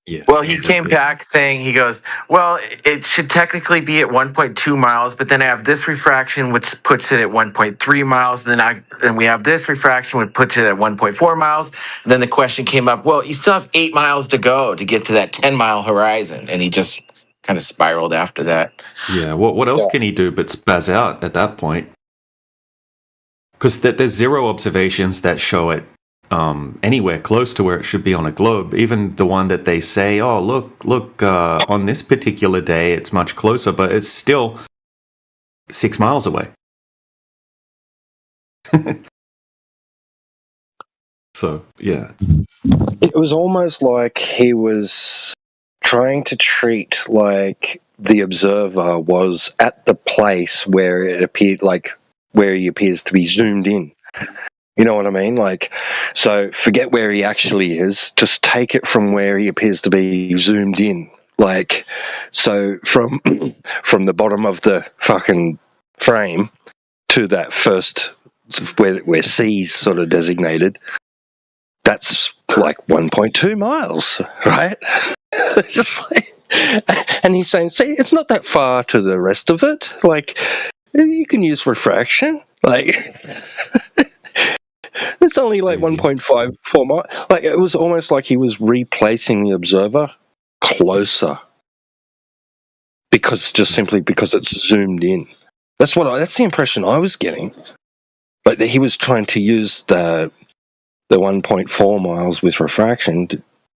Yeah. Well, he came back saying, he goes, well, it should technically be at 1.2 miles, but then I have this refraction, which puts it at 1.3 miles. Then we have this refraction, which puts it at 1.4 miles. And then the question came up, well, you still have 8 miles to go to get to that 10-mile horizon. And he just kind of spiraled after that. Yeah, what else can he do but spaz out at that point? Because there's zero observations that show it anywhere close to where it should be on a globe. Even the one that they say, oh, look, on this particular day, it's much closer, but it's still 6 miles away. So, yeah. It was almost like he was trying to treat like the observer was at the place where it appeared, like where he appears to be zoomed in. You know what I mean? Like, so forget where he actually is. Just take it from where he appears to be zoomed in. Like, so from the bottom of the fucking frame to that first where C's sort of designated. That's like 1.2 miles, right? It's just like, and he's saying, see, it's not that far to the rest of it. Like, you can use refraction. Like, it's only like 1.54 miles. Like, it was almost like he was replacing the observer closer simply because it's zoomed in. That's the impression I was getting. But he was trying to use the 1.4 miles with refraction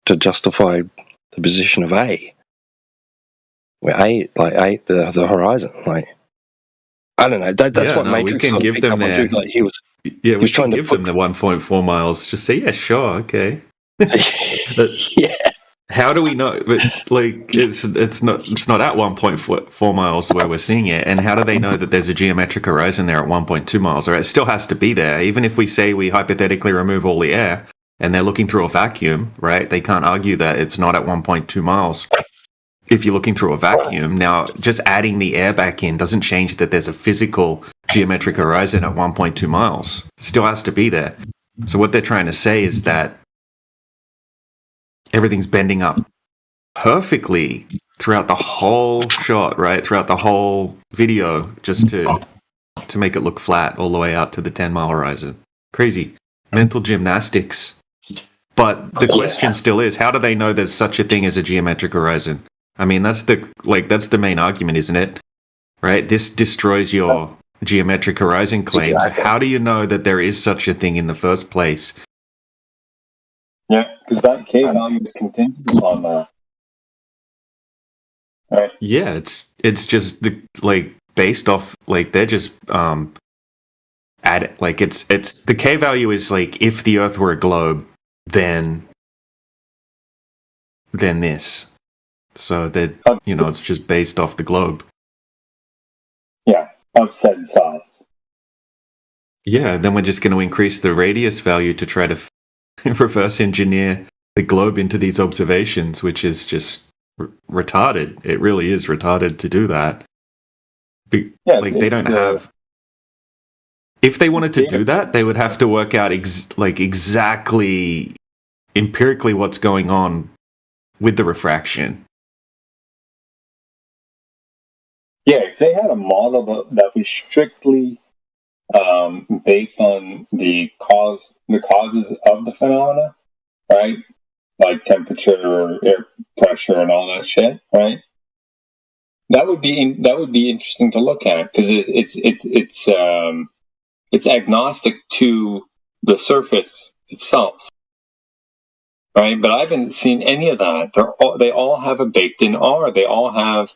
to justify the position of A. Where A, the horizon, like, I don't know. That's what Matrix we can give them there. Like, he was trying to give them the 1.4 miles. Just say, yeah, sure, okay. Yeah. How do we know? It's like it's not at 1.4 miles where we're seeing it. And how do they know that there's a geometric horizon there at 1.2 miles? Or it still has to be there, even if we say we hypothetically remove all the air and they're looking through a vacuum, right? They can't argue that it's not at 1.2 miles. If you're looking through a vacuum, now just adding the air back in doesn't change that there's a physical geometric horizon at 1.2 miles. It still has to be there. So what they're trying to say is that everything's bending up perfectly throughout the whole shot, right? Throughout the whole video, just to make it look flat all the way out to the 10-mile horizon. Crazy. Mental gymnastics. But the question still is, how do they know there's such a thing as a geometric horizon? I mean, that's the main argument, isn't it? Right? This destroys your geometric horizon claims. Exactly. How do you know that there is such a thing in the first place? Yeah, because that K value is contingent upon that. Right. Yeah, it's just based off, like, they're just add, like, it's the K value is like, if the Earth were a globe, then this. So that, it's just based off the globe. Yeah, of said size. Yeah, then we're just going to increase the radius value to try to reverse engineer the globe into these observations, which is just retarded. It really is retarded to do that. They don't have If they wanted to do that, they would have to work out exactly empirically what's going on with the refraction. Yeah, if they had a model that was strictly based on the causes of the phenomena, right? Like temperature or air pressure and all that shit, right? That would be interesting to look at because it's agnostic to the surface itself, right? But I haven't seen any of that. They all have a baked-in R. They all have,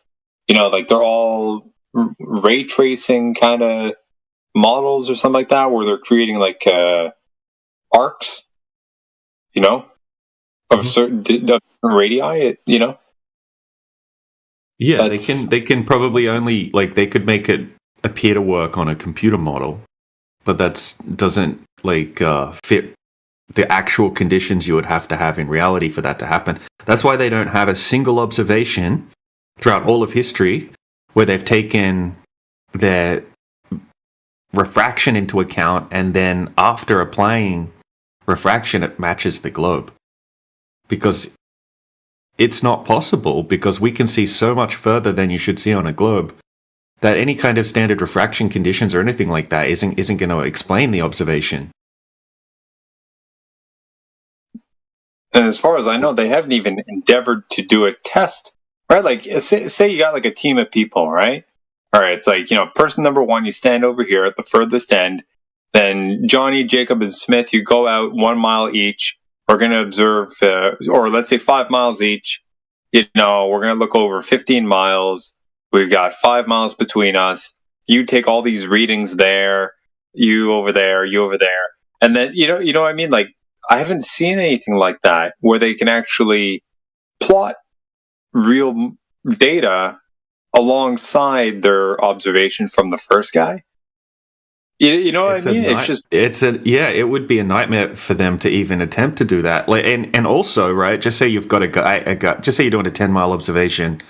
like they're all ray tracing kind of models or something like that, where they're creating like arcs, of certain radii, Yeah, they can probably only they could make it appear to work on a computer model, but that doesn't fit the actual conditions you would have to have in reality for that to happen. That's why they don't have a single observation throughout all of history where they've taken their refraction into account, and then after applying refraction, it matches the globe. Because it's not possible, because we can see so much further than you should see on a globe, that any kind of standard refraction conditions or anything like that isn't going to explain the observation. And as far as I know, they haven't even endeavored to do a test, right? Like, say you got like a team of people, right? All right, it's like, person number one, you stand over here at the furthest end. Then Johnny, Jacob, and Smith, you go out 1 mile each. We're going to observe, or let's say 5 miles each. We're going to look over 15 miles. We've got 5 miles between us. You take all these readings there, you over there, you over there. And then, you know what I mean? Like, I haven't seen anything like that where they can actually plot real data alongside their observation from the first guy. You know what I mean? It would be a nightmare for them to even attempt to do that. And also, right, just say you've got a guy, just say you're doing a 10-mile observation,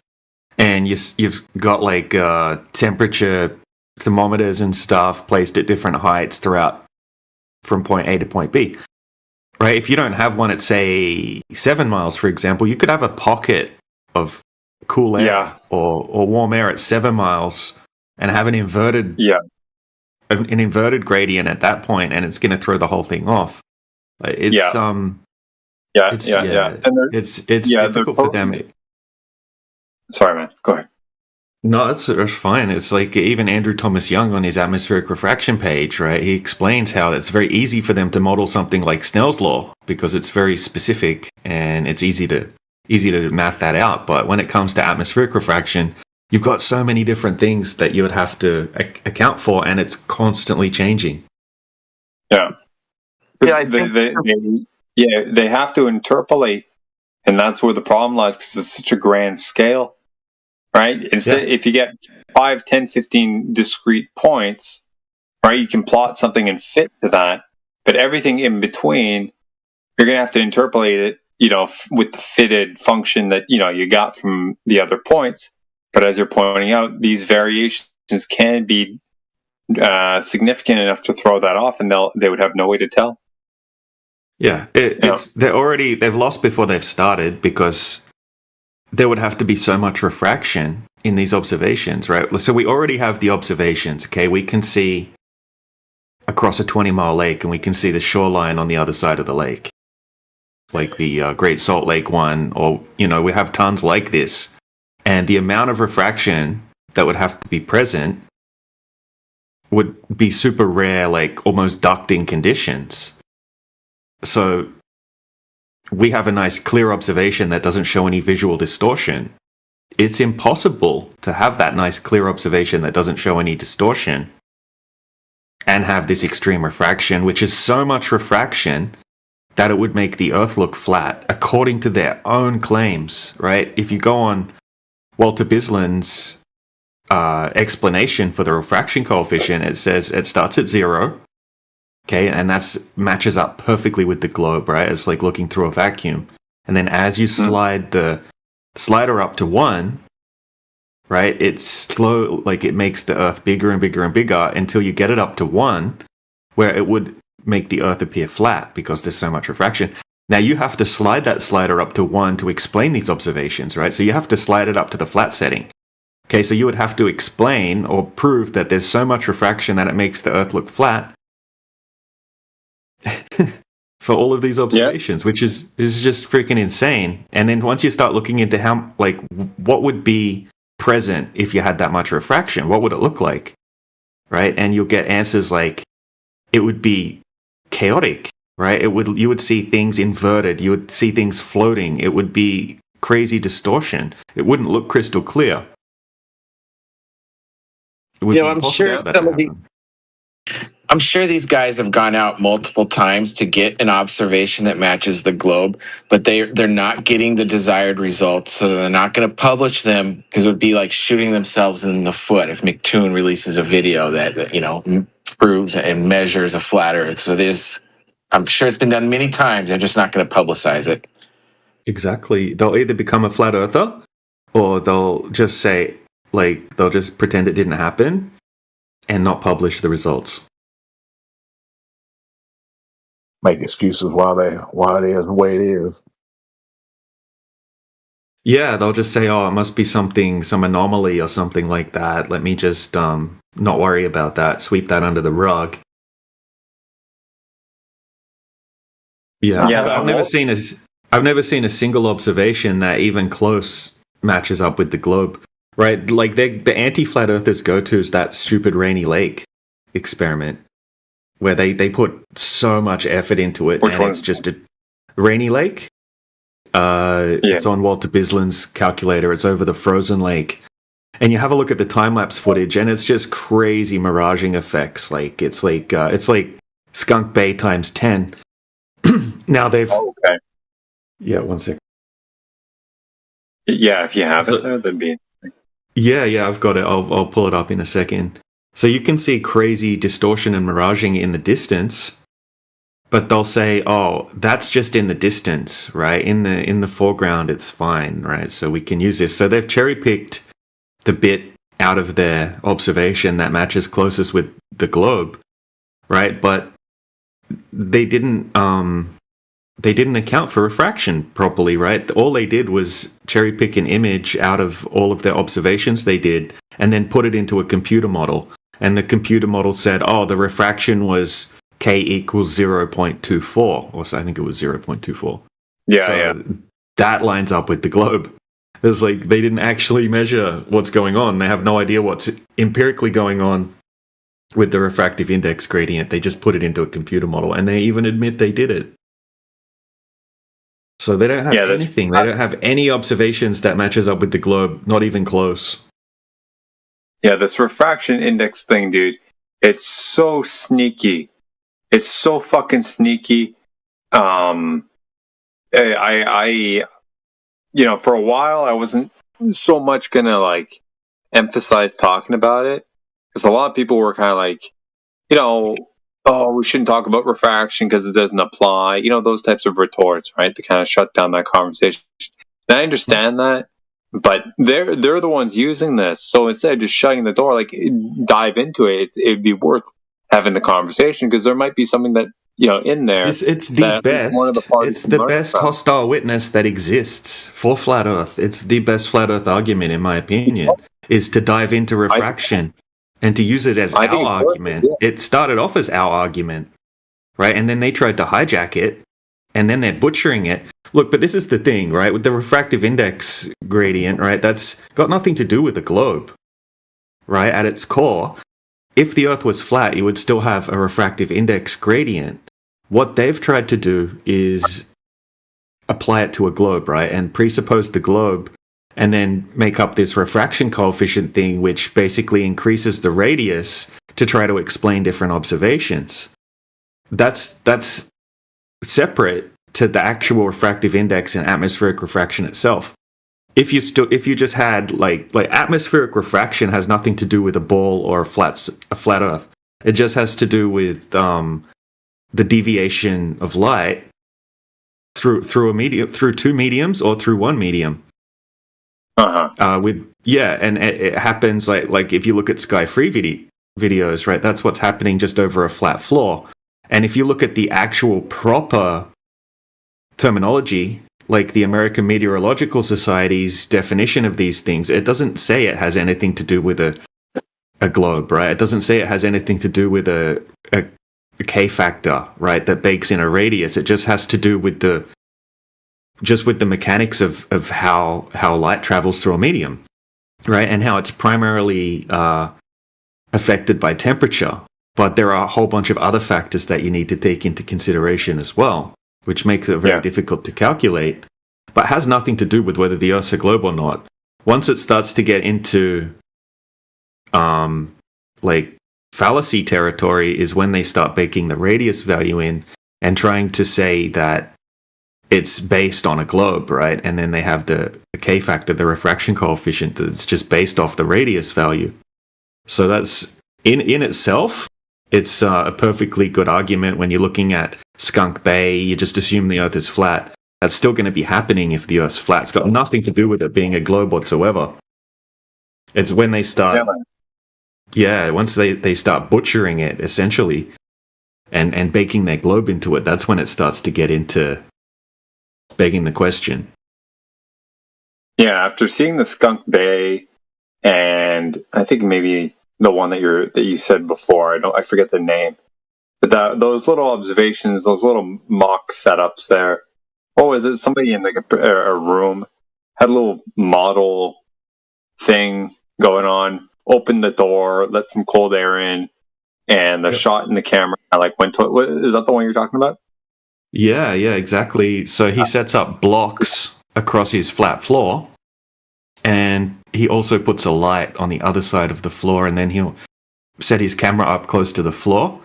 and you've got temperature thermometers and stuff placed at different heights throughout from point A to point B. Right? If you don't have one at, say, 7 miles, for example, you could have a pocket of cool air or warm air at 7 miles and have an inverted gradient at that point, and it's going to throw the whole thing off. It's difficult for them. Sorry, man. Go ahead. No, that's fine. It's like even Andrew Thomas Young on his atmospheric refraction page, right? He explains how it's very easy for them to model something like Snell's law because it's very specific and it's easy to math that out. But when it comes to atmospheric refraction, you've got so many different things that you would have to account for, and it's constantly changing. Yeah. They have to interpolate, and that's where the problem lies because it's such a grand scale. Right? Instead, if you get 5, 10, 15 discrete points, right, you can plot something and fit to that. But everything in between, you're going to have to interpolate it, with the fitted function that, you got from the other points. But as you're pointing out, these variations can be significant enough to throw that off, and they would have no way to tell. Yeah, they've lost before they've started because there would have to be so much refraction in these observations, right? So we already have the observations, okay? We can see across a 20-mile lake, and we can see the shoreline on the other side of the lake, like the Great Salt Lake one, or, we have tons like this. And the amount of refraction that would have to be present would be super rare, like almost ducting conditions. So we have a nice clear observation that doesn't show any visual distortion. It's impossible to have that nice clear observation that doesn't show any distortion and have this extreme refraction, which is so much refraction that it would make the Earth look flat, according to their own claims, right? If you go on Walter Bisland's explanation for the refraction coefficient, it says it starts at 0. Okay, and that matches up perfectly with the globe, right? It's like looking through a vacuum. And then as you slide the slider up to 1, right? It's slow, like it makes the Earth bigger and bigger and bigger until you get it up to 1, where it would make the Earth appear flat because there's so much refraction. Now you have to slide that slider up to 1 to explain these observations, right? So you have to slide it up to the flat setting. Okay, so you would have to explain or prove that there's so much refraction that it makes the Earth look flat for all of these observations, which is just freaking insane. And then once you start looking into how, like, what would be present if you had that much refraction, what would it look like, right? And you'll get answers like it would be chaotic, right? You would see things inverted, you would see things floating, it would be crazy distortion. It wouldn't look crystal clear. I'm sure these guys have gone out multiple times to get an observation that matches the globe, but they're not getting the desired results, so they're not going to publish them because it would be like shooting themselves in the foot if McToon releases a video that proves and measures a flat Earth. So I'm sure it's been done many times. They're just not going to publicize it. Exactly. They'll either become a flat earther, or they'll just say, like, they'll just pretend it didn't happen and not publish the results. Make excuses why it is the way it is. Yeah, they'll just say, oh, it must be some anomaly or something like that. Let me just not worry about that, sweep that under the rug. Yeah, I've never seen a single observation that even close matches up with the globe, right? Like the anti-flat earthers go to is that stupid Rainy Lake experiment, where they put so much effort into it. Which one? It's just a Rainy Lake. It's on Walter Bisland's calculator. It's over the frozen lake. And you have a look at the time-lapse footage, and it's just crazy miraging effects. It's like Skunk Bay times 10. Now they've... Oh, okay. Yeah, 1 second. Yeah, if you have it there, that'd be... Yeah, I've got it. I'll pull it up in a second. So you can see crazy distortion and miraging in the distance, but they'll say, "Oh, that's just in the distance, right? In the foreground, it's fine, right? So we can use this." So they've cherry picked the bit out of their observation that matches closest with the globe, right? But they didn't account for refraction properly, right? All they did was cherry pick an image out of all of their observations they did, and then put it into a computer model. And the computer model said, oh, the refraction was K equals 0.24, or so I think it was 0.24. Yeah. That lines up with the globe. It's like they didn't actually measure what's going on. They have no idea what's empirically going on with the refractive index gradient. They just put it into a computer model, and they even admit they did it. So they don't have anything. They don't have any observations that matches up with the globe, not even close. Yeah, this refraction index thing, dude, it's so sneaky. It's so fucking sneaky. I for a while I wasn't so much gonna like emphasize talking about it, because a lot of people were kind of like, oh, we shouldn't talk about refraction because it doesn't apply. Those types of retorts, right? To kind of shut down that conversation. And I understand that. But they're the ones using this, so instead of just shutting the door, like dive into it, it'd be worth having the conversation, because there might be something that in there. It's the best. It's the best hostile witness that exists for flat Earth. It's the best flat Earth argument, in my opinion, is to dive into refraction and to use it as our argument. It started off as our argument, right? And then they tried to hijack it, and then they're butchering it. Look, but this is the thing, right? With the refractive index gradient, right? That's got nothing to do with the globe, right? At its core, if the Earth was flat, you would still have a refractive index gradient. What they've tried to do is apply it to a globe, right? And presuppose the globe, and then make up this refraction coefficient thing, which basically increases the radius to try to explain different observations. That's separate to the actual refractive index and atmospheric refraction itself. If you just had like atmospheric refraction has nothing to do with a ball or a flat Earth. It just has to do with the deviation of light through two mediums or through one medium. And it happens like if you look at Sky Free videos, right? That's what's happening just over a flat floor. And if you look at the actual proper terminology, like the American Meteorological Society's definition of these things, it doesn't say it has anything to do with a globe, right? It doesn't say it has anything to do with a K factor, right, that bakes in a radius. It just has to do with the mechanics of how light travels through a medium, right, and how it's primarily affected by temperature. But there are a whole bunch of other factors that you need to take into consideration as well, which makes it very difficult to calculate, but has nothing to do with whether the Earth's a globe or not. Once it starts to get into like fallacy territory is when they start baking the radius value in and trying to say that it's based on a globe, right? And then they have the K factor, the refraction coefficient, that's just based off the radius value. So that's in itself, it's a perfectly good argument. When you're looking at Skunk Bay, you just assume the Earth is flat. That's still going to be happening if the Earth's flat. It's got nothing to do with it being a globe whatsoever. It's when they start, once they start butchering it, essentially, and baking their globe into it, that's when it starts to get into begging the question. Yeah, after seeing the Skunk Bay, and I think maybe the one that you said before, I forget the name, but those little observations, those little mock setups there. What was it? Somebody in like a room had a little model thing going on. Opened the door, let some cold air in, and the shot in the camera went to. Is that the one you're talking about? Yeah, exactly. So he sets up blocks across his flat floor, and he also puts a light on the other side of the floor, and then he'll set his camera up close to the floor,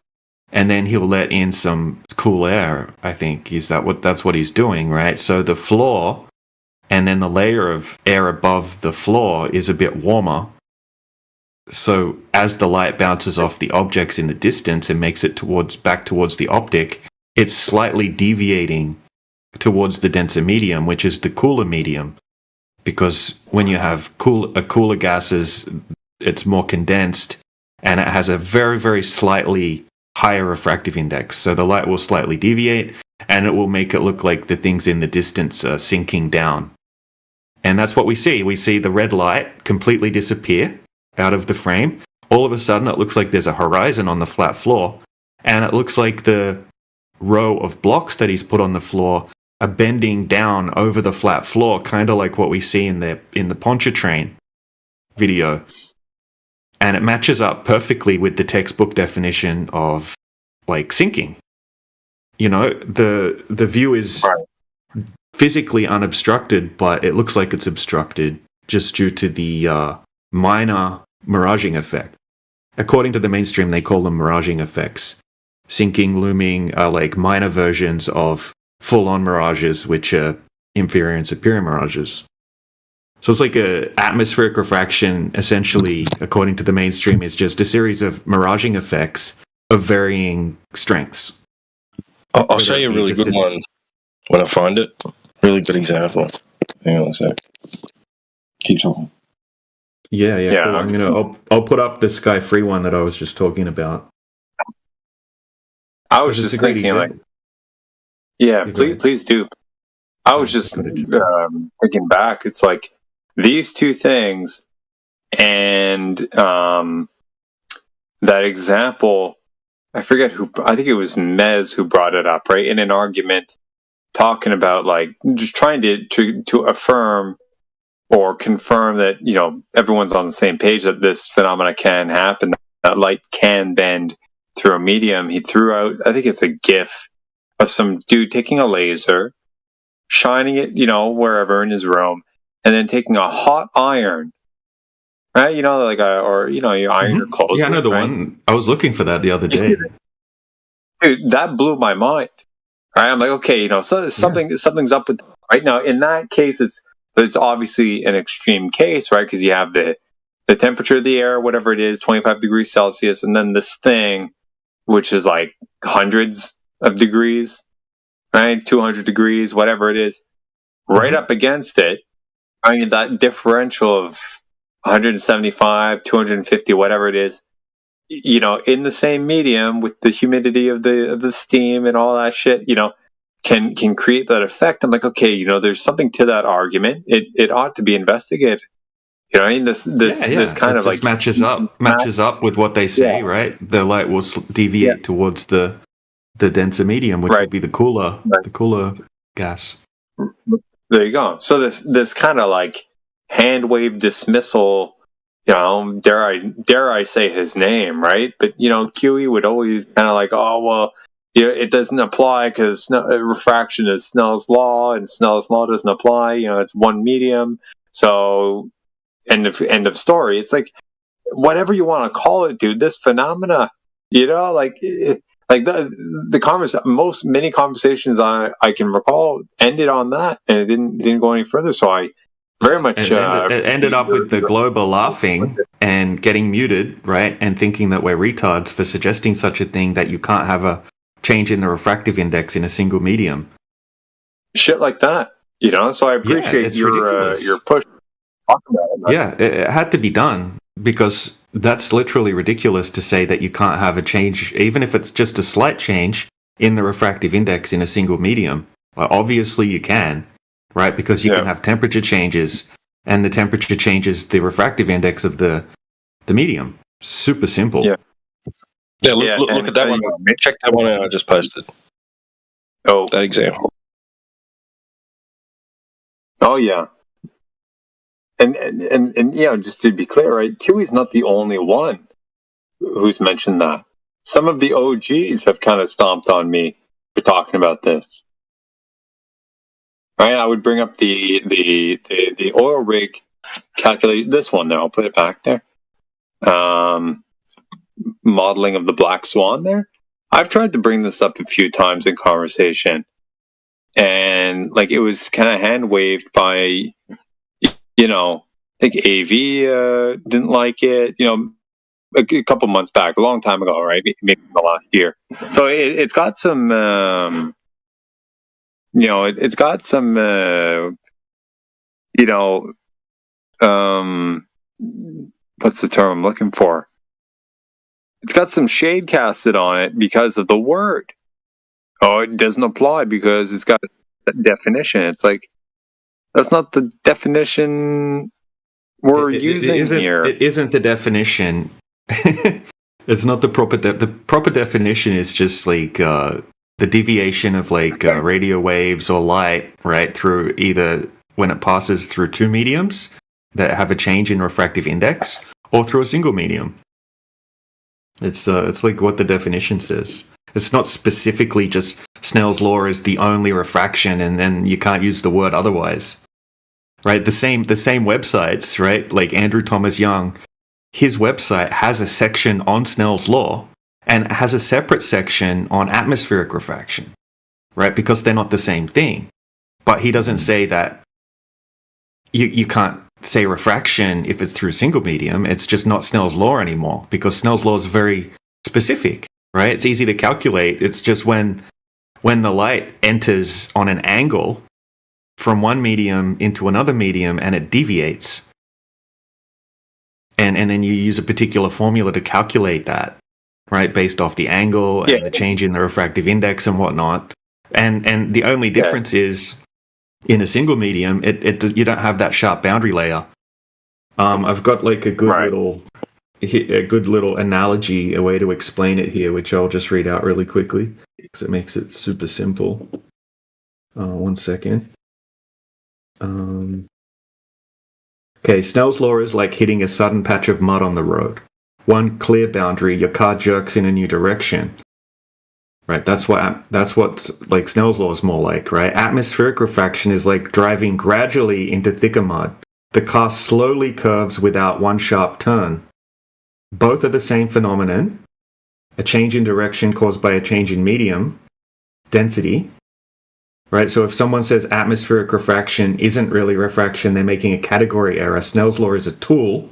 and then he'll let in some cool air. I think that's what he's doing, right? So the floor, and then the layer of air above the floor is a bit warmer. So as the light bounces off the objects in the distance and makes it back towards the optic, it's slightly deviating towards the denser medium, which is the cooler medium. Because when you have cooler gases, it's more condensed, and it has a very, very slightly higher refractive index. So the light will slightly deviate, and it will make it look like the things in the distance are sinking down. And that's what we see. We see the red light completely disappear out of the frame. All of a sudden, it looks like there's a horizon on the flat floor, and it looks like the row of blocks that he's put on the floor are bending down over the flat floor, kind of like what we see in the Pontchartrain video. And it matches up perfectly with the textbook definition of like sinking. You know, the view is physically unobstructed, but it looks like it's obstructed just due to the minor miraging effect. According to the mainstream, they call them miraging effects. Sinking, looming are like minor versions of full-on mirages, which are inferior and superior mirages. So it's like atmospheric refraction, essentially, according to the mainstream, is just a series of miraging effects of varying strengths. I'll show you a really good one when I find it. Really good example. Hang on a sec. Keep talking. Yeah. Cool. I'll put up the Sky Free one that I was just talking about. I was just thinking, please do. I was just thinking back. It's like these two things, and that example. I forget who. I think it was Mez who brought it up, right, in an argument, talking about like just trying to affirm or confirm that everyone's on the same page that this phenomena can happen, that light can bend through a medium. He threw out, I think it's a GIF of some dude taking a laser, shining it, wherever in his room, and then taking a hot iron, right? You iron your clothes. Yeah, I know the one. I was looking for that the other day. Dude, that blew my mind. Right? I'm like, okay, something's up with right now. In that case, it's obviously an extreme case, right? Because you have the temperature of the air, whatever it is, 25 degrees Celsius, and then this thing, which is like hundreds of degrees, right? 200 degrees, whatever it is, right up against it, I mean, that differential of 175, 250, whatever it is, you know, in the same medium with the humidity of the steam and all that shit, you know, can create that effect. I'm like, okay, you know, there's something to that argument. It ought to be investigated. You know, I mean, this kind it of just like matches up with what they say, right? The light will deviate towards the denser medium, which would be the cooler gas. There you go. So this kind of like hand wave dismissal, you know, dare I say his name, right? But you know, QE would always kind of like, oh well, you know, it doesn't apply because refraction is Snell's law, and Snell's law doesn't apply. You know, it's one medium. So end of story. It's like whatever you want to call it, dude. This phenomena, you know, like many conversations I can recall ended on that, and it didn't go any further. So I very much it ended up with the Glober laughing and getting muted, right, and thinking that we're retards for suggesting such a thing, that you can't have a change in the refractive index in a single medium. Shit like that, you know. So I appreciate your push. Yeah, it had to be done, because that's literally ridiculous to say that you can't have a change, even if it's just a slight change in the refractive index in a single medium. Well, obviously you can, right? Because you can have temperature changes, and the temperature changes the refractive index of the medium. Super simple. Yeah, look at that one. Check that one out I just posted. Oh, that example. Oh yeah. And you know, just to be clear, right? QE's not the only one who's mentioned that. Some of the OGs have kind of stomped on me for talking about this. Right? I would bring up the oil rig calculate this one there. I'll put it back there. Modeling of the black swan there. I've tried to bring this up a few times in conversation, and like it was kind of hand waved by. You know, I think AV didn't like it, you know, a couple months back, a long time ago, right? Maybe the last year. So it's got some, you know, it's got some, you know, what's the term I'm looking for? It's got some shade casted on it because of the word. Oh, it doesn't apply because it's got that definition. It's like, that's not the definition we're using here. It isn't the definition. It's not the proper. The proper definition is just like the deviation of like radio waves or light, right, through either when it passes through two mediums that have a change in refractive index, or through a single medium. It's like what the definition says. It's not specifically just Snell's law is the only refraction, and then you can't use the word otherwise. Right, the same websites, right? Like Andrew Thomas Young, his website has a section on Snell's law and has a separate section on atmospheric refraction, right? Because they're not the same thing. But he doesn't say that you can't say refraction if it's through single medium. It's just not Snell's law anymore, because Snell's law is very specific, right? It's easy to calculate. It's just when the light enters on an angle from one medium into another medium and it deviates, and then you use a particular formula to calculate that, right, based off the angle and the change in the refractive index and whatnot, and the only difference is in a single medium you don't have that sharp boundary layer. I've got like a good little analogy, a way to explain it here, which I'll just read out really quickly because it makes it super simple. 1 second. Okay, Snell's law is like hitting a sudden patch of mud on the road. One clear boundary, your car jerks in a new direction. Right, that's what like Snell's law is more like, right? Atmospheric refraction is like driving gradually into thicker mud. The car slowly curves without one sharp turn. Both are the same phenomenon. A change in direction caused by a change in medium density. Right, so if someone says atmospheric refraction isn't really refraction, they're making a category error. Snell's law is a tool,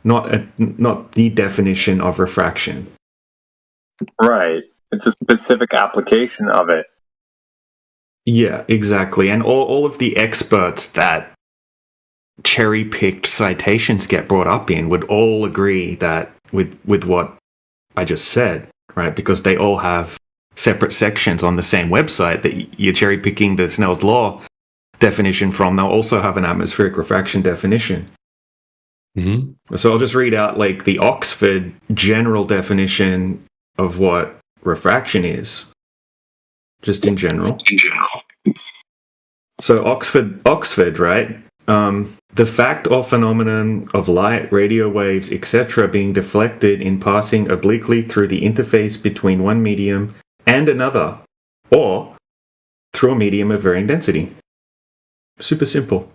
not the definition of refraction. Right, it's a specific application of it. Yeah, exactly. And all of the experts that cherry-picked citations get brought up in would all agree that with what I just said, right? Because they all have separate sections on the same website that you're cherry-picking the Snell's law definition from. They'll also have an atmospheric refraction definition. Mm-hmm. So I'll just read out like the Oxford general definition of what refraction is, just in general. So Oxford, right? The fact or phenomenon of light, radio waves, etc. being deflected in passing obliquely through the interface between one medium and another, or through a medium of varying density. Super simple.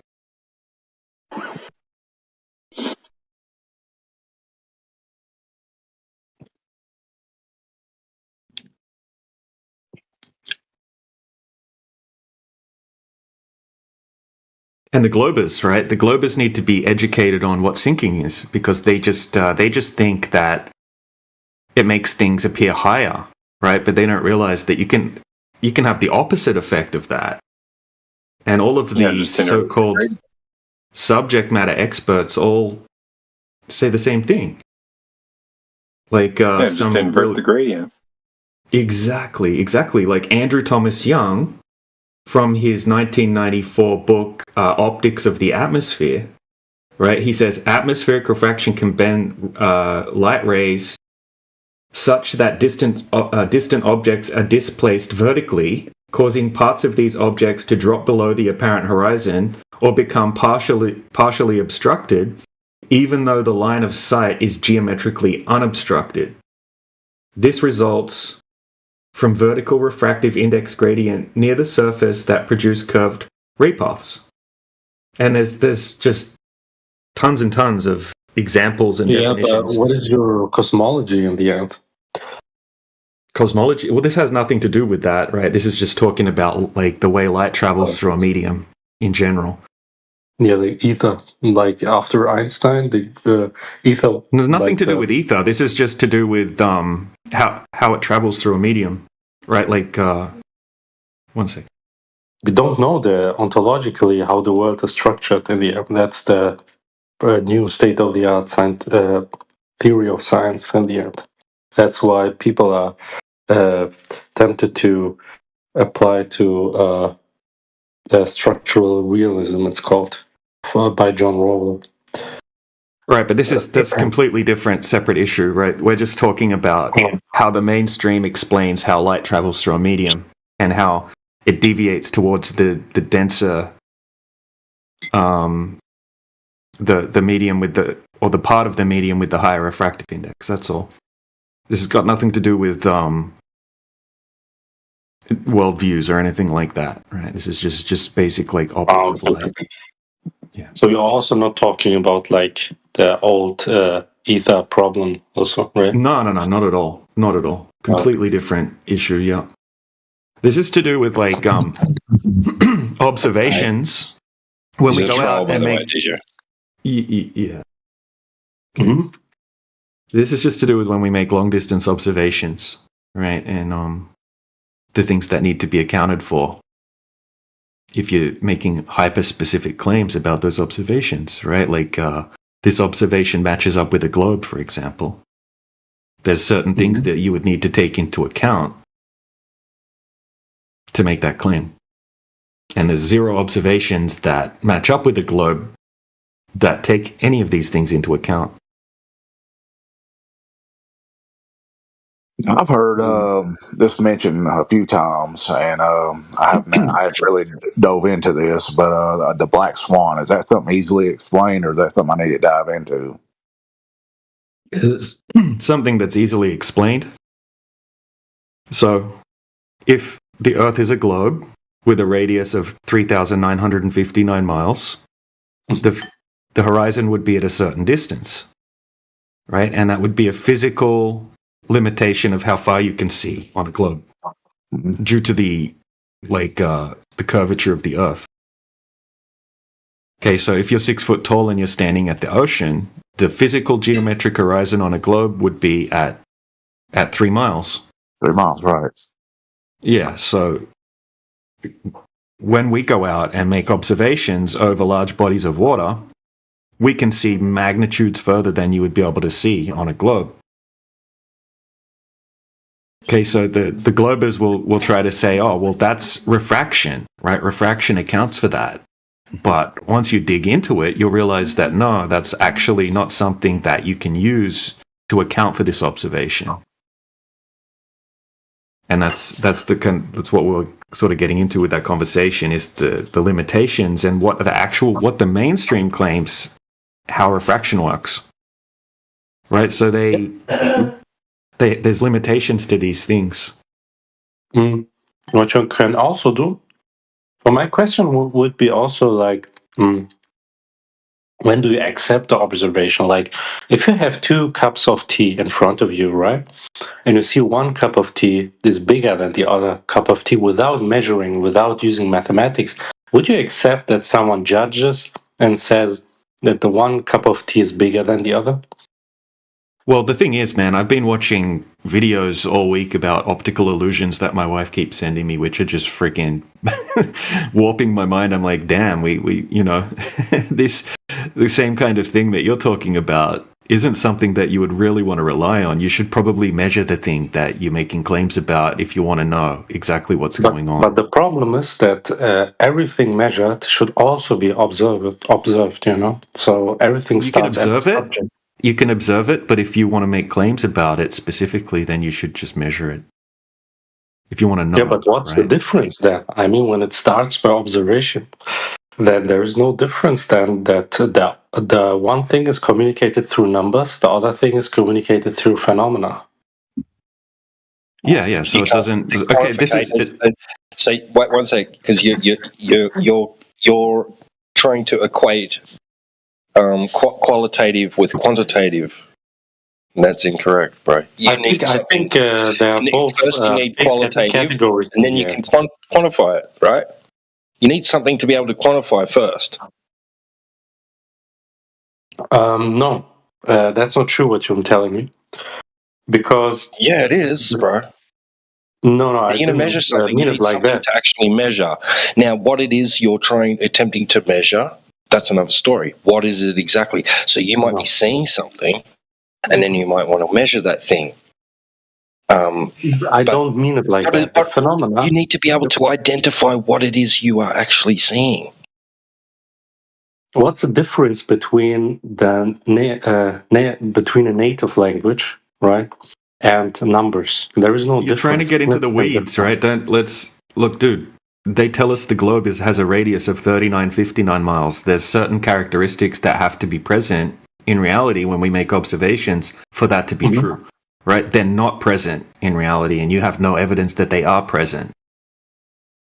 And the Globers, right? The Globers need to be educated on what sinking is, because they just think that it makes things appear higher, right? But they don't realize that you can have the opposite effect of that. And all of the so-called subject matter experts all say the same thing. Like just invert the gradient. Exactly. Like Andrew Thomas Young, from his 1994 book, Optics of the Atmosphere, right? He says, atmospheric refraction can bend light rays such that distant objects are displaced vertically, causing parts of these objects to drop below the apparent horizon or become partially obstructed, even though the line of sight is geometrically unobstructed. This results from vertical refractive index gradient near the surface that produce curved ray paths. And there's just tons and tons of examples and definitions. But what is your cosmology in the end? Cosmology? Well, this has nothing to do with that, right? This is just talking about like the way light travels through a medium in general. Yeah, the ether, like after Einstein, the ether. No, nothing to do with ether. This is just to do with how it travels through a medium, right? Like, one second. We don't know ontologically how the world is structured in the end. That's the new state-of-the-art theory of science in the end. That's why people are tempted to apply to structural realism, it's called, by John Rawls. Right, but that's a completely different, separate issue, right? We're just talking about how the mainstream explains how light travels through a medium and how it deviates towards the denser, the medium with the part of the medium with the higher refractive index. That's all. This has got nothing to do with worldviews or anything like that, right? This is just basic like optics of light. Yeah. So you're also not talking about like the old ether problem, also, right? No, not at all. Not at all. Completely different issue. Yeah. This is to do with like observations when we go out and make. Yeah. Mm-hmm. This is just to do with when we make long distance observations, right? And the things that need to be accounted for if you're making hyper-specific claims about those observations, right? Like this observation matches up with a globe, for example. There's certain things that you would need to take into account to make that claim. And there's zero observations that match up with the globe that take any of these things into account. I've heard this mentioned a few times, and I haven't really dove into this. But the black swan, is that something easily explained, or is that something I need to dive into? It's something that's easily explained. So, if the Earth is a globe with a radius of 3,959 miles, the horizon would be at a certain distance, right? And that would be a physical limitation of how far you can see on a globe due to the curvature of the Earth. Okay, so if you're 6 foot tall and you're standing at the ocean, the physical geometric horizon on a globe would be at 3 miles. 3 miles, right. Yeah, so when we go out and make observations over large bodies of water, we can see magnitudes further than you would be able to see on a globe. Okay, so the globers will try to say, oh, well, that's refraction, right? Refraction accounts for that. But once you dig into it, you'll realize that no, that's actually not something that you can use to account for this observation. And that's what we're sort of getting into with that conversation is the limitations and what the mainstream claims how refraction works. Right? So there's limitations to these things. What you can also do. Well, my question would be also like, when do you accept the observation? Like, if you have 2 cups of tea in front of you, right? And you see one cup of tea is bigger than the other cup of tea without measuring, without using mathematics, would you accept that someone judges and says that the one cup of tea is bigger than the other? Well, the thing is, man, I've been watching videos all week about optical illusions that my wife keeps sending me, which are just freaking warping my mind. I'm like, damn, we you know, the same kind of thing that you're talking about isn't something that you would really want to rely on. You should probably measure the thing that you're making claims about if you want to know exactly what's going on. But the problem is that everything measured should also be observed, you know? So everything You can starts at the observe it. subject. You can observe it, but if you want to make claims about it specifically, then you should just measure it. If you want to know. Yeah, but what's the difference then? I mean, when it starts by observation, then there is no difference then that the one thing is communicated through numbers, the other thing is communicated through phenomena. Yeah. So it doesn't. Okay, this is. So wait one sec, because you're trying to equate qualitative with quantitative. And that's incorrect, bro. I think they are both first you need qualitative, categories, and then you can quantify it, right? You need something to be able to quantify first. No, that's not true what you're telling me. Because yeah, it is, bro. No, I you're going to measure something. You need like something to actually measure. Now, what it is you're attempting to measure, that's another story. What is it exactly? So you might be seeing something, and then you might want to measure that thing. I don't mean it like that. The phenomena. You need to be able to identify what it is you are actually seeing. What's the difference between between a native language, right, and numbers? There is no. You're trying to get into the weeds, right? Look, dude. They tell us the globe has a radius of 3959 miles. There's certain characteristics that have to be present in reality when we make observations for that to be true, right? They're not present in reality, and you have no evidence that they are present.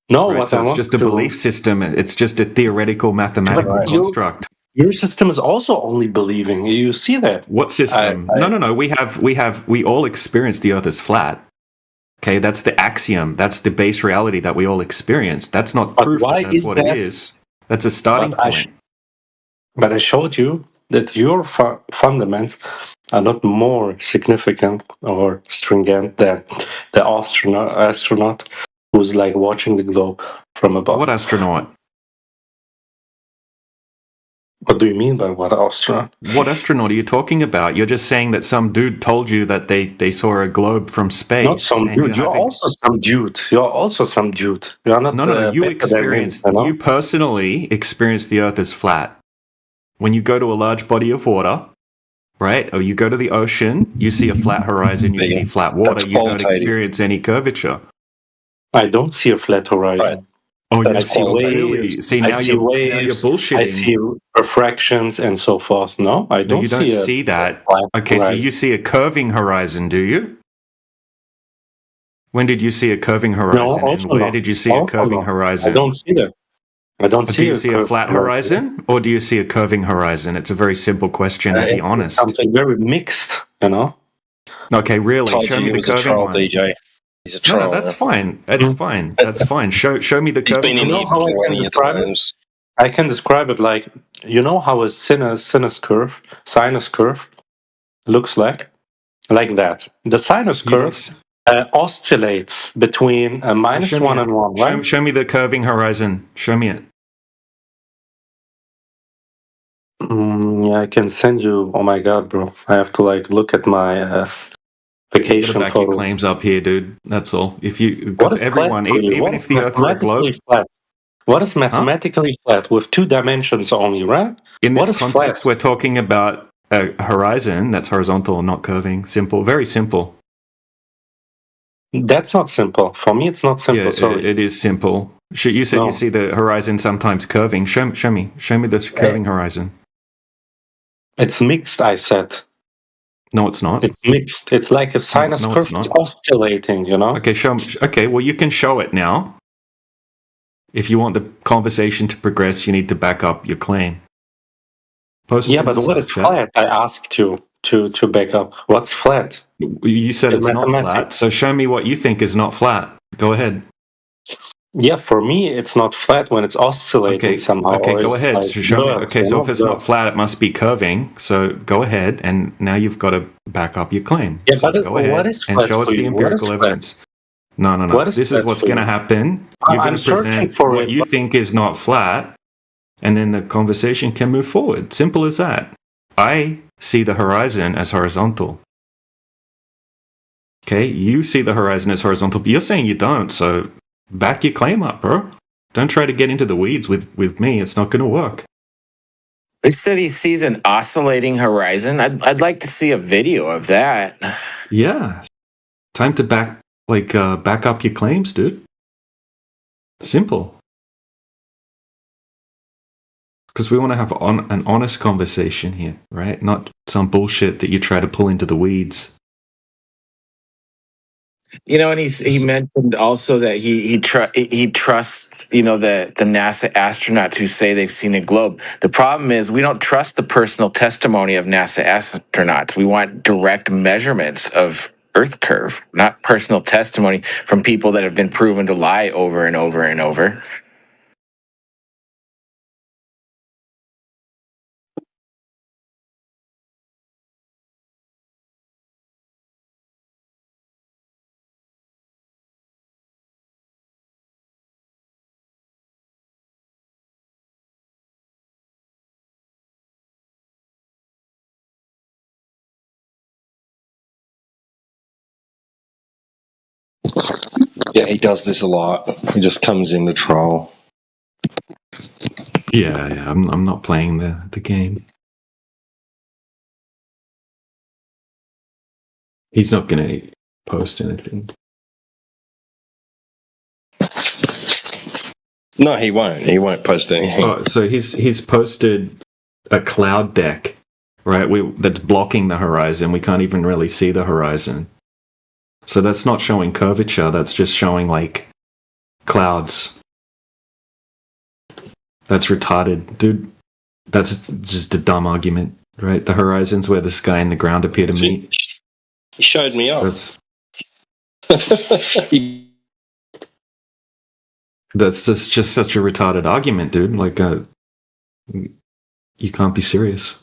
No, right? So it's just a belief system. It's just a theoretical mathematical construct. Your system is also only believing. You see that? What system? No. We all experience the Earth as flat. Okay, that's the axiom. That's the base reality that we all experience. That's not proof that that's what it is. That's a starting point. But I showed you that your fundaments are not more significant or stringent than the astronaut who's like watching the globe from above. What astronaut? What do you mean by what astronaut? What astronaut are you talking about? You're just saying that some dude told you that they saw a globe from space. Not some dude. You're also some dude. You're not. No. You experienced. You personally experienced the Earth as flat. When you go to a large body of water, right, or you go to the ocean, you see a flat horizon. You see flat water. You don't experience any curvature. I don't see a flat horizon. Right. Oh, you see waves. See, now you're bullshitting. I see refractions and so forth. No, I don't. You don't see that. Okay, so you see a curving horizon, do you? When did you see a curving horizon? No, and where did you see a curving horizon? I don't see that. I don't see. Do you see a flat horizon, or do you see a curving horizon? It's a very simple question. To be honest, something very mixed. You know. Okay, really. Show me the curving one. DJ. He's a troll. No, that's fine. That's fine. That's fine. Show me the curve. He's been in here plenty of times. I can describe it like, you know how a sinus curve looks like that. The sinus curve oscillates between a -1 and 1. Right? Show me the curving horizon. Show me it. Yeah, I can send you. Oh my god, bro! I have to like look at my You vacation gotta back your photo. claims up here, dude. That's all. If you What is everyone, flat for you? even What if is the Earth were a mathematically globe, flat? What is mathematically flat with 2 dimensions only, right? in What this is flat? context, we're talking about a horizon that's horizontal, not curving. Simple, very simple. That's not simple. For me, it's not simple. Yeah, Sorry. it is simple. You said you No. see the horizon sometimes curving. Show me this curving horizon. It's mixed, I said. No, it's not. It's mixed. It's like a sinus no, curve. it's not. It's oscillating, you know? Okay, okay, well, you can show it now. If you want the conversation to progress, you need to back up your claim. Yeah, but what is flat? I asked you to back up. What's flat? You said In it's not mathematics. flat, so show me what you think is not flat. Go ahead. Yeah, for me, it's not flat when it's oscillating somehow. Okay, or go it's ahead. like So show me. blurred, Okay, you so know, if it's not blurred. flat, it must be curving. So go ahead, and now you've got to back up your claim. Yeah, So but go ahead what is and flat show us for the you? What is empirical flat? evidence. No. What is This is flat what's for going to you? happen. You're I'm going to searching present for what it, you but- think is not flat, and then the conversation can move forward. Simple as that. I see the horizon as horizontal. Okay, you see the horizon as horizontal, but you're saying you don't. So back your claim up, bro. Don't try to get into the weeds with me. It's not going to work. He said he sees an oscillating horizon. I'd like to see a video of that. Yeah. Time to back up your claims, dude. Simple. Because we want to have an honest conversation here, right? Not some bullshit that you try to pull into the weeds. You know, and he mentioned also that he trusts, you know, the NASA astronauts who say they've seen a globe. The problem is we don't trust the personal testimony of NASA astronauts. We want direct measurements of Earth curve, not personal testimony from people that have been proven to lie over and over and over. Yeah, he does this a lot. He just comes in to troll. Yeah. I'm not playing the game. He's not going to post anything. No, he won't. He won't post anything. Oh, so he's posted a cloud deck, right? That's blocking the horizon. We can't even really see the horizon. So that's not showing curvature. That's just showing like clouds. That's retarded, dude. That's just a dumb argument, right? The horizon's where the sky and the ground appear to meet. He showed me off. That's just such a retarded argument, dude. Like, you can't be serious.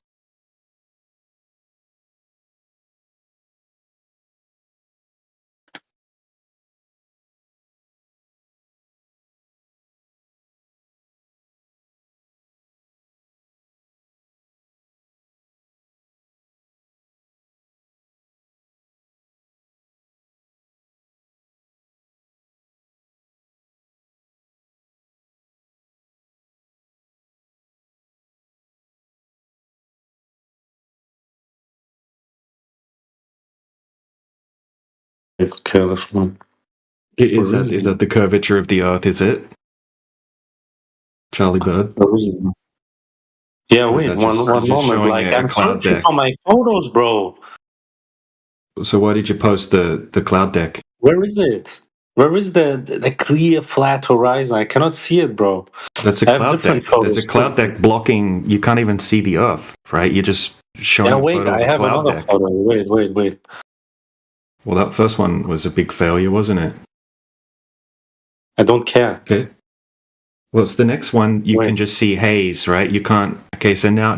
Careless one. Is that the curvature of the Earth? Is it, Charlie Bird? Yeah, Or is wait, that one just moment. showing Like, a I'm cloud searching deck? for my photos, bro. So why did you post the cloud deck? Where is it? Where is the clear flat horizon? I cannot see it, bro. That's a I have cloud different deck. photos There's a cloud too. deck blocking. You can't even see the Earth, right? You're just showing Yeah, a wait, photo I of a have cloud another deck. photo. Wait. Well, that first one was a big failure, wasn't it? I don't care. Okay. Well, it's the next one. You can just see haze, right? You can't. Okay, so now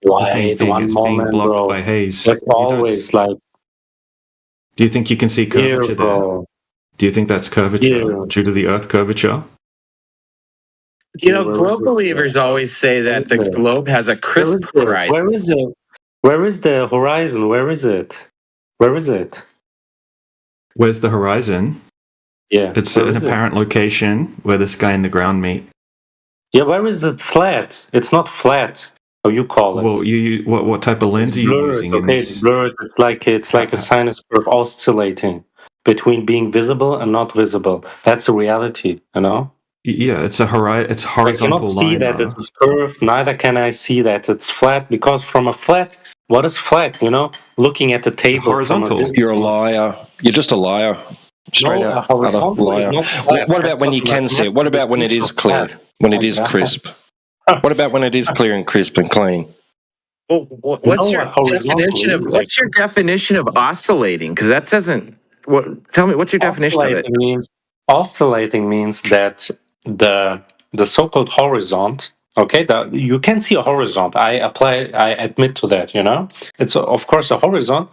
the same Wait, thing. one It's being moment, blocked bro. by haze. That's You don't always like Do you think you can see here, curvature there? bro. Do you think that's curvature Here. due to the Earth curvature? You know, globe believers always say that the globe has a crisp horizon. Where is it? Where is the horizon? Where is it? Where is it? Where's the horizon? Yeah. It's where an is it? apparent location where the sky and the ground meet. Yeah, where is it flat? It's not flat. How you call it? Well, what type of lens It's are you blurred. using? in Okay, this? it's blurred. It's like a sinus curve oscillating between being visible and not visible. That's a reality, you know. Yeah, it's a it's I horizontal cannot see line. that Though. it's curved. Neither can I see that it's flat because from a flat, what is flat? You know, looking at the table. Horizontal. From a You're a liar. You're just a liar. Straight No, a out, utter horizontal is liar. not flat. What about That's when what you can see it? What about when it mathematical is definition of clear? flat. When it is Okay. crisp? What about when it is clear and crisp and clean? Well, what's your definition of oscillating? Because that doesn't. Tell me, what's your definition of it? Oscillating means that the so-called horizon. Okay, you can see a horizon. I admit to that. You know, it's of course a horizon.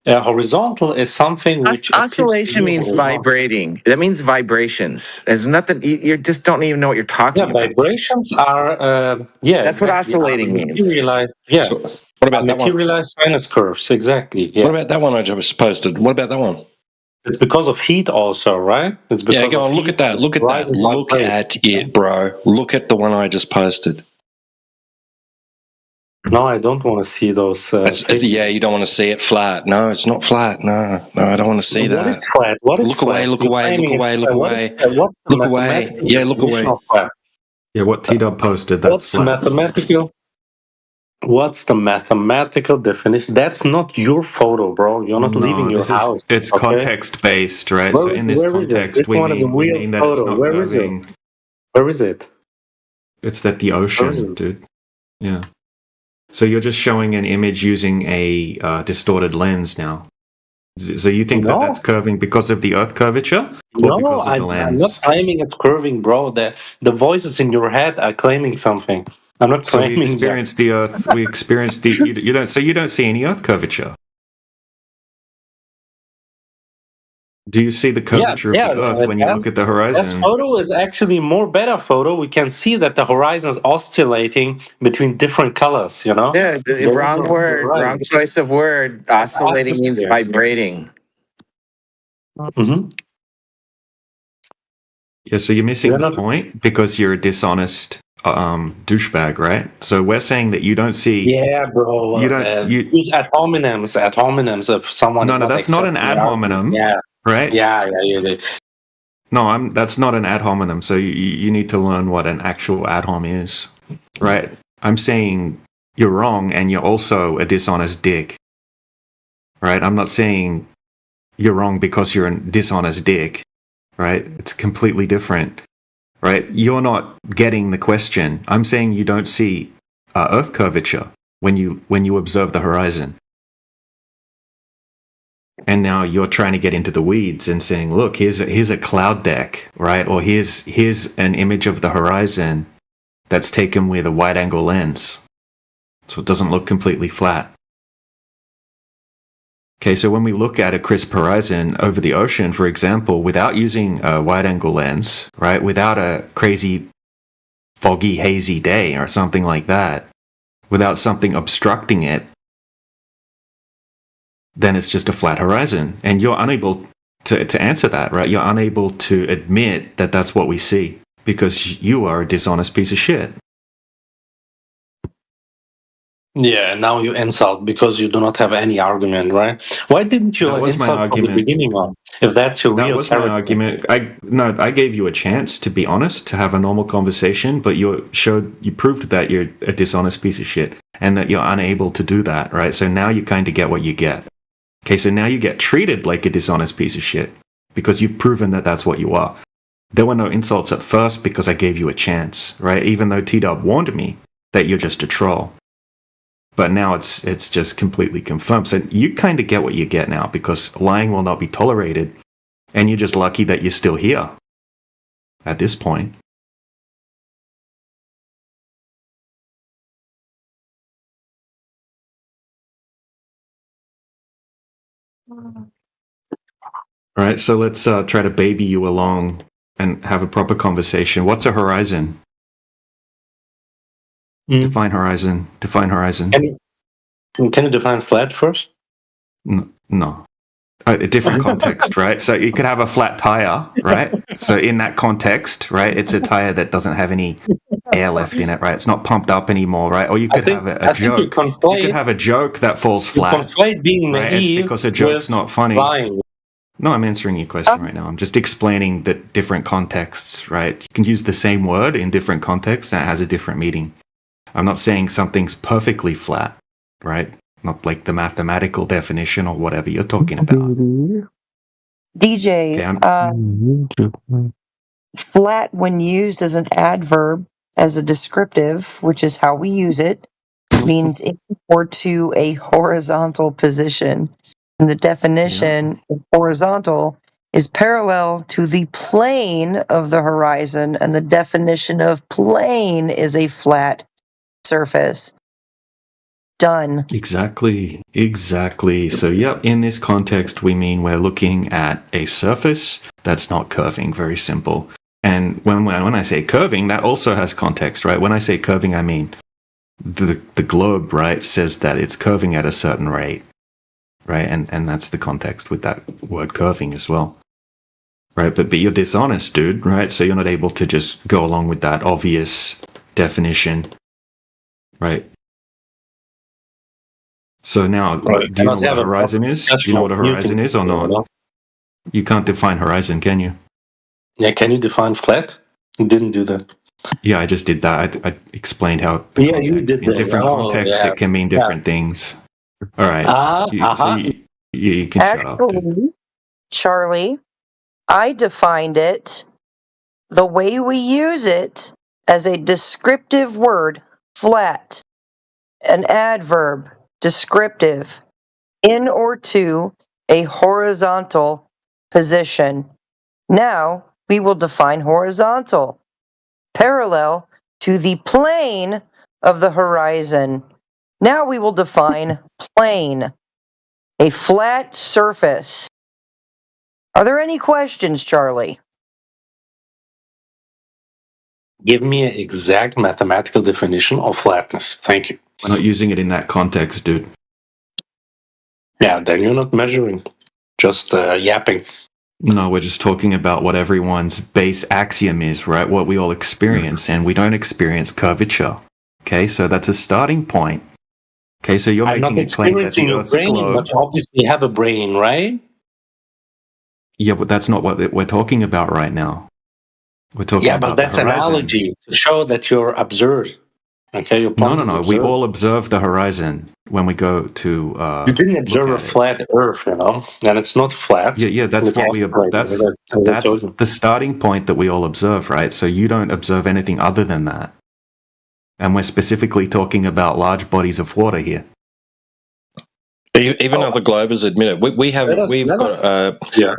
Horizontal is something which Oscillation means vibrating. That means vibrations. There's nothing. You just don't even know what you're talking about. Vibrations are That's what oscillating means. Materialized, So what about that one? materialized sinus curves. Exactly. Yeah. What about that one I just posted? What about that one? It's because of heat, also, right? It's because Yeah, go on. Look at that. Look at that. Look at it, bro. Look at the one I just posted. No, I don't want to see those. Yeah, you don't want to see it flat. No, it's not flat. No, I don't want to see that. What is flat? What is look flat? away, look You're away, look claiming away, it's look flat. away. What's the Look away. mathematical Yeah, look definition away. of flat? Yeah, what T-Dub posted, that's What's flat. mathematical? What's the mathematical definition? That's not your photo, bro. You're not leaving your house. It's okay? context based, right? Where- so in this where is it? context, Which we one is a we real mean that it's photo? not Where is it? curving. Where is it? It's that the is ocean, it? dude. Yeah. So you're just showing an image using a distorted lens now. So you think that that's curving because of the Earth curvature, or No, because of the I'm lens? not claiming it's curving, bro. The voices in your head are claiming something. I'm not So we claiming that. experience the Earth. We experience the. You don't. So you don't see any Earth curvature. Do you see the curvature of the Earth when you look at the horizon? This photo is actually more better photo. We can see that the horizon is oscillating between different colors, you know? Yeah, wrong word, wrong choice of word. Oscillating means vibrating. Mm-hmm. Yeah, so you're missing the point because you're a dishonest douchebag, right? So we're saying that you don't see. Yeah, bro. You don't. Use ad hominems of someone. No, that's not an ad hominem. Yeah. Right? Yeah. No, that's not an ad hominem. So you need to learn what an actual ad hom is, right? I'm saying you're wrong, and you're also a dishonest dick, right? I'm not saying you're wrong because you're a dishonest dick, right? It's completely different, right? You're not getting the question. I'm saying you don't see Earth curvature when you observe the horizon. And now you're trying to get into the weeds and saying, look, here's a cloud deck, right? Or here's an image of the horizon that's taken with a wide angle lens. So it doesn't look completely flat. Okay, so when we look at a crisp horizon over the ocean, for example, without using a wide angle lens, right? Without a crazy foggy, hazy day or something like that, without something obstructing it, then it's just a flat horizon. And you're unable to answer that, right? You're unable to admit that that's what we see because you are a dishonest piece of shit. Yeah, now you insult because you do not have any argument, right? Why didn't you insult from the beginning on? If that's your real That was character? my argument. I gave you a chance, to be honest, to have a normal conversation, but you proved that you're a dishonest piece of shit and that you're unable to do that, right? So now you kind of get what you get. Okay, so now you get treated like a dishonest piece of shit because you've proven that that's what you are. There were no insults at first because I gave you a chance, right? Even though T-Dub warned me that you're just a troll. But now it's just completely confirmed. So you kind of get what you get now because lying will not be tolerated. And you're just lucky that you're still here at this point. All right, so let's try to baby you along and have a proper conversation. What's a horizon? Define horizon. Define horizon. Can you define flat first? No. A different context, right? So you could have a flat tire, right? So in that context, right, it's a tire that doesn't have any air left in it, right? It's not pumped up anymore, right? Or you could have a joke. You could have a joke that falls flat. Conflate being right? It's because a joke's not funny. Lying. No, I'm answering your question right now. I'm just explaining the different contexts, right? You can use the same word in different contexts and it has a different meaning. I'm not saying something's perfectly flat, right? Not like the mathematical definition or whatever you're talking about. DJ, flat when used as an adverb, as a descriptive, which is how we use it, means in or to a horizontal position. And the definition of horizontal is parallel to the plane of the horizon, and the definition of plane is a flat surface. Done. Exactly. So, yep, in this context, we mean we're looking at a surface that's not curving. Very simple. And when I say curving, that also has context, right? When I say curving, I mean the globe, right, says that it's curving at a certain rate, right? And that's the context with that word curving as well, right? But you're dishonest, dude, right? So you're not able to just go along with that obvious definition, right? So now, do you know what a horizon is? Do you know what a horizon is or not? You can't define horizon, can you? Yeah, can you define flat? You didn't do that. Yeah, I just did that. I explained how you did in different contexts it can mean different things. All right. You can shut up. Dude. Charlie, I defined it the way we use it as a descriptive word, flat, an adverb, descriptive, in or to a horizontal position. Now we will define horizontal, parallel to the plane of the horizon. Now we will define plane, a flat surface. Are there any questions, Charlie? Give me an exact mathematical definition of flatness. Thank you. We're not using it in that context, dude. Yeah, then you're not measuring, just yapping. No, we're just talking about what everyone's base axiom is, right? What we all experience, and we don't experience curvature. Okay, so that's a starting point. Okay, so you're making a claim that the Earth's a globe. But obviously you have a brain, right? Yeah, but that's not what we're talking about right now. We're talking about but that's the an horizon. analogy to show that you're observed. Okay, No. We all observe the horizon when we go to. You didn't observe a flat Earth, and it's not flat. Yeah, that's what we. That's the starting point that we all observe, right? So you don't observe anything other than that, and we're specifically talking about large bodies of water here. Even other globers admit it.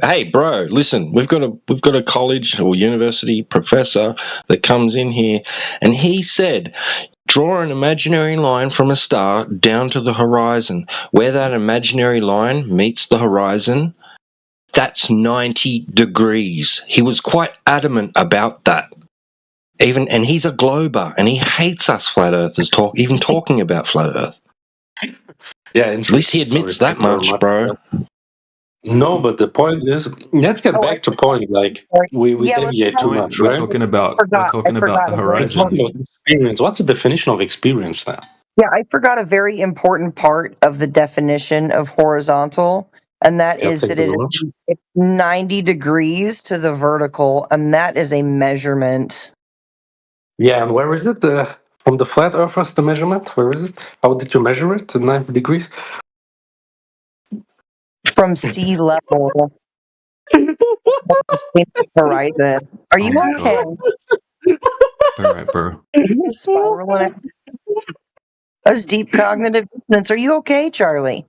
Hey, bro, listen. We've got a college or university professor that comes in here, and he said, draw an imaginary line from a star down to the horizon. Where that imaginary line meets the horizon, that's 90 degrees. He was quite adamant about that. And he's a glober, and he hates us flat earthers talking about flat Earth. Yeah, at least he admits that much, bro. No, but the point is, let's get back to point. Like we deviate too much, right? We're talking about the horizon. Experience. What's the definition of experience then? Yeah, I forgot a very important part of the definition of horizontal, and that is that it's 90 degrees to the vertical, and that is a measurement. Yeah, and where is it? From the flat Earth, what's the measurement? Where is it? How did you measure it? 90 degrees? From sea level. Horizon. Are you okay? All right, bro. Spiraling. That's deep cognitive dissonance. Are you okay, Charlie?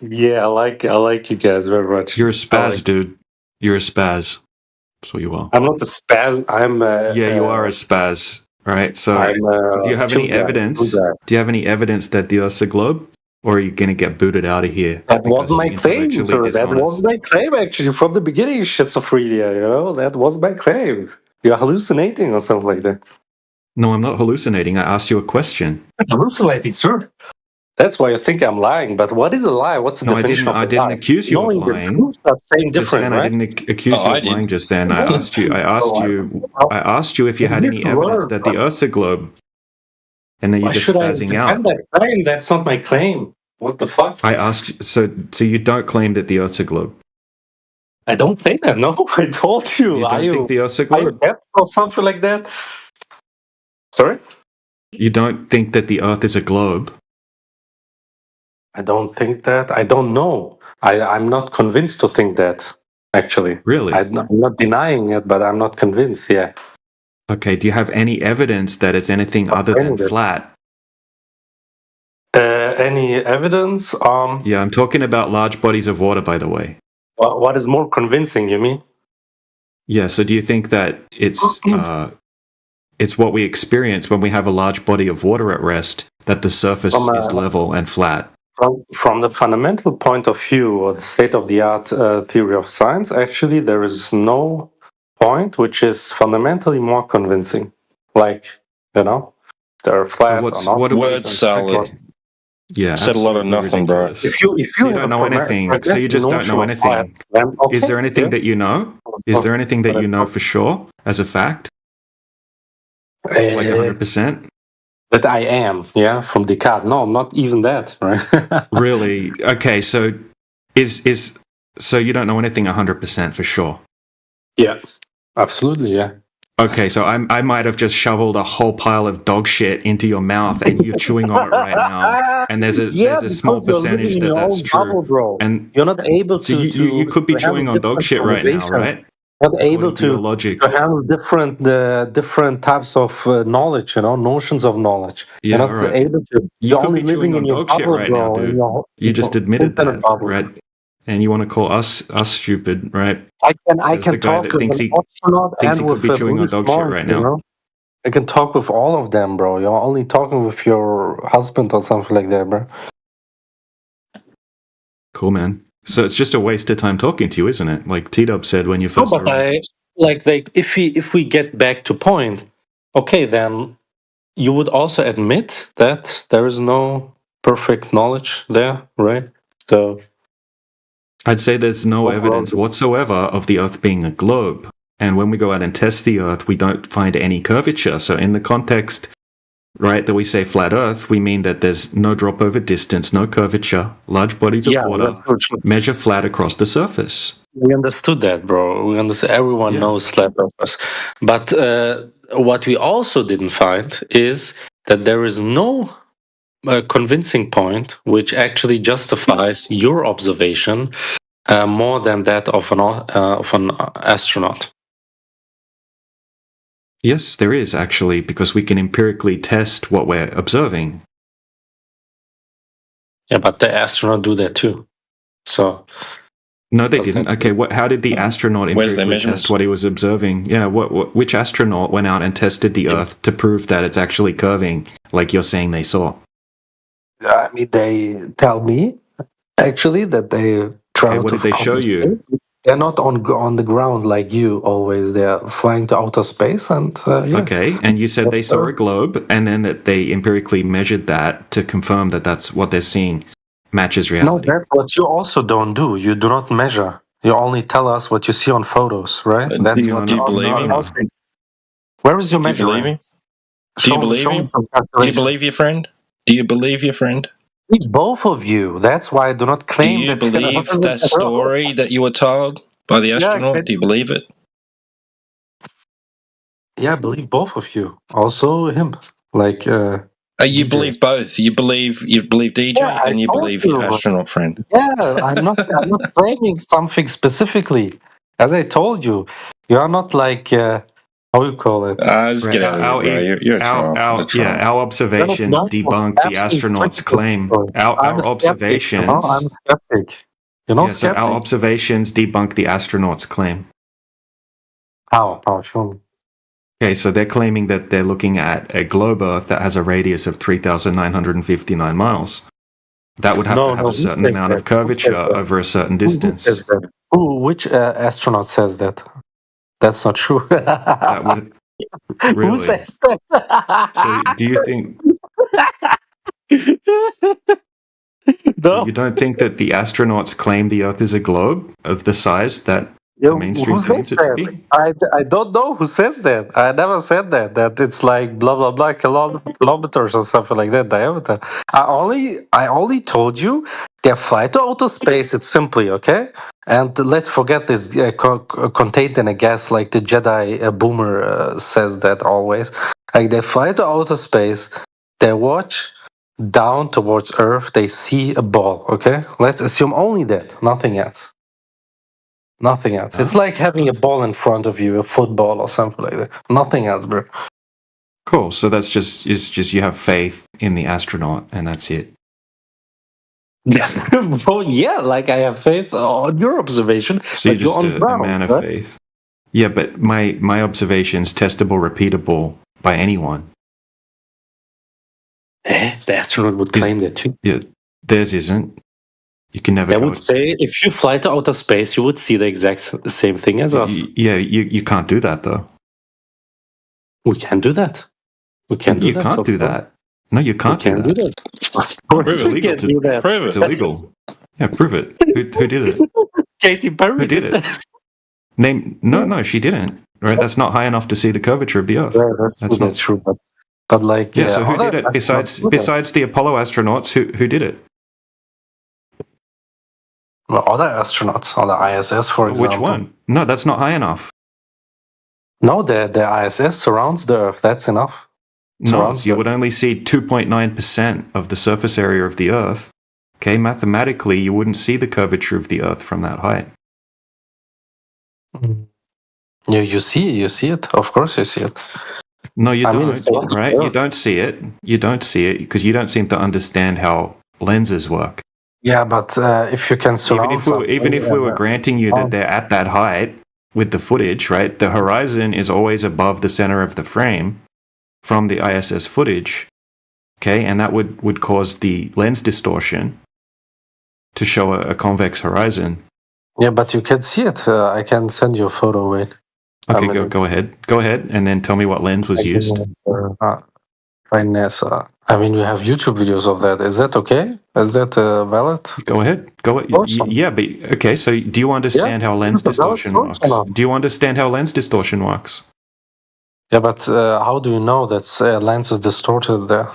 Yeah, I like you guys very much. You're a spaz, dude. You're a spaz. That's what you are. I'm not a spaz. I'm you are a spaz. Right, so do you have any evidence? Do you have any evidence that the Earth's a globe, or are you going to get booted out of here? That was my claim, sir. That was my claim, actually, from the beginning. Schizophrenia, that was my claim. You're hallucinating or something like that. No, I'm not hallucinating. I asked you a question. Hallucinating, sir. That's why you think I'm lying. But what is a lie? What's the definition of a lie? I didn't accuse you of lying. The truth, saying Just different, then, right? I didn't accuse you of lying. Just then, I asked you. I asked you if you had any evidence that the Earth's a globe, and then you're just spazzing out. That claim? That's not my claim. What the fuck? I asked. So you don't claim that the Earth's a globe? I don't think that. No, I told you. You don't think the Earth's a globe? Are you deaf or something like that? Sorry. You don't think that the Earth is a globe? I don't think that. I don't know. I'm not convinced to think that, actually. Really? I'm not denying it, but I'm not convinced, yeah. Okay, do you have any evidence that it's anything other than flat? Any evidence? Yeah, I'm talking about large bodies of water, by the way. What is more convincing, you mean? Yeah, so do you think that it's what we experience when we have a large body of water at rest, that the surface is level and flat? From the fundamental point of view, or the state-of-the-art theory of science, actually, there is no point which is fundamentally more convincing. Like, they're flat or not. Word salad. Yeah, said a lot of nothing, ridiculous. bro. If you don't know anything, so you just don't know anything. Is there anything that you know? Is there anything that you know for sure as a fact? Like 100%? That I am, from Descartes. No, not even that, right? Really? Okay, so so you don't know anything 100% for sure? Yeah, absolutely, yeah. Okay, so I might have just shoveled a whole pile of dog shit into your mouth, and you're chewing on it right now. And there's a small percentage that's true. Bubble, and you're not able to. You could be chewing on dog shit right now, right? Not able to handle different types of knowledge, notions of knowledge. Yeah, you're not able to. You're only living in your dog shit bubble, right now, dude. You just admitted that, right? And you want to call us stupid, right? I can talk that thinks he could be chewing on dog shit right now. I can talk with all of them, bro. You're only talking with your husband or something like that, bro. Cool, man. So it's just a waste of time talking to you, isn't it? Like T-Dub said when you first. No, but if we get back to point, okay, then you would also admit that there is no perfect knowledge there, right? So I'd say there's no evidence whatsoever of the Earth being a globe. And when we go out and test the Earth, we don't find any curvature. So in the context, right, that we say flat Earth, we mean that there's no drop over distance, no curvature, large bodies of water measure flat across the surface. We understood that, bro. We understood. Everyone knows flat Earth. But what we also didn't find is that there is no convincing point which actually justifies your observation more than that of an astronaut. Yes, there is actually, because we can empirically test what we're observing. Yeah, but the astronaut do that too. So no, they didn't. Okay, how did the astronaut empirically test what he was observing? Yeah, which astronaut went out and tested the Earth to prove that it's actually curving, like you're saying they saw? I mean, they tell me actually that they travel. Okay, what did they show you? They're not on the ground like you always. They're flying to outer space, and okay. And you said they saw a globe, and then that they empirically measured that to confirm that that's what they're seeing matches reality. No, that's what you also don't do. You do not measure. You only tell us what you see on photos, right? That's do you believe me? Where is your measuring? Do you believe me? Do you believe your friend? Do you believe your friend? Both of you. That's why I do not claim. Do you believe that story that you were told by the astronaut? Do you believe it? Yeah, I believe both of you. Also him. Like you believe both. You believe DJ and you believe your astronaut friend. Yeah, I'm not claiming something specifically. As I told you, you are not like how you call it? Just get out of here, bro. Our observations debunk the astronaut's claim. Our observations. I'm skeptic. So our observations debunk the astronaut's claim. How? Show me. Okay, so they're claiming that they're looking at a globe Earth that has a radius of 3,959 miles. That would have to have a certain amount of curvature over a certain distance. Which astronaut says that? That's not true. Really? Who says that? So do you think? No. So you don't think that the astronauts claim the Earth is a globe of the size that Yeah, the mainstream who says claims it to that? be? I don't know who says that. I never said that. That it's like blah blah blah kilometers or something like that diameter. I only told you they fly to outer space. It's simply okay. And let's forget this contained in a gas, like the Jedi boomer says that always. Like they fly to outer space, they watch down towards Earth, they see a ball. Okay, let's assume only that, nothing else. Nothing else. It's like having a ball in front of you, a football or something like that. Nothing else, bro. Cool. So that's just you have faith in the astronaut, and that's it. Well, yeah, like I have faith on your observation, So but you're just you're on a ground, man of right? faith. Yeah, but my observation's testable, repeatable by anyone. The astronaut would claim that too. Yeah, theirs isn't. You can never. They would say if you fly to outer space, you would see the exact same thing as us. Yeah, you can't do that though. We can do that. We can do You that. can't do that. No, you can't do do that. Of course, It's we illegal can to do that. It's illegal. Yeah, prove it. Who did it? Katy Perry Who did it? Name? No, she didn't. Right, that's not high enough to see the curvature of the Earth. Yeah, that's true. But like, yeah. So who other did it astronauts do that. besides the Apollo astronauts? Who did it? Well, other astronauts on the ISS, for example. Which one? No, that's not high enough. No, the ISS surrounds the Earth. That's enough. No, so you would only see 2.9% of the surface area of the Earth. Okay, mathematically, you wouldn't see the curvature of the Earth from that height. You see it. Of course, you see it. No, you I don't. mean, it's not Right? there. You don't see it. You don't see it because you don't seem to understand how lenses work. Yeah, but if you can surround Even if we were granting you that they're at that height with the footage, right? The horizon is always above the center of the frame from the ISS footage. Okay, and that would cause the lens distortion to show a convex horizon. Yeah, but you can see it. I can send you a photo. Wait. Okay, go ahead. Go ahead, and then tell me what lens was used. By NASA. I mean, we have YouTube videos of that. Is that okay? Is that valid? Go ahead. Awesome. Yeah, but okay. So, do you understand how lens it's a valid distortion approach works? or not? Do you understand how lens distortion works? Yeah, but how do you know that lens is distorted there?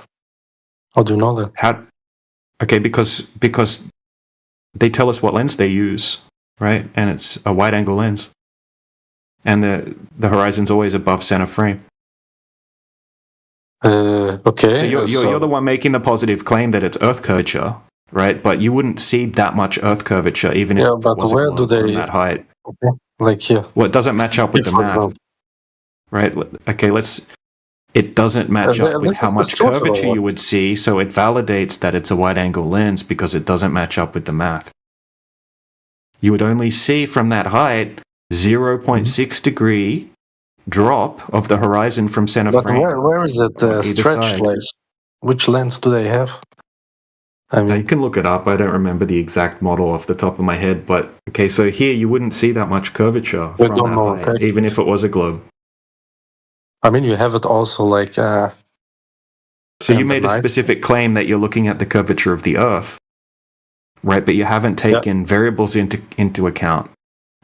How do you know that? Okay, because they tell us what lens they use, right? And it's a wide-angle lens, and the horizon's always above center frame. Okay. So you're the one making the positive claim that it's Earth curvature, right? But you wouldn't see that much Earth curvature even if it was where a do globe from they- that height. Okay. Like here. Well, it doesn't match up with the For math, example. right? Okay, it doesn't match up with this how is much distorted or curvature what? you would see, so it validates that it's a wide-angle lens because it doesn't match up with the math. You would only see from that height 0.6 degree drop of the horizon from center But frame. where is it on either stretched? side. Like, which lens do they have? Now, you can look it up. I don't remember the exact model off the top of my head, but okay, so here you wouldn't see that much curvature We from don't that know, height, okay. even if it was a globe. I mean, you have it also like. So you in the made a night. specific claim that you're looking at the curvature of the Earth, right? But you haven't taken variables into account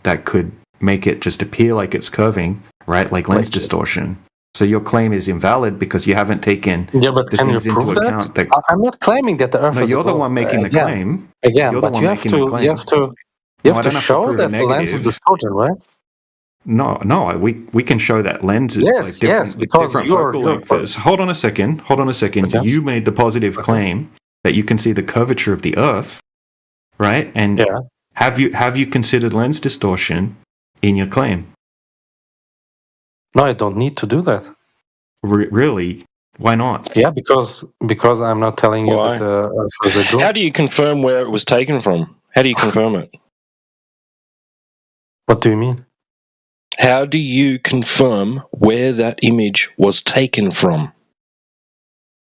that could make it just appear like it's curving, right? Like lens distortion. So your claim is invalid because you haven't taken Yeah, but the can you things into prove that? account. That I'm not claiming that the Earth no, is. you're a the globe. one making the Again, claim. Again, You're the but one you have making the to. claim. You have to. No, You I have to don't have to show prove a that the lens is negative. distorted, right? No, we can show that lenses Yes, like different, yes, because different you're- focal you're- lengths. Hold on a second. Okay. You made the positive claim that you can see the curvature of the Earth, right? And have you considered lens distortion in your claim? No, I don't need to do that. Really? Why not? Yeah, because I'm not telling you Why? that the Earth is a globe. How do you confirm where it was taken from? How do you confirm it? What do you mean? How do you confirm where that image was taken from?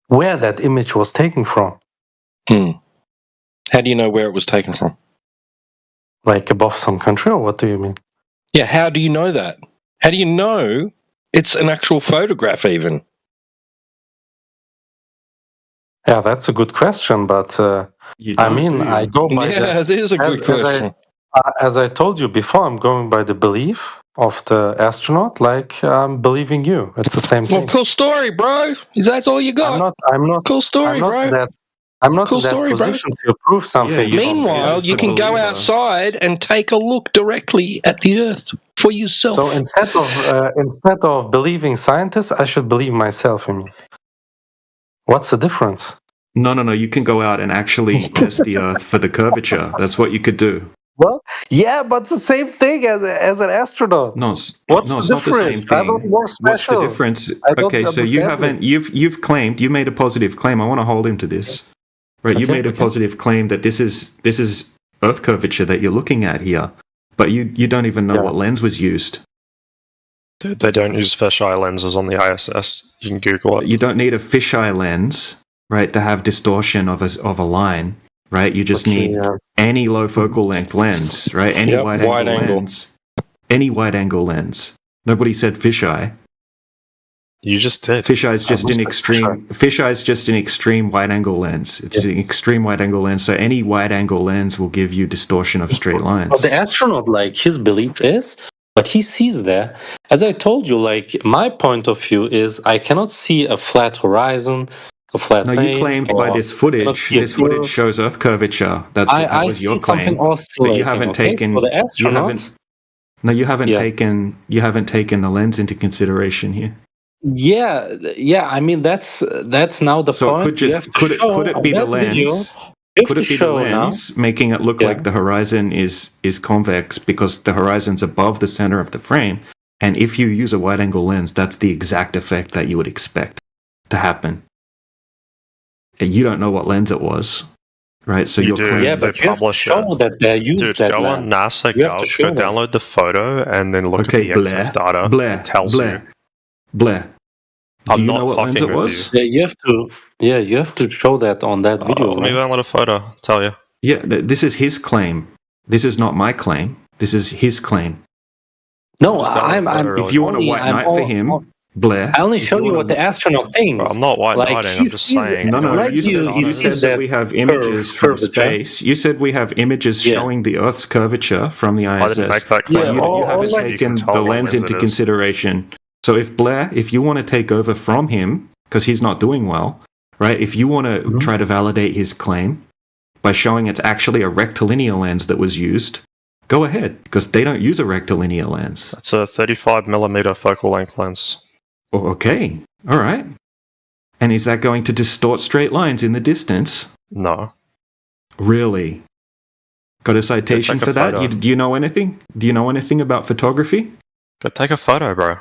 Where that image was taken from? How do you know where it was taken from? Like above some country, or what do you mean? Yeah, how do you know that? How do you know It's an actual photograph, even. Yeah, that's a good question, but I mean, I go by Yeah, it is a good question. As I told you before, I'm going by the belief of the astronaut, like I'm believing you. It's the same Well, thing. cool story, bro. Is that all you got? I'm not. Cool story, bro. I'm not Cool in that story, bro. position to prove something. Meanwhile, you can go outside and take a look directly at the Earth for yourself. So instead of believing scientists, I should believe myself. I mean, what's the difference? No. You can go out and actually test the Earth for the curvature. That's what you could do. Well, yeah, but it's the same thing as an astronaut. No, it's not the same thing. What's the difference? Okay, so you haven't. You've claimed. You made a positive claim. I want to hold him to this. Right, you made a positive claim that this is Earth curvature that you're looking at here, but you don't even know what lens was used. Dude, they don't use fisheye lenses on the ISS. You can Google it. You don't need a fisheye lens, right, to have distortion of a line, right? You just need any low focal length lens, right? Any wide angle lens. Any wide angle lens. Nobody said fisheye. You just did. Fisheye is just an extreme. Fisheye is just an extreme wide angle lens. It's an extreme wide angle lens. So any wide angle lens will give you distortion of straight lines. But the astronaut, like his belief is, what he sees there, as I told you, like my point of view is, I cannot see a flat horizon, a flat plane. No, you claimed by this footage. This footage shows Earth curvature. That was your claim. But you haven't taken. So the astronaut. You haven't taken. You haven't taken the lens into consideration here. Yeah. I mean, that's now the point. Could it be the lens? Could it be the lens making it look like the horizon is convex because the horizon's above the center of the frame? And if you use a wide-angle lens, that's the exact effect that you would expect to happen. And you don't know what lens it was, right? So you do. Yeah, but you have to show that they used that go lens. on NASA Gov, go download the photo, and then look at the EXIF data. It tells you. Blair, do you know what lens it was? Yeah, you have to show that on that video. Let me download a photo. Tell you. Yeah, this is his claim. This is not my claim. This is his claim. No, if you want a white knight for him, Blair. I only show you what the astronaut thinks. I'm not white knighting. I'm just saying. No. You said that we have images from space. You said we have images showing the Earth's curvature from the ISS. I didn't make that claim. You haven't taken the lens into consideration. So if you want to take over from him, because he's not doing well, right? If you want to try to validate his claim by showing it's actually a rectilinear lens that was used, go ahead, because they don't use a rectilinear lens. It's a 35mm focal length lens. Okay, all right. And is that going to distort straight lines in the distance? No. Really? Got a citation for that? Do you know anything? Do you know anything about photography? Go take a photo, bro.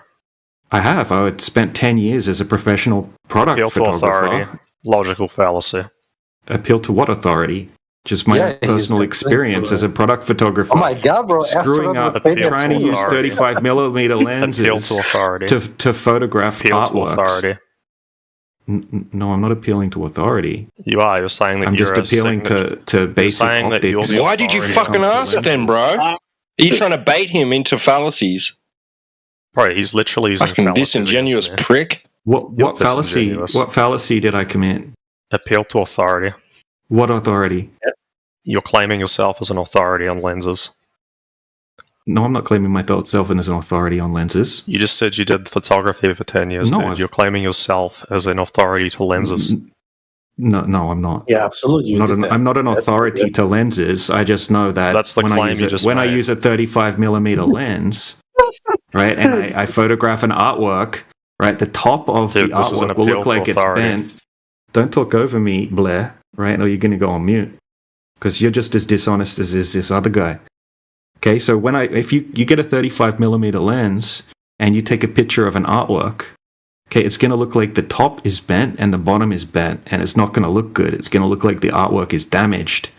I have. I had spent 10 years as a professional product photographer. Authority. Logical fallacy. Appeal to what authority? Just my personal experience as a product photographer. Oh my god, bro! Screwing up, trying to use 35mm lenses to photograph artworks. No, I'm not appealing to authority. You are. You're saying that I'm just appealing to basic optics. Why did you fucking ask then, bro? Are you trying to bait him into fallacies? Bro, he's literally using fucking disingenuous prick. What fallacy? What fallacy did I commit? Appeal to authority. What authority? You're claiming yourself as an authority on lenses. No, I'm not claiming myself as an authority on lenses. You just said you did photography for 10 years, dude. You're claiming yourself as an authority to lenses. No, I'm not. Yeah, absolutely. I'm not an authority to lenses. I just know that that's the claim you just when made. I use a 35mm lens, right, and I photograph an artwork, right, the top of the artwork will look like it's bent. Don't talk over me, Blair, right, or you're going to go on mute. Because you're just as dishonest as is this other guy. Okay, so if you get a 35mm lens and you take a picture of an artwork, okay, it's going to look like the top is bent and the bottom is bent, and it's not going to look good. It's going to look like the artwork is damaged.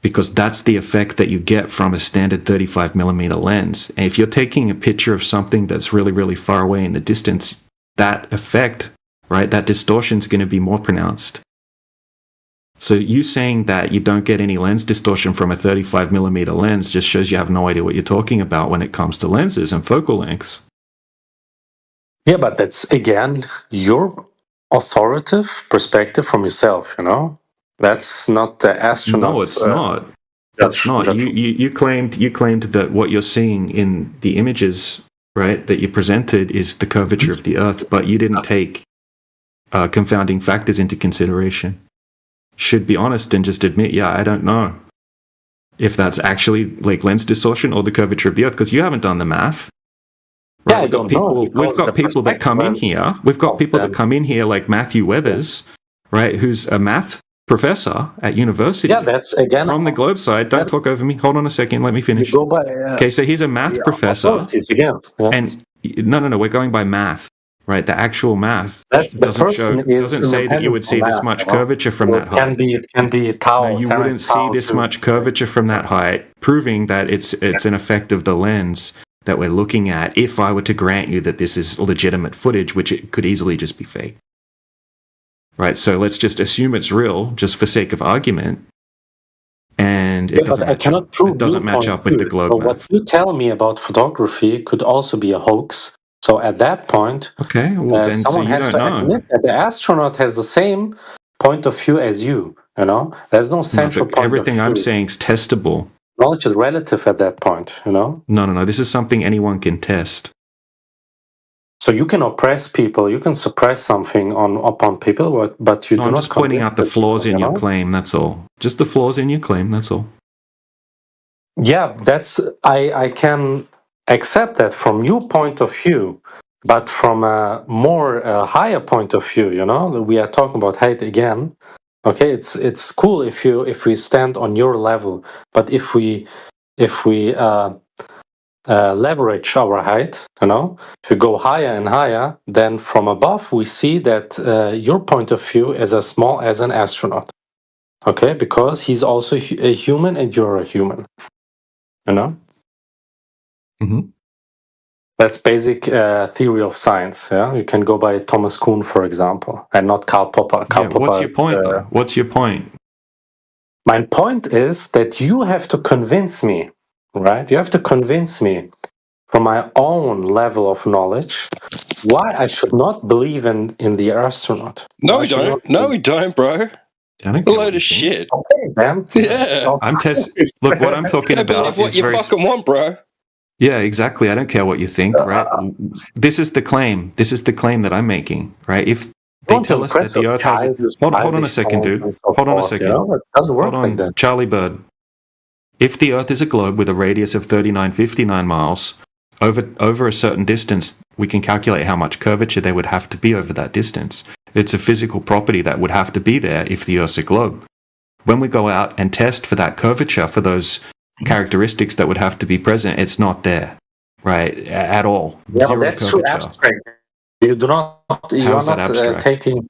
Because that's the effect that you get from a standard 35mm lens. And if you're taking a picture of something that's really, really far away in the distance, that effect, right, that distortion is going to be more pronounced. So you saying that you don't get any lens distortion from a 35mm lens just shows you have no idea what you're talking about when it comes to lenses and focal lengths. Yeah, but that's again your authoritative perspective from yourself. That's not the astronauts. No, it's not. It's not. You claimed that what you're seeing in the images, right, that you presented is the curvature of the Earth, but you didn't take confounding factors into consideration. Should be honest and just admit, I don't know if that's actually like lens distortion or the curvature of the Earth, because you haven't done the math. Right? Yeah, I don't know. We've got people that come in here. We've got people that come in here like Matthew Weathers, right, who's a math professor at university. Yeah, that's again from the globe side. Don't talk over me. Hold on a second. Let me finish. Go by, okay, so he's a math professor. Again. Yeah. And no. We're going by math, right? The actual math doesn't say that you would see this much curvature from that height. It can be tau. No, you wouldn't see this much curvature from that height, proving that it's an effect of the lens that we're looking at. If I were to grant you that this is legitimate footage, which it could easily just be fake. Right, so let's just assume it's real, just for sake of argument, and it doesn't match up with the globe math. What you tell me about photography could also be a hoax. So at that point, then someone has to admit that the astronaut has the same point of view as you. There's no central point of view. Everything I'm saying is testable. Knowledge is relative at that point. No. This is something anyone can test. So you can oppress people, you can suppress something upon people, but you do not. I'm just pointing out the flaws in your claim. That's all. Just the flaws in your claim. That's all. Yeah, I can accept that from your point of view, but from a more higher point of view, we are talking about height again. Okay, it's cool if we stand on your level, but if we leverage our height, if we go higher and higher, then from above we see that your point of view is as small as an astronaut. Okay, because he's also a human and you're a human. Mm-hmm. That's basic theory of science. Yeah, you can go by Thomas Kuhn, for example, and not Karl Popper. What's your point, though? What's your point? My point is that you have to convince me. Right? You have to convince me from my own level of knowledge why I should not believe in the astronaut. No, we don't. No, we don't, bro. I don't a load of shit. Okay, then. Yeah. Look, what I'm talking about believe what is you fucking want, bro. Yeah, exactly. I don't care what you think, right? This is the claim. This is the claim that I'm making, right? If they tell us that the Earth has... Hold on a second, dude. Hold on a second. It doesn't work like that. Charlie Bird. If the Earth is a globe with a radius of 3959 miles, over a certain distance, we can calculate how much curvature there would have to be over that distance. It's a physical property that would have to be there if the Earth's a globe. When we go out and test for that curvature, for those characteristics that would have to be present, it's not there, right? At all. Yeah, Zero that's curvature. too abstract. You do not. You are not taking.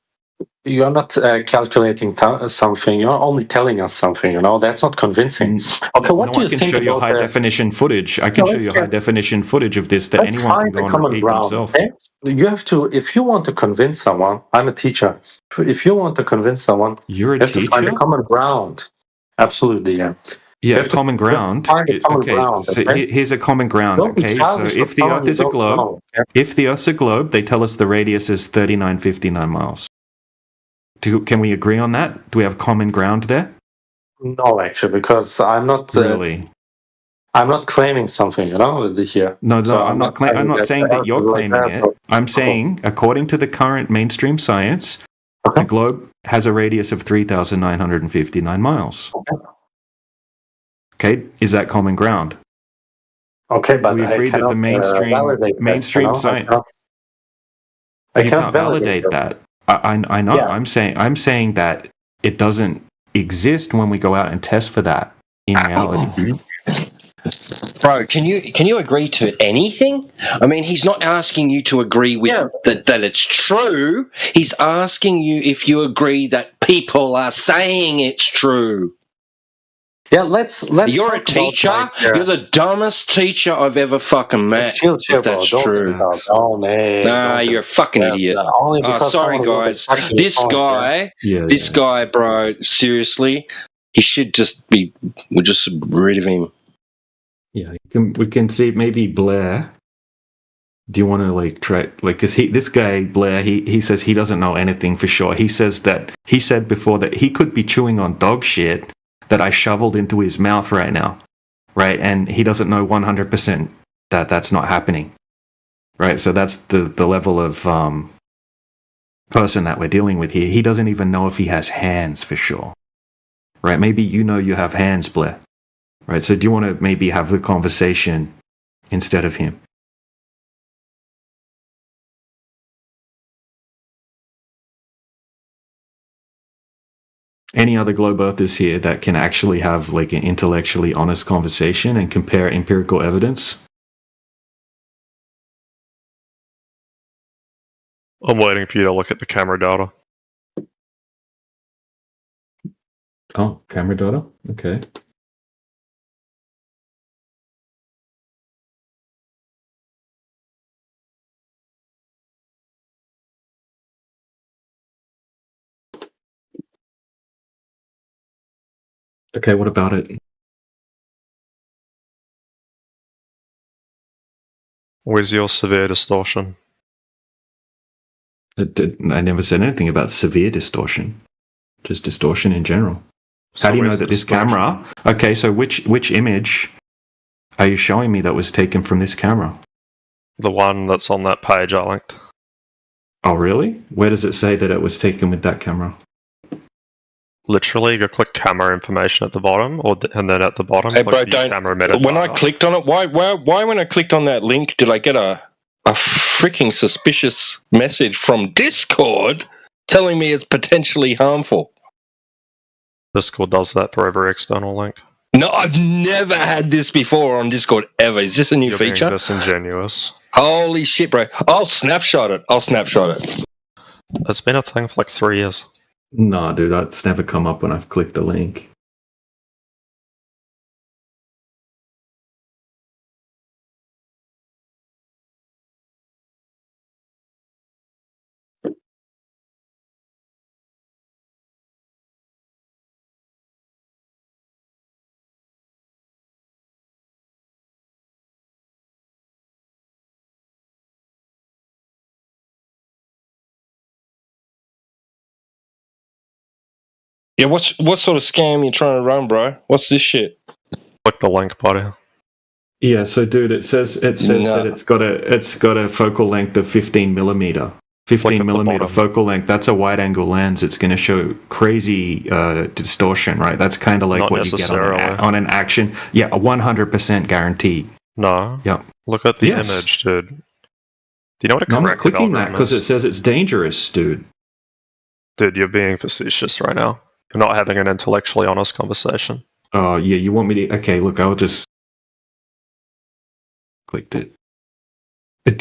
You are not calculating something. You are only telling us something. That's not convincing. Okay, what do you think about? I can show you high definition footage. I can show you high definition footage of this that anyone can go and repeat themselves. Okay? You have to, if you want to convince someone. I'm a teacher. If you want to convince someone, you're a teacher. You have to find a common ground. Absolutely, yeah. Yeah, common ground. So here's a common ground. Okay, so if the Earth is a globe, if the Earth's a globe, they tell us the radius is 3959 miles. Can we agree on that? Do we have common ground there? No, actually, because I'm not really. I'm not claiming something, here. No, so I'm not saying that you're claiming it. I'm saying, according to the current mainstream science, the globe has a radius of 3,959 miles. Okay, is that common ground? Okay, but we agree that the mainstream science. You can't validate that. I know. Yeah. I'm saying that it doesn't exist when we go out and test for that in reality. Bro, can you agree to anything? I mean, he's not asking you to agree with that it's true. He's asking you if you agree that people are saying it's true. Yeah, let's. You're a teacher. You're the dumbest teacher I've ever fucking met. Chill, if that's true. Nah, you're a fucking idiot. Sorry, guys. This guy, bro. Seriously, he should just be. We'll just get rid of him. Yeah, we can see maybe Blair. Do you want to like try like because this guy Blair he says he doesn't know anything for sure. He says that he said before that he could be chewing on dog shit that I shoveled into his mouth right now, right? And he doesn't know 100% that that's not happening, right? So that's the level of person that we're dealing with here. He doesn't even know if he has hands for sure, right? Maybe you know you have hands, Blair, right? So do you want to maybe have the conversation instead of him? Any other globe earthers here that can actually have like an intellectually honest conversation and compare empirical evidence? I'm waiting for you to look at the camera data. Oh, camera data? Okay. Okay, what about it? Where's your severe distortion? I never said anything about severe distortion. Just distortion in general. So how do you know where's that the this distortion? camera... Okay, so which image are you showing me that was taken from this camera? The one that's on that page I linked. Oh, really? Where does it say that it was taken with that camera? Literally, you go click camera information at the bottom, and then at the bottom, Hey, click bro, the don't. camera metadata. When I clicked on it, why when I clicked on that link did I get a freaking suspicious message from Discord telling me it's potentially harmful? Discord does that for every external link. No, I've never had this before on Discord ever. Is this a new You're feature? being disingenuous. Holy shit, bro! I'll snapshot it. It's been a thing for like 3 years. No, dude, that's never come up when I've clicked the link. Yeah, what sort of scam you trying to run, bro? What's this shit? Click the link, buddy. Yeah, so dude, it says No. that it's got a focal length of 15 millimeter. 15 millimeter focal length. That's a wide angle lens. It's going to show crazy distortion, right? That's kind of like Not what you get necessarily. on an action. Yeah, a 100% guarantee. No. Yeah. Look at the Yes. image, dude. Do you know what a No, I'm not corrective clicking that algorithm because is? it says it's dangerous, dude. Dude, you're being facetious right now. You're not having an intellectually honest conversation. Oh, yeah, you want me to... Okay, look, I'll just... Clicked it. I'm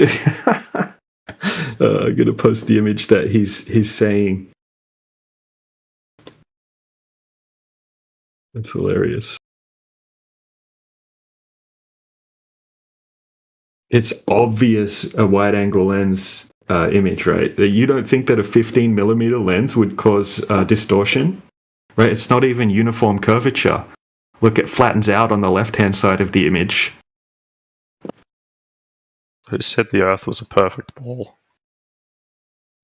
going to post the image that he's saying. That's hilarious. It's obvious a wide-angle lens image, right? You don't think that a 15 millimeter lens would cause distortion, right? It's not even uniform curvature. Look, it flattens out on the left-hand side of the image. Who said the Earth was a perfect ball?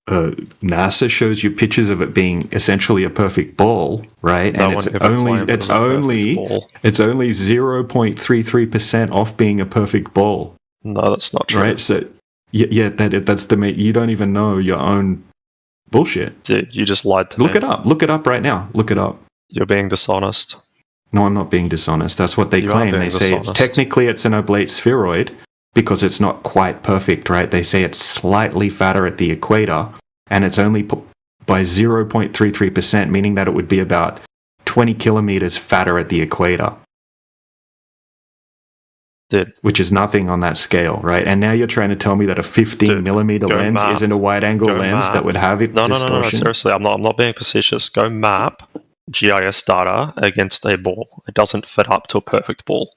NASA shows you pictures of it being essentially a perfect ball, right? No And one it's ever only claimed it was a perfect ball. 0.33% off being a perfect ball. No, that's not true. Right? So yeah, that's you don't even know your own bullshit. Dude, you just lied to me. Look it up. Look it up right now. Look it up. You're being dishonest. No, I'm not being dishonest. That's what they You are claim. being They say it's dishonest. technically it's an oblate spheroid because it's not quite perfect, right? They say it's slightly fatter at the equator and it's only by 0.33%, meaning that it would be about 20 kilometers fatter at the equator. Dude. Which is nothing on that scale, right? And now you're trying to tell me that a 15 millimeter Go lens map. isn't a wide angle Go lens map. that would have it No, distortion? seriously, I'm not being facetious. Go map GIS data against a ball. It doesn't fit up to a perfect ball.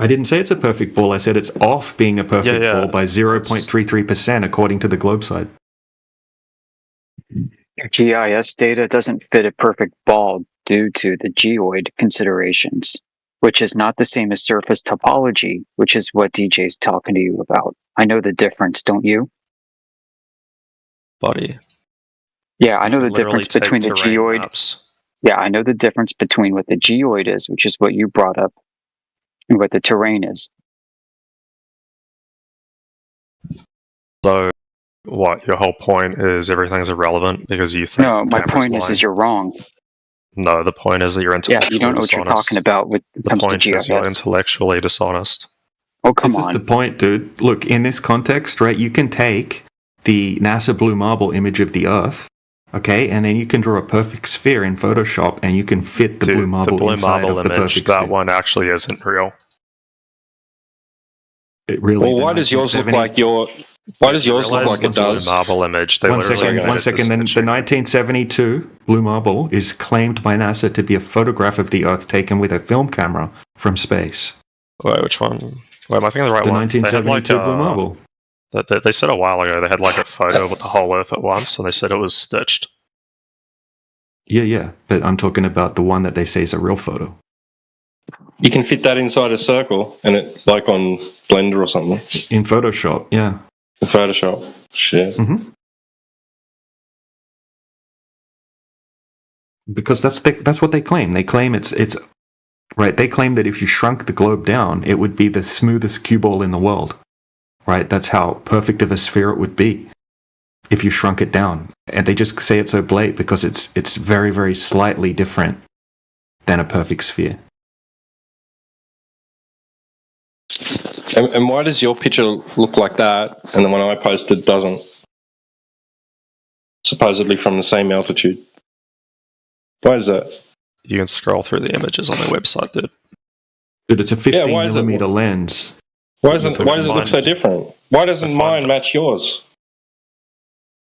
I didn't say it's a perfect ball. I said it's off being a perfect Yeah. ball by 0.33% according to the globe side. GIS data doesn't fit a perfect ball due to the geoid considerations, which is not the same as surface topology, which is what DJ's talking to you about. I know the difference, don't you? Buddy. Yeah, I know the Literally difference take between the terrain geoid. maps. Yeah, I know the difference between what the geoid is, which is what you brought up, and what the terrain is. So, what, your whole point is everything's irrelevant because you think No, the my camera's point lying? is you're wrong. No, the point is that you're Yeah, intellectually you don't know what you're dishonest. talking about when it The comes to point is you're GIS. intellectually dishonest. Oh, come This is on. the point, dude. Look, in this context, right, you can take the NASA Blue Marble image of the Earth, okay, and then you can draw a perfect sphere in Photoshop and you can fit the blue marble The blue inside marble of the image, perfect that sphere. one actually isn't real. It really, Well, the why does yours look 1970 like your? Why does yours look Realize like it the blue does? marble image. They One literally second, made one it second. Then the 1972 Blue Marble is claimed by NASA to be a photograph of the Earth taken with a film camera from space. Wait, which one? Wait, am I thinking of the right The one? They had 1972 Blue Marble. They said a while ago they had like a photo with the whole Earth at once, and they said it was stitched. Yeah, but I'm talking about the one that they say is a real photo. You can fit that inside a circle, and it like on Blender or something. In Photoshop, yeah. In Photoshop, shit. Mm-hmm. Because that's what they claim. They claim it's right. They claim that if you shrunk the globe down, it would be the smoothest cue ball in the world. Right? That's how perfect of a sphere it would be if you shrunk it down. And they just say it's oblate because it's very, very slightly different than a perfect sphere. And why does your picture look like that, and the one I posted doesn't? Supposedly from the same altitude. Why is that? You can scroll through the images on their website, dude. Dude, it's a 15 why is it- millimeter lens. Why does it look so different? Why doesn't mine match yours?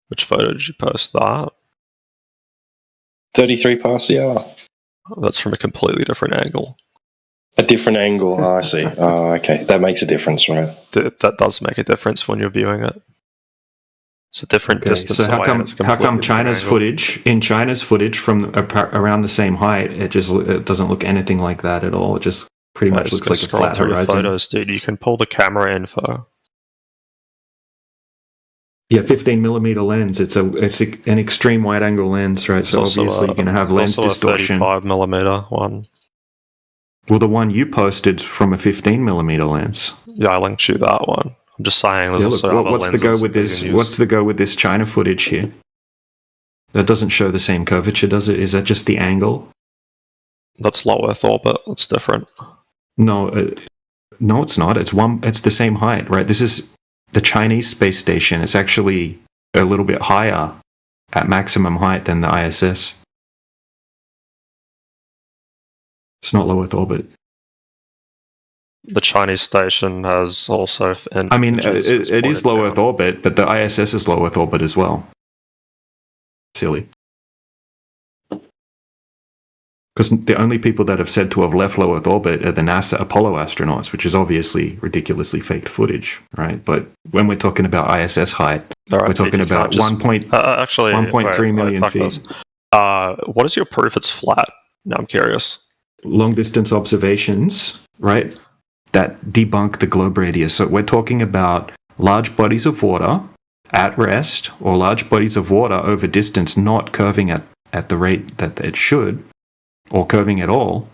Which photo did you post? That? 33 past the hour. That's from a completely different angle. A different angle. Oh, I see. Oh, okay. That makes a difference, right? That does make a difference when you're viewing it. It's a different distance So how away. come and it's a completely China's footage from around the same height, it doesn't look anything like that at all. It just pretty much looks like a flat through horizon. photos, dude. You can pull the camera info. Yeah, 15 millimeter lens. It's an extreme wide angle lens, right? So obviously you're going to have lens also distortion. A 35 millimeter one. Well, the one you posted from a 15 millimeter lens. Yeah, I linked you that one. I'm just saying. There's Yeah, also look, other what's the go lenses with that you this? can use. What's the go with this China footage here? That doesn't show the same curvature, does it? Is that just the angle? That's low Earth orbit. That's different. No, it's not. It's the same height, right? This is the Chinese space station. It's actually a little bit higher at maximum height than the ISS. It's not low Earth orbit. The Chinese station has also. I mean, it is low Earth orbit, but the ISS is low Earth orbit as well. Silly. Because the only people that have said to have left low Earth orbit are the NASA Apollo astronauts, which is obviously ridiculously faked footage, right? But when we're talking about ISS height, we're talking about 1.3 million feet. What is your proof it's flat? Now I'm curious. Long distance observations, right, that debunk the globe radius. So we're talking about large bodies of water at rest or large bodies of water over distance not curving at the rate that it should or curving at all.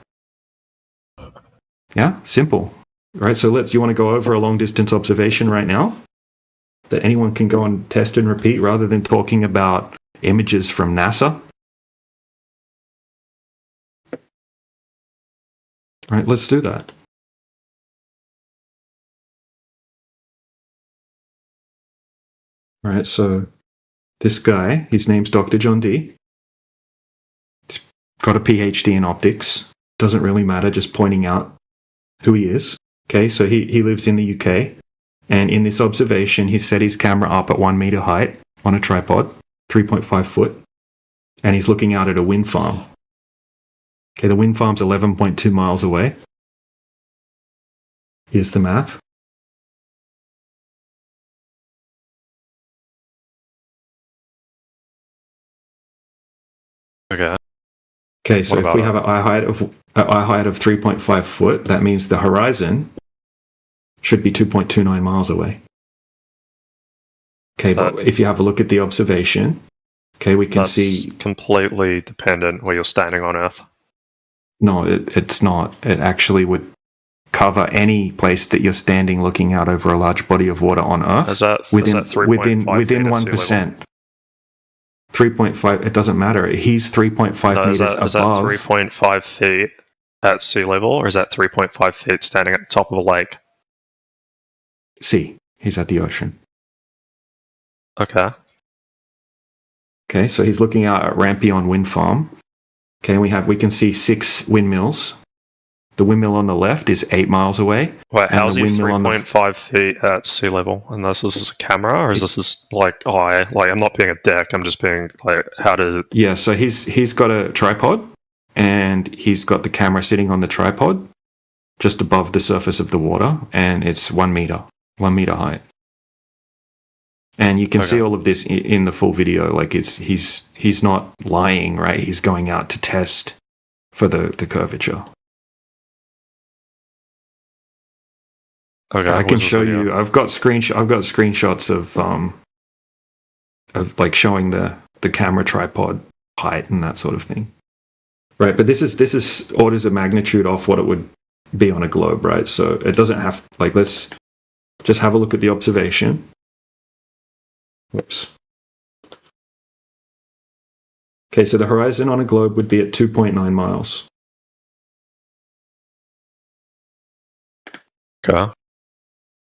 Yeah, simple. Right, so you want to go over a long distance observation right now that anyone can go and test and repeat rather than talking about images from NASA? All right, let's do that. All right, so this guy, his name's Dr. John D. He's got a PhD in optics. Doesn't really matter, just pointing out who he is. Okay, so he lives in the UK. And in this observation, he set his camera up at 1 meter height on a tripod, 3.5 foot. And he's looking out at a wind farm. Okay, the wind farm's 11.2 miles away. Here's the math. Okay. Okay, so What if we about have an eye height of 3.5 foot, that means the horizon should be 2.29 miles away. Okay, but if you have a look at the observation, okay, we can That's see. completely dependent where you're standing on Earth. No, it's not. It actually would cover any place that you're standing looking out over a large body of water on Earth. Is that within 3.5 within feet at sea 1%? 3.5. It doesn't matter. He's 3.5 No, meters is that above. 3.5 feet at sea level, or is that 3.5 feet standing at the top of a lake? Sea. He's at the ocean. Okay. Okay, so he's looking out at Rampion Wind Farm. Okay, we can see 6 windmills. The windmill on the left is 8 miles away. Wait, and how's the he windmill on the 3.5 feet at sea level? And this is a camera, or is this like eye? Like, I'm not being a dick. I'm just being like, how did? Yeah, so he's got a tripod, and he's got the camera sitting on the tripod, just above the surface of the water, and it's 1 meter height. And you can see all of this in the full video. Like he's not lying, right? He's going out to test for the curvature. Okay, I can show you. I've got screenshots of like showing the camera tripod height and that sort of thing. Right, but this is orders of magnitude off what it would be on a globe, right? So it doesn't have like, let's just have a look at the observation. Whoops. Okay, so the horizon on a globe would be at 2.9 miles. Okay.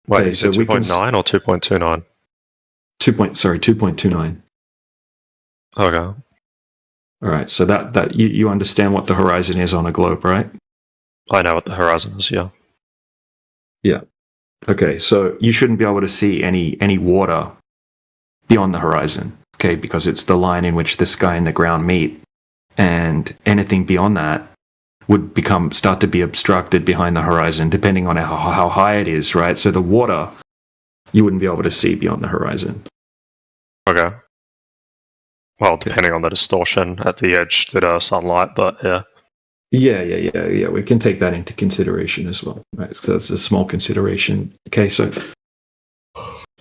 Wait, Okay, you said so we can 2.9 or 2.29? 2.29. Okay. All right, so that you understand what the horizon is on a globe, right? I know what the horizon is, yeah. Yeah. Okay, so you shouldn't be able to see any water beyond the horizon, okay, because it's the line in which the sky and the ground meet, and anything beyond that would start to be obstructed behind the horizon, depending on how high it is, right? So the water, you wouldn't be able to see beyond the horizon. Okay. Well, depending on the distortion at the edge to the sunlight, but yeah. Yeah. We can take that into consideration as well, right? So that's a small consideration. Okay, so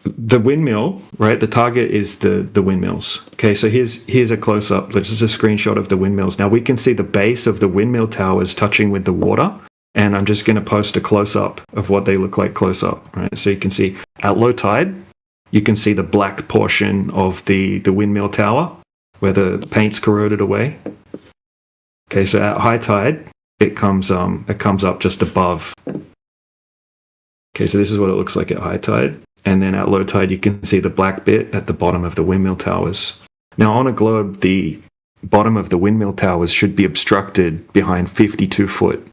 the windmill, right? The target is the windmills. Okay, so here's a close up. This is a screenshot of the windmills. Now we can see the base of the windmill towers touching with the water, and I'm just going to post a close up of what they look like close up. Right, so you can see at low tide, you can see the black portion of the windmill tower where the paint's corroded away. Okay, so at high tide, it comes up just above. Okay, so this is what it looks like at high tide. And then at low tide, you can see the black bit at the bottom of the windmill towers. Now, on a globe, the bottom of the windmill towers should be obstructed behind 52 foot.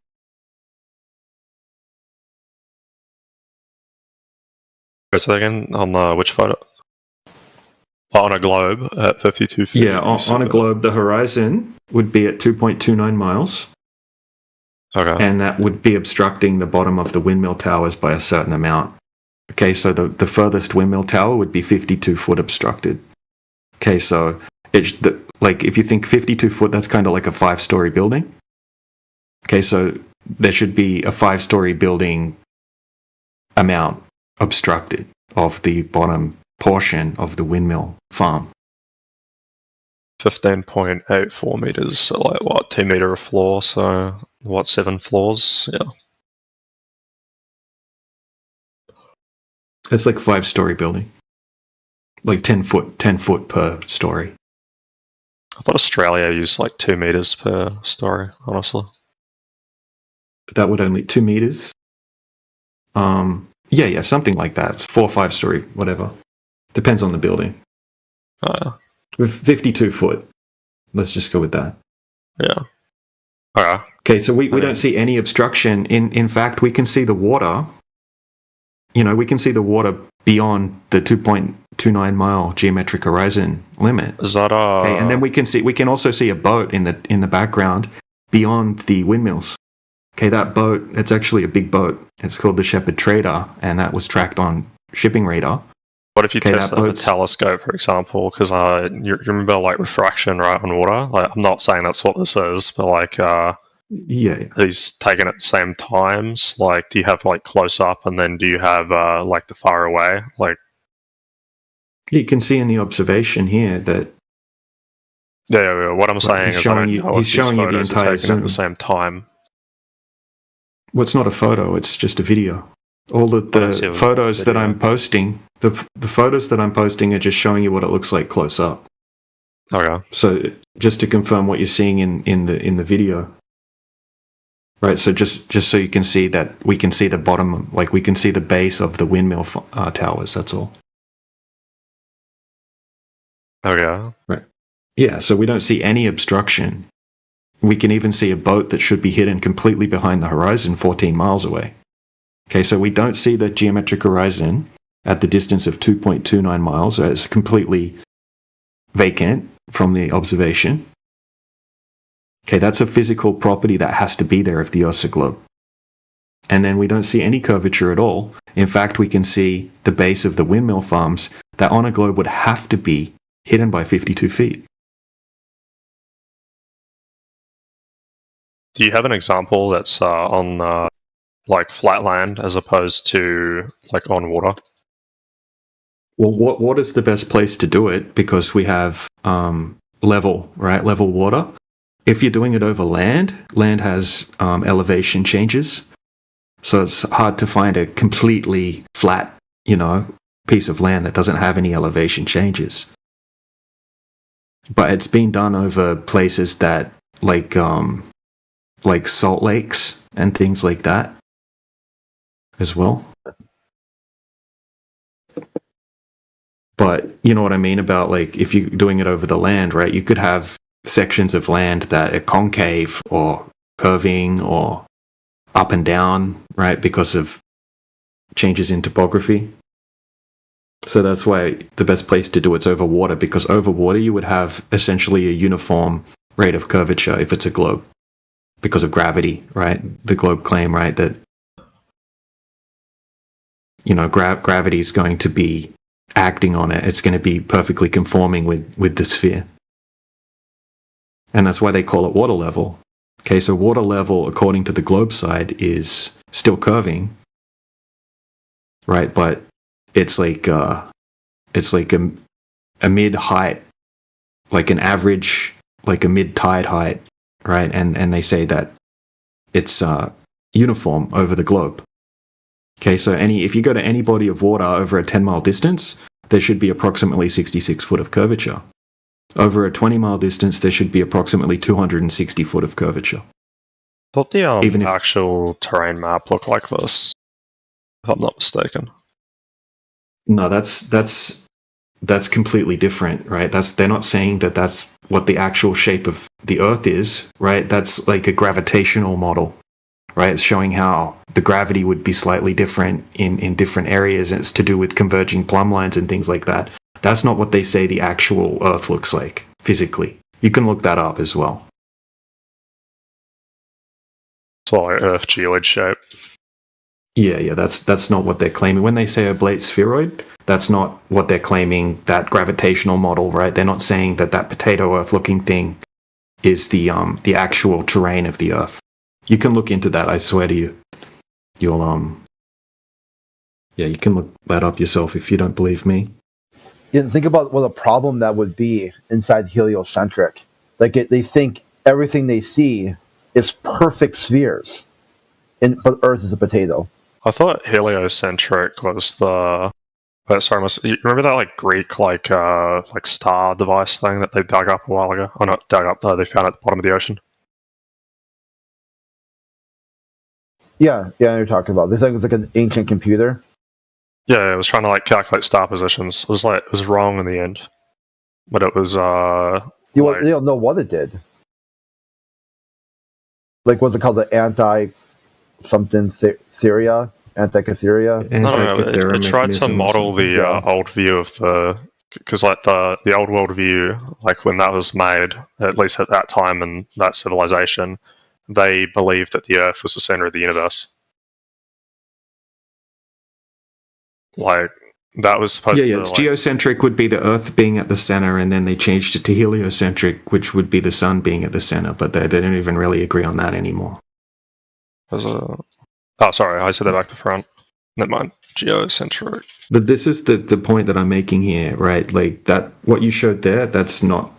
So again, on which photo? On a globe at 52 feet. Yeah, on a globe, the horizon would be at 2.29 miles. Okay. And that would be obstructing the bottom of the windmill towers by a certain amount. Okay, so the furthest windmill tower would be 52 foot obstructed. Okay, so like if you think 52 foot, that's kind of like a 5-story building. Okay, so there should be a 5-story building amount obstructed of the bottom portion of the windmill farm. 15.84 meters, so like what, 2 meter a floor, so what, 7 floors? Yeah. It's like 5-story building. Like 10 foot per story. I thought Australia used like 2 meters per story, honestly. That would only 2 meters. Yeah, something like that. 4 or 5 story, whatever. Depends on the building. With 52 foot. Let's just go with that. Yeah. Alright. Okay, so we don't see any obstruction. In fact, we can see the water. You know, we can see the water beyond the 2.29 mile geometric horizon limit. Is that okay, and then we can also see a boat in the background beyond the windmills. Okay, that boat, it's actually a big boat. It's called the Shepherd Trader, and that was tracked on Shipping Radar. What if you Okay, test that that with a boat's- telescope, for example? Because you remember like refraction, right, on water. Like, I'm not saying that's what this is, but like, Yeah. he's taken at the same times. Like, do you have like close up, and then do you have like the far away? Like, You can see in the observation here that yeah. What I'm saying he's is, I showing don't you- know he's if these showing you the photos are entire taken at the zoom. same time. well, it's not a photo; it's just a video. All of I don't see the a photos that video. I'm posting, the photos that I'm posting are just showing you what it looks like close up. Okay. So just to confirm what you're seeing in the video, right? So just so you can see that we can see the bottom, like we can see the base of the windmill towers. That's all. Okay. Right. Yeah. So we don't see any obstruction. We can even see a boat that should be hidden completely behind the horizon, 14 miles away. Okay, so we don't see the geometric horizon at the distance of 2.29 miles. So it's completely vacant from the observation. Okay, that's a physical property that has to be there if the Earth's a globe. And then we don't see any curvature at all. In fact, we can see the base of the windmill farms that on a globe would have to be hidden by 52 feet. Do you have an example that's on like flat land as opposed to like on water? Well, what is the best place to do it? Because we have level, right? Level water. If you're doing it over land, land has elevation changes. So it's hard to find a completely flat, piece of land that doesn't have any elevation changes. But it's been done over places that like salt lakes and things like that as well. But you know what I mean about like if you're doing it over the land, right? You could have sections of land that are concave or curving or up and down, right? Because of changes in topography. So that's why the best place to do it's over water, because over water you would have essentially a uniform rate of curvature if it's a globe because of gravity, right? The globe claim, right? That, gravity is going to be acting on it. It's going to be perfectly conforming with the sphere. And that's why they call it water level. Okay, so water level, according to the globe side, is still curving, right? But it's like a mid height, like an average, like a mid tide height, right? And they say that it's uniform over the globe. Okay, so if you go to any body of water over a 10-mile distance, there should be approximately 66 foot of curvature. Over a 20-mile distance, there should be approximately 260 foot of curvature. I thought the Even if- actual terrain map looked like this, if I'm not mistaken. No, that's completely different, right? They're not saying that that's what the actual shape of the Earth is, right? That's like a gravitational model, right? It's showing how the gravity would be slightly different in different areas, and it's to do with converging plumb lines and things like that. That's not what they say the actual Earth looks like physically. You can look that up as well. It's all like Earth geoid shape. Yeah, that's not what they're claiming. When they say oblate spheroid, that's not what they're claiming, that gravitational model, right? They're not saying that potato Earth looking thing is the actual terrain of the Earth. You can look into that, I swear to you. You'll you can look that up yourself if you don't believe me. Yeah, think about what a problem that would be inside heliocentric. Like they think everything they see is perfect spheres, but Earth is a potato. I thought heliocentric was the. You remember that like Greek like star device thing that they dug up a while ago? Or not dug up, they found at the bottom of the ocean. Yeah, you're talking about. They think it's like an ancient computer. Yeah, it was trying to like calculate star positions. It was wrong in the end, but it was They don't know what it did. Like what's it called? The anti-something theoria, antikytheria. No, it tried to model the old view of because like the old world view, like when that was made, at least at that time in that civilization, they believed that the Earth was the center of the universe. Like That was supposed to It's geocentric would be the Earth being at the center, and then they changed it to heliocentric, which would be the sun being at the center, but they don't even really agree on that anymore. Oh, sorry, I said that back to front. Never mind. Geocentric. But this is the point that I'm making here, right? Like that, what you showed there, that's not,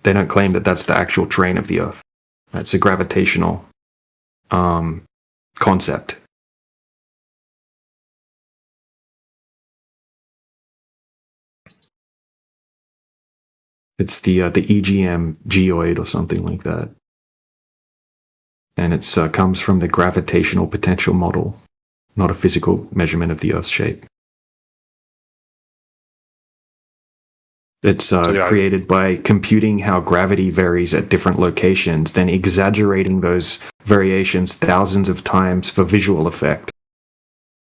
they don't claim that that's the actual terrain of the Earth. It's a gravitational concept. It's the EGM geoid or something like that. And it comes from the gravitational potential model, not a physical measurement of the Earth's shape. It's created by computing how gravity varies at different locations, then exaggerating those variations thousands of times for visual effect.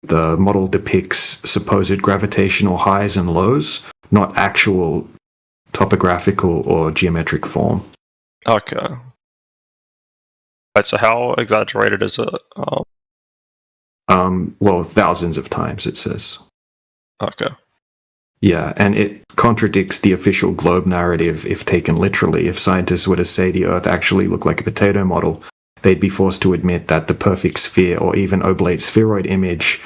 The model depicts supposed gravitational highs and lows, not actual topographical or geometric form. Okay. Right, so how exaggerated is it? Well, thousands of times, it says. Okay. Yeah, and it contradicts the official globe narrative if taken literally. If scientists were to say the Earth actually looked like a potato model, they'd be forced to admit that the perfect sphere or even oblate spheroid image,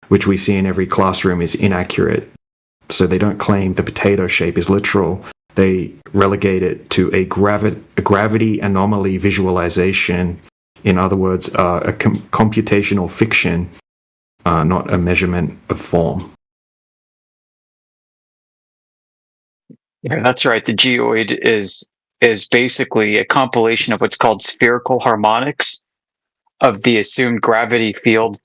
which we see in every classroom, is inaccurate. So they don't claim the potato shape is literal. They relegate it to a gravity anomaly visualization. In other words, a computational fiction, not a measurement of form. Yeah, that's right. The geoid is basically a compilation of what's called spherical harmonics of the assumed gravity field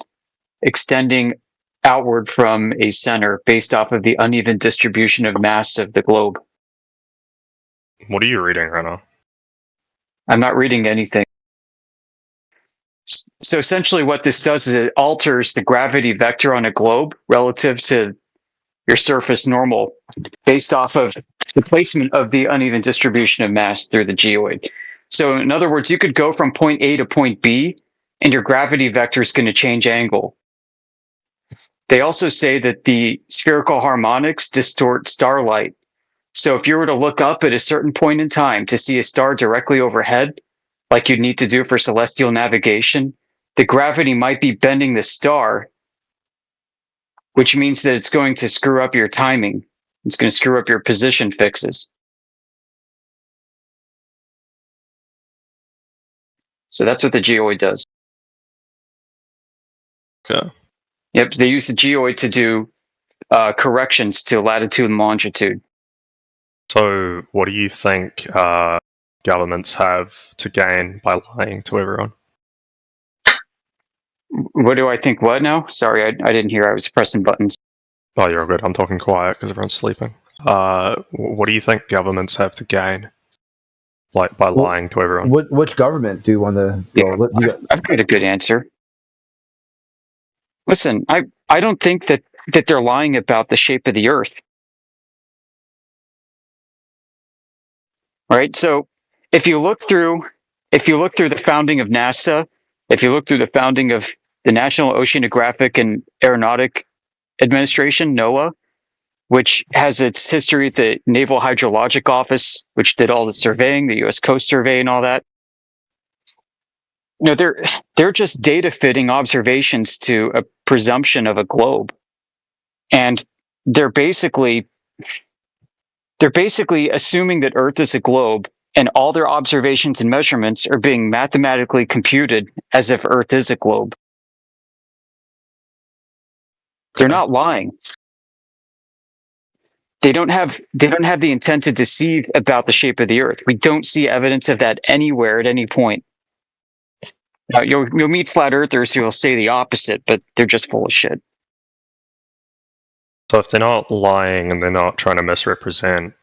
extending outward from a center based off of the uneven distribution of mass of the globe. What are you reading right now? I'm not reading anything. So essentially what this does is it alters the gravity vector on a globe relative to your surface normal based off of the placement of the uneven distribution of mass through the geoid. So in other words, you could go from point A to point B and your gravity vector is going to change angle. They also say that the spherical harmonics distort starlight. So if you were to look up at a certain point in time to see a star directly overhead, like you'd need to do for celestial navigation, the gravity might be bending the star, which means that it's going to screw up your timing. It's going to screw up your position fixes. So that's what the geoid does. Okay. Yep, they use the geoid to do corrections to latitude and longitude. So what do you think governments have to gain by lying to everyone? What do I think what now? Sorry, I didn't hear. I was pressing buttons. Oh, you're all good. I'm talking quiet because everyone's sleeping. What do you think governments have to gain, like by lying to everyone? Which government do you want to go? Yeah, I've got a good answer. Listen, I don't think that they're lying about the shape of the Earth. Right? So if you look through the founding of NASA, if you look through the founding of the National Oceanographic and Aeronautic Administration, NOAA, which has its history at the Naval Hydrologic Office, which did all the surveying, the U.S. Coast Survey and all that. You know, they're just data fitting observations to a presumption of a globe. And they're basically assuming that Earth is a globe, and all their observations and measurements are being mathematically computed as if Earth is a globe. They're not lying. They don't have the intent to deceive about the shape of the Earth. We don't see evidence of that anywhere at any point. Now, you'll meet flat earthers who will say the opposite, but they're just full of shit. So if they're not lying and they're not trying to misrepresent,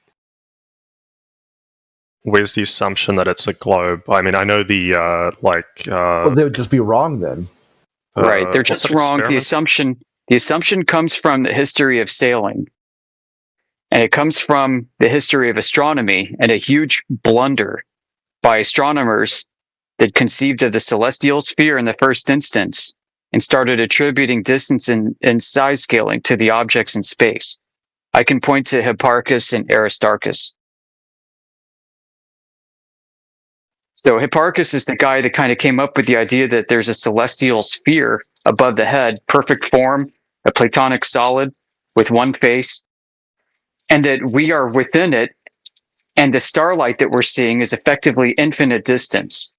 where's the assumption that it's a globe? I mean, I know the well, they would just be wrong then. Right, they're just wrong. The assumption comes from the history of sailing, and it comes from the history of astronomy and a huge blunder by astronomers that conceived of the celestial sphere in the first instance and started attributing distance and size scaling to the objects in space. I can point to Hipparchus and Aristarchus. So Hipparchus is the guy that kind of came up with the idea that there's a celestial sphere above the head, perfect form, a Platonic solid with one face, and that we are within it, and the starlight that we're seeing is effectively infinite distance.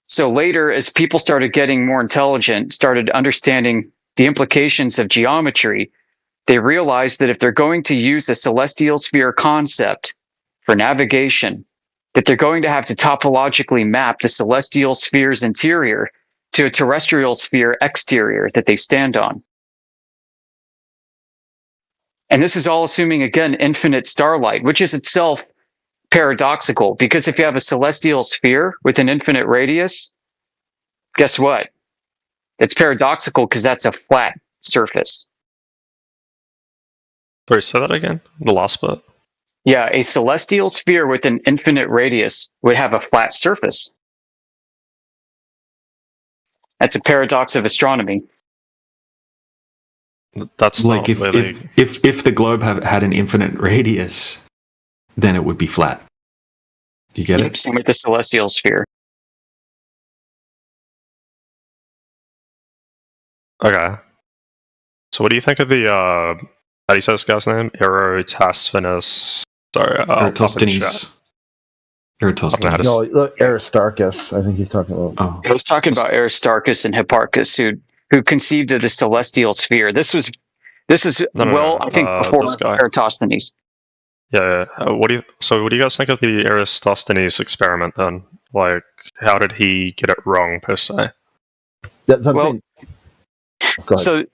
So later, as people started getting more intelligent, started understanding the implications of geometry, they realized that if they're going to use the celestial sphere concept for navigation, that they're going to have to topologically map the celestial sphere's interior to a terrestrial sphere exterior that they stand on. And this is all assuming, again, infinite starlight, which is itself paradoxical, because if you have a celestial sphere with an infinite radius, guess what? It's paradoxical because that's a flat surface. Sorry, say that again? The last bit? Yeah, a celestial sphere with an infinite radius would have a flat surface. That's a paradox of astronomy. That's like not really... if the globe had an infinite radius, then it would be flat. You get it? Same with the celestial sphere. Okay. So what do you think of the, how do you say this guy's name? Eratosthenes. Sorry, Eratosthenes. Eratosthenes. No, look, Aristarchus. I think he's talking about. Oh. I was talking about Aristarchus and Hipparchus, who conceived of the celestial sphere. This is I think before Eratosthenes. Yeah. What do you guys think of the Eratosthenes experiment then? Like, how did he get it wrong per se? That's something. So,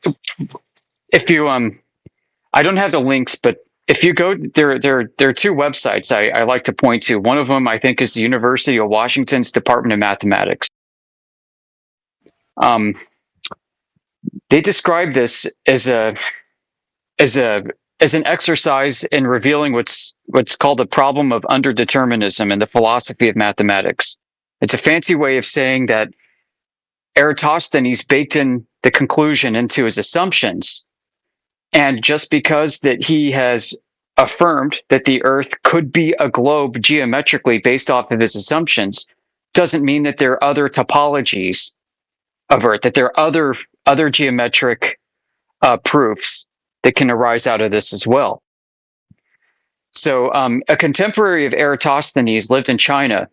if you I don't have the links, but if you go, there are two websites I like to point to. One of them I think is the University of Washington's Department of Mathematics. They describe this as an exercise in revealing what's called the problem of underdeterminism in the philosophy of mathematics. It's a fancy way of saying that Eratosthenes baked in the conclusion into his assumptions, and just because that he has affirmed that the Earth could be a globe geometrically based off of his assumptions, doesn't mean that there are other topologies of Earth, that there are other geometric proofs that can arise out of this as well. So a contemporary of Eratosthenes lived in China,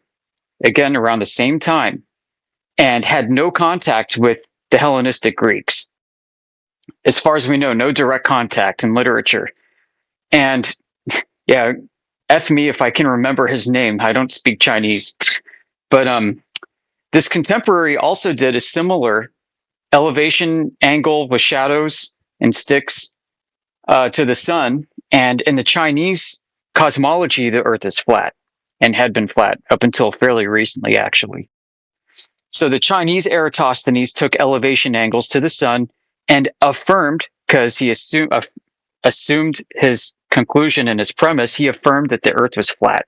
again around the same time, and had no contact with the Hellenistic Greeks. As far as we know, no direct contact in literature. And yeah, F me if I can remember his name. I don't speak Chinese. But this contemporary also did a similar elevation angle with shadows and sticks to the sun. And in the Chinese cosmology, the Earth is flat and had been flat up until fairly recently, actually. So the Chinese Eratosthenes took elevation angles to the sun and affirmed, because he assumed his conclusion and his premise, he affirmed that the Earth was flat.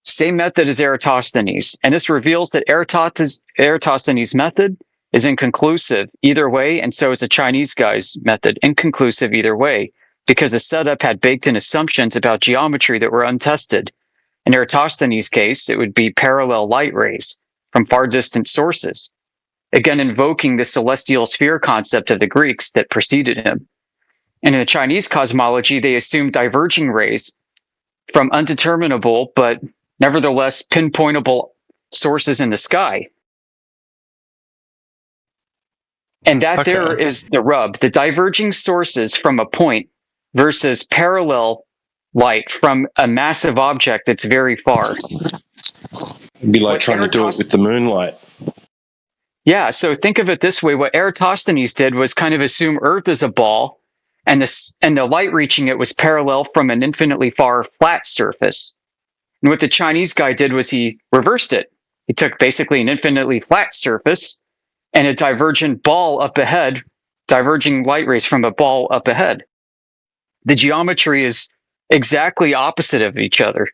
Same method as Eratosthenes. And this reveals that Eratosthenes' method is inconclusive either way, and so is the Chinese guy's method inconclusive either way, because the setup had baked in assumptions about geometry that were untested. In Eratosthenes' case, it would be parallel light rays from far distant sources, again invoking the celestial sphere concept of the Greeks that preceded him. And in the Chinese cosmology, they assumed diverging rays from undeterminable but nevertheless pinpointable sources in the sky. And that there is the rub, the diverging sources from a point versus parallel light from a massive object that's very far. It'd be like trying to do it with the moonlight. Yeah, so think of it this way. What Eratosthenes did was kind of assume Earth is a ball, and the light reaching it was parallel from an infinitely far flat surface. And what the Chinese guy did was he reversed it. He took basically an infinitely flat surface and a divergent ball up ahead, diverging light rays from a ball up ahead. The geometry is exactly opposite of each other.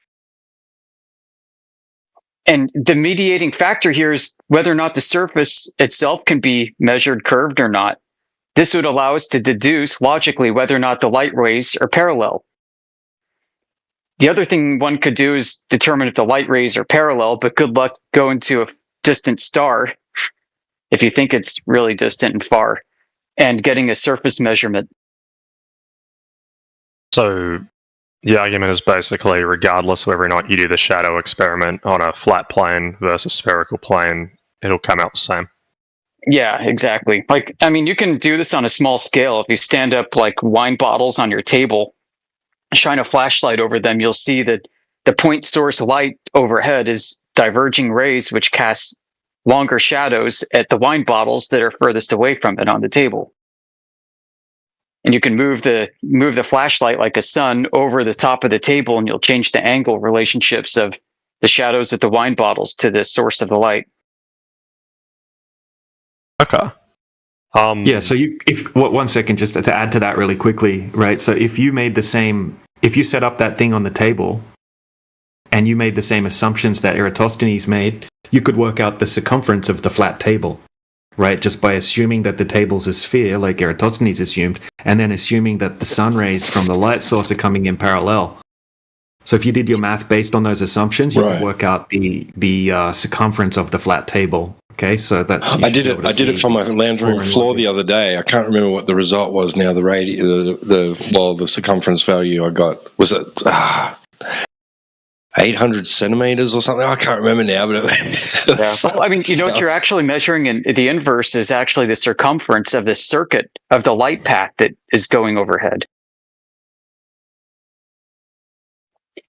And the mediating factor here is whether or not the surface itself can be measured curved or not. This would allow us to deduce logically whether or not the light rays are parallel. The other thing one could do is determine if the light rays are parallel, but good luck going to a distant star if you think it's really distant and far, and getting a surface measurement. So the argument is basically, regardless of whether or not you do the shadow experiment on a flat plane versus spherical plane, it'll come out the same. Yeah, exactly. Like, I mean, you can do this on a small scale. If you stand up like wine bottles on your table, shine a flashlight over them, you'll see that the point source light overhead is diverging rays, which cast longer shadows at the wine bottles that are furthest away from it on the table. And you can move the flashlight like a sun over the top of the table, and you'll change the angle relationships of the shadows at the wine bottles to the source of the light. Okay. Yeah. So one second, just to add to that really quickly, right? So if you set up that thing on the table, and you made the same assumptions that Eratosthenes made, you could work out the circumference of the flat table, right? Just by assuming that the table's a sphere, like Eratosthenes assumed, and then assuming that the sun rays from the light source are coming in parallel. So if you did your math based on those assumptions, you could work out the circumference of the flat table. Okay, so that's. I did it from my lounge room floor the other day. I can't remember what the result was now. The circumference value I got was it 800 centimeters or something. I can't remember now, but Well, I mean, what you're actually measuring in the inverse is actually the circumference of the circuit of the light path that is going overhead.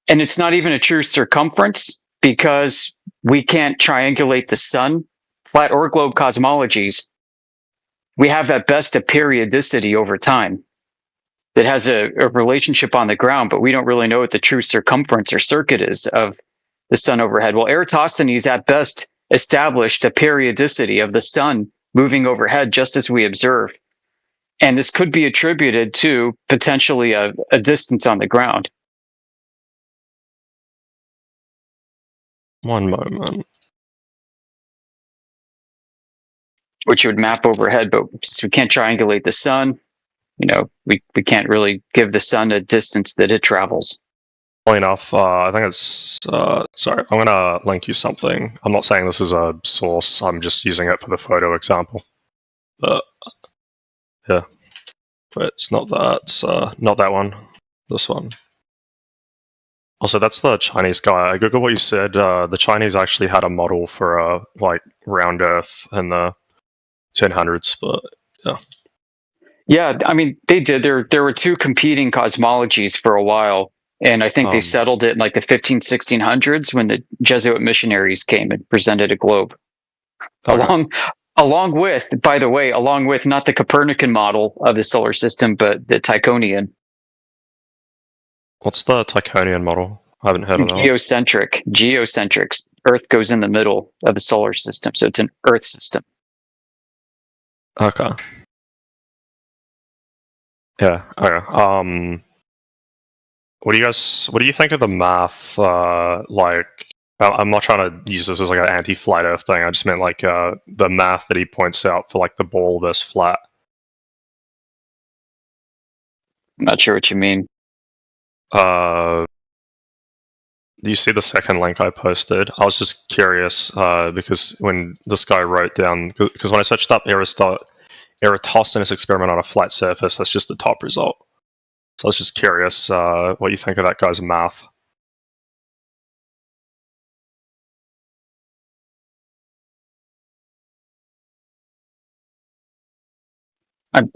And it's not even a true circumference because we can't triangulate the sun, flat or globe cosmologies. We have at best a periodicity over time that has a relationship on the ground, but we don't really know what the true circumference or circuit is of the sun overhead. Well, Eratosthenes at best established a periodicity of the sun moving overhead just as we observe. And this could be attributed to potentially a distance on the ground. One moment. Which would map overhead, but since we can't triangulate the sun, we can't really give the sun a distance that it travels. Well enough, I think it's... sorry, I'm going to link you something. I'm not saying this is a source, I'm just using it for the photo example. But, yeah. But it's not that. Not that one. This one. Also, that's the Chinese guy. I Googled what you said. The Chinese actually had a model for a round Earth in the 1000s, but yeah. Yeah, I mean, they did. There were two competing cosmologies for a while, and I think they settled it in the 1600s when the Jesuit missionaries came and presented a globe. Okay. Along with not the Copernican model of the solar system, but the Tychonian. What's the Tychonian model? I haven't heard of that. Geocentric. Earth goes in the middle of the solar system, so it's an Earth system. Okay. Yeah. Okay. What do you think of the math? I'm not trying to use this as an anti-flat Earth thing. I just meant the math that he points out for the ball versus flat. I'm not sure what you mean. Do you see the second link I posted? I was just curious because when this guy wrote down, because when I searched up Eratosthenes experiment on a flat surface, that's just the top result. So I was just curious what you think of that guy's math.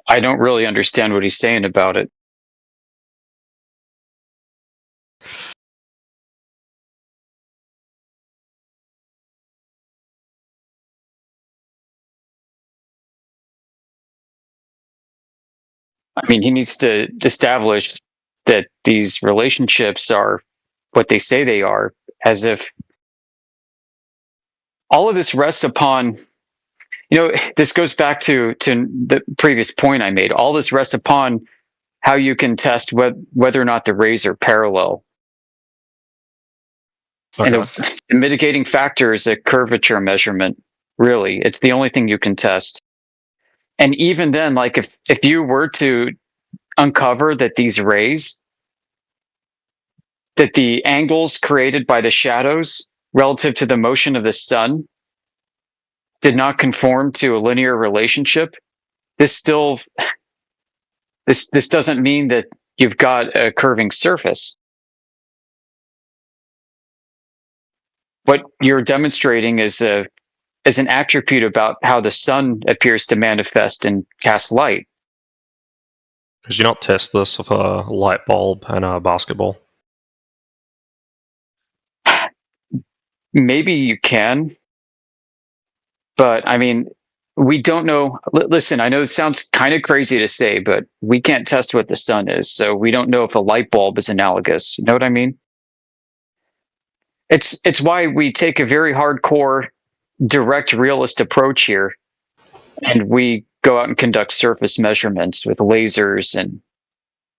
I don't really understand what he's saying about it. I mean, he needs to establish that these relationships are what they say they are, as if all of this rests upon, this goes back to the previous point I made. All this rests upon how you can test whether or not the rays are parallel. And the mitigating factor is a curvature measurement. Really, it's the only thing you can test. And even then, like if you were to uncover that these rays, that the angles created by the shadows relative to the motion of the sun did not conform to a linear relationship, this doesn't mean that you've got a curving surface. What you're demonstrating is an attribute about how the sun appears to manifest and cast light. Could you not test this with a light bulb and a basketball? Maybe you can, but I mean, we don't know. Listen, I know this sounds kind of crazy to say, but we can't test what the sun is, so we don't know if a light bulb is analogous. You know what I mean? It's why we take a very hardcore, direct, realist approach here, and we go out and conduct surface measurements with lasers and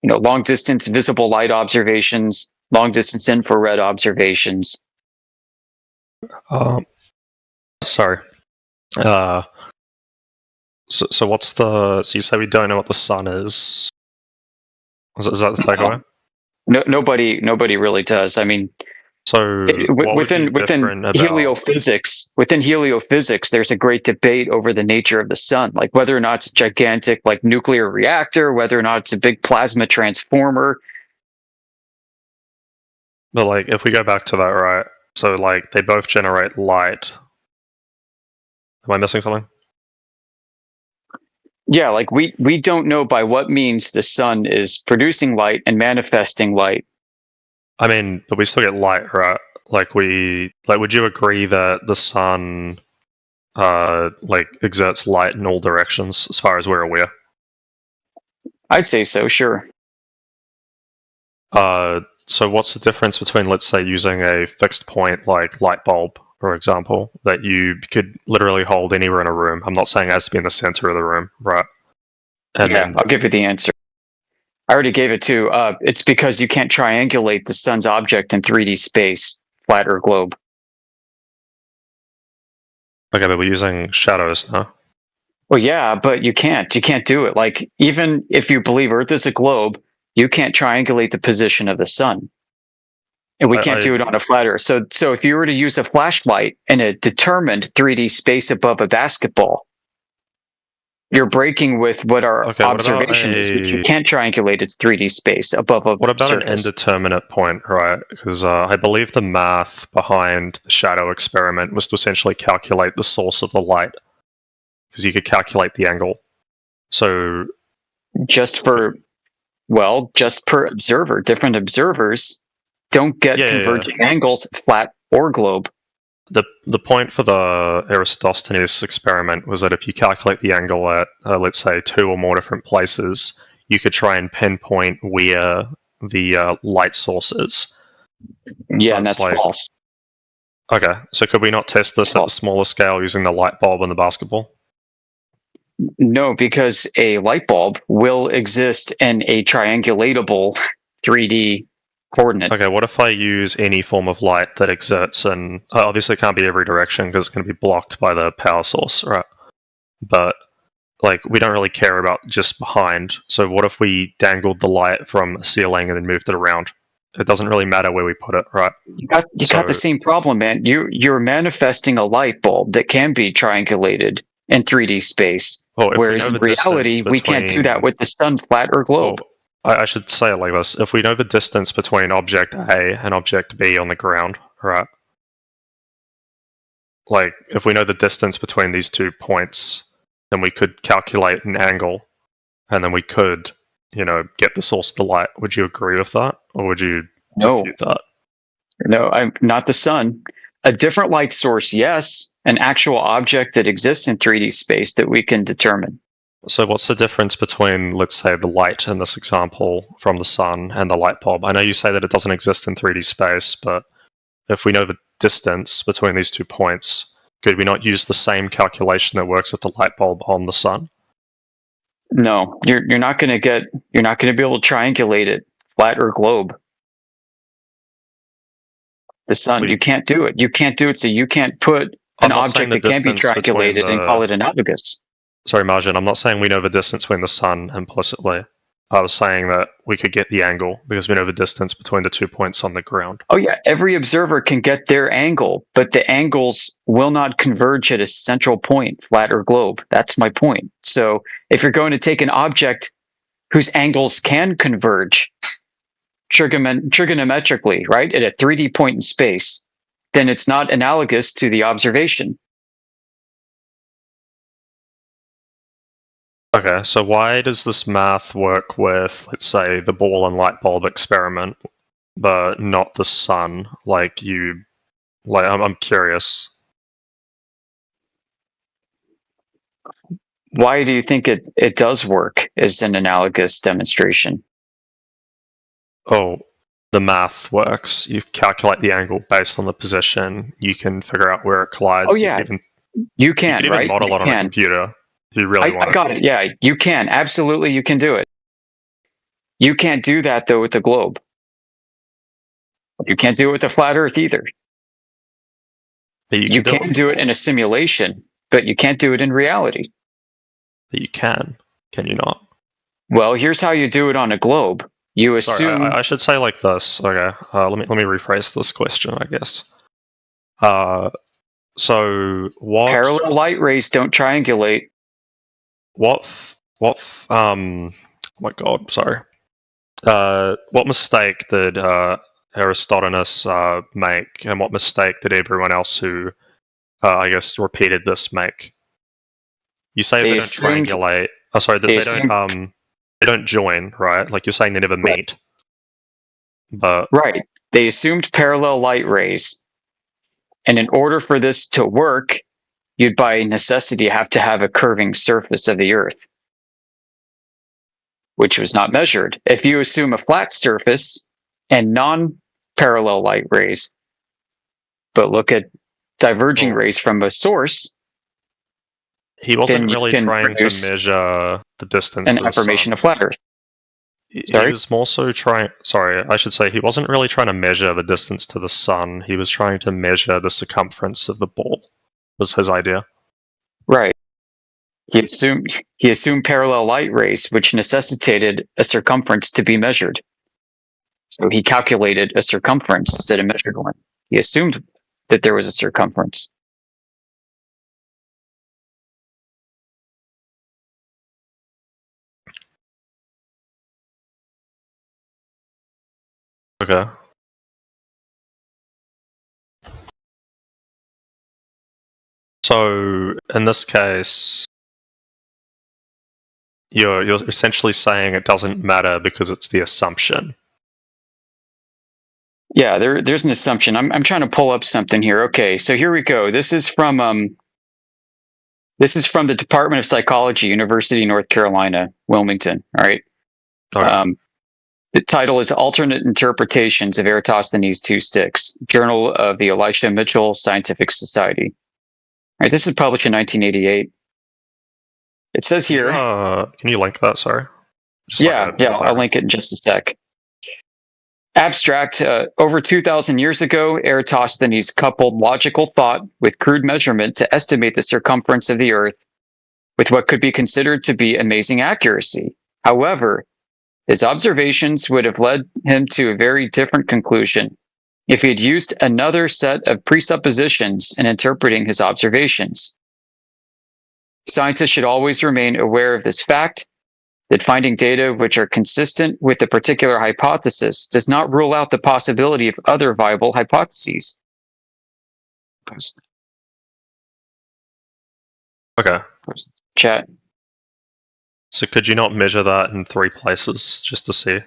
long distance visible light observations, long distance infrared observations. Sorry. So what's the? So you say we don't know what the sun is? Is that the takeaway? No, nobody really does. I mean, so within heliophysics, there's a great debate over the nature of the sun, like whether or not it's a gigantic like nuclear reactor, whether or not it's a big plasma transformer. But like, if we go back to that, right? So like, they both generate light. Am I missing something? Yeah, like we don't know by what means the sun is producing light and manifesting light. I mean, but we still get light, right? Would you agree that the sun exerts light in all directions as far as we're aware? I'd say so, sure. So what's the difference between, let's say, using a fixed point like light bulb, for example, that you could literally hold anywhere in a room? I'm not saying it has to be in the center of the room, right? And yeah, I'll give you the answer. I already gave it to. It's because you can't triangulate the sun's object in 3D space, flat or globe. Okay, but we're using shadows now. Well, yeah, but you can't. You can't do it. Like, even if you believe Earth is a globe, you can't triangulate the position of the sun. And we can't do it on a flat Earth. So if you were to use a flashlight in a determined 3D space above a basketball, you're breaking with what our observation is, which you can't triangulate its 3D space above a What about surface. an indeterminate point, right? Because I believe the math behind the shadow experiment was to essentially calculate the source of the light. Because you could calculate the angle. So just per observer, different observers don't get converging angles, flat or globe. The point for the Eratosthenes experiment was that if you calculate the angle at, let's say, 2 or more different places, you could try and pinpoint where the light source is. Yeah, and that's false. Okay, so could we not test this at a smaller scale using the light bulb and the basketball? No, because a light bulb will exist in a triangulatable 3D coordinate. Okay, what if I use any form of light that exerts, and obviously it can't be every direction because it's going to be blocked by the power source, right? But like, we don't really care about just behind. So what if we dangled the light from a ceiling and then moved it around? It doesn't really matter where we put it, right? You got the same problem, man. You're manifesting a light bulb that can be triangulated in 3D space, whereas in reality, we can't do that with the sun, flat or globe. I should say it like this. If we know the distance between object A and object B on the ground, right? Like, if we know the distance between these 2 points, then we could calculate an angle, and then we could, get the source of the light. Would you agree with that? Or would you refute that? No, I'm not the sun. A different light source, yes. An actual object that exists in 3D space that we can determine. So what's the difference between, let's say, the light in this example from the sun and the light bulb? I know you say that it doesn't exist in 3D space, but if we know the distance between these 2 points, could we not use the same calculation that works with the light bulb on the sun? No, you're not going to be able to triangulate it, flat or globe. the sun. You can't do it. You can't do it, so you can't put an object that can be triangulated and call it analogous. Sorry, Margin, I'm not saying we know the distance between the sun implicitly. I was saying that we could get the angle because we know the distance between the 2 points on the ground. Oh yeah, every observer can get their angle, but the angles will not converge at a central point, flat or globe. That's my point. So if you're going to take an object whose angles can converge trigonometrically, right, at a 3D point in space, then it's not analogous to the observation. Okay, so why does this math work with, let's say, the ball and light bulb experiment, but not the sun? I'm curious. Why do you think it does work as an analogous demonstration? Oh, the math works. You calculate the angle based on the position. You can figure out where it collides. Oh yeah, you can, even right? model You it on can. a computer if you really want I got it. Yeah, you can. Absolutely, you can do it. You can't do that, though, with the globe. You can't do it with a flat Earth either. But you can do it in a simulation, but you can't do it in reality. But you can you not? Well, here's how you do it on a globe. You assume. Sorry, I should say like this. Okay, let me rephrase this question, I guess. So what parallel light rays don't triangulate. Oh my God, sorry. What mistake did Aristotle's make, and what mistake did everyone else who, I guess, repeated this make? You say they don't triangulate. Oh, sorry, that they don't join, right? Like you're saying they never meet. But right, they assumed parallel light rays, and in order for this to work, you'd by necessity have to have a curving surface of the Earth, which was not measured. If you assume a flat surface and non-parallel light rays, but look at diverging rays from a source, he wasn't really trying to measure the distance. An affirmation of flat Earth. He was more so trying. Sorry, I should say he wasn't really trying to measure the distance to the sun. He was trying to measure the circumference of the ball. Was his idea? Right. He assumed parallel light rays, which necessitated a circumference to be measured. So he calculated a circumference instead of measured one. He assumed that there was a circumference. Okay. So in this case, you're essentially saying it doesn't matter because it's the assumption. Yeah, there's an assumption. I'm trying to pull up something here. Okay, so here we go. This is from the Department of Psychology, University of North Carolina, Wilmington. All right. Okay. The title is Alternate Interpretations of Eratosthenes' Two Sticks, Journal of the Elisha Mitchell Scientific Society. All right, this is published in 1988. It says here. Can you link that? Sorry. I'll link it in just a sec. Abstract. Over 2,000 years ago, Eratosthenes coupled logical thought with crude measurement to estimate the circumference of the Earth with what could be considered to be amazing accuracy. However, his observations would have led him to a very different conclusion if he had used another set of presuppositions in interpreting his observations. Scientists should always remain aware of this fact, that finding data which are consistent with a particular hypothesis does not rule out the possibility of other viable hypotheses. Okay. Chat. So could you not measure that in 3 places just to see?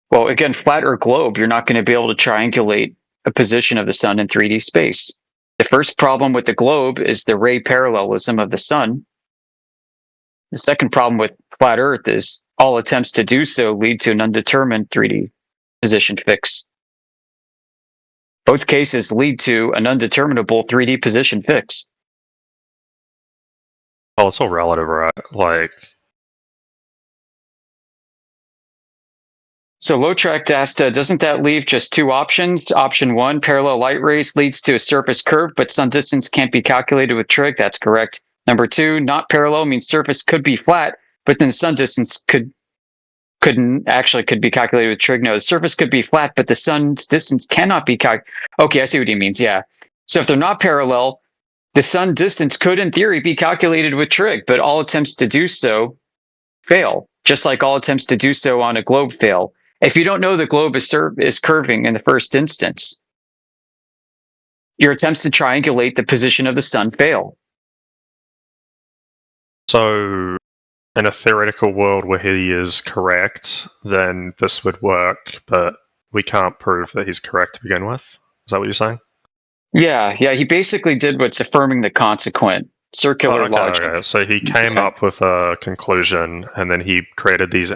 Well, again, flat or globe, you're not going to be able to triangulate a position of the sun in 3D space. The first problem with the globe is the ray parallelism of the sun. The second problem with flat Earth is all attempts to do so lead to an undetermined 3D position fix. Both cases lead to an undeterminable 3D position fix. Well, it's all relative, right? So Lotract asked, doesn't that leave just two options? Option one, parallel light rays leads to a surface curve, but sun distance can't be calculated with trig. That's correct. Number two, not parallel means surface could be flat, but then sun distance could be calculated with trig. No, the surface could be flat, but the sun's distance cannot be calculated. Okay, I see what he means. Yeah. So if they're not parallel, the sun distance could, in theory, be calculated with trig, but all attempts to do so fail, just like all attempts to do so on a globe fail. If you don't know the globe is curving in the first instance, your attempts to triangulate the position of the sun fail. So, in a theoretical world where he is correct, then this would work, but we can't prove that he's correct to begin with. Is that what you're saying? Yeah. He basically did what's affirming the consequent. Circular logic. Okay. So he came up with a conclusion, and then he created these.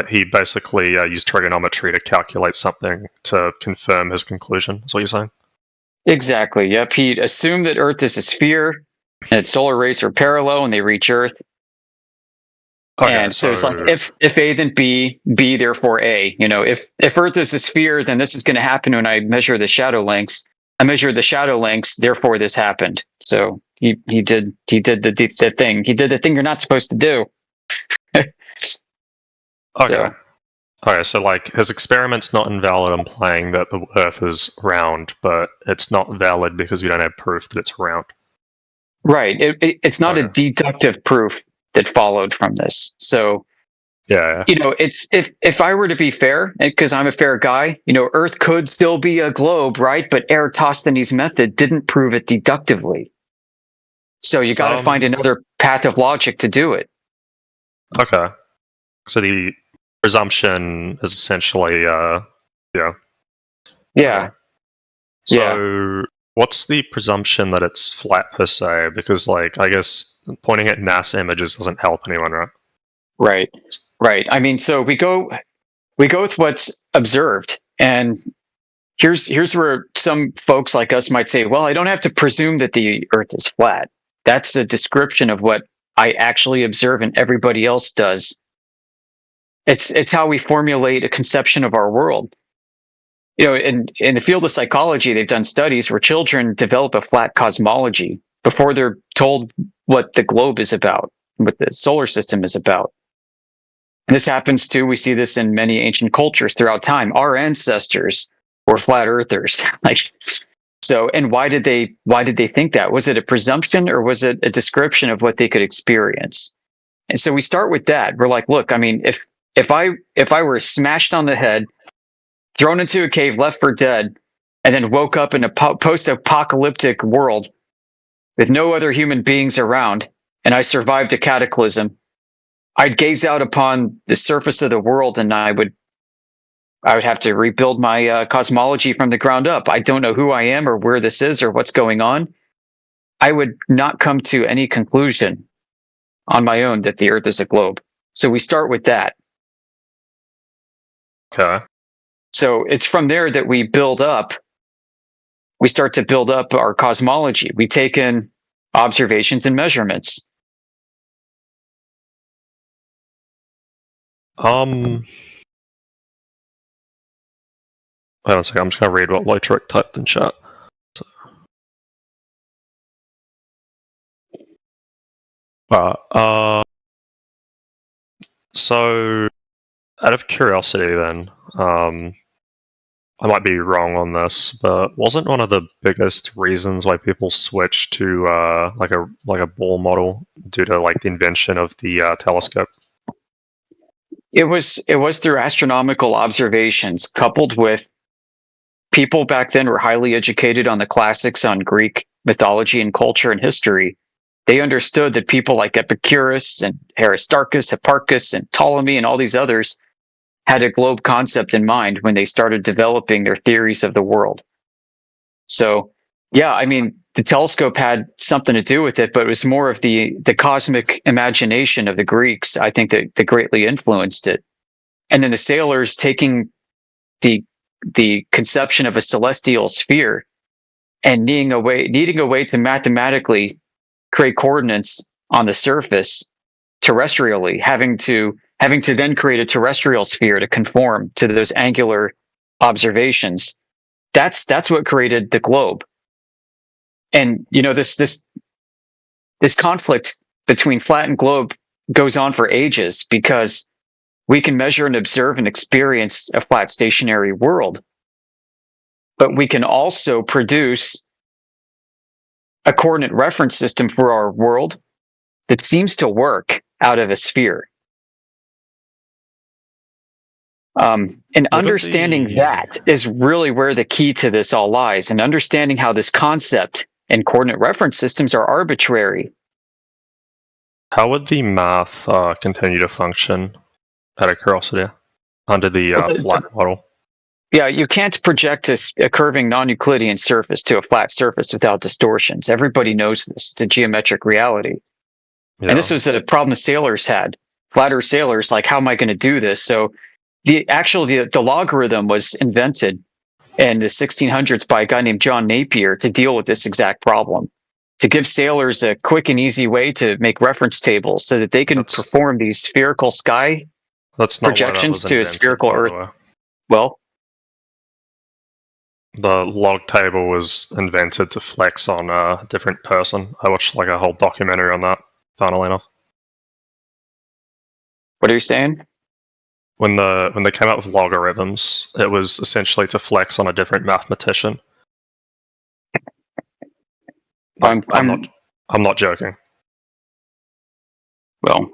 He basically used trigonometry to calculate something to confirm his conclusion. That's what you're saying? Exactly. Yep. He assumed that Earth is a sphere, and its solar rays are parallel, and they reach Earth. Okay, and so it's like if A then B, B therefore A. If Earth is a sphere, then this is going to happen when I measure the shadow lengths. I measured the shadow lengths, therefore this happened. So he did the thing. He did the thing you're not supposed to do. Okay. Okay, so his experiment's not invalid, implying that the Earth is round, but it's not valid because we don't have proof that it's round. Right. It's not a deductive proof that followed from this. So yeah. It's if I were to be fair, because I'm a fair guy, Earth could still be a globe, right? But Eratosthenes' method didn't prove it deductively. So you got to find another path of logic to do it. Okay. So the presumption is essentially, Yeah. So what's the presumption that it's flat per se? Because, I guess pointing at NASA images doesn't help anyone, right? Right. I mean, so we go with what's observed, and here's where some folks like us might say, well, I don't have to presume that the Earth is flat. That's a description of what I actually observe and everybody else does. It's how we formulate a conception of our world. In the field of psychology, they've done studies where children develop a flat cosmology before they're told what the globe is about, what the solar system is about. And this happens too. We see this in many ancient cultures throughout time. Our ancestors were flat earthers. And why did they think that? Was it a presumption or was it a description of what they could experience? And so we start with that. We're like, look, I mean, if I were smashed on the head, thrown into a cave, left for dead, and then woke up in a post-apocalyptic world with no other human beings around, and I survived a cataclysm, I'd gaze out upon the surface of the world, and I would have to rebuild my cosmology from the ground up. I don't know who I am or where this is or what's going on. I would not come to any conclusion on my own that the Earth is a globe. So we start with that. Okay. So it's from there that we build up. We start to build up our cosmology. We take in observations and measurements. Hold on a second. I'm just going to read what Lotrick typed in chat. So, out of curiosity, then, I might be wrong on this, but wasn't one of the biggest reasons why people switched to like a ball model due to the invention of the telescope? It was through astronomical observations coupled with people back then were highly educated on the classics, on Greek mythology and culture and history. They understood that people like Epicurus and Aristarchus, Hipparchus, and Ptolemy and all these others had a globe concept in mind when they started developing their theories of the world. So, yeah, I mean, the telescope had something to do with it, but it was more of the cosmic imagination of the Greeks, I think, that greatly influenced it. And then the sailors taking the conception of a celestial sphere and needing a way to mathematically create coordinates on the surface terrestrially, having to having to then create a terrestrial sphere to conform to those angular observations. That's what created the globe. And this conflict between flat and globe goes on for ages because we can measure and observe and experience a flat stationary world, but we can also produce a coordinate reference system for our world that seems to work out of a sphere. And understanding that is really where the key to this all lies, and understanding how this concept and coordinate reference systems are arbitrary. How would the math continue to function out of curiosity under the flat model? Yeah, you can't project a curving non-Euclidean surface to a flat surface without distortions. Everybody knows this. It's a geometric reality. Yeah. And this was a problem the sailors had. Flat Earth sailors, like, how am I going to do this? So the logarithm was invented in the 1600s by a guy named John Napier to deal with this exact problem, to give sailors a quick and easy way to make reference tables so that they can perform these spherical sky projections to a spherical Earth. Well, the log table was invented to flex on a different person. I watched like a whole documentary on that, funnily enough. What are you saying? When they came up with logarithms, it was essentially to flex on a different mathematician. I'm not joking. Well,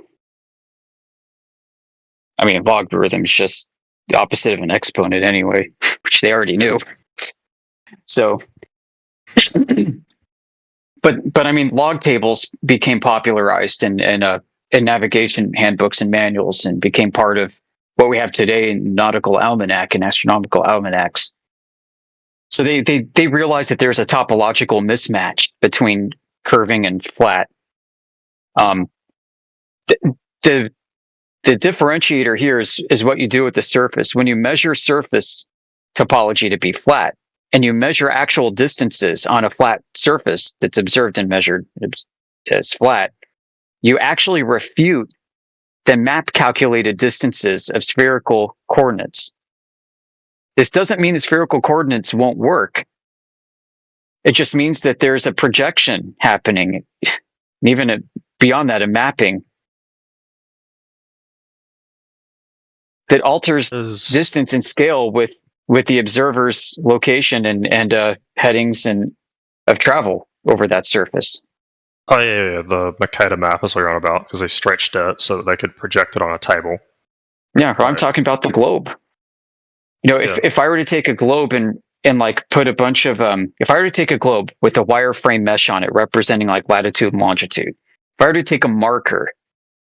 I mean, logarithm is just the opposite of an exponent anyway, which they already knew. So, but I mean, log tables became popularized in navigation handbooks and manuals, and became part of what we have today in nautical almanac and astronomical almanacs. So they realized that there's a topological mismatch between curving and flat. The differentiator here is what you do with the surface. When you measure surface topology to be flat, and you measure actual distances on a flat surface that's observed and measured as flat, you actually refute the map calculated distances of spherical coordinates. This doesn't mean the spherical coordinates won't work. It just means that there's a projection happening, and even beyond that, a mapping that alters distance and scale with the observer's location and headings and of travel over that surface. Oh yeah. The Mercator map is what you're on about, because they stretched it so that they could project it on a table. Yeah, right. I'm talking about the globe. If I were to take a globe and like put a bunch of if I were to take a globe with a wireframe mesh on it representing like latitude and longitude, if I were to take a marker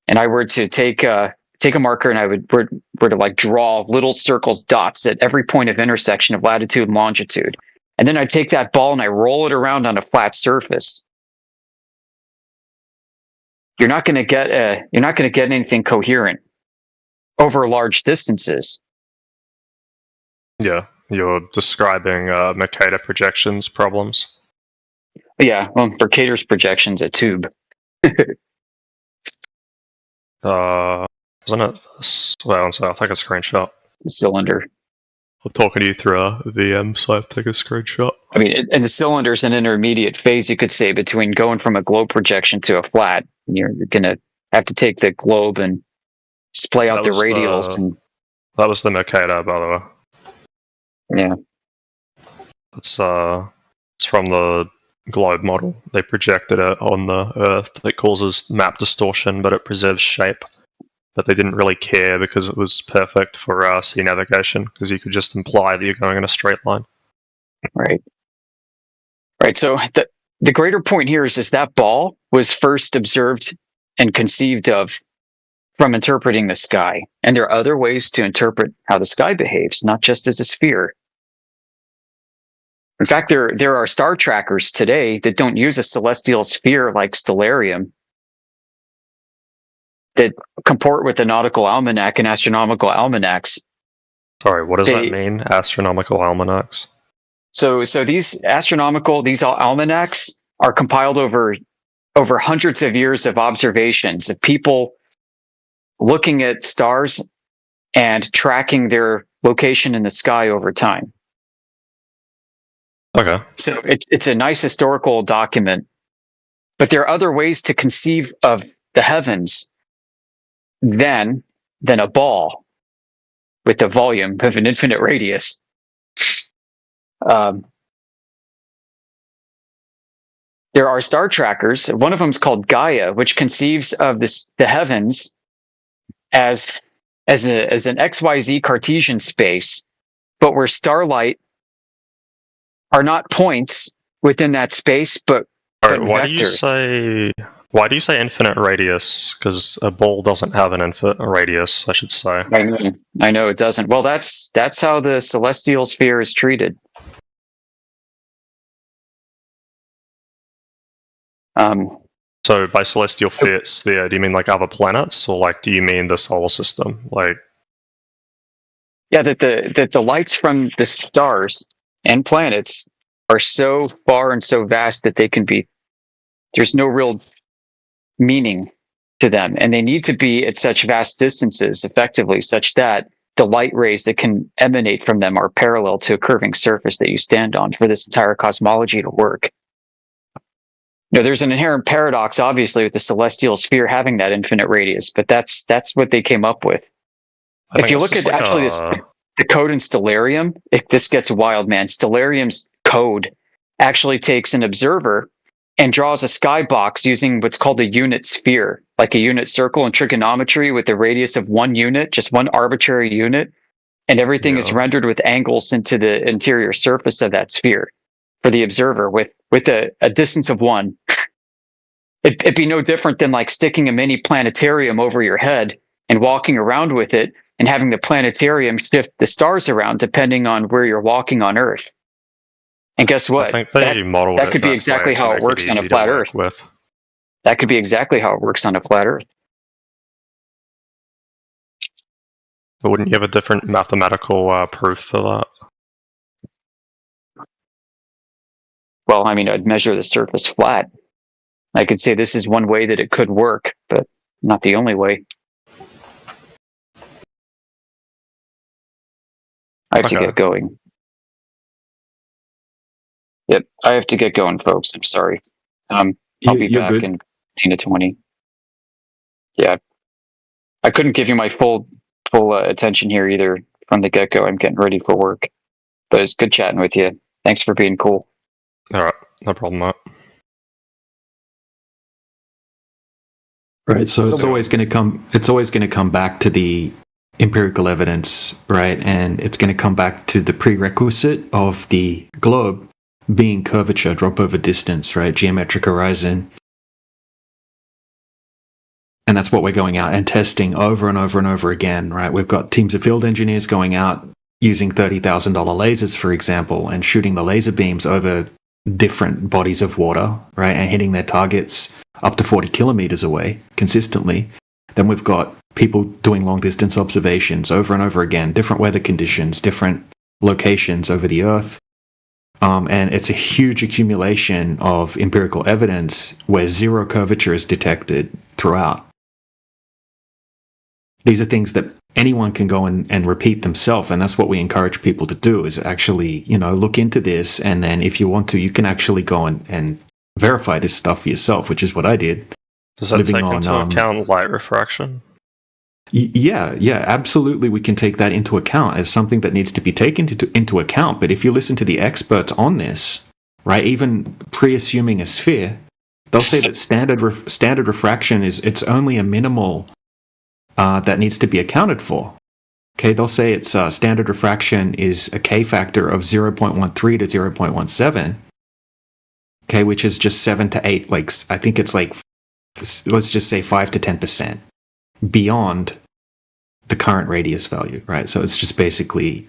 and I were to take a marker and I were to like draw little circles, dots at every point of intersection of latitude and longitude, and then I take that ball and I roll it around on a flat surface, you're not going to get anything coherent over large distances. Yeah, you're describing Mercator projections problems. Yeah, well, Mercator's projection's a tube. Wasn't it? Well, so I'll take a screenshot. The cylinder. I'm talking to you through a VM, so I have to take a screenshot. I mean, and the cylinder's an intermediate phase, you could say, between going from a globe projection to a flat. You're going to have to take the globe and splay out the radials. That was the Mercator, by the way. Yeah. It's from the globe model. They projected it on the Earth. It causes map distortion, but it preserves shape. But they didn't really care because it was perfect for sea navigation, because you could just imply that you're going in a straight line. Right. So the greater point here is that ball was first observed and conceived of from interpreting the sky. And there are other ways to interpret how the sky behaves, not just as a sphere. In fact, there are star trackers today that don't use a celestial sphere like Stellarium that comport with the nautical almanac and astronomical almanacs. Sorry, what does that mean, astronomical almanacs? So these almanacs are compiled over hundreds of years of observations of people looking at stars and tracking their location in the sky over time. Okay. So it's a nice historical document, but there are other ways to conceive of the heavens than a ball with a volume of an infinite radius. There are star trackers. One of them is called Gaia, which conceives of the heavens as an XYZ Cartesian space, but where starlight are not points within that space, but Why vectors. Do you say infinite radius? Because a ball doesn't have an infinite radius, I should say. I know it doesn't. Well, that's how the celestial sphere is treated. So by celestial sphere, do you mean like other planets, or like do you mean the solar system? Like, yeah, that the lights from the stars and planets are so far and so vast that there's no real meaning to them, and they need to be at such vast distances, effectively, such that the light rays that can emanate from them are parallel to a curving surface that you stand on for this entire cosmology to work. There's an inherent paradox, obviously, with the celestial sphere having that infinite radius, but that's what they came up with. If you look at the code in Stellarium, this gets wild, man. Stellarium's code actually takes an observer and draws a skybox using what's called a unit sphere, like a unit circle in trigonometry with a radius of 1 unit, just one arbitrary unit, and everything is rendered with angles into the interior surface of that sphere for the observer with a distance of 1. It'd be no different than like sticking a mini planetarium over your head and walking around with it and having the planetarium shift the stars around depending on where you're walking on Earth. And guess what? I think that could be exactly how it works on a flat Earth. That could be exactly how it works on a flat Earth. But wouldn't you have a different mathematical proof for that? Well, I mean, I'd measure the surface flat. I could say this is one way that it could work, but not the only way. I have to get going. Yep, I have to get going, folks. I'm sorry. I'll be back in 15 to 20. Yeah, I couldn't give you my full attention here either from the get-go. I'm getting ready for work. But it's good chatting with you. Thanks for being cool. All right, no problem, Matt. Right, so it's always going to come back to the empirical evidence, right? And it's going to come back to the prerequisite of the globe being curvature, drop over distance, right? Geometric horizon. And that's what we're going out and testing over and over and over again, right? We've got teams of field engineers going out using $30,000 lasers, for example, and shooting the laser beams over different bodies of water, right? And hitting their targets up to 40 kilometers away consistently. Then we've got people doing long distance observations over and over again, different weather conditions, different locations over the Earth. And it's a huge accumulation of empirical evidence where zero curvature is detected throughout. These are things that anyone can go and repeat themselves, and that's what we encourage people to do, is actually, look into this, and then if you want to, you can actually go and verify this stuff for yourself, which is what I did. Does that take into account light refraction? Yeah, absolutely. We can take that into account as something that needs to be taken into account. But if you listen to the experts on this, right, even pre-assuming a sphere, they'll say that standard refraction it's only a minimal that needs to be accounted for. Okay, they'll say it's standard refraction is a K factor of 0.13 to 0.17. Okay, which is just 7 to 8. Like I think it's like, let's just say 5 to 10% beyond the current radius value, right? So it's just basically,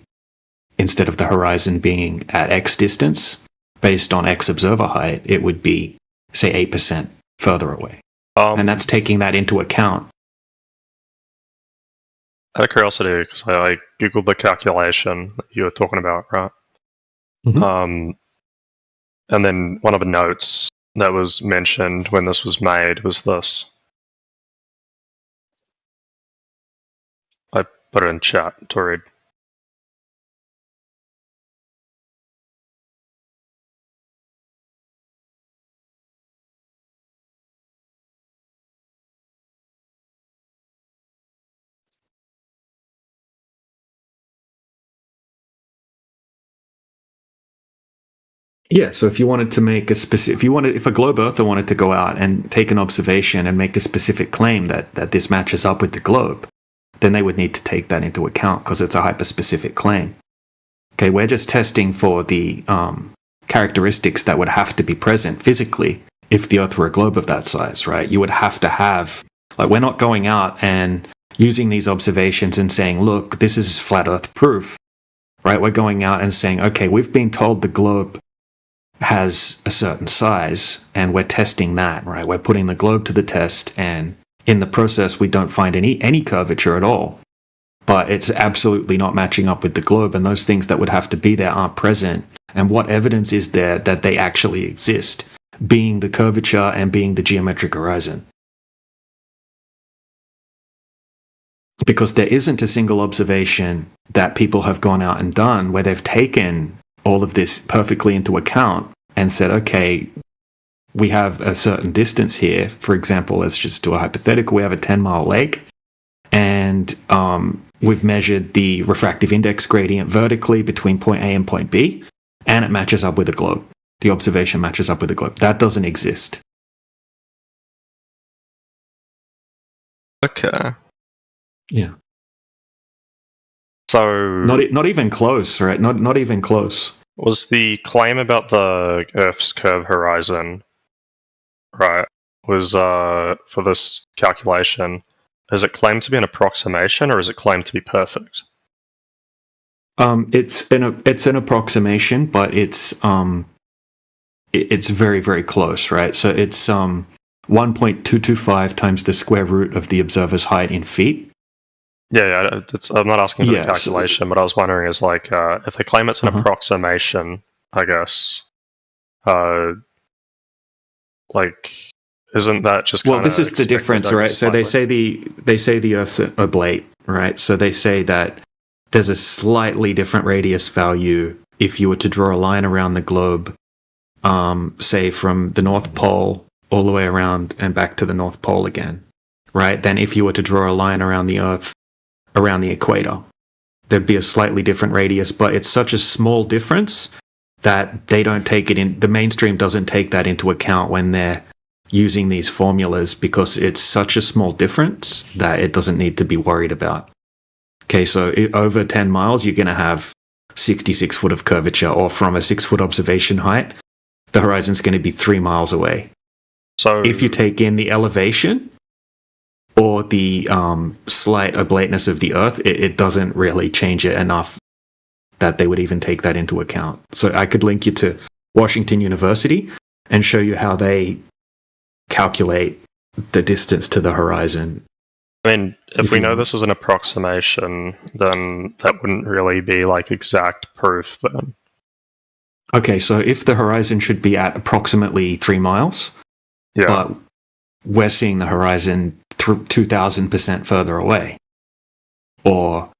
instead of the horizon being at X distance based on X observer height, it would be, say, 8% further away. And that's taking that into account. Out of curiosity, because I googled the calculation that you were talking about, right? Mm-hmm. And then one of the notes that was mentioned when this was made was this. put it in chat to read. Yeah, so if you wanted to make a specific, if a globe earther wanted to go out and take an observation and make a specific claim that this matches up with the globe, then they would need to take that into account because it's a hyper-specific claim. Okay, we're just testing for the characteristics that would have to be present physically if the Earth were a globe of that size, right? You would have to have, like, we're not going out and using these observations and saying, look, this is flat Earth proof, right? We're going out and saying, okay, we've been told the globe has a certain size and we're testing that, right? We're putting the globe to the test, and in the process we don't find any curvature at all, but it's absolutely not matching up with the globe, and those things that would have to be there aren't present. And what evidence is there that they actually exist, being the curvature and being the geometric horizon? Because there isn't a single observation that people have gone out and done where they've taken all of this perfectly into account and said, okay, we have a certain distance here. For example, let's just do a hypothetical. We have a 10-mile lake, and we've measured the refractive index gradient vertically between point A and point B, and it matches up with the globe. The observation matches up with the globe. That doesn't exist. Okay. Yeah. So not even close, right? Not even close. Was the claim about the Earth's curved horizon, right, was for this calculation, is it claimed to be an approximation or is it claimed to be perfect? It's an approximation, but it's very, very close, right? So it's 1.225 times the square root of the observer's height in feet. Yeah, I'm not asking for the calculation, but I was wondering is like if they claim it's an approximation, I guess, like isn't that just well? This is the difference, right? So they say the Earth's oblate, right? So they say that there's a slightly different radius value if you were to draw a line around the globe, say from the North Pole all the way around and back to the North Pole again, right? Than if you were to draw a line around the Earth around the equator. There'd be a slightly different radius, but it's such a small difference that they don't take it in. The mainstream doesn't take that into account when they're using these formulas because it's such a small difference that it doesn't need to be worried about. Okay, so over 10 miles, you're going to have 66 foot of curvature, or from a 6 foot observation height, the horizon's going to be 3 miles away. So if you take in the elevation or the slight oblateness of the Earth, it doesn't really change it enough that they would even take that into account. So I could link you to Washington University and show you how they calculate the distance to the horizon. I mean, if we know this is an approximation, then that wouldn't really be like exact proof then. Okay, so if the horizon should be at approximately 3 miles, but we're seeing the horizon 2,000% further away, or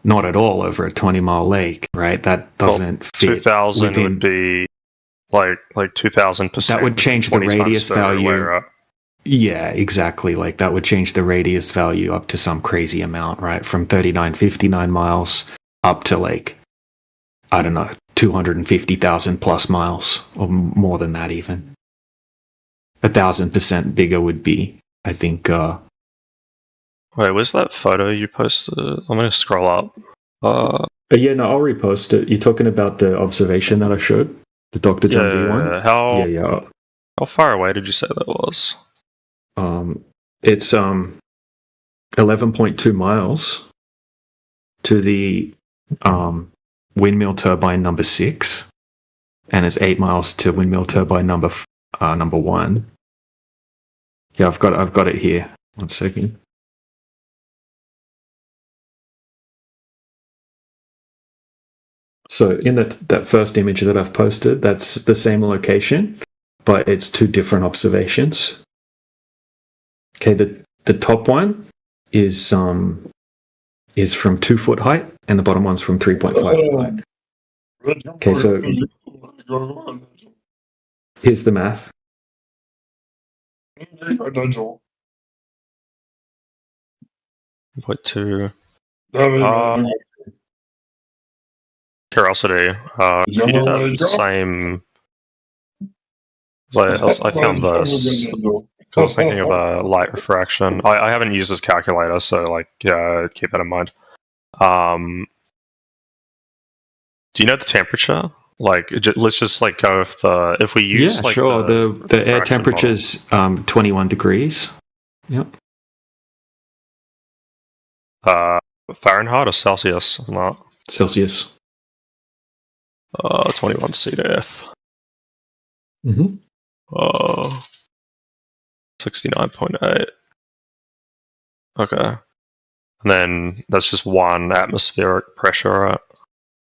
not at all over a 20-mile lake, right? That doesn't fit. 2,000 would be like 2,000%. That would change the radius value. Yeah, exactly. Like that would change the radius value up to some crazy amount, right? From 3959 miles up to like, I don't know, 250,000 plus miles, or more than that even. 1,000% bigger would be, I think. Wait, where's that photo you posted? I'm going to scroll up. Yeah, no, I'll repost it. You're talking about the observation that I showed? The Dr. John D one? How far away did you say that was? It's 11.2 miles to the windmill turbine number 6, and it's 8 miles to windmill turbine number 1. Yeah, I've got it here. 1 second. So in that first image that I've posted, that's the same location, but it's 2 different observations. Okay, the top one is is from 2 foot height, and the bottom one's from 3.5 foot height. Okay, so here's the math. What to curiosity? If you do that same, I found this because I was thinking of light refraction. I haven't used this calculator, so like keep that in mind. Do you know the temperature? Like, let's just like go with the if we use sure. The air temperature's 21 degrees. Yep. Fahrenheit or Celsius? Not Celsius. 21 C to F. 69.8. Okay. And then that's just 1 atmospheric pressure, right?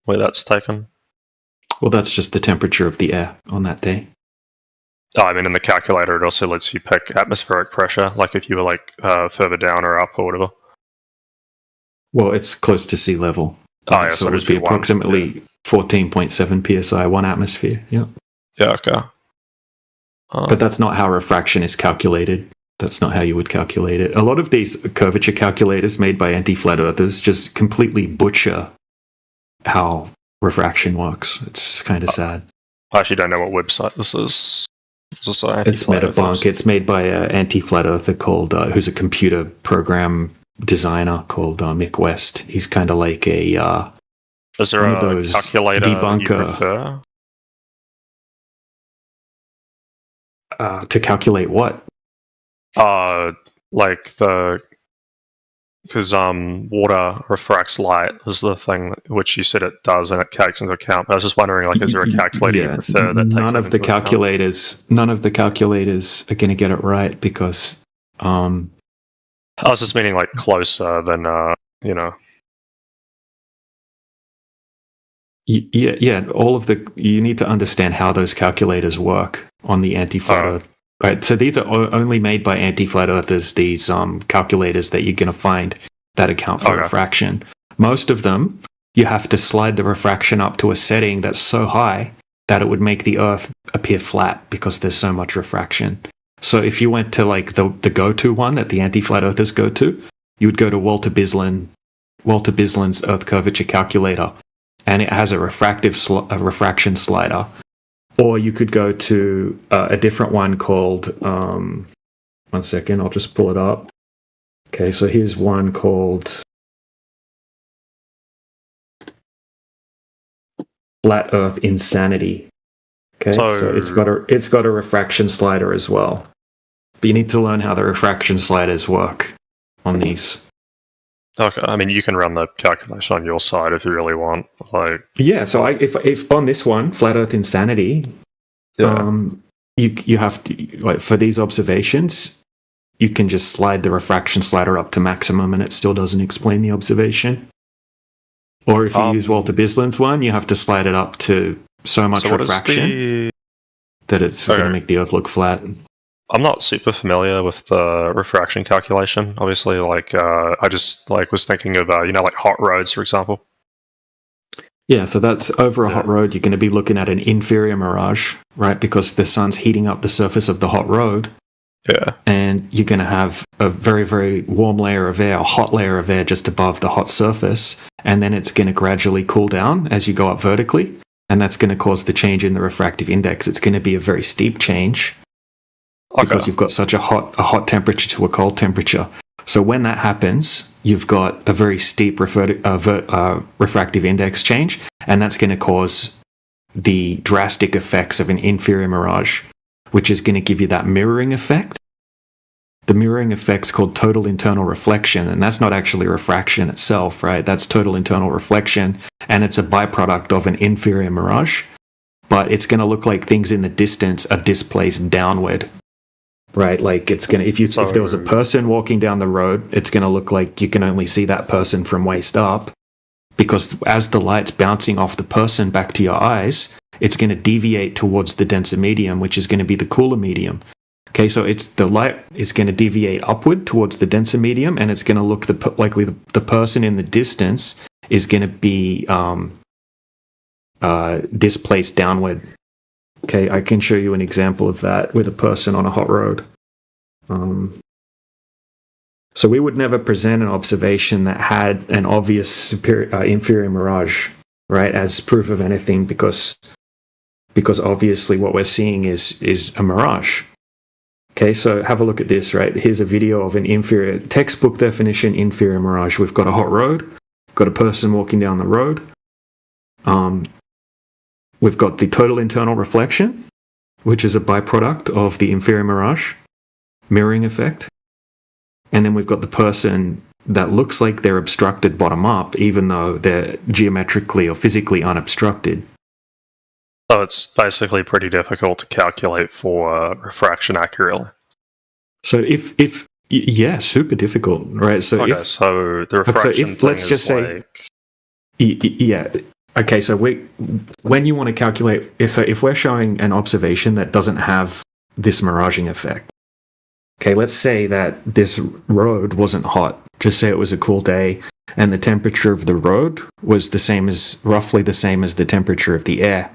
Where that's taken. Well, that's just the temperature of the air on that day. Oh, I mean, in the calculator, it also lets you pick atmospheric pressure, like if you were like further down or up or whatever. Well, it's close to sea level. Oh, yeah, so it would be approximately 14.7 psi, 1 atmosphere. Yeah. Yeah, okay. But that's not how refraction is calculated. That's not how you would calculate it. A lot of these curvature calculators made by anti-flat earthers just completely butcher how refraction works. It's kind of sad. I actually don't know what website this is. It's Metabunk. It's made by an anti-flat earther called, who's a computer program designer called Mick West. He's kind of like a is there one a of those calculator debunker you prefer? To calculate what? Like the because water refracts light is the thing which you said it does, and it takes into account. But I was just wondering, like, is there a calculator you prefer that takes none of the calculators are going to get it right because I was just meaning like closer than you know. Yeah. All of you need to understand how those calculators work on the anti-flat earth. Right. So these are only made by anti-flat earthers. These calculators that you're going to find that account for refraction. Most of them, you have to slide the refraction up to a setting that's so high that it would make the Earth appear flat because there's so much refraction. So if you went to like the go-to one that the anti-flat earthers go to, you would go to Walter Bislin's Earth curvature calculator, and it has a refraction slider. Or you could go to a different one called, 1 second, I'll just pull it up. Okay, so here's one called Flat Earth Insanity. Okay, so it's got a refraction slider as well. But you need to learn how the refraction sliders work on these. Okay, I mean, you can run the calculation on your side if you really want. Like, yeah, so if on this one, Flat Earth Insanity, you have to, like, for these observations, you can just slide the refraction slider up to maximum, and it still doesn't explain the observation. Or if you use Walter Bislin's one, you have to slide it up to so much refraction that it's going to make the Earth look flat. I'm not super familiar with the refraction calculation. Obviously, like I just like was thinking of like hot roads, for example. Yeah, so that's over a hot road. You're going to be looking at an inferior mirage, right? Because the sun's heating up the surface of the hot road. Yeah, and you're going to have a very, very warm layer of air, a hot layer of air just above the hot surface, and then it's going to gradually cool down as you go up vertically, and that's going to cause the change in the refractive index. It's going to be a very steep change. Because you've got such a hot temperature to a cold temperature. So when that happens, you've got a very steep refractive index change, and that's going to cause the drastic effects of an inferior mirage, which is going to give you that mirroring effect. The mirroring effect's called total internal reflection, and that's not actually refraction itself, right? That's total internal reflection, and it's a byproduct of an inferior mirage, but it's going to look like things in the distance are displaced downward. Right, like it's gonna. If there was a person walking down the road, it's gonna look like you can only see that person from waist up, because as the light's bouncing off the person back to your eyes, it's gonna deviate towards the denser medium, which is gonna be the cooler medium. Okay, so the light is going to deviate upward towards the denser medium, and it's going to look likely the person in the distance is going to be displaced downward. Okay, I can show you an example of that with a person on a hot road. So we would never present an observation that had an obvious inferior mirage, right, as proof of anything, because obviously what we're seeing is a mirage. Okay, so have a look at this, right? Here's a video of an inferior, textbook definition, inferior mirage. We've got a hot road, got a person walking down the road. We've got the total internal reflection, which is a byproduct of the inferior mirage, mirroring effect. And then we've got the person that looks like they're obstructed bottom up, even though they're geometrically or physically unobstructed. So it's basically pretty difficult to calculate for refraction accurately. So yeah, super difficult, right? So so the refraction thing let's just say, yeah. Okay, so when you want to calculate, if we're showing an observation that doesn't have this miraging effect, okay, let's say that this road wasn't hot. Just say it was a cool day, and the temperature of the road was roughly the same as the temperature of the air.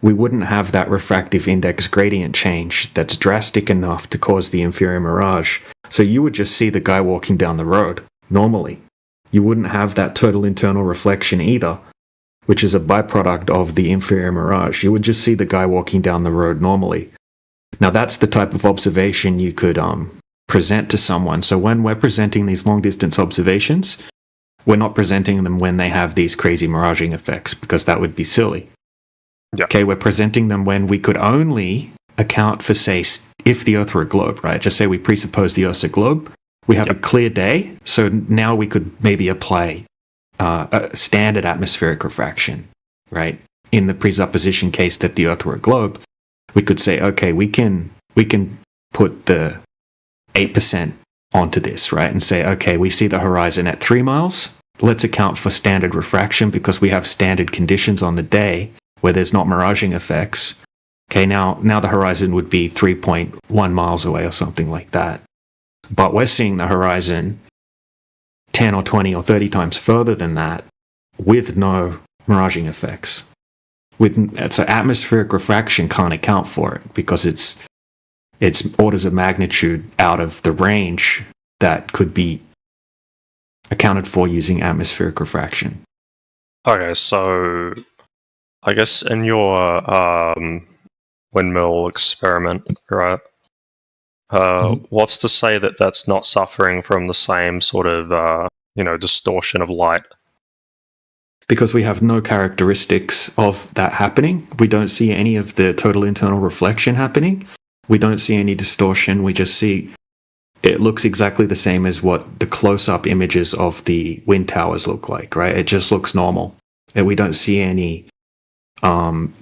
We wouldn't have that refractive index gradient change that's drastic enough to cause the inferior mirage. So you would just see the guy walking down the road normally. You wouldn't have that total internal reflection either, which is a byproduct of the inferior mirage. You would just see the guy walking down the road normally. Now that's the type of observation you could present to someone. So when we're presenting these long distance observations, we're not presenting them when they have these crazy miraging effects, because that would be silly. Yeah. Okay, we're presenting them when we could only account for, say, if the Earth were a globe, right? Just say we presuppose the Earth's a globe. We have a clear day, so now we could maybe apply a standard atmospheric refraction, right? In the presupposition case that the Earth were a globe, we could say, okay, we can put the 8% onto this, right? And say, okay, we see the horizon at 3 miles. Let's account for standard refraction because we have standard conditions on the day where there's not miraging effects. Okay, now the horizon would be 3.1 miles away or something like that. But we're seeing the horizon 10 or 20 or 30 times further than that with no miraging effects. So atmospheric refraction can't account for it because it's orders of magnitude out of the range that could be accounted for using atmospheric refraction. Okay, so I guess in your windmill experiment, right? What's to say that that's not suffering from the same sort of distortion of light? Because we have no characteristics of that happening. We don't see any of the total internal reflection happening. We don't see any distortion. We just see it looks exactly the same as what the close-up images of the wind towers look like, right? It just looks normal. And we don't see any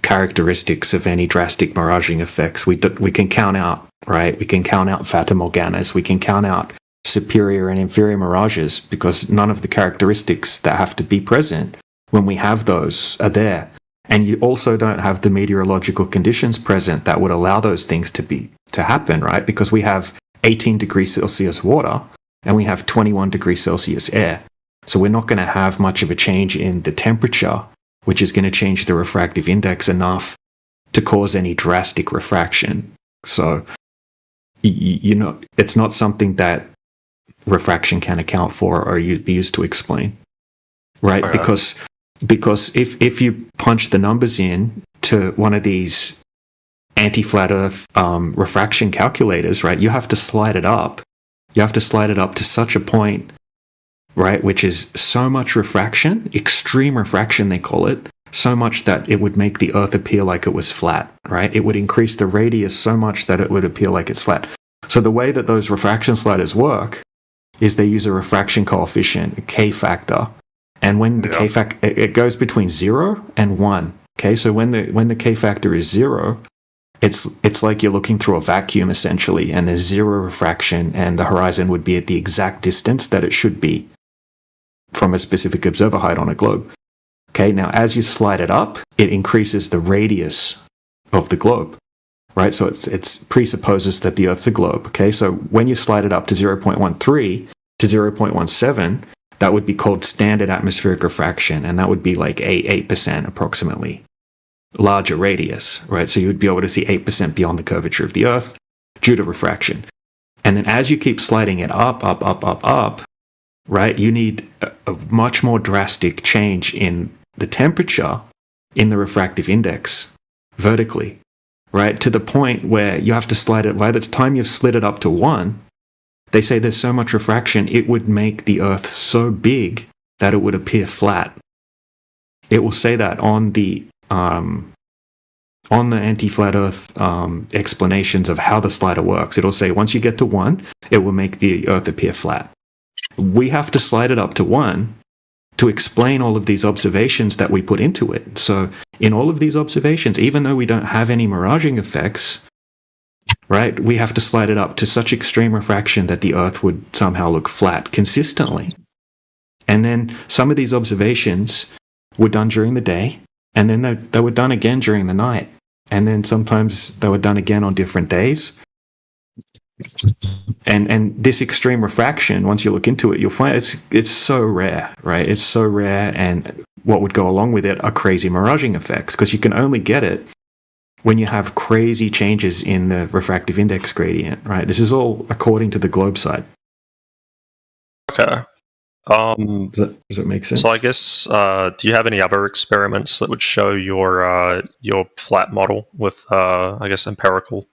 characteristics of any drastic miraging effects. We can count out, right? We can count out Fata Morganas. We can count out superior and inferior mirages because none of the characteristics that have to be present when we have those are there. And you also don't have the meteorological conditions present that would allow those things to happen, right? Because we have 18 degrees Celsius water and we have 21 degrees Celsius air. So we're not going to have much of a change in the temperature, which is going to change the refractive index enough to cause any drastic refraction. So, it's not something that refraction can account for or you'd be used to explain, right? Because if you punch the numbers in to one of these anti-flat Earth refraction calculators, right, you have to slide it up. You have to slide it up to such a point, right, which is so much refraction, extreme refraction they call it, so much that it would make the Earth appear like it was flat, right? It would increase the radius so much that it would appear like it's flat. So the way that those refraction sliders work is they use a refraction coefficient, a K factor. And when the K factor, it goes between 0 and 1. Okay, so when the K factor is 0, it's like you're looking through a vacuum essentially, and there's 0 refraction, and the horizon would be at the exact distance that it should be from a specific observer height on a globe. Okay, now as you slide it up, it increases the radius of the globe. right? So it's presupposes that the Earth's a globe. Okay, so when you slide it up to 0.13 to 0.17, that would be called standard atmospheric refraction, and that would be like 8% approximately. Larger radius, right? So you would be able to see 8% beyond the curvature of the Earth due to refraction. And then as you keep sliding it up, right, you need a much more drastic change in the temperature in the refractive index vertically, right? To the point where you have to slide it, by the time you've slid it up to 1, they say there's so much refraction, it would make the Earth so big that it would appear flat. It will say that on the anti-flat Earth explanations of how the slider works. It'll say once you get to 1, it will make the Earth appear flat. We have to slide it up to 1 to explain all of these observations that we put into it. So in all of these observations, even though we don't have any miraging effects, right, we have to slide it up to such extreme refraction that the Earth would somehow look flat consistently. And then some of these observations were done during the day, and then they were done again during the night. And then sometimes they were done again on different days. And this extreme refraction, once you look into it, you'll find it's so rare, right? It's so rare, and what would go along with it are crazy miraging effects, because you can only get it when you have crazy changes in the refractive index gradient, right? This is all according to the globe side. Okay. Does that make sense? So I guess, do you have any other experiments that would show your flat model with, I guess, empirical?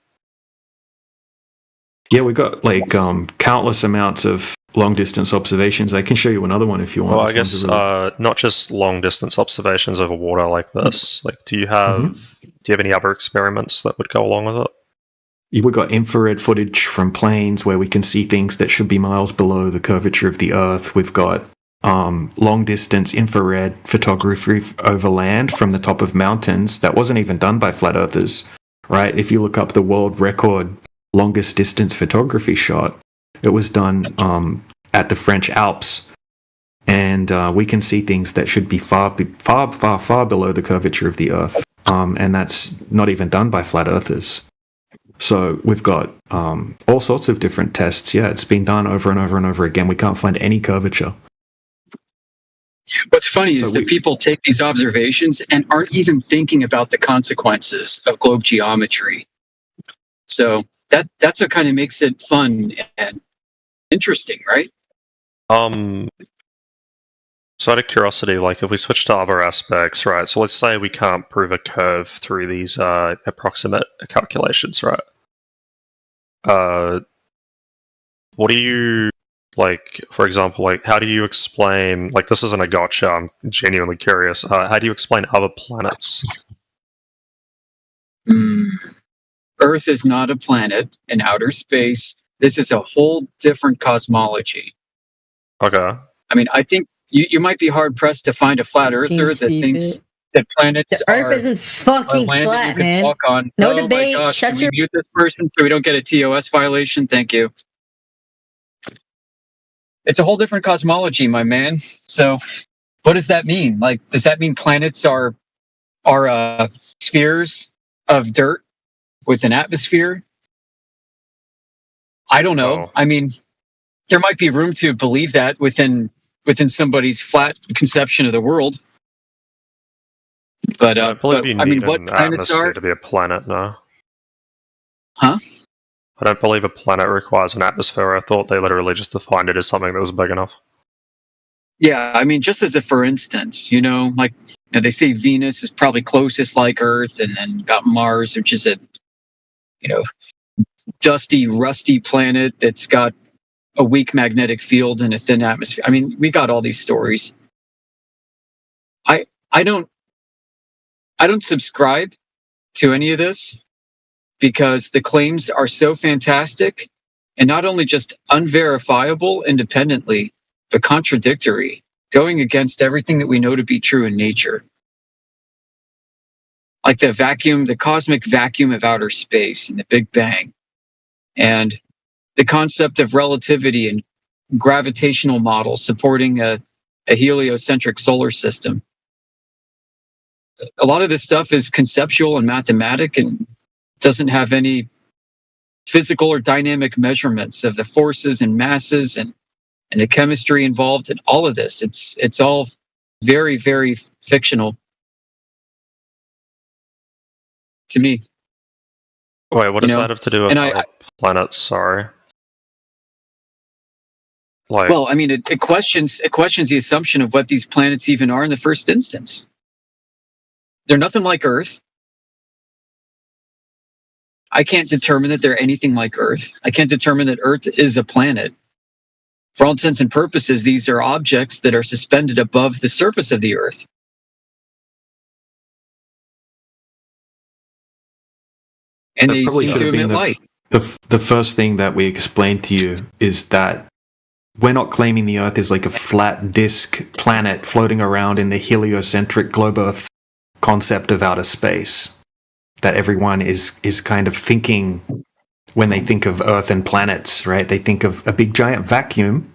Yeah, we got like countless amounts of long distance observations. I can show you another one if you want. Well, I guess not just long distance observations over water like this. Like, do you have any other experiments that would go along with it? We've got infrared footage from planes where we can see things that should be miles below the curvature of the Earth. We've got long distance infrared photography over land from the top of mountains that wasn't even done by flat earthers, right? If you look up the world record longest distance photography shot, it was done at the French Alps, and we can see things that should be far below the curvature of the Earth, and that's not even done by flat earthers. So we've got all sorts of different tests. Yeah, it's been done over and over and over again. We can't find any curvature. What's funny is that people take these observations and aren't even thinking about the consequences of globe geometry. So that's what kind of makes it fun and interesting, right? So out of curiosity, like if we switch to other aspects, right? So let's say we can't prove a curve through these approximate calculations, right? What do you, like, for example, like how do you explain, like this isn't a gotcha, I'm genuinely curious, how do you explain other planets? Earth is not a planet in outer space. This is a whole different cosmology. Okay. I mean, I think you might be hard pressed to find a flat earther that thinks that planets The Earth isn't fucking land that flat, you can man. walk on. No Oh my debate. gosh, Shut can your. we mute this person so we don't get a TOS violation? Thank you. It's a whole different cosmology, my man. So, what does that mean? Like, does that mean planets are spheres of dirt with an atmosphere? I don't know. I mean, there might be room to believe that within somebody's flat conception of the world. But I believe you need what an planets atmosphere are? to be a planet, no? Huh? I don't believe a planet requires an atmosphere. I thought they literally just defined it as something that was big enough. Yeah, I mean, just as a for instance, like they say Venus is probably closest like Earth, and then got Mars, which is a dusty, rusty planet that's got a weak magnetic field and a thin atmosphere. I mean, we got all these stories. I don't subscribe to any of this because the claims are so fantastic and not only just unverifiable independently, but contradictory, going against everything that we know to be true in nature. Like the cosmic vacuum of outer space and the Big Bang, and the concept of relativity and gravitational models supporting a heliocentric solar system. A lot of this stuff is conceptual and mathematic and doesn't have any physical or dynamic measurements of the forces and masses and the chemistry involved in all of this. It's all very, very fictional to me. Wait, what does that have to do with other planets? Sorry. Well, I mean, it questions the assumption of what these planets even are in the first instance. They're nothing like Earth. I can't determine that they're anything like Earth. I can't determine that Earth is a planet. For all intents and purposes, these are objects that are suspended above the surface of the Earth. And they seem to emit light. The first thing that we explained to you is that we're not claiming the Earth is like a flat disk planet floating around in the heliocentric globe Earth concept of outer space that everyone is kind of thinking when they think of Earth and planets, right? They think of a big giant vacuum,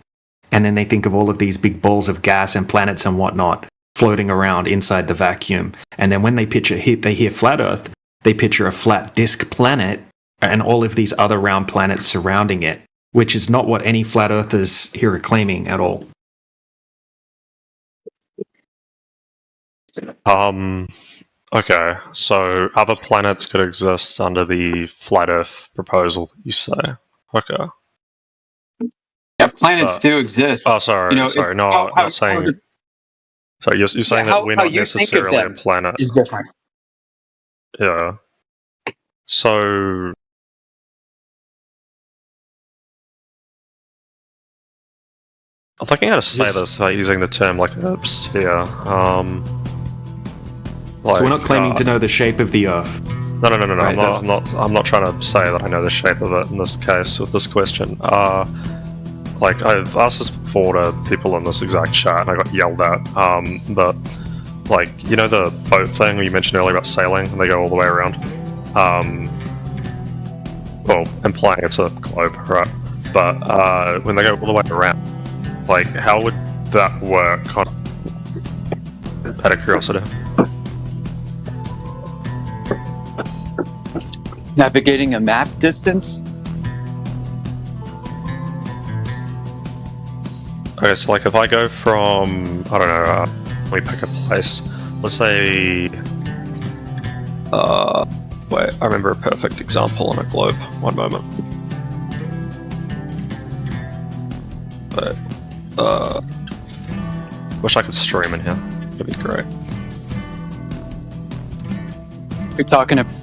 and then they think of all of these big balls of gas and planets and whatnot floating around inside the vacuum. And then when they hear flat Earth, they picture a flat disk planet and all of these other round planets surrounding it, which is not what any flat earthers here are claiming at all. Okay, so other planets could exist under the flat Earth proposal, you say? Okay. Yeah, planets do exist. Oh, sorry. No, I'm not saying. Sorry, you're saying that we're not necessarily a planet. Is different. Yeah. So. I'm thinking how to say this by using the term like a sphere. So we're not claiming to know the shape of the Earth. No. Right, I'm not trying to say that I know the shape of it in this case with this question. Like I've asked this before to people in this exact chat, and I got yelled at. But like you know the boat thing you mentioned earlier about sailing, and they go all the way around. Well, implying it's a globe, right? But when they go all the way around, like how would that work? Out of curiosity. Navigating a map distance? Okay, so like if I go from, I don't know, let me pick a place. Let's say, wait, I remember a perfect example on a globe. One moment. But, wish I could stream in here. That'd be great. You're talking about